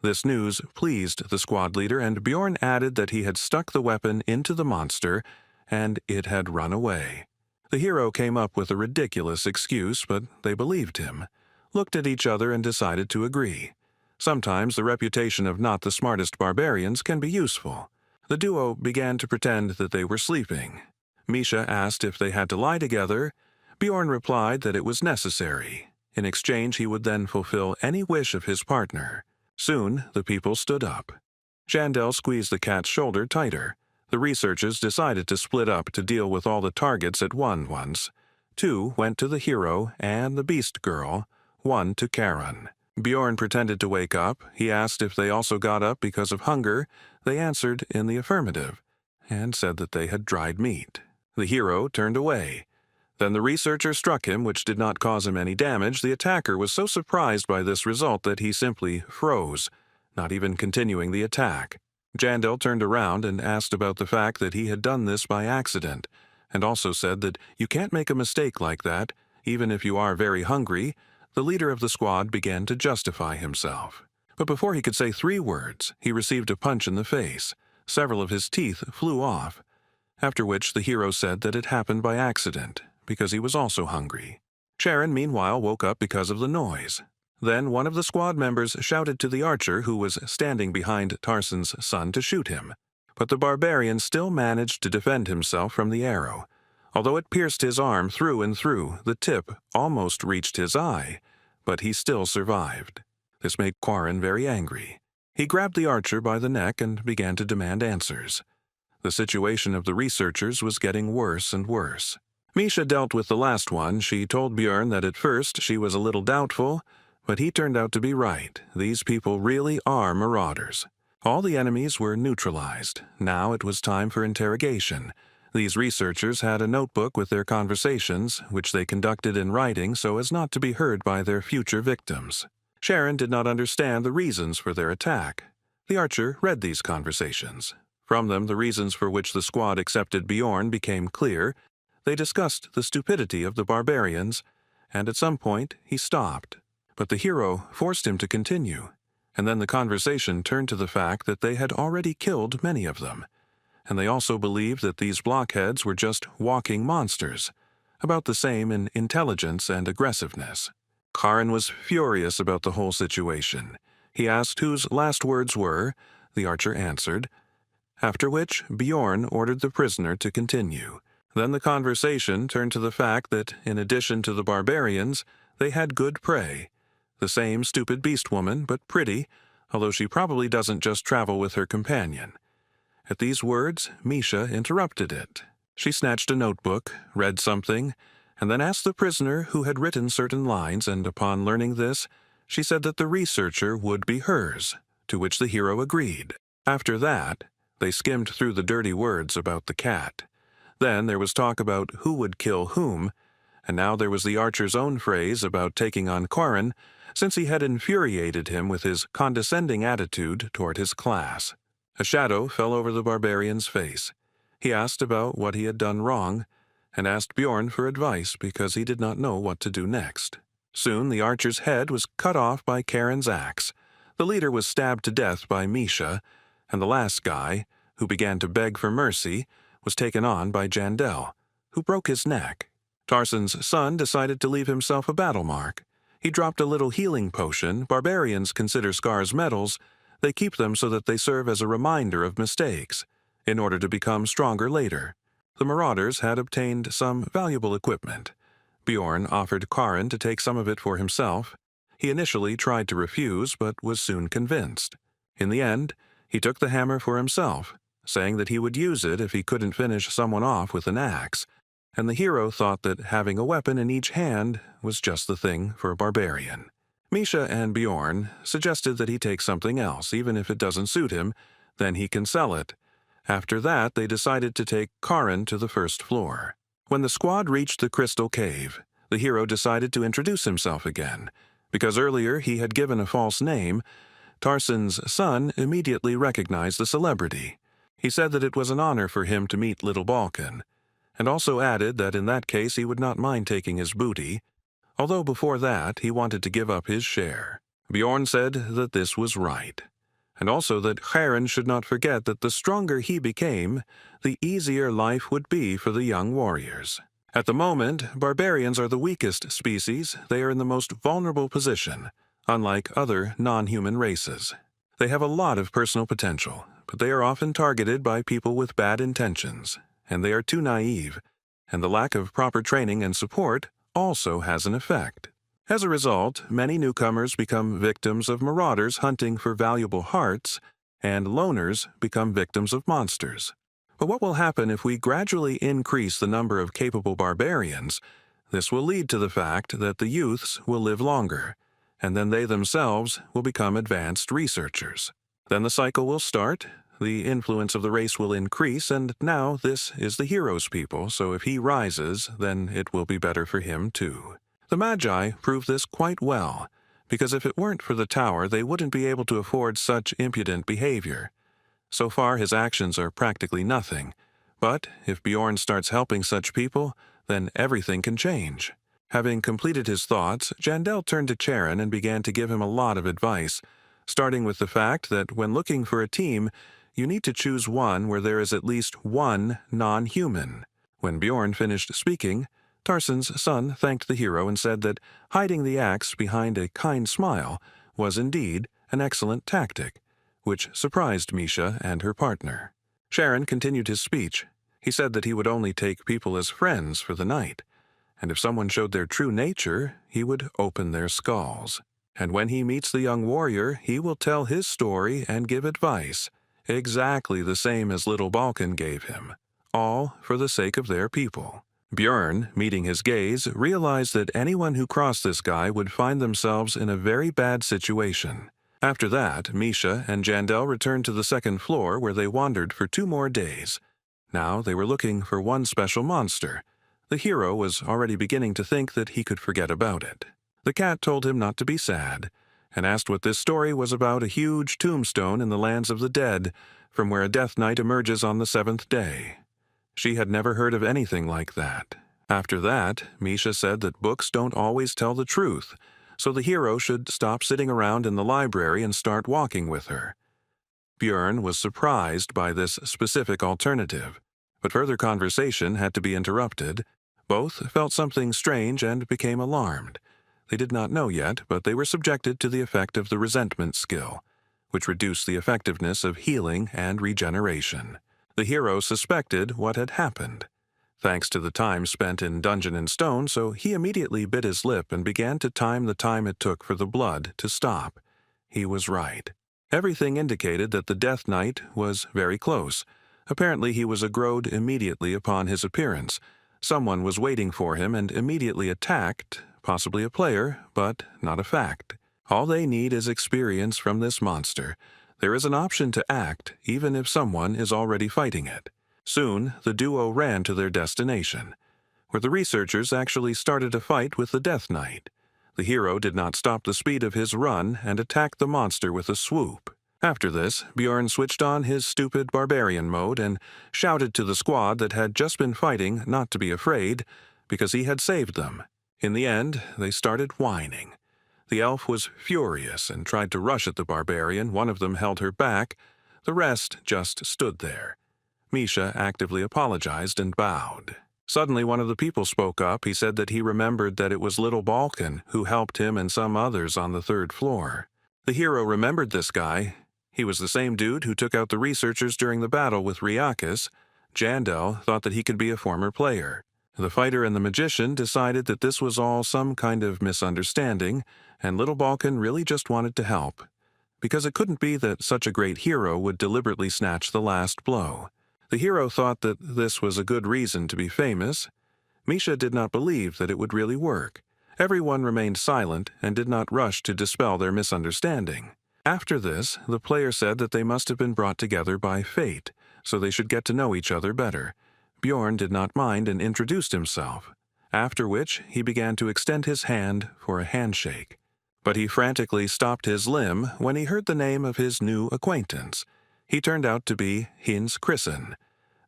This news pleased the squad leader, and Bjorn added that he had stuck the weapon into the monster, and it had run away. The hero came up with a ridiculous excuse, but they believed him, looked at each other, and decided to agree. Sometimes the reputation of not the smartest barbarians can be useful. The duo began to pretend that they were sleeping. Misha asked if they had to lie together. Bjorn replied that it was necessary. In exchange, he would then fulfill any wish of his partner. Soon, the people stood up. Jandel squeezed the cat's shoulder tighter. The researchers decided to split up to deal with all the targets at once. 2 went to the hero and the beast girl, 1 to Karen. Bjorn pretended to wake up. He asked if they also got up because of hunger. They answered in the affirmative, and said that they had dried meat. The hero turned away. Then the researcher struck him, which did not cause him any damage. The attacker was so surprised by this result that he simply froze, not even continuing the attack. Jandel turned around and asked about the fact that he had done this by accident, and also said that you can't make a mistake like that, even if you are very hungry. The leader of the squad began to justify himself. But before he could say 3 words, he received a punch in the face. Several of his teeth flew off, after which the hero said that it happened by accident, because he was also hungry. Sharon, meanwhile, woke up because of the noise. Then one of the squad members shouted to the archer who was standing behind Tarson's son to shoot him. But the barbarian still managed to defend himself from the arrow. Although it pierced his arm through and through, the tip almost reached his eye, but he still survived. This made Quarren very angry. He grabbed the archer by the neck and began to demand answers. The situation of the researchers was getting worse and worse. Misha dealt with the last one. She told Bjorn that at first she was a little doubtful, but he turned out to be right. These people really are marauders. All the enemies were neutralized. Now it was time for interrogation. These researchers had a notebook with their conversations, which they conducted in writing so as not to be heard by their future victims. Sharon did not understand the reasons for their attack. The archer read these conversations. From them, the reasons for which the squad accepted Bjorn became clear. They discussed the stupidity of the barbarians, and at some point he stopped. But the hero forced him to continue, and then the conversation turned to the fact that they had already killed many of them, and they also believed that these blockheads were just walking monsters, about the same in intelligence and aggressiveness. Quarren was furious about the whole situation. He asked whose last words were. The archer answered, after which Bjorn ordered the prisoner to continue. Then the conversation turned to the fact that, in addition to the barbarians, they had good prey. The same stupid beast woman, but pretty, although she probably doesn't just travel with her companion. At these words, Misha interrupted it. She snatched a notebook, read something, and then asked the prisoner who had written certain lines, and upon learning this, she said that the researcher would be hers, to which the hero agreed. After that, they skimmed through the dirty words about the cat. Then there was talk about who would kill whom, and now there was the archer's own phrase about taking on Quarren, since he had infuriated him with his condescending attitude toward his class. A shadow fell over the barbarian's face. He asked about what he had done wrong, and asked Bjorn for advice because he did not know what to do next. Soon the archer's head was cut off by Karen's axe. The leader was stabbed to death by Misha, and the last guy, who began to beg for mercy, was taken on by Jandel, who broke his neck. Tarson's son decided to leave himself a battle mark. He dropped a little healing potion. Barbarians consider scars medals. They keep them so that they serve as a reminder of mistakes, in order to become stronger later. The Marauders had obtained some valuable equipment. Bjorn offered Quarren to take some of it for himself. He initially tried to refuse, but was soon convinced. In the end, he took the hammer for himself, saying that he would use it if he couldn't finish someone off with an axe, and the hero thought that having a weapon in each hand was just the thing for a barbarian. Misha and Bjorn suggested that he take something else, even if it doesn't suit him, then he can sell it. After that, they decided to take Quarren to the first floor. When the squad reached the crystal cave, the hero decided to introduce himself again. Because earlier he had given a false name, Tarson's son immediately recognized the celebrity. He said that it was an honor for him to meet Little Balkan, and also added that in that case he would not mind taking his booty, although before that he wanted to give up his share. Bjorn said that this was right, and also that Charon should not forget that the stronger he became, the easier life would be for the young warriors. At the moment, barbarians are the weakest species. They are in the most vulnerable position, unlike other non-human races. They have a lot of personal potential, but they are often targeted by people with bad intentions, and they are too naive, and the lack of proper training and support also has an effect. As a result, many newcomers become victims of marauders hunting for valuable hearts, and loners become victims of monsters. But what will happen if we gradually increase the number of capable barbarians? This will lead to the fact that the youths will live longer, and then they themselves will become advanced researchers. Then the cycle will start, the influence of the race will increase, and now this is the hero's people, so if he rises, then it will be better for him too. The Magi proved this quite well, because if it weren't for the tower, they wouldn't be able to afford such impudent behavior. So far, his actions are practically nothing, but if Bjorn starts helping such people, then everything can change. Having completed his thoughts, Jandel turned to Charon and began to give him a lot of advice, starting with the fact that when looking for a team, you need to choose one where there is at least one non-human. When Bjorn finished speaking, Tarson's son thanked the hero and said that hiding the axe behind a kind smile was indeed an excellent tactic, which surprised Misha and her partner. Charon continued his speech. He said that he would only take people as friends for the night, and if someone showed their true nature, he would open their skulls. And when he meets the young warrior, he will tell his story and give advice, exactly the same as Little Balkan gave him, all for the sake of their people. Bjorn, meeting his gaze, realized that anyone who crossed this guy would find themselves in a very bad situation. After that, Misha and Jandel returned to the second floor where they wandered for 2 more days. Now they were looking for one special monster. The hero was already beginning to think that he could forget about it. The cat told him not to be sad, and asked what this story was about: a huge tombstone in the lands of the dead, from where a death knight emerges on the 7th day. She had never heard of anything like that. After that, Misha said that books don't always tell the truth, so the hero should stop sitting around in the library and start walking with her. Bjorn was surprised by this specific alternative, but further conversation had to be interrupted. Both felt something strange and became alarmed. They did not know yet, but they were subjected to the effect of the resentment skill, which reduced the effectiveness of healing and regeneration. The hero suspected what had happened. thanks to the time spent in Dungeon and Stone, so he immediately bit his lip and began to time the time it took for the blood to stop. He was right. Everything indicated that the Death Knight was very close. Apparently he was agroed immediately upon his appearance. Someone was waiting for him and immediately attacked, possibly a player, but not a fact. All they need is experience from this monster. There is an option to act, even if someone is already fighting it. Soon, the duo ran to their destination, where the researchers actually started a fight with the Death Knight. The hero did not stop the speed of his run and attacked the monster with a swoop. After this, Bjorn switched on his stupid barbarian mode and shouted to the squad that had just been fighting not to be afraid, because he had saved them. In the end, they started whining. The elf was furious and tried to rush at the barbarian. One of them held her back. The rest just stood there. Misha actively apologized and bowed. Suddenly, one of the people spoke up. He said that he remembered that it was little Balkan who helped him and some others on the 3rd floor. The hero remembered this guy. He was the same dude who took out the researchers during the battle with Ryakis. Jandel thought that he could be a former player. The fighter and the magician decided that this was all some kind of misunderstanding, and little Balkan really just wanted to help, because it couldn't be that such a great hero would deliberately snatch the last blow. The hero thought that this was a good reason to be famous. Misha did not believe that it would really work. Everyone remained silent and did not rush to dispel their misunderstanding. After this, the player said that they must have been brought together by fate, so they should get to know each other better. Bjorn did not mind and introduced himself, after which he began to extend his hand for a handshake. But he frantically stopped his limb when he heard the name of his new acquaintance. He turned out to be Hins Chrisen.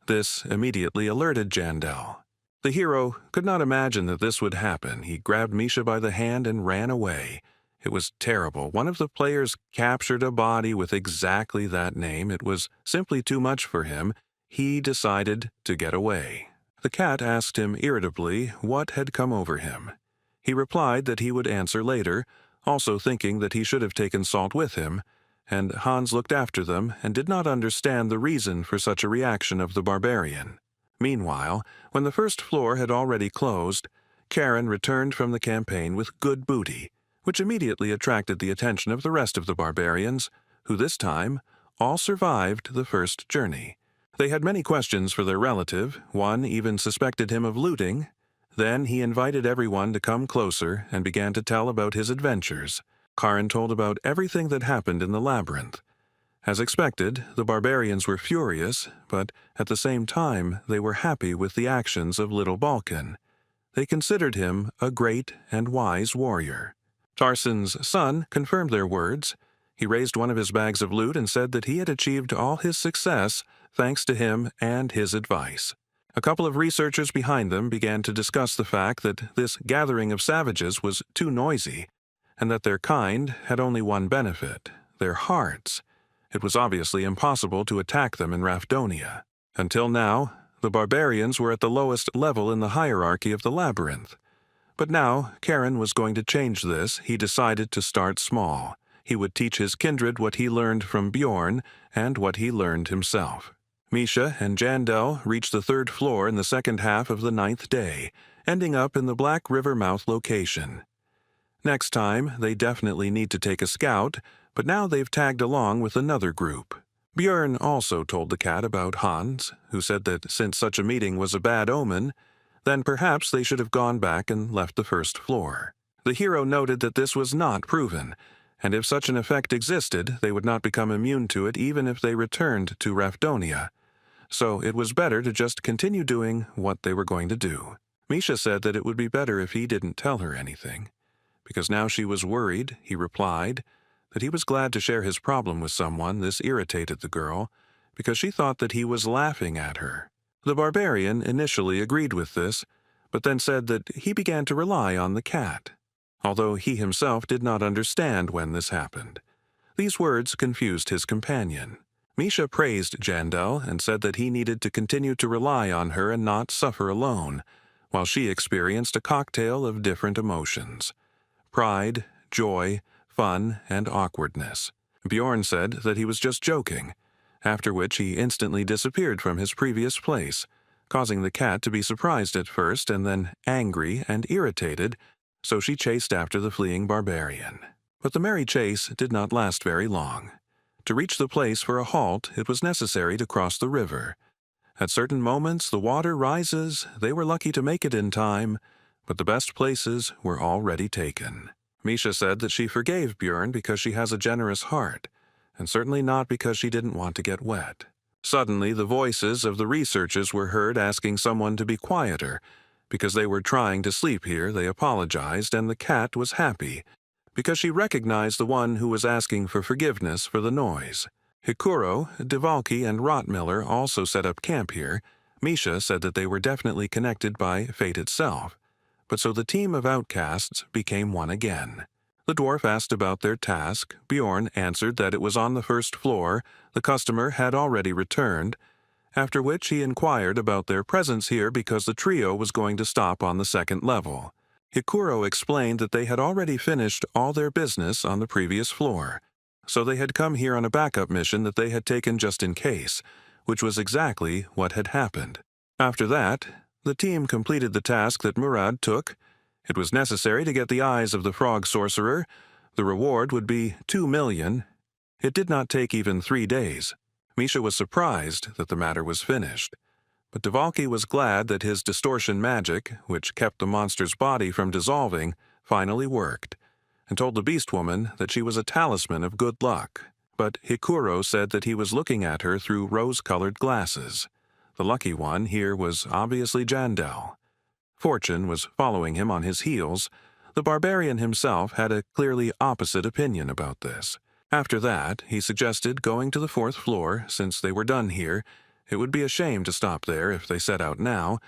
This immediately alerted Jandel. The hero could not imagine that this would happen. He grabbed Misha by the hand and ran away. It was terrible. One of the players captured a body with exactly that name. It was simply too much for him. He decided to get away. The cat asked him irritably what had come over him. He replied that he would answer later, also thinking that he should have taken Salt with him, and Hans looked after them and did not understand the reason for such a reaction of the barbarian. Meanwhile, when the 1st floor had already closed, Karen returned from the campaign with good booty, which immediately attracted the attention of the rest of the barbarians, who this time all survived the first journey. They had many questions for their relative. One even suspected him of looting. Then he invited everyone to come closer and began to tell about his adventures. Karen told about everything that happened in the labyrinth. As expected, the barbarians were furious, but at the same time they were happy with the actions of little Balkan. They considered him a great and wise warrior. Tarsen's son confirmed their words. He raised one of his bags of loot and said that he had achieved all his success thanks to him and his advice. A couple of researchers behind them began to discuss the fact that this gathering of savages was too noisy, and that their kind had only one benefit, their hearts. It was obviously impossible to attack them in Rafdonia. Until now, the barbarians were at the lowest level in the hierarchy of the labyrinth. But now, Karen was going to change this. He decided to start small. He would teach his kindred what he learned from Bjorn and what he learned himself. Misha and Jandel reached the 3rd floor in the second half of the 9th day, ending up in the Black River mouth location. Next time, they definitely need to take a scout, but now they've tagged along with another group. Bjorn also told the cat about Hans, who said that since such a meeting was a bad omen, then perhaps they should have gone back and left the 1st floor. The hero noted that this was not proven, and if such an effect existed, they would not become immune to it even if they returned to Rafdonia. So it was better to just continue doing what they were going to do. Misha said that it would be better if he didn't tell her anything. Because now she was worried, he replied that he was glad to share his problem with someone. This irritated the girl, because she thought that he was laughing at her. The barbarian initially agreed with this, but then said that he began to rely on the cat, although he himself did not understand when this happened. These words confused his companion. Misha praised Jandel and said that he needed to continue to rely on her and not suffer alone, while she experienced a cocktail of different emotions: pride, joy, fun, and awkwardness. Bjorn said that he was just joking, after which he instantly disappeared from his previous place, causing the cat to be surprised at first and then angry and irritated, so she chased after the fleeing barbarian. But the merry chase did not last very long. To reach the place for a halt, it was necessary to cross the river. At certain moments, the water rises. They were lucky to make it in time, but the best places were already taken. Misha said that she forgave Björn because she has a generous heart, and certainly not because she didn't want to get wet. Suddenly, the voices of the researchers were heard asking someone to be quieter. Because they were trying to sleep here, they apologized, and the cat was happy, because she recognized the one who was asking for forgiveness for the noise. Hikuro, Devalki, and Rottmiller also set up camp here. Misha said that they were definitely connected by fate itself. But so the team of outcasts became one again. The dwarf asked about their task. Bjorn answered that it was on the first floor. The customer had already returned, after which he inquired about their presence here because the trio was going to stop on the second level. Hikuro explained that they had already finished all their business on the previous floor, so they had come here on a backup mission that they had taken just in case, which was exactly what had happened. After that, the team completed the task that Murad took. It was necessary to get the eyes of the frog sorcerer. The reward would be 2 million. It did not take even 3 days. Misha was surprised that the matter was finished. But Devalki was glad that his distortion magic, which kept the monster's body from dissolving, finally worked, and told the beast woman that she was a talisman of good luck. But Hikuro said that he was looking at her through rose-colored glasses. The lucky one here was obviously Jandel. Fortune was following him on his heels. The barbarian himself had a clearly opposite opinion about this. After that, he suggested going to the 4th floor. Since they were done here, it would be a shame to stop there if they set out now.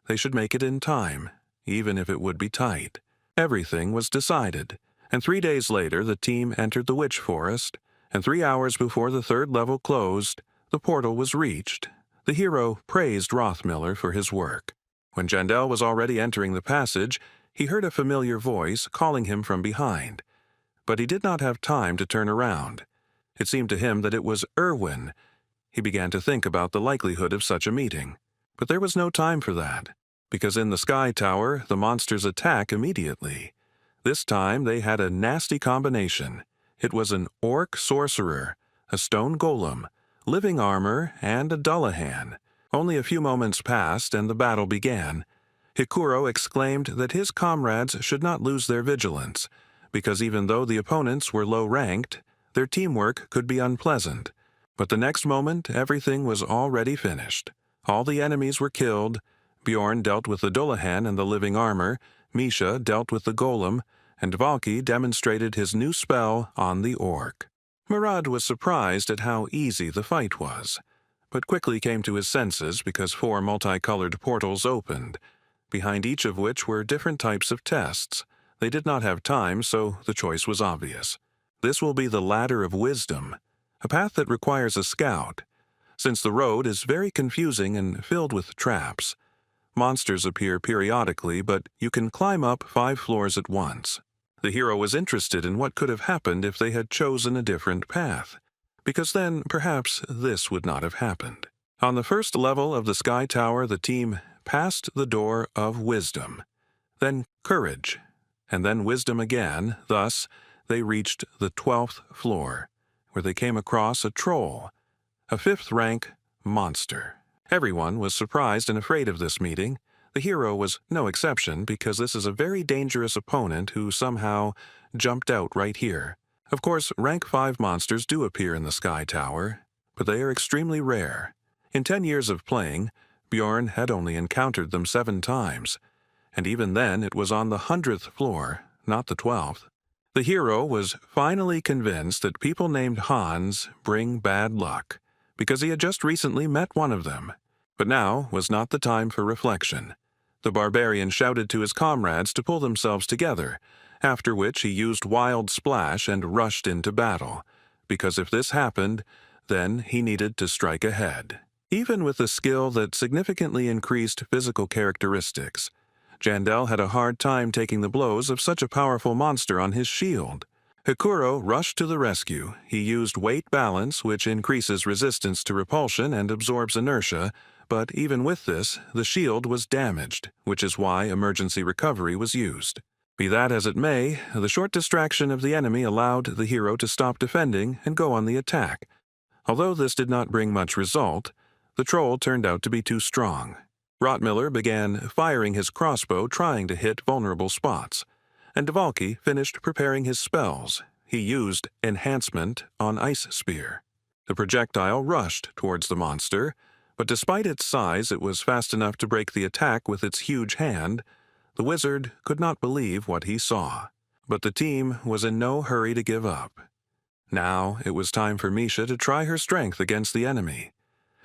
They should make it in time, even if it would be tight. Everything was decided, and 3 days later the team entered the Witch Forest, and 3 hours before the 3rd level closed, the portal was reached. The hero praised Rothmiller for his work. When Jandel was already entering the passage, he heard a familiar voice calling him from behind. But he did not have time to turn around. It seemed to him that it was Erwin. He began to think about the likelihood of such a meeting. But there was no time for that, because in the Sky Tower the monsters attack immediately. This time they had a nasty combination. It was an orc sorcerer, a stone golem, living armor, and a Dullahan. Only a few moments passed and the battle began. Hikuro exclaimed that his comrades should not lose their vigilance, because even though the opponents were low-ranked, their teamwork could be unpleasant. But the next moment, everything was already finished. All the enemies were killed. Bjorn dealt with the Dullahan and the living armor, Misha dealt with the golem, and Valky demonstrated his new spell on the orc. Murad was surprised at how easy the fight was, but quickly came to his senses because 4 multicolored portals opened, behind each of which were different types of tests. They did not have time, so the choice was obvious. This will be the Ladder of Wisdom, a path that requires a scout, since the road is very confusing and filled with traps. Monsters appear periodically, but you can climb up 5 floors at once. The hero was interested in what could have happened if they had chosen a different path, because then perhaps this would not have happened. On the 1st level of the Sky Tower, the team passed the door of wisdom, then courage, and then wisdom again. Thus, they reached the 12th floor, where they came across a troll, a 5th-rank monster. Everyone was surprised and afraid of this meeting. The hero was no exception, because this is a very dangerous opponent who somehow jumped out right here. Of course, rank 5 monsters do appear in the Sky Tower, but they are extremely rare. In 10 years of playing, Bjorn had only encountered them 7 times, and even then it was on the 100th floor, not the 12th. The hero was finally convinced that people named Hans bring bad luck, because he had just recently met one of them. But now was not the time for reflection. The barbarian shouted to his comrades to pull themselves together, after which he used Wild Splash and rushed into battle, because if this happened, then he needed to strike ahead. Even with a skill that significantly increased physical characteristics, Jandel had a hard time taking the blows of such a powerful monster on his shield. Hikuro rushed to the rescue. He used weight balance, which increases resistance to repulsion and absorbs inertia, but even with this, the shield was damaged, which is why emergency recovery was used. Be that as it may, the short distraction of the enemy allowed the hero to stop defending and go on the attack. Although this did not bring much result, the troll turned out to be too strong. Rottmiller began firing his crossbow trying to hit vulnerable spots, and Dvalki finished preparing his spells. He used Enhancement on Ice Spear. The projectile rushed towards the monster, but despite its size it was fast enough to break the attack with its huge hand. The wizard could not believe what he saw. But the team was in no hurry to give up. Now it was time for Misha to try her strength against the enemy.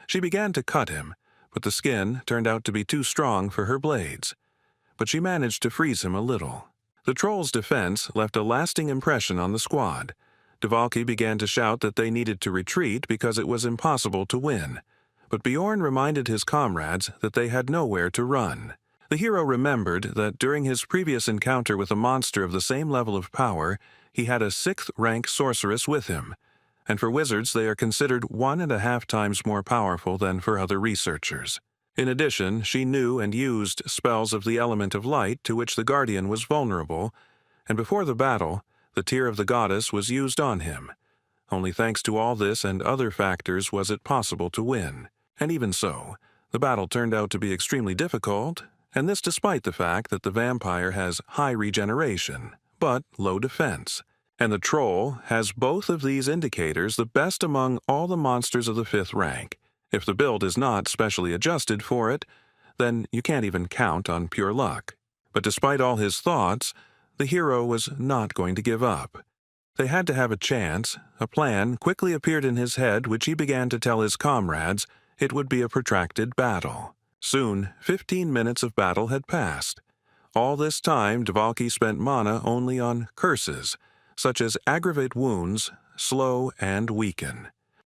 She began to cut him, but the skin turned out to be too strong for her blades. But she managed to freeze him a little. The troll's defense left a lasting impression on the squad. Dvalki began to shout that they needed to retreat because it was impossible to win. But Bjorn reminded his comrades that they had nowhere to run. The hero remembered that during his previous encounter with a monster of the same level of power, he had a 6th-rank sorceress with him, and for wizards they are considered 1.5 times more powerful than for other researchers. In addition, she knew and used spells of the element of light to which the Guardian was vulnerable, and before the battle, the Tear of the Goddess was used on him. Only thanks to all this and other factors was it possible to win. And even so, the battle turned out to be extremely difficult, and this despite the fact that the vampire has high regeneration, but low defense. And the troll has both of these indicators the best among all the monsters of the 5th rank. If the build is not specially adjusted for it, then you can't even count on pure luck. But despite all his thoughts, the hero was not going to give up. They had to have a chance. A plan quickly appeared in his head which he began to tell his comrades it would be a protracted battle. Soon, 15 minutes of battle had passed. All this time, Dvalki spent mana only on curses, such as aggravate wounds, slow, and weaken.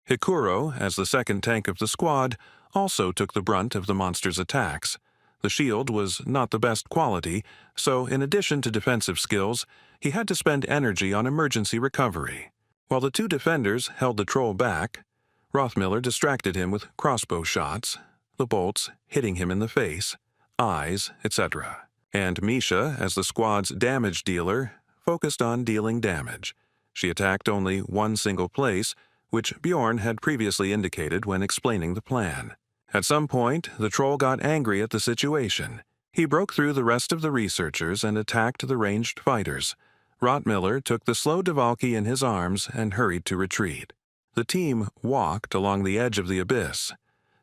Hikuro, as the second tank of the squad, also took the brunt of the monster's attacks. The shield was not the best quality, so in addition to defensive skills, he had to spend energy on emergency recovery. While the 2 defenders held the troll back, Rothmiller distracted him with crossbow shots, the bolts hitting him in the face, eyes, etc. And Misha, as the squad's damage dealer, focused on dealing damage. She attacked only one single place, which Bjorn had previously indicated when explaining the plan. At some point, the troll got angry at the situation. He broke through the rest of the researchers and attacked the ranged fighters. Rottmiller took the slow Dvalki in his arms and hurried to retreat. The team walked along the edge of the abyss,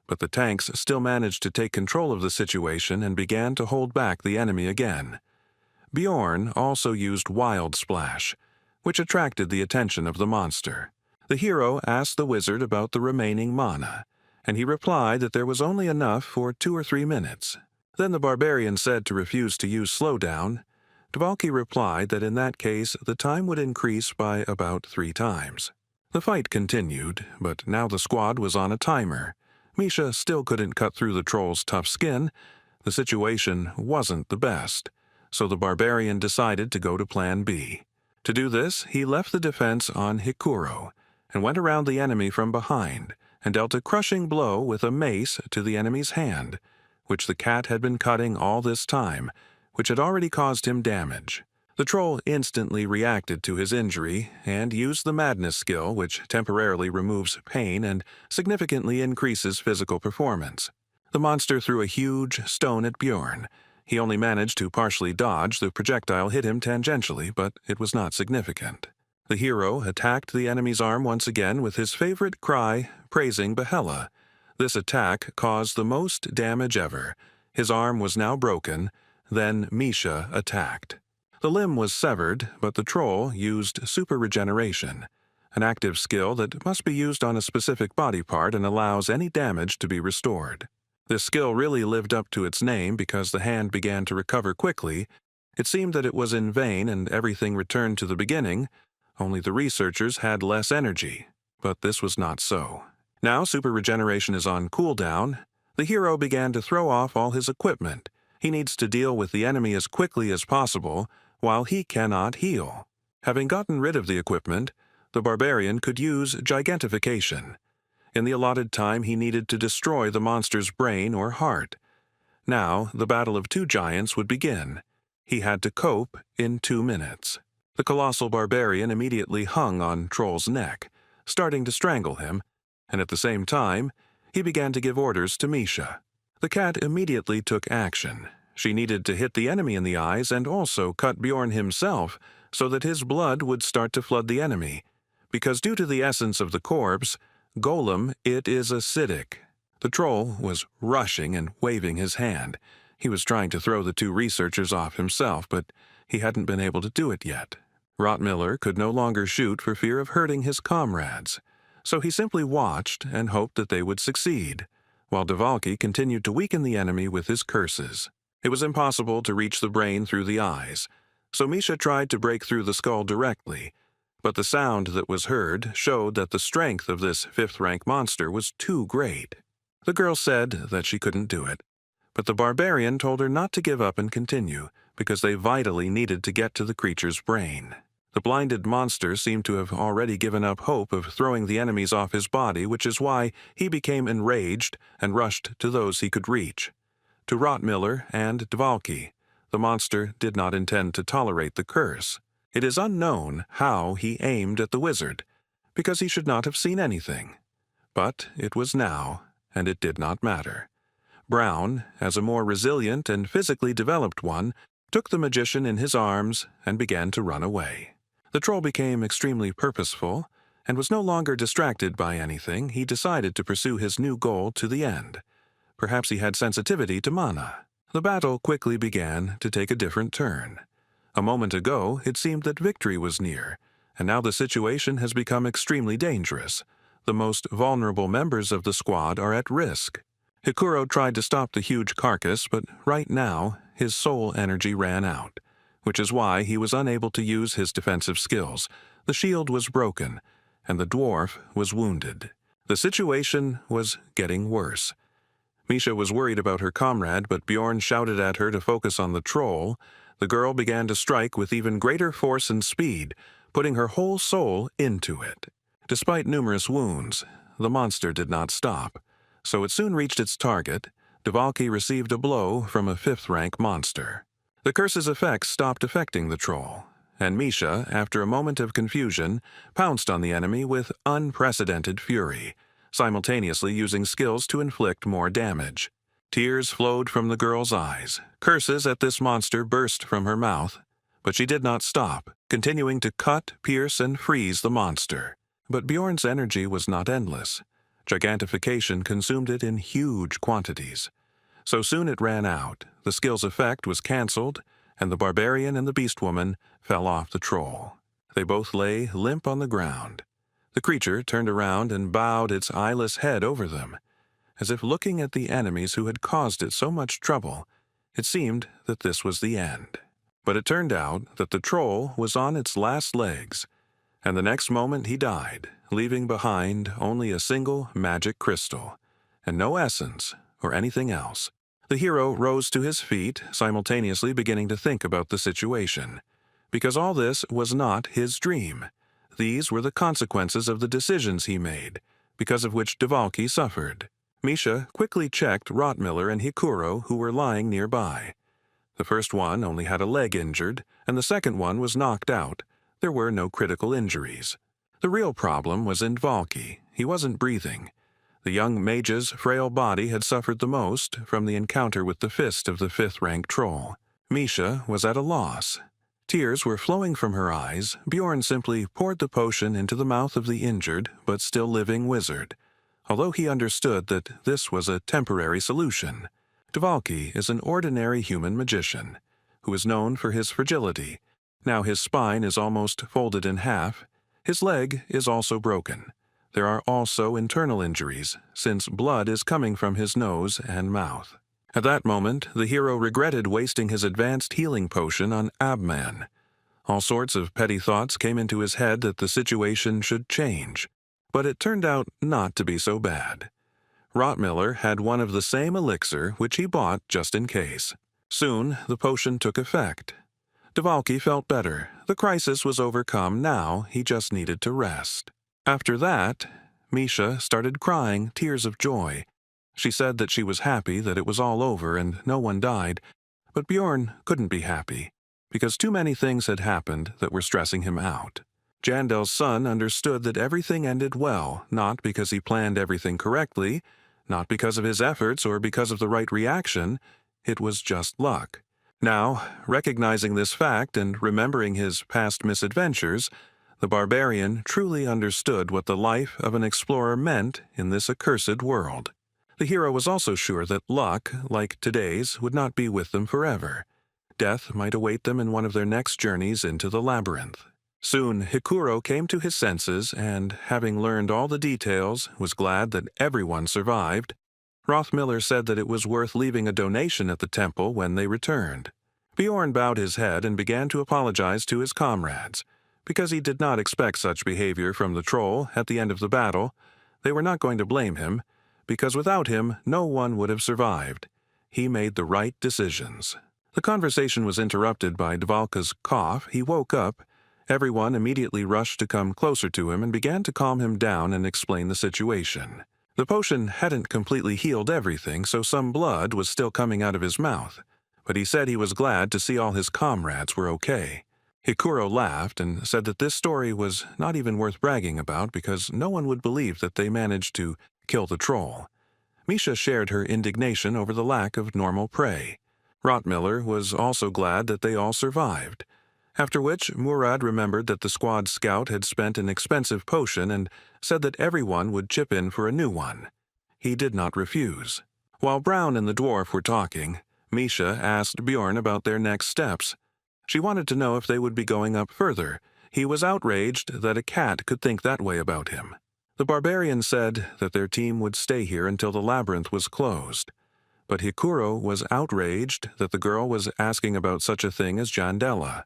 but the tanks still managed to take control of the situation and began to hold back the enemy again. Bjorn also used Wild Splash, which attracted the attention of the monster. The hero asked the wizard about the remaining mana, and he replied that there was only enough for 2 or 3 minutes. Then the barbarian said to refuse to use slowdown. Dvalki replied that in that case the time would increase by about 3 times. The fight continued, but now the squad was on a timer. Misha still couldn't cut through the troll's tough skin. The situation wasn't the best, so the barbarian decided to go to Plan B. To do this, he left the defense on Hikuro and went around the enemy from behind and dealt a crushing blow with a mace to the enemy's hand, which the cat had been cutting all this time, which had already caused him damage. The troll instantly reacted to his injury and used the madness skill, which temporarily removes pain and significantly increases physical performance. The monster threw a huge stone at Bjorn. He only managed to partially dodge. The projectile hit him tangentially, but it was not significant. The hero attacked the enemy's arm once again with his favorite cry, praising Behela. This attack caused the most damage ever. His arm was now broken. Then Misha attacked. The limb was severed, but the troll used super regeneration, an active skill that must be used on a specific body part and allows any damage to be restored. This skill really lived up to its name because the hand began to recover quickly. It seemed that it was in vain and everything returned to the beginning, only the researchers had less energy. But this was not so. Now super regeneration is on cooldown. The hero began to throw off all his equipment. He needs to deal with the enemy as quickly as possible, while he cannot heal. Having gotten rid of the equipment, the barbarian could use gigantification. In the allotted time, he needed to destroy the monster's brain or heart. Now, the battle of two giants would begin. He had to cope in 2 minutes. The colossal barbarian immediately hung on Troll's neck, starting to strangle him, and at the same time, he began to give orders to Misha. The cat immediately took action. She needed to hit the enemy in the eyes and also cut Bjorn himself so that his blood would start to flood the enemy, because due to the essence of the corpse, golem, it is acidic. The troll was rushing and waving his hand. He was trying to throw the two researchers off himself, but he hadn't been able to do it yet. Rottmiller could no longer shoot for fear of hurting his comrades, so he simply watched and hoped that they would succeed, while Devalki continued to weaken the enemy with his curses. It was impossible to reach the brain through the eyes, so Misha tried to break through the skull directly, but the sound that was heard showed that the strength of this fifth-rank monster was too great. The girl said that she couldn't do it, but the barbarian told her not to give up and continue, because they vitally needed to get to the creature's brain. The blinded monster seemed to have already given up hope of throwing the enemies off his body, which is why he became enraged and rushed to those he could reach. To Rottmiller and Devalki, the monster did not intend to tolerate the curse. It is unknown how he aimed at the wizard, because he should not have seen anything. But it was now, and it did not matter. Brown, as a more resilient and physically developed one, took the magician in his arms and began to run away. The troll became extremely purposeful, and was no longer distracted by anything. He decided to pursue his new goal to the end. Perhaps he had sensitivity to mana. The battle quickly began to take a different turn. A moment ago, it seemed that victory was near, and now the situation has become extremely dangerous. The most vulnerable members of the squad are at risk. Hikuro tried to stop the huge carcass, but right now, his soul energy ran out, which is why he was unable to use his defensive skills. The shield was broken, and the dwarf was wounded. The situation was getting worse. Misha was worried about her comrade, but Bjorn shouted at her to focus on the troll. The girl began to strike with even greater force and speed, putting her whole soul into it. Despite numerous wounds, the monster did not stop, so it soon reached its target. Devalki received a blow from a fifth-rank monster. The curse's effects stopped affecting the troll, and Misha, after a moment of confusion, pounced on the enemy with unprecedented fury, simultaneously using skills to inflict more damage. Tears flowed from the girl's eyes. Curses at this monster burst from her mouth, but she did not stop, continuing to cut, pierce, and freeze the monster. But Bjorn's energy was not endless. Gigantification consumed it in huge quantities. So soon it ran out, the skill's effect was cancelled, and the barbarian and the beast woman fell off the troll. They both lay limp on the ground. The creature turned around and bowed its eyeless head over them. As if looking at the enemies who had caused it so much trouble, it seemed that this was the end. But it turned out that the troll was on its last legs, and the next moment he died, leaving behind only a single magic crystal, and no essence or anything else. The hero rose to his feet, simultaneously beginning to think about the situation, because all this was not his dream. These were the consequences of the decisions he made, because of which Devalki suffered. Misha quickly checked Rottmiller and Hikuro, who were lying nearby. The first one only had a leg injured, and the second one was knocked out. There were no critical injuries. The real problem was in Devalki. He wasn't breathing. The young mage's frail body had suffered the most from the encounter with the fist of the fifth-rank troll. Misha was at a loss. Tears were flowing from her eyes. Bjorn simply poured the potion into the mouth of the injured but still living wizard, although he understood that this was a temporary solution. Devalki is an ordinary human magician, who is known for his fragility. Now his spine is almost folded in half. His leg is also broken. There are also internal injuries, since blood is coming from his nose and mouth. At that moment, the hero regretted wasting his advanced healing potion on Abman. All sorts of petty thoughts came into his head that the situation should change, but it turned out not to be so bad. Rottmiller had one of the same elixir which he bought just in case. Soon, the potion took effect. Devalki felt better. The crisis was overcome now, he just needed to rest. After that, Misha started crying tears of joy. She said that she was happy that it was all over and no one died, but Bjorn couldn't be happy, because too many things had happened that were stressing him out. Jandel's son understood that everything ended well, not because he planned everything correctly, not because of his efforts or because of the right reaction. It was just luck. Now, recognizing this fact and remembering his past misadventures, the barbarian truly understood what the life of an explorer meant in this accursed world. The hero was also sure that luck, like today's, would not be with them forever. Death might await them in one of their next journeys into the labyrinth. Soon, Hikuro came to his senses and, having learned all the details, was glad that everyone survived. Rothmiller said that it was worth leaving a donation at the temple when they returned. Bjorn bowed his head and began to apologize to his comrades. Because he did not expect such behavior from the troll at the end of the battle, they were not going to blame him, because without him, no one would have survived. He made the right decisions. The conversation was interrupted by Dvalka's cough. He woke up. Everyone immediately rushed to come closer to him and began to calm him down and explain the situation. The potion hadn't completely healed everything, so some blood was still coming out of his mouth, but he said he was glad to see all his comrades were okay. Hikuro laughed and said that this story was not even worth bragging about because no one would believe that they managed to kill the troll. Misha shared her indignation over the lack of normal prey. Rottmiller was also glad that they all survived. After which, Murad remembered that the squad scout had spent an expensive potion and said that everyone would chip in for a new one. He did not refuse. While Brown and the dwarf were talking, Misha asked Bjorn about their next steps. She wanted to know if they would be going up further. He was outraged that a cat could think that way about him. The barbarian said that their team would stay here until the labyrinth was closed. But Hikuro was outraged that the girl was asking about such a thing as Jandela,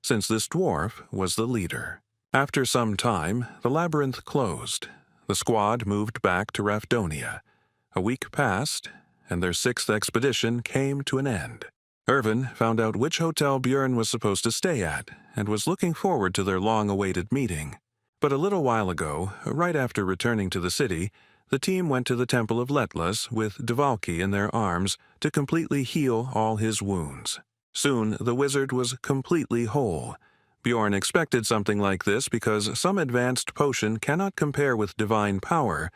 since this dwarf was the leader. After some time, the labyrinth closed. The squad moved back to Rafdonia. A week passed, and their 6th expedition came to an end. Irvin found out which hotel Bjorn was supposed to stay at, and was looking forward to their long-awaited meeting. But a little while ago, right after returning to the city, the team went to the Temple of Letlas with Dvalki in their arms to completely heal all his wounds. Soon, the wizard was completely whole. Bjorn expected something like this because some advanced potion cannot compare with divine power,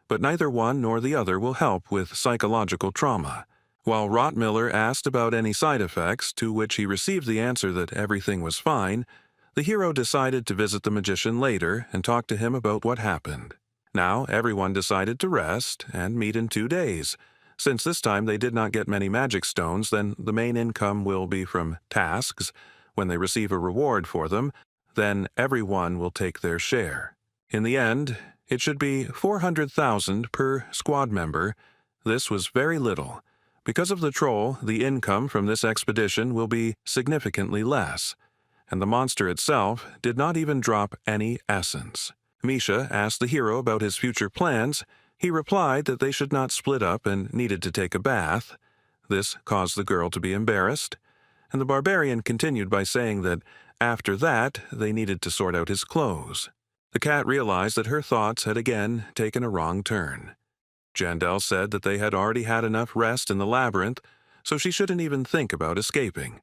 but neither one nor the other will help with psychological trauma. While Rottmiller asked about any side effects, to which he received the answer that everything was fine, the hero decided to visit the magician later and talk to him about what happened. Now, everyone decided to rest and meet in 2 days. Since this time they did not get many magic stones, then the main income will be from tasks. When they receive a reward for them, then everyone will take their share. In the end, it should be 400,000 per squad member. This was very little. Because of the troll, the income from this expedition will be significantly less, and the monster itself did not even drop any essence. Misha asked the hero about his future plans. He replied that they should not split up and needed to take a bath. This caused the girl to be embarrassed, and the barbarian continued by saying that after that they needed to sort out his clothes. The cat realized that her thoughts had again taken a wrong turn. Jandel said that they had already had enough rest in the labyrinth, so she shouldn't even think about escaping.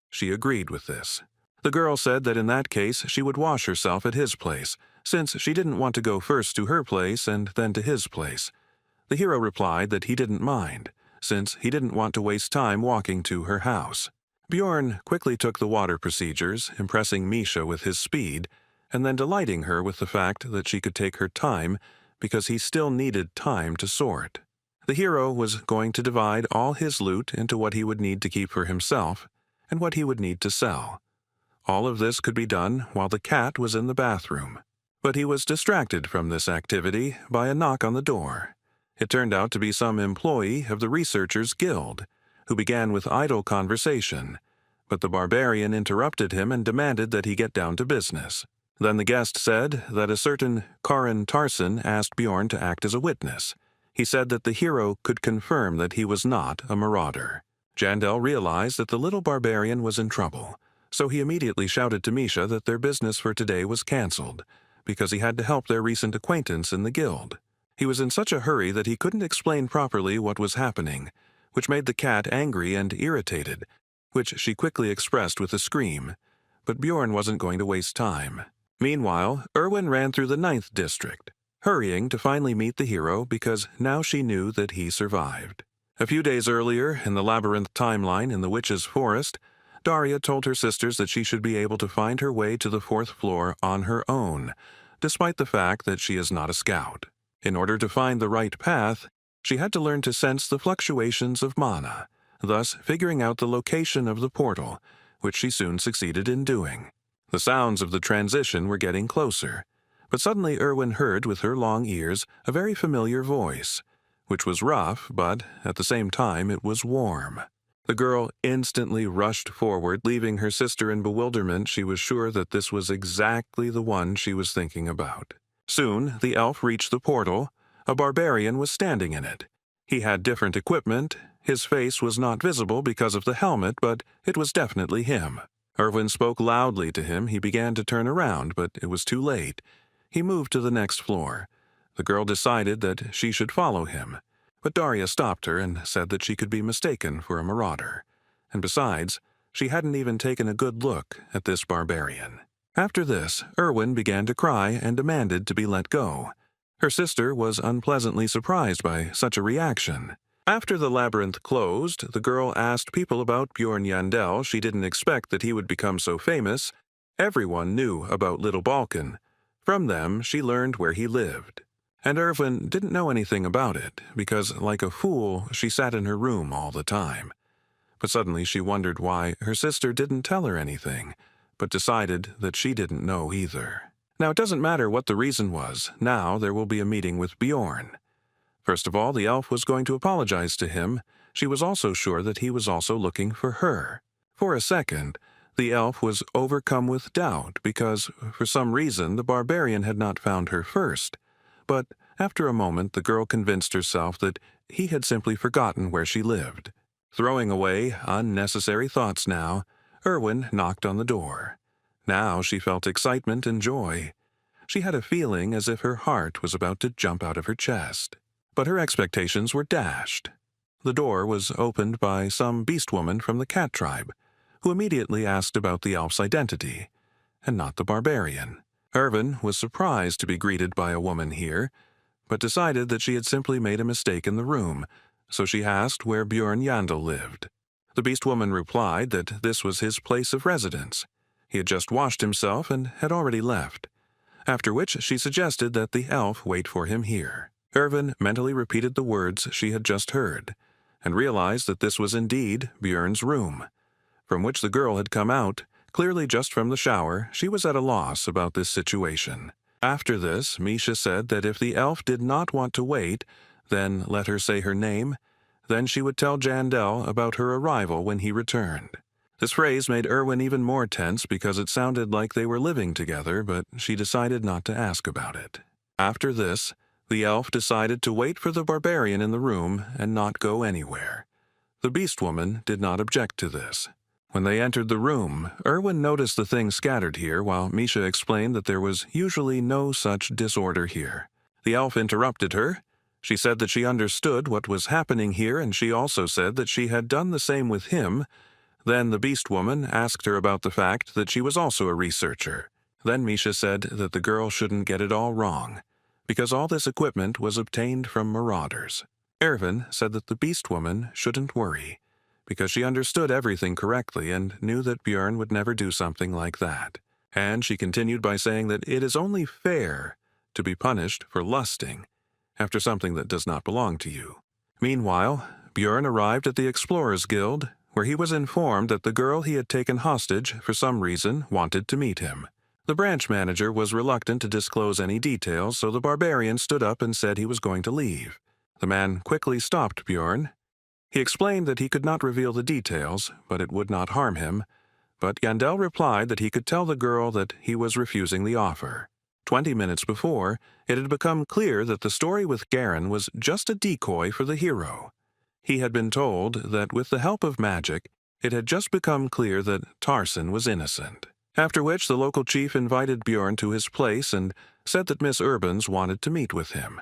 She agreed with this. The girl said that in that case she would wash herself at his place, since she didn't want to go first to her place and then to his place. The hero replied that he didn't mind, since he didn't want to waste time walking to her house. Bjorn quickly took the water procedures, impressing Misha with his speed, and then delighting her with the fact that she could take her time because he still needed time to sort. The hero was going to divide all his loot into what he would need to keep for himself and what he would need to sell. All of this could be done while the cat was in the bathroom. But he was distracted from this activity by a knock on the door. It turned out to be some employee of the Researchers Guild, who began with idle conversation, but the barbarian interrupted him and demanded that he get down to business. Then the guest said that a certain Karin Tarson asked Bjorn to act as a witness. He said that the hero could confirm that he was not a marauder. Jandel realized that the little barbarian was in trouble, so he immediately shouted to Misha that their business for today was cancelled, because he had to help their recent acquaintance in the guild. He was in such a hurry that he couldn't explain properly what was happening, which made the cat angry and irritated, which she quickly expressed with a scream. But Bjorn wasn't going to waste time. Meanwhile, Erwin ran through the 9th district, hurrying to finally meet the hero because now she knew that he survived. A few days earlier, in the labyrinth timeline in the Witch's Forest, Daria told her sisters that she should be able to find her way to the 4th floor on her own, despite the fact that she is not a scout. In order to find the right path, she had to learn to sense the fluctuations of mana, thus figuring out the location of the portal, which she soon succeeded in doing. The sounds of the transition were getting closer, but suddenly Erwin heard with her long ears a very familiar voice, which was rough, but at the same time it was warm. The girl instantly rushed forward, leaving her sister in bewilderment. She was sure that this was exactly the one she was thinking about. Soon, the elf reached the portal. A barbarian was standing in it. He had different equipment. His face was not visible because of the helmet, but it was definitely him. Erwin spoke loudly to him. He began to turn around, but it was too late. He moved to the next floor. The girl decided that she should follow him, but Daria stopped her and said that she could be mistaken for a marauder. And besides, she hadn't even taken a good look at this barbarian. After this, Erwin began to cry and demanded to be let go. Her sister was unpleasantly surprised by such a reaction. After the labyrinth closed, the girl asked people about Bjorn Yandel. She didn't expect that he would become so famous. Everyone knew about Little Balkan. From them, she learned where he lived. And Erwin didn't know anything about it, because, like a fool, she sat in her room all the time. But suddenly she wondered why her sister didn't tell her anything, but decided that she didn't know either. Now, it doesn't matter what the reason was. Now there will be a meeting with Bjorn. First of all, the elf was going to apologize to him. She was also sure that he was also looking for her. For a second, the elf was overcome with doubt because, for some reason, the barbarian had not found her first. But after a moment, the girl convinced herself that he had simply forgotten where she lived. Throwing away unnecessary thoughts now, Erwin knocked on the door. Now she felt excitement and joy. She had a feeling as if her heart was about to jump out of her chest. But her expectations were dashed. The door was opened by some beast woman from the cat tribe, who immediately asked about the elf's identity, and not the barbarian. Erwin was surprised to be greeted by a woman here, but decided that she had simply made a mistake in the room, so she asked where Bjorn Yandel lived. The beast woman replied that this was his place of residence. He had just washed himself and had already left, after which she suggested that the elf wait for him here. Erwin mentally repeated the words she had just heard, and realized that this was indeed Bjorn's room, from which the girl had come out. Clearly just from the shower, she was at a loss about this situation. After this, Misha said that if the elf did not want to wait, then let her say her name. Then she would tell Jandel about her arrival when he returned. This phrase made Erwin even more tense because it sounded like they were living together, but she decided not to ask about it. After this, the elf decided to wait for the barbarian in the room and not go anywhere. The beast woman did not object to this. When they entered the room, Erwin noticed the things scattered here while Misha explained that there was usually no such disorder here. The elf interrupted her. She said that she understood what was happening here, and she also said that she had done the same with him. Then the beast woman asked her about the fact that she was also a researcher. Then Misha said that the girl shouldn't get it all wrong, because all this equipment was obtained from marauders. Erwin said that the beast woman shouldn't worry, because she understood everything correctly and knew that Bjorn would never do something like that. And she continued by saying that it is only fair to be punished for lusting after something that does not belong to you. Meanwhile, Bjorn arrived at the Explorers Guild, where he was informed that the girl he had taken hostage for some reason wanted to meet him. The branch manager was reluctant to disclose any details, so the barbarian stood up and said he was going to leave. The man quickly stopped Bjorn. He explained that he could not reveal the details, but it would not harm him. But Yandel replied that he could tell the girl that he was refusing the offer. 20 minutes before, it had become clear that the story with Garen was just a decoy for the hero. He had been told that with the help of magic, it had just become clear that Tarson was innocent. After which the local chief invited Bjorn to his place, and said that Miss Urbans wanted to meet with him.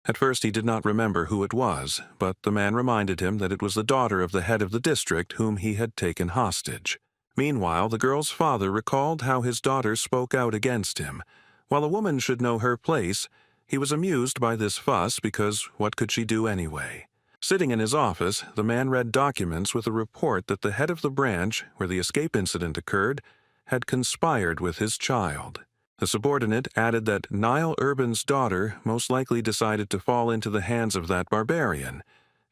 At first he did not remember who it was, but the man reminded him that it was the daughter of the head of the district whom he had taken hostage. Meanwhile, the girl's father recalled how his daughter spoke out against him. While a woman should know her place, he was amused by this fuss because what could she do anyway? Sitting in his office, the man read documents with a report that the head of the branch, where the escape incident occurred, had conspired with his child. The subordinate added that Niall Urban's daughter most likely decided to fall into the hands of that barbarian,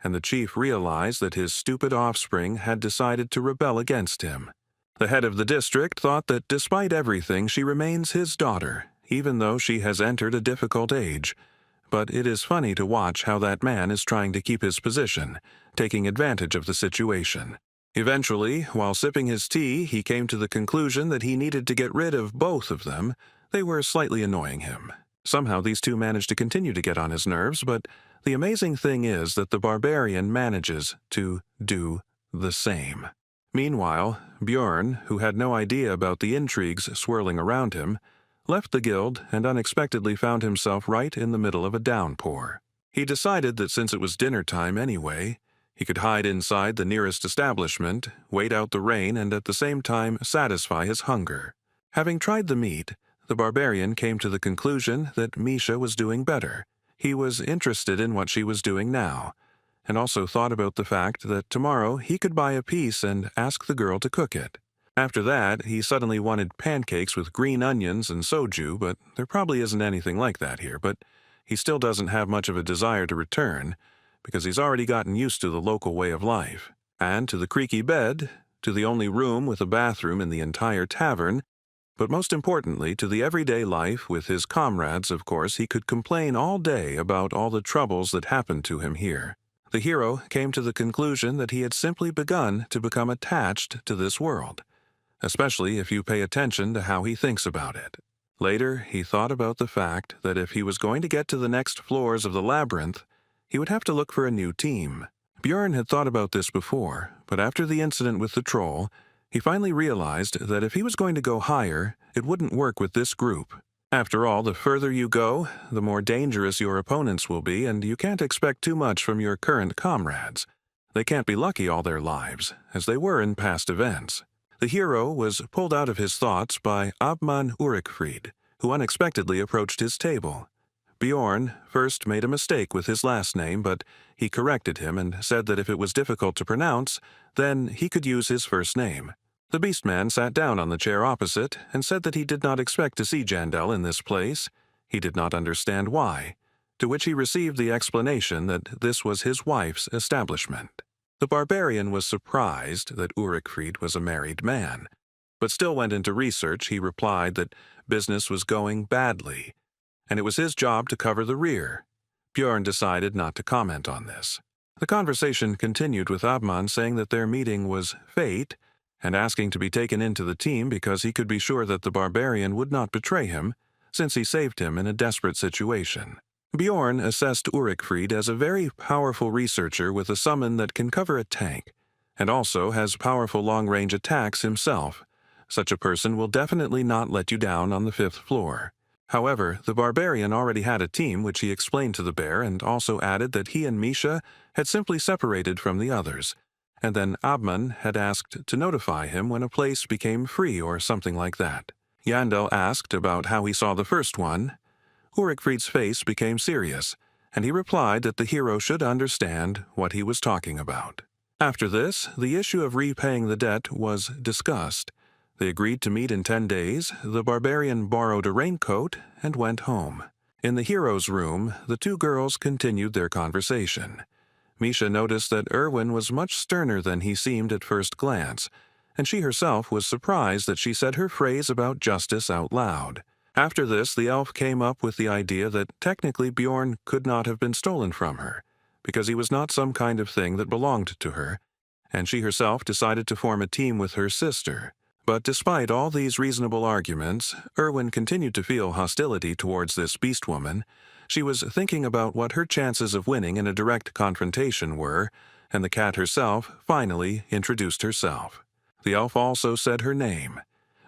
and the chief realized that his stupid offspring had decided to rebel against him. The head of the district thought that despite everything she remains his daughter, even though she has entered a difficult age. But it is funny to watch how that man is trying to keep his position, taking advantage of the situation. Eventually, while sipping his tea, he came to the conclusion that he needed to get rid of both of them. They were slightly annoying him. Somehow these two managed to continue to get on his nerves, but the amazing thing is that the barbarian manages to do the same. Meanwhile, Bjorn, who had no idea about the intrigues swirling around him, left the guild and unexpectedly found himself right in the middle of a downpour. He decided that since it was dinner time anyway, he could hide inside the nearest establishment, wait out the rain, and at the same time satisfy his hunger. Having tried the meat, the barbarian came to the conclusion that Misha was doing better. He was interested in what she was doing now, and also thought about the fact that tomorrow he could buy a piece and ask the girl to cook it. After that, he suddenly wanted pancakes with green onions and soju, but there probably isn't anything like that here. But he still doesn't have much of a desire to return, because he's already gotten used to the local way of life, and to the creaky bed, to the only room with a bathroom in the entire tavern, but most importantly, to the everyday life with his comrades. Of course, he could complain all day about all the troubles that happened to him here. The hero came to the conclusion that he had simply begun to become attached to this world, especially if you pay attention to how he thinks about it. Later, he thought about the fact that if he was going to get to the next floors of the labyrinth, he would have to look for a new team. Bjorn had thought about this before, but after the incident with the troll, he finally realized that if he was going to go higher, it wouldn't work with this group. After all, the further you go, the more dangerous your opponents will be, and you can't expect too much from your current comrades. They can't be lucky all their lives, as they were in past events. The hero was pulled out of his thoughts by Abman Urikfried, who unexpectedly approached his table. Bjorn first made a mistake with his last name, but he corrected him and said that if it was difficult to pronounce, then he could use his first name. The Beastman sat down on the chair opposite and said that he did not expect to see Jandel in this place. He did not understand why, to which he received the explanation that this was his wife's establishment. The barbarian was surprised that Urikfried was a married man, but still went into research. He replied that business was going badly, and it was his job to cover the rear. Bjorn decided not to comment on this. The conversation continued with Abman saying that their meeting was fate, and asking to be taken into the team because he could be sure that the barbarian would not betray him, since he saved him in a desperate situation. Bjorn assessed Urikfried as a very powerful researcher with a summon that can cover a tank, and also has powerful long-range attacks himself. Such a person will definitely not let you down on the 5th floor. However, the barbarian already had a team, which he explained to the bear, and also added that he and Misha had simply separated from the others, and then Abman had asked to notify him when a place became free or something like that. Yandel asked about how he saw the first one. Urikfried's face became serious, and he replied that the hero should understand what he was talking about. After this, the issue of repaying the debt was discussed. They agreed to meet in 10 days, the barbarian borrowed a raincoat, and went home. In the hero's room, the two girls continued their conversation. Misha noticed that Erwin was much sterner than he seemed at first glance, and she herself was surprised that she said her phrase about justice out loud. After this, the elf came up with the idea that technically Bjorn could not have been stolen from her, because he was not some kind of thing that belonged to her, and she herself decided to form a team with her sister. But despite all these reasonable arguments, Erwin continued to feel hostility towards this beast woman. She was thinking about what her chances of winning in a direct confrontation were, and the cat herself finally introduced herself. The elf also said her name.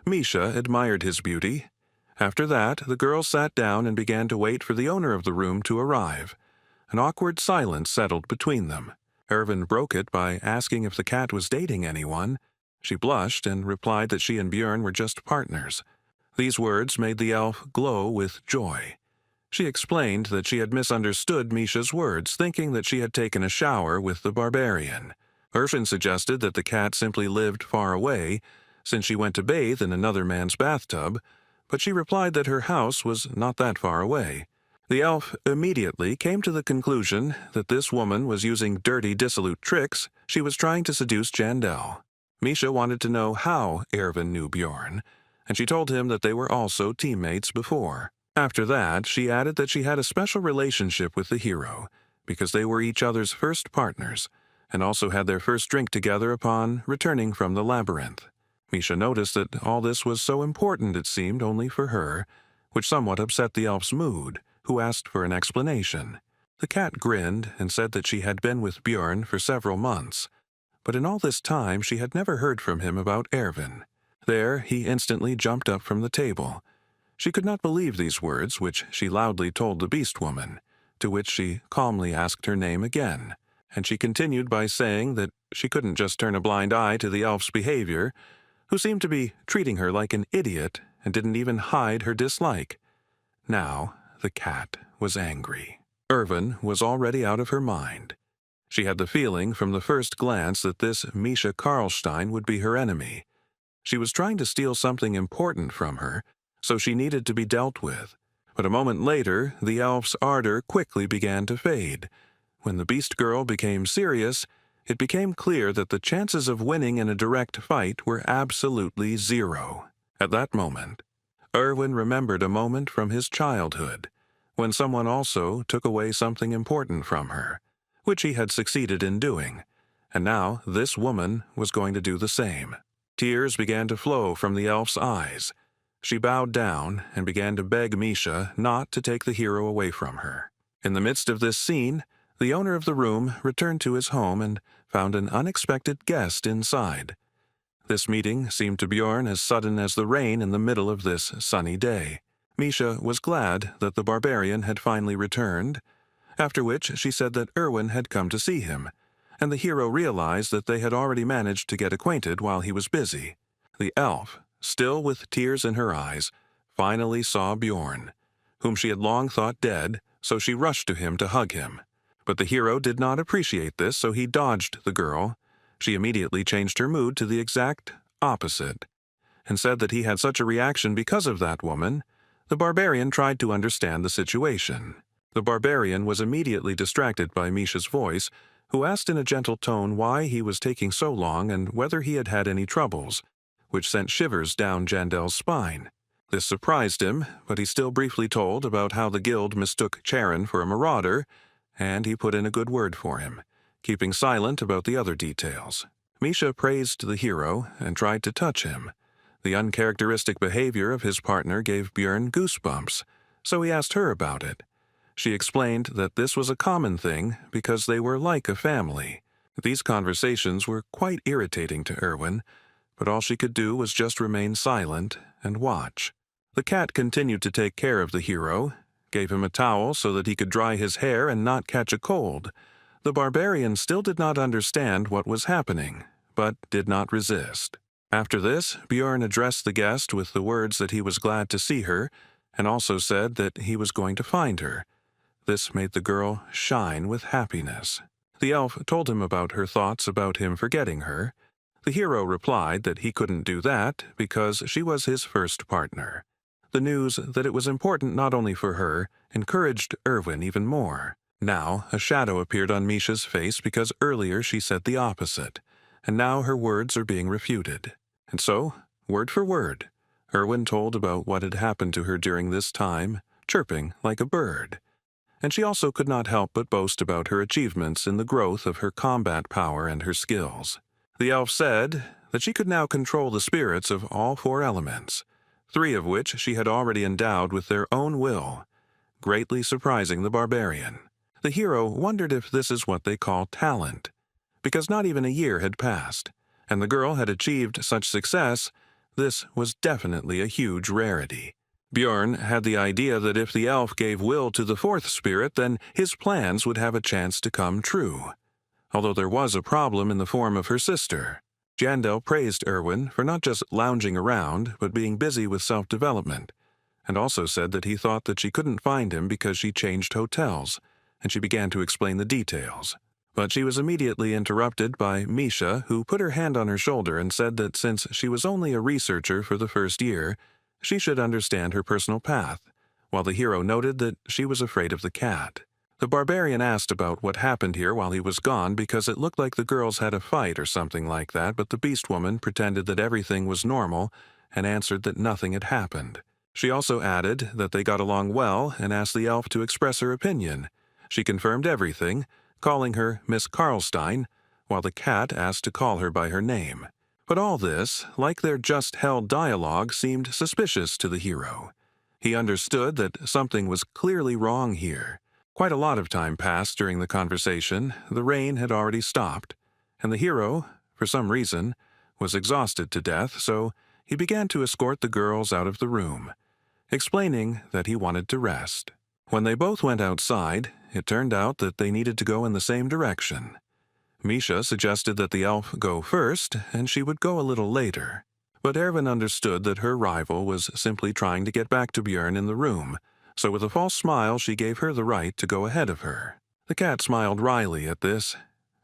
Misha admired his beauty, After that, the girls sat down and began to wait for the owner of the room to arrive. An awkward silence settled between them. Irvin broke it by asking if the cat was dating anyone. She blushed and replied that she and Björn were just partners. These words made the elf glow with joy. She explained that she had misunderstood Misha's words, thinking that she had taken a shower with the barbarian. Irvin suggested that the cat simply lived far away, since she went to bathe in another man's bathtub, but she replied that her house was not that far away. The elf immediately came to the conclusion that this woman was using dirty, dissolute tricks. She was trying to seduce Jandel. Misha wanted to know how Irvin knew Björn, and she told him that they were also teammates before. After that, she added that she had a special relationship with the hero, because they were each other's first partners, and also had their first drink together upon returning from the labyrinth. Misha noticed that all this was so important, it seemed, only for her, which somewhat upset the elf's mood, who asked for an explanation. The cat grinned and said that she had been with Björn for several months, but in all this time she had never heard from him about Irvin. There he instantly jumped up from the table. She could not believe these words, which she loudly told the beast woman, to which she calmly asked her name again, and she continued by saying that she couldn't just turn a blind eye to the elf's behavior, who seemed to be treating her like an idiot and didn't even hide her dislike. Now the cat was angry. Irvin was already out of her mind. She had the feeling from the first glance that this Misha Karlstein would be her enemy. She was trying to steal something important from her, so she needed to be dealt with. But a moment later, the elf's ardor quickly began to fade. When the beast girl became serious, it became clear that the chances of winning in a direct fight were absolutely zero. At that moment, Irvin remembered a moment from his childhood, when someone also took away something important from her, which he had succeeded in doing, and now this woman was going to do the same. Tears began to flow from the elf's eyes. She bowed down and began to beg Misha not to take the hero away from her. In the midst of this scene, the owner of the room returned to his home and found an unexpected guest inside. This meeting seemed to Björn as sudden as the rain in the middle of this sunny day. Misha was glad that the barbarian had finally returned, after which she said that Irwin had come to see him, and the hero realized that they had already managed to get acquainted while he was busy. The elf, still with tears in her eyes, finally saw Björn, whom she had long thought dead, so she rushed to him to hug him. But the hero did not appreciate this, so he dodged the girl. She immediately changed her mood to the exact opposite, and said that he had such a reaction because of that woman. The barbarian tried to understand the situation. The barbarian was immediately distracted by Misha's voice, who asked in a gentle tone why he was taking so long and whether he had had any troubles, which sent shivers down Jandel's spine. This surprised him, but he still briefly told about how the guild mistook Charon for a marauder, and he put in a good word for him, keeping silent about the other details. Misha praised the hero and tried to touch him. The uncharacteristic behavior of his partner gave Björn goosebumps, so he asked her about it. She explained that this was a common thing because they were like a family. These conversations were quite irritating to Irwin, but all she could do was just remain silent and watch. The cat continued to take care of the hero, gave him a towel so that he could dry his hair and not catch a cold. The barbarian still did not understand what was happening, but did not resist. After this, Björn addressed the guest with the words that he was glad to see her, and also said that he was going to find her. This made the girl shine with happiness. The elf told him about her thoughts about him forgetting her. The hero replied that he couldn't do that because she was his first partner. The news that it was important not only for her encouraged Irwin even more. Now a shadow appeared on Misha's face because earlier she said the opposite, and now her words are being refuted. And so, word for word, Irwin told about what had happened to her during this time, chirping like a bird. And she also could not help but boast about her achievements in the growth of her combat power and her skills. The elf said that she could now control the spirits of all 4 elements, 3 of which she had already endowed with their own will, greatly surprising the barbarian. The hero wondered if this is what they call talent, because not even a year had passed, and the girl had achieved such success. This was definitely a huge rarity. Bjorn had the idea that if the elf gave will to the fourth spirit, then his plans would have a chance to come true. Although there was a problem in the form of her sister. Jandel praised Erwin for not just lounging around, but being busy with self-development, and also said that he thought that she couldn't find him because she changed hotels, and she began to explain the details. But she was immediately interrupted by Misha, who put her hand on her shoulder and said that since she was only a researcher for the first year, she should understand her personal path, while the hero noted that she was afraid of the cat. The barbarian asked about what happened here while he was gone because it looked like the girls had a fight or something like that, but the beast woman pretended that everything was normal and answered that nothing had happened. She also added that they got along well and asked the elf to express her opinion. She confirmed everything, calling her Miss Karlstein, while the cat asked to call her by her name. But all this, like their just-held dialogue, seemed suspicious to the hero. He understood that something was clearly wrong here. Quite a lot of time passed during the conversation. The rain had already stopped, and the hero, for some reason, was exhausted to death, so he began to escort the girls out of the room, explaining that he wanted to rest. When they both went outside, it turned out that they needed to go in the same direction. Misha suggested that the elf go first, and she would go a little later. But Erwin understood that her rival was simply trying to get back to Bjorn in the room, so with a false smile she gave her the right to go ahead of her. The cat smiled wryly at this.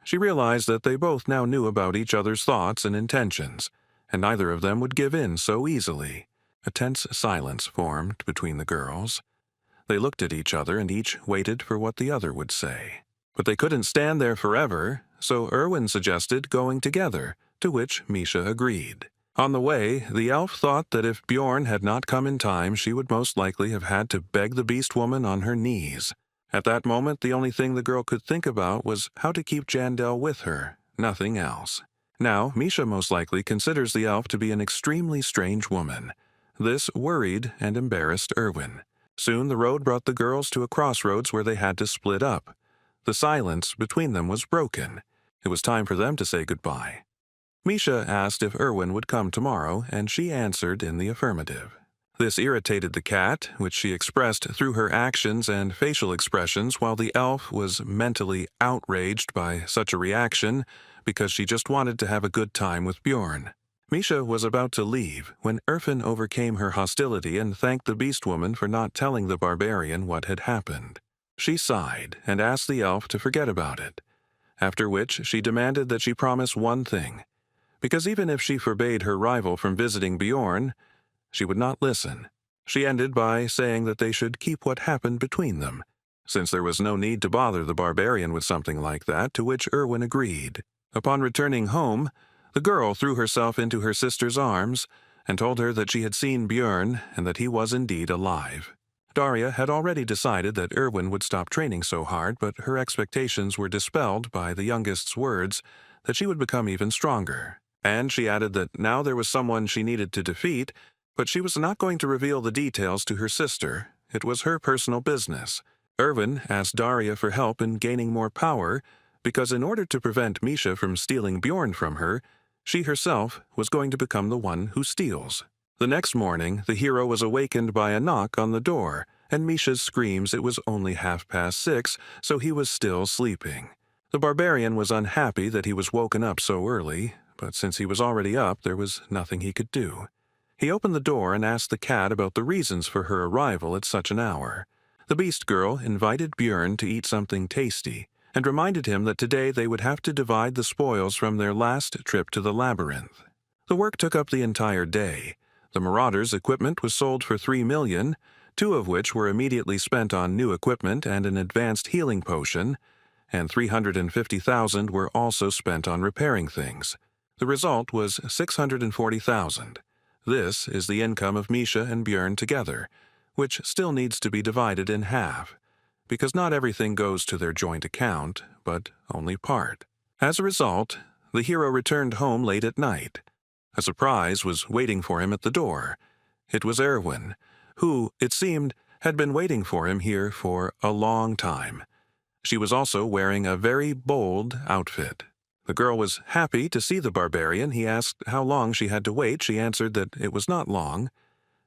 She realized that they both now knew about each other's thoughts and intentions, and neither of them would give in so easily. A tense silence formed between the girls. They looked at each other and each waited for what the other would say. But they couldn't stand there forever, so Erwin suggested going together, to which Misha agreed. On the way, the elf thought that if Bjorn had not come in time, she would most likely have had to beg the beast woman on her knees. At that moment, the only thing the girl could think about was how to keep Jandel with her, nothing else. Now, Misha most likely considers the elf to be an extremely strange woman. This worried and embarrassed Erwin. Soon the road brought the girls to a crossroads where they had to split up. The silence between them was broken. It was time for them to say goodbye. Misha asked if Erwin would come tomorrow, and she answered in the affirmative. This irritated the cat, which she expressed through her actions and facial expressions, while the elf was mentally outraged by such a reaction because she just wanted to have a good time with Bjorn. Misha was about to leave when Erwin overcame her hostility and thanked the beast woman for not telling the barbarian what had happened. She sighed and asked the elf to forget about it, after which she demanded that she promise one thing. Because even if she forbade her rival from visiting Bjorn, she would not listen. She ended by saying that they should keep what happened between them, since there was no need to bother the barbarian with something like that, to which Erwin agreed. Upon returning home, the girl threw herself into her sister's arms and told her that she had seen Bjorn and that he was indeed alive. Daria had already decided that Erwin would stop training so hard, but her expectations were dispelled by the youngest's words that she would become even stronger. And she added that now there was someone she needed to defeat, but she was not going to reveal the details to her sister. It was her personal business. Erwin asked Daria for help in gaining more power, because in order to prevent Misha from stealing Bjorn from her, she herself was going to become the one who steals. The next morning, the hero was awakened by a knock on the door, and Misha's screams it was only 6:30, so he was still sleeping. The barbarian was unhappy that he was woken up so early, but since he was already up, there was nothing he could do. He opened the door and asked the cat about the reasons for her arrival at such an hour. The beast girl invited Bjorn to eat something tasty, and reminded him that today they would have to divide the spoils from their last trip to the labyrinth. The work took up the entire day. The Marauders' equipment was sold for 3 million, 2 of which were immediately spent on new equipment and an advanced healing potion, and 350,000 were also spent on repairing things. The result was 640,000. This is the income of Misha and Bjorn together, which still needs to be divided in half, because not everything goes to their joint account, but only part. As a result, the hero returned home late at night. A surprise was waiting for him at the door. It was Erwin, who, it seemed, had been waiting for him here for a long time. She was also wearing a very bold outfit. The girl was happy to see the barbarian. He asked how long she had to wait. She answered that it was not long,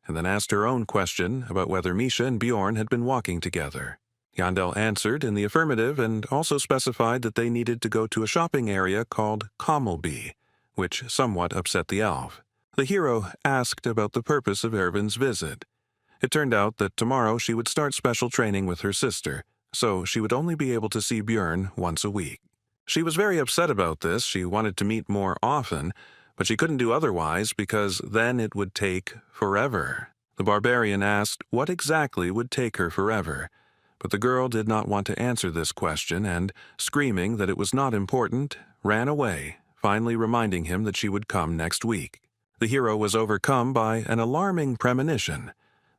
and then asked her own question about whether Misha and Bjorn had been walking together. Yandel answered in the affirmative and also specified that they needed to go to a shopping area called Kommelby, which somewhat upset the elf. The hero asked about the purpose of Ervin's visit. It turned out that tomorrow she would start special training with her sister, so she would only be able to see Bjorn once a week. She was very upset about this. She wanted to meet more often, but she couldn't do otherwise because then it would take forever. The barbarian asked what exactly would take her forever, but the girl did not want to answer this question and, screaming that it was not important, ran away, finally reminding him that she would come next week. The hero was overcome by an alarming premonition,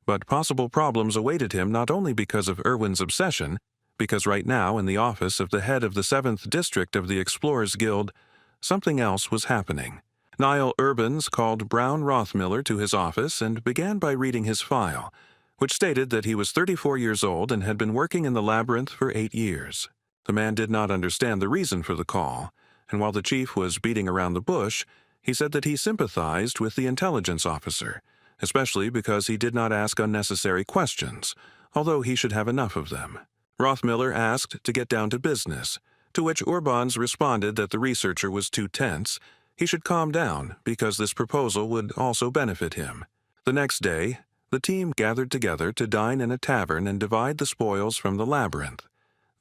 but possible problems awaited him not only because of Erwin's obsession, because right now in the office of the head of the 7th District of the Explorers Guild, something else was happening. Niall Urbans called Brown Rothmiller to his office and began by reading his file, which stated that he was 34 years old and had been working in the labyrinth for 8 years. The man did not understand the reason for the call, and while the chief was beating around the bush, he said that he sympathized with the intelligence officer, especially because he did not ask unnecessary questions, although he should have enough of them. Rothmiller asked to get down to business, to which Urbans responded that the researcher was too tense. He should calm down because this proposal would also benefit him. The next day, the team gathered together to dine in a tavern and divide the spoils from the labyrinth.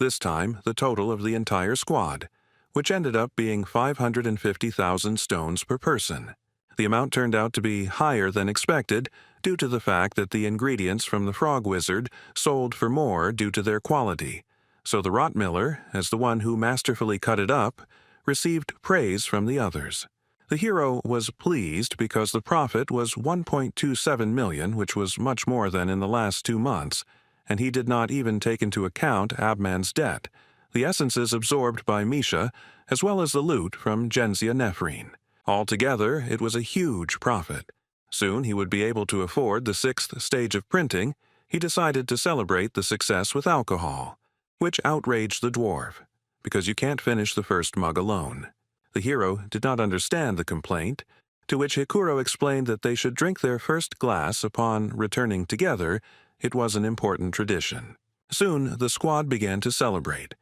This time, the total of the entire squad, which ended up being 550,000 stones per person. The amount turned out to be higher than expected due to the fact that the ingredients from the Frog Wizard sold for more due to their quality, so the Rothmiller, as the one who masterfully cut it up, received praise from the others. The hero was pleased because the profit was 1.27 million, which was much more than in the last 2 months, and he did not even take into account Abman's debt, the essences absorbed by Misha, as well as the loot from Genzia Nephrine. Altogether, it was a huge profit. Soon he would be able to afford the 6th stage of printing. He decided to celebrate the success with alcohol, which outraged the dwarf, because you can't finish the first mug alone. The hero did not understand the complaint, to which Hikuro explained that they should drink their first glass upon returning together. It was an important tradition. Soon the squad began to celebrate.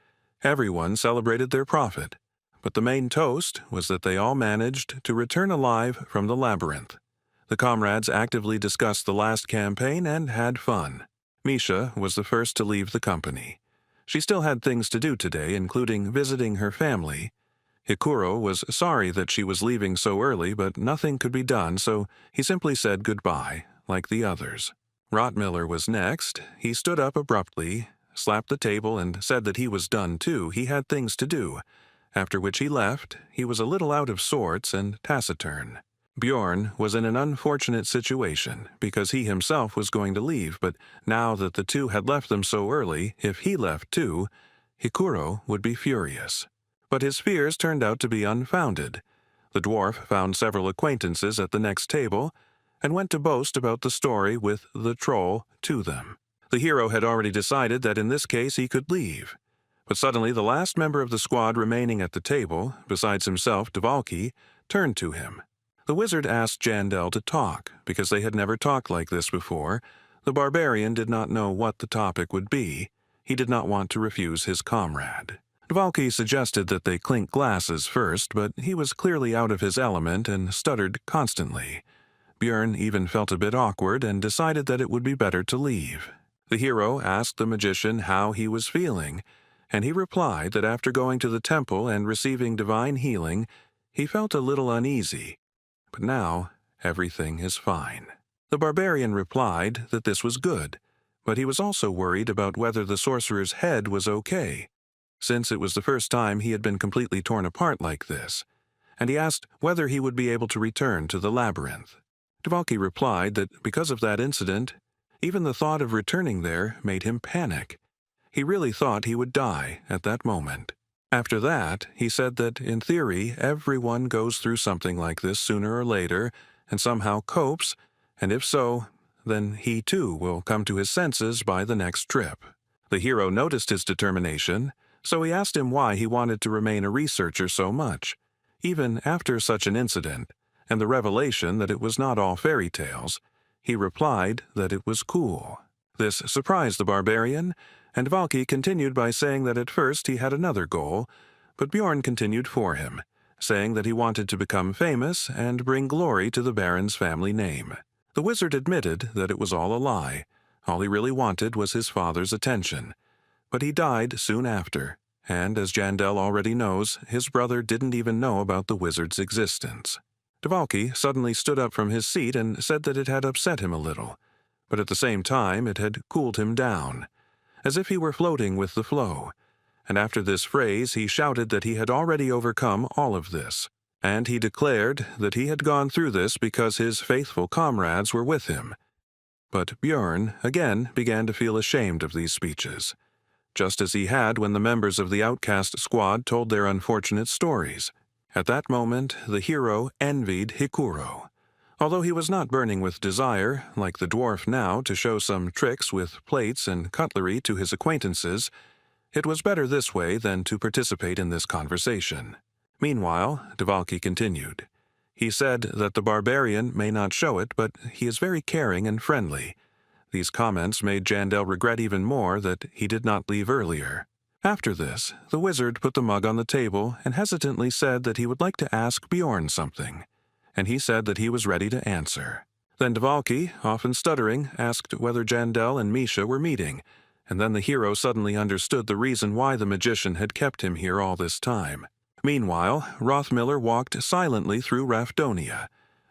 Everyone celebrated their profit, but the main toast was that they all managed to return alive from the labyrinth. The comrades actively discussed the last campaign and had fun. Misha was the first to leave the company. She still had things to do today, including visiting her family. Hikuro was sorry that she was leaving so early, but nothing could be done, so he simply said goodbye, like the others. Rothmiller was next. He stood up abruptly, slapped the table, and said that he was done too. He had things to do. After which he left. He was a little out of sorts and taciturn. Bjorn was in an unfortunate situation because he himself was going to leave, but now that the two had left them so early, if he left too, Hikuro would be furious. But his fears turned out to be unfounded. The dwarf found several acquaintances at the next table and went to boast about the story with the troll to them. The hero had already decided that in this case he could leave. But suddenly the last member of the squad remaining at the table, besides himself, Dvalki, turned to him. The wizard asked Jandel to talk, because they had never talked like this before. The barbarian did not know what the topic would be. He did not want to refuse his comrade. Dvalki suggested that they clink glasses first, but he was clearly out of his element and stuttered constantly. Bjorn even felt a bit awkward and decided that it would be better to leave. The hero asked the magician how he was feeling, and he replied that after going to the temple and receiving divine healing, he felt a little uneasy. But now, everything is fine. The barbarian replied that this was good, but he was also worried about whether the sorcerer's head was okay, since it was the first time he had been completely torn apart like this, and he asked whether he would be able to return to the labyrinth. Dvalki replied that because of that incident, even the thought of returning there made him panic. He really thought he would die at that moment. After that, he said that, in theory, everyone goes through something like this sooner or later and somehow copes, and if so, then he too will come to his senses by the next trip. The hero noticed his determination, so he asked him why he wanted to remain a researcher so much, even after such an incident, and the revelation that it was not all fairy tales. He replied that it was cool. This surprised the barbarian, and Valky continued by saying that at first he had another goal, but Bjorn continued for him, saying that he wanted to become famous and bring glory to the Baron's family name. The wizard admitted that it was all a lie. All he really wanted was his father's attention. But he died soon after, and as Jandel already knows, his brother didn't even know about the wizard's existence. Dvalky suddenly stood up from his seat and said that it had upset him a little, but at the same time it had cooled him down, as if he were floating with the flow. And after this phrase he shouted that he had already overcome all of this, and he declared that he had gone through this because his faithful comrades were with him. But Bjorn again began to feel ashamed of these speeches, just as he had when the members of the outcast squad told their unfortunate stories. At that moment, the hero envied Hikuro. Although he was not burning with desire, like the dwarf now, to show some tricks with plates and cutlery to his acquaintances, it was better this way than to participate in this conversation. Meanwhile, Dvalky continued. He said that the barbarian may not show it, but he is very caring and friendly. These comments made Jandel regret even more that he did not leave earlier. After this, the wizard put the mug on the table and hesitantly said that he would like to ask Bjorn something, and he said that he was ready to answer. Then Dvalky, often stuttering, asked whether Jandel and Misha were meeting, and then the hero suddenly understood the reason why the magician had kept him here all this time. Meanwhile, Rothmiller walked silently through Rafdonia,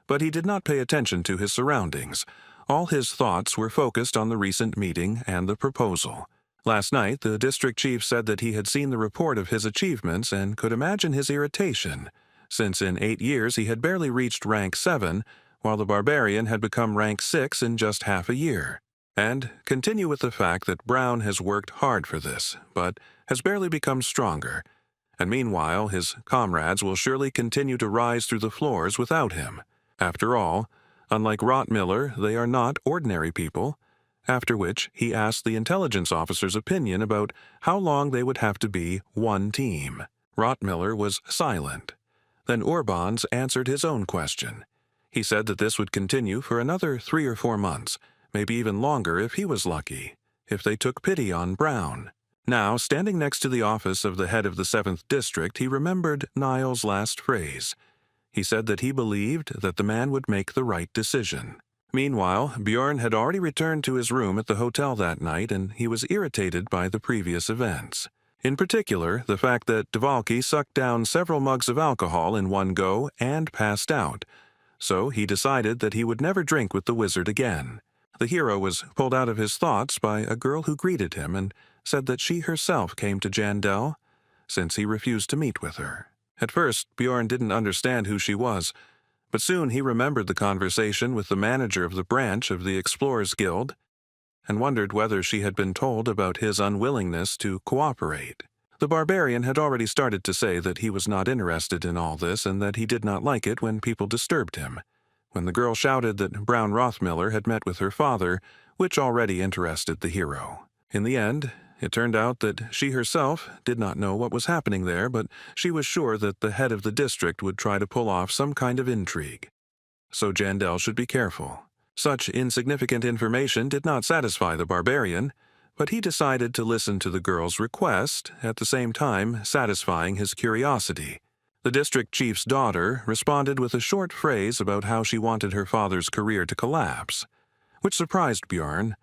but he did not pay attention to his surroundings. All his thoughts were focused on the recent meeting and the proposal. Last night, the district chief said that he had seen the report of his achievements and could imagine his irritation, since in 8 years he had barely reached rank 7, while the barbarian had become rank 6 in just half a year. And continue with the fact that Brown has worked hard for this, but has barely become stronger, and meanwhile his comrades will surely continue to rise through the floors without him. After all, unlike Rottmiller, they are not ordinary people, after which he asked the intelligence officer's opinion about how long they would have to be one team. Rottmiller was silent. Then Urbans answered his own question. He said that this would continue for another 3 or 4 months, maybe even longer if he was lucky, if they took pity on Brown. Now, standing next to the office of the head of the 7th District, he remembered Niall's last phrase. He said that he believed that the man would make the right decision. Meanwhile, Bjorn had already returned to his room at the hotel that night, and he was irritated by the previous events. In particular, the fact that Dvalky sucked down several mugs of alcohol in one go and passed out. So he decided that he would never drink with the wizard again. The hero was pulled out of his thoughts by a girl who greeted him and said that she herself came to Jandel, since he refused to meet with her. At first, Bjorn didn't understand who she was, but soon he remembered the conversation with the manager of the branch of the Explorers Guild and wondered whether she had been told about his unwillingness to cooperate. The barbarian had already started to say that he was not interested in all this and that he did not like it when people disturbed him, when the girl shouted that Brown Rothmiller had met with her father, which already interested the hero. In the end, it turned out that she herself did not know what was happening there, but she was sure that the head of the district would try to pull off some kind of intrigue. So Jandel should be careful. Such insignificant information did not satisfy the barbarian, but he decided to listen to the girl's request, at the same time satisfying his curiosity. The district chief's daughter responded with a short phrase about how she wanted her father's career to collapse, which surprised Bjorn,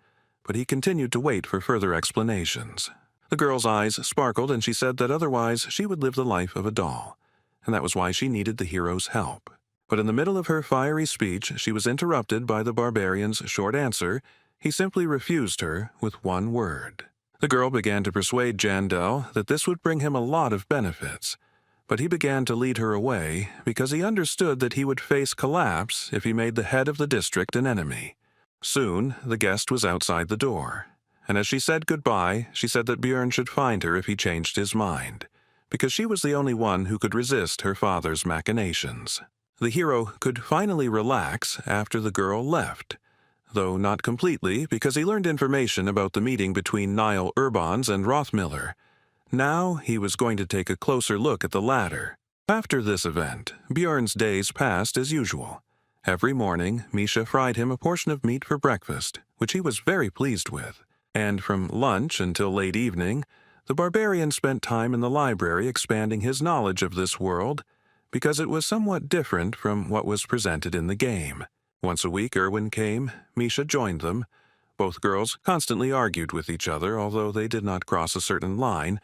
but he continued to wait for further explanations. The girl's eyes sparkled and she said that otherwise she would live the life of a doll, and that was why she needed the hero's help. But in the middle of her fiery speech, she was interrupted by the barbarian's short answer. He simply refused her with one word. The girl began to persuade Jandel that this would bring him a lot of benefits, but he began to lead her away because he understood that he would face collapse if he made the head of the district an enemy. Soon, the guest was outside the door, and as she said goodbye, she said that Bjorn should find her if he changed his mind, because she was the only one who could resist her father's machinations. The hero could finally relax after the girl left, though not completely, because he learned information about the meeting between Niall Urbans and Rothmiller. Now he was going to take a closer look at the latter. After this event, Bjorn's days passed as usual, Every morning, Misha fried him a portion of meat for breakfast, which he was very pleased with. And from lunch until late evening, the barbarian spent time in the library expanding his knowledge of this world, because it was somewhat different from what was presented in the game. Once a week, Erwin came. Misha joined them. Both girls constantly argued with each other, although they did not cross a certain line,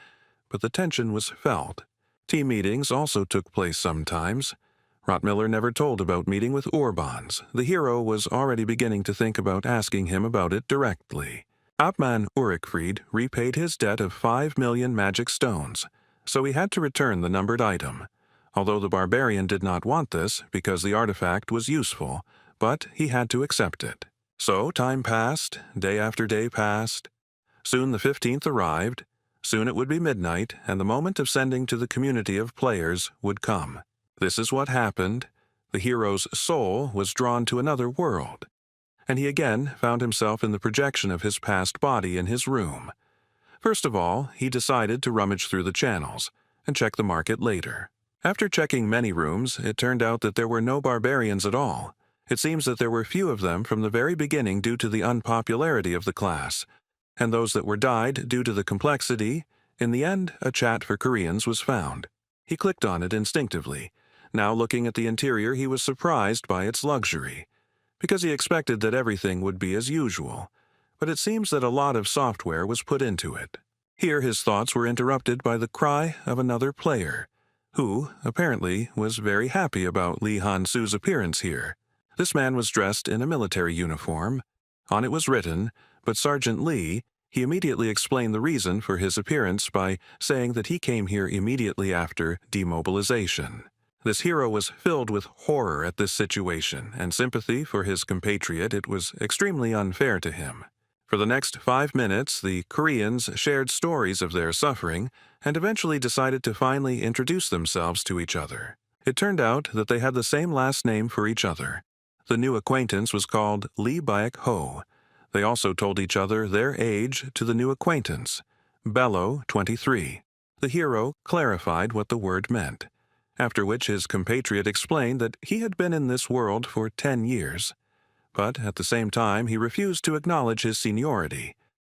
but the tension was felt. Team meetings also took place sometimes. Rottmiller never told about meeting with Urbans. The hero was already beginning to think about asking him about it directly. Abman Urikfried repaid his debt of 5 million magic stones, so he had to return the numbered item. Although the barbarian did not want this because the artifact was useful, but he had to accept it. So time passed, day after day passed. Soon the 15th arrived. Soon it would be midnight, and the moment of sending to the community of players would come. This is what happened. The hero's soul was drawn to another world, and he again found himself in the projection of his past body in his room. First of all, he decided to rummage through the channels and check the market later. After checking many rooms, it turned out that there were no barbarians at all. It seems that there were few of them from the very beginning due to the unpopularity of the class, and those that were died due to the complexity. In the end, a chat for Koreans was found. He clicked on it instinctively. Now looking at the interior, he was surprised by its luxury, because he expected that everything would be as usual, but it seems that a lot of software was put into it. Here his thoughts were interrupted by the cry of another player, who, apparently, was very happy about Lee Han-soo's appearance here. This man was dressed in a military uniform. On it was written, but Sergeant Lee. He immediately explained the reason for his appearance by saying that he came here immediately after demobilization. This hero was filled with horror at this situation and sympathy for his compatriot. It was extremely unfair to him. For the next 5 minutes, the Koreans shared stories of their suffering and eventually decided to finally introduce themselves to each other. It turned out that they had the same last name for each other. The new acquaintance was called Lee Baek-ho. They also told each other their age to the new acquaintance, Bello, 23. The hero clarified what the word meant, after which his compatriot explained that he had been in this world for 10 years. But at the same time, he refused to acknowledge his seniority,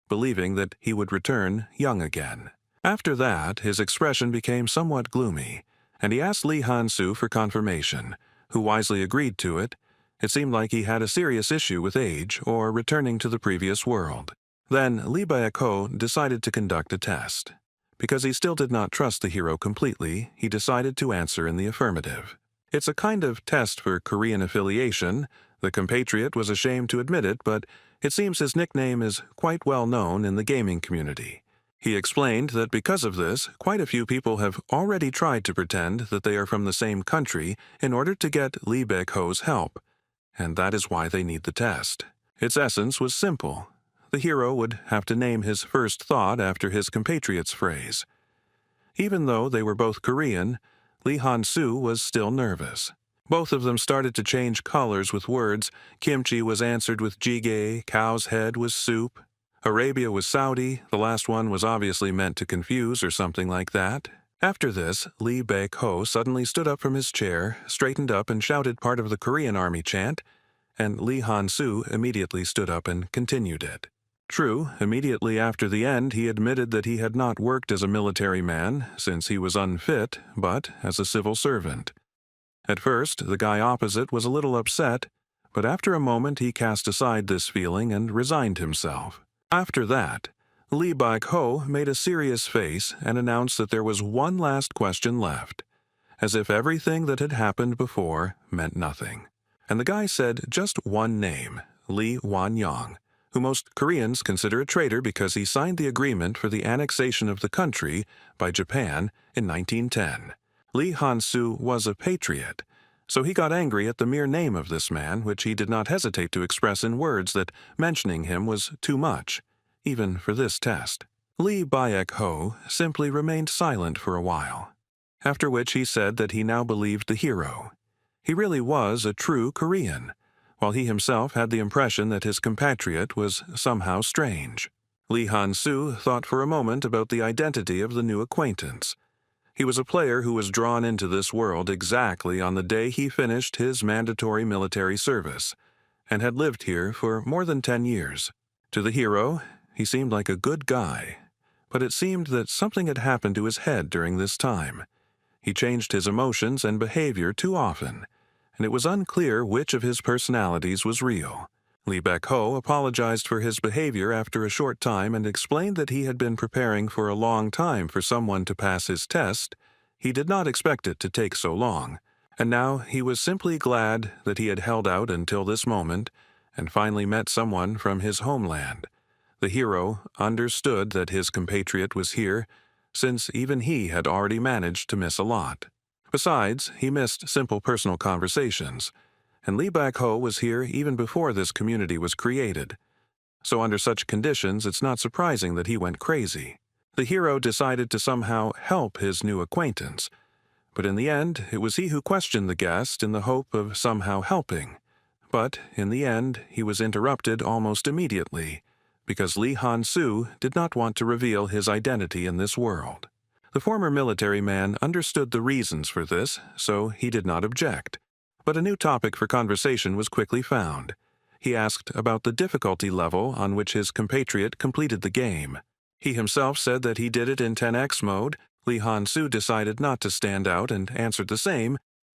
believing that he would return young again. After that, his expression became somewhat gloomy, and he asked Lee Han-soo for confirmation, who wisely agreed to it. It seemed like he had a serious issue with age or returning to the previous world. Then Lee Baek-ho decided to conduct a test. Because he still did not trust the hero completely, he decided to answer in the affirmative. It's a kind of test for Korean affiliation. The compatriot was ashamed to admit it, but it seems his nickname is quite well known in the gaming community. He explained that because of this, quite a few people have already tried to pretend that they are from the same country in order to get Lee Baek-ho's help, and that is why they need the test. Its essence was simple. The hero would have to name his first thought after his compatriot's phrase. Even though they were both Korean, Lee Han-soo was still nervous. Both of them started to change colors with words. Kimchi was answered with jjigae, cow's head was soup. Arabia was Saudi, the last one was obviously meant to confuse or something like that. After this, Lee Baek-ho suddenly stood up from his chair, straightened up and shouted part of the Korean army chant, and Lee Han-soo immediately stood up and continued it. True, immediately after the end he admitted that he had not worked as a military man, since he was unfit, but as a civil servant. At first, the guy opposite was a little upset, but after a moment he cast aside this feeling and resigned himself. After that, Lee Baek-ho made a serious face and announced that there was one last question left, as if everything that had happened before meant nothing. And the guy said just one name, Lee Wan-yong, who most Koreans consider a traitor because he signed the agreement for the annexation of the country by Japan in 1910. Lee Han-soo was a patriot, so he got angry at the mere name of this man, which he did not hesitate to express in words that mentioning him was too much, even for this test. Lee Baek-ho simply remained silent for a while, after which he said that he now believed the hero. He really was a true Korean, while he himself had the impression that his compatriot was somehow strange. Lee Han-soo thought for a moment about the identity of the new acquaintance. He was a player who was drawn into this world exactly on the day he finished his mandatory military service, and had lived here for more than 10 years. To the hero, he seemed like a good guy, but it seemed that something had happened to his head during this time. He changed his emotions and behavior too often, and it was unclear which of his personalities was real. Lee Baek-ho apologized for his behavior after a short time and explained that he had been preparing for a long time for someone to pass his test. He did not expect it to take so long, and now he was simply glad that he had held out until this moment and finally met someone from his homeland. The hero understood that his compatriot was here, since even he had already managed to miss a lot. Besides, he missed simple personal conversations, and Lee Baek-ho was here even before this community was created. So under such conditions, it's not surprising that he went crazy. The hero decided to somehow help his new acquaintance, but in the end, it was he who questioned the guest in the hope of somehow helping. But in the end, he was interrupted almost immediately, because Lee Han-soo did not want to reveal his identity in this world. The former military man understood the reasons for this, so he did not object. But a new topic for conversation was quickly found. He asked about the difficulty level on which his compatriot completed the game. He himself said that he did it in 10x mode. Lee Han-soo decided not to stand out and answered the same.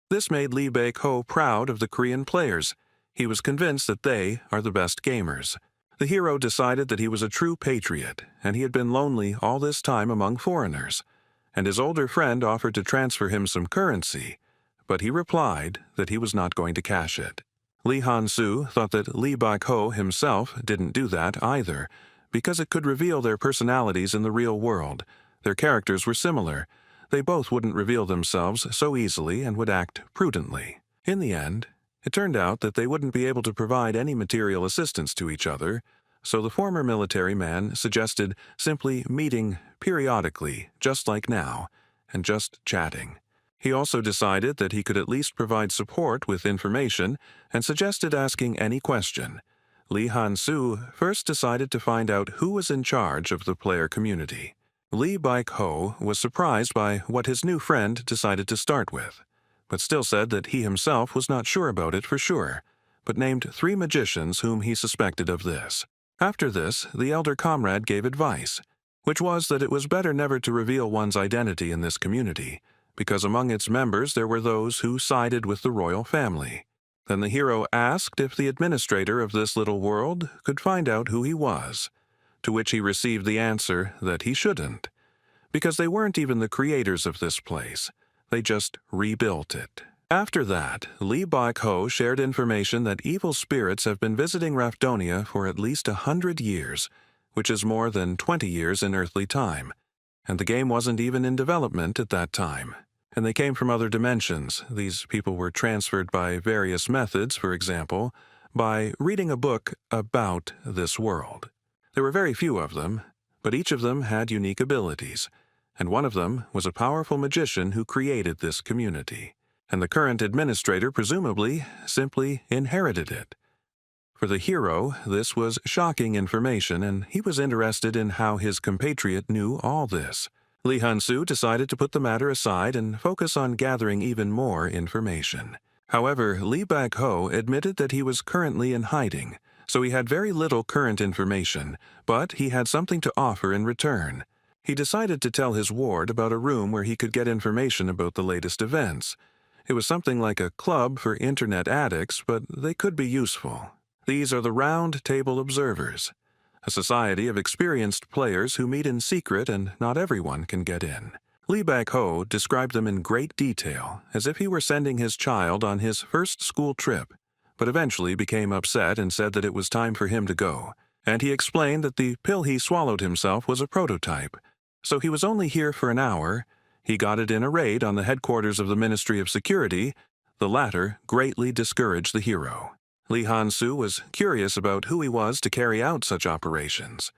This made Lee Baek-ho proud of the Korean players. He was convinced that they are the best gamers. The hero decided that he was a true patriot, and he had been lonely all this time among foreigners, and his older friend offered to transfer him some currency, but he replied that he was not going to cash it. Lee Han-soo thought that Lee Baek-ho himself didn't do that either, because it could reveal their personalities in the real world. Their characters were similar. They both wouldn't reveal themselves so easily and would act prudently. In the end, it turned out that they wouldn't be able to provide any material assistance to each other, so the former military man suggested simply meeting periodically, just like now, and just chatting. He also decided that he could at least provide support with information and suggested asking any question. Lee Han-soo first decided to find out who was in charge of the player community. Lee Baek-ho was surprised by what his new friend decided to start with, but still said that he himself was not sure about it for sure, but named 3 magicians whom he suspected of this. After this, the elder comrade gave advice, which was that it was better never to reveal one's identity in this community, because among its members there were those who sided with the royal family. Then the hero asked if the administrator of this little world could find out who he was, to which he received the answer that he shouldn't, because they weren't even the creators of this place. They just rebuilt it. After that, Lee Baek-ho shared information that evil spirits have been visiting Rafdonia for at least 100 years, which is more than 20 years in earthly time, and the game wasn't even in development at that time. And they came from other dimensions. These people were transferred by various methods, for example, by reading a book about this world. There were very few of them, but each of them had unique abilities, and one of them was a powerful magician who created this community, and the current administrator presumably simply inherited it. For the hero, this was shocking information, and he was interested in how his compatriot knew all this. Lee Han-soo decided to put the matter aside and focus on gathering even more information. However, Lee Baek-ho admitted that he was currently in hiding, so he had very little current information, but he had something to offer in return. He decided to tell his ward about a room where he could get information about the latest events. It was something like a club for internet addicts, but they could be useful. These are the Round Table Observers, a society of experienced players who meet in secret and not everyone can get in. Lee Baek-ho described them in great detail, as if he were sending his child on his first school trip, but eventually became upset and said that it was time for him to go, and he explained that the pill he swallowed himself was a prototype, so he was only here for an hour. He got it in a raid on the headquarters of the Ministry of Security. The latter greatly discouraged the hero. Lee Han-soo was curious about who he was to carry out such operations,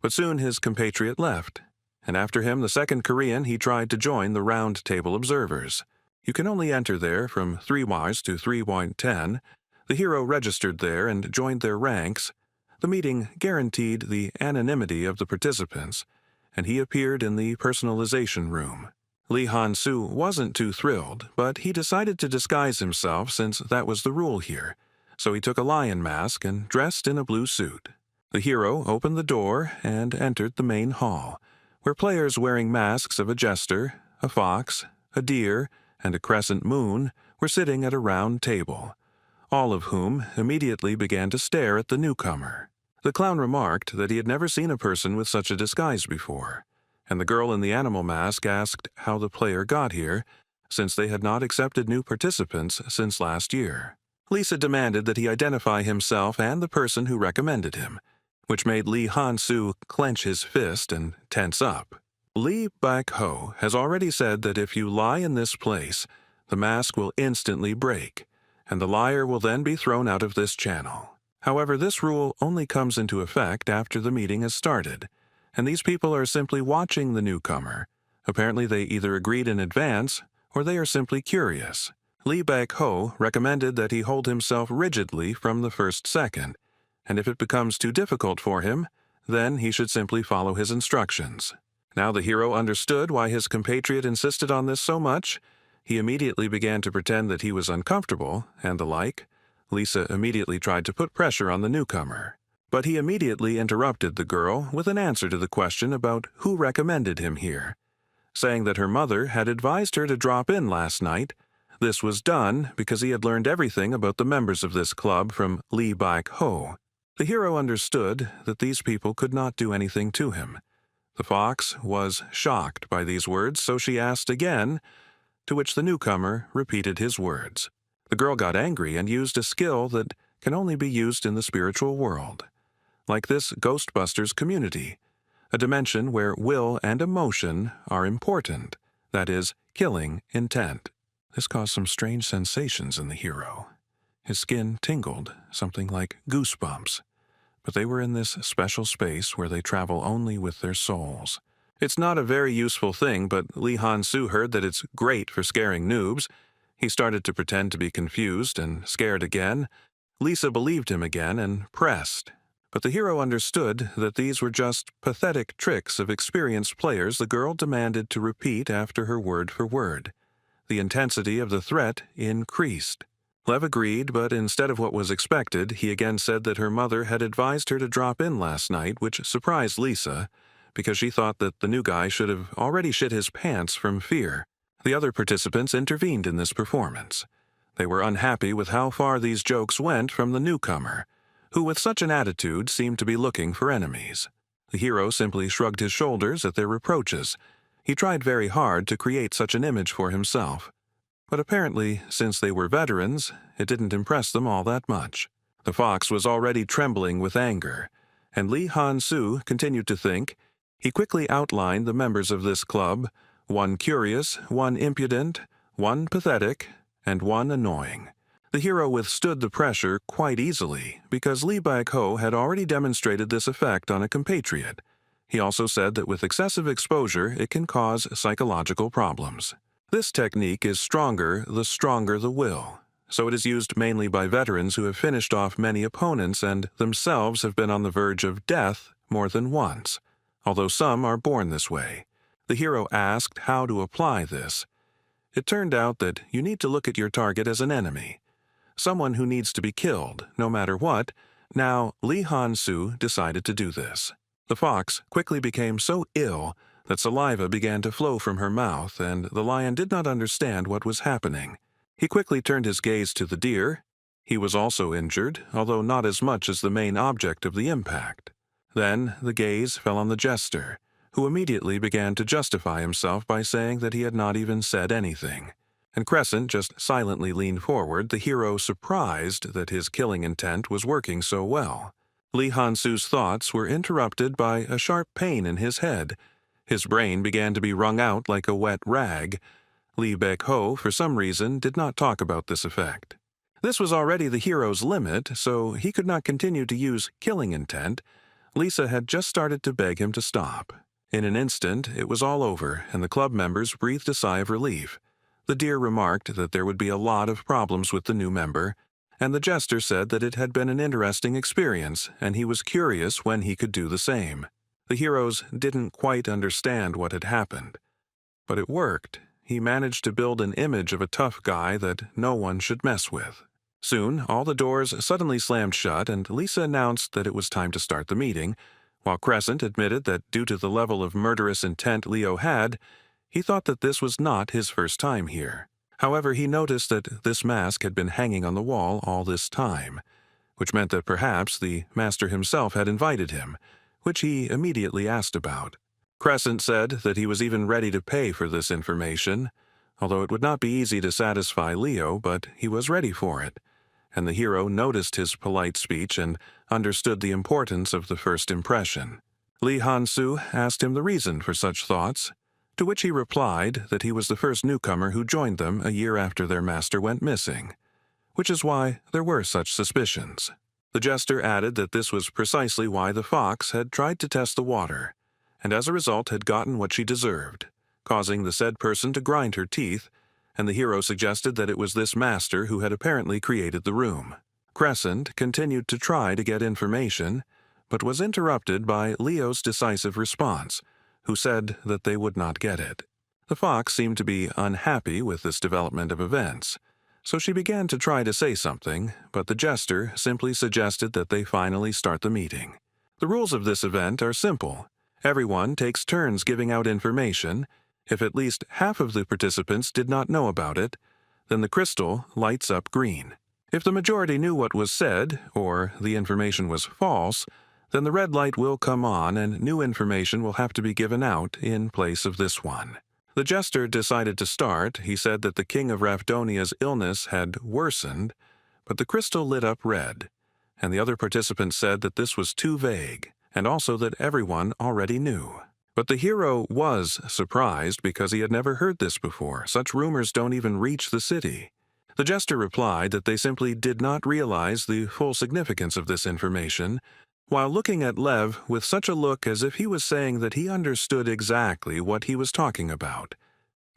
but soon his compatriot left, and after him the second Korean he tried to join the Round Table Observers. You can only enter there from 3 to 3.10. The hero registered there and joined their ranks. The meeting guaranteed the anonymity of the participants, and he appeared in the personalization room. Lee Han-soo wasn't too thrilled, but he decided to disguise himself since that was the rule here, so he took a lion mask and dressed in a blue suit. The hero opened the door and entered the main hall, where players wearing masks of a jester, a fox, a deer, and a crescent moon were sitting at a round table, all of whom immediately began to stare at the newcomer. The clown remarked that he had never seen a person with such a disguise before, and the girl in the animal mask asked how the player got here, since they had not accepted new participants since last year. Lisa demanded that he identify himself and the person who recommended him, which made Lee Han-soo clench his fist and tense up. Lee Bak-ho has already said that if you lie in this place, the mask will instantly break, and the liar will then be thrown out of this channel. However, this rule only comes into effect after the meeting has started, and these people are simply watching the newcomer. Apparently they either agreed in advance, or they are simply curious. Lee Bak-ho recommended that he hold himself rigidly from the first second, and if it becomes too difficult for him, then he should simply follow his instructions. Now the hero understood why his compatriot insisted on this so much. He immediately began to pretend that he was uncomfortable, and the like. Lisa immediately tried to put pressure on the newcomer, but he immediately interrupted the girl with an answer to the question about who recommended him here, saying that her mother had advised her to drop in last night. This was done because he had learned everything about the members of this club from Lee Bak-ho. The hero understood that these people could not do anything to him. The fox was shocked by these words, so she asked again, to which the newcomer repeated his words. The girl got angry and used a skill that can only be used in the spiritual world, like this Ghostbusters community, a dimension where will and emotion are important, that is, killing intent. This caused some strange sensations in the hero. His skin tingled, something like goosebumps, but they were in this special space where they travel only with their souls. It's not a very useful thing, but Lee Han-soo heard that it's great for scaring noobs. He started to pretend to be confused and scared again. Lisa believed him again and pressed. But the hero understood that these were just pathetic tricks of experienced players the girl demanded to repeat after her word for word. The intensity of the threat increased. Lev agreed, but instead of what was expected, he again said that her mother had advised her to drop in last night, which surprised Lisa, because she thought that the new guy should have already shit his pants from fear. The other participants intervened in this performance. They were unhappy with how far these jokes went from the newcomer, who with such an attitude seemed to be looking for enemies. The hero simply shrugged his shoulders at their reproaches. He tried very hard to create such an image for himself. But apparently, since they were veterans, it didn't impress them all that much. The fox was already trembling with anger, and Lee Han-soo continued to think. He quickly outlined the members of this club, one curious, one impudent, one pathetic, and one annoying. The hero withstood the pressure quite easily, because Lee Bak-ho had already demonstrated this effect on a compatriot. He also said that with excessive exposure it can cause psychological problems. This technique is stronger the will, so it is used mainly by veterans who have finished off many opponents and themselves have been on the verge of death more than once, although some are born this way. The hero asked how to apply this. It turned out that you need to look at your target as an enemy, someone who needs to be killed, no matter what. Now, Lee Han-soo decided to do this. The fox quickly became so ill that saliva began to flow from her mouth, and the lion did not understand what was happening. He quickly turned his gaze to the deer. He was also injured, although not as much as the main object of the impact. Then the gaze fell on the jester, who immediately began to justify himself by saying that he had not even said anything. And Crescent just silently leaned forward, the hero surprised that his killing intent was working so well. Lee Han-soo's thoughts were interrupted by a sharp pain in his head. His brain began to be wrung out like a wet rag. Lee Bak-ho, for some reason, did not talk about this effect. This was already the hero's limit, so he could not continue to use killing intent. Lisa had just started to beg him to stop. In an instant, it was all over, and the club members breathed a sigh of relief. The deer remarked that there would be a lot of problems with the new member, and the jester said that it had been an interesting experience, and he was curious when he could do the same. The heroes didn't quite understand what had happened, But it worked. He managed to build an image of a tough guy that no one should mess with. Soon, all the doors suddenly slammed shut and Lisa announced that it was time to start the meeting, while Crescent admitted that due to the level of murderous intent Leo had, he thought that this was not his first time here. However, he noticed that this mask had been hanging on the wall all this time, which meant that perhaps the master himself had invited him, which he immediately asked about. Crescent said that he was even ready to pay for this information, although it would not be easy to satisfy Leo, but he was ready for it, and the hero noticed his polite speech and understood the importance of the first impression. Lee Han-soo asked him the reason for such thoughts, to which he replied that he was the first newcomer who joined them a year after their master went missing, which is why there were such suspicions. The jester added that this was precisely why the fox had tried to test the water, and as a result had gotten what she deserved, causing the said person to grind her teeth, and the hero suggested that it was this master who had apparently created the room. Crescent continued to try to get information, but was interrupted by Leo's decisive response, who said that they would not get it. The fox seemed to be unhappy with this development of events, so she began to try to say something, but the jester simply suggested that they finally start the meeting. The rules of this event are simple. Everyone takes turns giving out information. If at least half of the participants did not know about it, then the crystal lights up green. If the majority knew what was said, or the information was false, then the red light will come on and new information will have to be given out in place of this one. The jester decided to start. He said that the king of Rafdonia's illness had worsened, but the crystal lit up red, and the other participants said that this was too vague, and also that everyone already knew. But the hero was surprised because he had never heard this before. Such rumors don't even reach the city. The jester replied that they simply did not realize the full significance of this information, while looking at Lev with such a look as if he was saying that he understood exactly what he was talking about.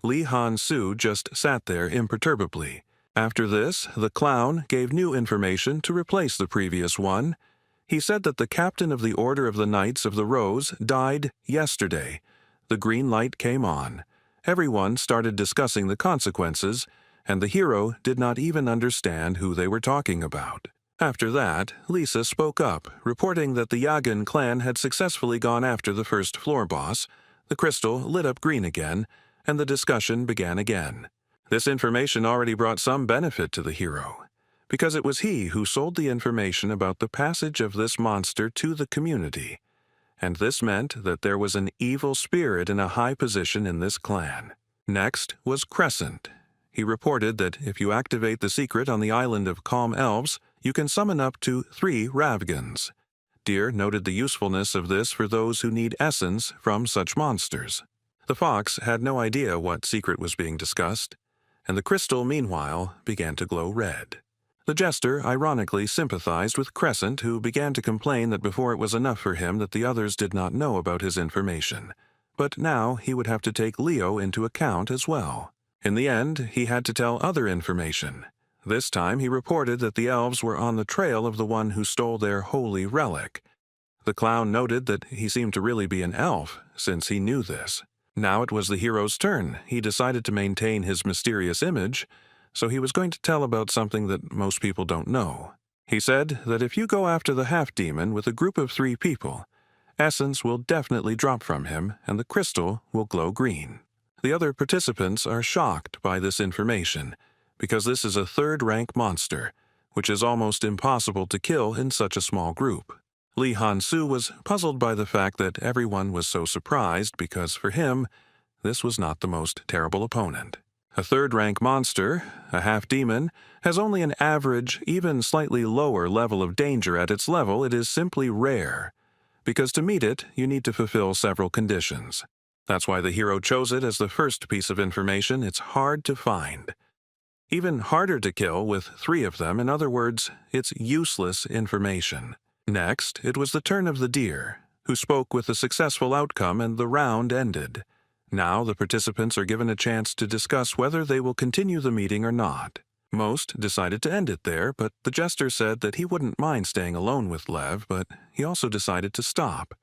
Lee Han-soo just sat there imperturbably. After this, the clown gave new information to replace the previous one. He said that the captain of the Order of the Knights of the Rose died yesterday. The green light came on. Everyone started discussing the consequences, and the hero did not even understand who they were talking about. After that, Lisa spoke up, reporting that the Yagan clan had successfully gone after the first floor boss. The crystal lit up green again, and the discussion began again. This information already brought some benefit to the hero, because it was he who sold the information about the passage of this monster to the community, and this meant that there was an evil spirit in a high position in this clan. Next was Crescent. He reported that if you activate the secret on the island of Calm Elves, you can summon up to 3 Ravgans. Deer noted the usefulness of this for those who need essence from such monsters. The fox had no idea what secret was being discussed, and the crystal, meanwhile, began to glow red. The jester ironically sympathized with Crescent, who began to complain that before it was enough for him that the others did not know about his information, but now he would have to take Leo into account as well. In the end, he had to tell other information. This time he reported that the elves were on the trail of the one who stole their holy relic. The clown noted that he seemed to really be an elf, since he knew this. Now it was the hero's turn. He decided to maintain his mysterious image, so he was going to tell about something that most people don't know. He said that if you go after the half-demon with a group of 3 people, essence will definitely drop from him and the crystal will glow green. The other participants are shocked by this information, because this is a 3rd-rank monster, which is almost impossible to kill in such a small group. Lee Han-soo was puzzled by the fact that everyone was so surprised because for him, this was not the most terrible opponent. A 3rd-rank monster, a half-demon, has only an average, even slightly lower level of danger at its level. It is simply rare, because to meet it, you need to fulfill several conditions. That's why the hero chose it as the first piece of information. It's hard to find. Even harder to kill with 3 of them. In other words, it's useless information. Next, it was the turn of the deer, who spoke with a successful outcome, and the round ended. Now the participants are given a chance to discuss whether they will continue the meeting or not. Most decided to end it there, but the jester said that he wouldn't mind staying alone with Lev, but he also decided to stop,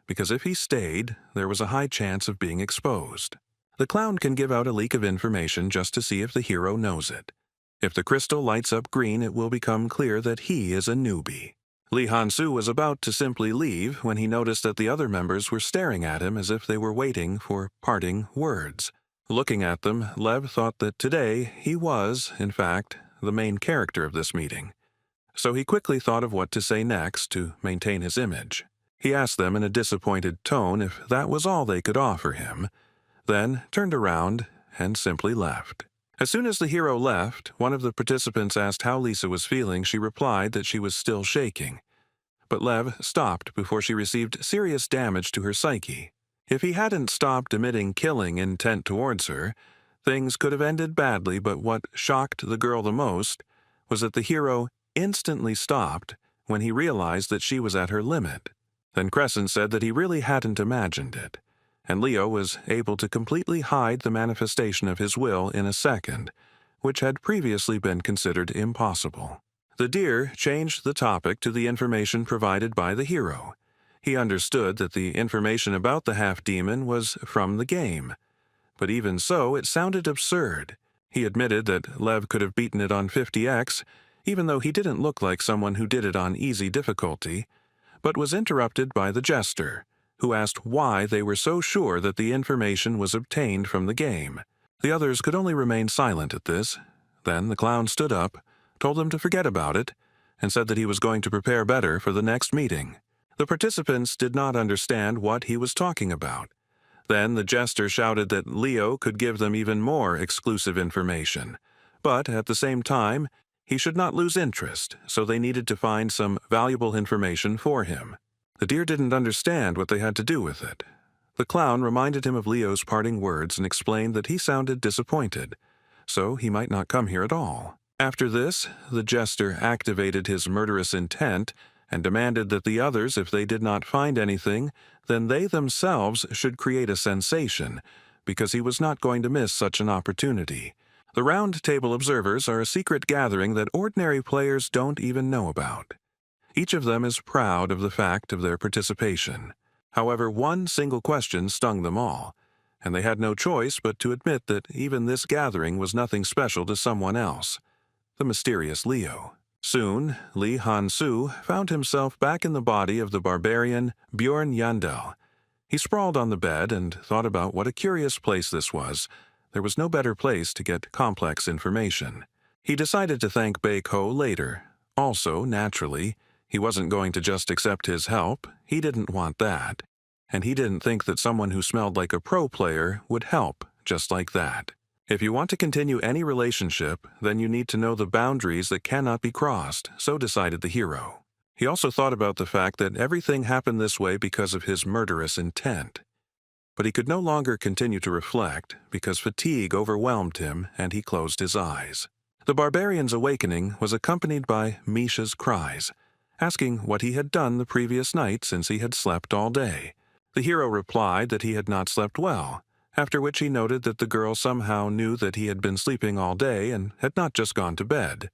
because if he stayed, there was a high chance of being exposed. The clown can give out a leak of information just to see if the hero knows it. If the crystal lights up green, it will become clear that he is a newbie. Lee Han-soo was about to simply leave when he noticed that the other members were staring at him as if they were waiting for parting words. Looking at them, Lev thought that today he was, in fact, the main character of this meeting. So he quickly thought of what to say next to maintain his image. He asked them in a disappointed tone if that was all they could offer him, then turned around and simply left. As soon as the hero left, one of the participants asked how Lisa was feeling. She replied that she was still shaking. But Lev stopped before she received serious damage to her psyche. If he hadn't stopped emitting killing intent towards her, things could have ended badly, but what shocked the girl the most was that the hero instantly stopped when he realized that she was at her limit. Then Crescent said that he really hadn't imagined it, and Leo was able to completely hide the manifestation of his will in a second, which had previously been considered impossible. The deer changed the topic to the information provided by the hero. He understood that the information about the half-demon was from the game. But even so, it sounded absurd. He admitted that Lev could have beaten it on 50x, even though he didn't look like someone who did it on easy difficulty, but was interrupted by the jester, who asked why they were so sure that the information was obtained from the game. The others could only remain silent at this. Then the clown stood up, told them to forget about it, and said that he was going to prepare better for the next meeting. The participants did not understand what he was talking about. Then the jester shouted that Leo could give them even more exclusive information, but at the same time, he should not lose interest, so they needed to find some valuable information for him. The deer didn't understand what they had to do with it. The clown reminded him of Leo's parting words and explained that he sounded disappointed, so he might not come here at all. After this, the jester activated his murderous intent and demanded that the others, if they did not find anything, then they themselves should create a sensation, because he was not going to miss such an opportunity. The Round Table Observers are a secret gathering that ordinary players don't even know about. Each of them is proud of the fact of their participation. However, one single question stung them all, and they had no choice but to admit that even this gathering was nothing special to someone else, the mysterious Leo. Soon, Lee Han-soo found himself back in the body of the barbarian Bjorn Yandel. He sprawled on the bed and thought about what a curious place this was. There was no better place to get complex information. He decided to thank Baek-ho later. Also, naturally, he wasn't going to just accept his help. He didn't want that. And he didn't think that someone who smelled like a pro player would help just like that. If you want to continue any relationship, then you need to know the boundaries that cannot be crossed, so decided the hero. He also thought about the fact that everything happened this way because of his murderous intent. But he could no longer continue to reflect because fatigue overwhelmed him and he closed his eyes. The barbarian's awakening was accompanied by Misha's cries, asking what he had done the previous night since he had slept all day. The hero replied that he had not slept well, after which he noted that the girl somehow knew that he had been sleeping all day and had not just gone to bed.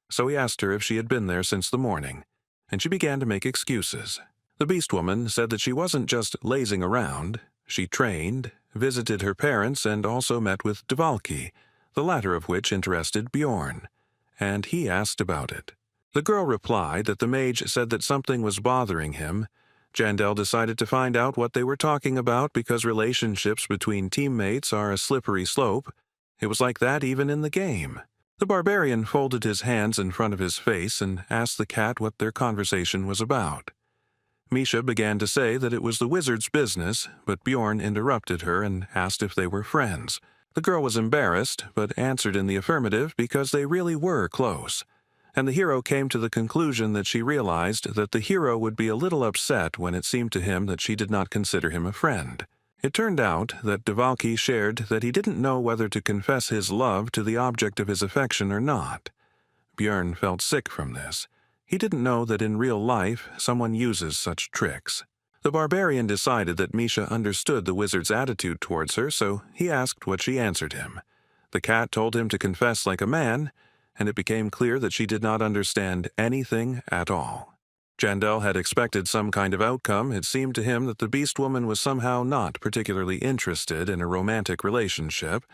So he asked her if she had been there since the morning, and she began to make excuses. The beast woman said that she wasn't just lazing around. She trained, visited her parents, and also met with Dvalki, the latter of which interested Bjorn, and he asked about it. The girl replied that the mage said that something was bothering him. Jandel decided to find out what they were talking about because relationships between teammates are a slippery slope. It was like that even in the game. The barbarian folded his hands in front of his face and asked the cat what their conversation was about. Misha began to say that it was the wizard's business, but Bjorn interrupted her and asked if they were friends. The girl was embarrassed, but answered in the affirmative because they really were close. And the hero came to the conclusion that she realized that the hero would be a little upset when it seemed to him that she did not consider him a friend. It turned out that Dvalki shared that he didn't know whether to confess his love to the object of his affection or not. Bjorn felt sick from this. He didn't know that in real life someone uses such tricks. The barbarian decided that Misha understood the wizard's attitude towards her, so he asked what she answered him. The cat told him to confess like a man, and it became clear that she did not understand anything at all. Jandel had expected some kind of outcome. It seemed to him that the Beast Woman was somehow not particularly interested in a romantic relationship,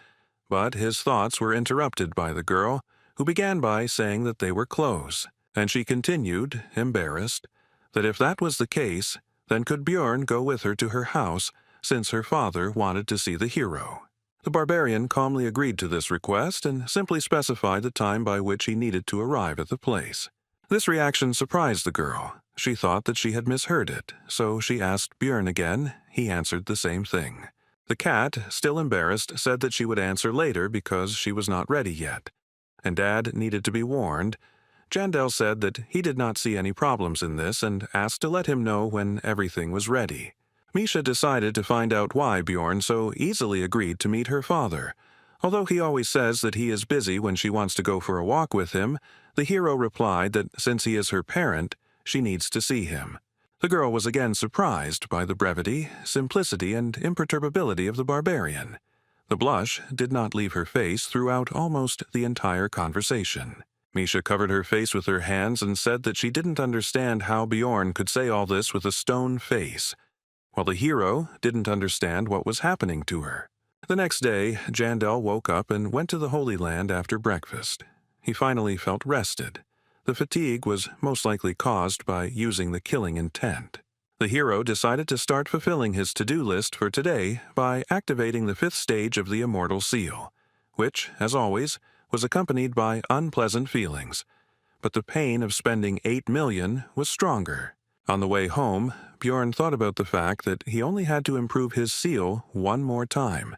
but his thoughts were interrupted by the girl, who began by saying that they were close, and she continued, embarrassed, that if that was the case, then could Bjorn go with her to her house, since her father wanted to see the hero. The barbarian calmly agreed to this request and simply specified the time by which he needed to arrive at the place. This reaction surprised the girl. She thought that she had misheard it, so she asked Bjorn again. He answered the same thing. The cat, still embarrassed, said that she would answer later because she was not ready yet, and Dad needed to be warned. Jandel said that he did not see any problems in this and asked to let him know when everything was ready. Misha decided to find out why Bjorn so easily agreed to meet her father. Although he always says that he is busy when she wants to go for a walk with him, the hero replied that since he is her parent, she needs to see him. The girl was again surprised by the brevity, simplicity, and imperturbability of the barbarian. The blush did not leave her face throughout almost the entire conversation. Misha covered her face with her hands and said that she didn't understand how Bjorn could say all this with a stone face, while the hero didn't understand what was happening to her. The next day, Jandel woke up and went to the Holy Land after breakfast. He finally felt rested. The fatigue was most likely caused by using the killing intent. The hero decided to start fulfilling his to-do list for today by activating the 5th stage of the Immortal Seal, which, as always, was accompanied by unpleasant feelings. But the pain of spending 8 million was stronger. On the way home, Bjorn thought about the fact that he only had to improve his seal one more time,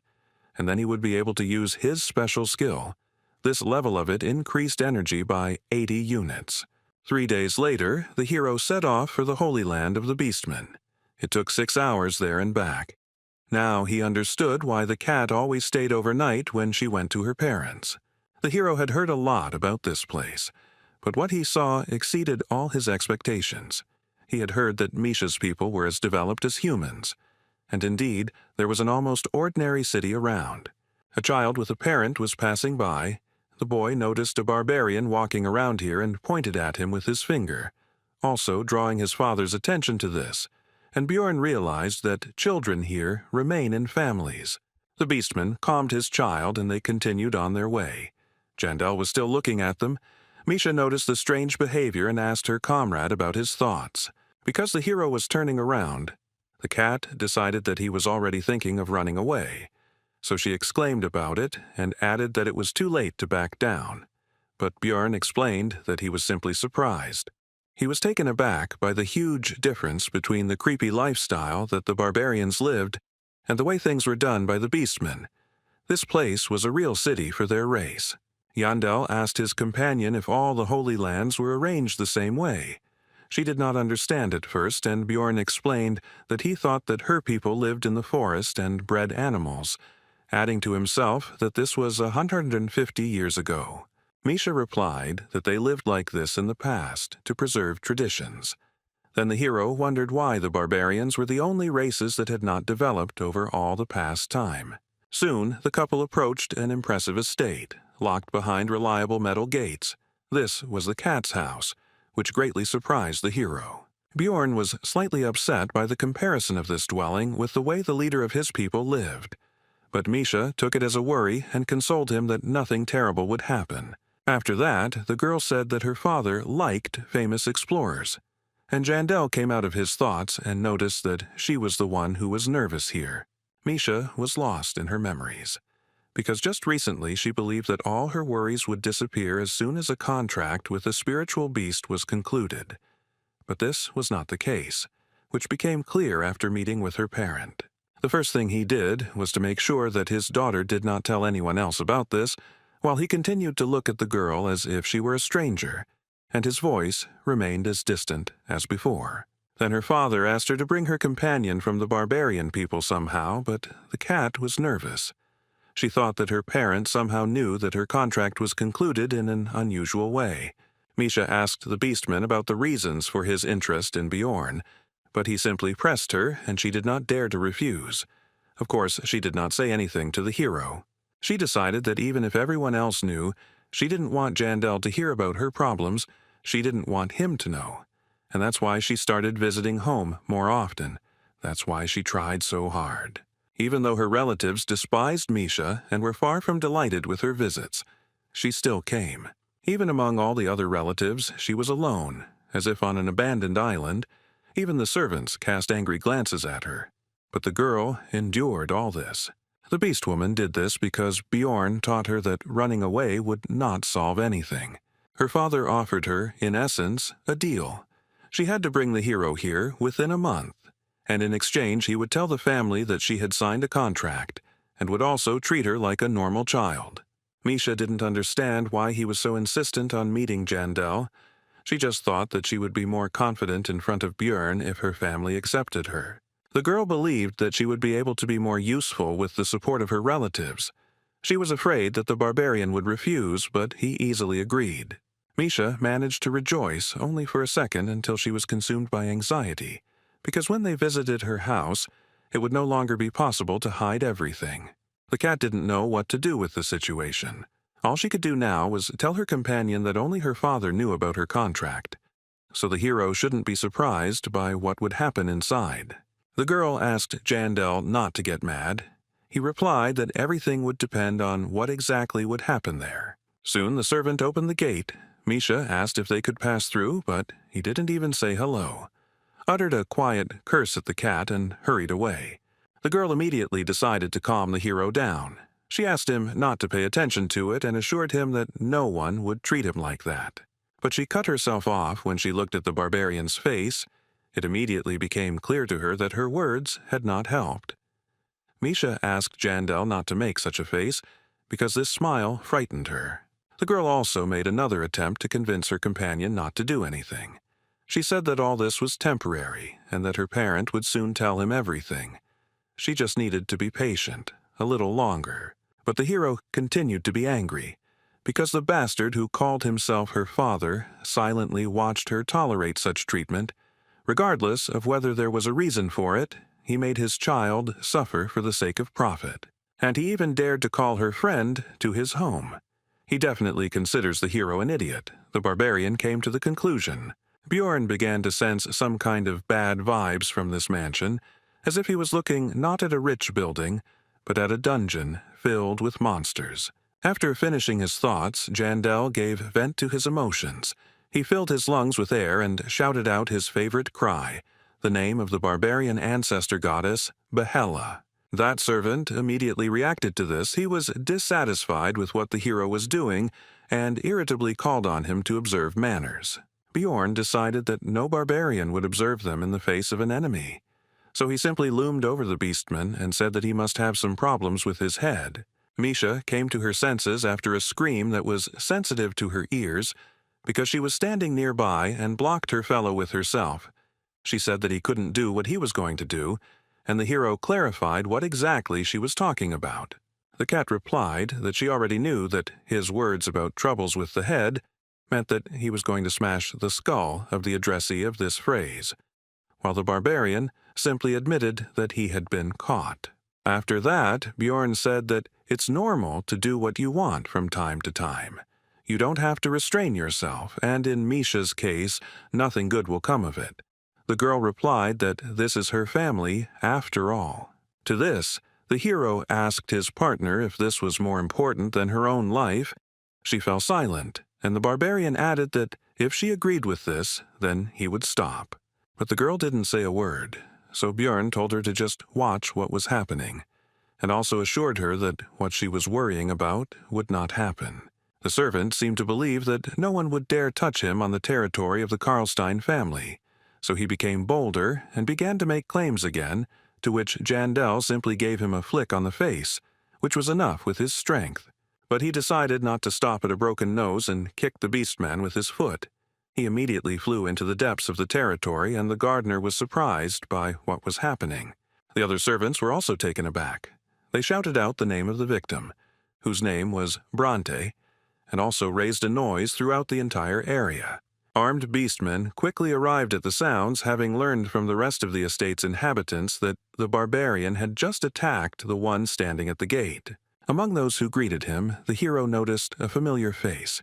and then he would be able to use his special skill. This level of it increased energy by 80 units. 3 days later, the hero set off for the Holy Land of the Beastmen. It took 6 hours there and back. Now he understood why the cat always stayed overnight when she went to her parents. The hero had heard a lot about this place, but what he saw exceeded all his expectations. He had heard that Misha's people were as developed as humans, and indeed there was an almost ordinary city around. A child with a parent was passing by. The boy noticed a barbarian walking around here and pointed at him with his finger, also drawing his father's attention to this, and Bjorn realized that children here remain in families. The beastman calmed his child and they continued on their way. Jandel was still looking at them. Misha noticed the strange behavior and asked her comrade about his thoughts. Because the hero was turning around, the cat decided that he was already thinking of running away. So she exclaimed about it and added that it was too late to back down. But Bjorn explained that he was simply surprised. He was taken aback by the huge difference between the creepy lifestyle that the barbarians lived and the way things were done by the beastmen. This place was a real city for their race. Jandel asked his companion if all the Holy Lands were arranged the same way. She did not understand at first, and Bjorn explained that he thought that her people lived in the forest and bred animals, adding to himself that this was 150 years ago. Misha replied that they lived like this in the past to preserve traditions. Then the hero wondered why the barbarians were the only races that had not developed over all the past time. Soon, the couple approached an impressive estate, locked behind reliable metal gates. This was the cat's house, which greatly surprised the hero. Bjorn was slightly upset by the comparison of this dwelling with the way the leader of his people lived. But Misha took it as a worry and consoled him that nothing terrible would happen. After that, the girl said that her father liked famous explorers, and Jandel came out of his thoughts and noticed that she was the one who was nervous here. Misha was lost in her memories, because just recently she believed that all her worries would disappear as soon as a contract with a spiritual beast was concluded. But this was not the case, which became clear after meeting with her parent. The first thing he did was to make sure that his daughter did not tell anyone else about this, while he continued to look at the girl as if she were a stranger, and his voice remained as distant as before. Then her father asked her to bring her companion from the barbarian people somehow, but the cat was nervous. She thought that her parent somehow knew that her contract was concluded in an unusual way. Misha asked the beastman about the reasons for his interest in Bjorn, but he simply pressed her, and she did not dare to refuse. Of course, she did not say anything to the hero. She decided that even if everyone else knew, she didn't want Jandel to hear about her problems. She didn't want him to know. and that's why she started visiting home more often. That's why she tried so hard. Even though her relatives despised Misha and were far from delighted with her visits, she still came. Even among all the other relatives, she was alone, as if on an abandoned island. Even the servants cast angry glances at her. But the girl endured all this. The Beast Woman did this because Bjorn taught her that running away would not solve anything. Her father offered her, in essence, a deal. She had to bring the hero here within a month, and in exchange he would tell the family that she had signed a contract, and would also treat her like a normal child. Misha didn't understand why he was so insistent on meeting Jandel. She just thought that she would be more confident in front of Bjorn if her family accepted her. The girl believed that she would be able to be more useful with the support of her relatives. She was afraid that the barbarian would refuse, but he easily agreed. Misha managed to rejoice only for a second until she was consumed by anxiety, because when they visited her house, it would no longer be possible to hide everything. The cat didn't know what to do with the situation. All she could do now was tell her companion that only her father knew about her contract, so the hero shouldn't be surprised by what would happen inside. The girl asked Jandel not to get mad. He replied that everything would depend on what exactly would happen there. Soon the servant opened the gate. Misha asked if they could pass through, but he didn't even say hello, uttered a quiet curse at the cat, and hurried away. The girl immediately decided to calm the hero down. She asked him not to pay attention to it and assured him that no one would treat him like that. But she cut herself off when she looked at the barbarian's face. It immediately became clear to her that her words had not helped. Misha asked Jandel not to make such a face, because this smile frightened her. The girl also made another attempt to convince her companion not to do anything. She said that all this was temporary, and that her parent would soon tell him everything. She just needed to be patient, a little longer. But the hero continued to be angry, because the bastard who called himself her father silently watched her tolerate such treatment. Regardless of whether there was a reason for it, he made his child suffer for the sake of profit. And he even dared to call her friend to his home. He definitely considers the hero an idiot, the barbarian came to the conclusion. Bjorn began to sense some kind of bad vibes from this mansion, as if he was looking not at a rich building, but at a dungeon filled with monsters. After finishing his thoughts, Jandel gave vent to his emotions. He filled his lungs with air and shouted out his favorite cry, the name of the barbarian ancestor goddess, Behela. That servant immediately reacted to this. He was dissatisfied with what the hero was doing and irritably called on him to observe manners. Bjorn decided that no barbarian would observe them in the face of an enemy. So he simply loomed over the beastman and said that he must have some problems with his head. Misha came to her senses after a scream that was sensitive to her ears, because she was standing nearby and blocked her fellow with herself. She said that he couldn't do what he was going to do, and the hero clarified what exactly she was talking about. The cat replied that she already knew that his words about troubles with the head meant that he was going to smash the skull of the addressee of this phrase, while the barbarian simply admitted that he had been caught. After that, Bjorn said that it's normal to do what you want from time to time. You don't have to restrain yourself, and in Misha's case, nothing good will come of it. The girl replied that this is her family after all. To this, the hero asked his partner if this was more important than her own life. She fell silent, and the barbarian added that if she agreed with this, then he would stop. But the girl didn't say a word, so Bjorn told her to just watch what was happening, and also assured her that what she was worrying about would not happen. The servant seemed to believe that no one would dare touch him on the territory of the Karlstein family, so he became bolder and began to make claims again, to which Jandel simply gave him a flick on the face, which was enough with his strength. But he decided not to stop at a broken nose and kicked the beastman with his foot. He immediately flew into the depths of the territory, and the gardener was surprised by what was happening. The other servants were also taken aback. They shouted out the name of the victim, whose name was Bronte, and also raised a noise throughout the entire area. Armed beastmen quickly arrived at the sounds, having learned from the rest of the estate's inhabitants that the barbarian had just attacked the one standing at the gate. Among those who greeted him, the hero noticed a familiar face.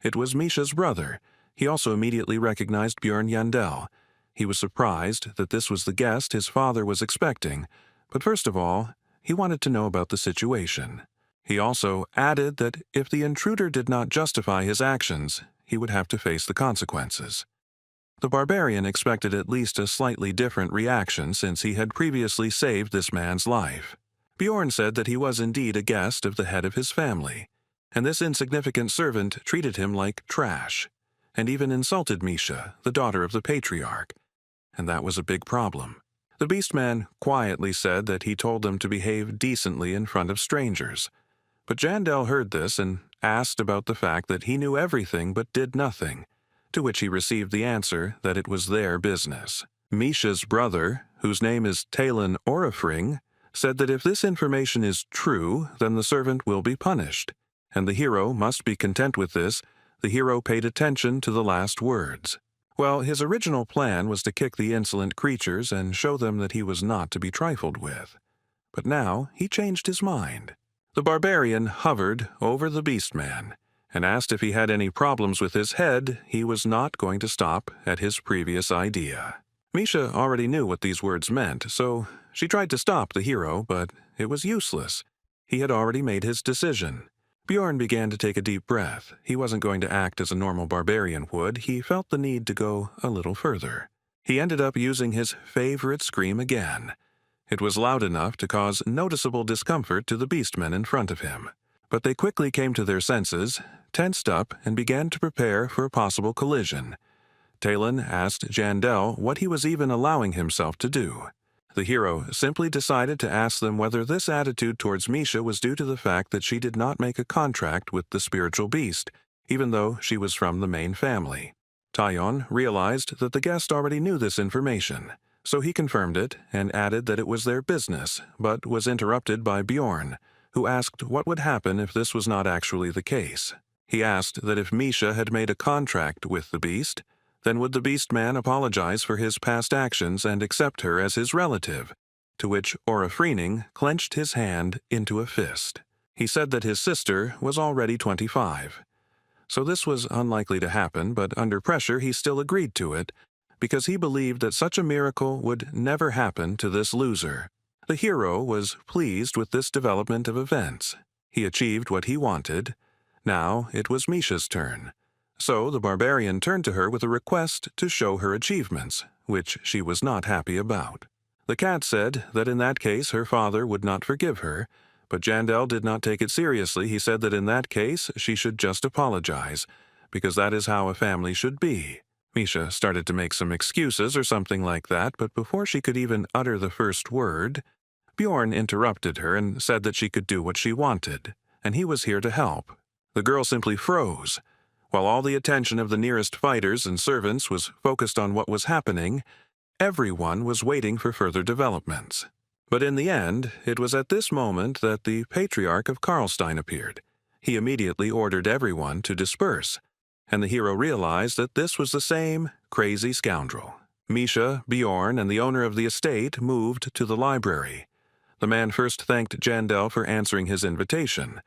It was Misha's brother, He also immediately recognized Bjorn Yandel. He was surprised that this was the guest his father was expecting, but first of all, he wanted to know about the situation. He also added that if the intruder did not justify his actions, he would have to face the consequences. The barbarian expected at least a slightly different reaction since he had previously saved this man's life. Bjorn said that he was indeed a guest of the head of his family, and this insignificant servant treated him like trash, and even insulted Misha, the daughter of the patriarch, and that was a big problem. The beastman quietly said that he told them to behave decently in front of strangers, but Jandel heard this and asked about the fact that he knew everything but did nothing, to which he received the answer that it was their business. Misha's brother, whose name is Talon Orifring, said that if this information is true, then the servant will be punished, and the hero must be content with this. The hero paid attention to the last words. Well, his original plan was to kick the insolent creatures and show them that he was not to be trifled with. But now he changed his mind. The barbarian hovered over the beastman and asked if he had any problems with his head. He was not going to stop at his previous idea. Misha already knew what these words meant, so she tried to stop the hero, but it was useless. He had already made his decision. Bjorn began to take a deep breath. He wasn't going to act as a normal barbarian would. He felt the need to go a little further. He ended up using his favorite scream again. It was loud enough to cause noticeable discomfort to the beastmen in front of him. But they quickly came to their senses, tensed up, and began to prepare for a possible collision. Talon asked Jandel what he was even allowing himself to do. The hero simply decided to ask them whether this attitude towards Misha was due to the fact that she did not make a contract with the spiritual beast, even though she was from the main family. Tayon realized that the guest already knew this information, so he confirmed it and added that it was their business, but was interrupted by Bjorn, who asked what would happen if this was not actually the case. He asked that if Misha had made a contract with the beast, then would the beastman apologize for his past actions and accept her as his relative, to which Orifrening clenched his hand into a fist. He said that his sister was already 25. So this was unlikely to happen, but under pressure he still agreed to it, because he believed that such a miracle would never happen to this loser. The hero was pleased with this development of events. He achieved what he wanted. Now it was Misha's turn. So the barbarian turned to her with a request to show her achievements, which she was not happy about. The cat said that in that case her father would not forgive her, but Jandel did not take it seriously. He said that in that case she should just apologize, because that is how a family should be. Misha started to make some excuses or something like that, but before she could even utter the first word, Bjorn interrupted her and said that she could do what she wanted, and he was here to help. The girl simply froze. While all the attention of the nearest fighters and servants was focused on what was happening, everyone was waiting for further developments. But in the end, it was at this moment that the Patriarch of Karlstein appeared. He immediately ordered everyone to disperse, and the hero realized that this was the same crazy scoundrel. Misha, Bjorn, and the owner of the estate moved to the library. The man first thanked Jandel for answering his invitation.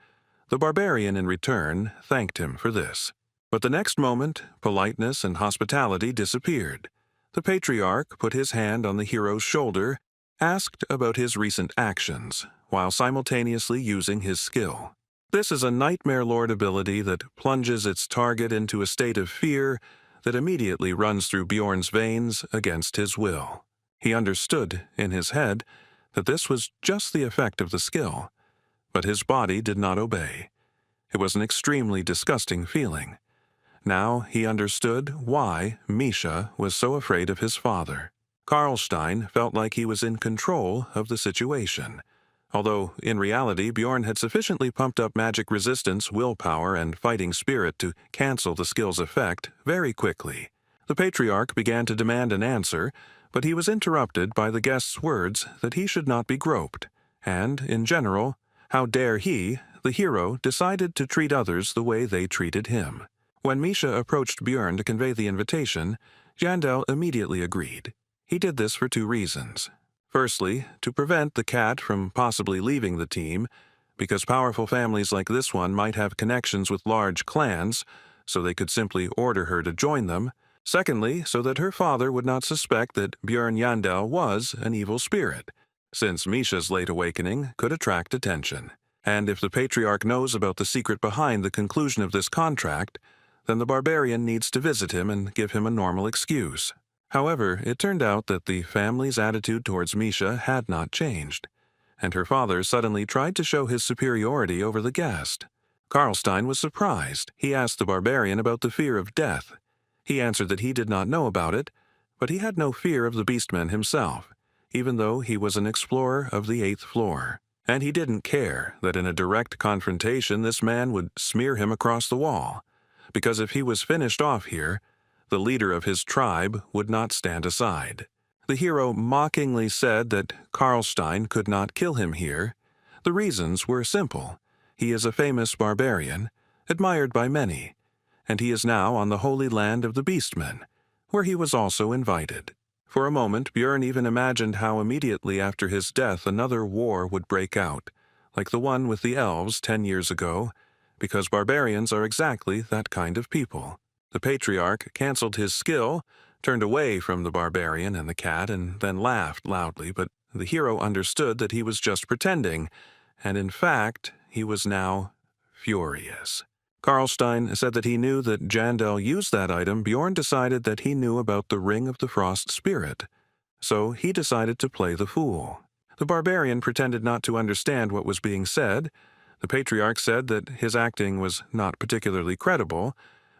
The barbarian, in return, thanked him for this. But the next moment, politeness and hospitality disappeared. The patriarch put his hand on the hero's shoulder, asked about his recent actions, while simultaneously using his skill. This is a Nightmare Lord ability that plunges its target into a state of fear that immediately runs through Bjorn's veins against his will. He understood, in his head, that this was just the effect of the skill, but his body did not obey. It was an extremely disgusting feeling. Now he understood why Misha was so afraid of his father. Karlstein felt like he was in control of the situation, although in reality Bjorn had sufficiently pumped up magic resistance, willpower, and fighting spirit to cancel the skill's effect very quickly. The patriarch began to demand an answer, but he was interrupted by the guest's words that he should not be groped, and, in general, how dare he, the hero, decided to treat others the way they treated him. When Misha approached Bjorn to convey the invitation, Jandel immediately agreed. He did this for two reasons. Firstly, to prevent the cat from possibly leaving the team, because powerful families like this one might have connections with large clans, so they could simply order her to join them. Secondly, so that her father would not suspect that Björn Yandel was an evil spirit, since Misha's late awakening could attract attention. And if the patriarch knows about the secret behind the conclusion of this contract, then the barbarian needs to visit him and give him a normal excuse. However, it turned out that the family's attitude towards Misha had not changed, and her father suddenly tried to show his superiority over the guest. Karlstein was surprised. He asked the barbarian about the fear of death. He answered that he did not know about it, but he had no fear of the beastmen himself, even though he was an explorer of the 8th floor. And he didn't care that in a direct confrontation this man would smear him across the wall, because if he was finished off here, the leader of his tribe would not stand aside. The hero mockingly said that Karlstein could not kill him here. The reasons were simple. He is a famous barbarian, admired by many, and he is now on the holy land of the beastmen, where he was also invited. For a moment, Björn even imagined how immediately after his death another war would break out, like the one with the elves 10 years ago, because barbarians are exactly that kind of people. The patriarch canceled his skill, turned away from the barbarian and the cat, and then laughed loudly, but the hero understood that he was just pretending, and in fact, he was now furious. Karlstein said that he knew that Jandel used that item. Bjorn decided that he knew about the Ring of the Frost Spirit, so he decided to play the fool. The barbarian pretended not to understand what was being said. The patriarch said that his acting was not particularly credible,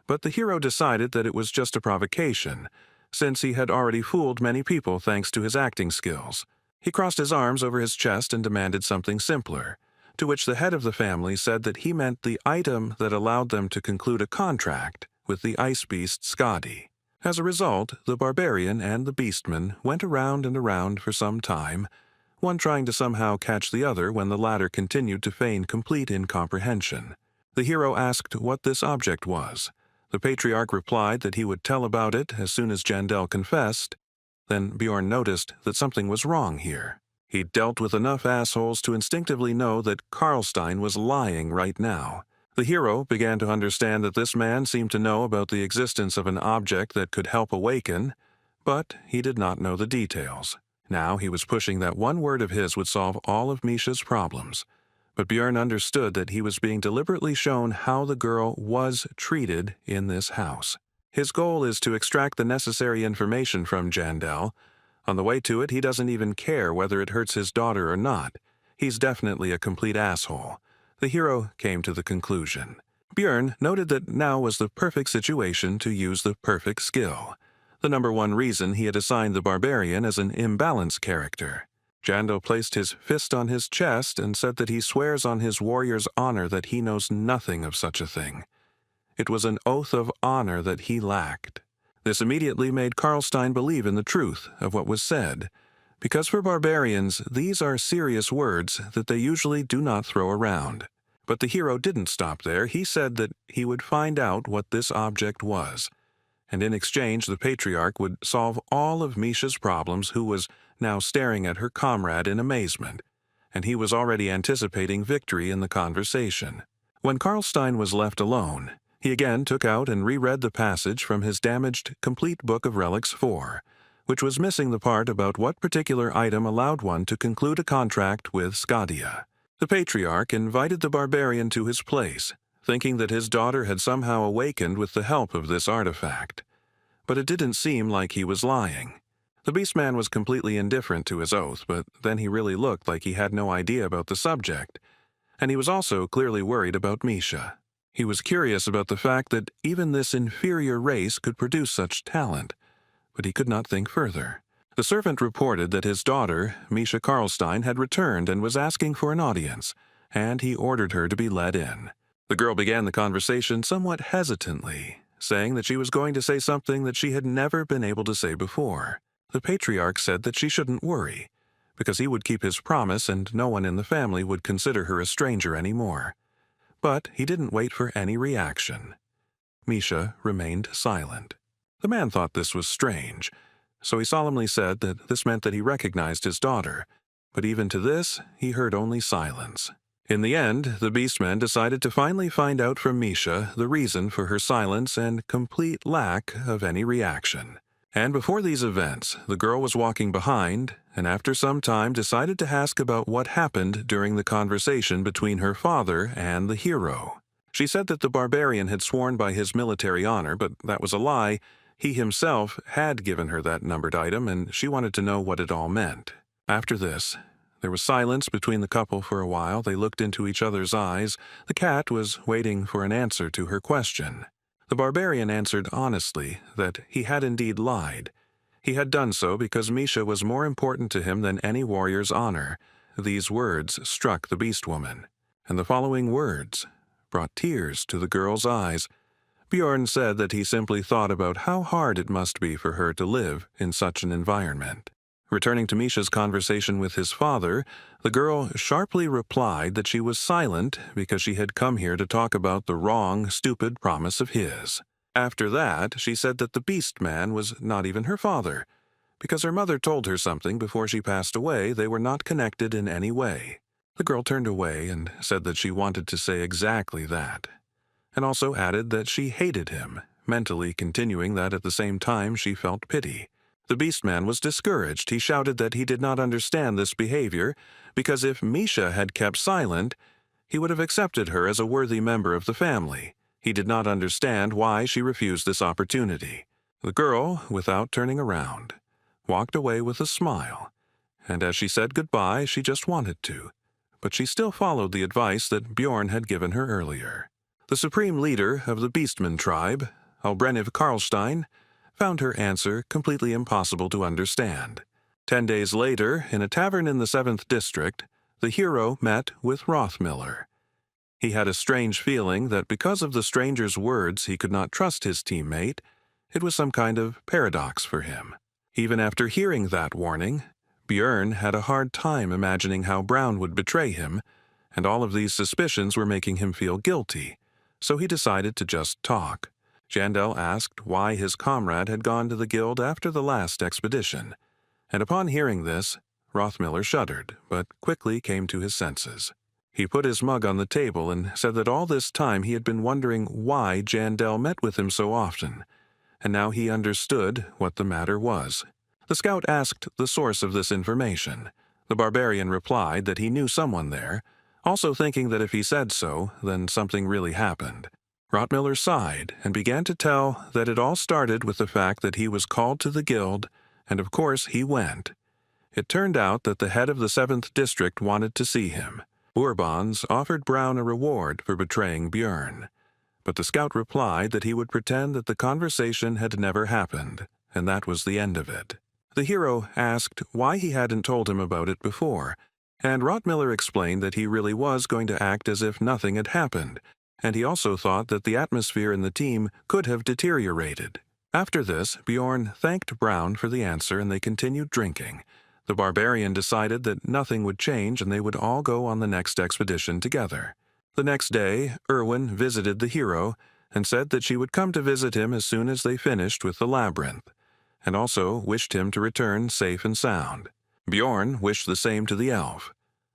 but the hero decided that it was just a provocation, since he had already fooled many people thanks to his acting skills. He crossed his arms over his chest and demanded something simpler, to which the head of the family said that he meant the item that allowed them to conclude a contract with the ice beast Skadi. As a result, the barbarian and the beastman went around and around for some time, one trying to somehow catch the other when the latter continued to feign complete incomprehension. The hero asked what this object was. The patriarch replied that he would tell about it as soon as Jandel confessed. Then Bjorn noticed that something was wrong here. He'd dealt with enough assholes to instinctively know that Karlstein was lying right now. The hero began to understand that this man seemed to know about the existence of an object that could help awaken, but he did not know the details. Now he was pushing that one word of his would solve all of Misha's problems. But Björn understood that he was being deliberately shown how the girl was treated in this house. His goal is to extract the necessary information from Jandel. On the way to it, he doesn't even care whether it hurts his daughter or not. He's definitely a complete asshole. The hero came to the conclusion. Björn noted that now was the perfect situation to use the perfect skill, the number one reason he had assigned the barbarian as an imbalanced character. Jandel placed his fist on his chest and said that he swears on his warrior's honor that he knows nothing of such a thing. It was an oath of honor that he lacked. This immediately made Karlstein believe in the truth of what was said, because for barbarians, these are serious words that they usually do not throw around. But the hero didn't stop there. He said that he would find out what this object was, and in exchange the patriarch would solve all of Misha's problems, who was now staring at her comrade in amazement, and he was already anticipating victory in the conversation. When Karlstein was left alone, he again took out and reread the passage from his damaged Complete Book of Relics 4, which was missing the part about what particular item allowed one to conclude a contract with Skadia. The patriarch invited the barbarian to his place, thinking that his daughter had somehow awakened with the help of this artifact. But it didn't seem like he was lying. The beastman was completely indifferent to his oath, but then he really looked like he had no idea about the subject, and he was also clearly worried about Misha. He was curious about the fact that even this inferior race could produce such talent, but he could not think further. The servant reported that his daughter, Misha Karlstein, had returned and was asking for an audience, and he ordered her to be led in. The girl began the conversation somewhat hesitantly, saying that she was going to say something that she had never been able to say before. The patriarch said that she shouldn't worry, because he would keep his promise and no one in the family would consider her a stranger anymore. But he didn't wait for any reaction. Misha remained silent. The man thought this was strange, so he solemnly said that this meant that he recognized his daughter, but even to this he heard only silence. In the end, the beastmen decided to finally find out from Misha the reason for her silence and complete lack of any reaction. And before these events, the girl was walking behind, and after some time decided to ask about what happened during the conversation between her father and the hero. She said that the barbarian had sworn by his military honor, but that was a lie. He himself had given her that numbered item, and she wanted to know what it all meant. After this, there was silence between the couple for a while. They looked into each other's eyes. The cat was waiting for an answer to her question. The barbarian answered honestly that he had indeed lied. He had done so because Misha was more important to him than any warrior's honor. These words struck the beast woman, and the following words brought tears to the girl's eyes. Bjorn said that he simply thought about how hard it must be for her to live in such an environment. Returning to Misha's conversation with his father, the girl sharply replied that she was silent because she had come here to talk about the wrong, stupid promise of his. After that, she said that the beast man was not even her father. Because her mother told her something before she passed away, they were not connected in any way. The girl turned away and said that she wanted to say exactly that, and also added that she hated him, mentally continuing that at the same time she felt pity. The beastman was discouraged. He shouted that he did not understand this behavior, because if Misha had kept silent, he would have accepted her as a worthy member of the family. He did not understand why she refused this opportunity. The girl, without turning around, walked away with a smile, and as she said goodbye, she just wanted to, but she still followed the advice that Bjorn had given her earlier. The supreme leader of the Beastman tribe, Albrenev Karlstein, found her answer completely impossible to understand. 10 days later, in a tavern in the 7th district, the hero met with Rothmiller. He had a strange feeling that because of the stranger's words he could not trust his teammate. It was some kind of paradox for him. Even after hearing that warning, Bjorn had a hard time imagining how Brown would betray him, and all of these suspicions were making him feel guilty, so he decided to just talk. Jandel asked why his comrade had gone to the guild after the last expedition, and upon hearing this, Rothmiller shuddered, but quickly came to his senses. He put his mug on the table and said that all this time he had been wondering why Jandel met with him so often, and now he understood what the matter was. The scout asked the source of this information. The barbarian replied that he knew someone there, also thinking that if he said so, then something really happened. Rothmiller sighed and began to tell that it all started with the fact that he was called to the guild, and of course he went. It turned out that the head of the 7th district wanted to see him. Bourbons offered Brown a reward for betraying Bjorn, but the scout replied that he would pretend that the conversation had never happened, and that was the end of it. The hero asked why he hadn't told him about it before, and Rothmiller explained that he really was going to act as if nothing had happened, and he also thought that the atmosphere in the team could have deteriorated. After this, Bjorn thanked Brown for the answer and they continued drinking. The barbarian decided that nothing would change and they would all go on the next expedition together. The next day, Erwin visited the hero and said that she would come to visit him as soon as they finished with the labyrinth, and also wished him to return safe and sound. Bjorn wished the same to the elf.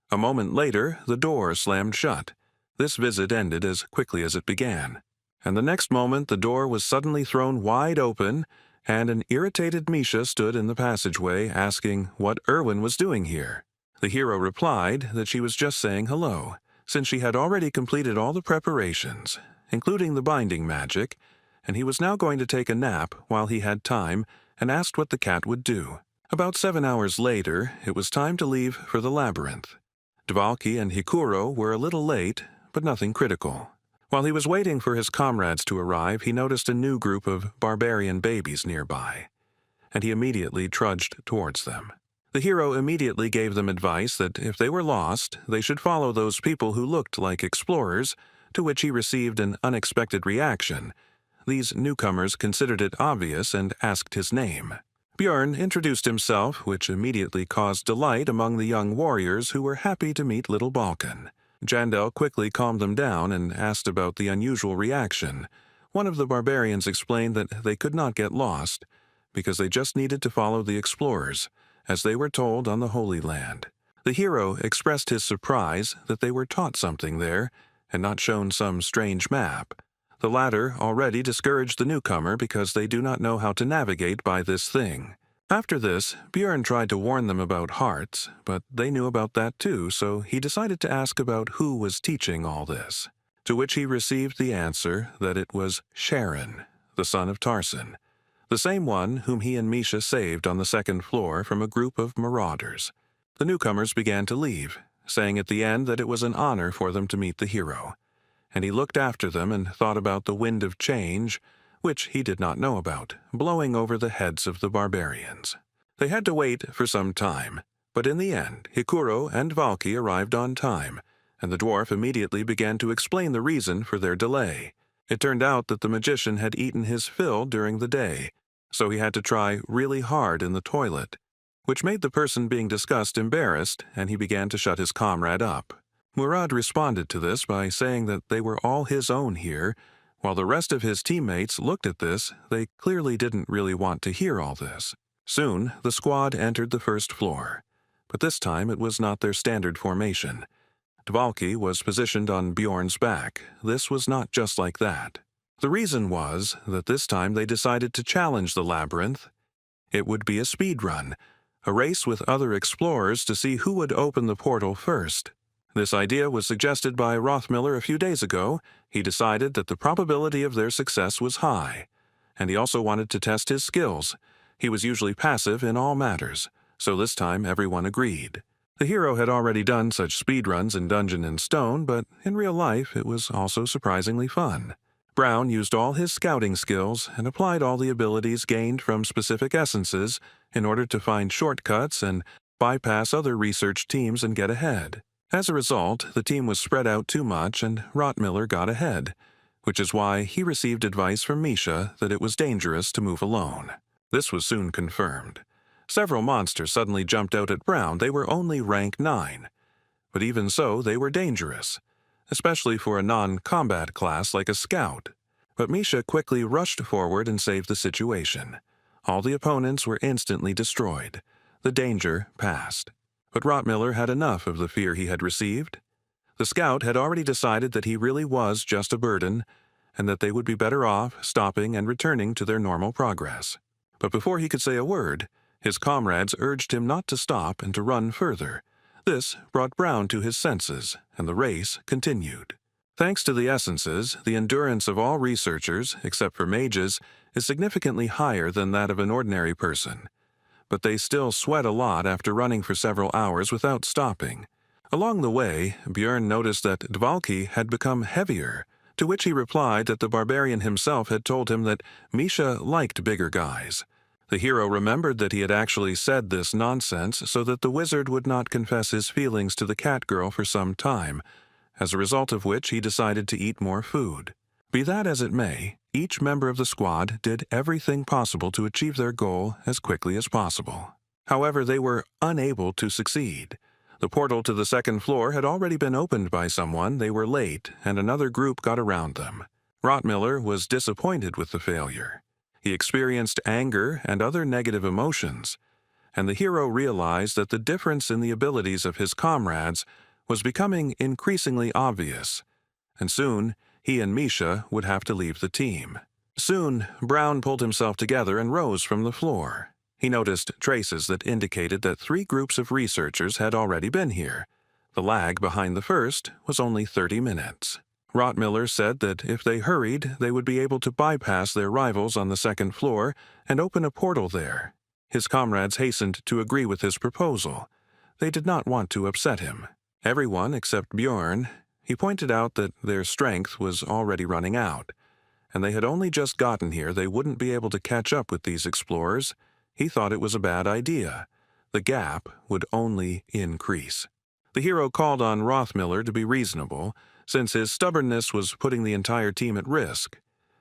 A moment later, the door slammed shut. This visit ended as quickly as it began, and the next moment the door was suddenly thrown wide open, and an irritated Misha stood in the passageway asking what Erwin was doing here. The hero replied that she was just saying hello, since she had already completed all the preparations, including the binding magic, and he was now going to take a nap while he had time, and asked what the cat would do. About 7 hours later, it was time to leave for the labyrinth. Dvalki and Hikuro were a little late, but nothing critical. While he was waiting for his comrades to arrive, he noticed a new group of barbarian babies nearby, and he immediately trudged towards them. The hero immediately gave them advice that if they were lost, they should follow those people who looked like explorers, to which he received an unexpected reaction. These newcomers considered it obvious and asked his name. Bjorn introduced himself, which immediately caused delight among the young warriors who were happy to meet little Balkan. Jandel quickly calmed them down and asked about the unusual reaction. One of the barbarians explained that they could not get lost, because they just needed to follow the explorers, as they were told on the Holy Land. The hero expressed his surprise that they were taught something there and not shown some strange map. The latter already discouraged the newcomer because they do not know how to navigate by this thing. After this, Björn tried to warn them about hearts, but they knew about that too, so he decided to ask about who was teaching all this. To which he received the answer that it was Sharon, the son of Tarson, the same one whom he and Misha saved on the second floor from a group of marauders. The newcomers began to leave, saying at the end that it was an honor for them to meet the hero, and he looked after them and thought about the wind of change, which he did not know about, blowing over the heads of the barbarians. They had to wait for some time, but in the end, Hikuro and Valki arrived on time, and the dwarf immediately began to explain the reason for their delay. It turned out that the magician had eaten his fill during the day, so he had to try really hard in the toilet, which made the person being discussed embarrassed, and he began to shut his comrade up. Murad responded to this by saying that they were all his own here. While the rest of his teammates looked at this, they clearly didn't really want to hear all this. Soon, the squad entered the first floor, but this time it was not their standard formation. Dvalki was positioned on Bjorn's back. This was not just like that. The reason was that this time they decided to challenge the labyrinth. It would be a speed run, a race with other explorers to see who would open the portal first. This idea was suggested by Rothmiller a few days ago. He decided that the probability of their success was high, and he also wanted to test his skills. He was usually passive in all matters, so this time everyone agreed. The hero had already done such speedruns in Dungeon and Stone, but in real life it was also surprisingly fun. Brown used all his scouting skills and applied all the abilities gained from specific essences in order to find shortcuts and bypass other research teams and get ahead. As a result, the team was spread out too much and Rothmiller got ahead, which is why he received advice from Misha that it was dangerous to move alone. This was soon confirmed. Several monsters suddenly jumped out at Brown. They were only rank 9. But even so, they were dangerous, especially for a non-combat class like a scout. But Misha quickly rushed forward and saved the situation. All the opponents were instantly destroyed. The danger passed. But Rothmiller had enough of the fear he had received. The scout had already decided that he really was just a burden, and that they would be better off stopping and returning to their normal progress. But before he could say a word, his comrades urged him not to stop and to run further. This brought Brown to his senses, and the race continued. Thanks to the essences, the endurance of all researchers, except for mages, is significantly higher than that of an ordinary person. But they still sweat a lot after running for several hours without stopping. Along the way, Björn noticed that Dvalki had become heavier, to which he replied that the barbarian himself had told him that Misha liked bigger guys. The hero remembered that he had actually said this nonsense so that the wizard would not confess his feelings to the cat girl for some time, as a result of which he decided to eat more food. Be that as it may, each member of the squad did everything possible to achieve their goal as quickly as possible. However, they were unable to succeed. The portal to the second floor had already been opened by someone. They were late, and another group got around them. Rothmiller was disappointed with the failure. He experienced anger and other negative emotions, and the hero realized that the difference in the abilities of his comrades was becoming increasingly obvious, and soon he and Misha would have to leave the team. Soon, Brown pulled himself together and rose from the floor. He noticed traces that indicated that 3 groups of researchers had already been here. The lag behind the first was only 30 minutes. Rothmiller said that if they hurried, they would be able to bypass their rivals on the second floor and open a portal there. His comrades hastened to agree with his proposal. They did not want to upset him. Everyone except Björn. He pointed out that their strength was already running out, and they had only just gotten here. They wouldn't be able to catch up with these explorers. He thought it was a bad idea. The gap would only increase. The hero called on Rothmiller to be reasonable, since his stubbornness was putting the entire team at risk.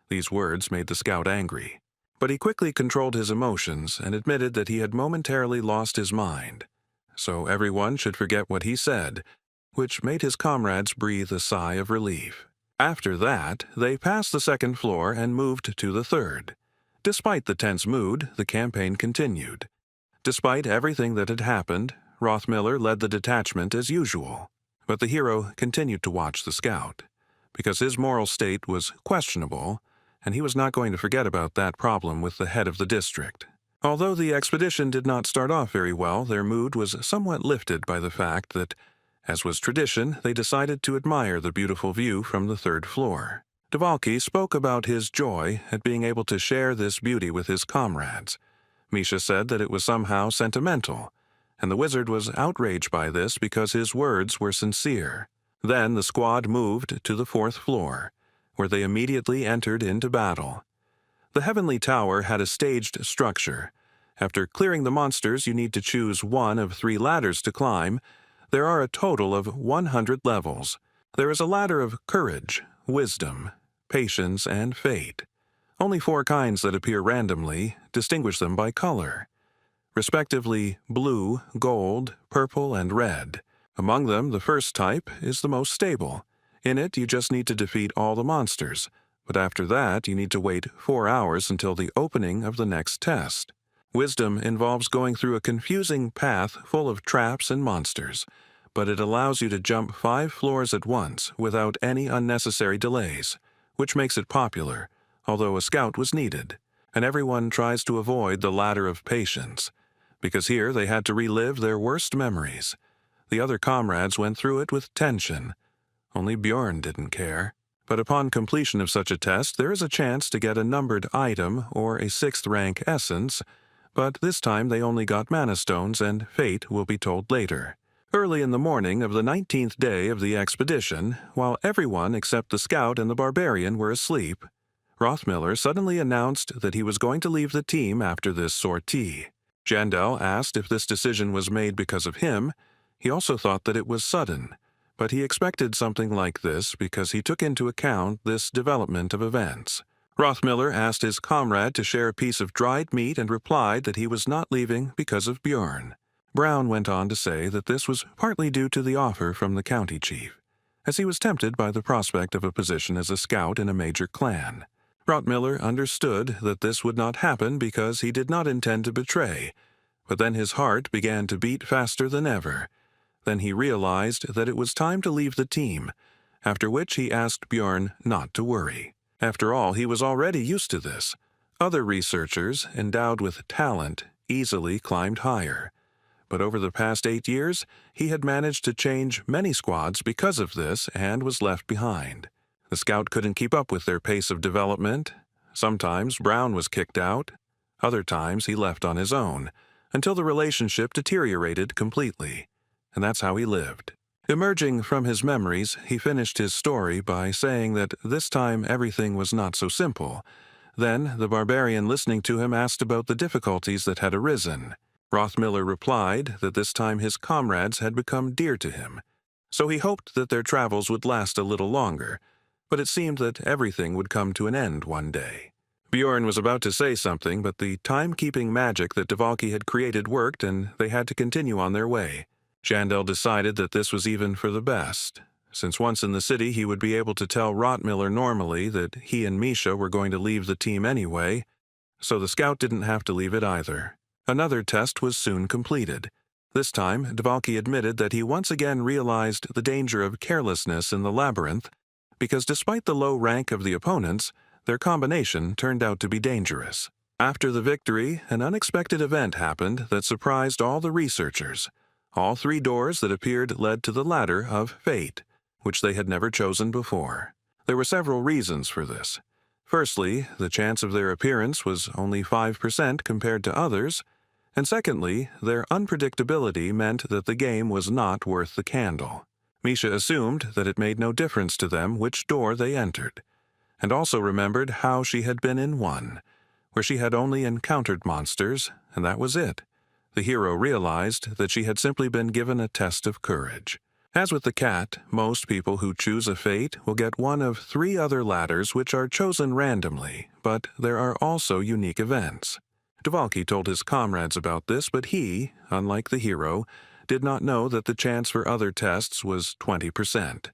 These words made the scout angry. But he quickly controlled his emotions and admitted that he had momentarily lost his mind. So everyone should forget what he said, which made his comrades breathe a sigh of relief. After that, they passed the second floor and moved to the third. Despite the tense mood, the campaign continued. Despite everything that had happened, Rothmiller led the detachment as usual, but the hero continued to watch the scout, because his moral state was questionable, and he was not going to forget about that problem with the head of the district. Although the expedition did not start off very well, their mood was somewhat lifted by the fact that, as was tradition, they decided to admire the beautiful view from the third floor. Devalki spoke about his joy at being able to share this beauty with his comrades. Misha said that it was somehow sentimental, and the wizard was outraged by this because his words were sincere. Then the squad moved to the fourth floor, where they immediately entered into battle. The Heavenly Tower had a staged structure. After clearing the monsters, you need to choose one of 3 ladders to climb. There are a total of 100 levels. There is a ladder of courage, wisdom, patience, and fate. Only 4 kinds that appear randomly distinguish them by color, respectively blue, gold, purple, and red. Among them, the first type is the most stable. In it, you just need to defeat all the monsters, but after that, you need to wait 4 hours until the opening of the next test. Wisdom involves going through a confusing path full of traps and monsters, but it allows you to jump 5 floors at once without any unnecessary delays, which makes it popular, although a scout was needed, and everyone tries to avoid the ladder of patience, because here they had to relive their worst memories. The other comrades went through it with tension. Only Bjorn didn't care. But upon completion of such a test, there is a chance to get a numbered item or a 6th rank essence, but this time they only got mana stones, and fate will be told later. Early in the morning of the 19th day of the expedition, while everyone except the scout and the barbarian were asleep, Rothmiller suddenly announced that he was going to leave the team after this sortie. Jandel asked if this decision was made because of him. He also thought that it was sudden, but he expected something like this because he took into account this development of events. Rothmiller asked his comrade to share a piece of dried meat and replied that he was not leaving because of Bjorn. Brown went on to say that this was partly due to the offer from the county chief, as he was tempted by the prospect of a position as a scout in a major clan. Rothmiller understood that this would not happen because he did not intend to betray, but then his heart began to beat faster than ever. Then he realized that it was time to leave the team, after which he asked Bjorn not to worry. After all, he was already used to this. Other researchers, endowed with talent, easily climbed higher. But over the past 8 years, he had managed to change many squads because of this and was left behind. The scout couldn't keep up with their pace of development. Sometimes Brown was kicked out. Other times he left on his own, until the relationship deteriorated completely. And that's how he lived. Emerging from his memories, he finished his story by saying that this time everything was not so simple. Then the barbarian listening to him asked about the difficulties that had arisen. Rothmiller replied that this time his comrades had become dear to him, so he hoped that their travels would last a little longer, but it seemed that everything would come to an end one day. Bjorn was about to say something, but the timekeeping magic that Devalki had created worked, and they had to continue on their way. Jandel decided that this was even for the best, since once in the city he would be able to tell Rothmiller normally that he and Misha were going to leave the team anyway, so the scout didn't have to leave it either. Another test was soon completed. This time, Devalki admitted that he once again realized the danger of carelessness in the labyrinth, because despite the low rank of the opponents, their combination turned out to be dangerous. After the victory, an unexpected event happened that surprised all the researchers. All 3 doors that appeared led to the ladder of fate, which they had never chosen before. There were several reasons for this. Firstly, the chance of their appearance was only 5% compared to others, and secondly, their unpredictability meant that the game was not worth the candle. Misha assumed that it made no difference to them which door they entered, and also remembered how she had been in one, where she had only encountered monsters, and that was it. The hero realized that she had simply been given a test of courage. As with the cat, most people who choose a fate will get one of 3 other ladders which are chosen randomly, but there are also unique events. Devalki told his comrades about this, but he, unlike the hero, did not know that the chance for other tests was 20%.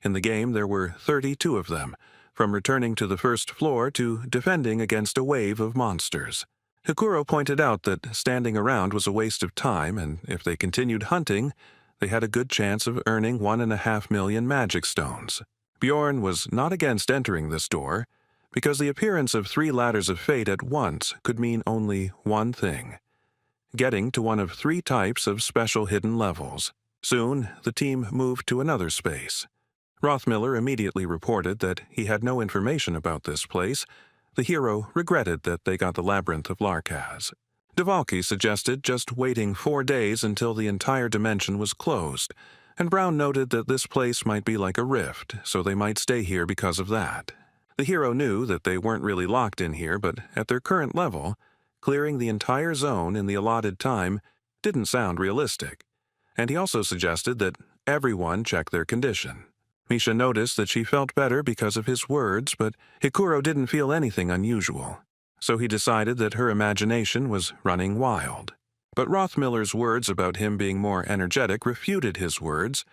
In the game there were 32 of them, from returning to the first floor to defending against a wave of monsters. Hikuro pointed out that standing around was a waste of time, and if they continued hunting, they had a good chance of earning 1.5 million magic stones. Bjorn was not against entering this door, because the appearance of 3 ladders of fate at once could mean only one thing: getting to one of 3 types of special hidden levels. Soon, the team moved to another space. Rothmiller immediately reported that he had no information about this place. The hero regretted that they got the Labyrinth of Larkaz. Devalki suggested just waiting 4 days until the entire dimension was closed, and Brown noted that this place might be like a rift, so they might stay here because of that. The hero knew that they weren't really locked in here, but at their current level, clearing the entire zone in the allotted time didn't sound realistic, and he also suggested that everyone check their condition. Misha noticed that she felt better because of his words, but Hikuro didn't feel anything unusual, so he decided that her imagination was running wild. But Rothmiller's words about him being more energetic refuted his words,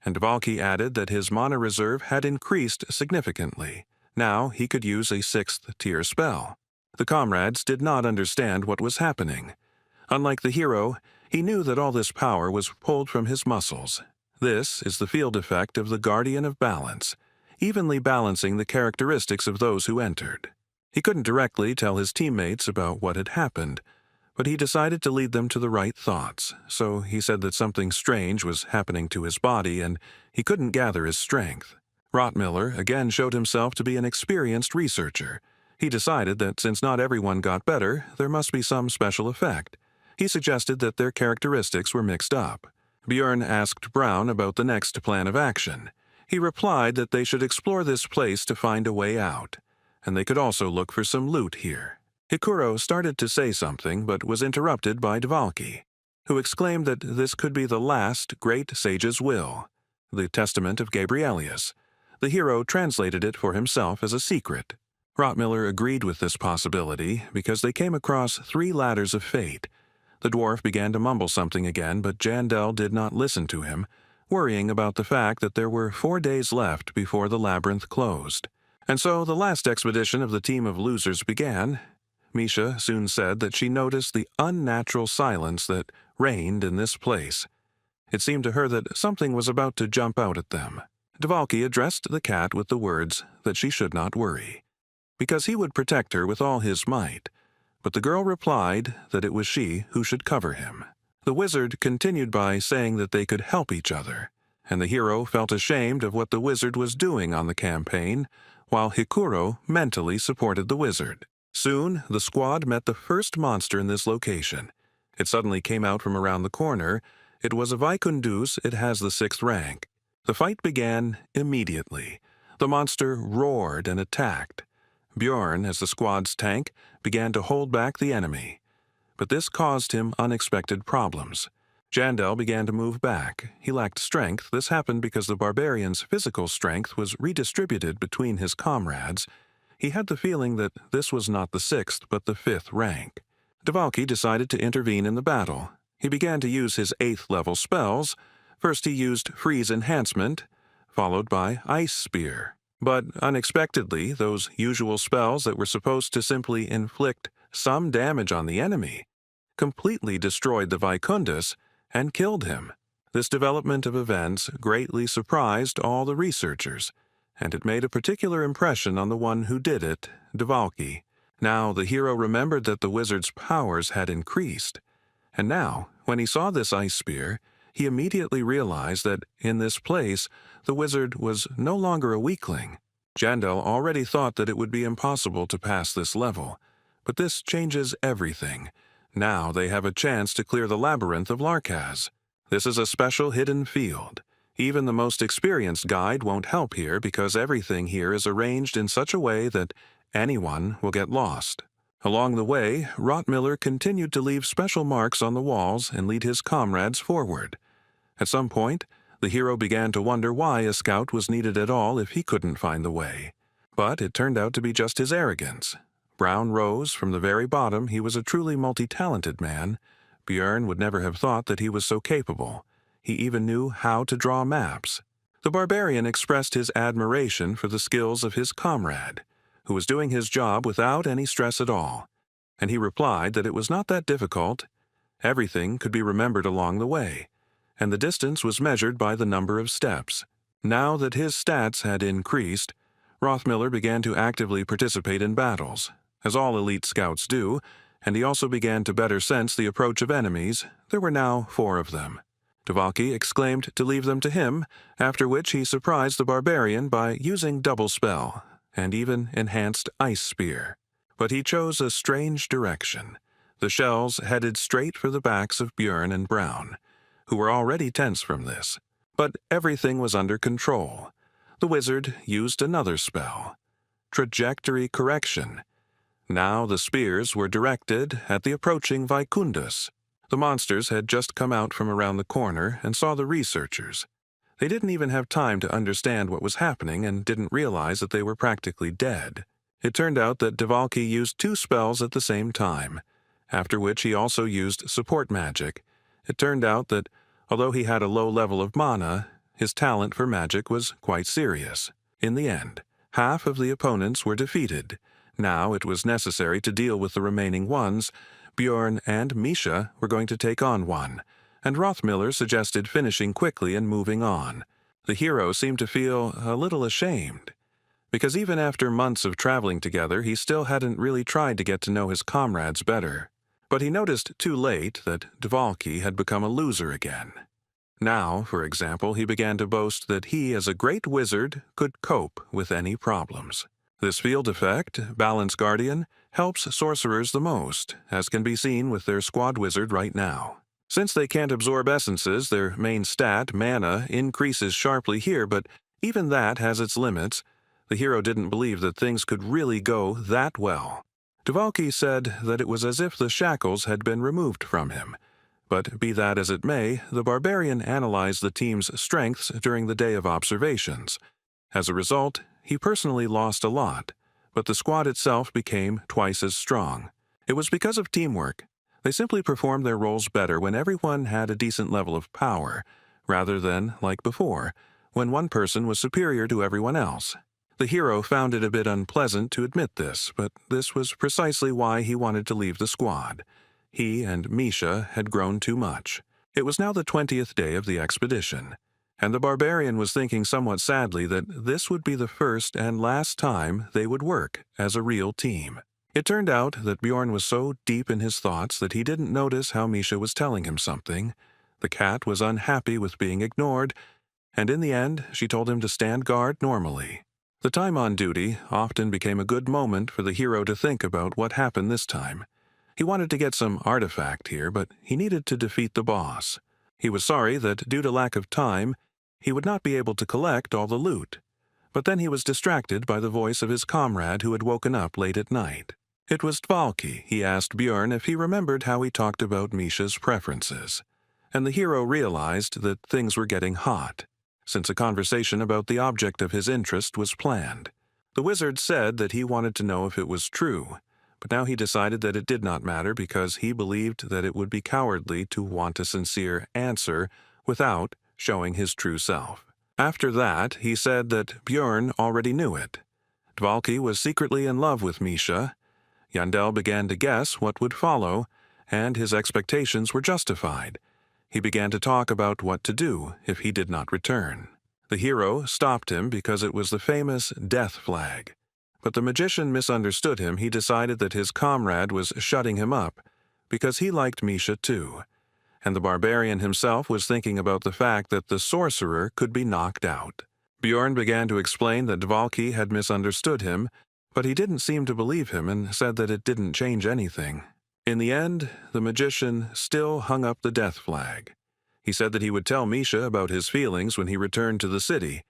and Devalki added that his mana reserve had increased significantly. Now he could use a 6th-tier spell. The comrades did not understand what was happening. Unlike the hero, he knew that all this power was pulled from his muscles. This is the field effect of the Guardian of Balance, evenly balancing the characteristics of those who entered. He couldn't directly tell his teammates about what had happened, but he decided to lead them to the right thoughts, so he said that something strange was happening to his body and he couldn't gather his strength. Rothmiller again showed himself to be an experienced researcher. He decided that since not everyone got better, there must be some special effect. He suggested that their characteristics were mixed up. Bjorn asked Brown about the next plan of action. He replied that they should explore this place to find a way out, and they could also look for some loot here. Hikuro started to say something, but was interrupted by Devalki, who exclaimed that this could be the last great sage's will, the testament of Gabrielius. The hero translated it for himself as a secret. Rothmiller agreed with this possibility because they came across 3 ladders of fate. The dwarf began to mumble something again, but Jandel did not listen to him, worrying about the fact that there were 4 days left before the labyrinth closed. And so the last expedition of the team of losers began. Misha soon said that she noticed the unnatural silence that reigned in this place. It seemed to her that something was about to jump out at them. Devalki addressed the cat with the words that she should not worry, because he would protect her with all his might. But the girl replied that it was she who should cover him. The wizard continued by saying that they could help each other, and the hero felt ashamed of what the wizard was doing on the campaign, while Hikuro mentally supported the wizard. Soon, the squad met the first monster in this location. It suddenly came out from around the corner. It was a Vaikundus. It has the 6th rank. The fight began immediately. The monster roared and attacked. Bjorn, as the squad's tank, began to hold back the enemy. But this caused him unexpected problems. Jandel began to move back. He lacked strength. This happened because the barbarian's physical strength was redistributed between his comrades. He had the feeling that this was not the 6th but the 5th rank. Devalki decided to intervene in the battle. He began to use his 8th-level spells. First he used Freeze Enhancement, followed by Ice Spear. But unexpectedly, those usual spells that were supposed to simply inflict some damage on the enemy completely destroyed the Vaikundus and killed him. This development of events greatly surprised all the researchers, and it made a particular impression on the one who did it, Devalki. Now the hero remembered that the wizard's powers had increased, and now, when he saw this ice spear, he immediately realized that, in this place, the wizard was no longer a weakling. Jandel already thought that it would be impossible to pass this level, but this changes everything. Now they have a chance to clear the Labyrinth of Larkaz. This is a special hidden field. Even the most experienced guide won't help here because everything here is arranged in such a way that anyone will get lost. Along the way, Rothmiller continued to leave special marks on the walls and lead his comrades forward. At some point, the hero began to wonder why a scout was needed at all if he couldn't find the way. But it turned out to be just his arrogance. Brown rose from the very bottom. He was a truly multi-talented man. Bjorn would never have thought that he was so capable. He even knew how to draw maps. The barbarian expressed his admiration for the skills of his comrade, who was doing his job without any stress at all. And he replied that it was not that difficult. Everything could be remembered along the way, and the distance was measured by the number of steps. Now that his stats had increased, Rothmiller began to actively participate in battles, as all elite scouts do, and he also began to better sense the approach of enemies. There were now 4 of them. Dvalki exclaimed to leave them to him, after which he surprised the barbarian by using double spell, and even enhanced ice spear. But he chose a strange direction. The shells headed straight for the backs of Björn and Brown, who were already tense from this. But everything was under control. The wizard used another spell, trajectory correction. Now the spears were directed at the approaching Vaikundus. The monsters had just come out from around the corner and saw the researchers. They didn't even have time to understand what was happening and didn't realize that they were practically dead. It turned out that Dvalki used 2 spells at the same time, after which he also used support magic. It turned out that, although he had a low level of mana, his talent for magic was quite serious. In the end, half of the opponents were defeated. Now it was necessary to deal with the remaining ones. Björn and Misha were going to take on one, and Rothmiller suggested finishing quickly and moving on. The hero seemed to feel a little ashamed, because even after months of traveling together, he still hadn't really tried to get to know his comrades better. But he noticed too late that Dvalki had become a loser again. Now, for example, he began to boast that he, as a great wizard, could cope with any problems. This field effect, Balance Guardian, helps sorcerers the most, as can be seen with their squad wizard right now. Since they can't absorb essences, their main stat, mana, increases sharply here, but even that has its limits. The hero didn't believe that things could really go that well. Dvalki said that it was as if the shackles had been removed from him. But be that as it may, the barbarian analyzed the team's strengths during the day of observations. As a result, he personally lost a lot, but the squad itself became twice as strong. It was because of teamwork. They simply performed their roles better when everyone had a decent level of power, rather than, like before, when one person was superior to everyone else. The hero found it a bit unpleasant to admit this, but this was precisely why he wanted to leave the squad. He and Misha had grown too much. It was now the 20th day of the expedition, and the barbarian was thinking somewhat sadly that this would be the first and last time they would work as a real team. It turned out that Björn was so deep in his thoughts that he didn't notice how Misha was telling him something. The cat was unhappy with being ignored, and in the end she told him to stand guard normally. The time on duty often became a good moment for the hero to think about what happened this time. He wanted to get some artifact here, but he needed to defeat the boss. He was sorry that, due to lack of time, he would not be able to collect all the loot. But then he was distracted by the voice of his comrade who had woken up late at night. It was Dvalki. He asked Björn if he remembered how he talked about Misha's preferences. And the hero realized that things were getting hot, since a conversation about the object of his interest was planned. The wizard said that he wanted to know if it was true, but now he decided that it did not matter because he believed that it would be cowardly to want a sincere answer without showing his true self. After that, he said that Björn already knew it. Dvalki was secretly in love with Misha. Yandel began to guess what would follow, and his expectations were justified. He began to talk about what to do if he did not return. The hero stopped him because it was the famous death flag. But the magician misunderstood him. He decided that his comrade was shutting him up because he liked Misha too. And the barbarian himself was thinking about the fact that the sorcerer could be knocked out. Björn began to explain that Dvalki had misunderstood him, but he didn't seem to believe him and said that it didn't change anything. In the end, the magician still hung up the death flag. He said that he would tell Misha about his feelings when he returned to the city,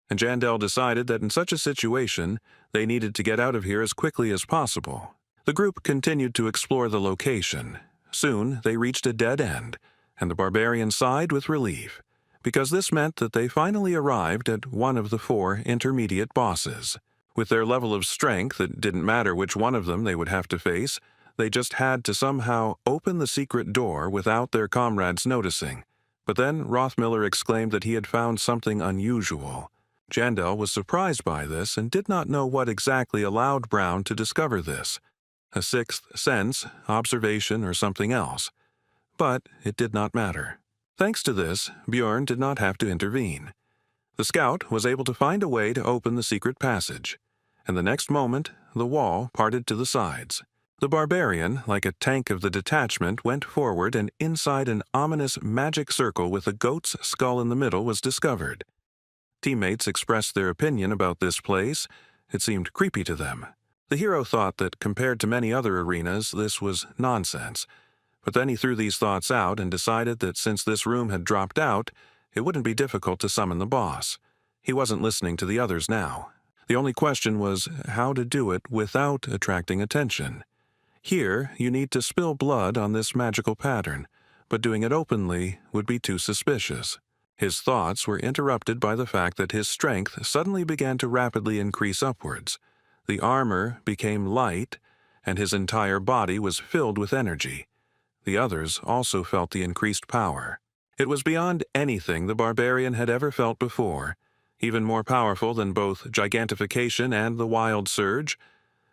and Jandel decided that in such a situation, they needed to get out of here as quickly as possible. The group continued to explore the location. Soon, they reached a dead end, and the barbarian sighed with relief, because this meant that they finally arrived at one of the 4 intermediate bosses. With their level of strength, it didn't matter which one of them they would have to face. They just had to somehow open the secret door without their comrades noticing. But then Rothmiller exclaimed that he had found something unusual. Jandel was surprised by this and did not know what exactly allowed Brown to discover this. a sixth sense, observation, or something else. But it did not matter. Thanks to this, Bjorn did not have to intervene. The scout was able to find a way to open the secret passage, and the next moment, the wall parted to the sides. The barbarian, like a tank of the detachment, went forward, and inside an ominous magic circle with a goat's skull in the middle was discovered. Teammates expressed their opinion about this place. It seemed creepy to them. The hero thought that compared to many other arenas, this was nonsense. But then he threw these thoughts out and decided that since this room had dropped out, it wouldn't be difficult to summon the boss. He wasn't listening to the others now. The only question was how to do it without attracting attention. Here, you need to spill blood on this magical pattern, but doing it openly would be too suspicious. His thoughts were interrupted by the fact that his strength suddenly began to rapidly increase upwards. The armor became light, and his entire body was filled with energy. The others also felt the increased power. It was beyond anything the barbarian had ever felt before, even more powerful than both gigantification and the wild surge,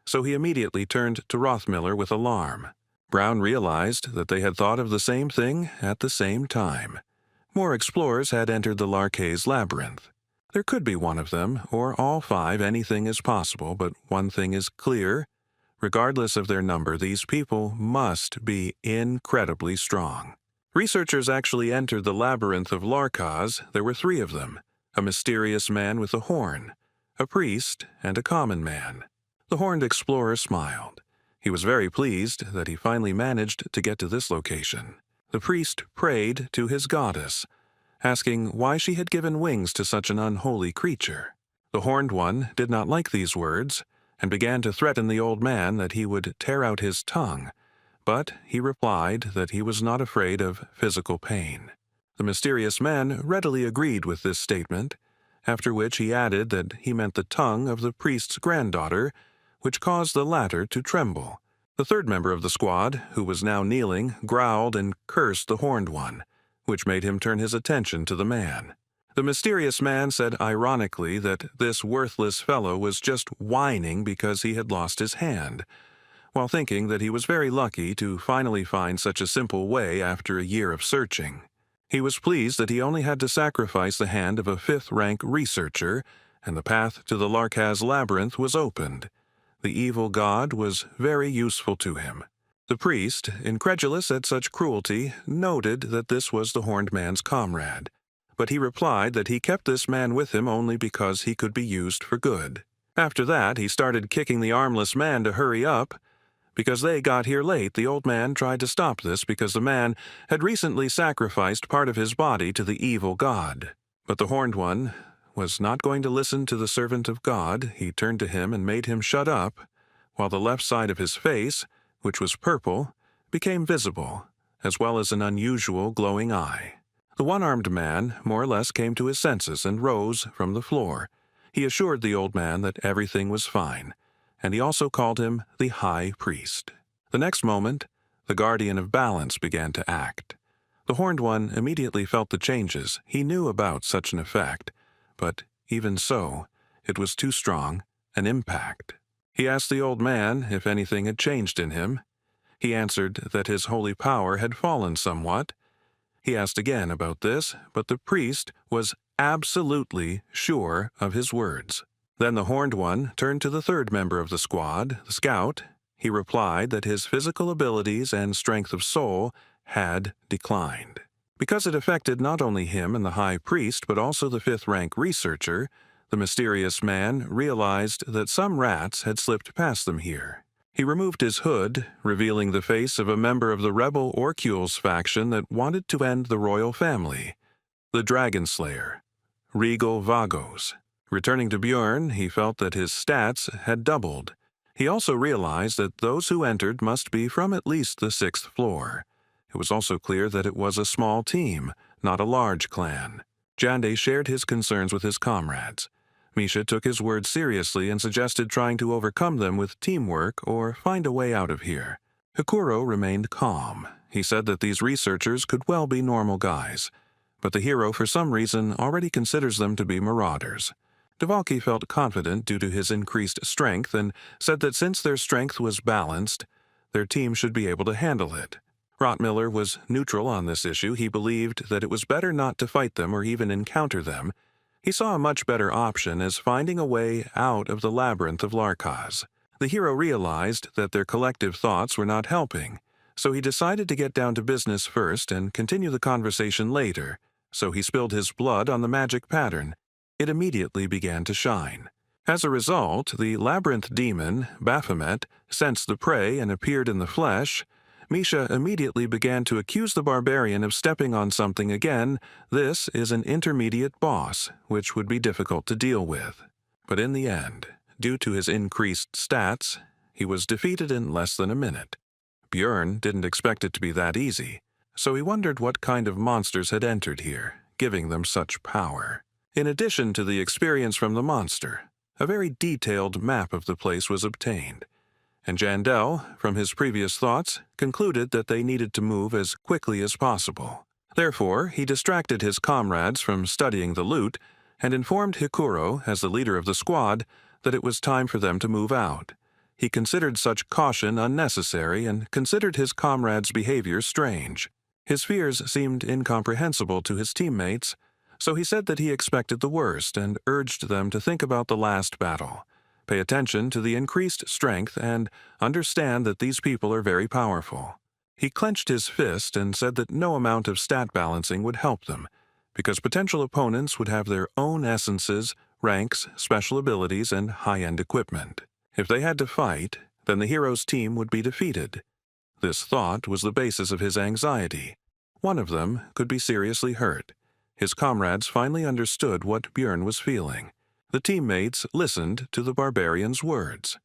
so he immediately turned to Rothmiller with alarm. Brown realized that they had thought of the same thing at the same time. More explorers had entered the Larquet's labyrinth. There could be one of them, or all five. Anything is possible, but one thing is clear. Regardless of their number, these people must be incredibly strong. Researchers actually entered the labyrinth of Larkaz. There were three of them: a mysterious man with a horn, a priest, and a common man. The horned explorer smiled. He was very pleased that he finally managed to get to this location. The priest prayed to his goddess, asking why she had given wings to such an unholy creature. The horned one did not like these words, and began to threaten the old man that he would tear out his tongue, but he replied that he was not afraid of physical pain. The mysterious man readily agreed with this statement, after which he added that he meant the tongue of the priest's granddaughter, which caused the latter to tremble. The third member of the squad, who was now kneeling, growled and cursed the horned one, which made him turn his attention to the man. The mysterious man said ironically that this worthless fellow was just whining because he had lost his hand, while thinking that he was very lucky to finally find such a simple way after a year of searching. He was pleased that he only had to sacrifice the hand of a fifth-rank researcher, and the path to the Larkaz labyrinth was opened. The evil god was very useful to him. The priest, incredulous at such cruelty, noted that this was the horned man's comrade, but he replied that he kept this man with him only because he could be used for good. After that, he started kicking the armless man to hurry up. Because they got here late, the old man tried to stop this because the man had recently sacrificed part of his body to the evil god. But the horned one was not going to listen to the servant of God. He turned to him and made him shut up, while the left side of his face, which was purple, became visible, as well as an unusual glowing eye. The one-armed man more or less came to his senses and rose from the floor. He assured the old man that everything was fine, and he also called him the High Priest. The next moment, the Guardian of Balance began to act. The horned one immediately felt the changes. He knew about such an effect, but even so, it was too strong an impact. He asked the old man if anything had changed in him. He answered that his holy power had fallen somewhat. He asked again about this, but the priest was absolutely sure of his words. Then the horned one turned to the third member of the squad, the scout. He replied that his physical abilities and strength of soul had declined. Because it affected not only him and the high priest, but also the fifth-rank researcher, the mysterious man realized that some rats had slipped past them here. He removed his hood, revealing the face of a member of the rebel Orcules faction that wanted to end the royal family, the Dragon Slayer, Regal Vagos. Returning to Bjorn, he felt that his stats had doubled. He also realized that those who entered must be from at least the 6th floor. It was also clear that it was a small team, not a large clan. Jande shared his concerns with his comrades. Misha took his words seriously and suggested trying to overcome them with teamwork or find a way out of here. Hikuro remained calm. He said that these researchers could well be normal guys, but the hero for some reason already considers them to be marauders. Devalki felt confident due to his increased strength and said that since their strength was balanced, their team should be able to handle it. Rottmiller was neutral on this issue. He believed that it was better not to fight them or even encounter them. He saw a much better option as finding a way out of the labyrinth of Larkaz. The hero realized that their collective thoughts were not helping, so he decided to get down to business first and continue the conversation later. So he spilled his blood on the magic pattern. It immediately began to shine. As a result, the labyrinth demon, Baphomet, sensed the prey and appeared in the flesh. Misha immediately began to accuse the barbarian of stepping on something again. This is an intermediate boss, which would be difficult to deal with. But in the end, due to his increased stats, he was defeated in less than a minute. Björn didn't expect it to be that easy, so he wondered what kind of monsters had entered here, giving them such power. In addition to the experience from the monster, a very detailed map of the place was obtained, and Jandel, from his previous thoughts, concluded that they needed to move as quickly as possible. Therefore, he distracted his comrades from studying the loot and informed Hikuro, as the leader of the squad, that it was time for them to move out. He considered such caution unnecessary and considered his comrades' behavior strange. His fears seemed incomprehensible to his teammates, so he said that he expected the worst and urged them to think about the last battle, pay attention to the increased strength, and understand that these people are very powerful. He clenched his fist and said that no amount of stat balancing would help them, because potential opponents would have their own essences, ranks, special abilities, and high-end equipment. If they had to fight, then the hero's team would be defeated. This thought was the basis of his anxiety. One of them could be seriously hurt. His comrades finally understood what Björn was feeling. The teammates listened to the barbarian's words.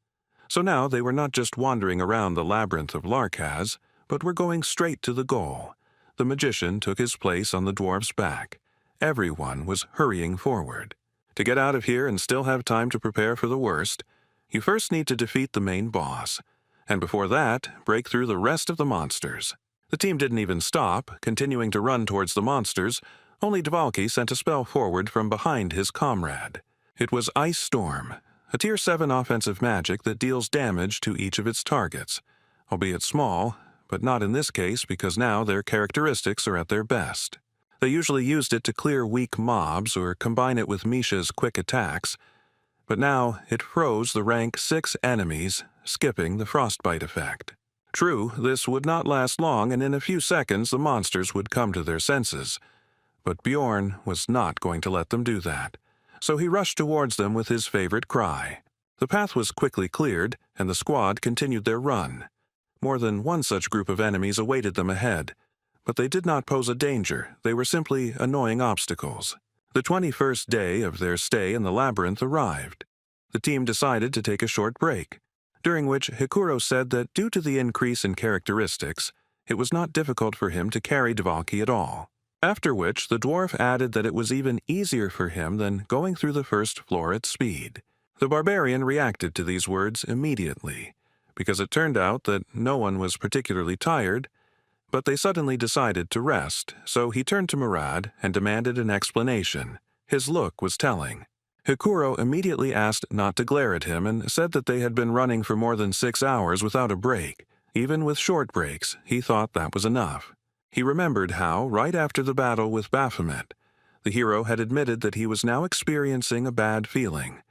So now they were not just wandering around the labyrinth of Larkaz, but were going straight to the goal. The magician took his place on the dwarf's back. Everyone was hurrying forward. To get out of here and still have time to prepare for the worst, you first need to defeat the main boss, and before that, break through the rest of the monsters. The team didn't even stop, continuing to run towards the monsters. Only Devalki sent a spell forward from behind his comrade. It was Ice Storm, a Tier 7 offensive magic that deals damage to each of its targets, albeit small, but not in this case because now their characteristics are at their best. They usually used it to clear weak mobs or combine it with Misha's quick attacks, but now it froze the rank 6 enemies, skipping the frostbite effect. True, this would not last long, and in a few seconds the monsters would come to their senses. But Bjorn was not going to let them do that, so he rushed towards them with his favorite cry. The path was quickly cleared, and the squad continued their run. More than one such group of enemies awaited them ahead, but they did not pose a danger. They were simply annoying obstacles. The 21st day of their stay in the labyrinth arrived. The team decided to take a short break, during which Hikuro said that due to the increase in characteristics, it was not difficult for him to carry Devalki at all. After which, the dwarf added that it was even easier for him than going through the first floor at speed. The barbarian reacted to these words immediately, because it turned out that no one was particularly tired, but they suddenly decided to rest, so he turned to Murad and demanded an explanation. His look was telling. Hikuro immediately asked not to glare at him and said that they had been running for more than 6 hours without a break. Even with short breaks, he thought that was enough. He remembered how, right after the battle with Baphomet, the hero had admitted that he was now experiencing a bad feeling,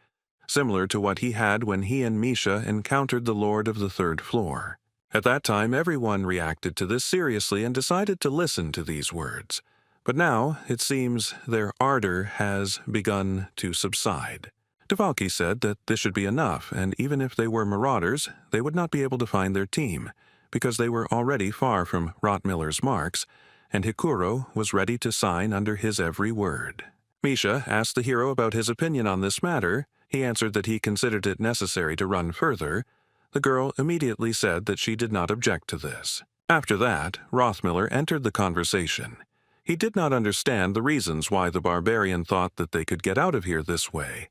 similar to what he had when he and Misha encountered the Lord of the Third Floor. At that time, everyone reacted to this seriously and decided to listen to these words. But now, it seems, their ardor has begun to subside. Devalki said that this should be enough, and even if they were marauders, they would not be able to find their team, because they were already far from Rottmiller's marks, and Hikuro was ready to sign under his every word. Misha asked the hero about his opinion on this matter. He answered that he considered it necessary to run further. The girl immediately said that she did not object to this. After that, Rothmiller entered the conversation. He did not understand the reasons why the barbarian thought that they could get out of here this way.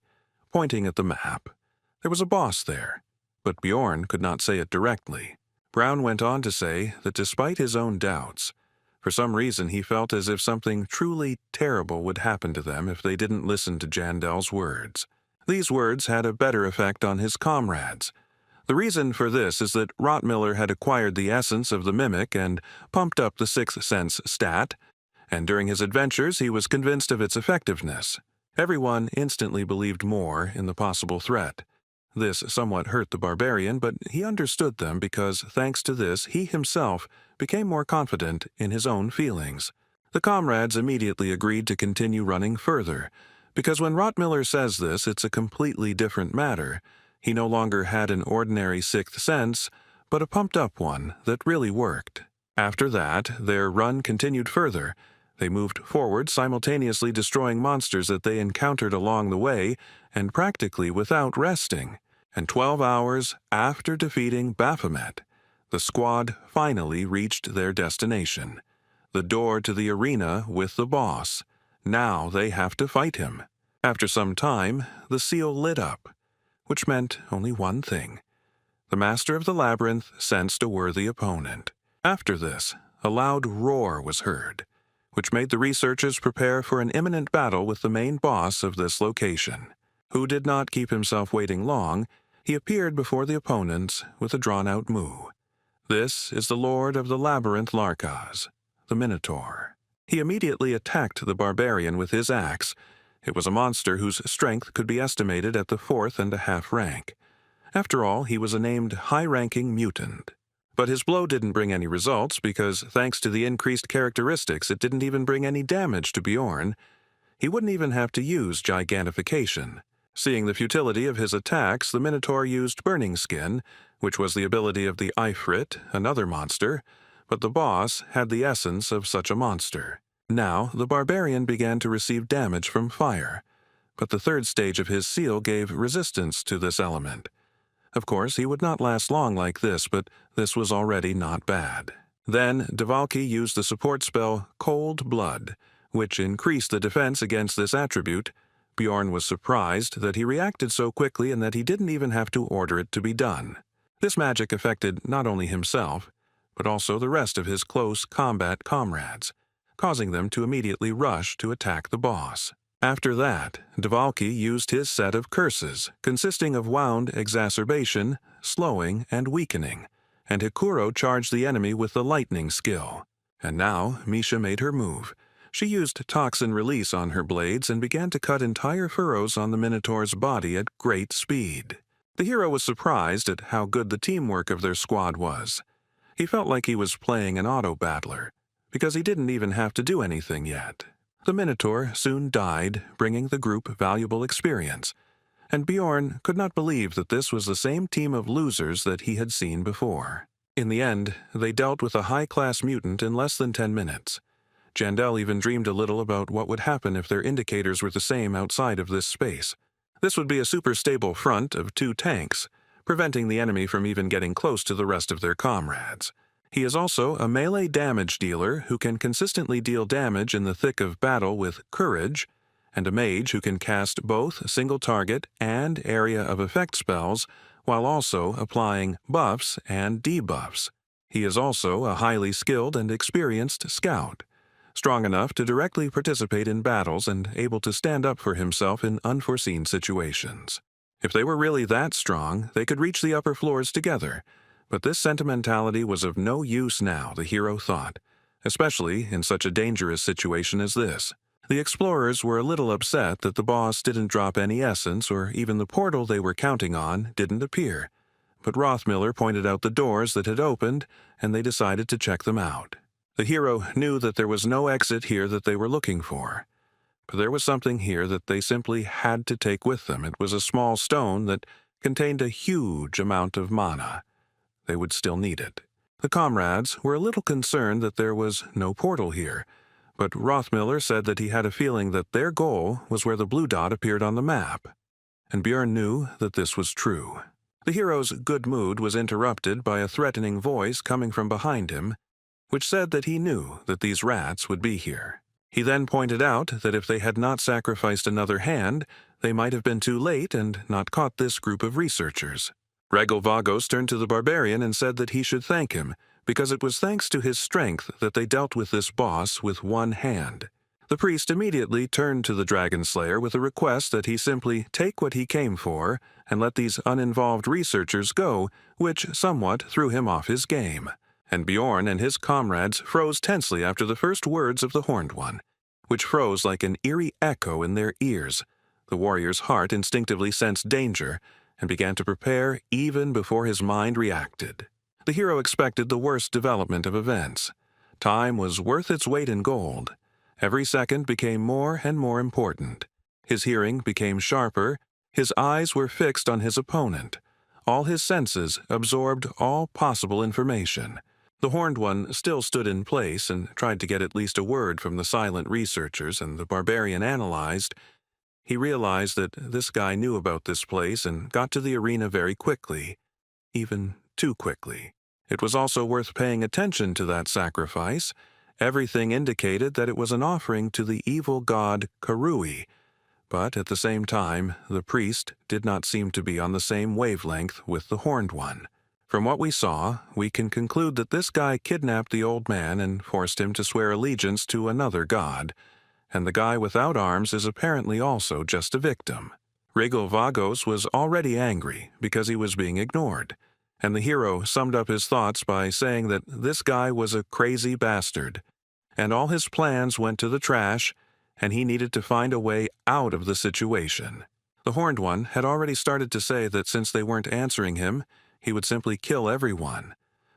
Pointing at the map, there was a boss there, but Bjorn could not say it directly. Brown went on to say that despite his own doubts, for some reason he felt as if something truly terrible would happen to them if they didn't listen to Jandel's words. These words had a better effect on his comrades. The reason for this is that Rottmiller had acquired the essence of the mimic and pumped up the sixth sense stat, and during his adventures he was convinced of its effectiveness. Everyone instantly believed more in the possible threat. This somewhat hurt the barbarian, but he understood them because, thanks to this, he himself became more confident in his own feelings. The comrades immediately agreed to continue running further, because when Rottmiller says this, it's a completely different matter. He no longer had an ordinary sixth sense, but a pumped-up one that really worked. After that, their run continued further. They moved forward, simultaneously destroying monsters that they encountered along the way, and practically without resting. And 12 hours after defeating Baphomet, the squad finally reached their destination, the door to the arena with the boss. Now they have to fight him. After some time, the seal lit up, which meant only one thing. The master of the labyrinth sensed a worthy opponent. After this, a loud roar was heard, which made the researchers prepare for an imminent battle with the main boss of this location, who did not keep himself waiting long. He appeared before the opponents with a drawn-out moo. This is the lord of the labyrinth Larkaz, the Minotaur. He immediately attacked the barbarian with his axe. It was a monster whose strength could be estimated at the 4th and a half rank. After all, he was a named high-ranking mutant. But his blow didn't bring any results because, thanks to the increased characteristics, it didn't even bring any damage to Bjorn. He wouldn't even have to use gigantification. Seeing the futility of his attacks, the Minotaur used Burning Skin, which was the ability of the Ifrit, another monster, but the boss had the essence of such a monster. Now, the barbarian began to receive damage from fire, but the third stage of his seal gave resistance to this element. Of course, he would not last long like this, but this was already not bad. Then, Devalki used the support spell Cold Blood, which increased the defense against this attribute. Bjorn was surprised that he reacted so quickly and that he didn't even have to order it to be done. This magic affected not only himself, but also the rest of his close combat comrades, causing them to immediately rush to attack the boss. After that, Devalki used his set of curses, consisting of wound exacerbation, slowing, and weakening, and Hikuro charged the enemy with the lightning skill. And now Misha made her move. She used toxin release on her blades and began to cut entire furrows on the Minotaur's body at great speed. The hero was surprised at how good the teamwork of their squad was. He felt like he was playing an auto-battler, because he didn't even have to do anything yet. The Minotaur soon died, bringing the group valuable experience, and Bjorn could not believe that this was the same team of losers that he had seen before. In the end, they dealt with a high-class mutant in less than 10 minutes. Jandel even dreamed a little about what would happen if their indicators were the same outside of this space. This would be a super stable front of 2 tanks, preventing the enemy from even getting close to the rest of their comrades. He is also a melee damage dealer who can consistently deal damage in the thick of battle with courage, and a mage who can cast both single target and area of effect spells while also applying buffs and debuffs. He is also a highly skilled and experienced scout, strong enough to directly participate in battles and able to stand up for himself in unforeseen situations. If they were really that strong, they could reach the upper floors together, but this sentimentality was of no use now, the hero thought, especially in such a dangerous situation as this. The explorers were a little upset that the boss didn't drop any essence or even the portal they were counting on didn't appear, but Rothmiller pointed out the doors that had opened and they decided to check them out. The hero knew that there was no exit here that they were looking for, but there was something here that they simply had to take with them. It was a small stone that contained a huge amount of mana. They would still need it. The comrades were a little concerned that there was no portal here, but Rothmiller said that he had a feeling that their goal was where the blue dot appeared on the map, and Bjorn knew that this was true. The hero's good mood was interrupted by a threatening voice coming from behind him, which said that he knew that these rats would be here. He then pointed out that if they had not sacrificed another hand, they might have been too late and not caught this group of researchers. Regal Vagos turned to the barbarian and said that he should thank him, because it was thanks to his strength that they dealt with this boss with one hand. The priest immediately turned to the dragon slayer with a request that he simply take what he came for and let these uninvolved researchers go, which somewhat threw him off his game. And Bjorn and his comrades froze tensely after the first words of the Horned One, which froze like an eerie echo in their ears. The warrior's heart instinctively sensed danger and began to prepare even before his mind reacted. The hero expected the worst development of events. Time was worth its weight in gold. Every second became more and more important. His hearing became sharper. His eyes were fixed on his opponent. All his senses absorbed all possible information. The Horned One still stood in place and tried to get at least a word from the silent researchers, and the barbarian analyzed. He realized that this guy knew about this place and got to the arena very quickly, even too quickly. It was also worth paying attention to that sacrifice. Everything indicated that it was an offering to the evil god Karui, but at the same time, the priest did not seem to be on the same wavelength with the Horned One. From what we saw, we can conclude that this guy kidnapped the old man and forced him to swear allegiance to another god, and the guy without arms is apparently also just a victim. Regal Vagos was already angry because he was being ignored, and the hero summed up his thoughts by saying that this guy was a crazy bastard, and all his plans went to the trash, and he needed to find a way out of the situation. The Horned One had already started to say that since they weren't answering him, he would simply kill everyone.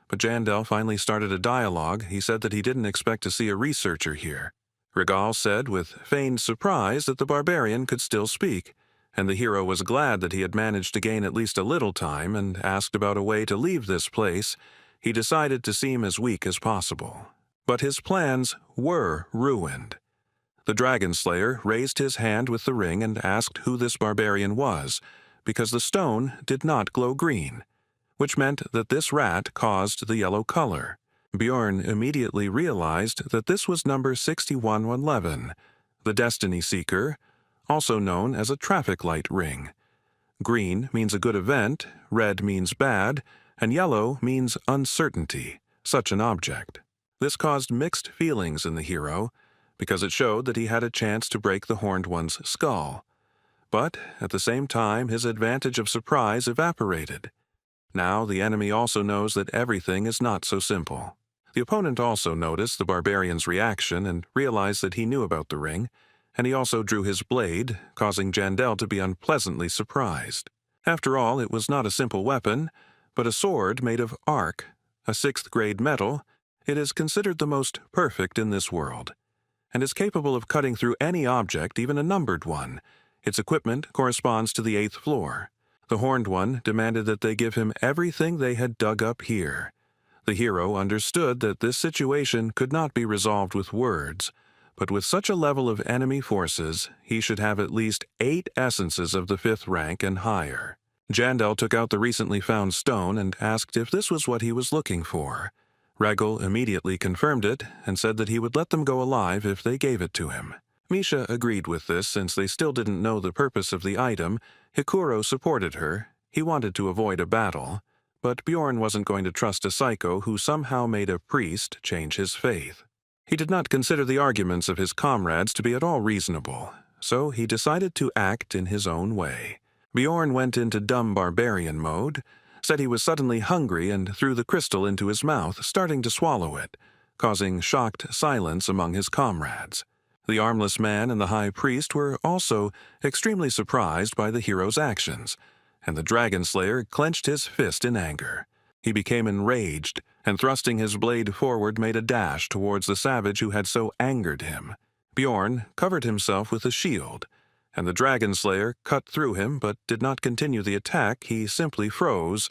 But Jandel finally started a dialogue. He said that he didn't expect to see a researcher here. Regal said with feigned surprise that the barbarian could still speak, and the hero was glad that he had managed to gain at least a little time and asked about a way to leave this place. He decided to seem as weak as possible. But his plans were ruined. The dragon slayer raised his hand with the ring and asked who this barbarian was, because the stone did not glow green, which meant that this rat caused the yellow color. Bjorn immediately realized that this was number 6111, the Destiny Seeker, also known as a traffic light ring. Green means a good event, red means bad, and yellow means uncertainty, such an object. This caused mixed feelings in the hero, because it showed that he had a chance to break the Horned One's skull. But at the same time, his advantage of surprise evaporated. Now the enemy also knows that everything is not so simple. The opponent also noticed the barbarian's reaction and realized that he knew about the ring, and he also drew his blade, causing Jandel to be unpleasantly surprised. After all, it was not a simple weapon, but a sword made of arc, a 6th grade metal. It is considered the most perfect in this world, and is capable of cutting through any object, even a numbered one. Its equipment corresponds to the 8th floor. The Horned One demanded that they give him everything they had dug up here. The hero understood that this situation could not be resolved with words, but with such a level of enemy forces, he should have at least 8 essences of the 5th rank and higher. Jandel took out the recently found stone and asked if this was what he was looking for. Regal immediately confirmed it and said that he would let them go alive if they gave it to him. Misha agreed with this since they still didn't know the purpose of the item. Hikuro supported her. He wanted to avoid a battle, but Bjorn wasn't going to trust a psycho who somehow made a priest change his faith. He did not consider the arguments of his comrades to be at all reasonable, so he decided to act in his own way. Bjorn went into dumb barbarian mode, said he was suddenly hungry and threw the crystal into his mouth, starting to swallow it, causing shocked silence among his comrades. The armless man and the high priest were also extremely surprised by the hero's actions, and the dragon slayer clenched his fist in anger. He became enraged, and thrusting his blade forward made a dash towards the savage who had so angered him. Bjorn covered himself with a shield, and the dragon slayer cut through him but did not continue the attack. He simply froze,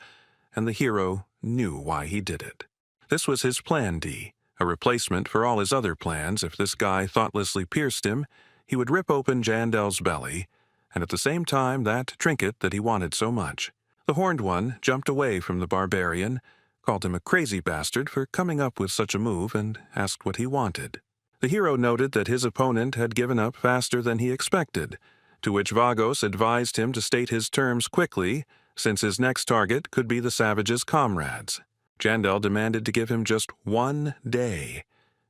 and the hero knew why he did it. This was his Plan D, a replacement for all his other plans. If this guy thoughtlessly pierced him, he would rip open Jandel's belly, and at the same time that trinket that he wanted so much. The Horned One jumped away from the barbarian, called him a crazy bastard for coming up with such a move, and asked what he wanted. The hero noted that his opponent had given up faster than he expected, to which Vagos advised him to state his terms quickly, since his next target could be the savage's comrades. Jandel demanded to give him just 1 day,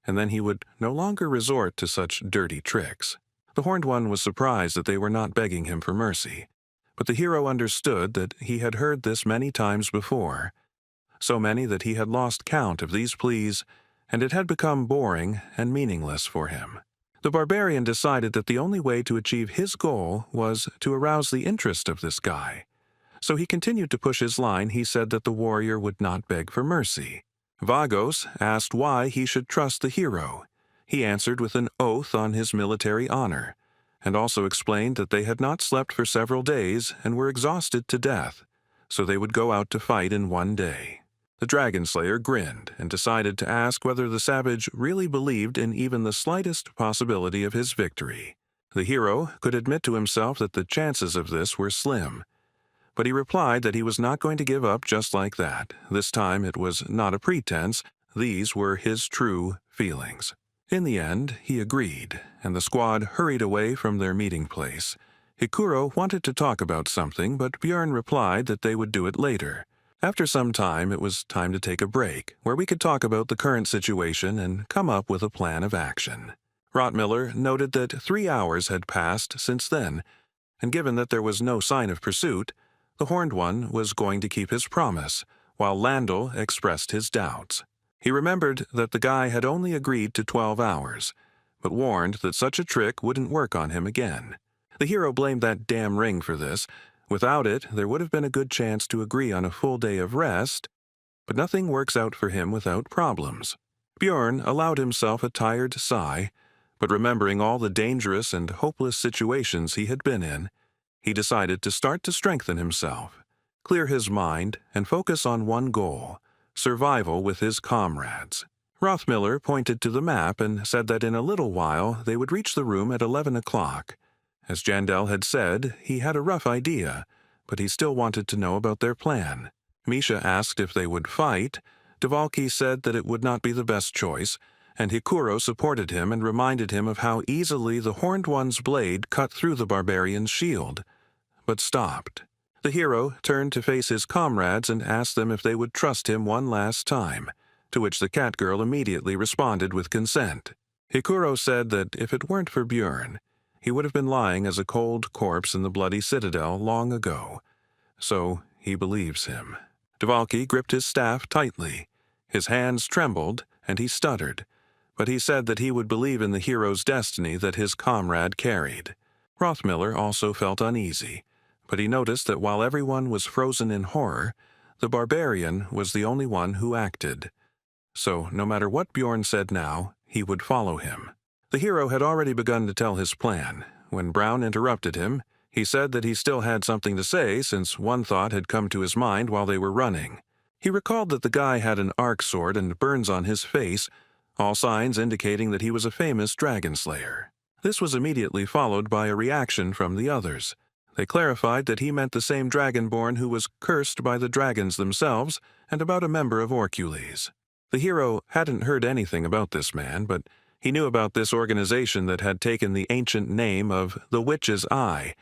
and then he would no longer resort to such dirty tricks. The Horned One was surprised that they were not begging him for mercy, but the hero understood that he had heard this many times before, so many that he had lost count of these pleas, and it had become boring and meaningless for him. The barbarian decided that the only way to achieve his goal was to arouse the interest of this guy. So he continued to push his line. He said that the warrior would not beg for mercy. Vagos asked why he should trust the hero. He answered with an oath on his military honor, and also explained that they had not slept for several days and were exhausted to death, so they would go out to fight in one day. The dragon slayer grinned and decided to ask whether the savage really believed in even the slightest possibility of his victory. The hero could admit to himself that the chances of this were slim, but he replied that he was not going to give up just like that. This time it was not a pretense, these were his true feelings. In the end, he agreed, and the squad hurried away from their meeting place. Hikuro wanted to talk about something, but Björn replied that they would do it later. After some time, it was time to take a break, where we could talk about the current situation and come up with a plan of action. Rottmiller noted that 3 hours had passed since then, and given that there was no sign of pursuit, the Horned One was going to keep his promise, while Landel expressed his doubts. He remembered that the guy had only agreed to 12 hours, but warned that such a trick wouldn't work on him again. The hero blamed that damn ring for this. Without it, there would have been a good chance to agree on a full day of rest, but nothing works out for him without problems. Björn allowed himself a tired sigh, but remembering all the dangerous and hopeless situations he had been in, he decided to start to strengthen himself, clear his mind, and focus on one goal: survival with his comrades. Rothmiller pointed to the map and said that in a little while they would reach the room at 11 o'clock. As Jandel had said, he had a rough idea, but he still wanted to know about their plan. Misha asked if they would fight. Dvalki said that it would not be the best choice, and Hikuro supported him and reminded him of how easily the Horned One's blade cut through the barbarian's shield, but stopped. The hero turned to face his comrades and asked them if they would trust him one last time, to which the cat girl immediately responded with consent. Hikuro said that if it weren't for Björn, he would have been lying as a cold corpse in the bloody citadel long ago, so he believes him. Dvalki gripped his staff tightly. His hands trembled, and he stuttered, but he said that he would believe in the hero's destiny that his comrade carried. Rothmiller also felt uneasy, but he noticed that while everyone was frozen in horror, the barbarian was the only one who acted. So, no matter what Björn said now, he would follow him. The hero had already begun to tell his plan. When Brown interrupted him, he said that he still had something to say since one thought had come to his mind while they were running. He recalled that the guy had an arc sword and burns on his face, all signs indicating that he was a famous dragon slayer. This was immediately followed by a reaction from the others. They clarified that he meant the same dragonborn who was cursed by the dragons themselves and about a member of Orcules. The hero hadn't heard anything about this man, but he knew about this organization that had taken the ancient name of the Witch's Eye,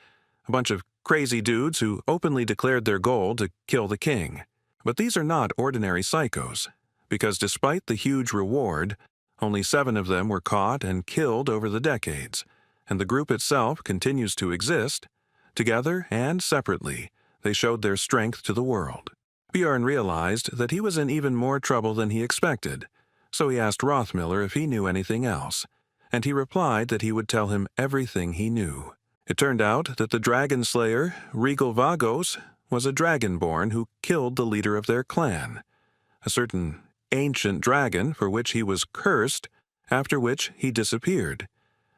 a bunch of crazy dudes who openly declared their goal to kill the king. But these are not ordinary psychos, because despite the huge reward, only 7 of them were caught and killed over the decades, and the group itself continues to exist. Together and separately, they showed their strength to the world. Björn realized that he was in even more trouble than he expected, so he asked Rothmiller if he knew anything else, and he replied that he would tell him everything he knew. It turned out that the dragon slayer, Regal Vagos, was a dragonborn who killed the leader of their clan, a certain ancient dragon for which he was cursed, after which he disappeared,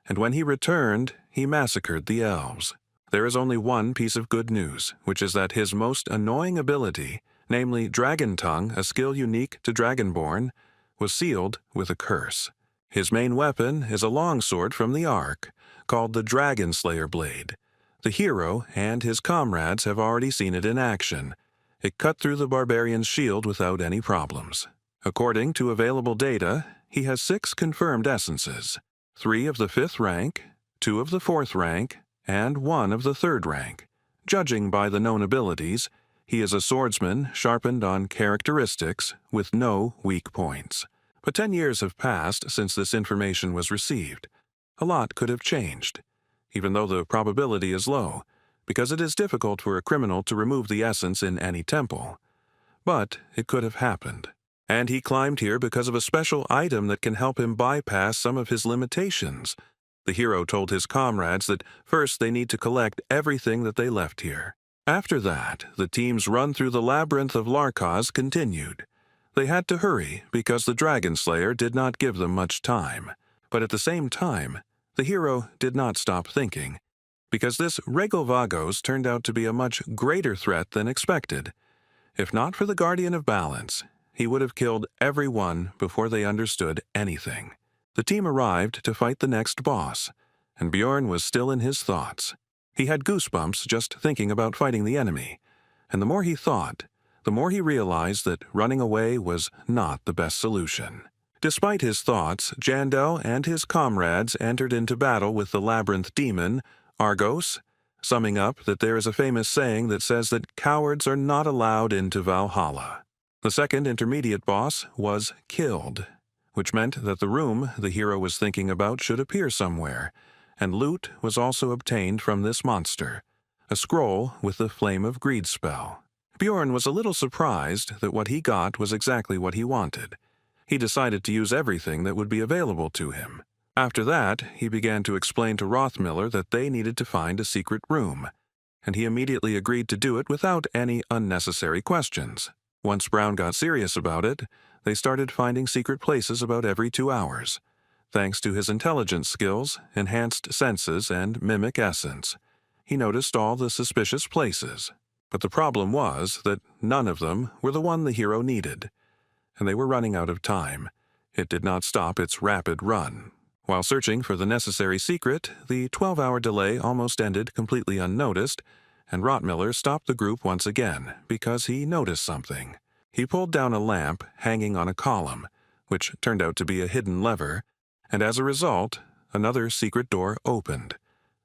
and when he returned, he massacred the elves. There is only one piece of good news, which is that his most annoying ability, namely Dragon Tongue, a skill unique to Dragonborn, was sealed with a curse. His main weapon is a longsword from the Ark, called the Dragon Slayer Blade. The hero and his comrades have already seen it in action. It cut through the barbarian's shield without any problems. According to available data, he has 6 confirmed essences, 3 of the 5th rank, 2 of the 4th rank, and 1 of the 3rd rank. Judging by the known abilities, he is a swordsman sharpened on characteristics with no weak points. But 10 years have passed since this information was received. A lot could have changed, even though the probability is low, because it is difficult for a criminal to remove the essence in any temple. But it could have happened. And he climbed here because of a special item that can help him bypass some of his limitations. The hero told his comrades that first they need to collect everything that they left here. After that, the team's run through the labyrinth of Larkaz continued. They had to hurry because the Dragon Slayer did not give them much time. But at the same time, the hero did not stop thinking, because this Regovagos turned out to be a much greater threat than expected. If not for the Guardian of Balance, he would have killed everyone before they understood anything. The team arrived to fight the next boss, and Bjorn was still in his thoughts. He had goosebumps just thinking about fighting the enemy, and the more he thought, the more he realized that running away was not the best solution. Despite his thoughts, Jandel and his comrades entered into battle with the labyrinth demon, Argos, summing up that there is a famous saying that says that cowards are not allowed into Valhalla. The second intermediate boss was killed, which meant that the room the hero was thinking about should appear somewhere, and loot was also obtained from this monster, a scroll with the Flame of Greed spell. Bjorn was a little surprised that what he got was exactly what he wanted. He decided to use everything that would be available to him. After that, he began to explain to Rothmiller that they needed to find a secret room, and he immediately agreed to do it without any unnecessary questions. Once Brown got serious about it, they started finding secret places about every 2 hours. Thanks to his intelligence skills, enhanced senses, and mimic essence, he noticed all the suspicious places. But the problem was that none of them were the one the hero needed, and they were running out of time. It did not stop its rapid run. While searching for the necessary secret, the 12-hour delay almost ended completely unnoticed, and Rothmiller stopped the group once again because he noticed something. He pulled down a lamp hanging on a column, which turned out to be a hidden lever, and as a result, another secret door opened.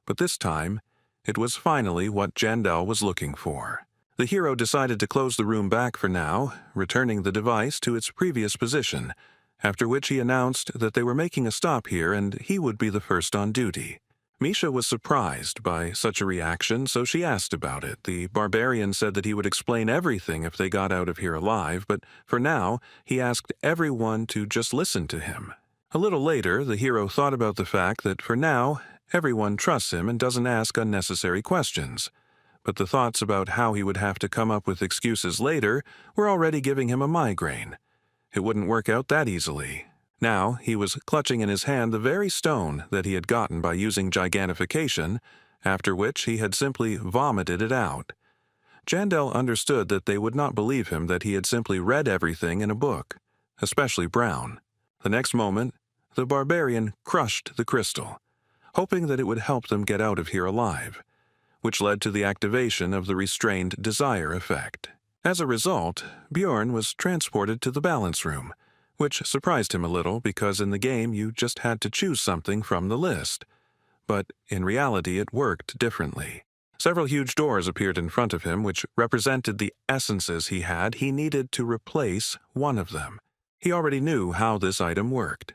But this time, it was finally what Jandel was looking for. The hero decided to close the room back for now, returning the device to its previous position, after which he announced that they were making a stop here and he would be the first on duty. Misha was surprised by such a reaction, so she asked about it. The barbarian said that he would explain everything if they got out of here alive, but for now, he asked everyone to just listen to him. A little later, the hero thought about the fact that for now, everyone trusts him and doesn't ask unnecessary questions. But the thoughts about how he would have to come up with excuses later were already giving him a migraine. It wouldn't work out that easily. Now he was clutching in his hand the very stone that he had gotten by using gigantification, after which he had simply vomited it out. Jandel understood that they would not believe him that he had simply read everything in a book, especially Brown. The next moment, the barbarian crushed the crystal, hoping that it would help them get out of here alive, which led to the activation of the restrained desire effect. As a result, Bjorn was transported to the balance room, which surprised him a little because in the game you just had to choose something from the list. But in reality it worked differently. Several huge doors appeared in front of him which represented the essences he needed to replace one of them. He already knew how this item worked.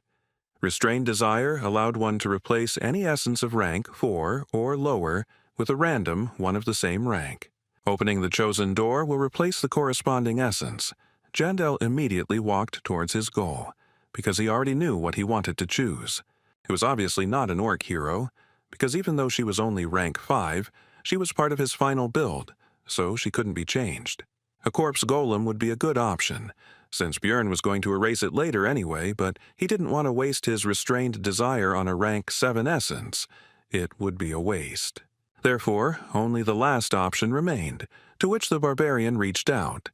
Restrained Desire allowed one to replace any essence of rank 4 or lower with a random one of the same rank. Opening the chosen door will replace the corresponding essence. Jandel immediately walked towards his goal, because he already knew what he wanted to choose. It was obviously not an orc hero, because even though she was only rank 5, she was part of his final build, so she couldn't be changed. A corpse golem would be a good option, since Bjorn was going to erase it later anyway, but he didn't want to waste his restrained desire on a rank 7 essence. It would be a waste. Therefore, only the last option remained, to which the barbarian reached out.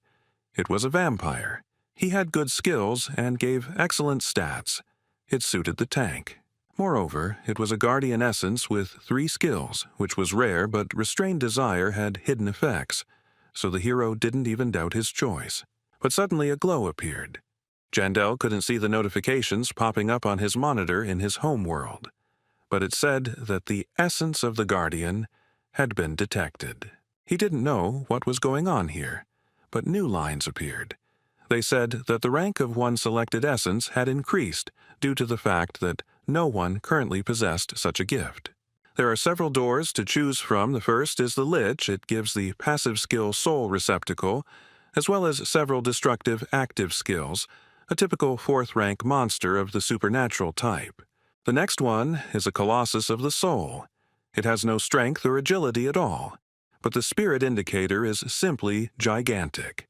It was a vampire. He had good skills and gave excellent stats. It suited the tank. Moreover, it was a guardian essence with 3 skills, which was rare, but restrained desire had hidden effects, so the hero didn't even doubt his choice. But suddenly a glow appeared. Jandel couldn't see the notifications popping up on his monitor in his home world, but it said that the essence of the guardian had been detected. He didn't know what was going on here, but new lines appeared. They said that the rank of one selected essence had increased due to the fact that no one currently possessed such a gift. There are several doors to choose from. The first is the Lich. It gives the passive skill Soul Receptacle, as well as several destructive active skills, a typical 4th rank monster of the supernatural type. The next one is a Colossus of the Soul. It has no strength or agility at all, but the spirit indicator is simply gigantic.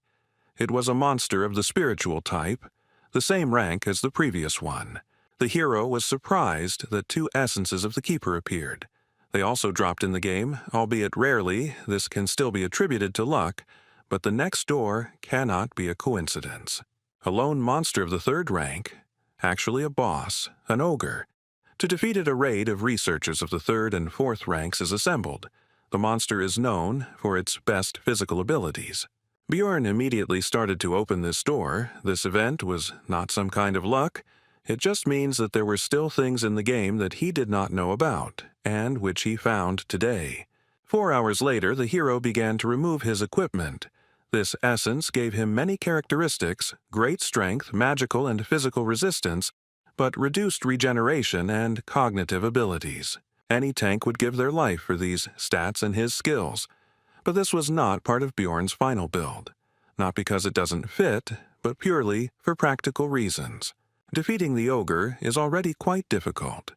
It was a monster of the spiritual type, the same rank as the previous one. The hero was surprised that 2 essences of the Keeper appeared. They also dropped in the game, albeit rarely. This can still be attributed to luck, but the next door cannot be a coincidence. A lone monster of the 3rd rank, actually a boss, an ogre. To defeat it, a raid of researchers of the 3rd and 4th ranks is assembled. The monster is known for its best physical abilities. Bjorn immediately started to open this door. This event was not some kind of luck. It just means that there were still things in the game that he did not know about, and which he found today. 4 hours later, the hero began to remove his equipment. This essence gave him many characteristics, great strength, magical and physical resistance, but reduced regeneration and cognitive abilities. Any tank would give their life for these stats and his skills. But this was not part of Bjorn's final build. Not because it doesn't fit, but purely for practical reasons. Defeating the ogre is already quite difficult,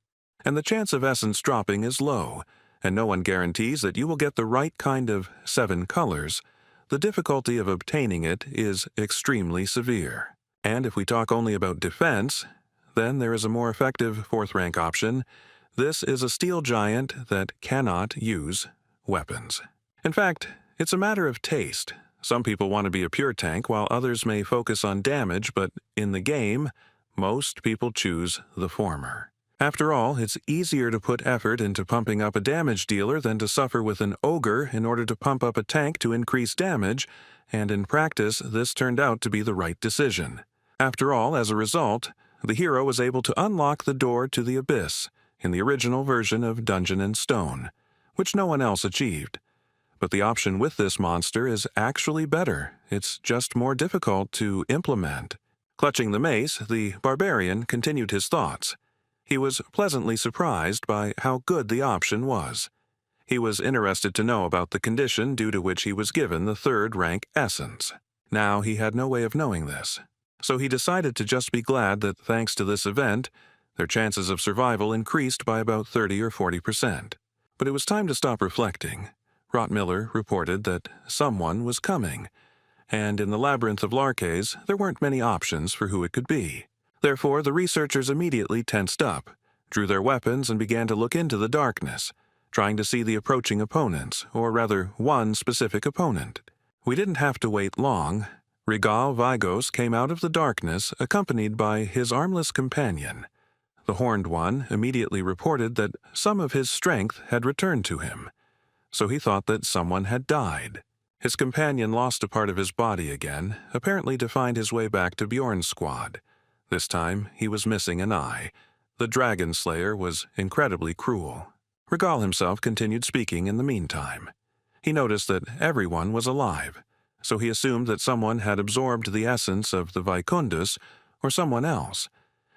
and the chance of essence dropping is low, and no one guarantees that you will get the right kind of 7 colors. The difficulty of obtaining it is extremely severe. And if we talk only about defense, then there is a more effective 4th rank option. This is a steel giant that cannot use weapons. In fact, it's a matter of taste. Some people want to be a pure tank, while others may focus on damage, but in the game, most people choose the former. After all, it's easier to put effort into pumping up a damage dealer than to suffer with an ogre in order to pump up a tank to increase damage, and in practice, this turned out to be the right decision. After all, as a result, the hero was able to unlock the door to the Abyss in the original version of Dungeon and Stone, which no one else achieved. But the option with this monster is actually better. It's just more difficult to implement. Clutching the mace, the barbarian continued his thoughts. He was pleasantly surprised by how good the option was. He was interested to know about the condition due to which he was given the 3rd rank essence. Now he had no way of knowing this, so he decided to just be glad that thanks to this event, their chances of survival increased by about 30 or 40%. But it was time to stop reflecting. Rottmiller reported that someone was coming, and in the labyrinth of Larkes, there weren't many options for who it could be. Therefore, the researchers immediately tensed up, drew their weapons, and began to look into the darkness, trying to see the approaching opponents, or rather, one specific opponent. We didn't have to wait long. Regal Vigos came out of the darkness, accompanied by his armless companion. The Horned One immediately reported that some of his strength had returned to him, so he thought that someone had died. His companion lost a part of his body again, apparently to find his way back to Bjorn's squad. This time, he was missing an eye. The Dragon Slayer was incredibly cruel. Regal himself continued speaking in the meantime. He noticed that everyone was alive, so he assumed that someone had absorbed the essence of the Vicundus or someone else,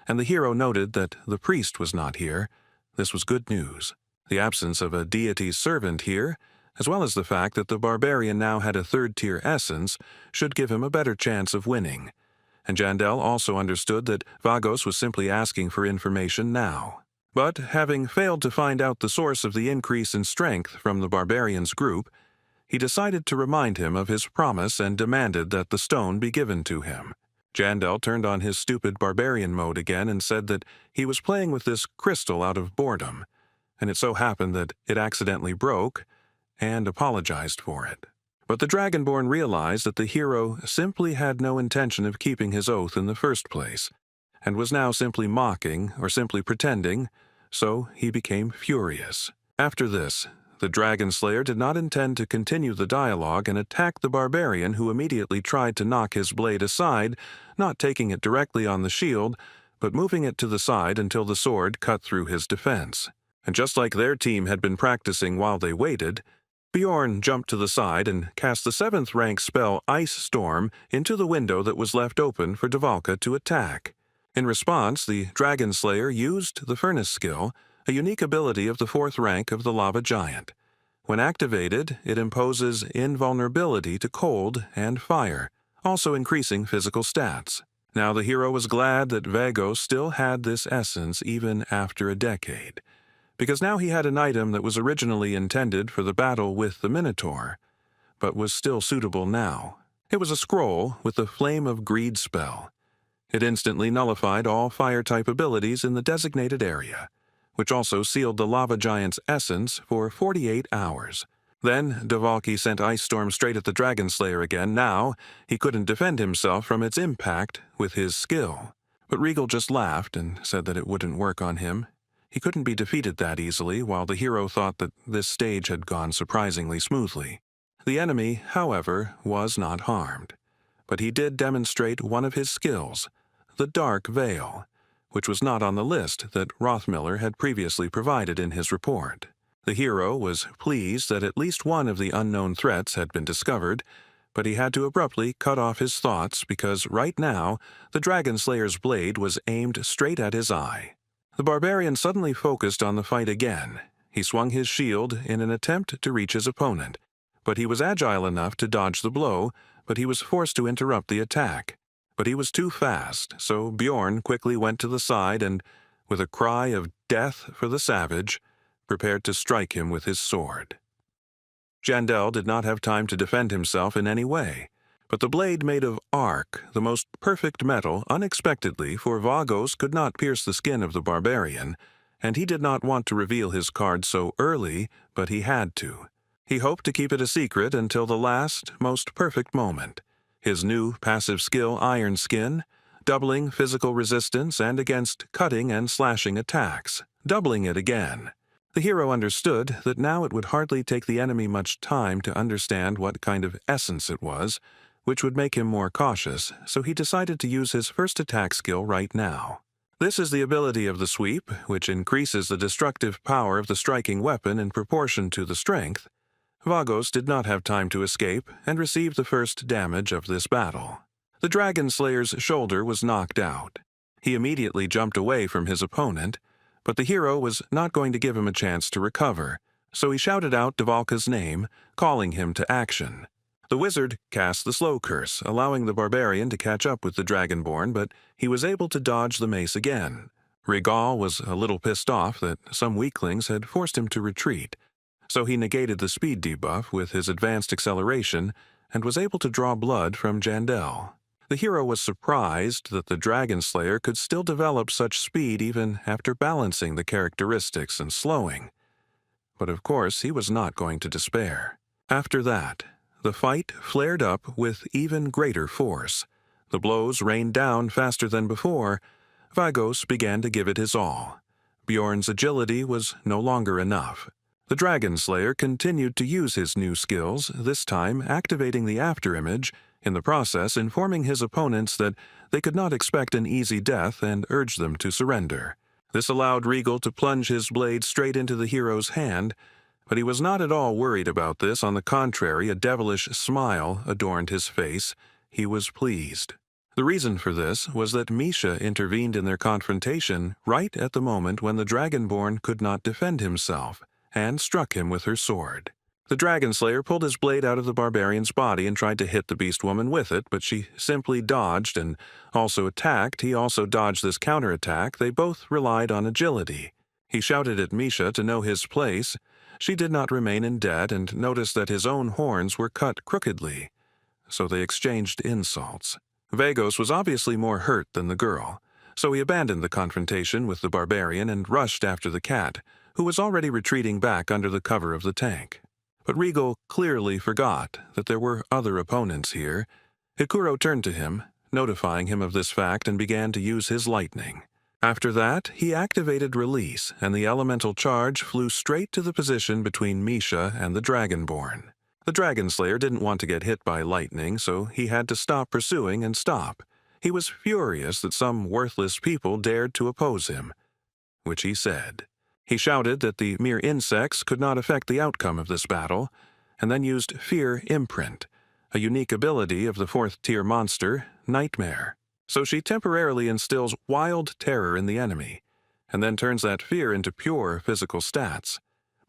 and the hero noted that the priest was not here. This was good news. The absence of a deity's servant here, as well as the fact that the barbarian now had a 3rd-tier essence, should give him a better chance of winning. And Jandel also understood that Vagos was simply asking for information now. But, having failed to find out the source of the increase in strength from the barbarian's group, he decided to remind him of his promise and demanded that the stone be given to him. Jandel turned on his stupid barbarian mode again and said that he was playing with this crystal out of boredom, and it so happened that it accidentally broke, and apologized for it. But the Dragonborn realized that the hero simply had no intention of keeping his oath in the first place, and was now simply mocking or simply pretending, so he became furious. After this, the Dragon Slayer did not intend to continue the dialogue and attacked the barbarian, who immediately tried to knock his blade aside, not taking it directly on the shield, but moving it to the side until the sword cut through his defense. And just like their team had been practicing while they waited, Bjorn jumped to the side and cast the 7th rank spell Ice Storm into the window that was left open for Dvalka to attack. In response, the Dragon Slayer used the Furnace skill, a unique ability of the 4th rank of the Lava Giant. When activated, it imposes invulnerability to cold and fire, also increasing physical stats. Now the hero was glad that Vagos still had this essence even after a decade, because now he had an item that was originally intended for the battle with the Minotaur, but was still suitable now. It was a scroll with the Flame of Greed spell. It instantly nullified all fire-type abilities in the designated area, which also sealed the Lava Giant's essence for 48 hours. Then Dvalki sent Ice Storm straight at the Dragon Slayer again. Now he couldn't defend himself from its impact with his skill. But Regal just laughed and said that it wouldn't work on him. He couldn't be defeated that easily, while the hero thought that this stage had gone surprisingly smoothly. The enemy, however, was not harmed. But he did demonstrate one of his skills, the Dark Veil, which was not on the list that Rothmiller had previously provided in his report. The hero was pleased that at least one of the unknown threats had been discovered, but he had to abruptly cut off his thoughts because right now the Dragon Slayer's blade was aimed straight at his eye. The barbarian suddenly focused on the fight again. He swung his shield in an attempt to reach his opponent, but he was agile enough to dodge the blow, but he was forced to interrupt the attack. But he was too fast, so Bjorn quickly went to the side and, with a cry of death for the savage, prepared to strike him with his sword. Jandel did not have time to defend himself in any way, but the blade made of arc, the most perfect metal, unexpectedly, for Vagos could not pierce the skin of the barbarian, and he did not want to reveal his card so early, but he had to. He hoped to keep it a secret until the last, most perfect moment. His new passive skill, Iron Skin, doubling physical resistance and against cutting and slashing attacks, doubling it again. The hero understood that now it would hardly take the enemy much time to understand what kind of essence it was, which would make him more cautious, so he decided to use his first attack skill right now. This is the ability of the sweep, which increases the destructive power of the striking weapon in proportion to the strength. Vagos did not have time to escape and received the first damage of this battle. The Dragon Slayer's shoulder was knocked out. He immediately jumped away from his opponent, but the hero was not going to give him a chance to recover, so he shouted out Dvalka's name, calling him to action. The wizard cast the Slow Curse, allowing the barbarian to catch up with the Dragonborn, but he was able to dodge the mace again. Regal was a little pissed off that some weaklings had forced him to retreat, so he negated the speed debuff with his advanced acceleration and was able to draw blood from Jandel. The hero was surprised that the Dragon Slayer could still develop such speed even after balancing the characteristics and slowing. But of course, he was not going to despair. After that, the fight flared up with even greater force. The blows rained down faster than before. Vagos began to give it his all. Bjorn's agility was no longer enough. The Dragon Slayer continued to use his new skills, this time activating the afterimage, in the process informing his opponents that they could not expect an easy death and urged them to surrender. This allowed Regal to plunge his blade straight into the hero's hand, but he was not at all worried about this. On the contrary, a devilish smile adorned his face. He was pleased. The reason for this was that Misha intervened in their confrontation right at the moment when the Dragonborn could not defend himself, and struck him with her sword. The Dragon Slayer pulled his blade out of the barbarian's body and tried to hit the beast woman with it, but she simply dodged and also attacked. He also dodged this counterattack. They both relied on agility. He shouted at Misha to know his place. She did not remain in debt and noticed that his own horns were cut crookedly, so they exchanged insults. Vagos was obviously more hurt than the girl, so he abandoned the confrontation with the barbarian and rushed after the cat, who was already retreating back under the cover of the tank. But Regal clearly forgot that there were other opponents here. Hikuro turned to him, notifying him of this fact, and began to use his lightning. After that, he activated Release, and the elemental charge flew straight to the position between Misha and the Dragonborn. The Dragon Slayer didn't want to get hit by lightning, so he had to stop pursuing and stop. He was furious that some worthless people dared to oppose him, which he said. He shouted that the mere insects could not affect the outcome of this battle, and then used Fear Imprint, a unique ability of the fourth-tier monster, Nightmare. So she temporarily instills wild terror in the enemy, and then turns that fear into pure physical stats.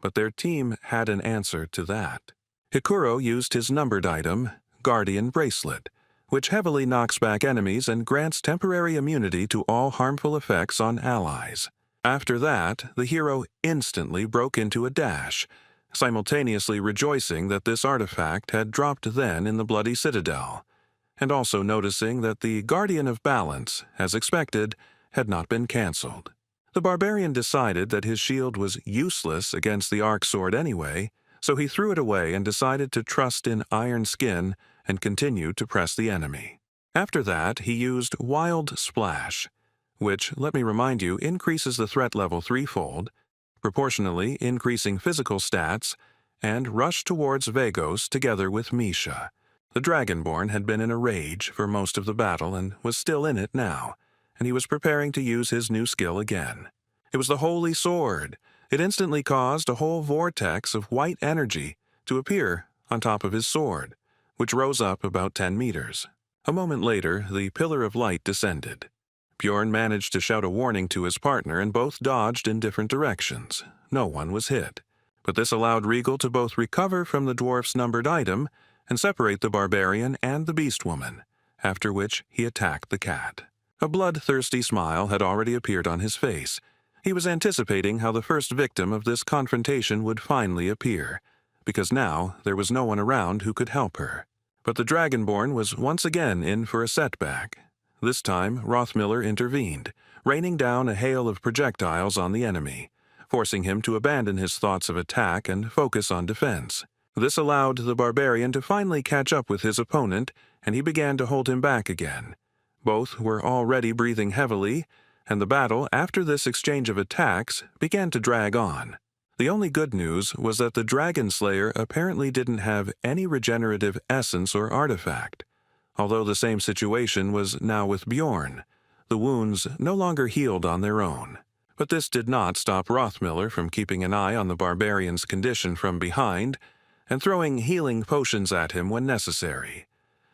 But their team had an answer to that. Hikuro used his numbered item, Guardian Bracelet, which heavily knocks back enemies and grants temporary immunity to all harmful effects on allies. After that, the hero instantly broke into a dash, simultaneously rejoicing that this artifact had dropped then in the Bloody Citadel, and also noticing that the Guardian of Balance, as expected, had not been cancelled. The barbarian decided that his shield was useless against the arc sword anyway, so he threw it away and decided to trust in Iron Skin and continued to press the enemy. After that, he used Wild Splash, which, let me remind you, increases the threat level threefold, proportionally increasing physical stats, and rushed towards Vagos together with Misha. The Dragonborn had been in a rage for most of the battle and was still in it now, and he was preparing to use his new skill again. It was the Holy Sword. It instantly caused a whole vortex of white energy to appear on top of his sword, which rose up about 10 meters. A moment later, the Pillar of Light descended. Bjorn managed to shout a warning to his partner, and both dodged in different directions. No one was hit. But this allowed Regal to both recover from the dwarf's numbered item and separate the barbarian and the beast woman, after which he attacked the cat. A bloodthirsty smile had already appeared on his face. He was anticipating how the first victim of this confrontation would finally appear, because now there was no one around who could help her. But the Dragonborn was once again in for a setback. This time, Rothmiller intervened, raining down a hail of projectiles on the enemy, forcing him to abandon his thoughts of attack and focus on defense. This allowed the barbarian to finally catch up with his opponent, and he began to hold him back again. Both were already breathing heavily, and the battle, after this exchange of attacks, began to drag on. The only good news was that the Dragon Slayer apparently didn't have any regenerative essence or artifact, although the same situation was now with Bjorn. The wounds no longer healed on their own. But this did not stop Rothmiller from keeping an eye on the barbarian's condition from behind and throwing healing potions at him when necessary,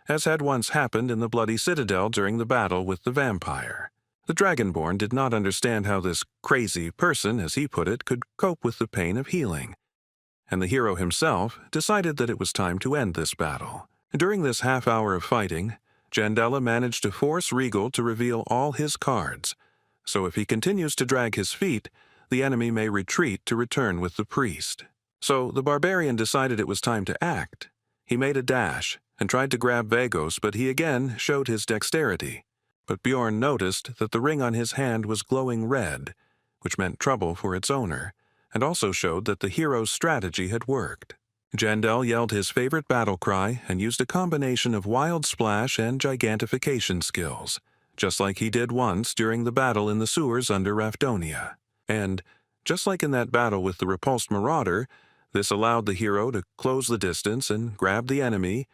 as had once happened in the Bloody Citadel during the battle with the vampire. The Dragonborn did not understand how this crazy person, as he put it, could cope with the pain of healing, and the hero himself decided that it was time to end this battle. During this half hour of fighting, Jandela managed to force Regal to reveal all his cards, so if he continues to drag his feet, the enemy may retreat to return with the priest. So the barbarian decided it was time to act. He made a dash and tried to grab Vagos, but he again showed his dexterity. But Bjorn noticed that the ring on his hand was glowing red, which meant trouble for its owner, and also showed that the hero's strategy had worked. Jandel yelled his favorite battle cry and used a combination of Wild Splash and Gigantification skills, just like he did once during the battle in the sewers under Rafdonia. And, just like in that battle with the repulsed Marauder, this allowed the hero to close the distance and grab the enemy,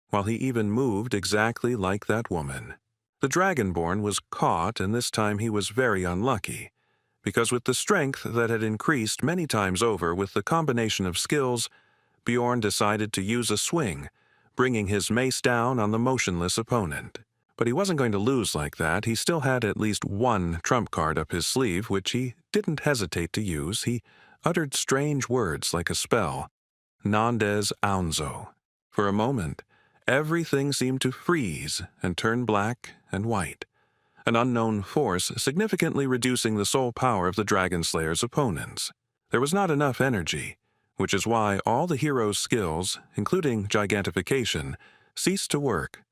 while he even moved exactly like that woman. The Dragonborn was caught, and this time he was very unlucky, because with the strength that had increased many times over with the combination of skills, Bjorn decided to use a swing, bringing his mace down on the motionless opponent. But he wasn't going to lose like that. He still had at least one trump card up his sleeve, which he didn't hesitate to use. He uttered strange words like a spell, Nandes Aunzo. For a moment, everything seemed to freeze and turn black and white, an unknown force significantly reducing the soul power of the Dragon Slayer's opponents. There was not enough energy, which is why all the hero's skills, including Gigantification, ceased to work.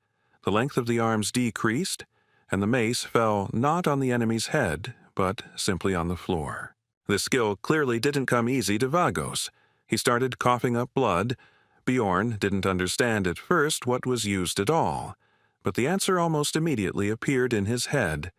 The length of the arms decreased, and the mace fell not on the enemy's head, but simply on the floor. This skill clearly didn't come easy to Vagos. He started coughing up blood. Bjorn didn't understand at first what was used at all, but the answer almost immediately appeared in his head.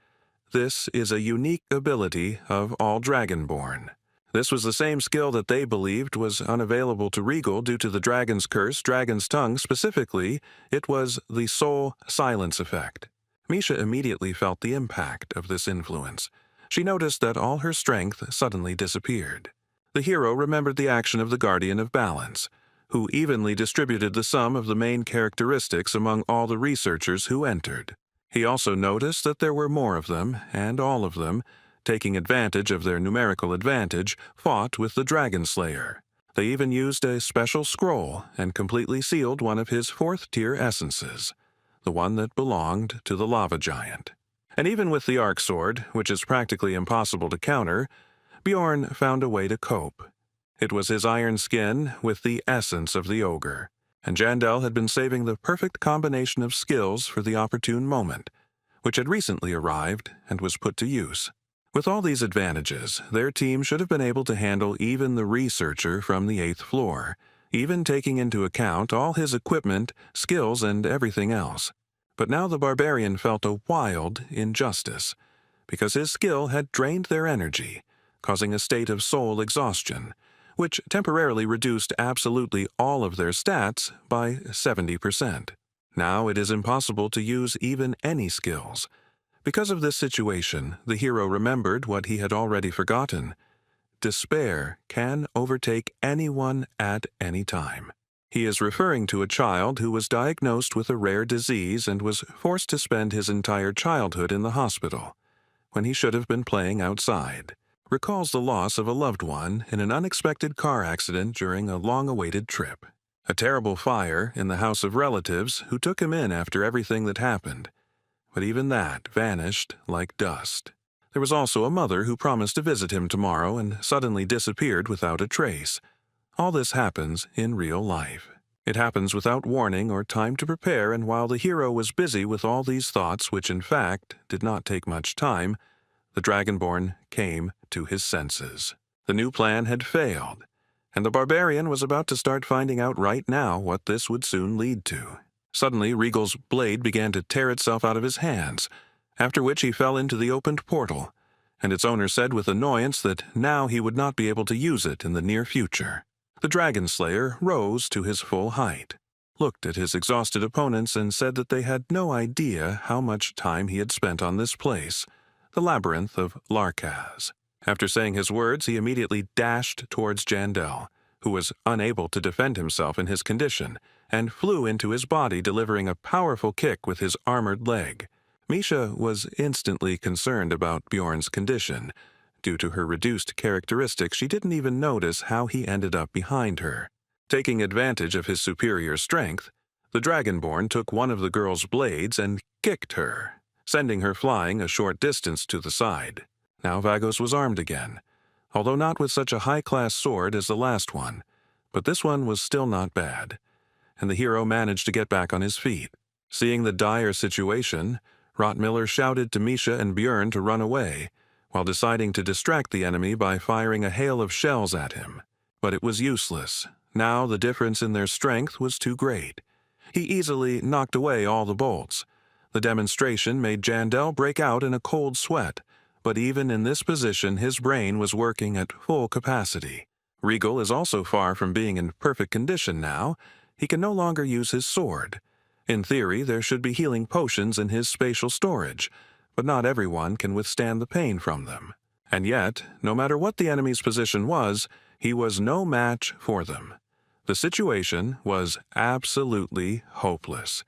This is a unique ability of all Dragonborn. This was the same skill that they believed was unavailable to Regal due to the Dragon's Curse, Dragon's Tongue specifically. It was the Soul Silence effect. Misha immediately felt the impact of this influence. She noticed that all her strength suddenly disappeared. The hero remembered the action of the Guardian of Balance. who evenly distributed the sum of the main characteristics among all the researchers who entered. He also noticed that there were more of them, and all of them, taking advantage of their numerical advantage, fought with the Dragon Slayer. They even used a special scroll and completely sealed one of his fourth-tier essences, the one that belonged to the lava giant. And even with the Arc Sword, which is practically impossible to counter, Bjorn found a way to cope. It was his iron skin with the essence of the ogre, and Jandel had been saving the perfect combination of skills for the opportune moment, which had recently arrived and was put to use. With all these advantages, their team should have been able to handle even the researcher from the 8th floor, even taking into account all his equipment, skills, and everything else. But now the barbarian felt a wild injustice, because his skill had drained their energy, causing a state of soul exhaustion, which temporarily reduced absolutely all of their stats by 70%. Now it is impossible to use even any skills. Because of this situation, the hero remembered what he had already forgotten. Despair can overtake anyone at any time. He is referring to a child who was diagnosed with a rare disease and was forced to spend his entire childhood in the hospital, when he should have been playing outside. Recalls the loss of a loved one in an unexpected car accident during a long-awaited trip. A terrible fire in the house of relatives who took him in after everything that happened. But even that vanished like dust. There was also a mother who promised to visit him tomorrow and suddenly disappeared without a trace. All this happens in real life. It happens without warning or time to prepare, and while the hero was busy with all these thoughts, which in fact did not take much time, the Dragonborn came to his senses. The new plan had failed, and the barbarian was about to start finding out right now what this would soon lead to. Suddenly, Regal's blade began to tear itself out of his hands, after which he fell into the opened portal, and its owner said with annoyance that now he would not be able to use it in the near future. The Dragon Slayer rose to his full height, looked at his exhausted opponents, and said that they had no idea how much time he had spent on this place, the labyrinth of Larkaz. After saying his words, he immediately dashed towards Jandel, who was unable to defend himself in his condition, and flew into his body, delivering a powerful kick with his armored leg. Misha was instantly concerned about Bjorn's condition. Due to her reduced characteristics, she didn't even notice how he ended up behind her. Taking advantage of his superior strength, the Dragonborn took one of the girl's blades and kicked her, sending her flying a short distance to the side. Now Vagos was armed again, although not with such a high-class sword as the last one, but this one was still not bad, and the hero managed to get back on his feet. Seeing the dire situation, Rottmiller shouted to Misha and Björn to run away, while deciding to distract the enemy by firing a hail of shells at him. But it was useless. Now the difference in their strength was too great. He easily knocked away all the bolts. The demonstration made Jandel break out in a cold sweat, but even in this position his brain was working at full capacity. Regal is also far from being in perfect condition now. He can no longer use his sword. In theory, there should be healing potions in his spatial storage, but not everyone can withstand the pain from them. And yet, no matter what the enemy's position was, he was no match for them. The situation was absolutely hopeless.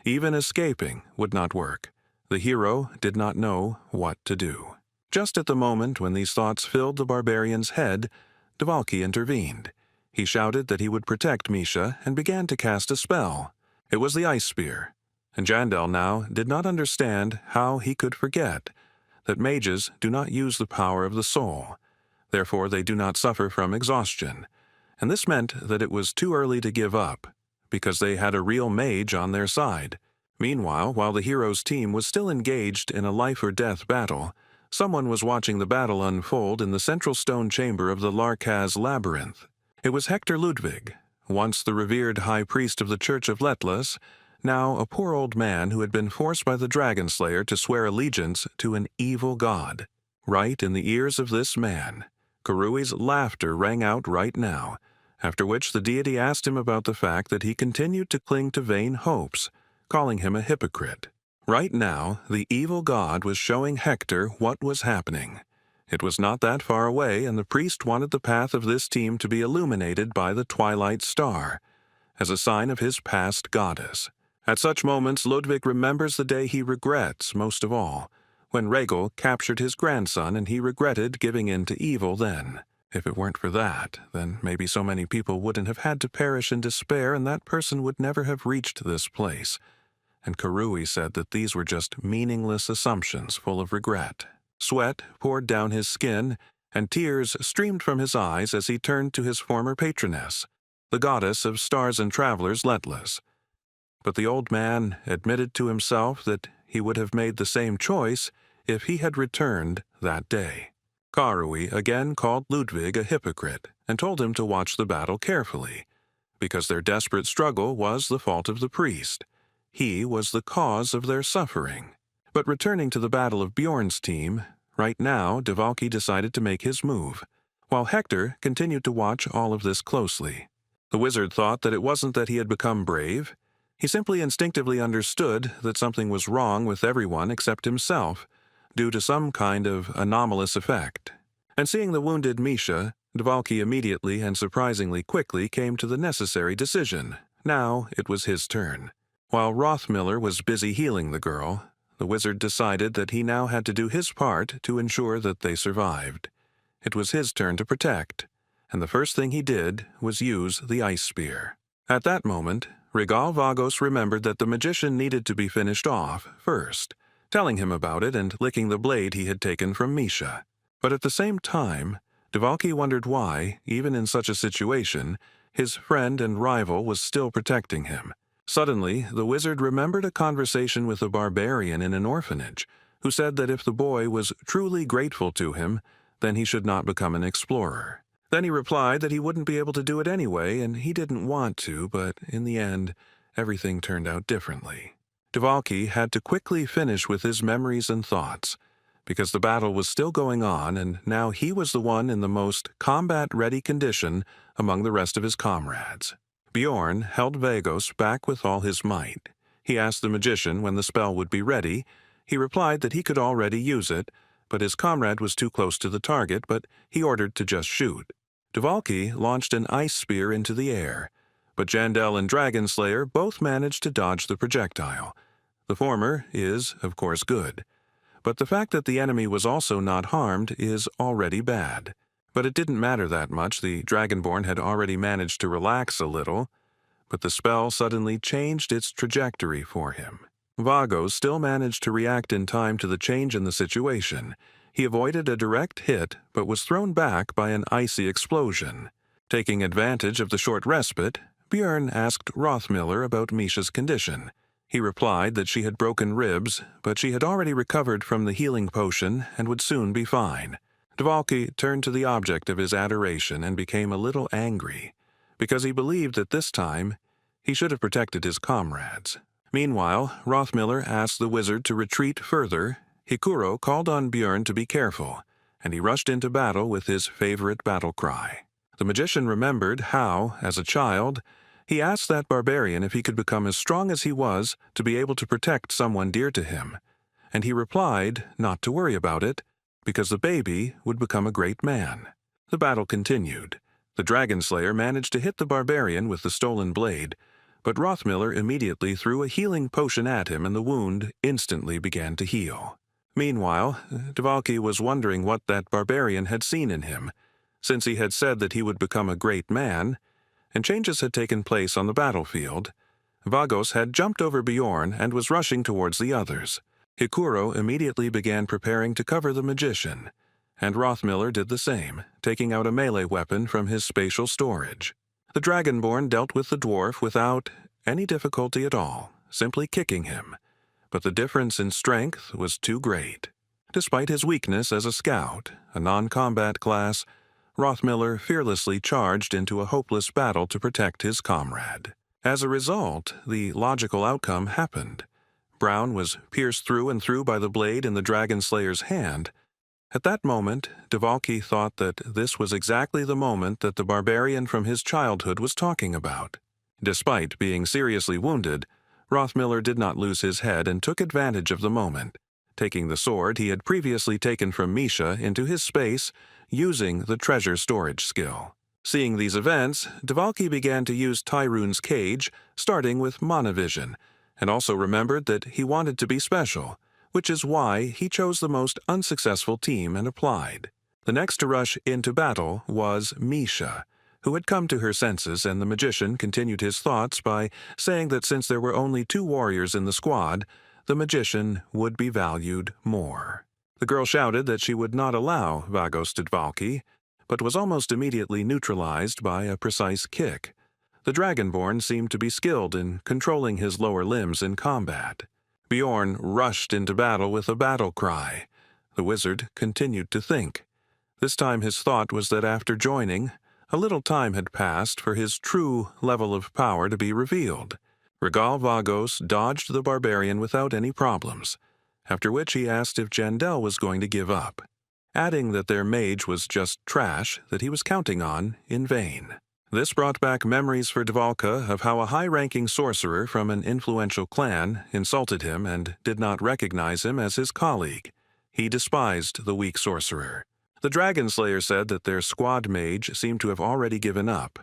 Even escaping would not work. The hero did not know what to do. Just at the moment when these thoughts filled the barbarian's head, Dvalki intervened. He shouted that he would protect Misha and began to cast a spell. It was the Ice Spear, and Jandel now did not understand how he could forget that mages do not use the power of the soul. Therefore, they do not suffer from exhaustion, and this meant that it was too early to give up, because they had a real mage on their side. Meanwhile, while the hero's team was still engaged in a life-or-death battle, someone was watching the battle unfold in the central stone chamber of the Larkaz labyrinth. It was Hector Ludwig, once the revered high priest of the Church of Letlas, now a poor old man who had been forced by the Dragon Slayer to swear allegiance to an evil god. Right in the ears of this man, Kurui's laughter rang out right now, after which the deity asked him about the fact that he continued to cling to vain hopes, calling him a hypocrite. Right now, the evil god was showing Hector what was happening. It was not that far away, and the priest wanted the path of this team to be illuminated by the twilight star, as a sign of his past goddess. At such moments, Ludwig remembers the day he regrets most of all, when Regel captured his grandson and he regretted giving in to evil then. If it weren't for that, then maybe so many people wouldn't have had to perish in despair and that person would never have reached this place. And Karui said that these were just meaningless assumptions full of regret. Sweat poured down his skin, and tears streamed from his eyes as he turned to his former patroness, the goddess of stars and travelers, Letlas. But the old man admitted to himself that he would have made the same choice if he had returned that day. Karui again called Ludwig a hypocrite and told him to watch the battle carefully, because their desperate struggle was the fault of the priest. He was the cause of their suffering. But returning to the battle of Bjorn's team, right now Devalki decided to make his move, while Hector continued to watch all of this closely. The wizard thought that it wasn't that he had become brave. He simply instinctively understood that something was wrong with everyone except himself, due to some kind of anomalous effect. And seeing the wounded Misha, Devalki immediately and surprisingly quickly came to the necessary decision. Now it was his turn. While Rothmiller was busy healing the girl, the wizard decided that he now had to do his part to ensure that they survived. It was his turn to protect, and the first thing he did was use the ice spear. At that moment, Regal Vagos remembered that the magician needed to be finished off first, telling him about it and licking the blade he had taken from Misha. But at the same time, Devalki wondered why, even in such a situation, his friend and rival was still protecting him. Suddenly, the wizard remembered a conversation with a barbarian in an orphanage, who said that if the boy was truly grateful to him, then he should not become an explorer. Then he replied that he wouldn't be able to do it anyway, and he didn't want to, but in the end, everything turned out differently. Devalki had to quickly finish with his memories and thoughts, because the battle was still going on, and now he was the one in the most combat-ready condition among the rest of his comrades. Bjorn held Vagos back with all his might. He asked the magician when the spell would be ready. He replied that he could already use it, but his comrade was too close to the target, but he ordered to just shoot. Devalki launched an ice spear into the air, but Jandel and Dragonslayer both managed to dodge the projectile. The former is, of course, good, but the fact that the enemy was also not harmed is already bad. But it didn't matter that much. The Dragonborn had already managed to relax a little, but the spell suddenly changed its trajectory for him. Vagos still managed to react in time to the change in the situation. He avoided a direct hit, but was thrown back by an icy explosion. Taking advantage of the short respite, Bjorn asked Rothmiller about Misha's condition. He replied that she had broken ribs, but she had already recovered from the healing potion and would soon be fine. Devalki turned to the object of his adoration and became a little angry, because he believed that this time he should have protected his comrades. Meanwhile, Rothmiller asked the wizard to retreat further. Hikuro called on Bjorn to be careful, and he rushed into battle with his favorite battle cry. The magician remembered how, as a child, he asked that barbarian if he could become as strong as he was to be able to protect someone dear to him, and he replied not to worry about it, because the baby would become a great man. The battle continued. The Dragonslayer managed to hit the barbarian with the stolen blade, but Rothmiller immediately threw a healing potion at him and the wound instantly began to heal. Meanwhile, Devalki was wondering what that barbarian had seen in him, since he had said that he would become a great man, and changes had taken place on the battlefield. Vagos had jumped over Bjorn and was rushing towards the others. Hikuro immediately began preparing to cover the magician, and Rothmiller did the same, taking out a melee weapon from his spatial storage. The Dragonborn dealt with the dwarf without any difficulty at all, simply kicking him, but the difference in strength was too great. Despite his weakness as a scout, a non-combat class, Rothmiller fearlessly charged into a hopeless battle to protect his comrade. As a result, the logical outcome happened. Brown was pierced through and through by the blade in the Dragonslayer's hand. At that moment, Devalki thought that this was exactly the moment that the barbarian from his childhood was talking about. Despite being seriously wounded, Rothmiller did not lose his head and took advantage of the moment. taking the sword he had previously taken from Misha into his space, using the treasure storage skill. Seeing these events, Dvalki began to use Tyroon's cage, starting with Mana Vision, and also remembered that he wanted to be special, which is why he chose the most unsuccessful team and applied. The next to rush into battle was Misha, who had come to her senses, and the magician continued his thoughts by saying that since there were only 2 warriors in the squad, the magician would be valued more. The girl shouted that she would not allow Vagos to Dvalki, but was almost immediately neutralized by a precise kick. The Dragonborn seemed to be skilled in controlling his lower limbs in combat. Bjorn rushed into battle with a battle cry. The wizard continued to think. This time his thought was that after joining, a little time had passed for his true level of power to be revealed. Regal Vagos dodged the barbarian without any problems, after which he asked if Jandel was going to give up, adding that their mage was just trash that he was counting on in vain. This brought back memories for Dvalka of how a high-ranking sorcerer from an influential clan insulted him and did not recognize him as his colleague. He despised the weak sorcerer. The Dragon Slayer said that their squad mage seemed to have already given up,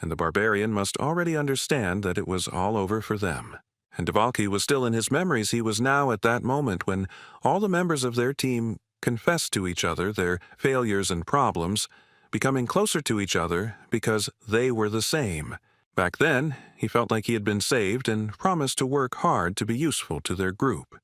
and the barbarian must already understand that it was all over for them. And Dvalki was still in his memories. He was now at that moment when all the members of their team confessed to each other their failures and problems, becoming closer to each other because they were the same. Back then, he felt like he had been saved and promised to work hard to be useful to their group.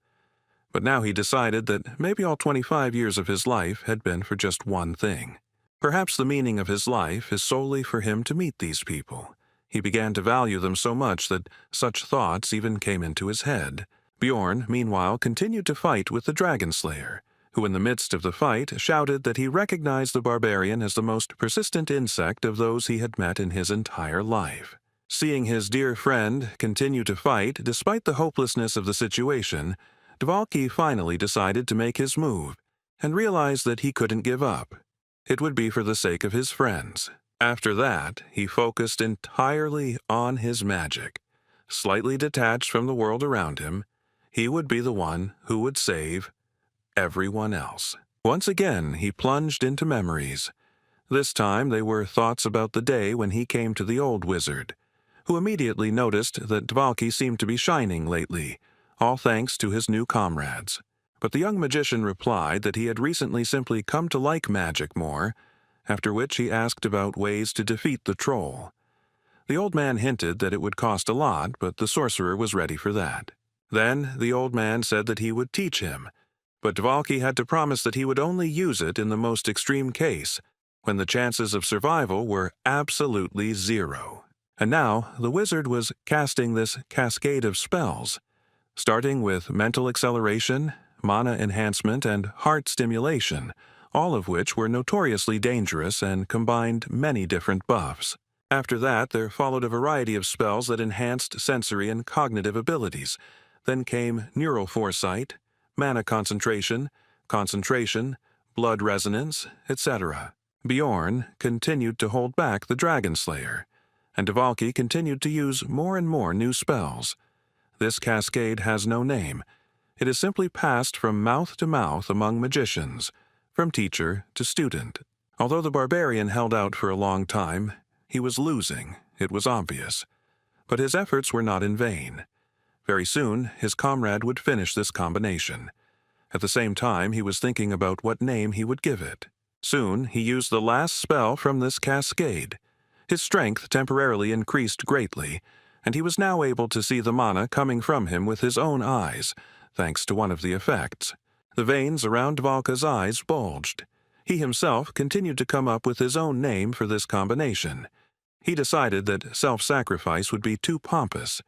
But now he decided that maybe all 25 years of his life had been for just one thing. Perhaps the meaning of his life is solely for him to meet these people. He began to value them so much that such thoughts even came into his head. Bjorn, meanwhile, continued to fight with the Dragon Slayer, who in the midst of the fight shouted that he recognized the barbarian as the most persistent insect of those he had met in his entire life. Seeing his dear friend continue to fight despite the hopelessness of the situation, Dvalki finally decided to make his move and realized that he couldn't give up. It would be for the sake of his friends. After that, he focused entirely on his magic. Slightly detached from the world around him, he would be the one who would save everyone else. Once again, he plunged into memories. This time they were thoughts about the day when he came to the old wizard, who immediately noticed that Dvalki seemed to be shining lately, all thanks to his new comrades. But the young magician replied that he had recently simply come to like magic more, after which he asked about ways to defeat the troll. The old man hinted that it would cost a lot, but the sorcerer was ready for that. Then the old man said that he would teach him, but Dvalki had to promise that he would only use it in the most extreme case, when the chances of survival were absolutely 0. And now the wizard was casting this cascade of spells, starting with mental acceleration, mana enhancement, and heart stimulation, all of which were notoriously dangerous and combined many different buffs. After that, there followed a variety of spells that enhanced sensory and cognitive abilities. Then came neural foresight, mana concentration, blood resonance, etc. Bjorn continued to hold back the Dragon Slayer, and Dvalki continued to use more and more new spells. This cascade has no name. It is simply passed from mouth to mouth among magicians, from teacher to student. Although the barbarian held out for a long time, he was losing, it was obvious. But his efforts were not in vain. Very soon, his comrade would finish this combination. At the same time, he was thinking about what name he would give it. Soon, he used the last spell from this cascade. His strength temporarily increased greatly, and he was now able to see the mana coming from him with his own eyes, thanks to one of the effects. The veins around Dvalka's eyes bulged. He himself continued to come up with his own name for this combination. He decided that self-sacrifice would be too pompous,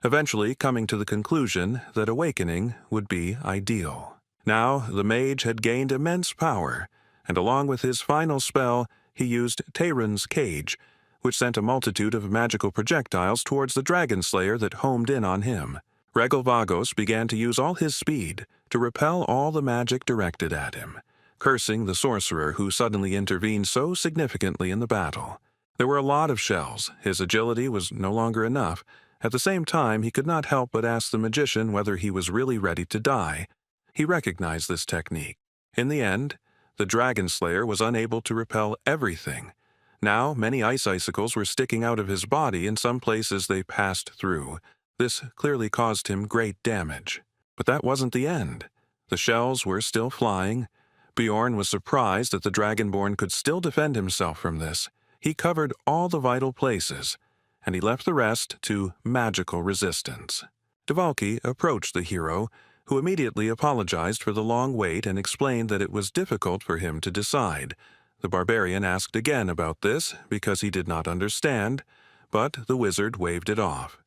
eventually coming to the conclusion that awakening would be ideal. Now the mage had gained immense power, and along with his final spell, he used Tyroon's cage, which sent a multitude of magical projectiles towards the Dragon Slayer that homed in on him. Regal Vagos began to use all his speed to repel all the magic directed at him, cursing the sorcerer who suddenly intervened so significantly in the battle. There were a lot of shells. His agility was no longer enough. At the same time, he could not help but ask the magician whether he was really ready to die. He recognized this technique. In the end, the dragon slayer was unable to repel everything. Now, many ice icicles were sticking out of his body in some places they passed through. This clearly caused him great damage. But that wasn't the end. The shells were still flying. Bjorn was surprised that the Dragonborn could still defend himself from this. He covered all the vital places, and he left the rest to magical resistance. Dvalki approached the hero, who immediately apologized for the long wait and explained that it was difficult for him to decide. The barbarian asked again about this because he did not understand, but the wizard waved it off.